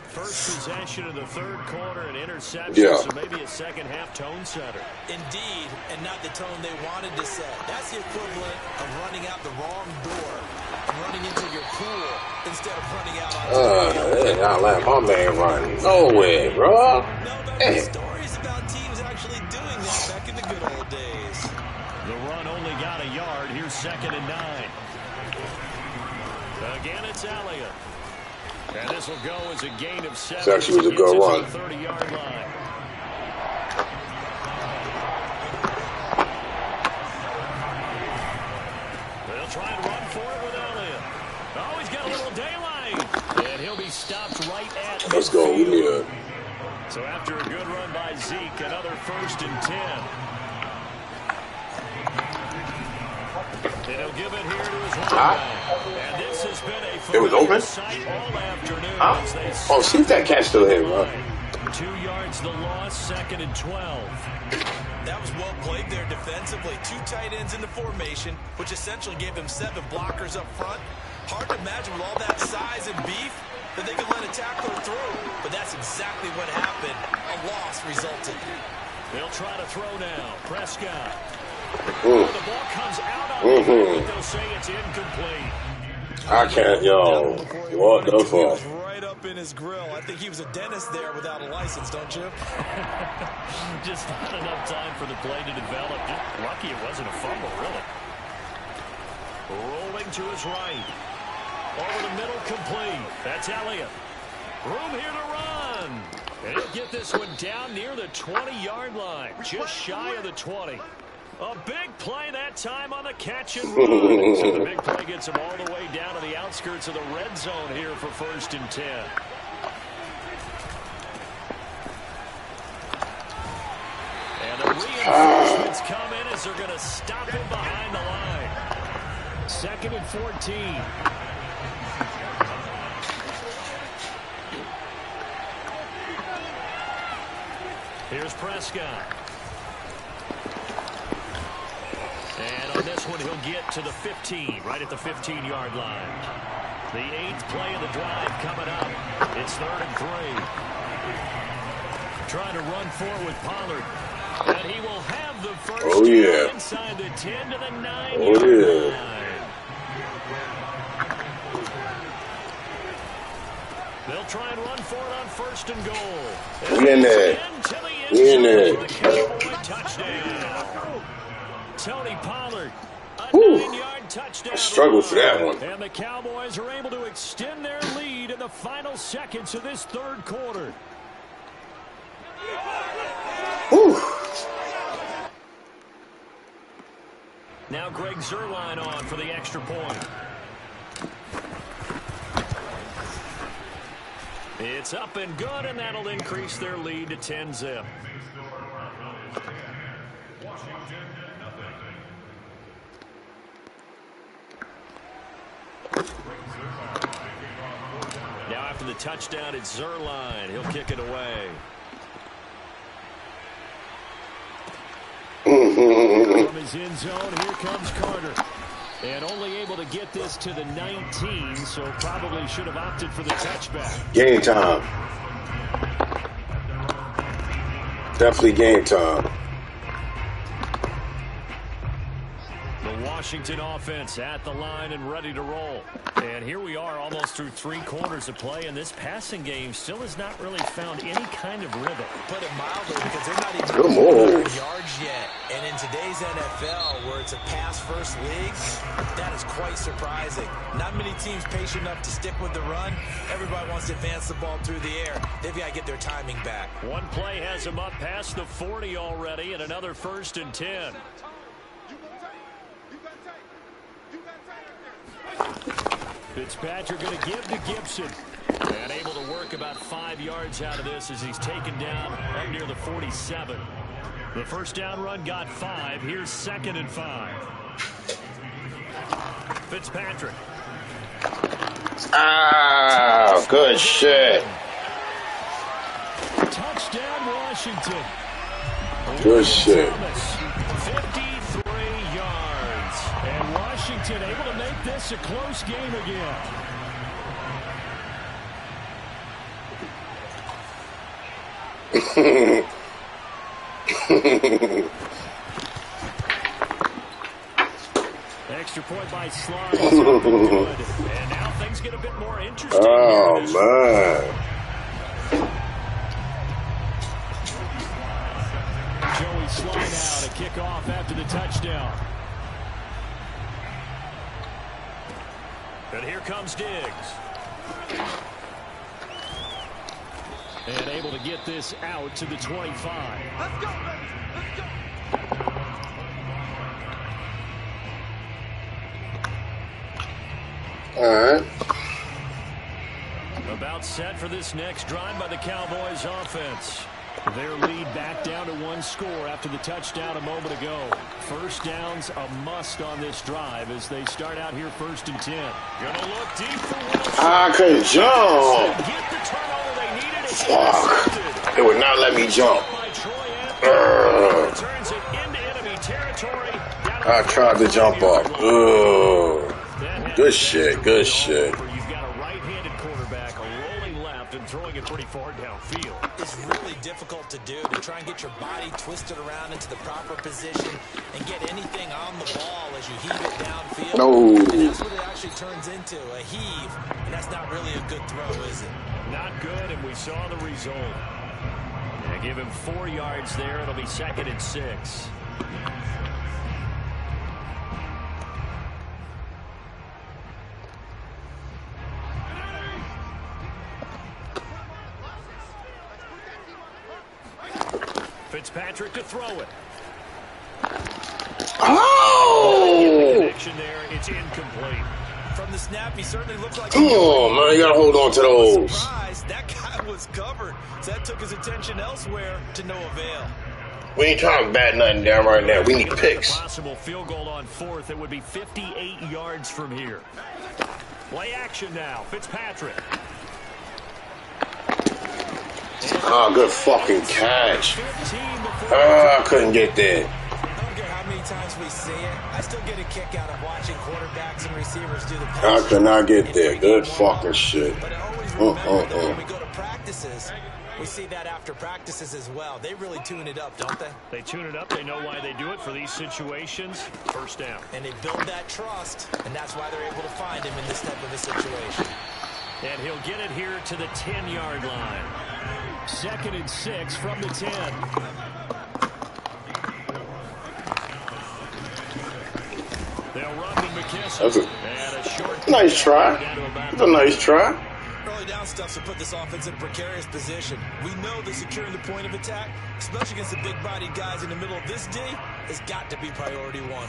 [SPEAKER 6] First possession of the 3rd quarter, an interception, so maybe a second-half tone setter.
[SPEAKER 3] Indeed, and not the tone they wanted to set. That's the equivalent of running out the wrong door and running into your pool instead of running out on
[SPEAKER 1] They not let my man run nowhere, bro.
[SPEAKER 3] No, stories about teams actually doing that back in the good old days.
[SPEAKER 6] The run only got a yard. Here's 2nd and 9. Again, it's Elliott. And this will go as a gain of 7.
[SPEAKER 1] This actually was a good run.
[SPEAKER 6] 30-yard line. They'll try and run for it with Elliott. Oh, he's got a little daylight. And he'll be stopped right at
[SPEAKER 1] Let's go. We need it.
[SPEAKER 6] So after a good run by Zeke, another 1st and 10. And he'll give it here to his running. And this has been a
[SPEAKER 1] it was open?
[SPEAKER 6] sight all afternoon.
[SPEAKER 1] Oh, see if that catch still hit, bro.
[SPEAKER 6] 2 yards the loss, 2nd and 12.
[SPEAKER 3] That was well played there defensively. 2 tight ends in the formation, which essentially gave them 7 blockers up front. Hard to imagine with all that size and beef that they could let a tackler through. But that's exactly what happened. A loss resulted.
[SPEAKER 6] They'll try to throw now. Prescott. The ball comes out on the but they'll say it's incomplete.
[SPEAKER 1] I can't, yo. What the fuck?
[SPEAKER 3] Right up in his grill. I think he was a dentist there without a license, don't you?
[SPEAKER 6] Just not enough time for the play to develop. Just lucky it wasn't a fumble, really. Rolling to his right. Over the middle, complete. That's Elliott. Room here to run. And he'll get this one down near the 20-yard line. Just shy of the 20. A big play that time on the catch and run. So the big play gets him all the way down to the outskirts of the red zone here for 1st and 10. And the reinforcements come in as they're going to stop him behind the line. 2nd and 14. Here's Prescott. And on this one, he'll get to the 15, right at the 15-yard line. The 8th play of the drive coming up. It's 3rd and 3. Trying to run forward with Pollard. And he will have the first down inside the 10 to the 9-yard line. They'll try and run for it on 1st and goal.
[SPEAKER 1] We in there.
[SPEAKER 6] To the
[SPEAKER 1] In there.
[SPEAKER 6] Touchdown. Tony Pollard, a 9-yard touchdown.
[SPEAKER 1] I struggled for that one.
[SPEAKER 6] And the Cowboys are able to extend their lead in the final seconds of this third quarter.
[SPEAKER 1] Whew.
[SPEAKER 6] Now Greg Zuerlein on for the extra point. It's up and good, and that'll increase their lead to 10-zip. Now after the touchdown, it's Zuerlein. He'll kick it away. From his end zone, here comes Carter. And only able to get this to the 19, so probably should have opted for the touchback.
[SPEAKER 1] Game time. Definitely game time.
[SPEAKER 6] The Washington offense at the line and ready to roll. And here we are almost through 3 quarters of play, and this passing game still has not really found any kind of rhythm.
[SPEAKER 3] Put it mildly, because they're not even
[SPEAKER 1] Good move.
[SPEAKER 3] yards yet. And in today's NFL, where it's a pass-first league, that is quite surprising. Not many teams patient enough to stick with the run. Everybody wants to advance the ball through the air. They've got to get their timing back.
[SPEAKER 6] One play has him up past the 40 already, and another 1st and 10. Fitzpatrick going to give to Gibson. And able to work about 5 yards out of this as he's taken down up near the 47. The first down run got 5. Here's 2nd and 5. Fitzpatrick.
[SPEAKER 1] Ah, good shit.
[SPEAKER 6] Touchdown, Washington.
[SPEAKER 1] Good shit.
[SPEAKER 6] 53 yards. And Washington able to make this a close game again. Extra point by Slide. And now things get a bit more interesting.
[SPEAKER 1] Oh, man.
[SPEAKER 6] Joey Slide out to kick off after the touchdown. And here comes Diggs. And able to get this out to the 25.
[SPEAKER 4] Let's go, baby. Let's go.
[SPEAKER 1] All right.
[SPEAKER 6] About set for this next drive by the Cowboys offense. Their lead back down to 1 score after the touchdown a moment ago. First down's a must on this drive as they start out here 1st and 10. Gonna look deep for Wilson.
[SPEAKER 1] I couldn't jump.
[SPEAKER 6] Get the turnover they needed.
[SPEAKER 1] Fuck. They would not let me jump.
[SPEAKER 6] Turns it into enemy territory.
[SPEAKER 1] I tried to jump up. Ugh. Good shit. Good shit.
[SPEAKER 6] You've got a right-handed quarterback, a rolling left, and throwing it pretty far downfield.
[SPEAKER 3] It's really difficult to do, to try and get your body twisted around into the proper position and get anything on the ball as you heave it downfield.
[SPEAKER 1] No.
[SPEAKER 3] And that's what it actually turns into, a heave. And that's not really a good throw, is it?
[SPEAKER 6] Not good, and we saw the result. Yeah, give him 4 yards there. It'll be 2nd and 6. Fitzpatrick to throw it.
[SPEAKER 1] Oh!
[SPEAKER 6] Connection there. It's incomplete.
[SPEAKER 3] From the snap, he certainly looked like...
[SPEAKER 1] Come on, man. You got to hold on to those.
[SPEAKER 3] Surprise, that guy was covered. So that took his attention elsewhere to no avail.
[SPEAKER 1] We ain't trying to bat nothing down right now. We need picks.
[SPEAKER 6] Possible field goal on 4th. It would be 58 yards from here. Play action now. Fitzpatrick.
[SPEAKER 1] Oh, good fucking catch. I couldn't get there.
[SPEAKER 3] I don't care how many times we see it. I still get a kick out of watching quarterbacks and receivers do the
[SPEAKER 1] I could not get there. Good fucking shit.
[SPEAKER 3] But I always remember that when we go to practices, we see that after practices as well. They really tune it up, don't they?
[SPEAKER 6] They tune it up. They know why they do it for these situations. First down.
[SPEAKER 3] And they build that trust, and that's why they're able to find him in this type of a situation.
[SPEAKER 6] And he'll get it here to the 10-yard line. 2nd and 6 from the 10. They'll run to McKissick.
[SPEAKER 1] That's
[SPEAKER 6] And a short
[SPEAKER 1] nice try. That's a nice try.
[SPEAKER 3] Early down stuff to put this offense in a precarious position. We know that securing the point of attack, especially against the big-bodied guys in the middle of this D, has got to be priority one.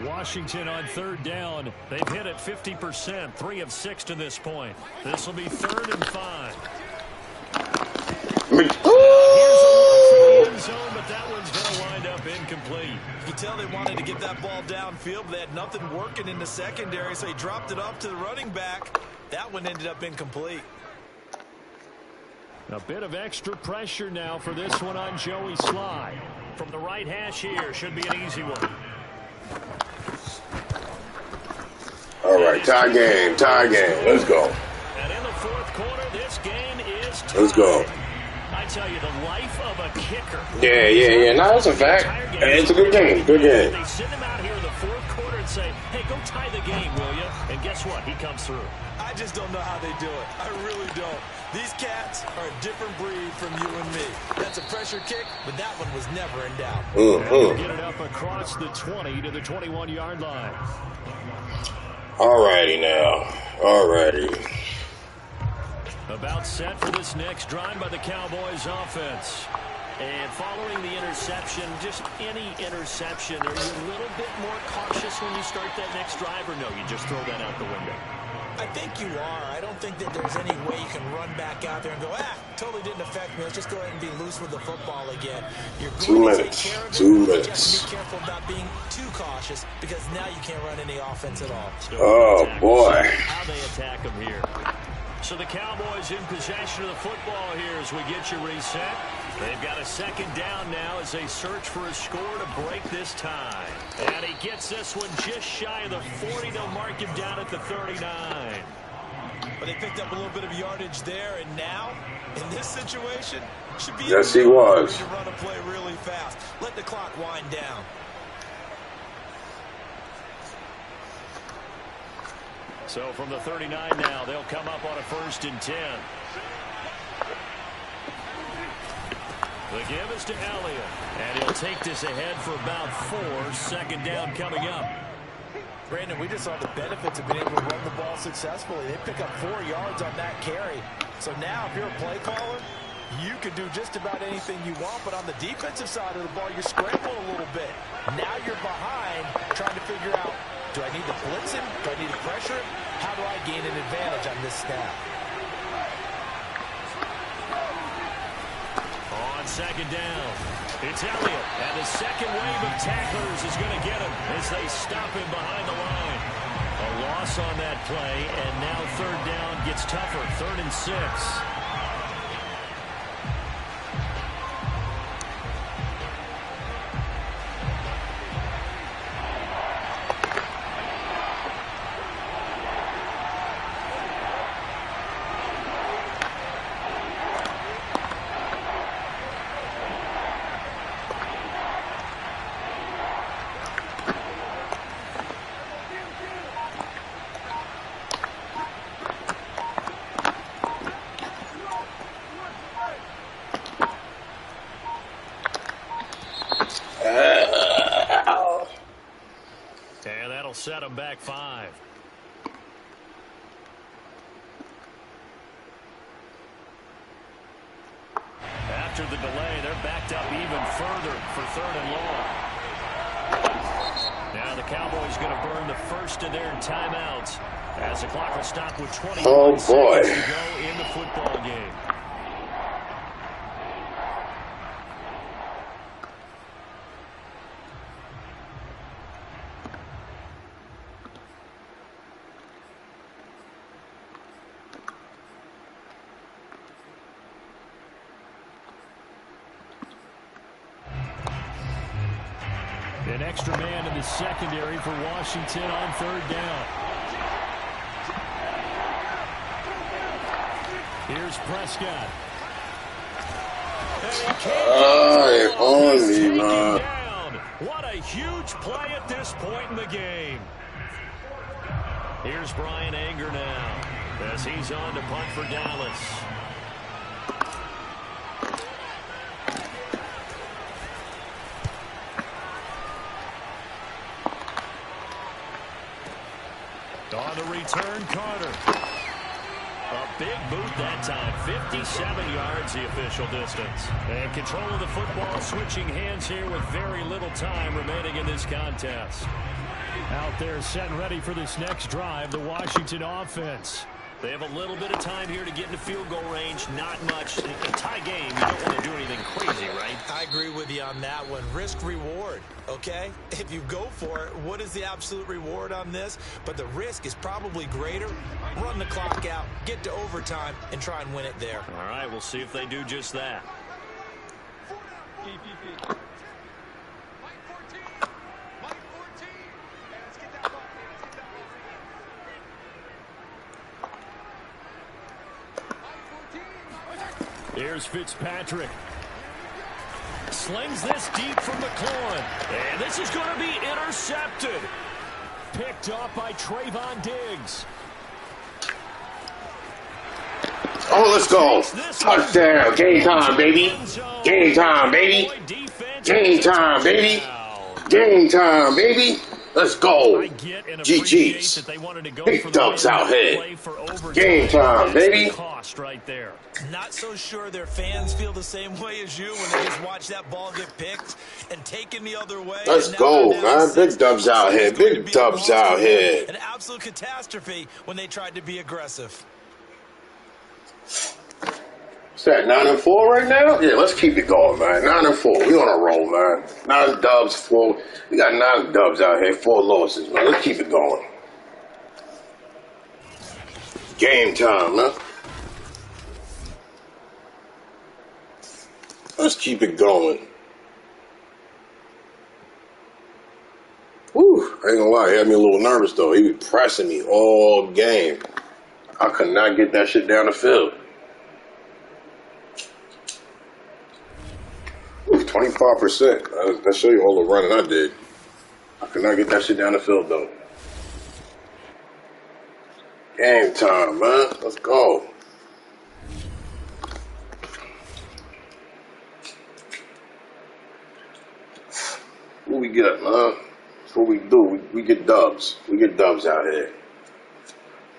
[SPEAKER 6] Washington on 3rd down. They've hit it 50%, 3 of 6 to this point. This will be 3rd and 5. Here's a look for the end zone, but that one's going to wind up incomplete.
[SPEAKER 3] You can tell they wanted to get that ball downfield, but they had nothing working in the secondary, so he dropped it off to the running back. That one ended up incomplete.
[SPEAKER 6] A bit of extra pressure now for this one on Joey Sly. From the right hash here, should be an easy one.
[SPEAKER 1] All right, tie game. Let's go.
[SPEAKER 6] And in the 4th quarter, this game is tied.
[SPEAKER 1] Let's go.
[SPEAKER 6] I tell you, the life of a kicker.
[SPEAKER 1] Yeah. No, that's a fact. It's a good game.
[SPEAKER 6] They send him out here in the 4th quarter and say, hey, go tie the game, will you? And guess what? He comes through.
[SPEAKER 3] I just don't know how they do it. I really don't. These cats are a different breed from you and me. That's a pressure kick, but that one was never in doubt.
[SPEAKER 6] Get it up across the 20 to the 21-yard line.
[SPEAKER 1] Alrighty now. Alrighty.
[SPEAKER 6] About set for this next drive by the Cowboys offense. And following the interception, just any interception, are you a little bit more cautious when you start that next drive, or no, you just throw that out the window?
[SPEAKER 3] I think you are. I don't think that there's any way you can run back out there and go, totally didn't affect me. Let's just go ahead and be loose with the football again. You're going to take care of it.
[SPEAKER 1] 2 minutes.
[SPEAKER 3] You have to be careful about being too cautious because now you can't run any offense at all.
[SPEAKER 1] Oh, boy.
[SPEAKER 6] How they attack them here. So the Cowboys in possession of the football here as we get you reset. They've got a 2nd down now as they search for a score to break this tie. And he gets this one just shy of the 40. They'll mark him down at the 39.
[SPEAKER 3] But they picked up a little bit of yardage there, and now, in this situation, should be
[SPEAKER 1] Yes, he was.
[SPEAKER 3] to run a play really fast. Let the clock wind down.
[SPEAKER 6] So from the 39 now, they'll come up on a 1st and 10. The give is to Elliott, and he'll take this ahead for about 4. 2nd down coming up.
[SPEAKER 3] Brandon, we just saw the benefits of being able to run the ball successfully. They pick up 4 yards on that carry. So now if you're a play caller, you can do just about anything you want, but on the defensive side of the ball, you're scrambling a little bit. Now you're behind trying to figure out, do I need to blitz him? Do I need to pressure him? How do I gain an advantage on this snap?
[SPEAKER 6] On 2nd down, it's Elliott, and the second wave of tacklers is going to get him as they stop him behind the line. A loss on that play, and now 3rd down gets tougher, 3rd and 6. And that'll set them back 5. After the delay, they're backed up even further for 3rd and long. Now the Cowboys going to burn the first of their timeouts as the clock will stop with 21 seconds to go in the football game. An extra man in the secondary for Washington on 3rd down. Here's Prescott. What a huge play at this point in the game. Here's Brian Anger now as he's on to punt for Dallas.
[SPEAKER 2] return, Carter. A big boot that time. 57 yards, the official distance. And control of the football switching hands here with very little time remaining in this contest. Out there set and ready for this next drive, the Washington offense. They have a little bit of time here to get into field goal range. Not much. In a tie game, you don't want to do anything crazy, right?
[SPEAKER 3] I agree with you on that one. Risk reward, okay? If you go for it, what is the absolute reward on this? But the risk is probably greater. Run the clock out, get to overtime, and try and win it there.
[SPEAKER 2] All right, we'll see if they do just that. Here's Fitzpatrick. Slings this deep from McLaurin. And this is going to be intercepted. Picked up by Trayvon Diggs.
[SPEAKER 1] Oh, let's go. Touchdown. Game time, baby. Game time, baby. Game time, baby. Game time, baby. Let's go. GG's. Big dubs out here. Game time, baby.
[SPEAKER 3] Not so sure their fans feel the same way as you when they just watch that ball get picked and taken the other way.
[SPEAKER 1] Let's go, man. Big dubs out here. Big dubs out here.
[SPEAKER 3] An absolute catastrophe when they tried to be aggressive.
[SPEAKER 1] What's that, 9-4 right now? Yeah, let's keep it going, man. 9-4. We on a roll, man. 9 dubs, 4. We got 9 dubs out here, 4 losses, man. Let's keep it going. Game time, man. Let's keep it going. Whew, I ain't gonna lie, he had me a little nervous, though. He was pressing me all game. I could not get that shit down the field. 25%. That show you all the running I did. I could not get that shit down the field, though. Game time, man. Let's go. What we get, man? That's what we do. We get dubs. We get dubs out here.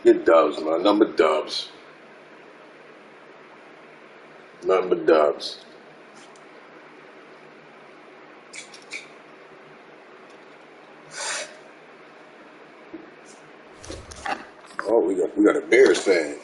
[SPEAKER 1] Get dubs, man. Number dubs. Number dubs. Oh, we got a Bears fan.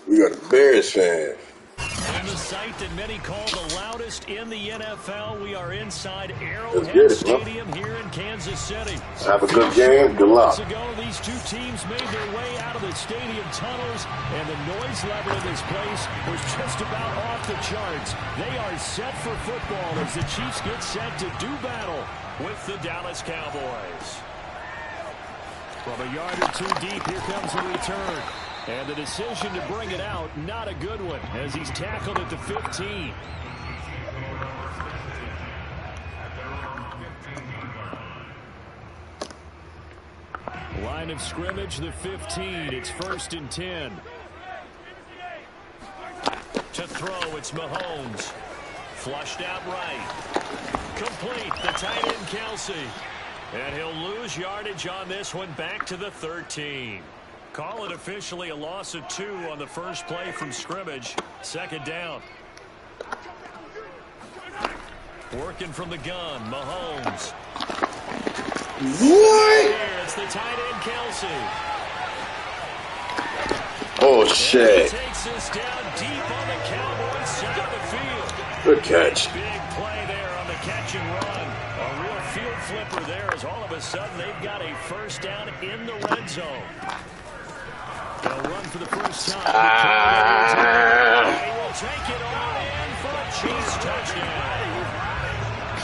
[SPEAKER 1] We got a Bears fan.
[SPEAKER 2] In the site that many call the loudest in the NFL, we are inside Arrowhead Stadium here in Kansas City.
[SPEAKER 1] Have a good game. Good luck.
[SPEAKER 2] Months ago, these two teams made their way out of the stadium tunnels, and the noise level in this place was just about off the charts. They are set for football as the Chiefs get set to do battle with the Dallas Cowboys. From a yard or two deep, here comes the return. And the decision to bring it out, not a good one, as he's tackled at the 15. Line of scrimmage, the 15. It's 1st and 10. To throw, it's Mahomes. Flushed out right. Complete, the tight end, Kelsey. And he'll lose yardage on this one, back to the 13. Call it officially a loss of 2 on the first play from scrimmage. 2nd down. Working from the gun, Mahomes.
[SPEAKER 1] What?
[SPEAKER 2] Here, it's the tight end, Kelsey.
[SPEAKER 1] Oh, shit.
[SPEAKER 2] Takes this down deep on the Cowboys side of the field.
[SPEAKER 1] Good catch.
[SPEAKER 2] Big play there on the catch and run. A real field flipper there as all of a sudden they've got a 1st down in the red zone. They'll run for the first time. They will take it on in for a Chiefs touchdown.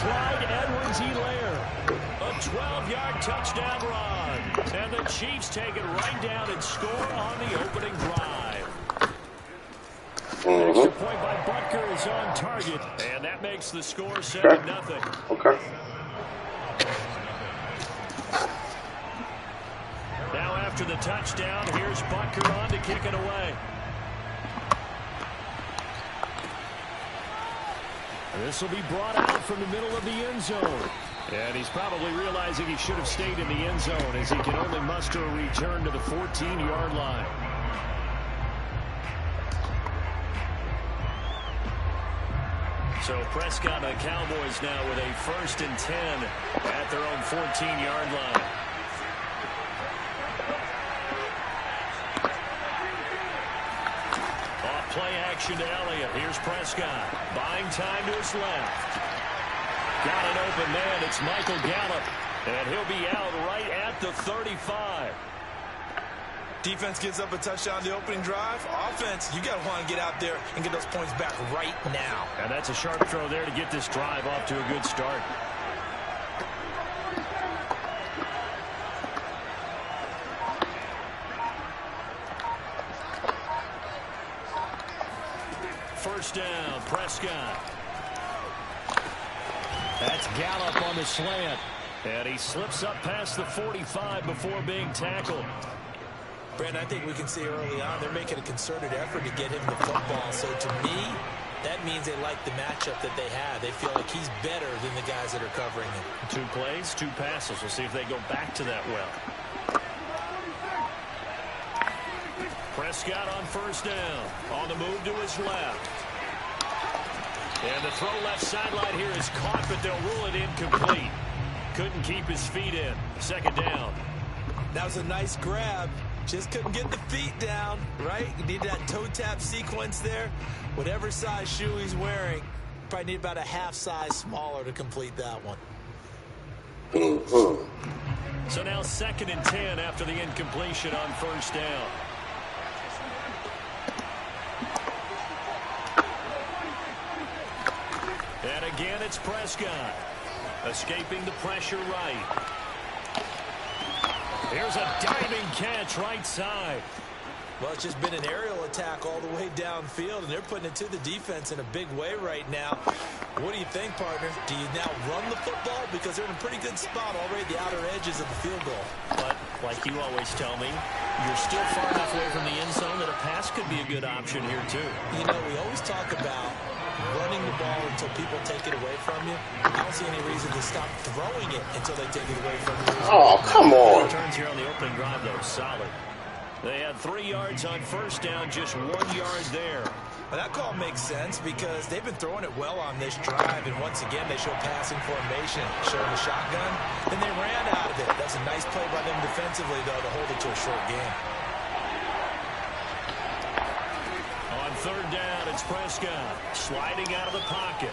[SPEAKER 2] Clyde Edwards-Helaire, a 12-yard touchdown run. And the Chiefs take it right down and score on the opening drive. Extra point by Butker is on target, and that makes the score 7-0.
[SPEAKER 1] Okay.
[SPEAKER 2] Now after the touchdown, here's Butker on to kick it away.
[SPEAKER 6] This will be brought out from the middle of the end zone. And he's probably realizing he should have stayed in the end zone as he can only muster a return to the 14-yard line. So Prescott and the Cowboys now with a 1st and 10 at their own 14-yard line. Off play action to Elliott. Here's Prescott. Buying time to his left. Got an open man. It's Michael Gallup. And he'll be out right at the 35.
[SPEAKER 3] Defense gives up a touchdown the opening drive. Offense, you got to want to get out there and get those points back right now.
[SPEAKER 6] And that's a sharp throw there to get this drive off to a good start. First down, Prescott. That's Gallup on the slant. And he slips up past the 45 before being tackled.
[SPEAKER 3] Brandon, I think we can see early on they're making a concerted effort to get him the football. So to me, that means they like the matchup that they have. They feel like he's better than the guys that are covering him.
[SPEAKER 6] 2 plays, 2 passes. We'll see if they go back to that well. Prescott on first down. On the move to his left. And the throw left sideline here is caught, but they'll rule it incomplete. Couldn't keep his feet in. Second down.
[SPEAKER 3] That was a nice grab. Just couldn't get the feet down, right? You need that toe tap sequence there. Whatever size shoe he's wearing, probably need about a half size smaller to complete that one.
[SPEAKER 6] So now 2nd and 10 after the incompletion on first down. And again, it's Prescott. Escaping the pressure right. Here's a diving catch right side.
[SPEAKER 3] Well, it's just been an aerial attack all the way downfield, and they're putting it to the defense in a big way right now. What do you think, partner? Do you now run the football? Because they're in a pretty good spot already at the outer edges of the field goal.
[SPEAKER 6] But, like you always tell me, you're still far enough away from the end zone that a pass could be a good option here, too.
[SPEAKER 3] You know, we always talk about running the ball until people take it away from you. I don't see any reason to stop throwing it until they take it away from you.
[SPEAKER 1] Oh, come on.
[SPEAKER 6] Returns here on the opening drive, though, solid. They had 3 yards on first down, just 1 yard there.
[SPEAKER 3] Well, that call makes sense because they've been throwing it well on this drive, and once again, they show passing formation, showing the shotgun, and they ran out of it. That's a nice play by them defensively, though, to hold it to a short game.
[SPEAKER 6] On third down, it's Prescott sliding out of the pocket.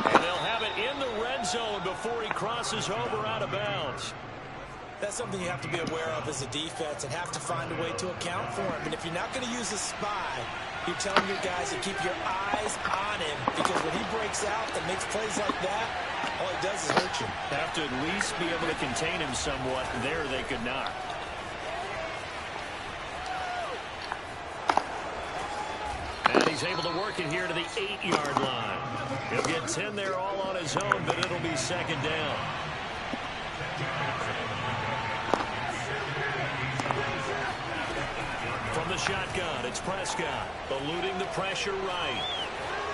[SPEAKER 6] And they'll have it in the red zone before he crosses over out of bounds.
[SPEAKER 3] That's something you have to be aware of as a defense and have to find a way to account for him. And if you're not going to use a spy, you're telling your guys to keep your eyes on him, because when he breaks out and makes plays like that, all it does is hurt you.
[SPEAKER 6] Have to at least be able to contain him somewhat. There they could not. And he's able to work it here to the 8-yard line. He'll get 10 there all on his own, but it'll be second down. From the shotgun, it's Prescott, eluding the pressure right.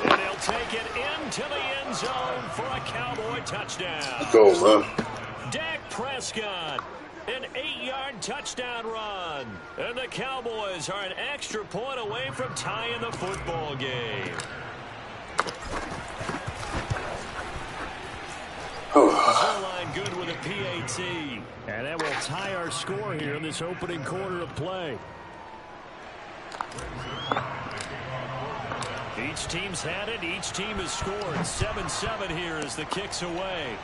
[SPEAKER 6] And he'll take it into the end zone for a Cowboy touchdown.
[SPEAKER 1] Let's go, man.
[SPEAKER 6] Dak Prescott, an 8-yard touchdown run. And the Cowboys are an extra point away from tying the football game. Scoreline good with a PAT. And that will tie our score here in this opening quarter of play. Each team's had it. Each team has scored. 7-7 here as the kick's away.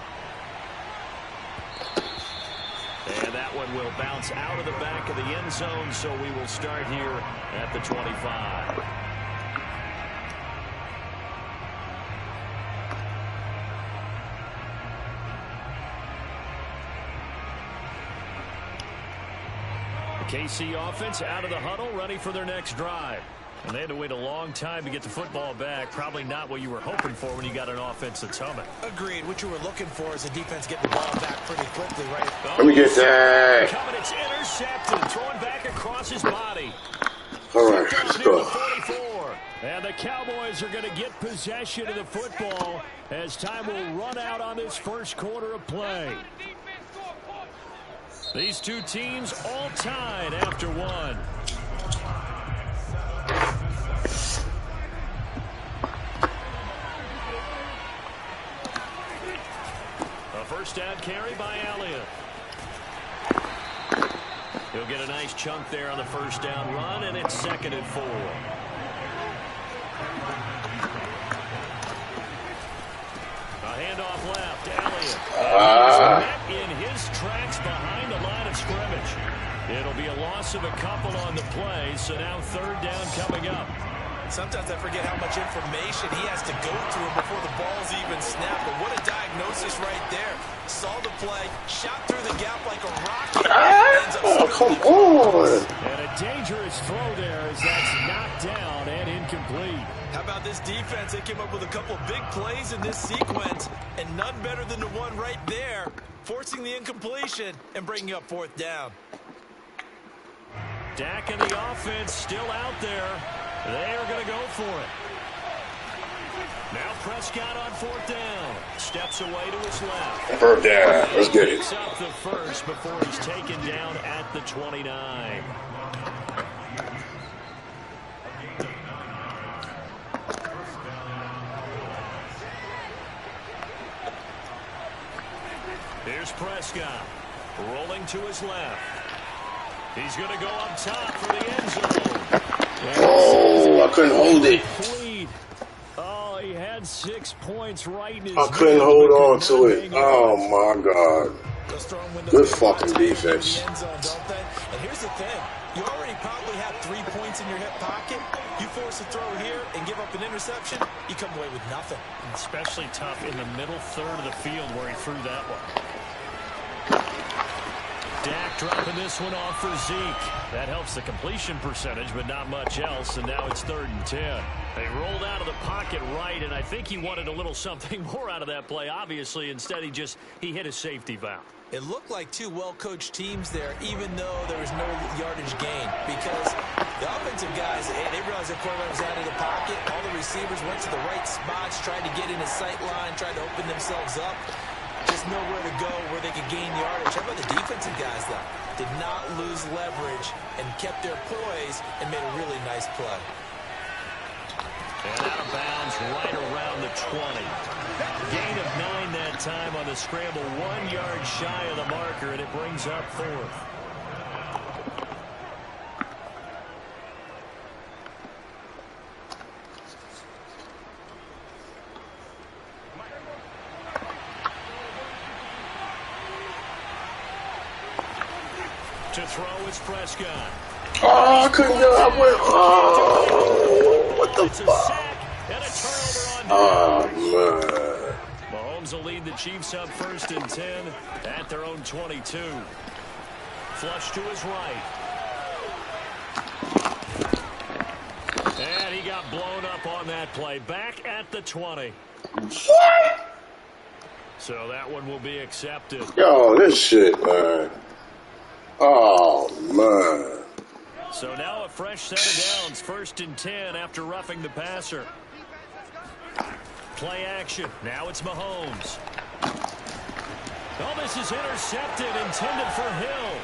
[SPEAKER 6] And that one will bounce out of the back of the end zone, so we will start here at the 25. The KC offense out of the huddle, ready for their next drive. And they had to wait a long time to get the football back. Probably not what you were hoping for when you got an offense that's humming.
[SPEAKER 3] Agreed. What you were looking for is a defense getting the ball back pretty quickly, right?
[SPEAKER 1] Let me get that.
[SPEAKER 6] Coming, it's intercepted. Throwing back across his body.
[SPEAKER 1] All right, let's go.
[SPEAKER 6] 44. And the Cowboys are going to get possession of the football as time will run out on this first quarter of play. These two teams all tied after one. A first down carry by Elliott. He'll get a nice chunk there on the first down run, and it's 2nd and 4. A handoff left, Elliott. And he's met in his tracks behind the line of scrimmage. It'll be a loss of a couple on the play, so now 3rd down coming up.
[SPEAKER 3] Sometimes I forget how much information he has to go through before the ball's even snapped. But what a diagnosis right there. Saw the play, shot through the gap like a rocket.
[SPEAKER 1] Oh, come on.
[SPEAKER 6] And a dangerous throw there as that's knocked down and incomplete.
[SPEAKER 3] How about this defense? They came up with a couple of big plays in this sequence, and none better than the one right there, forcing the incompletion and bringing up 4th down.
[SPEAKER 6] Dak and the offense still out there. They are going to go for it. Now Prescott on 4th down. Steps away to his left.
[SPEAKER 1] 3rd down. Let's get it.
[SPEAKER 6] Picks up the first before he's taken down at the 29. Here's Prescott. Rolling to his left. He's going to go up top for the end zone.
[SPEAKER 1] Oh, I couldn't hold it.
[SPEAKER 6] Oh, he had 6 points right in his
[SPEAKER 1] I couldn't hold on to it. Oh, my God. Good fucking defense.
[SPEAKER 3] And here's the thing. You already probably have 3 points in your hip pocket. You force a throw here and give up an interception, you come away with nothing.
[SPEAKER 6] Especially tough in the middle third of the field where he threw that one. Dak dropping this one off for Zeke. That helps the completion percentage, but not much else, and now it's 3rd and 10. They rolled out of the pocket right, and I think he wanted a little something more out of that play, obviously. Instead, he hit a safety valve.
[SPEAKER 3] It looked like two well-coached teams there, even though there was no yardage gain, because the offensive guys, they realized their quarterback was out of the pocket. All the receivers went to the right spots, tried to get in his sight line, tried to open themselves up. Just nowhere to go where they could gain yardage. How about the defensive guys, though? Did not lose leverage and kept their poise and made a really nice play.
[SPEAKER 6] And out of bounds right around the 20. Gain of 9 that time on the scramble. 1 yard shy of the marker, and it brings up 4th. To throw is Prescott.
[SPEAKER 1] Oh, I couldn't do it. I went, oh, what the
[SPEAKER 6] It's a
[SPEAKER 1] fuck?
[SPEAKER 6] sack and a turnover on downs.
[SPEAKER 1] Oh, man.
[SPEAKER 6] Mahomes will lead the Chiefs up 1st and 10 at their own 22. Flush to his right. And he got blown up on that play. Back at the 20.
[SPEAKER 1] What?
[SPEAKER 6] So that one will be accepted.
[SPEAKER 1] Yo, this shit, man. Oh, man.
[SPEAKER 6] So now a fresh set of downs. 1st and 10 after roughing the passer. Play action. Now it's Mahomes. Oh, this is intercepted, intended for Hill.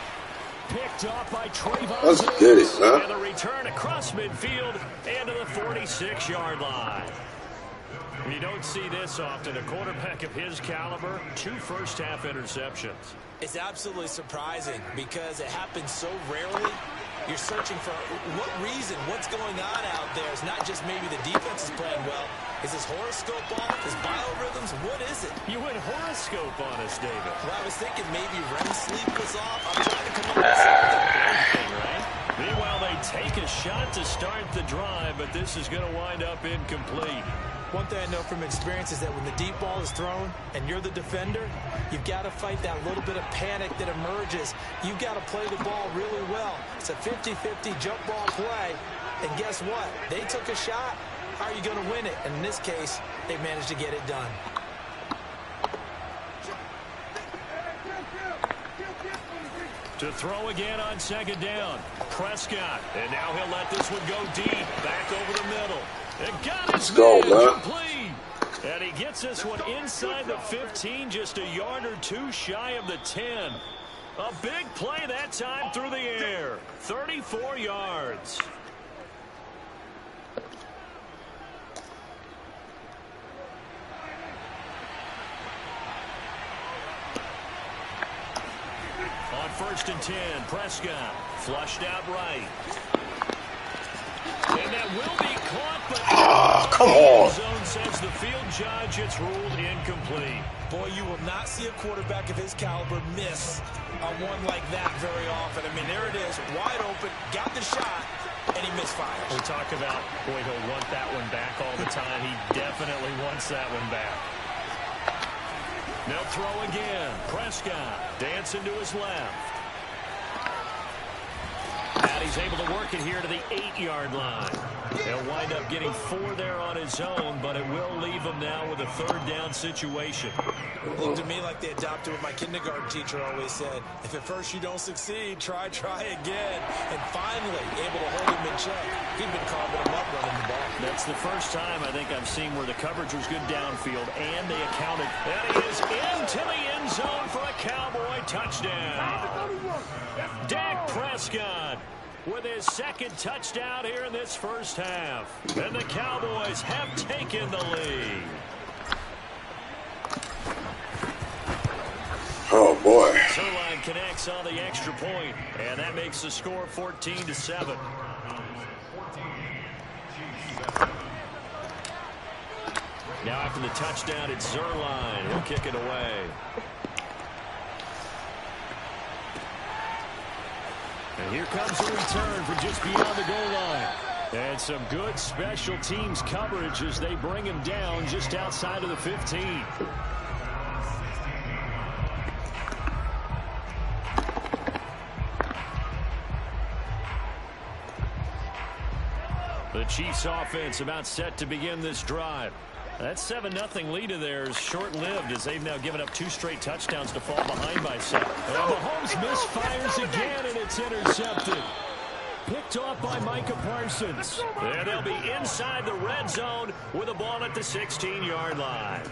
[SPEAKER 6] Picked off by Trayvon.
[SPEAKER 1] Let's get it, man.
[SPEAKER 6] And the return across midfield and to the 46-yard line. You don't see this often. A quarterback of his caliber, 2 first-half interceptions.
[SPEAKER 3] It's absolutely surprising because it happens so rarely. You're searching for what reason, what's going on out there. It's not just maybe the defense is playing well. Is his horoscope off? His biorhythms? What is it?
[SPEAKER 6] You went horoscope on us, David.
[SPEAKER 3] Well, I was thinking maybe REM sleep was off. I'm trying to come up with something.
[SPEAKER 6] Right? Meanwhile, they take a shot to start the drive, but this is going to wind up incomplete.
[SPEAKER 3] One thing I know from experience is that when the deep ball is thrown and you're the defender, you've got to fight that little bit of panic that emerges. You've got to play the ball really well. It's a 50-50 jump ball play. And guess what? They took a shot. How are you going to win it? And in this case, they managed to get it done.
[SPEAKER 6] To throw again on 2nd down. Prescott. And now he'll let this one go deep. Back over the middle.
[SPEAKER 1] Let's go, man.
[SPEAKER 6] Complete. And he gets this one inside the 15, just a yard or two shy of the 10. A big play that time through the air. 34 yards. On 1st and 10, Prescott flushed out right. And that will be caught, but
[SPEAKER 1] come on.
[SPEAKER 6] Zone says the field judge, it's ruled incomplete.
[SPEAKER 3] Boy, you will not see a quarterback of his caliber miss on one like that very often. I mean, there it is, wide open, got the shot, and he misfires.
[SPEAKER 6] We talk about, boy, he'll want that one back all the time. He definitely wants that one back. They'll throw again. Prescott dancing to his left. And he's able to work it here to the 8-yard line. He'll wind up getting 4 there on his own, but it will leave him now with a 3rd down situation.
[SPEAKER 3] Looked to me like they adopted what my kindergarten teacher always said. If at first you don't succeed, try again. And finally, able to hold him in check. He'd been carving him up running the ball.
[SPEAKER 6] That's the first time I think I've seen where the coverage was good downfield, and they accounted. And he is into the end zone for a Cowboy touchdown. Dak Prescott with his 2nd touchdown here in this first half. And the Cowboys have taken the lead.
[SPEAKER 1] Oh, boy.
[SPEAKER 6] Zerline connects on the extra point, and that makes the score 14-7. Now after the touchdown, it's Zerline. He'll kick it away. And here comes a return from just beyond the goal line. And some good special teams coverage as they bring him down just outside of the 15. The Chiefs offense about set to begin this drive. That 7-0 lead of theirs short-lived as they've now given up 2 straight touchdowns to fall behind by 7. And Mahomes misfires again, and it's intercepted. Picked off by Micah Parsons. And they'll be inside the red zone with a ball at the 16-yard line.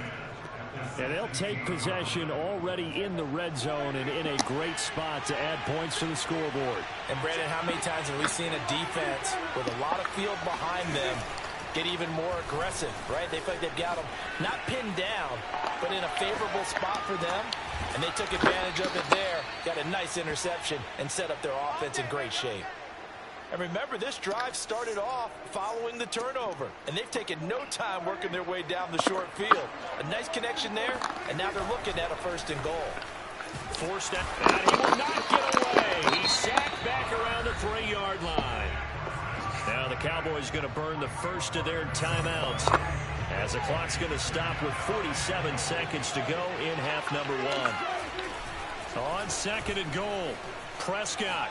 [SPEAKER 6] And they'll take possession already in the red zone and in a great spot to add points to the scoreboard.
[SPEAKER 3] And, Brandon, how many times have we seen a defense with a lot of field behind them get even more aggressive, right? They feel like they've got them not pinned down, but in a favorable spot for them, and they took advantage of it there, got a nice interception, and set up their offense in great shape. And remember, this drive started off following the turnover, and they've taken no time working their way down the short field. A nice connection there, and now they're looking at a 1st and goal.
[SPEAKER 6] Forced out, and he will not get away. He's sacked back around the 3-yard line. Now the Cowboys going to burn the first of their timeouts as the clock's going to stop with 47 seconds to go in half number 1. On 2nd and goal, Prescott.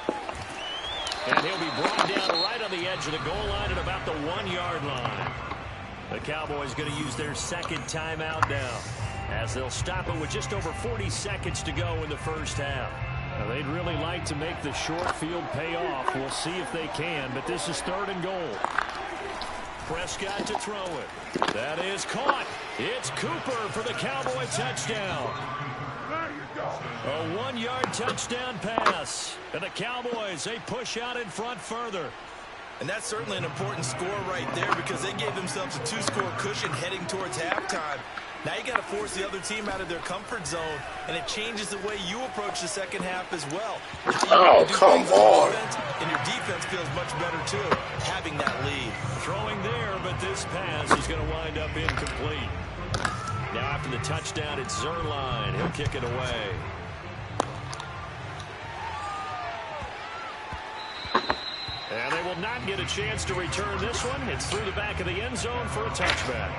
[SPEAKER 6] And he'll be brought down right on the edge of the goal line at about the 1-yard line. The Cowboys going to use their 2nd timeout now as they'll stop it with just over 40 seconds to go in the first half. Now, they'd really like to make the short field pay off. We'll see if they can, but this is 3rd and goal. Prescott to throw it. That is caught. It's Cooper for the Cowboy touchdown. A 1-yard touchdown pass. And the Cowboys, they push out in front further.
[SPEAKER 3] And that's certainly an important score right there because they gave themselves a 2-score cushion heading towards halftime. Now you got to force the other team out of their comfort zone, and it changes the way you approach the second half as well.
[SPEAKER 1] Oh, come on.
[SPEAKER 3] And your defense feels much better, too, having that lead.
[SPEAKER 6] Throwing there, but this pass is going to wind up incomplete. Now after the touchdown, it's Zerline. He'll kick it away. And they will not get a chance to return this one. It's through the back of the end zone for a touchback.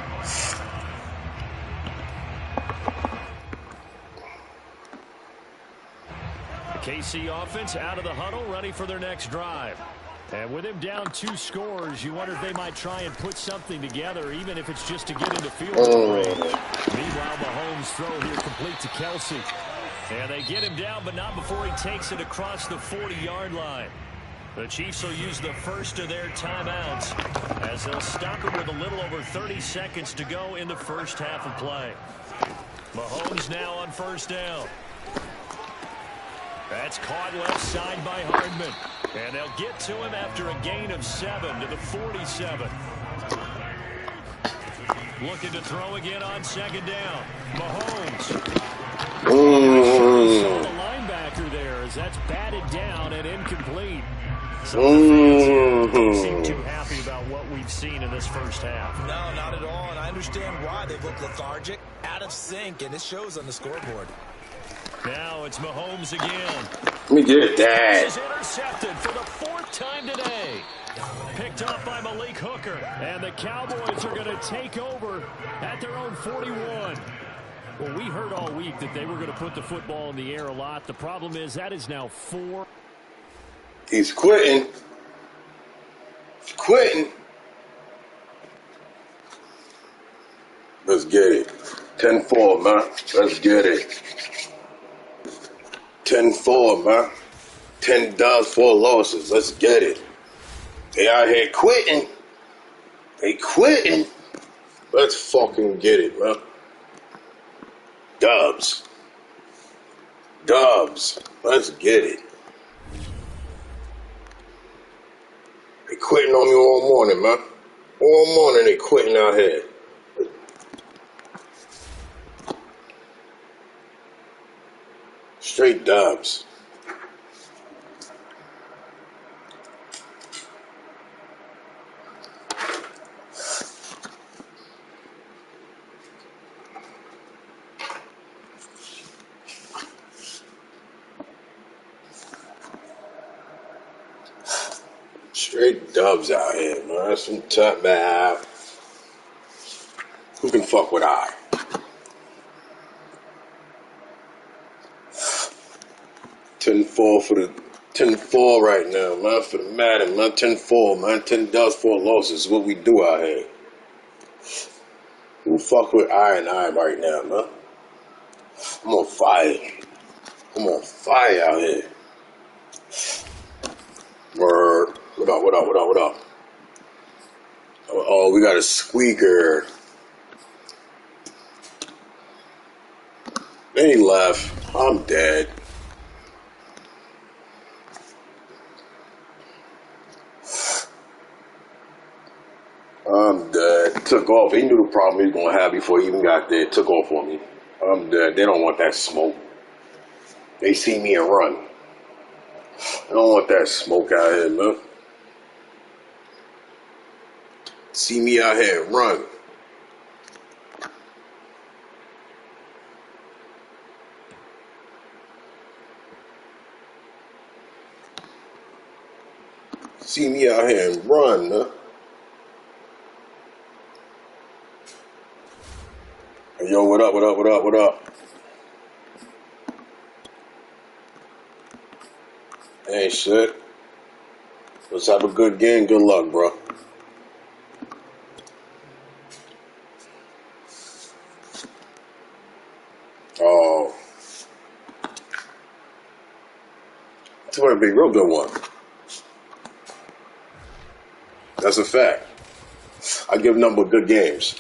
[SPEAKER 6] The KC offense out of the huddle, ready for their next drive. And with him down 2 scores, you wonder if they might try and put something together, even if it's just to get into field goal range. Meanwhile, Mahomes' throw here complete to Kelsey. And they get him down, but not before he takes it across the 40-yard line.
[SPEAKER 2] The Chiefs will use the first of their timeouts as they'll stop it with a little over 30 seconds to go in the first half of play. Mahomes now on first down. That's caught left side by Hardman. And they'll get to him after a gain of 7 to the 47. Looking to throw again on second down. Mahomes. Saw the linebacker there as that's batted down and incomplete. Some of the fans don't seem too happy about what we've seen in this first half.
[SPEAKER 3] No, not at all, and I understand why. They look lethargic, out of sync, and it shows on the scoreboard.
[SPEAKER 2] Now it's Mahomes again.
[SPEAKER 1] Let me get that.
[SPEAKER 2] This is intercepted for the 4th time today. Picked up by Malik Hooker. And the Cowboys are going to take over at their own 41. Well, we heard all week that they were going to put the football in the air a lot. The problem is that is now 4.
[SPEAKER 1] He's quitting. He's quitting. Let's get it. 10-4, man. Let's get it. 10-4, man. 10 dubs, 4 losses. Let's get it. They out here quitting. They quitting. Let's fucking get it, man. Dubs. Dubs. Let's get it. They quitting on me all morning, man. All morning they quitting out here. Straight dubs. Straight dubs out here, man. Some tough man. Who can fuck with I? 10-4 for the 10-4 right now, man. For the Madden, man. 10-4, man. 10 dubs, 4 losses is what we do out here. Who fuck with I and I right now, man? I'm on fire. I'm on fire out here. Word. What up, what up, what up, what up? Oh, we got a squeaker. Then he left. I'm dead. I'm dead. Took off. He knew the problem he was going to have before he even got there. Took off on me. I'm dead. They don't want that smoke. They see me and run. I don't want that smoke out here, man. See me out here and run. See me out here and run, man. Hey, yo, what up, what up, what up, what up? Ain't shit. Let's have a good game. Good luck, bro. Oh. It's going to be a real good one. That's a fact. I give number good games.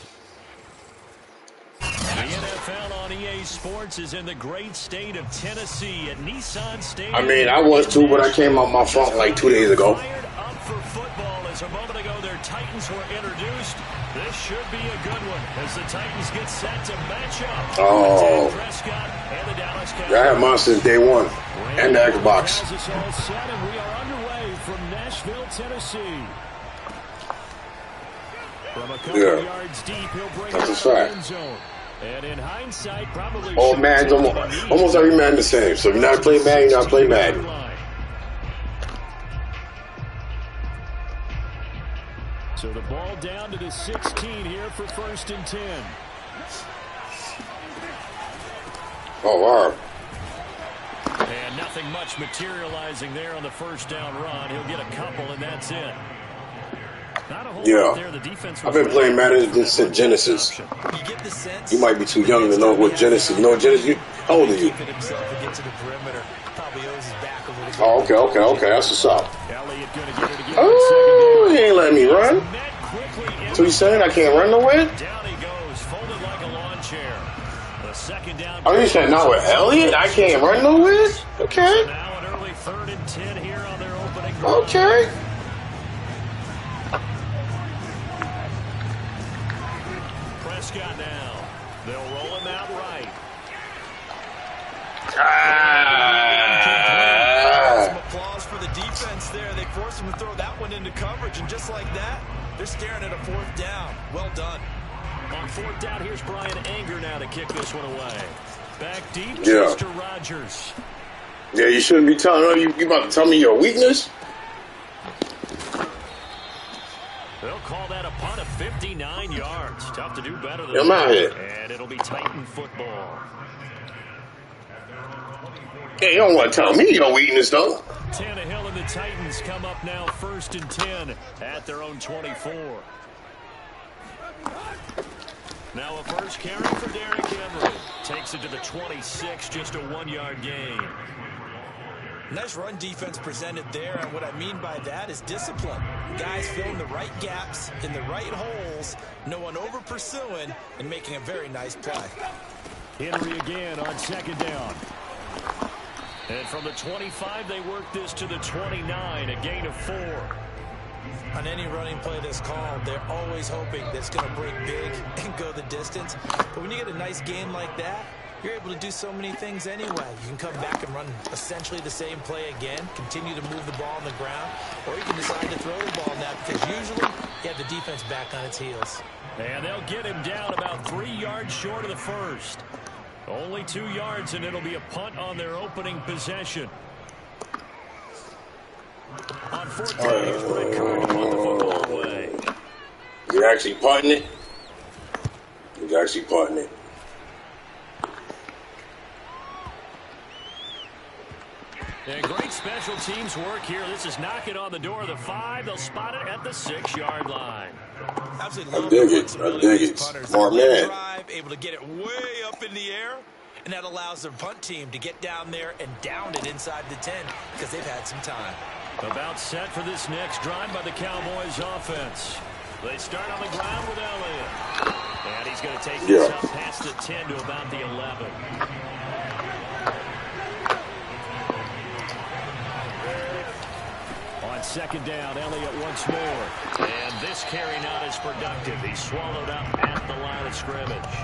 [SPEAKER 2] The NFL on EA Sports is in the great state of Tennessee at Nissan Stadium.
[SPEAKER 1] I mean, I was too, but I came out my funk like 2 days ago.
[SPEAKER 2] Fired up for football as a moment ago their Titans were introduced. This should be a good one as the Titans get set to match up.
[SPEAKER 1] Oh.
[SPEAKER 2] Prescott and the Dallas Cowboys.
[SPEAKER 1] I had mine since day one. And the Xbox.
[SPEAKER 2] Has us all set, and we are underway from Nashville, Tennessee. From a couple yards deep, he'll bring
[SPEAKER 1] that's a
[SPEAKER 2] it
[SPEAKER 1] fact.
[SPEAKER 2] end zone. And in hindsight, probably
[SPEAKER 1] All Madden's almost every Madden the same. So if you're not playing Madden, you're not playing Madden.
[SPEAKER 2] So the ball down to the 16 here for 1st and 10.
[SPEAKER 1] Oh, wow.
[SPEAKER 2] And nothing much materializing there on the first down run. He'll get a couple, and that's it. Not a hold
[SPEAKER 1] Yeah.
[SPEAKER 2] up there. The defense
[SPEAKER 1] I've been playing Madden since Genesis.
[SPEAKER 3] You get the sense.
[SPEAKER 1] You might be too young to know what Genesis. No, Genesis. How old are you?
[SPEAKER 3] Keep it himself and get to the perimeter. Probably owes his back a little bit.
[SPEAKER 1] Oh, okay. That's what's up.
[SPEAKER 2] Elliott gonna get it again.
[SPEAKER 1] Oh, he ain't letting me run.
[SPEAKER 2] Met quickly.
[SPEAKER 1] So you saying I can't run nowhere?
[SPEAKER 2] Down he goes, folded like a lawn chair. The second down.
[SPEAKER 1] Oh, you said not with Elliott? I can't run nowhere? Okay.
[SPEAKER 2] Now an early 3rd and 10 here on their opening drive.
[SPEAKER 1] Okay.
[SPEAKER 2] Prescott now. They'll roll him out right.
[SPEAKER 3] Some applause for the defense there. They forced him to throw that one into coverage, and just like that, they're staring at a 4th down. Well done.
[SPEAKER 2] On 4th down, here's Brian Anger now to kick this one away. Back deep,
[SPEAKER 1] Yeah.
[SPEAKER 2] Mr. Rogers.
[SPEAKER 1] Yeah, you shouldn't be telling you about to tell me your weakness?
[SPEAKER 2] They'll call that a punt of 59 yards. Tough to do better than
[SPEAKER 1] I'm out here.
[SPEAKER 2] And it'll be Titan football.
[SPEAKER 1] Hey, you don't want to tell me your weakness, though.
[SPEAKER 2] Tannehill and the Titans come up now 1st and 10 at their own 24. Now a first carry for Derrick Henry. Takes it to the 26, just a 1-yard gain.
[SPEAKER 3] Nice run defense presented there, and what I mean by that is discipline. Guys filling the right gaps in the right holes, no one over pursuing, and making a very nice play.
[SPEAKER 2] Henry again on 2nd down. And from the 25, they work this to the 29, a gain of 4.
[SPEAKER 3] On any running play that's called, they're always hoping that it's going to break big and go the distance. But when you get a nice game like that, you're able to do so many things anyway. You can come back and run essentially the same play again, continue to move the ball on the ground, or you can decide to throw the ball now because usually you have the defense back on its heels.
[SPEAKER 2] And they'll get him down about 3 yards short of the first. Only 2 yards, and it'll be a punt on their opening possession. On 4th down, here's Brett Carr to punt the football away.
[SPEAKER 1] You're actually punting it? He's actually punting it.
[SPEAKER 2] And great special teams work here. This is knocking on the door of the 5. They'll spot it at the 6-yard line.
[SPEAKER 3] Absolutely
[SPEAKER 1] I dig it. Smart man.
[SPEAKER 3] Drive, able to get it way up in the air, and that allows their punt team to get down there and down it inside the 10 because they've had some time.
[SPEAKER 2] About set for this next drive by the Cowboys offense. They start on the ground with Elliott. And he's going to take this up past the 10 to about the 11. On 2nd down, Elliott once more. And this carry not as productive. He's swallowed up at the line of scrimmage.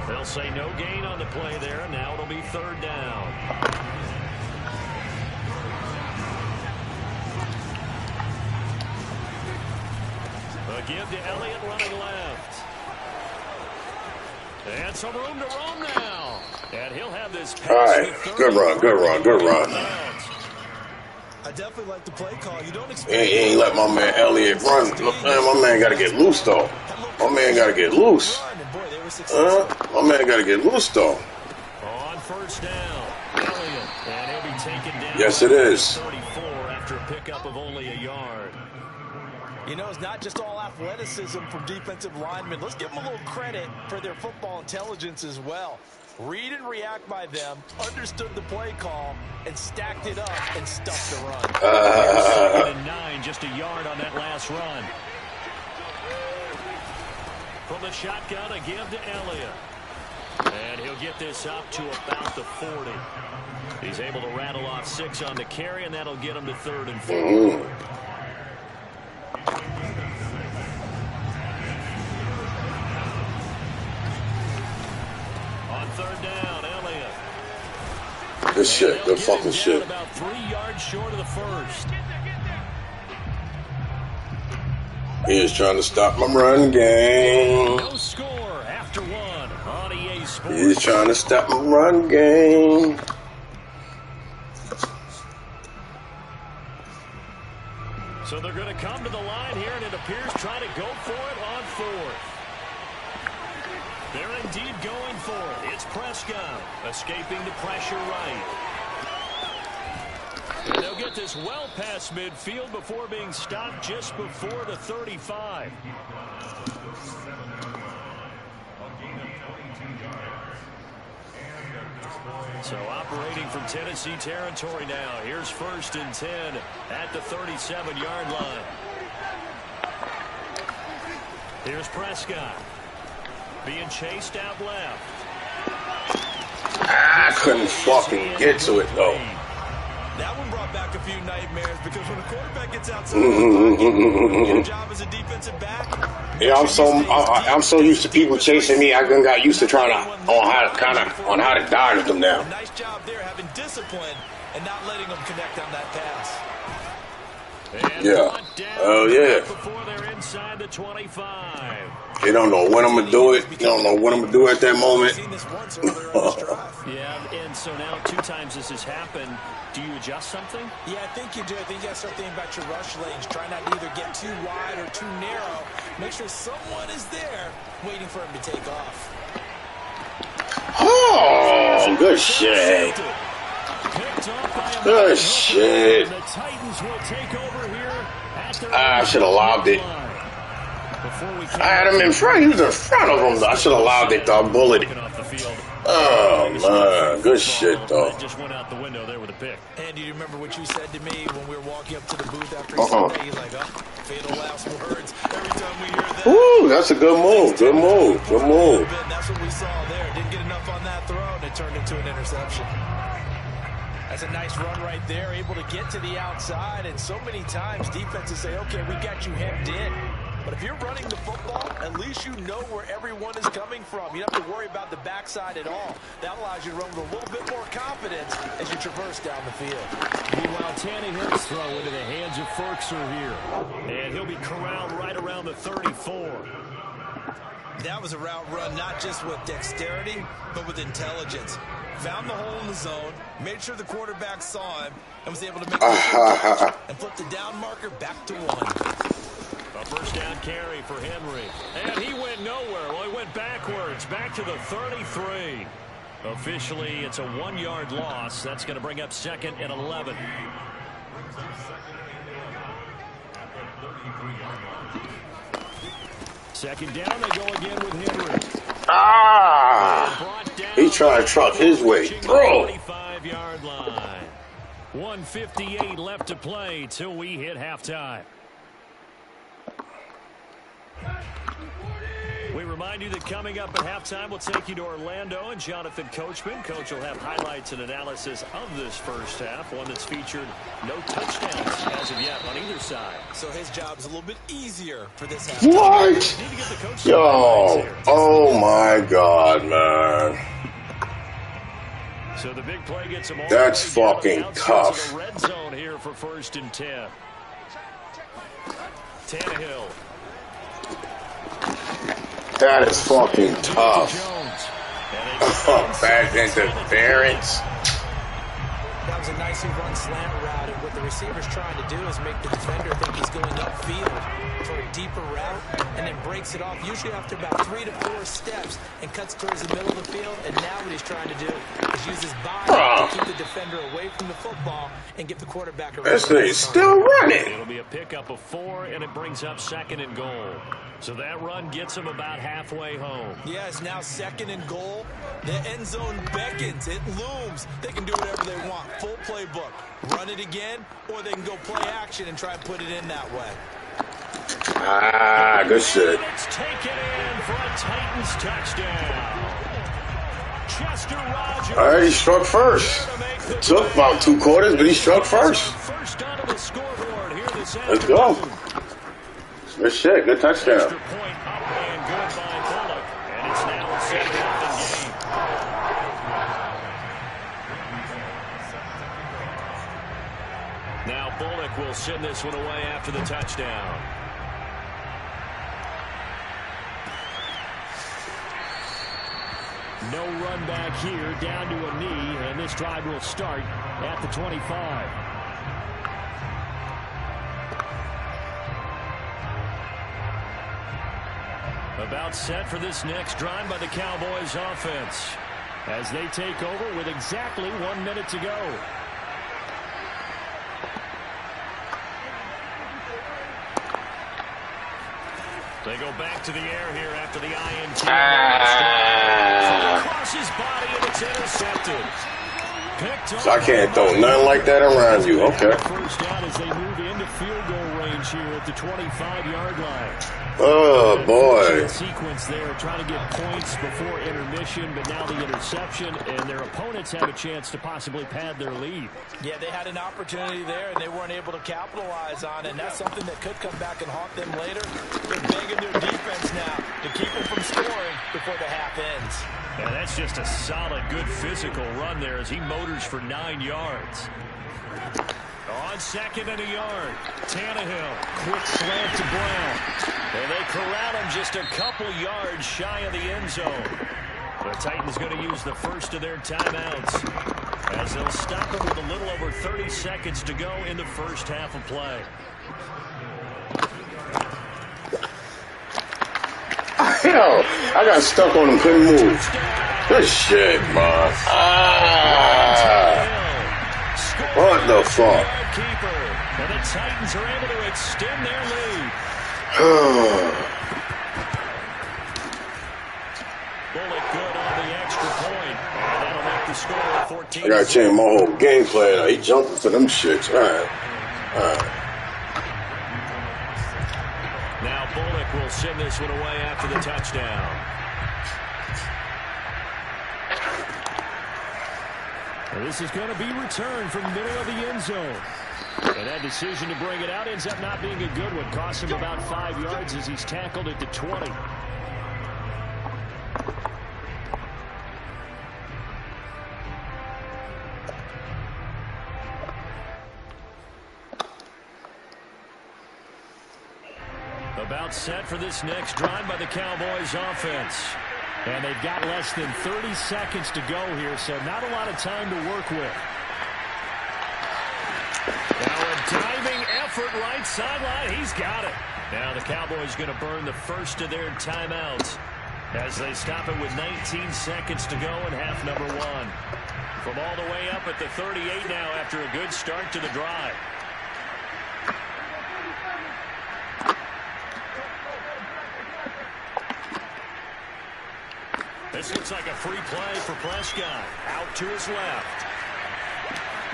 [SPEAKER 2] They'll say no gain on the play there, and now it'll be 3rd down. A give to Elliott running left. And some room to roam now. And he'll have this pass.
[SPEAKER 1] All right. Good run.
[SPEAKER 3] I definitely like the play call. You don't expect.
[SPEAKER 1] He ain't let my man Elliott run. Look, man, my man got to get loose, though. My man got to get loose. My man got to get loose, though.
[SPEAKER 2] On 1st down, Elliott. And he'll be taken down.
[SPEAKER 1] Yes, it is.
[SPEAKER 2] 34 after a pickup of only a yard.
[SPEAKER 3] You know, it's not just all athleticism from defensive linemen. Let's give them a little credit for their football intelligence as well. Read and react by them, understood the play call, and stacked it up and stuffed the run.
[SPEAKER 2] 2nd and 9, just a yard on that last run. From the shotgun, a give to Elliott. And he'll get this up to about the 40. He's able to rattle off 6 on the carry, and that'll get him to 3rd and 4. On 3rd down, Elliott.
[SPEAKER 1] Good shit. Good fucking shit.
[SPEAKER 2] About 3 yards short of the first.
[SPEAKER 1] He is trying to stop my run game.
[SPEAKER 2] No score after 1 on EA Sports.
[SPEAKER 1] He is trying to stop my run game.
[SPEAKER 2] So they're going to come to the line here, and it appears trying to go for it on 4th. They're indeed going for it. It's Prescott escaping the pressure right.
[SPEAKER 6] And they'll get this well past midfield before being stopped just before the 35. So operating from Tennessee territory now. Here's 1st and 10 at the 37-yard line. Here's Prescott. Being chased out left.
[SPEAKER 1] I couldn't fucking get to it, though.
[SPEAKER 3] That one brought back a few nightmares because when a quarterback gets outside the pocket, your job as a defensive back.
[SPEAKER 1] Yeah, I'm so used to people chasing me. I got used to trying to on how to dodge them now.
[SPEAKER 3] Nice job there, having discipline and not letting them connect on that pass.
[SPEAKER 1] Yeah. Oh yeah.
[SPEAKER 6] Before they're inside the 25.
[SPEAKER 1] They don't know when I'm gonna do it. They don't know what I'm gonna do at that moment.
[SPEAKER 6] Yeah, and so now 2 times this has happened. Do you adjust something?
[SPEAKER 3] Yeah, I think you do. I think you got to start thinking about your rush lanes. Try not to either get too wide or too narrow. Make sure someone is there waiting for him to take off.
[SPEAKER 1] Oh, good shit. Good shit.
[SPEAKER 6] The Titans will take over here at
[SPEAKER 1] I should have lobbed it. I had him in front. He was in front of him. I should have lobbed it, though. Bullet. Oh, man. Good shit, though.
[SPEAKER 6] Just went out the window there with a pick.
[SPEAKER 3] And do you remember what you said to me when we were walking up to the booth after he said that? He's like, fatal last words. Every time we hear that.
[SPEAKER 1] Ooh, that's a good move. Good move. Good move.
[SPEAKER 3] That's what we saw there. Didn't get enough on that throw, and it turned into an interception. That's a nice run right there, able to get to the outside. And so many times defenses say, okay, we got you hemmed in. But if you're running the football, at least you know where everyone is coming from. You don't have to worry about the backside at all. That allows you to run with a little bit more confidence as you traverse down the field.
[SPEAKER 6] Meanwhile, Tannehill's throw into the hands of Ferkser here. And he'll be corralled right around the 34.
[SPEAKER 3] That was a route run not just with dexterity, but with intelligence. Found the hole in the zone, made sure the quarterback saw him, and was able to make the catch and flip the down marker back to 1.
[SPEAKER 6] A first down carry for Henry. And he went nowhere. Well, he went backwards, back to the 33. Officially, it's a 1-yard loss. That's going to bring up 2nd and 11. Second down, they go again with Henry.
[SPEAKER 1] He tried to truck his way. Bro.
[SPEAKER 6] 25-yard line. 1:58 left to play till we hit halftime. We remind you that coming up at halftime, we'll take you to Orlando and Jonathan Coachman. Coach will have highlights and analysis of this first half, one that's featured no touchdowns as of yet on either side.
[SPEAKER 3] So his job's a little bit easier for this half.
[SPEAKER 1] What? Yo, oh my God, man.
[SPEAKER 6] So the big play gets him all
[SPEAKER 1] That's fucking tough.
[SPEAKER 6] the red zone here for 1st and 10. Tannehill.
[SPEAKER 1] That is fucking tough. Bad interference.
[SPEAKER 3] That was a nicely run slant route, and what the receiver's trying to do is make the defender think he's going upfield for a deeper route, and then breaks it off, usually after about 3 to 4 steps, and cuts towards the middle of the field. And now what he's trying to do is use his body to keep the defender away from the football and get the quarterback around.
[SPEAKER 1] This thing's still running.
[SPEAKER 6] It'll be a pickup of 4, and it brings up 2nd and goal. So that run gets him about halfway home.
[SPEAKER 3] Yeah, it's now 2nd and goal. The end zone beckons. It looms. They can do whatever they want. Full playbook. Run it again, or they can go play action and try and put it in that way.
[SPEAKER 1] Good shit.
[SPEAKER 6] It's taken in for a Titans touchdown. Chester Rogers.
[SPEAKER 1] All right, he struck first. It took about 2 quarters, but he struck first.
[SPEAKER 6] First onto the scoreboard here this afternoon.
[SPEAKER 1] Let's go. Good shit. Good touchdown.
[SPEAKER 6] Extra point up and good by Bullock. And it's now a 7-0 game. Now Bullock will send this one away after the touchdown. No run back here, down to a knee, and this drive will start at the 25. About set for this next drive by the Cowboys offense as they take over with exactly 1 minute to go. They go back to the air here after the INT. Across his body, and it's intercepted.
[SPEAKER 1] So I can't throw nothing like that around you. Okay.
[SPEAKER 6] First down as they move into field goal range here at the 25-yard line.
[SPEAKER 1] Oh, boy.
[SPEAKER 6] Sequence there, trying to get points before intermission, but now the interception, and their opponents have a chance to possibly pad their lead.
[SPEAKER 3] Yeah, they had an opportunity there, and they weren't able to capitalize on it, and that's something that could come back and haunt them later. They're begging their defense now to keep them from scoring before the half ends.
[SPEAKER 6] Yeah, that's just a solid, good physical run there as he motors for 9 yards. On second and a yard, Tannehill, quick slant to Brown. And they corral him just a couple yards shy of the end zone. The Titans going to use the first of their timeouts as they'll stop him with a little over 30 seconds to go in the first half of play.
[SPEAKER 1] Hell, I got stuck on him, couldn't move. Good shit, man. What the fuck?
[SPEAKER 6] And the Titans are able to extend their lead. Bullock good on the extra point. And that'll make the score 14.
[SPEAKER 1] I gotta change my whole game plan. He jumping for them shits. All right.
[SPEAKER 6] Now Bullock will send this one away after the touchdown. And this is going to be returned from the middle of the end zone. And that decision to bring it out ends up not being a good one. Costs him about 5 yards as he's tackled at the 20. About set for this next drive by the Cowboys offense. And they've got less than 30 seconds to go here, so not a lot of time to work with. Now a diving effort right sideline. He's got it. Now the Cowboys going to burn the first of their timeouts as they stop it with 19 seconds to go in half number 1. From all the way up at the 38 now after a good start to the drive. This looks like a free play for Prescott. Out to his left.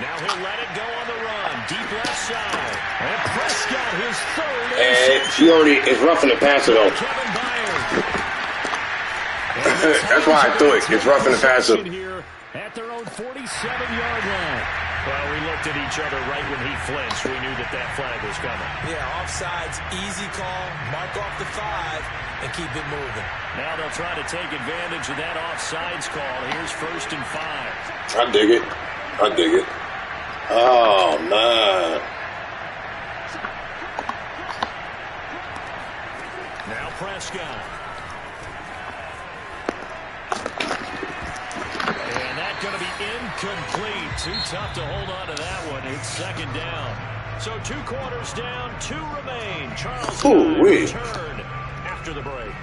[SPEAKER 6] Now he'll let it go on the run. Deep left side. And Prescott, his third.
[SPEAKER 1] And she already is roughing the passer, though. That's why I threw it. It's roughing the passer.
[SPEAKER 6] Here at their own 47-yard line. Well, we looked at each other right when he flinched. We knew that that flag was coming.
[SPEAKER 3] Yeah, offsides, easy call. Mark off the 5 and keep it moving.
[SPEAKER 6] Now they'll try to take advantage of that offsides call. Here's 1st and 5.
[SPEAKER 1] I dig it. I dig it. Oh, man.
[SPEAKER 6] Now Prescott. And that's going to be incomplete. Too tough to hold on to that one. It's 2nd down. So 2 quarters down, 2 remain. Charles returned after the break.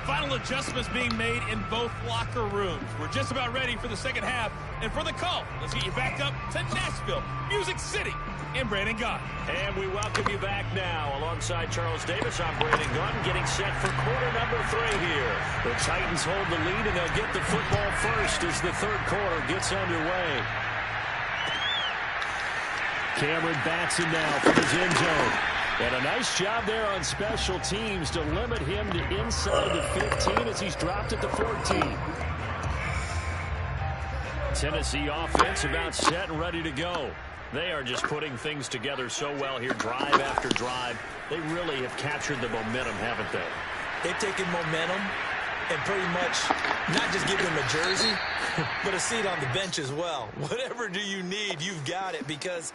[SPEAKER 4] Final adjustments being made in both locker rooms. We're just about ready for the second half. And for the call, let's get you back up to Nashville, Music City, and Brandon Gunn.
[SPEAKER 6] And we welcome you back now. Alongside Charles Davis, I'm Brandon Gunn, getting set for quarter number 3 here. The Titans hold the lead, and they'll get the football first as the 3rd quarter gets underway. Cameron Batson now from his end zone. And a nice job there on special teams to limit him to inside the 15 as he's dropped at the 14. Tennessee offense about set and ready to go. They are just putting things together so well here, drive after drive. They really have captured the momentum, haven't they?
[SPEAKER 3] They've taken momentum and pretty much not just give them a jersey, but a seat on the bench as well. Whatever do you need, you've got it, because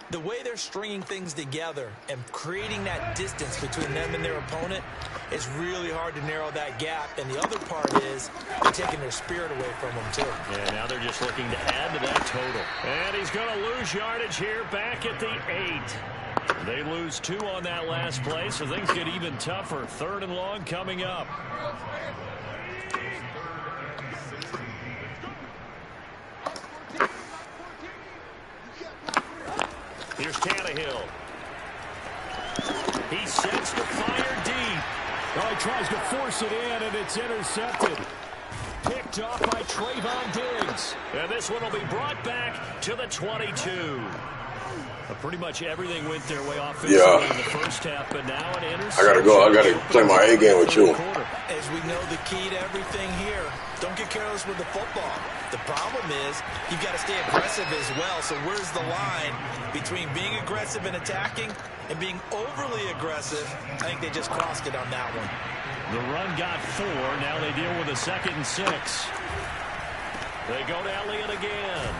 [SPEAKER 3] the way they're stringing things together and creating that distance between them and their opponent, it's really hard to narrow that gap. And the other part is they're taking their spirit away from them, too.
[SPEAKER 6] Yeah, now they're just looking to add to that total. And he's going to lose yardage here back at the 8. They lose 2 on that last play, so things get even tougher. 3rd and long coming up. Here's Tannehill. He sets the fire deep. Oh, he tries to force it in, and it's intercepted. Picked off by Trayvon Diggs. And this one will be brought back to the 22. Pretty much everything went their way offensively in the first half, but now an interception.
[SPEAKER 1] I gotta go. I gotta play my A game with you.
[SPEAKER 3] As we know, the key to everything here, don't get careless with the football. The problem is you've got to stay aggressive as well. So where's the line between being aggressive and attacking and being overly aggressive? I think they just crossed it on that one.
[SPEAKER 6] The run got 4. Now they deal with a 2nd and 6. They go to Elliott again.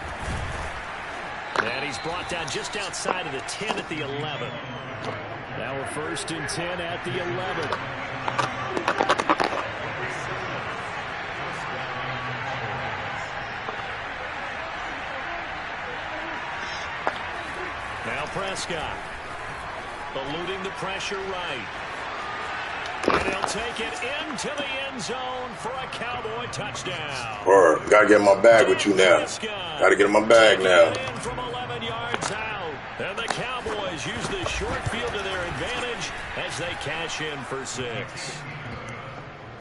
[SPEAKER 6] And he's brought down just outside of the 10 at the 11. Now we're 1st and 10 at the 11. Now Prescott eluding the pressure right. And he'll take it into the end zone for a Cowboy touchdown.
[SPEAKER 1] Or gotta get in my bag with you now. Gotta get in my bag now.
[SPEAKER 6] From 11 yards out. And the Cowboys use the short field to their advantage as they cash in for 6.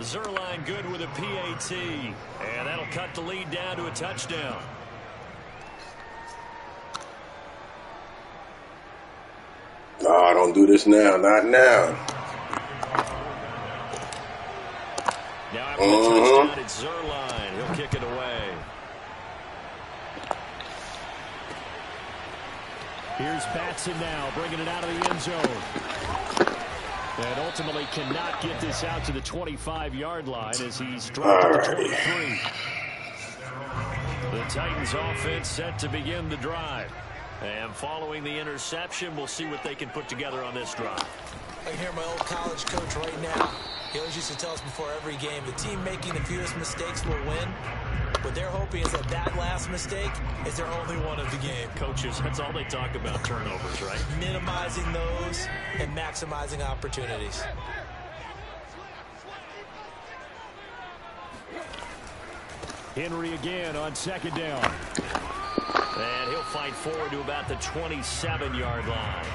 [SPEAKER 6] Zerline good with a PAT. And that'll cut the lead down to a touchdown.
[SPEAKER 1] No, don't do this now. Not now.
[SPEAKER 6] Now after the touchdown, it's Zerline. He'll kick it away. Here's Batson now, bringing it out of the end zone. And ultimately cannot get this out to the 25-yard line as he's dropped to the 23. The Titans offense set to begin the drive. And following the interception, we'll see what they can put together on this drive.
[SPEAKER 3] I hear my old college coach right now. He always used to tell us before every game, the team making the fewest mistakes will win. What they're hoping is that last mistake is their only one of the game.
[SPEAKER 6] Coaches, that's all they talk about, turnovers, right?
[SPEAKER 3] Minimizing those and maximizing opportunities.
[SPEAKER 6] Henry again on 2nd down. And he'll fight forward to about the 27-yard line.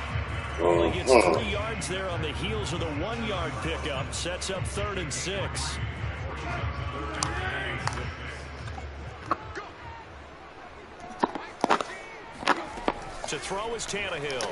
[SPEAKER 6] Only gets 3 yards there on the heels of the 1-yard pickup. Sets up 3rd and 6. To throw is Tannehill.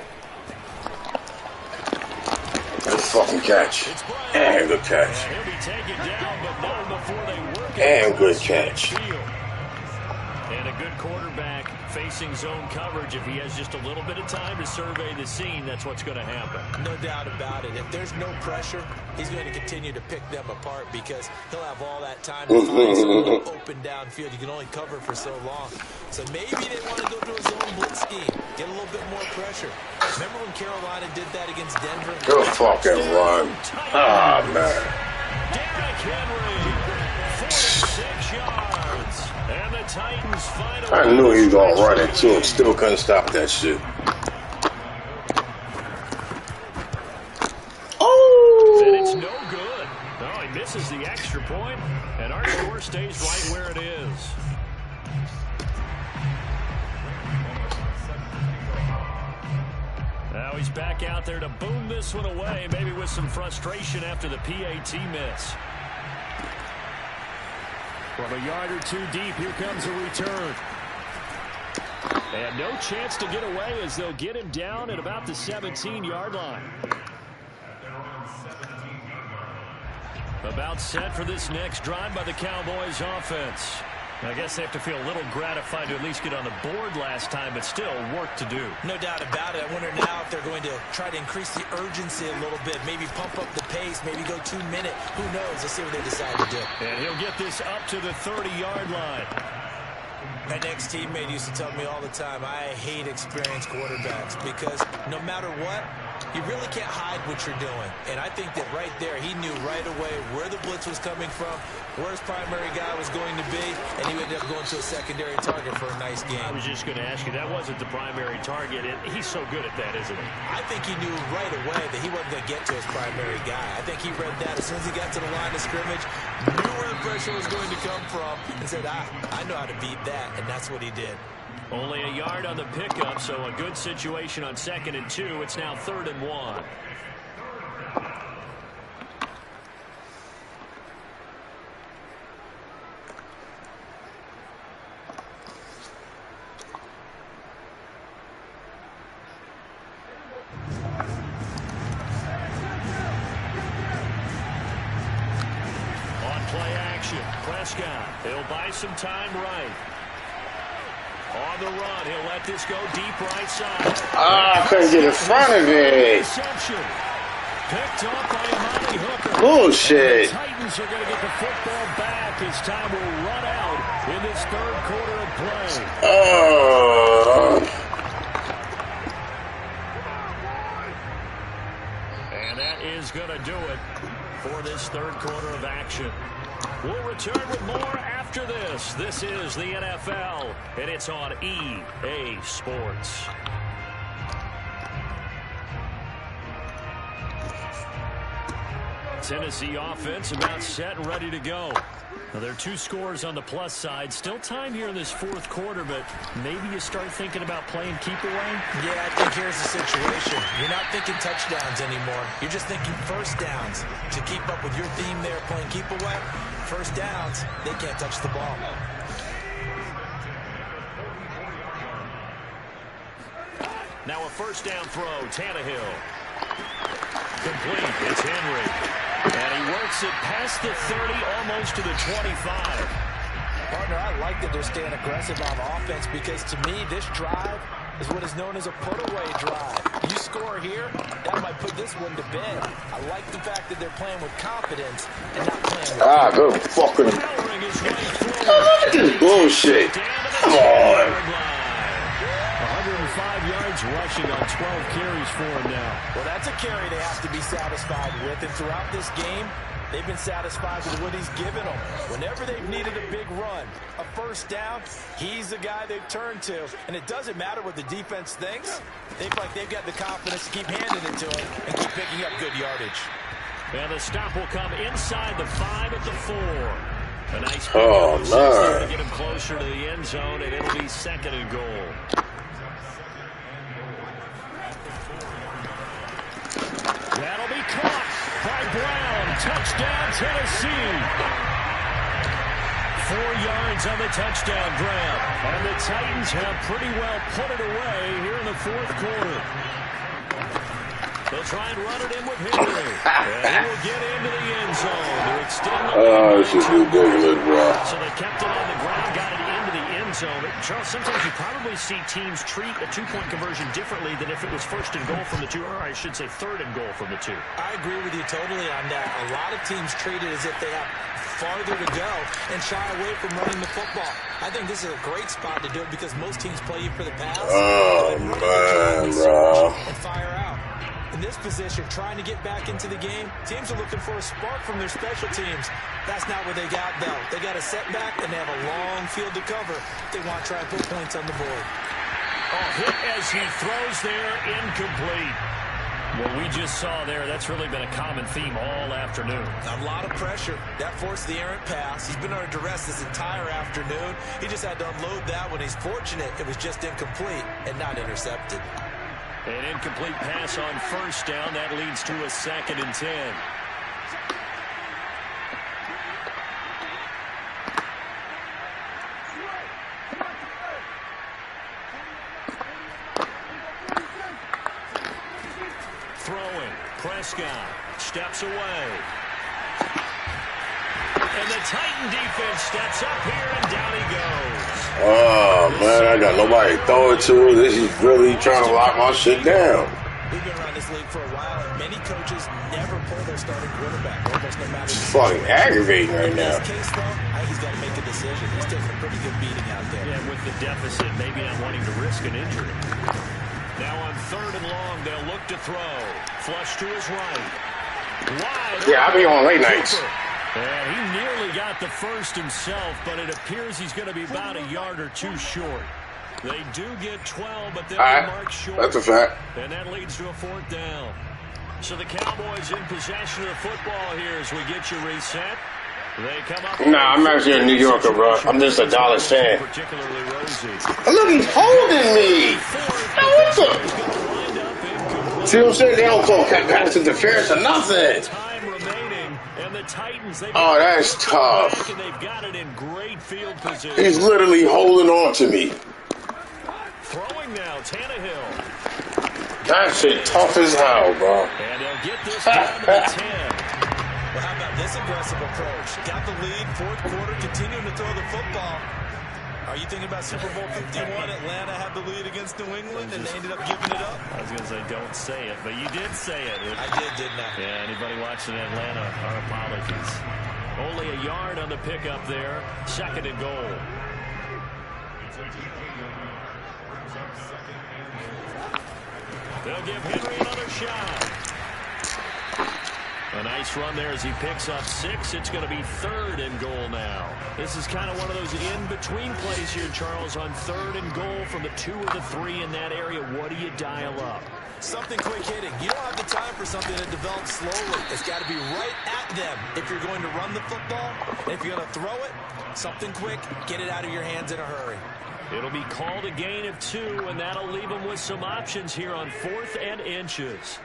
[SPEAKER 1] Good fucking catch. And good catch.
[SPEAKER 6] And he'll be taken down, but not before they work it.
[SPEAKER 1] And good catch.
[SPEAKER 6] And a good quarterback facing zone coverage. If he has just a little bit of time to survey the scene, that's what's going to happen.
[SPEAKER 3] No doubt about it. If there's no pressure, he's going to continue to pick them apart because he'll have all that time to find someone open downfield. You can only cover for so long. So maybe they want to go to a zone blitz scheme, get a little bit more pressure. Remember when Carolina did that against Denver?
[SPEAKER 1] Good fucking run. Ah, man.
[SPEAKER 6] Derrick Henry, 46 yards. And the Titans find a
[SPEAKER 1] I knew he was going to run it, too, and still couldn't stop that shit. Oh!
[SPEAKER 6] And it's no good. No, he misses the extra point, and our score stays right where it is. Now he's back out there to boom this one away, maybe with some frustration after the PAT miss. From a yard or two deep, here comes a return. And no chance to get away as they'll get him down at about the 17-yard line. About set for this next drive by the Cowboys offense. I guess they have to feel a little gratified to at least get on the board last time, but still work to do.
[SPEAKER 3] No doubt about it. I wonder now if they're going to try to increase the urgency a little bit, maybe pump up the pace, maybe go 2-minute. Who knows? Let's see what they decide to do.
[SPEAKER 6] And he'll get this up to the 30-yard line.
[SPEAKER 3] My next teammate used to tell me all the time, I hate experienced quarterbacks because no matter what, you really can't hide what you're doing. And I think that right there, he knew right away where the blitz was coming from, where his primary guy was going to be, and he ended up going to a secondary target for a nice game.
[SPEAKER 6] I was just going to ask you, that wasn't the primary target. He's so good at that, isn't he?
[SPEAKER 3] I think he knew right away that he wasn't going to get to his primary guy. I think he read that as soon as he got to the line of scrimmage, knew where the pressure was going to come from, and said, I know how to beat that, and that's what he did.
[SPEAKER 6] Only a yard on the pickup, so a good situation on 2nd and 2. It's now 3rd and 1.
[SPEAKER 2] Prescott. He'll buy some time right. On the run, he'll let this go deep right side.
[SPEAKER 1] I couldn't get in front of it.
[SPEAKER 2] Reception. Picked off by Imani Hooker.
[SPEAKER 1] Bullshit.
[SPEAKER 2] The Titans are going to get the football back as time will run out in this third quarter of play. And that is going to do it for this third quarter of action. We'll return with more after this. This is the NFL, and it's on EA Sports. Tennessee offense about set and ready to go. Now, there are 2 scores on the plus side. Still time here in this fourth quarter, but maybe you start thinking about playing keep away?
[SPEAKER 3] Yeah, I think here's the situation. You're not thinking touchdowns anymore. You're just thinking first downs. To keep up with your theme there, playing keep away, first downs, they can't touch the ball.
[SPEAKER 2] Now a first down throw, Tannehill. Complete, it's Henry. And he works it past the 30, almost to the 25.
[SPEAKER 3] Partner, I like that they're staying aggressive on offense because to me, this drive is what is known as a put-away drive. You score here, that might put this one to bed. I like the fact that they're playing with confidence and not playing with
[SPEAKER 1] Good fucking.
[SPEAKER 2] Powering his way through.
[SPEAKER 1] Look at this bullshit. Come on.
[SPEAKER 2] 105 yards rushing on 12 carries for him now.
[SPEAKER 3] Well, that's a carry they have to be satisfied with. And throughout this game, they've been satisfied with what he's given them. Whenever they've needed a big run, a first down, he's the guy they've turned to. And it doesn't matter what the defense thinks. They feel like they've got the confidence to keep handing it to him and keep picking up good yardage.
[SPEAKER 2] And the stop will come inside the 5 at the 4. A nice
[SPEAKER 1] man.
[SPEAKER 2] To get him closer to the end zone, and it'll be second and goal. That'll be caught by Brown. Touchdown, Tennessee. 4 yards on the touchdown grab. And the Titans have pretty well put it away here in the fourth quarter. They'll try and run it in with Henry. And he will get into the end zone to extend the lead.
[SPEAKER 1] This is ridiculous, bro.
[SPEAKER 2] So they kept it on the ground, got it into the end zone. Charles, sometimes you probably see teams treat a 2-point conversion differently than if it was first and goal from the 2, or I should say third and goal from the 2.
[SPEAKER 3] I agree with you totally on that. A lot of teams treat it as if they have farther to go and shy away from running the football. I think this is a great spot to do it because most teams play you for the pass.
[SPEAKER 1] Oh, man, bro.
[SPEAKER 3] And fire out. In this position, trying to get back into the game, teams are looking for a spark from their special teams. That's not what they got, though. They got a setback, and they have a long field to cover if they want to try and put points on the board.
[SPEAKER 2] Hit as he throws there, incomplete. What we just saw there, that's really been a common theme all afternoon.
[SPEAKER 3] A lot of pressure. That forced the errant pass. He's been under duress this entire afternoon. He just had to unload that one. He's fortunate it was just incomplete and not intercepted.
[SPEAKER 2] An incomplete pass on first down. That leads to a 2nd and 10. Throwing. Prescott steps away. And the Titan defense steps up here, and down he goes.
[SPEAKER 1] Oh, man, I got nobody to throw it to. This is really trying to lock my shit down.
[SPEAKER 3] We've been around this league for a while, and many coaches never pull their starting quarterback, almost no matter.
[SPEAKER 1] It's fucking aggravating right now.
[SPEAKER 3] In this case, though, I think he's got to make a decision. He's taking a pretty good beating out there.
[SPEAKER 2] Yeah, with the deficit, maybe not wanting to risk an injury. Now on 3rd and long, they'll look to throw. Flush to his right. Wide.
[SPEAKER 1] Yeah, I be on late nights.
[SPEAKER 2] And he nearly got the first himself, but it appears he's going to be about a yard or 2 short. They do get 12, but they'll be marked short.
[SPEAKER 1] That's a fact.
[SPEAKER 2] And that leads to a 4th down. So the Cowboys in possession of the football here as we get you reset. They come up.
[SPEAKER 1] Nah, I'm actually a New Yorker, bro. I'm just a Dallas fan.
[SPEAKER 2] Particularly rosy.
[SPEAKER 1] Look, he's holding me. Now, what the? See what I'm saying? They don't call pass interference or nothing.
[SPEAKER 2] Time remaining, and the Titans.
[SPEAKER 1] Oh, that's tough.
[SPEAKER 2] And they've got it in great field position.
[SPEAKER 1] He's literally holding on to me.
[SPEAKER 2] Throwing now, Tannehill.
[SPEAKER 1] That shit tough as hell, bro.
[SPEAKER 2] And they'll get this down to the 10.
[SPEAKER 3] Well, how about this aggressive approach. Got the lead, fourth quarter, continuing to throw the football. Are you thinking about Super Bowl 51? Atlanta had the lead against New England, and they ended up giving it up?
[SPEAKER 6] I was going to say, don't say it, but you did say it.
[SPEAKER 3] I did, didn't I?
[SPEAKER 6] Yeah, anybody watching Atlanta, our apologies. Only a yard on the pickup there. Second and goal. They'll give Henry another shot. A nice run there as he picks up 6. It's going to be third and goal now. This is kind of one of those in-between plays here, Charles, on third and goal from the 2 or the 3 in that area. What do you dial up?
[SPEAKER 3] Something quick hitting. You don't have the time for something that develops slowly. It's got to be right at them if you're going to run the football. And if you're going to throw it, something quick, get it out of your hands in a hurry.
[SPEAKER 6] It'll be called a gain of 2, and that'll leave them with some options here on 4th and inches.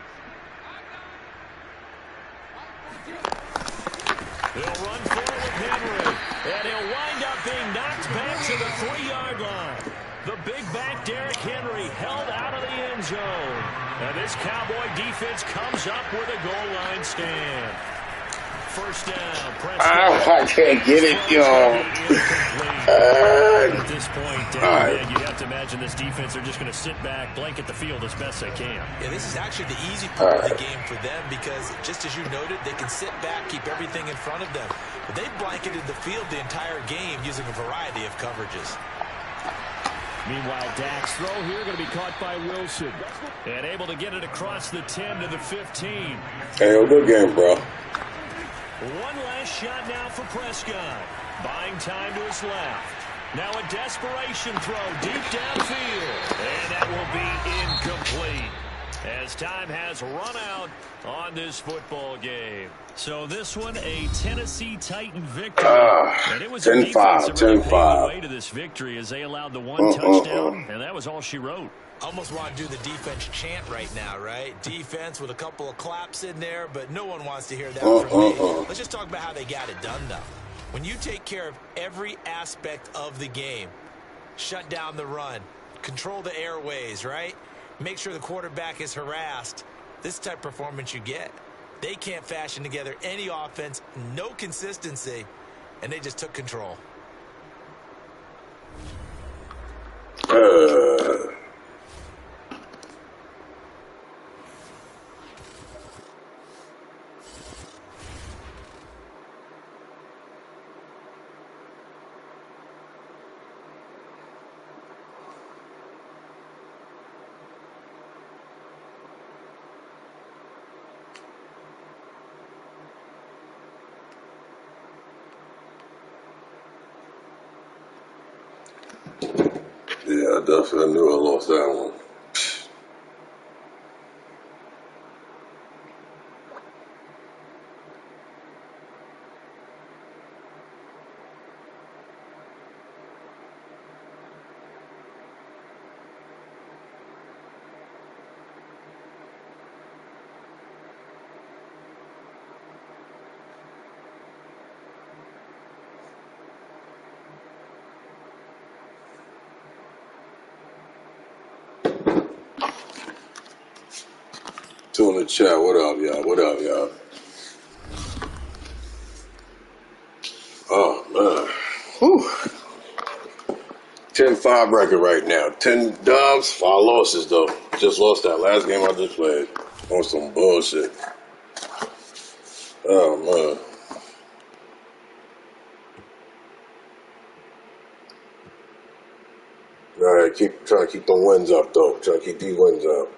[SPEAKER 6] He'll run forward with Henry, and he'll wind up being knocked back to the 3-yard line. The big back Derrick Henry held out of the end zone. And this Cowboy defense comes up with a goal line stand. First down,
[SPEAKER 1] I can't get it, y'all.
[SPEAKER 6] At this point, you have to imagine this defense are just going to sit back, blanket the field as best they can.
[SPEAKER 3] Yeah, this is actually the easy part of the game for them because, just as you noted, they can sit back, keep everything in front of them. But they've blanketed the field the entire game using a variety of coverages.
[SPEAKER 6] Meanwhile, Dak's throw here going to be caught by Wilson. And able to get it across the 10 to the 15.
[SPEAKER 1] Hey, good game, bro.
[SPEAKER 6] One last shot now for Prescott. Buying time to his left. Now a desperation throw deep downfield. And that will be incomplete, as time has run out on this football game. So this one, a Tennessee Titan victory. And it was
[SPEAKER 1] 10-5, 10-5.
[SPEAKER 6] way to this victory as they allowed the one touchdown, and that was all she wrote.
[SPEAKER 3] Almost want to do the defense chant right now, right? Defense with a couple of claps in there, but no one wants to hear that from me. Let's just talk about how they got it done, though. When you take care of every aspect of the game, shut down the run, control the airways, right? Make sure the quarterback is harassed. This type of performance you get. They can't fashion together any offense, no consistency, and they just took control.
[SPEAKER 1] Yeah, I definitely knew I lost that one. Two in the chat. What up, y'all? What up, y'all? Oh, man. Whew. 10-5 record right now. 10 dubs, 5 losses, though. Just lost that last game I just played on some bullshit. Oh, man. All right, trying to keep them wins up, though. Trying to keep these wins up.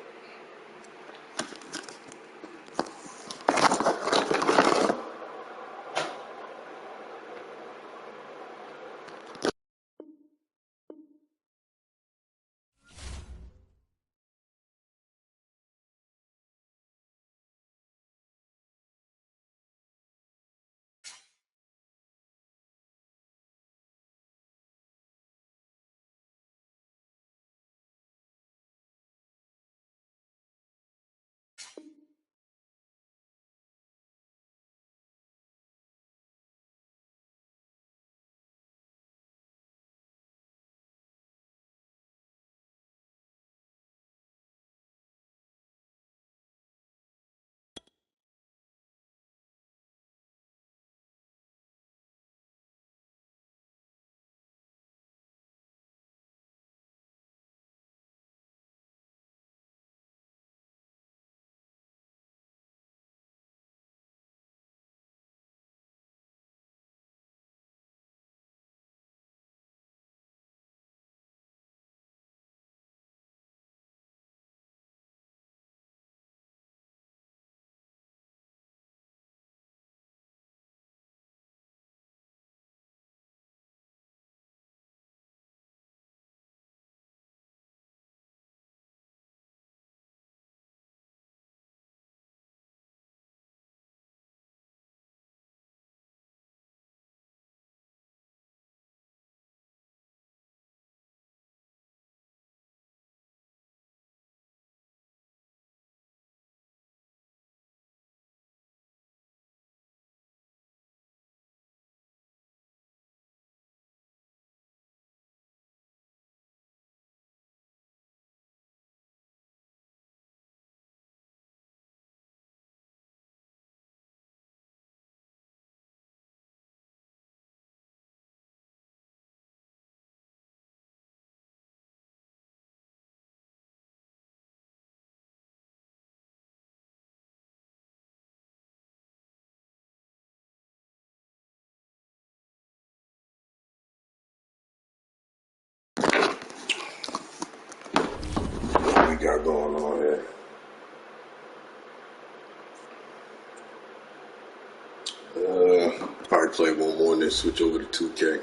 [SPEAKER 1] play one more and then switch over to 2K.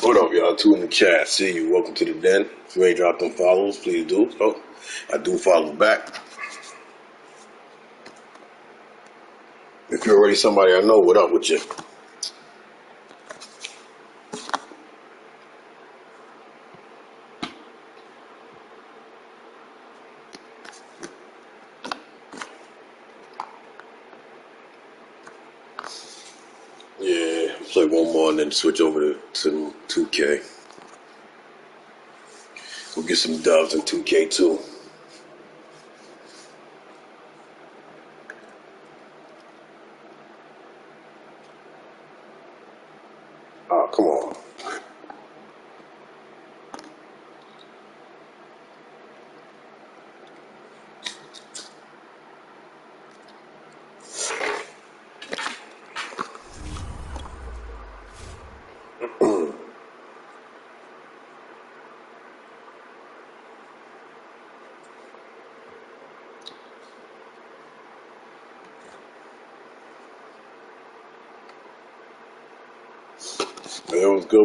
[SPEAKER 1] What up, y'all? Two in the chat. See you. Welcome to the den. If you ain't dropped them follows, please do. Oh, I do follow back. If you're already somebody I know, what up with you? Yeah, play one more and then switch over to 2K. We'll get some dubs in 2K too. Oh, come on. It was good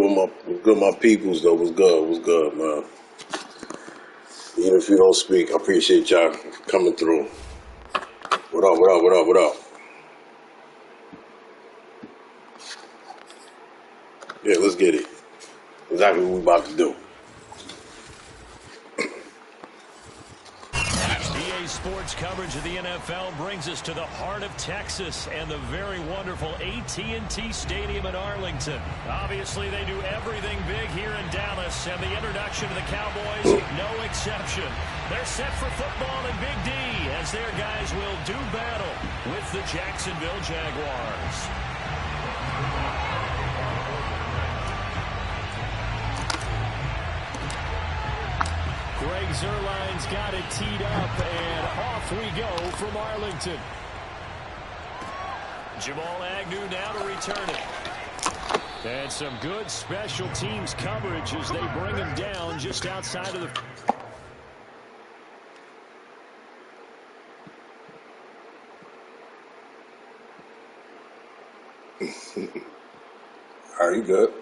[SPEAKER 1] with my peoples though. Was good, man. Even if you don't speak, I appreciate y'all coming through. What up? Yeah, let's get it. Exactly what we about to do.
[SPEAKER 2] EA Sports coverage of the NFL brings us to the heart of Texas and the very wonderful AT&T Stadium in Arlington. Obviously, they do everything big here in Dallas, and the introduction to the Cowboys, no exception. They're set for football in Big D as their guys will do battle with the Jacksonville Jaguars. Greg Zuerlein's got it teed up, and off we go from Arlington. Jamal Agnew now to return it. And some good special teams coverage as they bring him down just outside of the...
[SPEAKER 1] Are you good?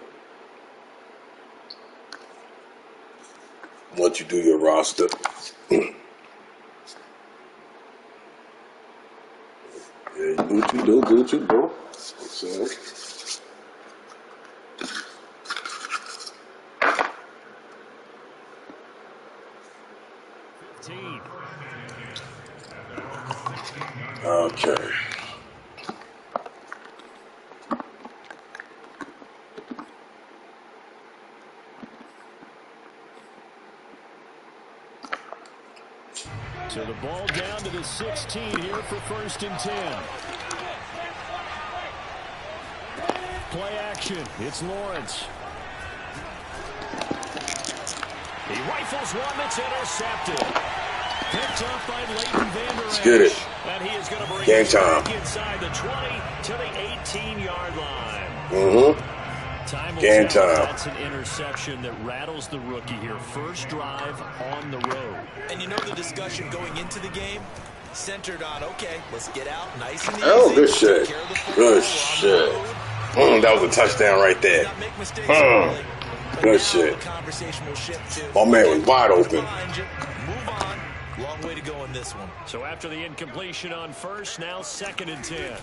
[SPEAKER 1] Once you do your roster. Yeah, you do what you do. So,
[SPEAKER 2] 15.
[SPEAKER 1] okay.
[SPEAKER 2] So the ball down to the 16 here for 1st and 10. Play action. It's Lawrence. He rifles one that's intercepted. Picked up by Leighton Vander Esch.
[SPEAKER 1] Let's get it.
[SPEAKER 2] And he is going to bring
[SPEAKER 1] Game
[SPEAKER 2] it
[SPEAKER 1] time.
[SPEAKER 2] back inside the 20 to the 18-yard line.
[SPEAKER 1] Mm-hmm.
[SPEAKER 2] Time will
[SPEAKER 1] Game
[SPEAKER 2] tell.
[SPEAKER 1] time.
[SPEAKER 2] That's an interception that rattles the rookie here. First drive on the road.
[SPEAKER 3] And you know the discussion going into the game centered on, okay, let's get out nice and easy.
[SPEAKER 1] Oh, good shit.
[SPEAKER 3] Take care of the football.
[SPEAKER 1] Good
[SPEAKER 3] We're on the
[SPEAKER 1] shit.
[SPEAKER 3] road.
[SPEAKER 1] That was a touchdown right there.
[SPEAKER 3] Not make mistakes early, but
[SPEAKER 1] Good
[SPEAKER 3] now
[SPEAKER 1] shit.
[SPEAKER 3] the conversation will shift to,
[SPEAKER 1] My man was wide open.
[SPEAKER 3] behind you, move on. Long way to go in this one.
[SPEAKER 2] So after the incompletion on first, now 2nd and 10.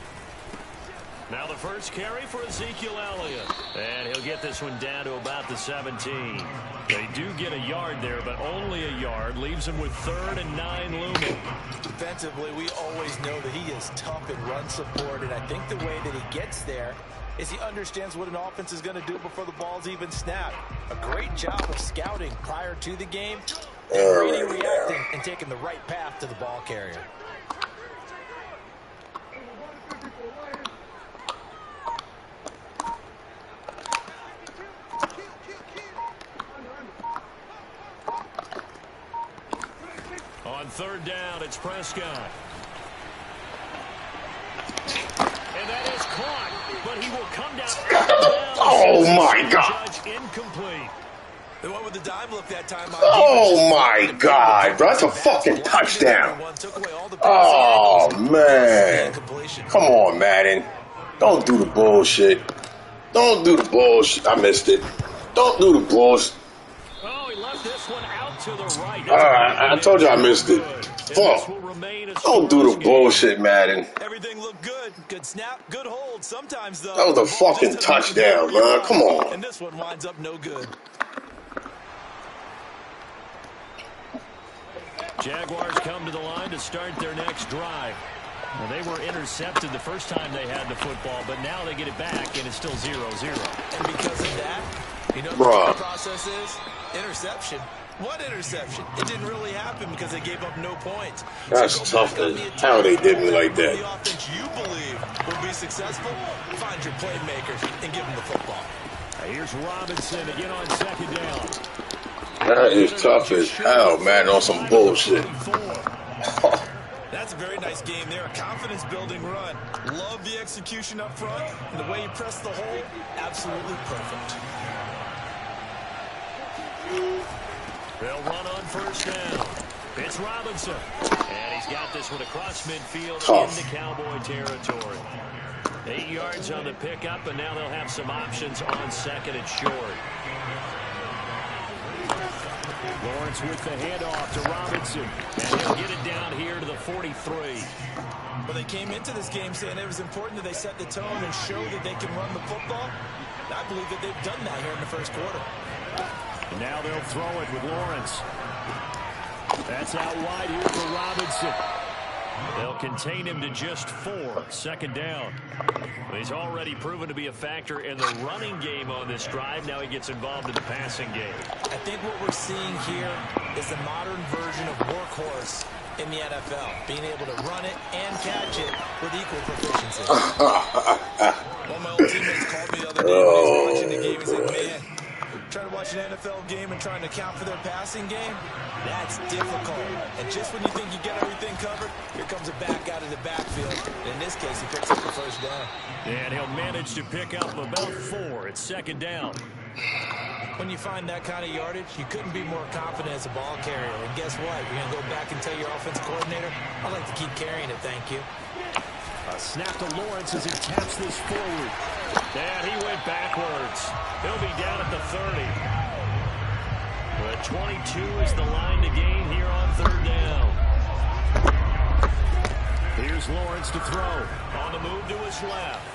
[SPEAKER 2] Now the first carry for Ezekiel Elliott. And he'll get this one down to about the 17. They do get a yard there, but only a yard. Leaves him with 3rd and 9 looming.
[SPEAKER 3] Defensively, we always know that he is tough in run support, and I think the way that he gets there is he understands what an offense is going to do before the ball's even snapped. A great job of scouting prior to the game, and really reacting and taking the right path to the ball carrier.
[SPEAKER 2] On 3rd down, it's Prescott. And that is caught, but he will come down.
[SPEAKER 1] Oh, my God.
[SPEAKER 2] Judge incomplete.
[SPEAKER 3] They went with the dime look that time.
[SPEAKER 1] Oh my God, bro. That's a fucking touchdown. Oh, man. Come on, Madden. Don't do the bullshit. Don't do the bullshit. I missed it. Don't do the bullshit.
[SPEAKER 6] Oh, he left this one out to the right.
[SPEAKER 1] I told you I missed it. Fuck. Don't do the bullshit, Madden.
[SPEAKER 3] Everything looked good. Good snap, good hold. Sometimes, though.
[SPEAKER 1] That was a fucking touchdown, man. Come on.
[SPEAKER 3] And this one winds up no good.
[SPEAKER 6] Jaguars come to the line to start their next drive. Well, they were intercepted the first time they had the football, but now they get it back, and it's still 0-0.
[SPEAKER 3] And because of that, you know what the process is? Interception. What interception? It didn't really happen because they gave up no points.
[SPEAKER 1] That's tough as how they did me like that.
[SPEAKER 3] The offense you believe will be successful, find your playmakers and give them the football.
[SPEAKER 6] Here's Robinson again on second down.
[SPEAKER 1] That is tough as hell, man, on some bullshit.
[SPEAKER 3] That's a very nice game there. A confidence-building run. Love the execution up front. And the way you press the hole, absolutely perfect.
[SPEAKER 6] They'll run on first down. It's Robinson. And he's got this one across midfield into Cowboy territory. 8 yards on the pickup, and now they'll have some options on second and short. Lawrence with the handoff to Robinson. And he'll get it down here to the 43.
[SPEAKER 3] Well, they came into this game saying it was important that they set the tone and show that they can run the football. And I believe that they've done that here in the first quarter.
[SPEAKER 6] And now they'll throw it with Lawrence. That's out wide here for Robinson. They'll contain him to just 4. Second down. He's already proven to be a factor in the running game on this drive. Now he gets involved in the passing game.
[SPEAKER 3] I think what we're seeing here is the modern version of workhorse in the NFL. Being able to run it and catch it with equal proficiency. One of my old teammates called me the other day when he was watching the game. He's like, man, trying to watch an NFL game and trying to account for their passing game, that's difficult. And just when you think you get everything covered, here comes a back out of the backfield. In this case, he picks up the first down.
[SPEAKER 6] And he'll manage to pick up about 4. It's second down.
[SPEAKER 3] When you find that kind of yardage, you couldn't be more confident as a ball carrier. And guess what? You're going to go back and tell your offensive coordinator, I'd like to keep carrying it, thank you.
[SPEAKER 6] A snap to Lawrence as he taps this forward. And he went backwards. He'll be down at the 30. But 22 is the line to gain here on third down. Here's Lawrence to throw. On the move to his left.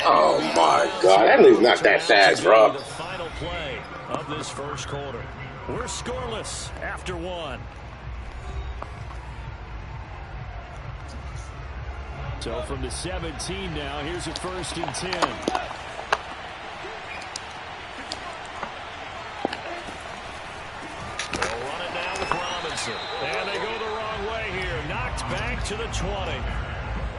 [SPEAKER 1] Oh my God, that is not that fast, bro.
[SPEAKER 6] The final play of this first quarter. We're scoreless after 1. So from the 17 now, here's a 1st and 10. They'll run it now with Robinson. And they go the wrong way here. Knocked back to the 20.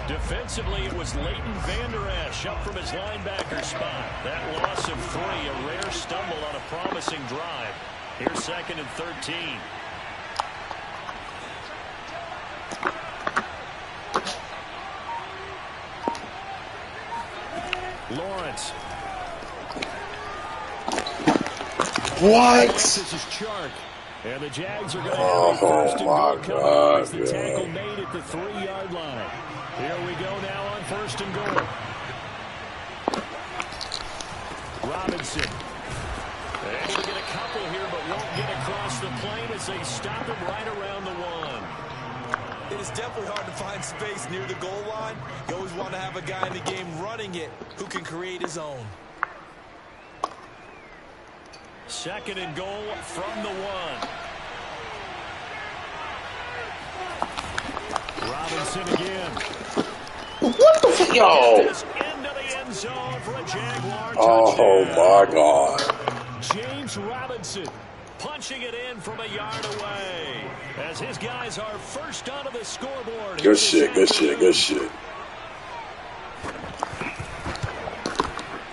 [SPEAKER 6] Defensively, it was Leighton Vander Esch up from his linebacker spot. That loss of 3, a rare stumble on a promising drive. Here's 2nd and 13. Lawrence.
[SPEAKER 1] What?
[SPEAKER 6] This is Chark. And the Jags are going to have a first and goal coming as the tackle made at the 3-yard line. Here we go now on 1st and goal. Robinson. And he'll get a couple here, but won't get across the plane as they stop him right around the 1.
[SPEAKER 3] It is definitely hard to find space near the goal line. You always want to have a guy in the game running it who can create his own.
[SPEAKER 6] 2nd and goal from the 1. Robinson again.
[SPEAKER 1] What the fuck, yo?
[SPEAKER 6] Into the end zone for a Jaguar touchdown.
[SPEAKER 1] Oh my God.
[SPEAKER 6] James Robinson punching it in from a yard away as his guys are first onto the scoreboard.
[SPEAKER 1] Good shit, good shit, good shit.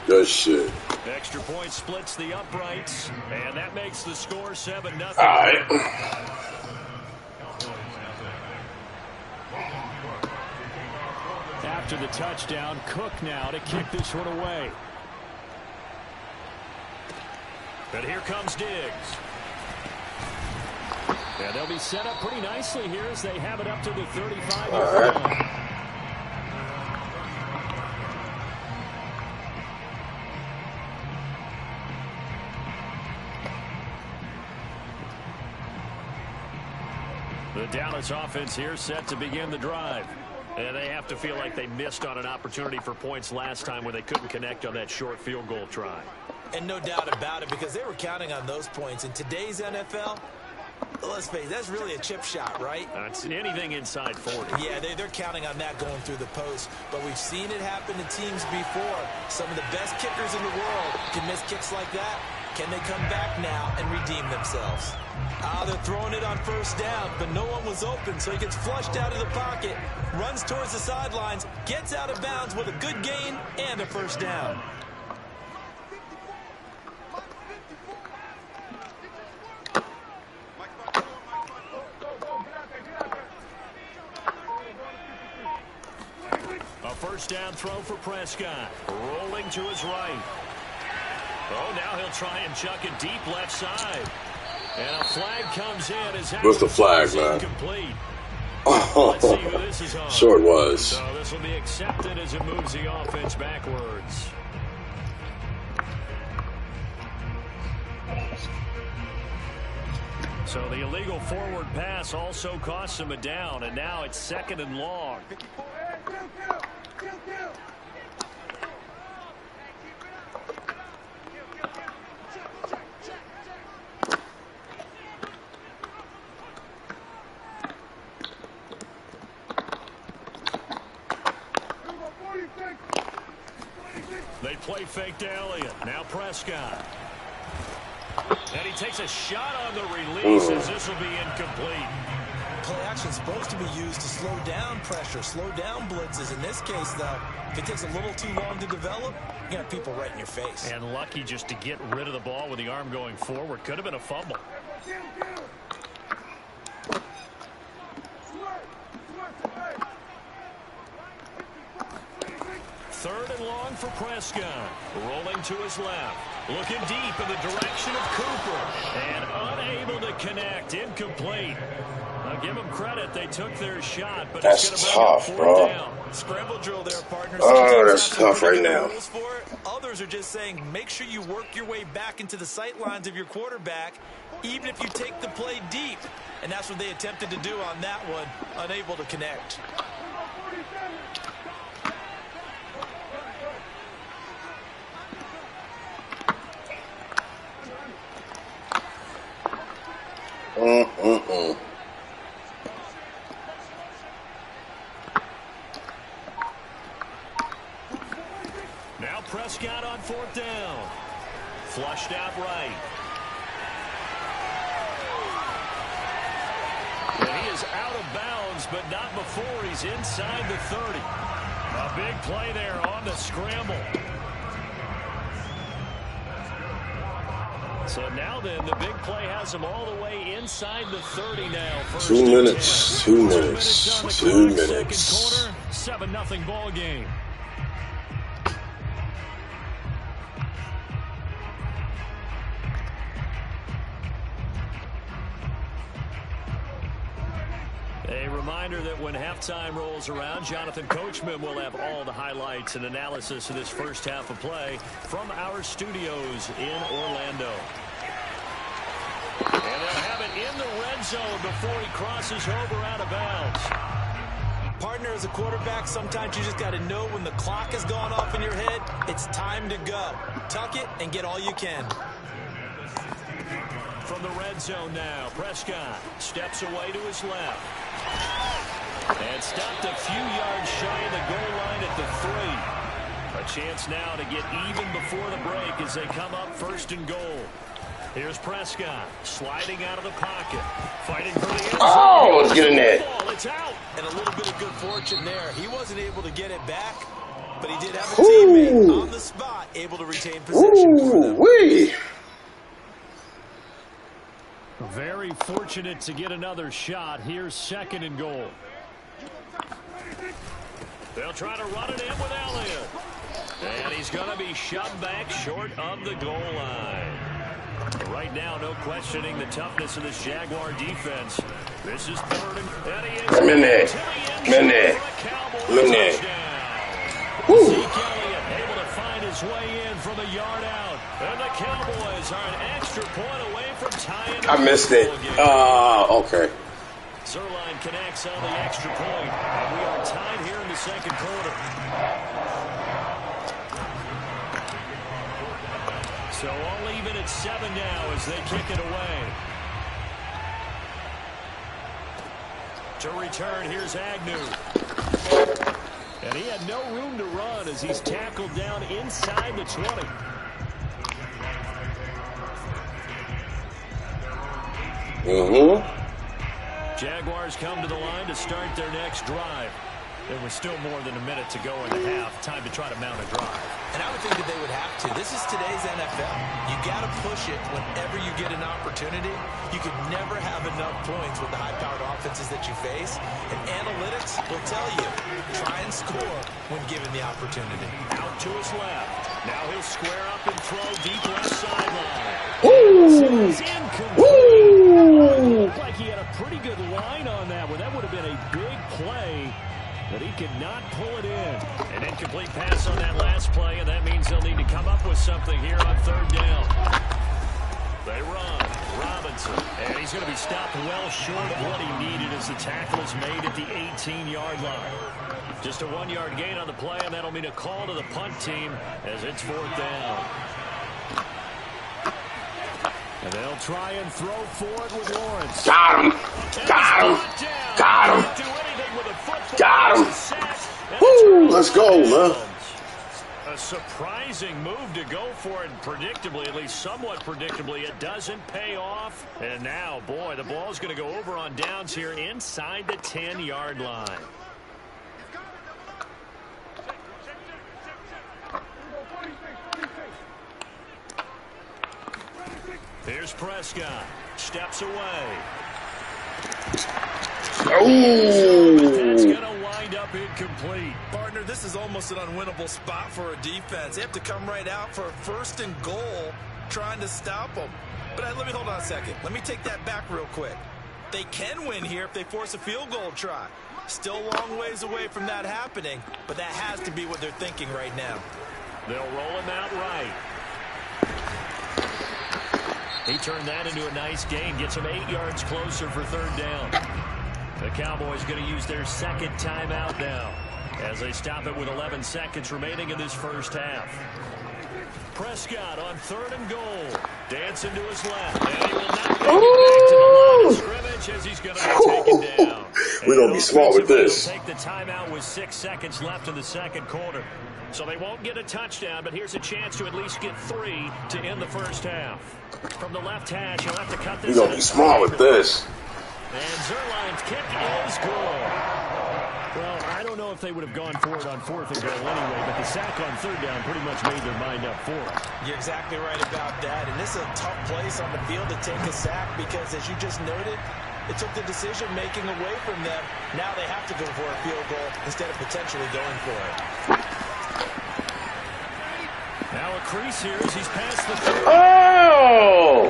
[SPEAKER 1] Good shit.
[SPEAKER 6] Extra point splits the uprights, and that makes the score 7-0.
[SPEAKER 1] All right.
[SPEAKER 6] After the touchdown, Cook now to kick this one away.
[SPEAKER 2] And here comes Diggs. And they'll be set up pretty nicely here as they have it up to the 35-yard line. The Dallas offense here set to begin the drive. And they have to feel like they missed on an opportunity for points last time when they couldn't connect on that short field goal try.
[SPEAKER 3] And no doubt about it, because they were counting on those points. In today's NFL, let's face it, that's really a chip shot, right?
[SPEAKER 2] It's anything inside 40.
[SPEAKER 3] Yeah, they're counting on that going through the post. But we've seen it happen to teams before. Some of the best kickers in the world can miss kicks like that. Can they come back now and redeem themselves? They're throwing it on first down, but no one was open, so he gets flushed out of the pocket, runs towards the sidelines, gets out of bounds with a good gain and a first down.
[SPEAKER 2] A first down throw for Prescott. Rolling to his right. Oh, now he'll try and chuck it deep left side. And a flag comes in.
[SPEAKER 1] What's the flag, man?
[SPEAKER 2] Incomplete.
[SPEAKER 1] Oh,
[SPEAKER 2] Let's see who this is on.
[SPEAKER 1] sure it was.
[SPEAKER 2] So this will be accepted as it moves the offense backwards. So the illegal forward pass also costs him a down, and now it's 2nd and long. They play fake to Elliott. Now Prescott. And he takes a shot on the release as this will be incomplete.
[SPEAKER 3] Play action supposed to be used to slow down pressure, slow down blitzes. In this case, though, if it takes a little too long to develop, you got people right in your face.
[SPEAKER 2] And lucky just to get rid of the ball with the arm going forward. Could have been a fumble. 3rd and long for Prescott. Rolling to his left. Looking deep in the direction of Cooper. And unable to connect. Incomplete. Now give them credit. They took their shot. But
[SPEAKER 1] That's
[SPEAKER 2] it's
[SPEAKER 1] tough, bro.
[SPEAKER 2] down.
[SPEAKER 3] Scramble drill there, partner.
[SPEAKER 1] Oh, that's tough right now.
[SPEAKER 3] Others are just saying make sure you work your way back into the sight lines of your quarterback, even if you take the play deep. And that's what they attempted to do on that one. Unable to connect.
[SPEAKER 2] Now Prescott on 4th down. Flushed out right. And he is out of bounds, but not before he's inside the 30. A big play there on the scramble. So now then, the big play has him all the way inside the 30 now.
[SPEAKER 1] 2 minutes. 2 minutes. 2 minutes.
[SPEAKER 2] Second quarter, 7-0 ball game. A reminder that when halftime rolls around, Jonathan Coachman will have all the highlights and analysis of this first half of play from our studios in Orlando. And they'll have it in the red zone before he crosses over out of bounds.
[SPEAKER 3] Partner, as a quarterback, sometimes you just got to know when the clock has gone off in your head, it's time to go. Tuck it and get all you can.
[SPEAKER 2] From the red zone now, Prescott steps away to his left. And stopped a few yards shy of the goal line at the 3. A chance now to get even before the break as they come up 1st and goal. Here's Prescott sliding out of the pocket, fighting for the end zone.
[SPEAKER 1] Oh, let's get in there.
[SPEAKER 2] It's out.
[SPEAKER 3] And a little bit of good fortune there. He wasn't able to get it back, but he did have a teammate on the spot able to retain possession for them.
[SPEAKER 1] Wee.
[SPEAKER 2] Very fortunate to get another shot. Here's 2nd and goal. They'll try to run it in with Elliott. And he's going to be shoved back short of the goal line.
[SPEAKER 6] Right now, no questioning the toughness of this Jaguar defense. This is third and he is
[SPEAKER 1] I'm in there. I'm in there. I'm in there. Woo.
[SPEAKER 6] Zeke Elliott able to find his way in from a yard out. And the Cowboys are an extra point away from tying.
[SPEAKER 1] I missed it. Okay.
[SPEAKER 6] Zerline connects on the extra point. And we are tied here in the second quarter. So all even at 7 now as they kick it away. To return, here's Agnew. And he had no room to run as he's tackled down inside the 20. Jaguars come to the line to start their next drive. There was still more than a minute to go in the half. Time to try to mount a drive.
[SPEAKER 3] And I would think that they would have to. This is today's NFL. You got to push it whenever you get an opportunity. You could never have enough points with the high-powered offenses that you face. And analytics will tell you, try and score when given the opportunity.
[SPEAKER 6] Out to his left. Now he'll square up and throw deep left sideline.
[SPEAKER 1] Ooh.
[SPEAKER 6] It's incomplete. Looked like he had a pretty good line on that one. That would have been a big play. But he could not pull it in. An incomplete pass on that last play, and that means they'll need to come up with something here on third down. They run. Robinson. And he's going to be stopped well short of what he needed as the tackle is made at the 18-yard line. Just a 1-yard gain on the play, and that'll mean a call to the punt team as it's fourth down. And they'll try and throw for it with Lawrence.
[SPEAKER 1] Got him. Got him. Got him. Got him. Woo, let's go, man.
[SPEAKER 6] A surprising move to go for it, and predictably, at least somewhat predictably, it doesn't pay off. And now, boy, the ball's going to go over on downs here inside the 10-yard line. Here's Prescott. Steps away. That's going to wind up incomplete.
[SPEAKER 3] Partner, this is almost an unwinnable spot for a defense. They have to come right out for a first and goal trying to stop them. But let me hold on a second. Let me take that back real quick. They can win here if they force a field goal try. Still a long ways away from that happening, but that has to be what they're thinking right now.
[SPEAKER 6] They'll roll him out right. He turned that into a nice gain, gets him 8 yards closer for third down. The Cowboys going to use their second timeout now as they stop it with 11 seconds remaining in this first half. Prescott on third and goal. Dancing to his left. And he will not make it back to the line of scrimmage as he's going to be taken down.
[SPEAKER 1] We're going to be smart with this.
[SPEAKER 6] Take the timeout with 6 seconds left in the second quarter. So they won't get a touchdown, but here's a chance to at least get 3 to end the first half. From the left hash, he'll have to cut this.
[SPEAKER 1] We're going to be smart with this.
[SPEAKER 6] And Zerline's kick is good. Well, I don't know if they would have gone for it on fourth and goal anyway, but the sack on third down pretty much made their mind up for it.
[SPEAKER 3] You're exactly right about that. And this is a tough place on the field to take a sack because, as you just noted, it took the decision-making away from them. Now they have to go for a field goal instead of potentially going for it.
[SPEAKER 6] Now a crease here as he's past the 30.
[SPEAKER 1] Oh!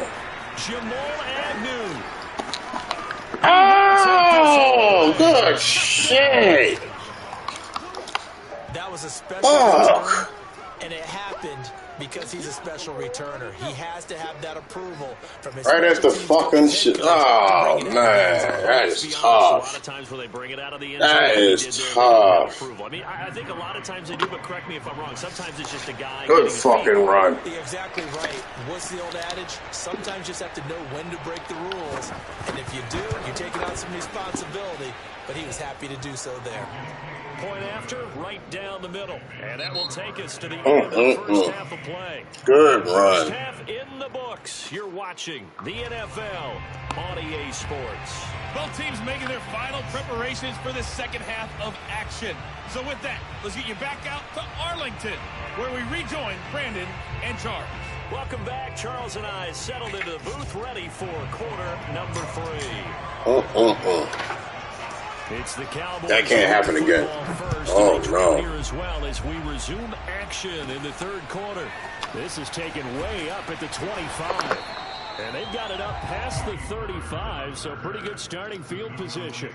[SPEAKER 6] Jamal Agnew.
[SPEAKER 1] Oh! Good shit!
[SPEAKER 3] That was a special return, and it happened because he's a special returner. He has to have that approval from his
[SPEAKER 1] right at the fucking shit. Oh, man. That is tough.
[SPEAKER 6] A lot of times when they bring it out of the end zone,
[SPEAKER 1] that is tough.
[SPEAKER 6] I mean, I think a lot of times they do, but correct me if I'm wrong. Sometimes it's just a guy.
[SPEAKER 1] Good fucking run.
[SPEAKER 3] You're exactly right. What's the old adage? Sometimes you just have to know when to break the rules. And if you do, you're taking on some responsibility. But he was happy to do so there.
[SPEAKER 6] Point after, right down the middle. And that will take us to the end of the first half of play.
[SPEAKER 1] Good run.
[SPEAKER 6] First half in the books. You're watching the NFL on EA Sports.
[SPEAKER 4] Both teams making their final preparations for the second half of action. So with that, let's get you back out to Arlington, where we rejoin Brandon and Charles.
[SPEAKER 6] Welcome back. Charles and I settled into the booth ready for quarter number 3. It's the Cowboys.
[SPEAKER 1] That can't happen again. Oh, no.
[SPEAKER 6] Here as well as we resume action in the third quarter. This is taken way up at the 25. And they've got it up past the 35, so pretty good starting field position.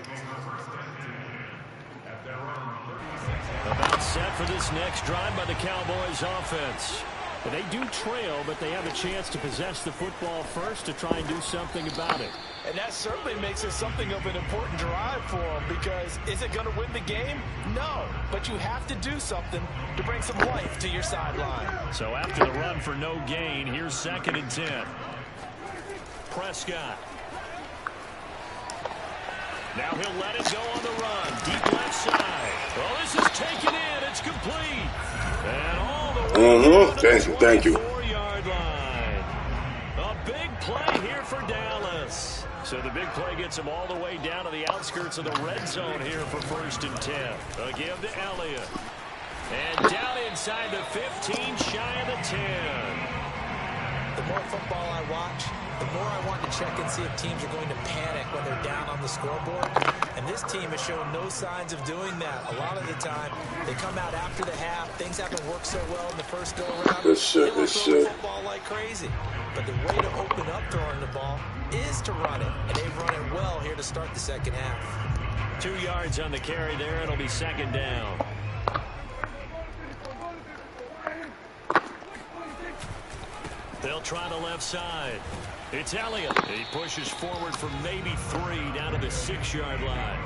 [SPEAKER 6] About set for this next drive by the Cowboys offense. And they do trail, but they have a chance to possess the football first to try and do something about it.
[SPEAKER 3] And that certainly makes it something of an important drive for them, because is it going to win the game? No, but you have to do something to bring some life to your sideline.
[SPEAKER 6] So after the run for no gain, here's 2nd and 10. Prescott. Now he'll let it go on the run. Deep left side. Well, this is taken in. It's complete. And all the way to the
[SPEAKER 1] Thank you.
[SPEAKER 6] 24-yard line. A big play here for Dallas. So the big play gets him all the way down to the outskirts of the red zone here for 1st and 10. A give to Elliott. And down inside the 15, shy of the 10.
[SPEAKER 3] The more football I watch, the more I want to check and see if teams are going to panic when they're down on the scoreboard. And this team has shown no signs of doing that. A lot of the time, they come out after the half. Things haven't worked so well in the first go-around. They will throw the football like crazy. But the way to open up throwing the ball is to run it. And they've run it well here to start the second half.
[SPEAKER 6] 2 yards on the carry there. It'll be 2nd down. They'll try the left side. It's Elliott. He pushes forward from maybe 3 down to the 6-yard line.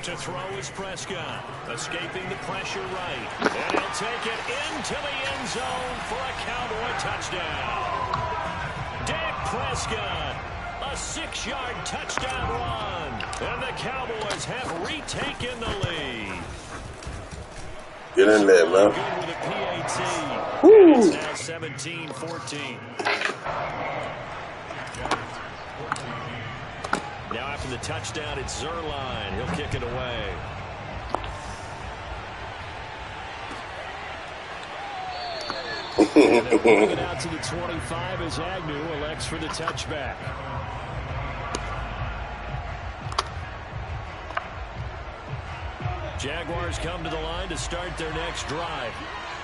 [SPEAKER 6] To throw is Prescott. Escaping the pressure right. And he'll take it into the end zone for a Cowboy touchdown. Dak Prescott. A 6-yard touchdown run. And the Cowboys have retaken the lead.
[SPEAKER 1] Get in there, man.
[SPEAKER 6] Good with a PAT.
[SPEAKER 1] Woo.
[SPEAKER 6] It's now 17-14. Now after the touchdown, it's Zerline. He'll kick it away. And they'll bring it out to the 25 as Agnew elects for the touchback. Jaguars come to the line to start their next drive.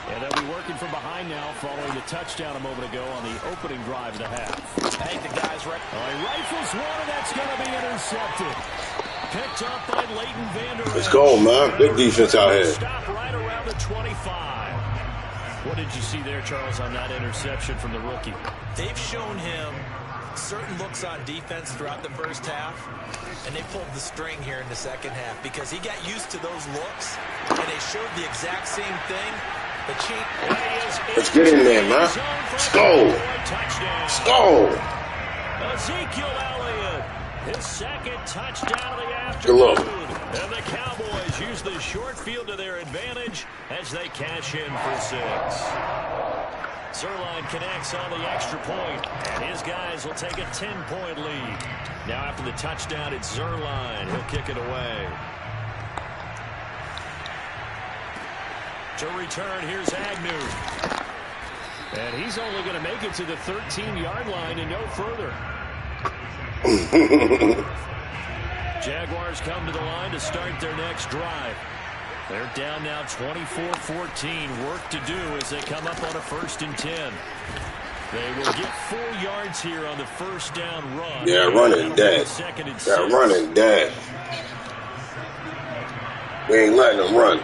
[SPEAKER 6] And they'll be working from behind now following the touchdown a moment ago on the opening drive of the half.
[SPEAKER 3] I think the guy's right.
[SPEAKER 6] He rifles one, and that's going to be intercepted. Picked up by Leighton Vander Esch.
[SPEAKER 1] Let's go, man. Big defense out here.
[SPEAKER 6] Stop right around the 25. What did you see there, Charles, on that interception from the rookie?
[SPEAKER 3] They've shown him certain looks on defense throughout the first half, and they pulled the string here in the second half because he got used to those looks, and they showed the exact same thing.
[SPEAKER 1] Let's get in there, man. Let's go. Let's go.
[SPEAKER 6] Ezekiel Elliott, his 2nd touchdown of the
[SPEAKER 1] Good luck.
[SPEAKER 6] afternoon. And the Cowboys use the short field to their advantage as they cash in for 6. Zerline connects on the extra point, and his guys will take a 10-point lead. Now after the touchdown, it's Zerline. He'll kick it away. To return, here's Agnew. And he's only going to make it to the 13-yard line and no further. Jaguars come to the line to start their next drive. They're down now 24-14. Work to do as they come up on a 1st and 10. They will get 4 yards here on the first down run.
[SPEAKER 1] Yeah, running dash. Yeah, running dash. We ain't letting them run.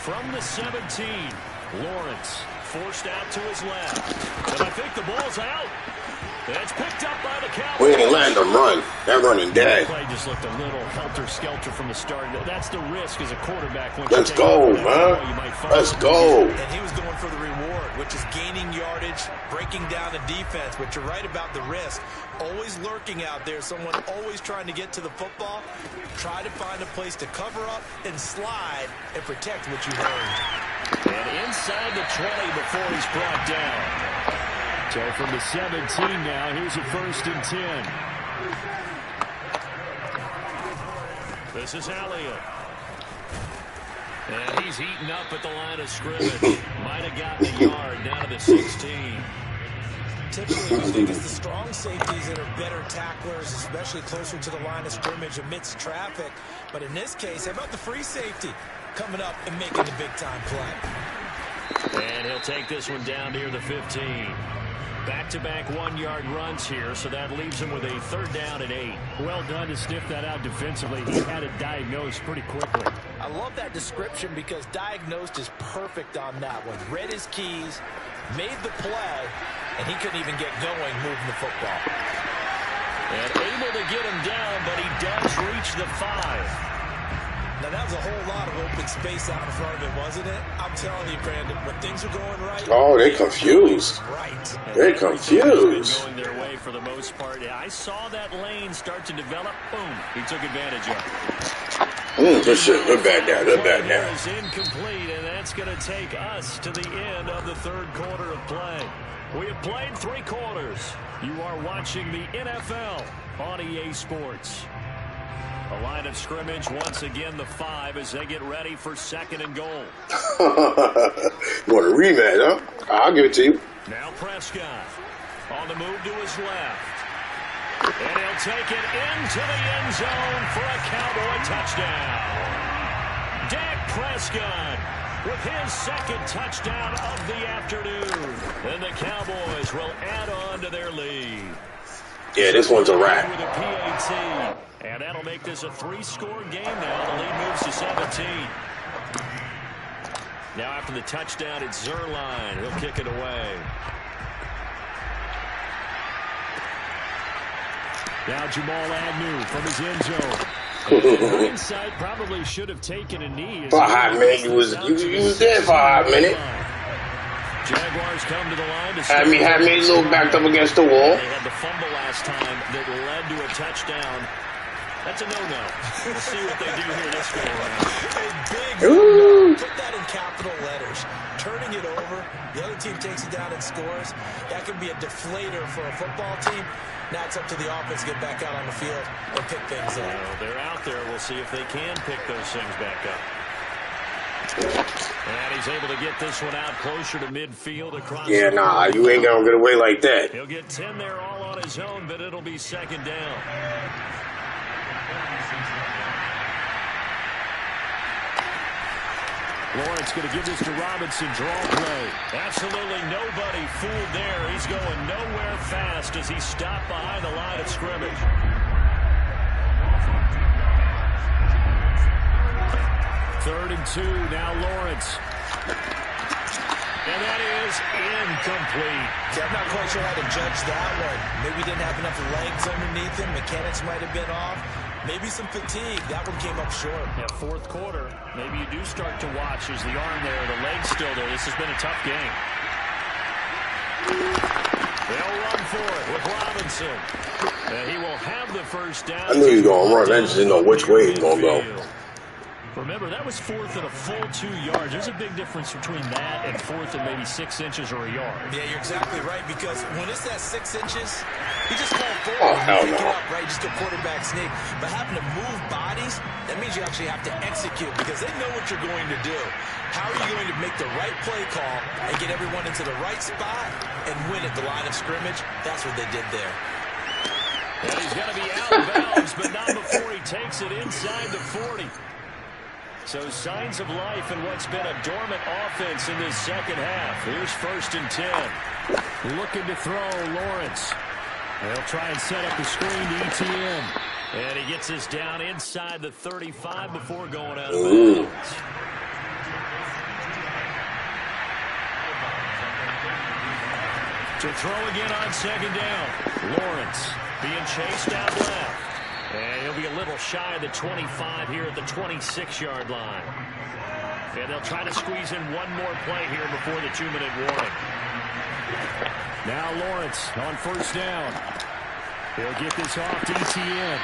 [SPEAKER 6] From the 17, Lawrence forced out to his left. And I think the ball's out. It's picked up by the Cowboys.
[SPEAKER 1] We ain't letting them run. That running dash.
[SPEAKER 6] The play just looked a little helter-skelter from the start. That's the risk as a quarterback.
[SPEAKER 1] Let's go, man. Let's go.
[SPEAKER 3] And he was going for the reward, which is gaining yardage, breaking down the defense. But you're right about the risk. Always lurking out there. Someone always trying to get to the football. Try to find a place to cover up and slide and protect what you earned.
[SPEAKER 6] And inside the 20 before he's brought down. So from the 17 now, here's a 1st and 10. This is Elliott. And he's eaten up at the line of scrimmage. Might have gotten a yard down to the 16.
[SPEAKER 3] Typically, we think it's the strong safeties that are better tacklers, especially closer to the line of scrimmage amidst traffic. But in this case, how about the free safety coming up and making the big-time play?
[SPEAKER 6] And he'll take this one down near the 15. Back-to-back one-yard runs here, so that leaves him with a 3rd down and 8.
[SPEAKER 2] Well done to sniff that out defensively. He had it diagnosed pretty quickly.
[SPEAKER 3] I love that description because diagnosed is perfect on that one. Read his keys, made the play, and he couldn't even get going moving the football.
[SPEAKER 6] And able to get him down, but he does reach the 5.
[SPEAKER 3] Now, that was a whole lot of open space out in front of him, wasn't it? I'm telling you, Brandon, when things are going right.
[SPEAKER 1] Oh, they confused.
[SPEAKER 3] Right.
[SPEAKER 1] They're confused.
[SPEAKER 6] Going their way for the most part. I saw that lane start to develop. Boom. He took advantage of it.
[SPEAKER 1] Good shit. Look back down. Look back down.
[SPEAKER 6] Is incomplete, and that's going to take us to the end of the 3rd quarter of play. We have played 3 quarters. You are watching the NFL on EA Sports. A line of scrimmage, once again, the 5 as they get ready for 2nd and goal.
[SPEAKER 1] You want a rematch, huh? I'll give it to you.
[SPEAKER 6] Now Prescott on the move to his left. And he'll take it into the end zone for a Cowboy touchdown. Dak Prescott with his 2nd touchdown of the afternoon. And the Cowboys will add on to their lead.
[SPEAKER 1] Yeah, this one's a wrap.
[SPEAKER 6] With a PAT. And that'll make this a 3-score game now. The lead moves to 17. Now after the touchdown, it's Zerline. He'll kick it away.
[SPEAKER 2] Now Jamal Agnew from his end zone. Hindsight probably should have taken a knee.
[SPEAKER 1] For a hot minute, you was there for a hot minute.
[SPEAKER 6] Jaguars come to the line to
[SPEAKER 1] had me a little backed up against the wall.
[SPEAKER 6] They had the fumble last time that led to a touchdown. That's a no-no. We'll see what they do here this go around.
[SPEAKER 3] A big no-no. Put that in capital letters. Turning it over, the other team takes it down and scores. That can be a deflator for a football team. Now it's up to the offense to get back out on the field and pick things up.
[SPEAKER 6] Well, they're out there. We'll see if they can pick those things back up. And he's able to get this one out closer to midfield across.
[SPEAKER 1] Yeah, nah, you ain't gonna get away like that.
[SPEAKER 6] He'll get 10 there all on his own, but it'll be 2nd down.
[SPEAKER 2] Lawrence going to give this to Robinson. Draw play.
[SPEAKER 6] Absolutely nobody fooled there. He's going nowhere fast as he stopped behind the line of scrimmage.
[SPEAKER 2] Third and 2. Now Lawrence.
[SPEAKER 6] And that is incomplete.
[SPEAKER 3] See, I'm not quite sure how to judge that one. Maybe he didn't have enough legs underneath him. Mechanics might have been off. Maybe some fatigue. That one came up short.
[SPEAKER 6] Yeah, 4th quarter. Maybe you do start to watch as the arm there, the leg's still there. This has been a tough game. They'll run for it with Robinson. And he will have the 1st down.
[SPEAKER 1] I knew he was gonna run. I just didn't know which way he was gonna go.
[SPEAKER 6] Remember, that was 4th and a full 2 yards. There's a big difference between that and 4th and maybe 6 inches or a yard.
[SPEAKER 3] Yeah, you're exactly right, because when it's that 6 inches, you just call forward.
[SPEAKER 1] Oh, hell
[SPEAKER 3] you pick
[SPEAKER 1] no.
[SPEAKER 3] it up, right? Just a quarterback sneak. But having to move bodies, that means you actually have to execute because they know what you're going to do. How are you going to make the right play call and get everyone into the right spot and win at the line of scrimmage? That's what they did there.
[SPEAKER 6] And he's going to be out of bounds, but not before he takes it inside the 40. So signs of life in what's been a dormant offense in this 2nd half. Here's 1st and 10.
[SPEAKER 2] Looking to throw, Lawrence. They'll try and set up the screen to ETN.
[SPEAKER 6] And he gets this down inside the 35 before going out of bounds. To throw again on 2nd down. Lawrence being chased out left. And he'll be a little shy of the 25 here at the 26-yard line. And they'll try to squeeze in one more play here before the 2-minute warning.
[SPEAKER 2] Now Lawrence on 1st down. He'll get this off to ETN.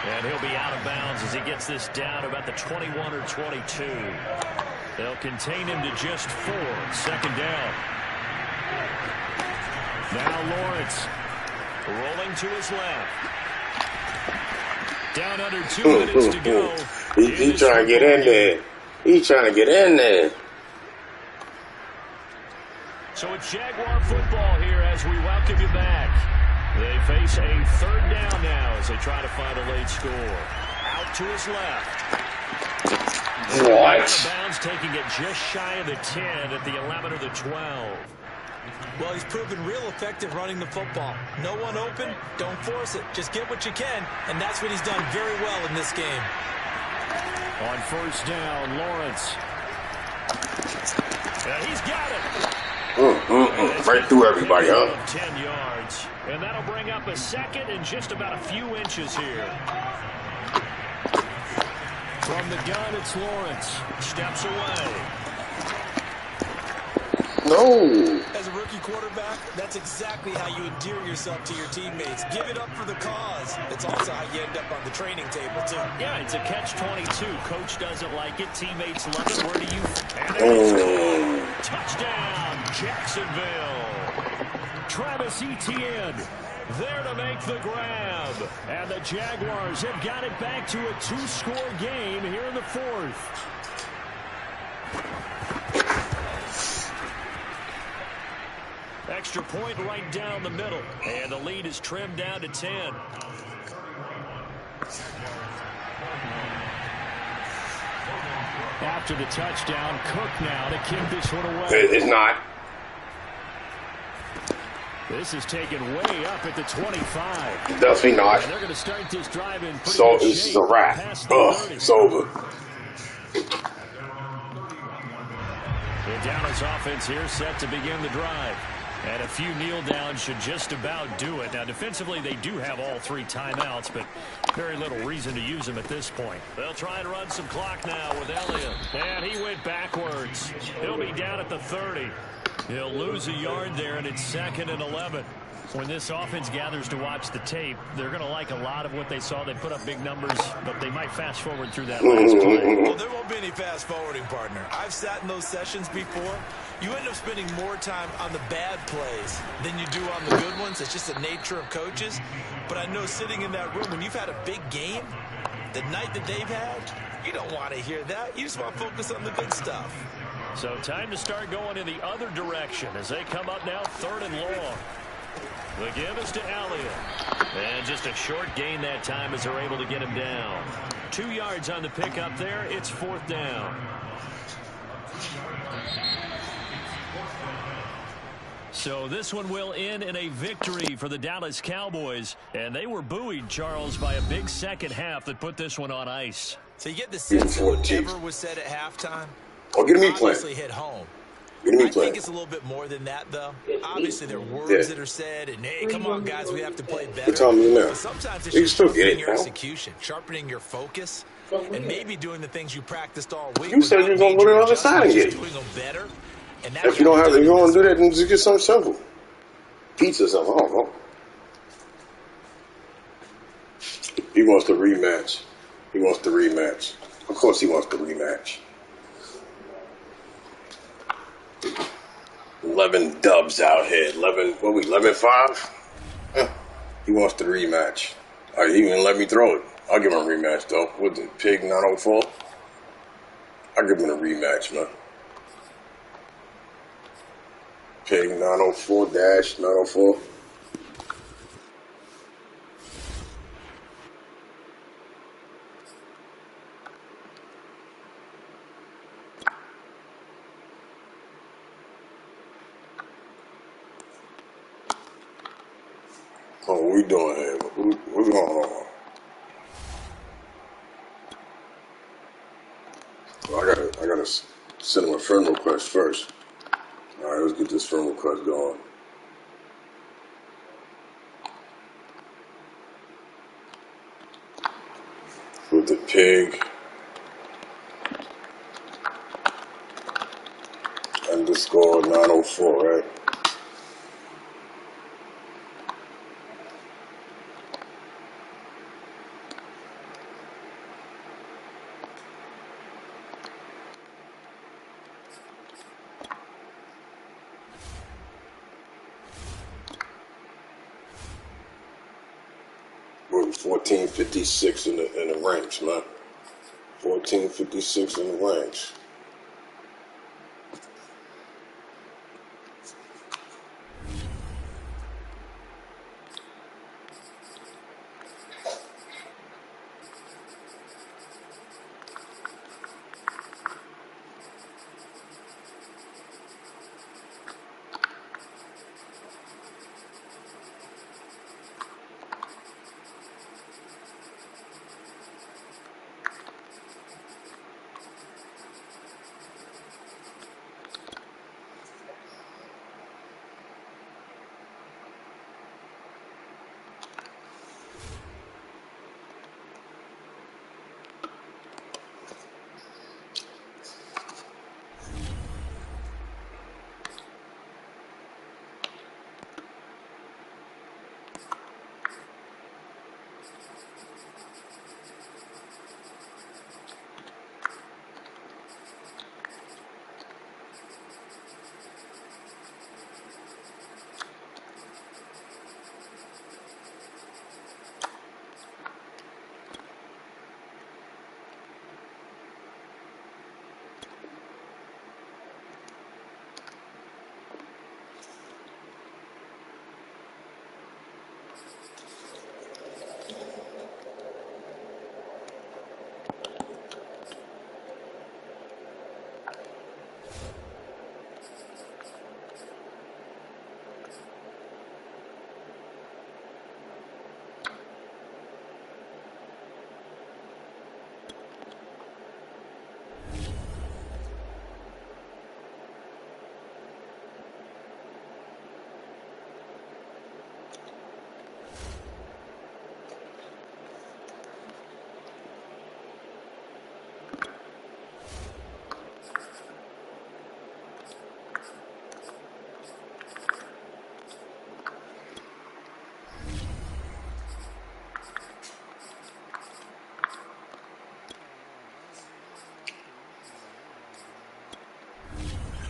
[SPEAKER 6] And he'll be out of bounds as he gets this down to about the 21 or 22. They'll contain him to just 4. 2nd down.
[SPEAKER 2] Now Lawrence.
[SPEAKER 6] Rolling to his left. Down under 2 minutes to go.
[SPEAKER 1] He trying to get in there. He's trying to get in there.
[SPEAKER 6] So it's Jaguar football here as we welcome you back. They face a 3rd down now as they try to find a late score. Out to his left.
[SPEAKER 1] What?
[SPEAKER 2] Bounds, taking it just shy of the 10 at the 11 or the 12.
[SPEAKER 3] Well, he's proven real effective running the football. No one open, don't force it. Just get what you can, and that's what he's done very well in this game.
[SPEAKER 2] On first down, Lawrence. He's got it.
[SPEAKER 1] Right through everybody, huh?
[SPEAKER 2] 10 yards. And that'll bring up a second and just about a few inches here. From the gun, it's Lawrence. Steps away.
[SPEAKER 1] No.
[SPEAKER 3] As a rookie quarterback, that's exactly how you endear yourself to your teammates. Give it up for the cause. It's also how you end up on the training table, too.
[SPEAKER 2] Yeah, it's a catch-22. Coach doesn't like it. Teammates love it. Where do you... And they score. Touchdown, Jacksonville. Travis Etienne there to make the grab. And the Jaguars have got it back to a 2-score game here in the fourth. Extra point right down the middle. And the lead is trimmed down to 10. After the touchdown, Cook now to kick this one away.
[SPEAKER 1] It's not.
[SPEAKER 2] This is taken way up at the 25.
[SPEAKER 1] Definitely not.
[SPEAKER 2] And they're going to start this drive in pretty
[SPEAKER 1] So
[SPEAKER 2] good
[SPEAKER 1] this is
[SPEAKER 2] shape
[SPEAKER 1] a wrap.
[SPEAKER 2] past the 30.
[SPEAKER 1] It's over.
[SPEAKER 2] The Dallas offense here set to begin the drive. And a few kneel downs should just about do it. Now, defensively, they do have all 3 timeouts, but very little reason to use them at this point. They'll try and run some clock now with Elliott. And he went backwards. He'll be down at the 30. He'll lose a yard there, and it's 2nd and 11. When this offense gathers to watch the tape, they're going to like a lot of what they saw. They put up big numbers, but they might fast forward through that last play.
[SPEAKER 3] Well, there won't be any fast forwarding, partner. I've sat in those sessions before. You end up spending more time on the bad plays than you do on the good ones. It's just the nature of coaches. But I know sitting in that room, when you've had a big game, the night that they've had, you don't want to hear that. You just want to focus on the good stuff.
[SPEAKER 2] So time to start going in the other direction as they come up now 3rd and long. The give is to Elliott. And just a short gain that time as they're able to get him down. 2 yards on the pickup there. It's 4th down. So this one will end in a victory for the Dallas Cowboys. And they were buoyed, Charles, by a big second half that put this one on ice.
[SPEAKER 3] So you get the sense that whatever was said at halftime obviously hit home. I think it's a little bit more than that, though. Obviously, there are words that are said, and, hey, come on, guys, we have to play better. But sometimes it's just sharpening your execution, sharpening your focus, and maybe doing the things you practiced all week.
[SPEAKER 1] You said you were going to go to the other side and get it.
[SPEAKER 3] Doing them better. And
[SPEAKER 1] If you don't have, if you want to do that, then just get something simple. Pizza or something, I don't know. He wants the rematch. He wants the rematch. Of course he wants the rematch. 11 dubs out here. 11-5? He wants the rematch. He even let me throw it. I'll give him a rematch, though. With the Pig 904? I'll give him a rematch, man. Pig 904-904. What are we doing here? What's going on? Well, I gotta send him a friend request first. All right, let's get this friend request going. With the Pig _904, right? We're 1456 in the ranks, man. 1456 in the ranks.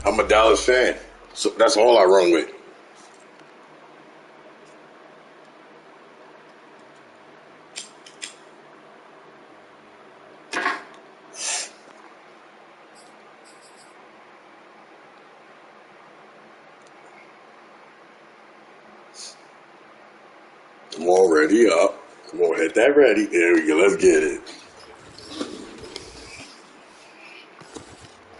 [SPEAKER 1] I'm a Dallas fan, so that's all I run with. I'm already up. Come on, hit that ready. There we go. Let's get it.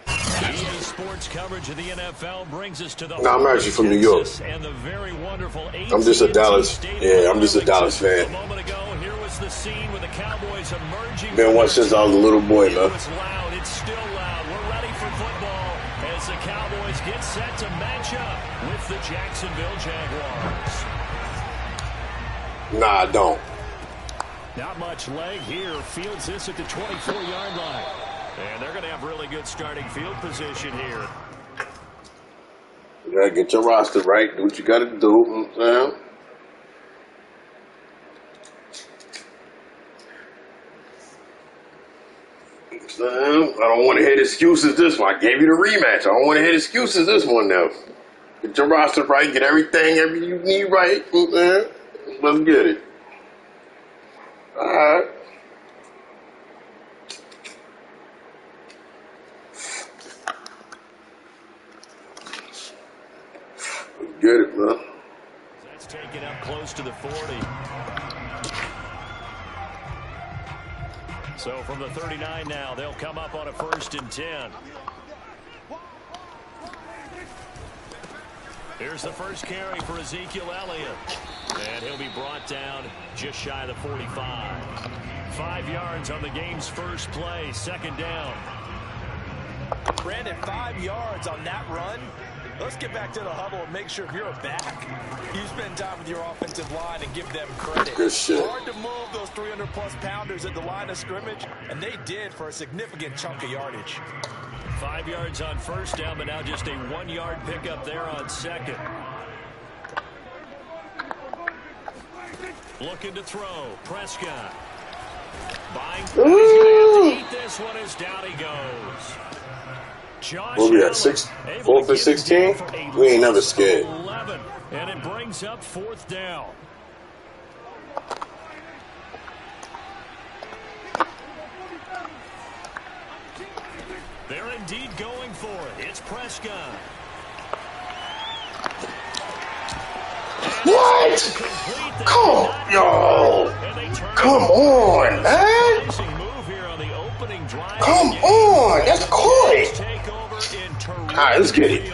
[SPEAKER 2] EA Sports coverage of the NFL brings us to the
[SPEAKER 1] No, I'm actually from New York.
[SPEAKER 2] and the very wonderful
[SPEAKER 1] I'm just a Dallas. Yeah, I'm just a Dallas fan.
[SPEAKER 2] A moment ago, here was the scene with the Cowboys emerging.
[SPEAKER 1] Been one since I was a little boy, man.
[SPEAKER 2] It was loud. It's still loud. We're ready for football as the Cowboys get set to match up with the Jacksonville Jaguars.
[SPEAKER 1] Nah, I don't.
[SPEAKER 2] Not much leg here. Fields this at the 24-yard line. And they're going to have really good starting field position here.
[SPEAKER 1] You gotta get your roster right. Do what you gotta do. I don't want to hit excuses this one. I gave you the rematch. I don't want to hit excuses this one now. Get your roster right. Get everything you need right. Let's get it. All right. Let's get it, man.
[SPEAKER 2] That's taken up close to the 40. So from the 39 now, they'll come up on a 1st and 10. Here's the first carry for Ezekiel Elliott. And he'll be brought down just shy of the 45. 5 yards on the game's first play, 2nd down.
[SPEAKER 3] Brandon, 5 yards on that run. Let's get back to the huddle and make sure if you're a back, you spend time with your offensive line and give them credit.
[SPEAKER 1] Good shit.
[SPEAKER 3] Hard to move those 300-plus pounders at the line of scrimmage, and they did for a significant chunk of yardage.
[SPEAKER 2] 5 yards on 1st down, but now just a 1-yard pickup there on 2nd. Looking to throw. Prescott. Buying. He's going to have to eat this one as down he goes. Josh
[SPEAKER 1] What we at, 4th and 16? We ain't never scared.
[SPEAKER 2] 11, and it brings up 4th down. They're indeed going for it. It's Prescott.
[SPEAKER 1] What? Come on, man. Come on, that's Corey. All right, let's get it.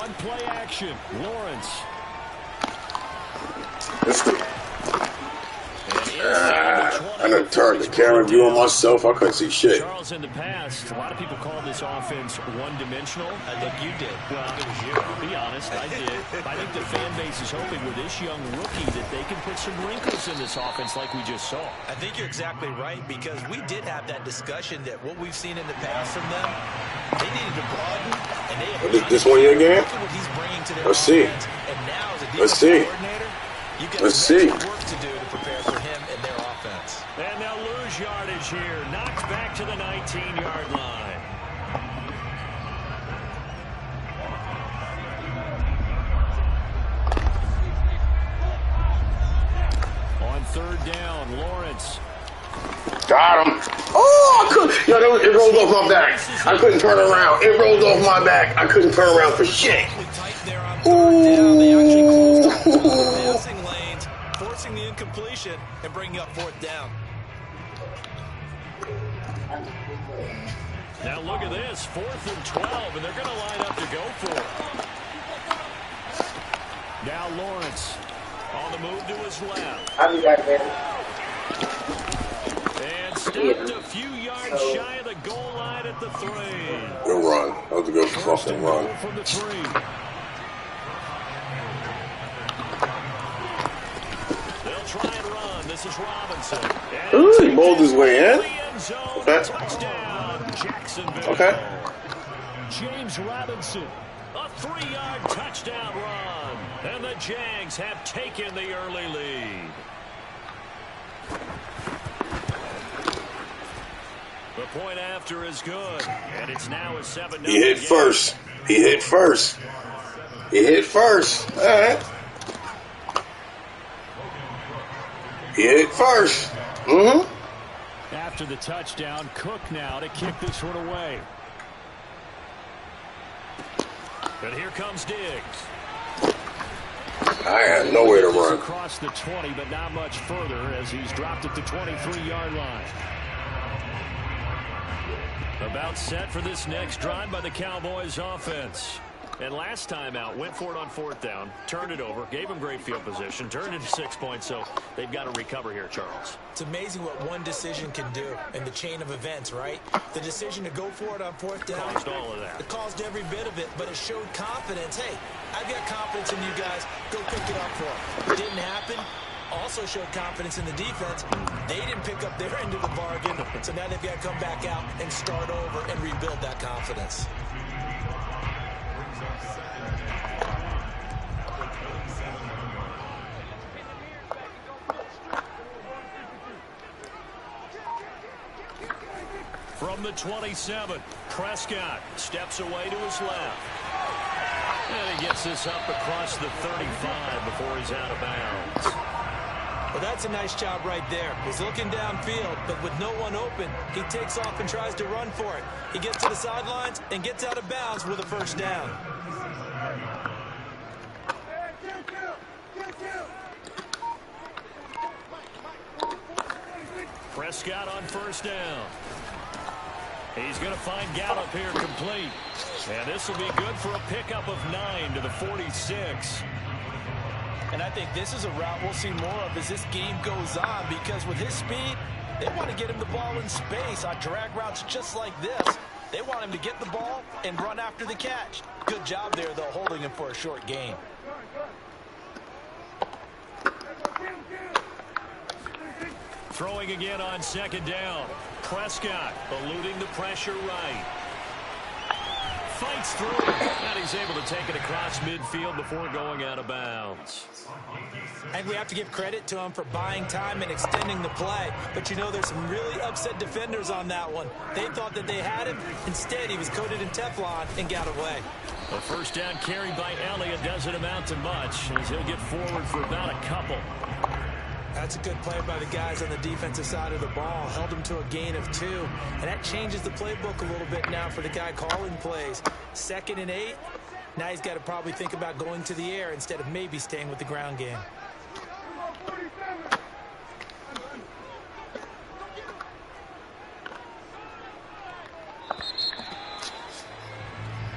[SPEAKER 2] On play action, Lawrence.
[SPEAKER 1] Let's do it. I done turned the camera view on myself. I couldn't see shit.
[SPEAKER 2] Charles, in the past, a lot of people call this offense one-dimensional.
[SPEAKER 3] I think you did.
[SPEAKER 2] Well, it was you. I'll be honest, I did. I think the fan base is hoping with this young rookie that they can put some wrinkles in this offense like we just saw.
[SPEAKER 3] I think you're exactly right, because we did have that discussion that what we've seen in the past from them, they needed to broaden, and they have
[SPEAKER 1] This one your game?
[SPEAKER 3] what he's bringing to their
[SPEAKER 1] Let's see.
[SPEAKER 3] offense. And now as a
[SPEAKER 1] Let's
[SPEAKER 3] defensive
[SPEAKER 1] see.
[SPEAKER 3] coordinator, you've got
[SPEAKER 1] Let's
[SPEAKER 3] some
[SPEAKER 1] see.
[SPEAKER 3] extra work to do to prepare for him and their offense.
[SPEAKER 2] And they'll lose yardage here. Knocked back to the 19-yard line. On 3rd down, Lawrence.
[SPEAKER 1] Got him. Oh, I couldn't. Yo, it rolled off my back. I couldn't turn around. It rolled off my back. I couldn't turn around for shit.
[SPEAKER 3] Ooh. Passing lanes, forcing the incompletion, and bringing up 4th down.
[SPEAKER 2] Now look at this, 4th and 12, and they're going to line up to go for it. Now Lawrence on the move to his left.
[SPEAKER 5] I'll be right there.
[SPEAKER 2] And stopped a few yards shy of the goal line at the 3.
[SPEAKER 1] Good run. That was a good fucking run.
[SPEAKER 2] From the 3. They'll try and run. This is Robinson.
[SPEAKER 1] Ooh, he bowled his way in. Okay.
[SPEAKER 2] Touchdown, Jacksonville.
[SPEAKER 1] Okay.
[SPEAKER 2] James Robinson, a 3-yard touchdown run. And the Jags have taken the early lead.
[SPEAKER 6] The point after is good, and it's now a 7-0
[SPEAKER 1] He hit
[SPEAKER 6] game.
[SPEAKER 1] first. He hit first. He hit first. All right. He hit first.
[SPEAKER 6] After the touchdown, Cook now to kick this one away. But here comes Diggs.
[SPEAKER 1] I had nowhere to run.
[SPEAKER 6] Across the 20, but not much further as he's dropped at the 23-yard line. About set for this next drive by the Cowboys offense. And last time out, went for it on 4th down, turned it over, gave them great field position, turned it to 6 points, so they've got to recover here, Charles.
[SPEAKER 3] It's amazing what one decision can do in the chain of events, right? The decision to go for it on 4th down.
[SPEAKER 6] Caused all of that.
[SPEAKER 3] It caused every bit of it, but it showed confidence. Hey, I've got confidence in you guys. Go pick it up for them. It didn't happen. Also showed confidence in the defense. They didn't pick up their end of the bargain, so now they've got to come back out and start over and rebuild that confidence.
[SPEAKER 6] From the 27, Prescott steps away to his left. And he gets this up across the 35 before he's out of bounds.
[SPEAKER 3] Well, that's a nice job right there. He's looking downfield, but with no one open, he takes off and tries to run for it. He gets to the sidelines and gets out of bounds with a first down.
[SPEAKER 6] Prescott on first down. He's going to find Gallup here complete. And this will be good for a pickup of 9 to the 46.
[SPEAKER 3] And I think this is a route we'll see more of as this game goes on, because with his speed, they want to get him the ball in space on drag routes just like this. They want him to get the ball and run after the catch. Good job there, though, holding him for a short gain.
[SPEAKER 6] Throwing again on 2nd down. Prescott eluding the pressure right. Fights through it, and he's able to take it across midfield before going out of bounds.
[SPEAKER 3] And we have to give credit to him for buying time and extending the play. But, you know, there's some really upset defenders on that one. They thought that they had him. Instead, he was coated in Teflon and got away.
[SPEAKER 6] A first down carry by Elliott doesn't amount to much as he'll get forward for about a couple.
[SPEAKER 3] That's a good play by the guys on the defensive side of the ball. Held him to a gain of 2. And that changes the playbook a little bit now for the guy calling plays. 2nd and 8. Now he's got to probably think about going to the air instead of maybe staying with the ground game.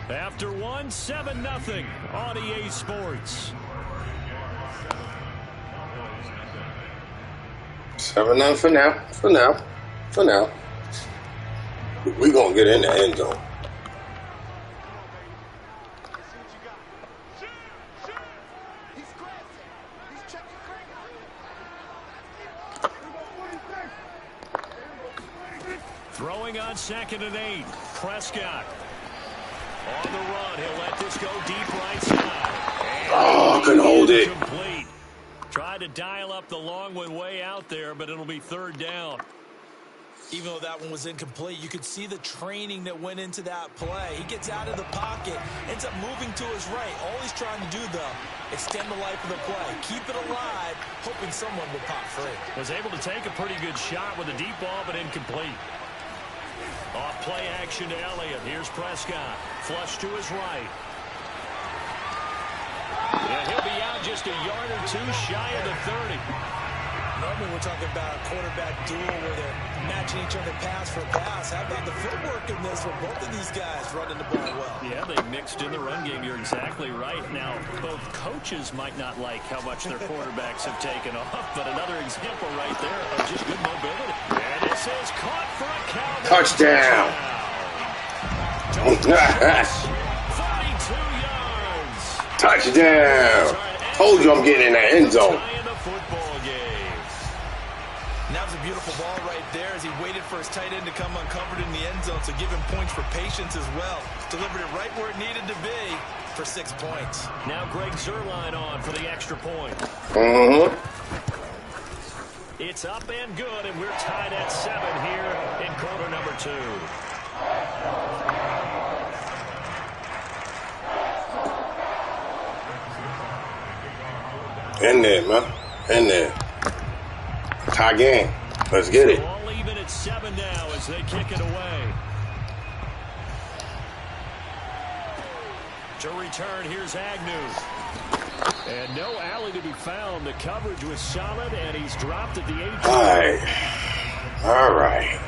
[SPEAKER 6] After 1, 7-0 on EA Sports.
[SPEAKER 1] 7-0 for now. We're going to get in the end zone.
[SPEAKER 6] Throwing on 2nd and 8. Prescott. On the run. He'll let this go deep right side.
[SPEAKER 1] Oh, I couldn't hold it.
[SPEAKER 6] Complete. Tried to dial up the long one way out there, but it'll be 3rd down.
[SPEAKER 3] Even though that one was incomplete, you could see the training that went into that play. He gets out of the pocket, ends up moving to his right. All he's trying to do, though, extend the life of the play. Keep it alive, hoping someone would pop free.
[SPEAKER 6] Was able to take a pretty good shot with a deep ball, but incomplete. Off play action to Elliott. Here's Prescott. Flush to his right. Yeah, he'll be out just a yard or 2 shy of the 30.
[SPEAKER 3] Normally we're talking about a quarterback duel where they're matching each other pass for pass. How about the footwork in this with both of these guys running the ball well?
[SPEAKER 6] Yeah, they mixed in the run game. You're exactly right. Now, both coaches might not like how much their quarterbacks have taken off, but another example right there of just good mobility. And this is caught for a Cowboys
[SPEAKER 1] Touchdown.
[SPEAKER 6] 42 yards.
[SPEAKER 1] Touchdown. Told you I'm getting in that end zone.
[SPEAKER 3] That was a beautiful ball right there as he waited for his tight end to come uncovered in the end zone, so give him points for patience as well. Delivered it right where it needed to be for 6 points.
[SPEAKER 6] Now Greg Zuerlein on for the extra point.
[SPEAKER 2] It's up and good, and we're tied at 7 here in quarter number 2.
[SPEAKER 1] In there, man. In there. Tie game. Let's get it.
[SPEAKER 2] All even at 7 now as they kick it away. To return, here's Agnew. And no alley to be found. The coverage was solid, and he's dropped at the 18.
[SPEAKER 1] All right.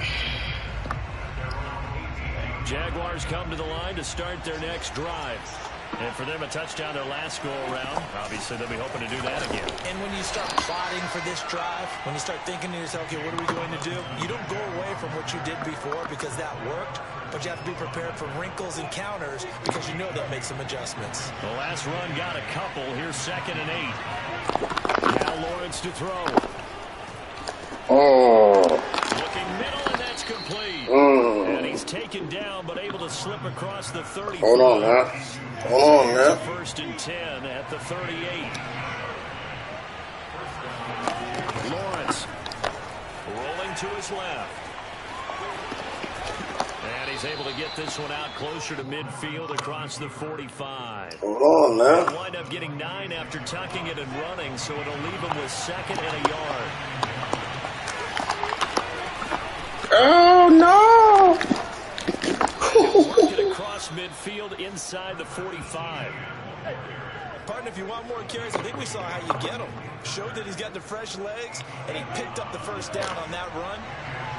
[SPEAKER 2] Jaguars come to the line to start their next drive. And for them, a touchdown their last go-around. Obviously, they'll be hoping to do that again.
[SPEAKER 3] And when you start plotting for this drive, when you start thinking to yourself, okay, what are we going to do? You don't go away from what you did before because that worked, but you have to be prepared for wrinkles and counters because you know they'll make some adjustments.
[SPEAKER 2] The last run got a couple. Here's 2nd and 8. Now Lawrence to throw. Looking middle, and that's complete. And he's taken down, but able to slip across the 30.
[SPEAKER 1] Hold on, man. Hold on, man.
[SPEAKER 2] 1st and 10 at the 38. Lawrence rolling to his left. And he's able to get this one out closer to midfield across the 45.
[SPEAKER 1] Hold on, man.
[SPEAKER 2] He'll wind up getting 9 after tucking it and running, so it'll leave him with 2nd and a yard.
[SPEAKER 1] Oh, no.
[SPEAKER 2] Work it across midfield inside the 45.
[SPEAKER 3] Partner, if you want more carries, I think we saw how you get him. Showed that he's got the fresh legs, and he picked up the first down on that run.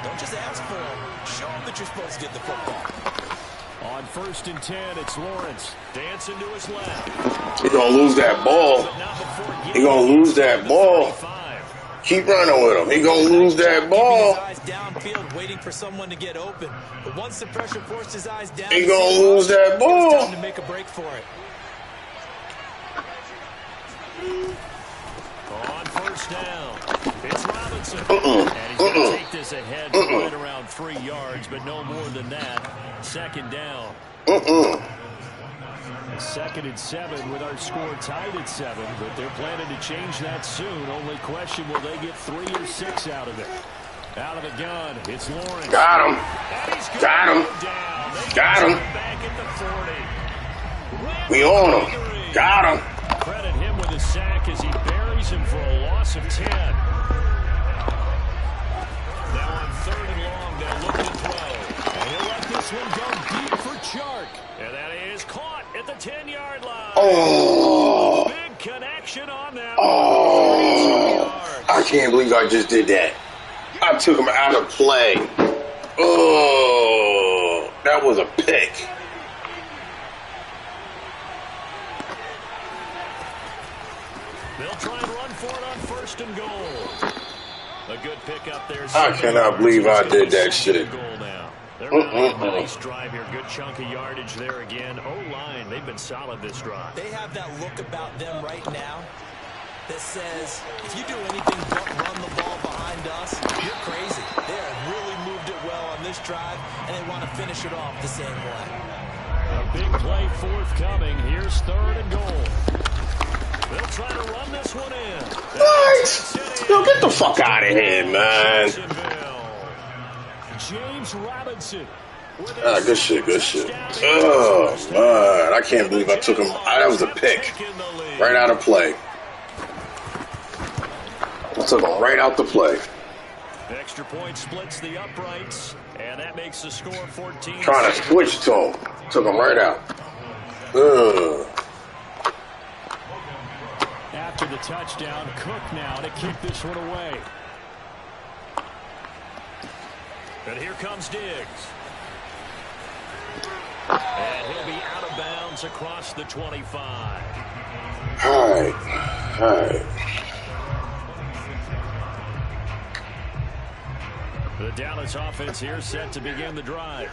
[SPEAKER 3] Don't just ask for him. Show him that you're supposed to get the football.
[SPEAKER 2] On 1st and 10, it's Lawrence. Dancing to his left.
[SPEAKER 1] He's going to lose that ball. He's going to lose that ball. Keep running with him. He's going to lose that ball.
[SPEAKER 3] His eyes downfield, waiting for someone to get open. But once the pressure forced his eyes down,
[SPEAKER 1] He's going to lose that ball.
[SPEAKER 3] It's time to make a break for it.
[SPEAKER 2] On 1st down, it's Robinson. And he's going to take this ahead for right around 3 yards, but no more than that. 2nd down. 2nd and 7 with our score tied at 7, but they're planning to change that soon. Only question, will they get 3 or 6 out of it? Out of the gun, it's Lawrence.
[SPEAKER 1] Got him. Got him. Got him.
[SPEAKER 2] Back at the 40.
[SPEAKER 1] We on him. Got him.
[SPEAKER 2] Credit him with a sack as he buries him for a loss of 10. Now on 3rd and long, they'll look to throw. And he'll let this one go deep for Chark. And that is caught at the 10-yard line.
[SPEAKER 1] Oh.
[SPEAKER 2] Big connection on that.
[SPEAKER 1] Oh. I can't believe I just did that. I took him out of play. Oh. That was a pick.
[SPEAKER 2] They'll try and run for it on 1st and goal. A good pick up there.
[SPEAKER 1] I cannot believe I did that shit.
[SPEAKER 2] They're running a nice drive here. Good chunk of yardage there again. O-line, they've been solid this drive.
[SPEAKER 3] They have that look about them right now that says, if you do anything but run the ball behind us, you're crazy. They have really moved it well on this drive, and they want to finish it off the same way.
[SPEAKER 2] A big play forthcoming. Here's 3rd and goal. They'll try to run this one in.
[SPEAKER 1] What? Yo, get the fuck out of here, man.
[SPEAKER 2] James Robinson.
[SPEAKER 1] Good shit, good shit. Oh, man. I can't believe I took him. That was a pick. Right out of play. I took him right out the play.
[SPEAKER 2] Extra point splits the uprights, and that makes the score 14.
[SPEAKER 1] Trying to switch to him. Took him right out. Ugh.
[SPEAKER 2] After the touchdown, Cook now to kick this one away. And here comes Diggs. And he'll be out of bounds across the 25.
[SPEAKER 1] All right. All right.
[SPEAKER 2] The Dallas offense here set to begin the drive.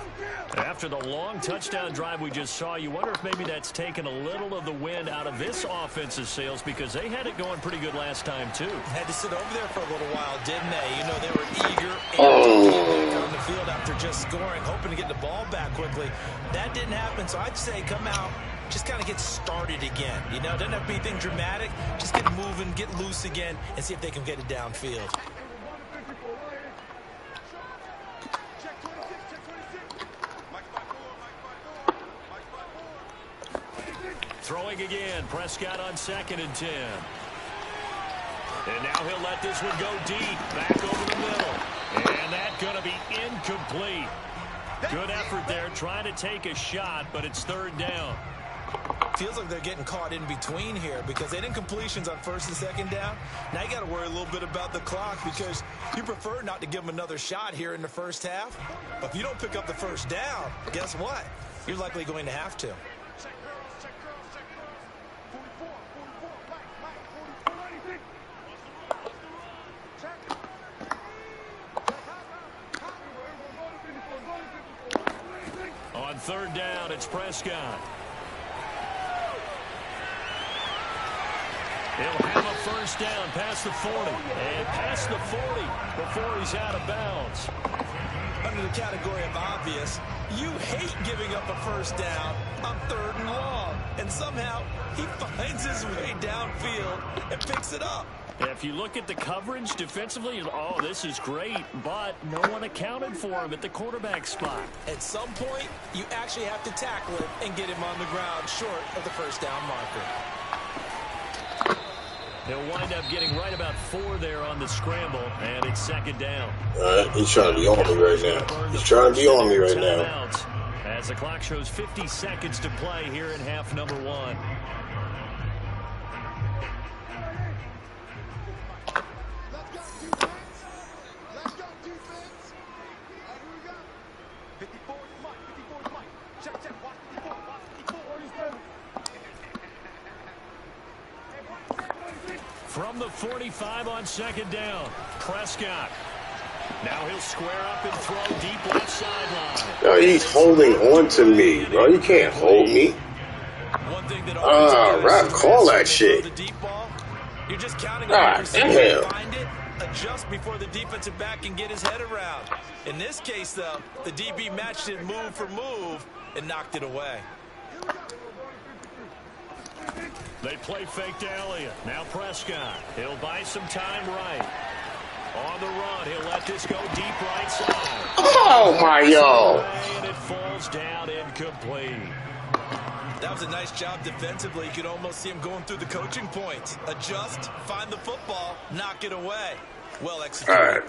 [SPEAKER 2] After the long touchdown drive we just saw, you wonder if maybe that's taken a little of the wind out of this offense's sails because they had it going pretty good last time, too.
[SPEAKER 3] Had to sit over there for a little while, didn't they? You know, they were eager and on the field after just scoring, hoping to get the ball back quickly. That didn't happen, so I'd say come out, just kind of get started again. You know, doesn't have to be anything dramatic. Just get moving, get loose again, and see if they can get it downfield.
[SPEAKER 2] Throwing again. Prescott on 2nd and 10. And now he'll let this one go deep. Back over the middle. And that's going to be incomplete. Good effort there trying to take a shot, but it's 3rd down.
[SPEAKER 3] Feels like they're getting caught in between here because they didn't completions on 1st and 2nd down. Now you got to worry a little bit about the clock because you prefer not to give them another shot here in the first half. But if you don't pick up the 1st down, guess what? You're likely going to have to.
[SPEAKER 2] On 3rd down, it's Prescott. He'll have a 1st down past the 40. And past the 40 before he's out of bounds.
[SPEAKER 3] Under the category of obvious, you hate giving up a 1st down on 3rd and long. And somehow he finds his way downfield and picks it up.
[SPEAKER 2] If you look at the coverage defensively, oh, this is great, but no one accounted for him at the quarterback spot.
[SPEAKER 3] At some point, you actually have to tackle him and get him on the ground short of the 1st down marker.
[SPEAKER 2] He'll wind up getting right about 4 there on the scramble, and it's 2nd down.
[SPEAKER 1] He's trying to be on me right now. He's trying to be on me right now.
[SPEAKER 2] As the clock shows 50 seconds to play here in half number 1. From the 45 on 2nd down, Prescott. Now he'll square up and throw deep left sideline.
[SPEAKER 1] Yo, he's holding on to me, bro. You can't hold me.
[SPEAKER 3] One thing that
[SPEAKER 1] ref, call that shit.
[SPEAKER 3] The deep ball, you're just counting on the receiver to find it, adjust before the defensive back can get his head around. In this case, though, the DB matched it move for move and knocked it away.
[SPEAKER 2] They play fake to Elliott. Now Prescott. He'll buy some time right. On the run, he'll let this go deep right side.
[SPEAKER 1] Oh, my yo.
[SPEAKER 2] And it falls down incomplete.
[SPEAKER 3] That was a nice job defensively. You could almost see him going through the coaching points. Adjust, find the football, knock it away. Well executed.
[SPEAKER 1] All right.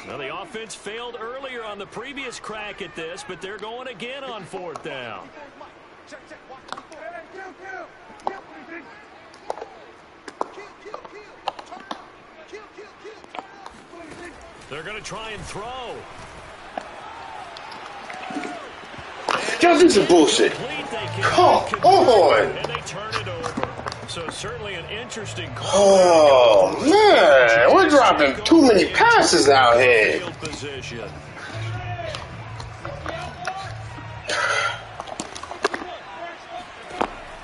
[SPEAKER 2] Now the offense failed earlier on the previous crack at this, but they're going again on 4th down. They're going to try and throw.
[SPEAKER 1] Yo, this is bullshit. Come on.
[SPEAKER 2] And they turn it over. So certainly an interesting call.
[SPEAKER 1] Oh, man. We're dropping too many passes out here.
[SPEAKER 2] Position.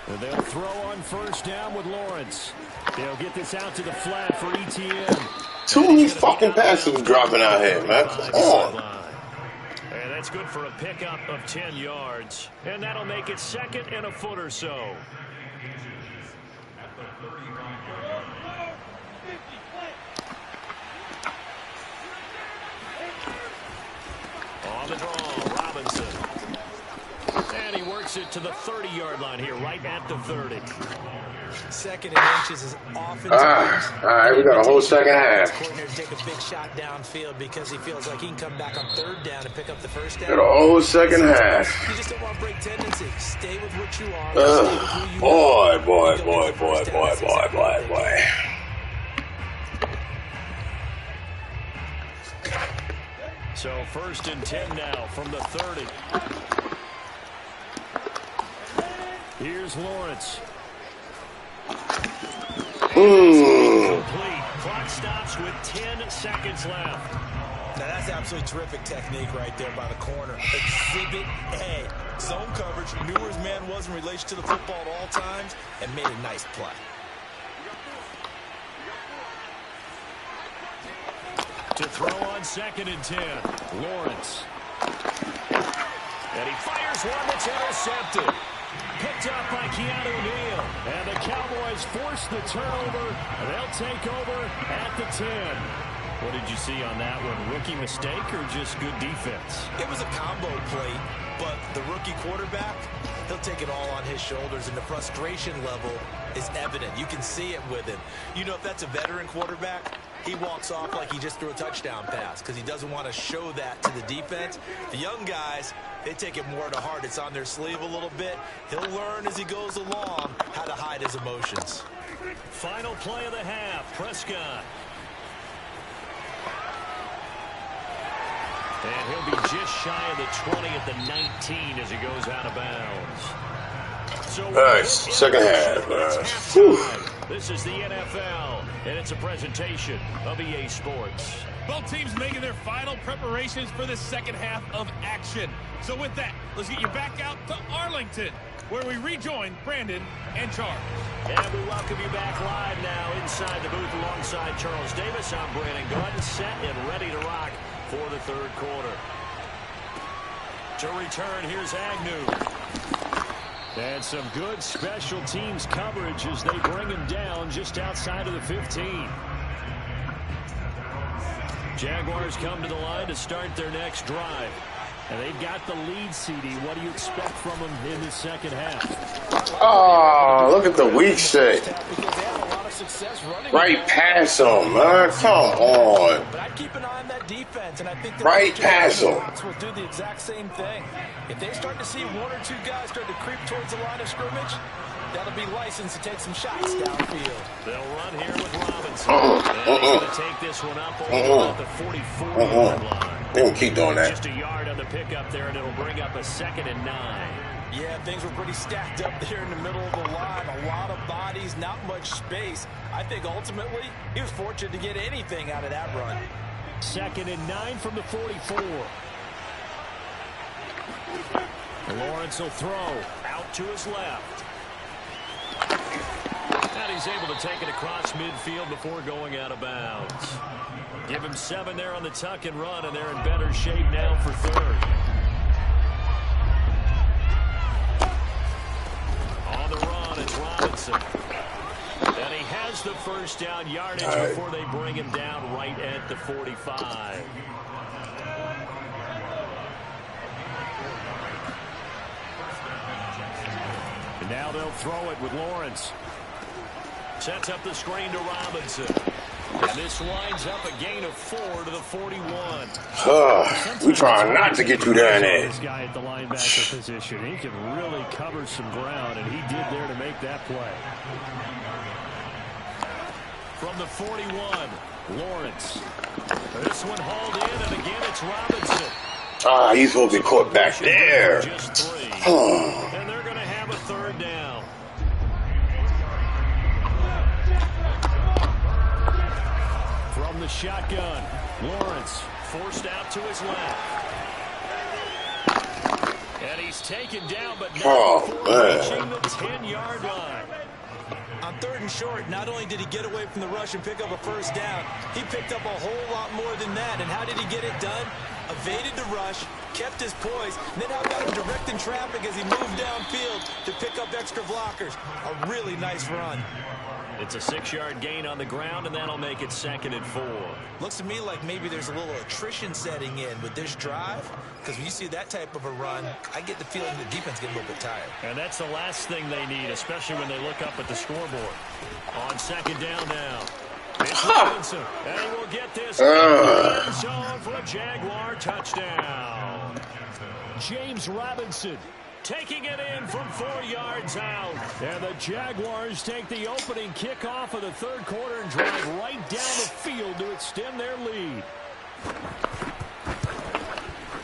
[SPEAKER 2] And they'll throw on 1st down with Lawrence. They'll get this out to the flat for ETN.
[SPEAKER 1] Too many fucking passes dropping out here, man. Come on.
[SPEAKER 2] And that's good for a pickup of 10 yards. And that'll make it 2nd and a foot or so. On the draw, Robinson. And he works it to the 30-yard line here, right at the 30.
[SPEAKER 3] 2nd and inches is often.
[SPEAKER 1] All right, we got a whole second half.
[SPEAKER 3] Coordinator take a big shot downfield because he feels like he can come back on 3rd down and pick up the 1st down.
[SPEAKER 1] Got a whole second half.
[SPEAKER 3] You just don't want to break tendency. Stay with what you are.
[SPEAKER 1] Boy.
[SPEAKER 2] So 1st and 10 now from the 30. Here's Lawrence. Complete. Clock stops with 10 seconds left.
[SPEAKER 3] Now that's absolutely terrific technique right there by the corner. Exhibit A. Zone coverage, knew where his man was in relation to the football at all times, and made a nice play.
[SPEAKER 2] To throw on 2nd and 10. Lawrence. And he fires one that's intercepted. Picked up by Keanu Neal. And the Cowboys force the turnover. They'll take over at the 10. What did you see on that one? Rookie mistake or just good defense?
[SPEAKER 3] It was a combo play. But the rookie quarterback, he'll take it all on his shoulders, and the frustration level is evident. You can see it with him. You know, if that's a veteran quarterback, he walks off like he just threw a touchdown pass because he doesn't want to show that to the defense. The young guys, they take it more to heart. It's on their sleeve a little bit. He'll learn as he goes along how to hide his emotions.
[SPEAKER 2] Final play of the half, Prescott. And he'll be just shy of the 20 at the 19 as he goes out of bounds. So
[SPEAKER 1] nice. Second half.
[SPEAKER 2] This is the NFL, and it's a presentation of EA Sports.
[SPEAKER 4] Both teams making their final preparations for the second half of action. So with that, let's get you back out to Arlington, where we rejoin Brandon and Charles.
[SPEAKER 2] And we welcome you back live now inside the booth alongside Charles Davis. I'm Brandon Gordon, set and ready to rock for the third quarter. To return, here's Agnew. And some good special teams coverage as they bring him down just outside of the 15. Jaguars come to the line to start their next drive. And they've got the lead, CD. What do you expect from them in the second half?
[SPEAKER 1] Oh, look at the weak shit. Right past him, man. Come on.
[SPEAKER 3] But I'd keep an eye on that defense, and I think
[SPEAKER 1] right past him.
[SPEAKER 3] Will do the exact same thing. If they start to see one or two guys start to creep towards the line of scrimmage, that'll be licensed to take some shots downfield.
[SPEAKER 2] They'll run here with Robinson. And he's going to take this one up over at the 44-yard line.
[SPEAKER 1] They don't keep doing that.
[SPEAKER 2] Just a yard on the pickup there, and it'll bring up a 2nd and 9.
[SPEAKER 3] Yeah, things were pretty stacked up there in the middle of the line. A lot of bodies, not much space. I think ultimately he was fortunate to get anything out of that run.
[SPEAKER 2] 2nd and 9 from the 44. Lawrence will throw out to his left. And he's able to take it across midfield before going out of bounds. Give him 7 there on the tuck and run, and they're in better shape now for third. On the run, it's Robinson. And he has the first down yardage before they bring him down right at the 45. And now they'll throw it with Lawrence. Sets up the screen to Robinson. And this winds up a gain of 4 to the 41.
[SPEAKER 1] We trying not to get you down there.
[SPEAKER 2] This guy at the linebacker position, he can really cover some ground, and he did there to make that play. From the 41, Lawrence. This one hauled in, and again it's Robinson.
[SPEAKER 1] He's supposed to be caught back there.
[SPEAKER 2] Just 3. And they're going to have a 3rd down. From the shotgun, Lawrence forced out to his left. And he's taken down, but now reaching the 10-yard line.
[SPEAKER 3] On 3rd and short, not only did he get away from the rush and pick up a first down, he picked up a whole lot more than that. And how did he get it done? Evaded the rush, kept his poise, and then out got him direct in traffic as he moved downfield to pick up extra blockers. A really nice run.
[SPEAKER 2] It's a 6-yard gain on the ground, and that'll make it 2nd and 4.
[SPEAKER 3] Looks to me like maybe there's a little attrition setting in with this drive, because when you see that type of a run, I get the feeling the defense gets a little bit tired.
[SPEAKER 2] And that's the last thing they need, especially when they look up at the scoreboard. On 2nd down now. It's Robinson, and he will get this end zone for a Jaguar touchdown. James Robinson taking it in from 4 yards out. And the Jaguars take the opening kickoff of the third quarter and drive right down the field to extend their lead.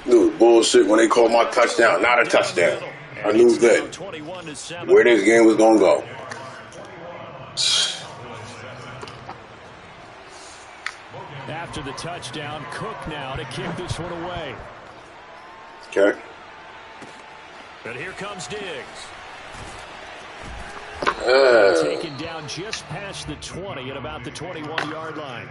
[SPEAKER 1] Dude, bullshit when they called my touchdown. Not a touchdown. I knew that where this game was going to go.
[SPEAKER 2] After the touchdown, Cook now to kick this one away.
[SPEAKER 1] Okay.
[SPEAKER 2] But here comes Diggs. Taken down just past the 20 at about the 21-yard line.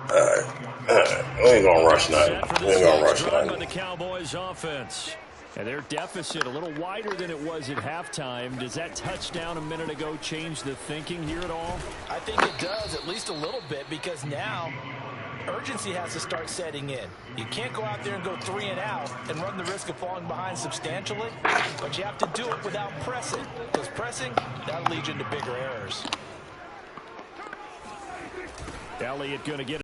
[SPEAKER 1] We ain't gonna rush nothing. We ain't gonna rush nothing.
[SPEAKER 2] The Cowboys offense.
[SPEAKER 6] And their deficit a little wider than it was at halftime. Does that touchdown a minute ago change the thinking here at all?
[SPEAKER 3] I think it does, at least a little bit, because now urgency has to start setting in. You can't go out there and go 3 and out and run the risk of falling behind substantially, but you have to do it without pressing, because pressing, that'll lead you into bigger errors.
[SPEAKER 6] Elliott going to get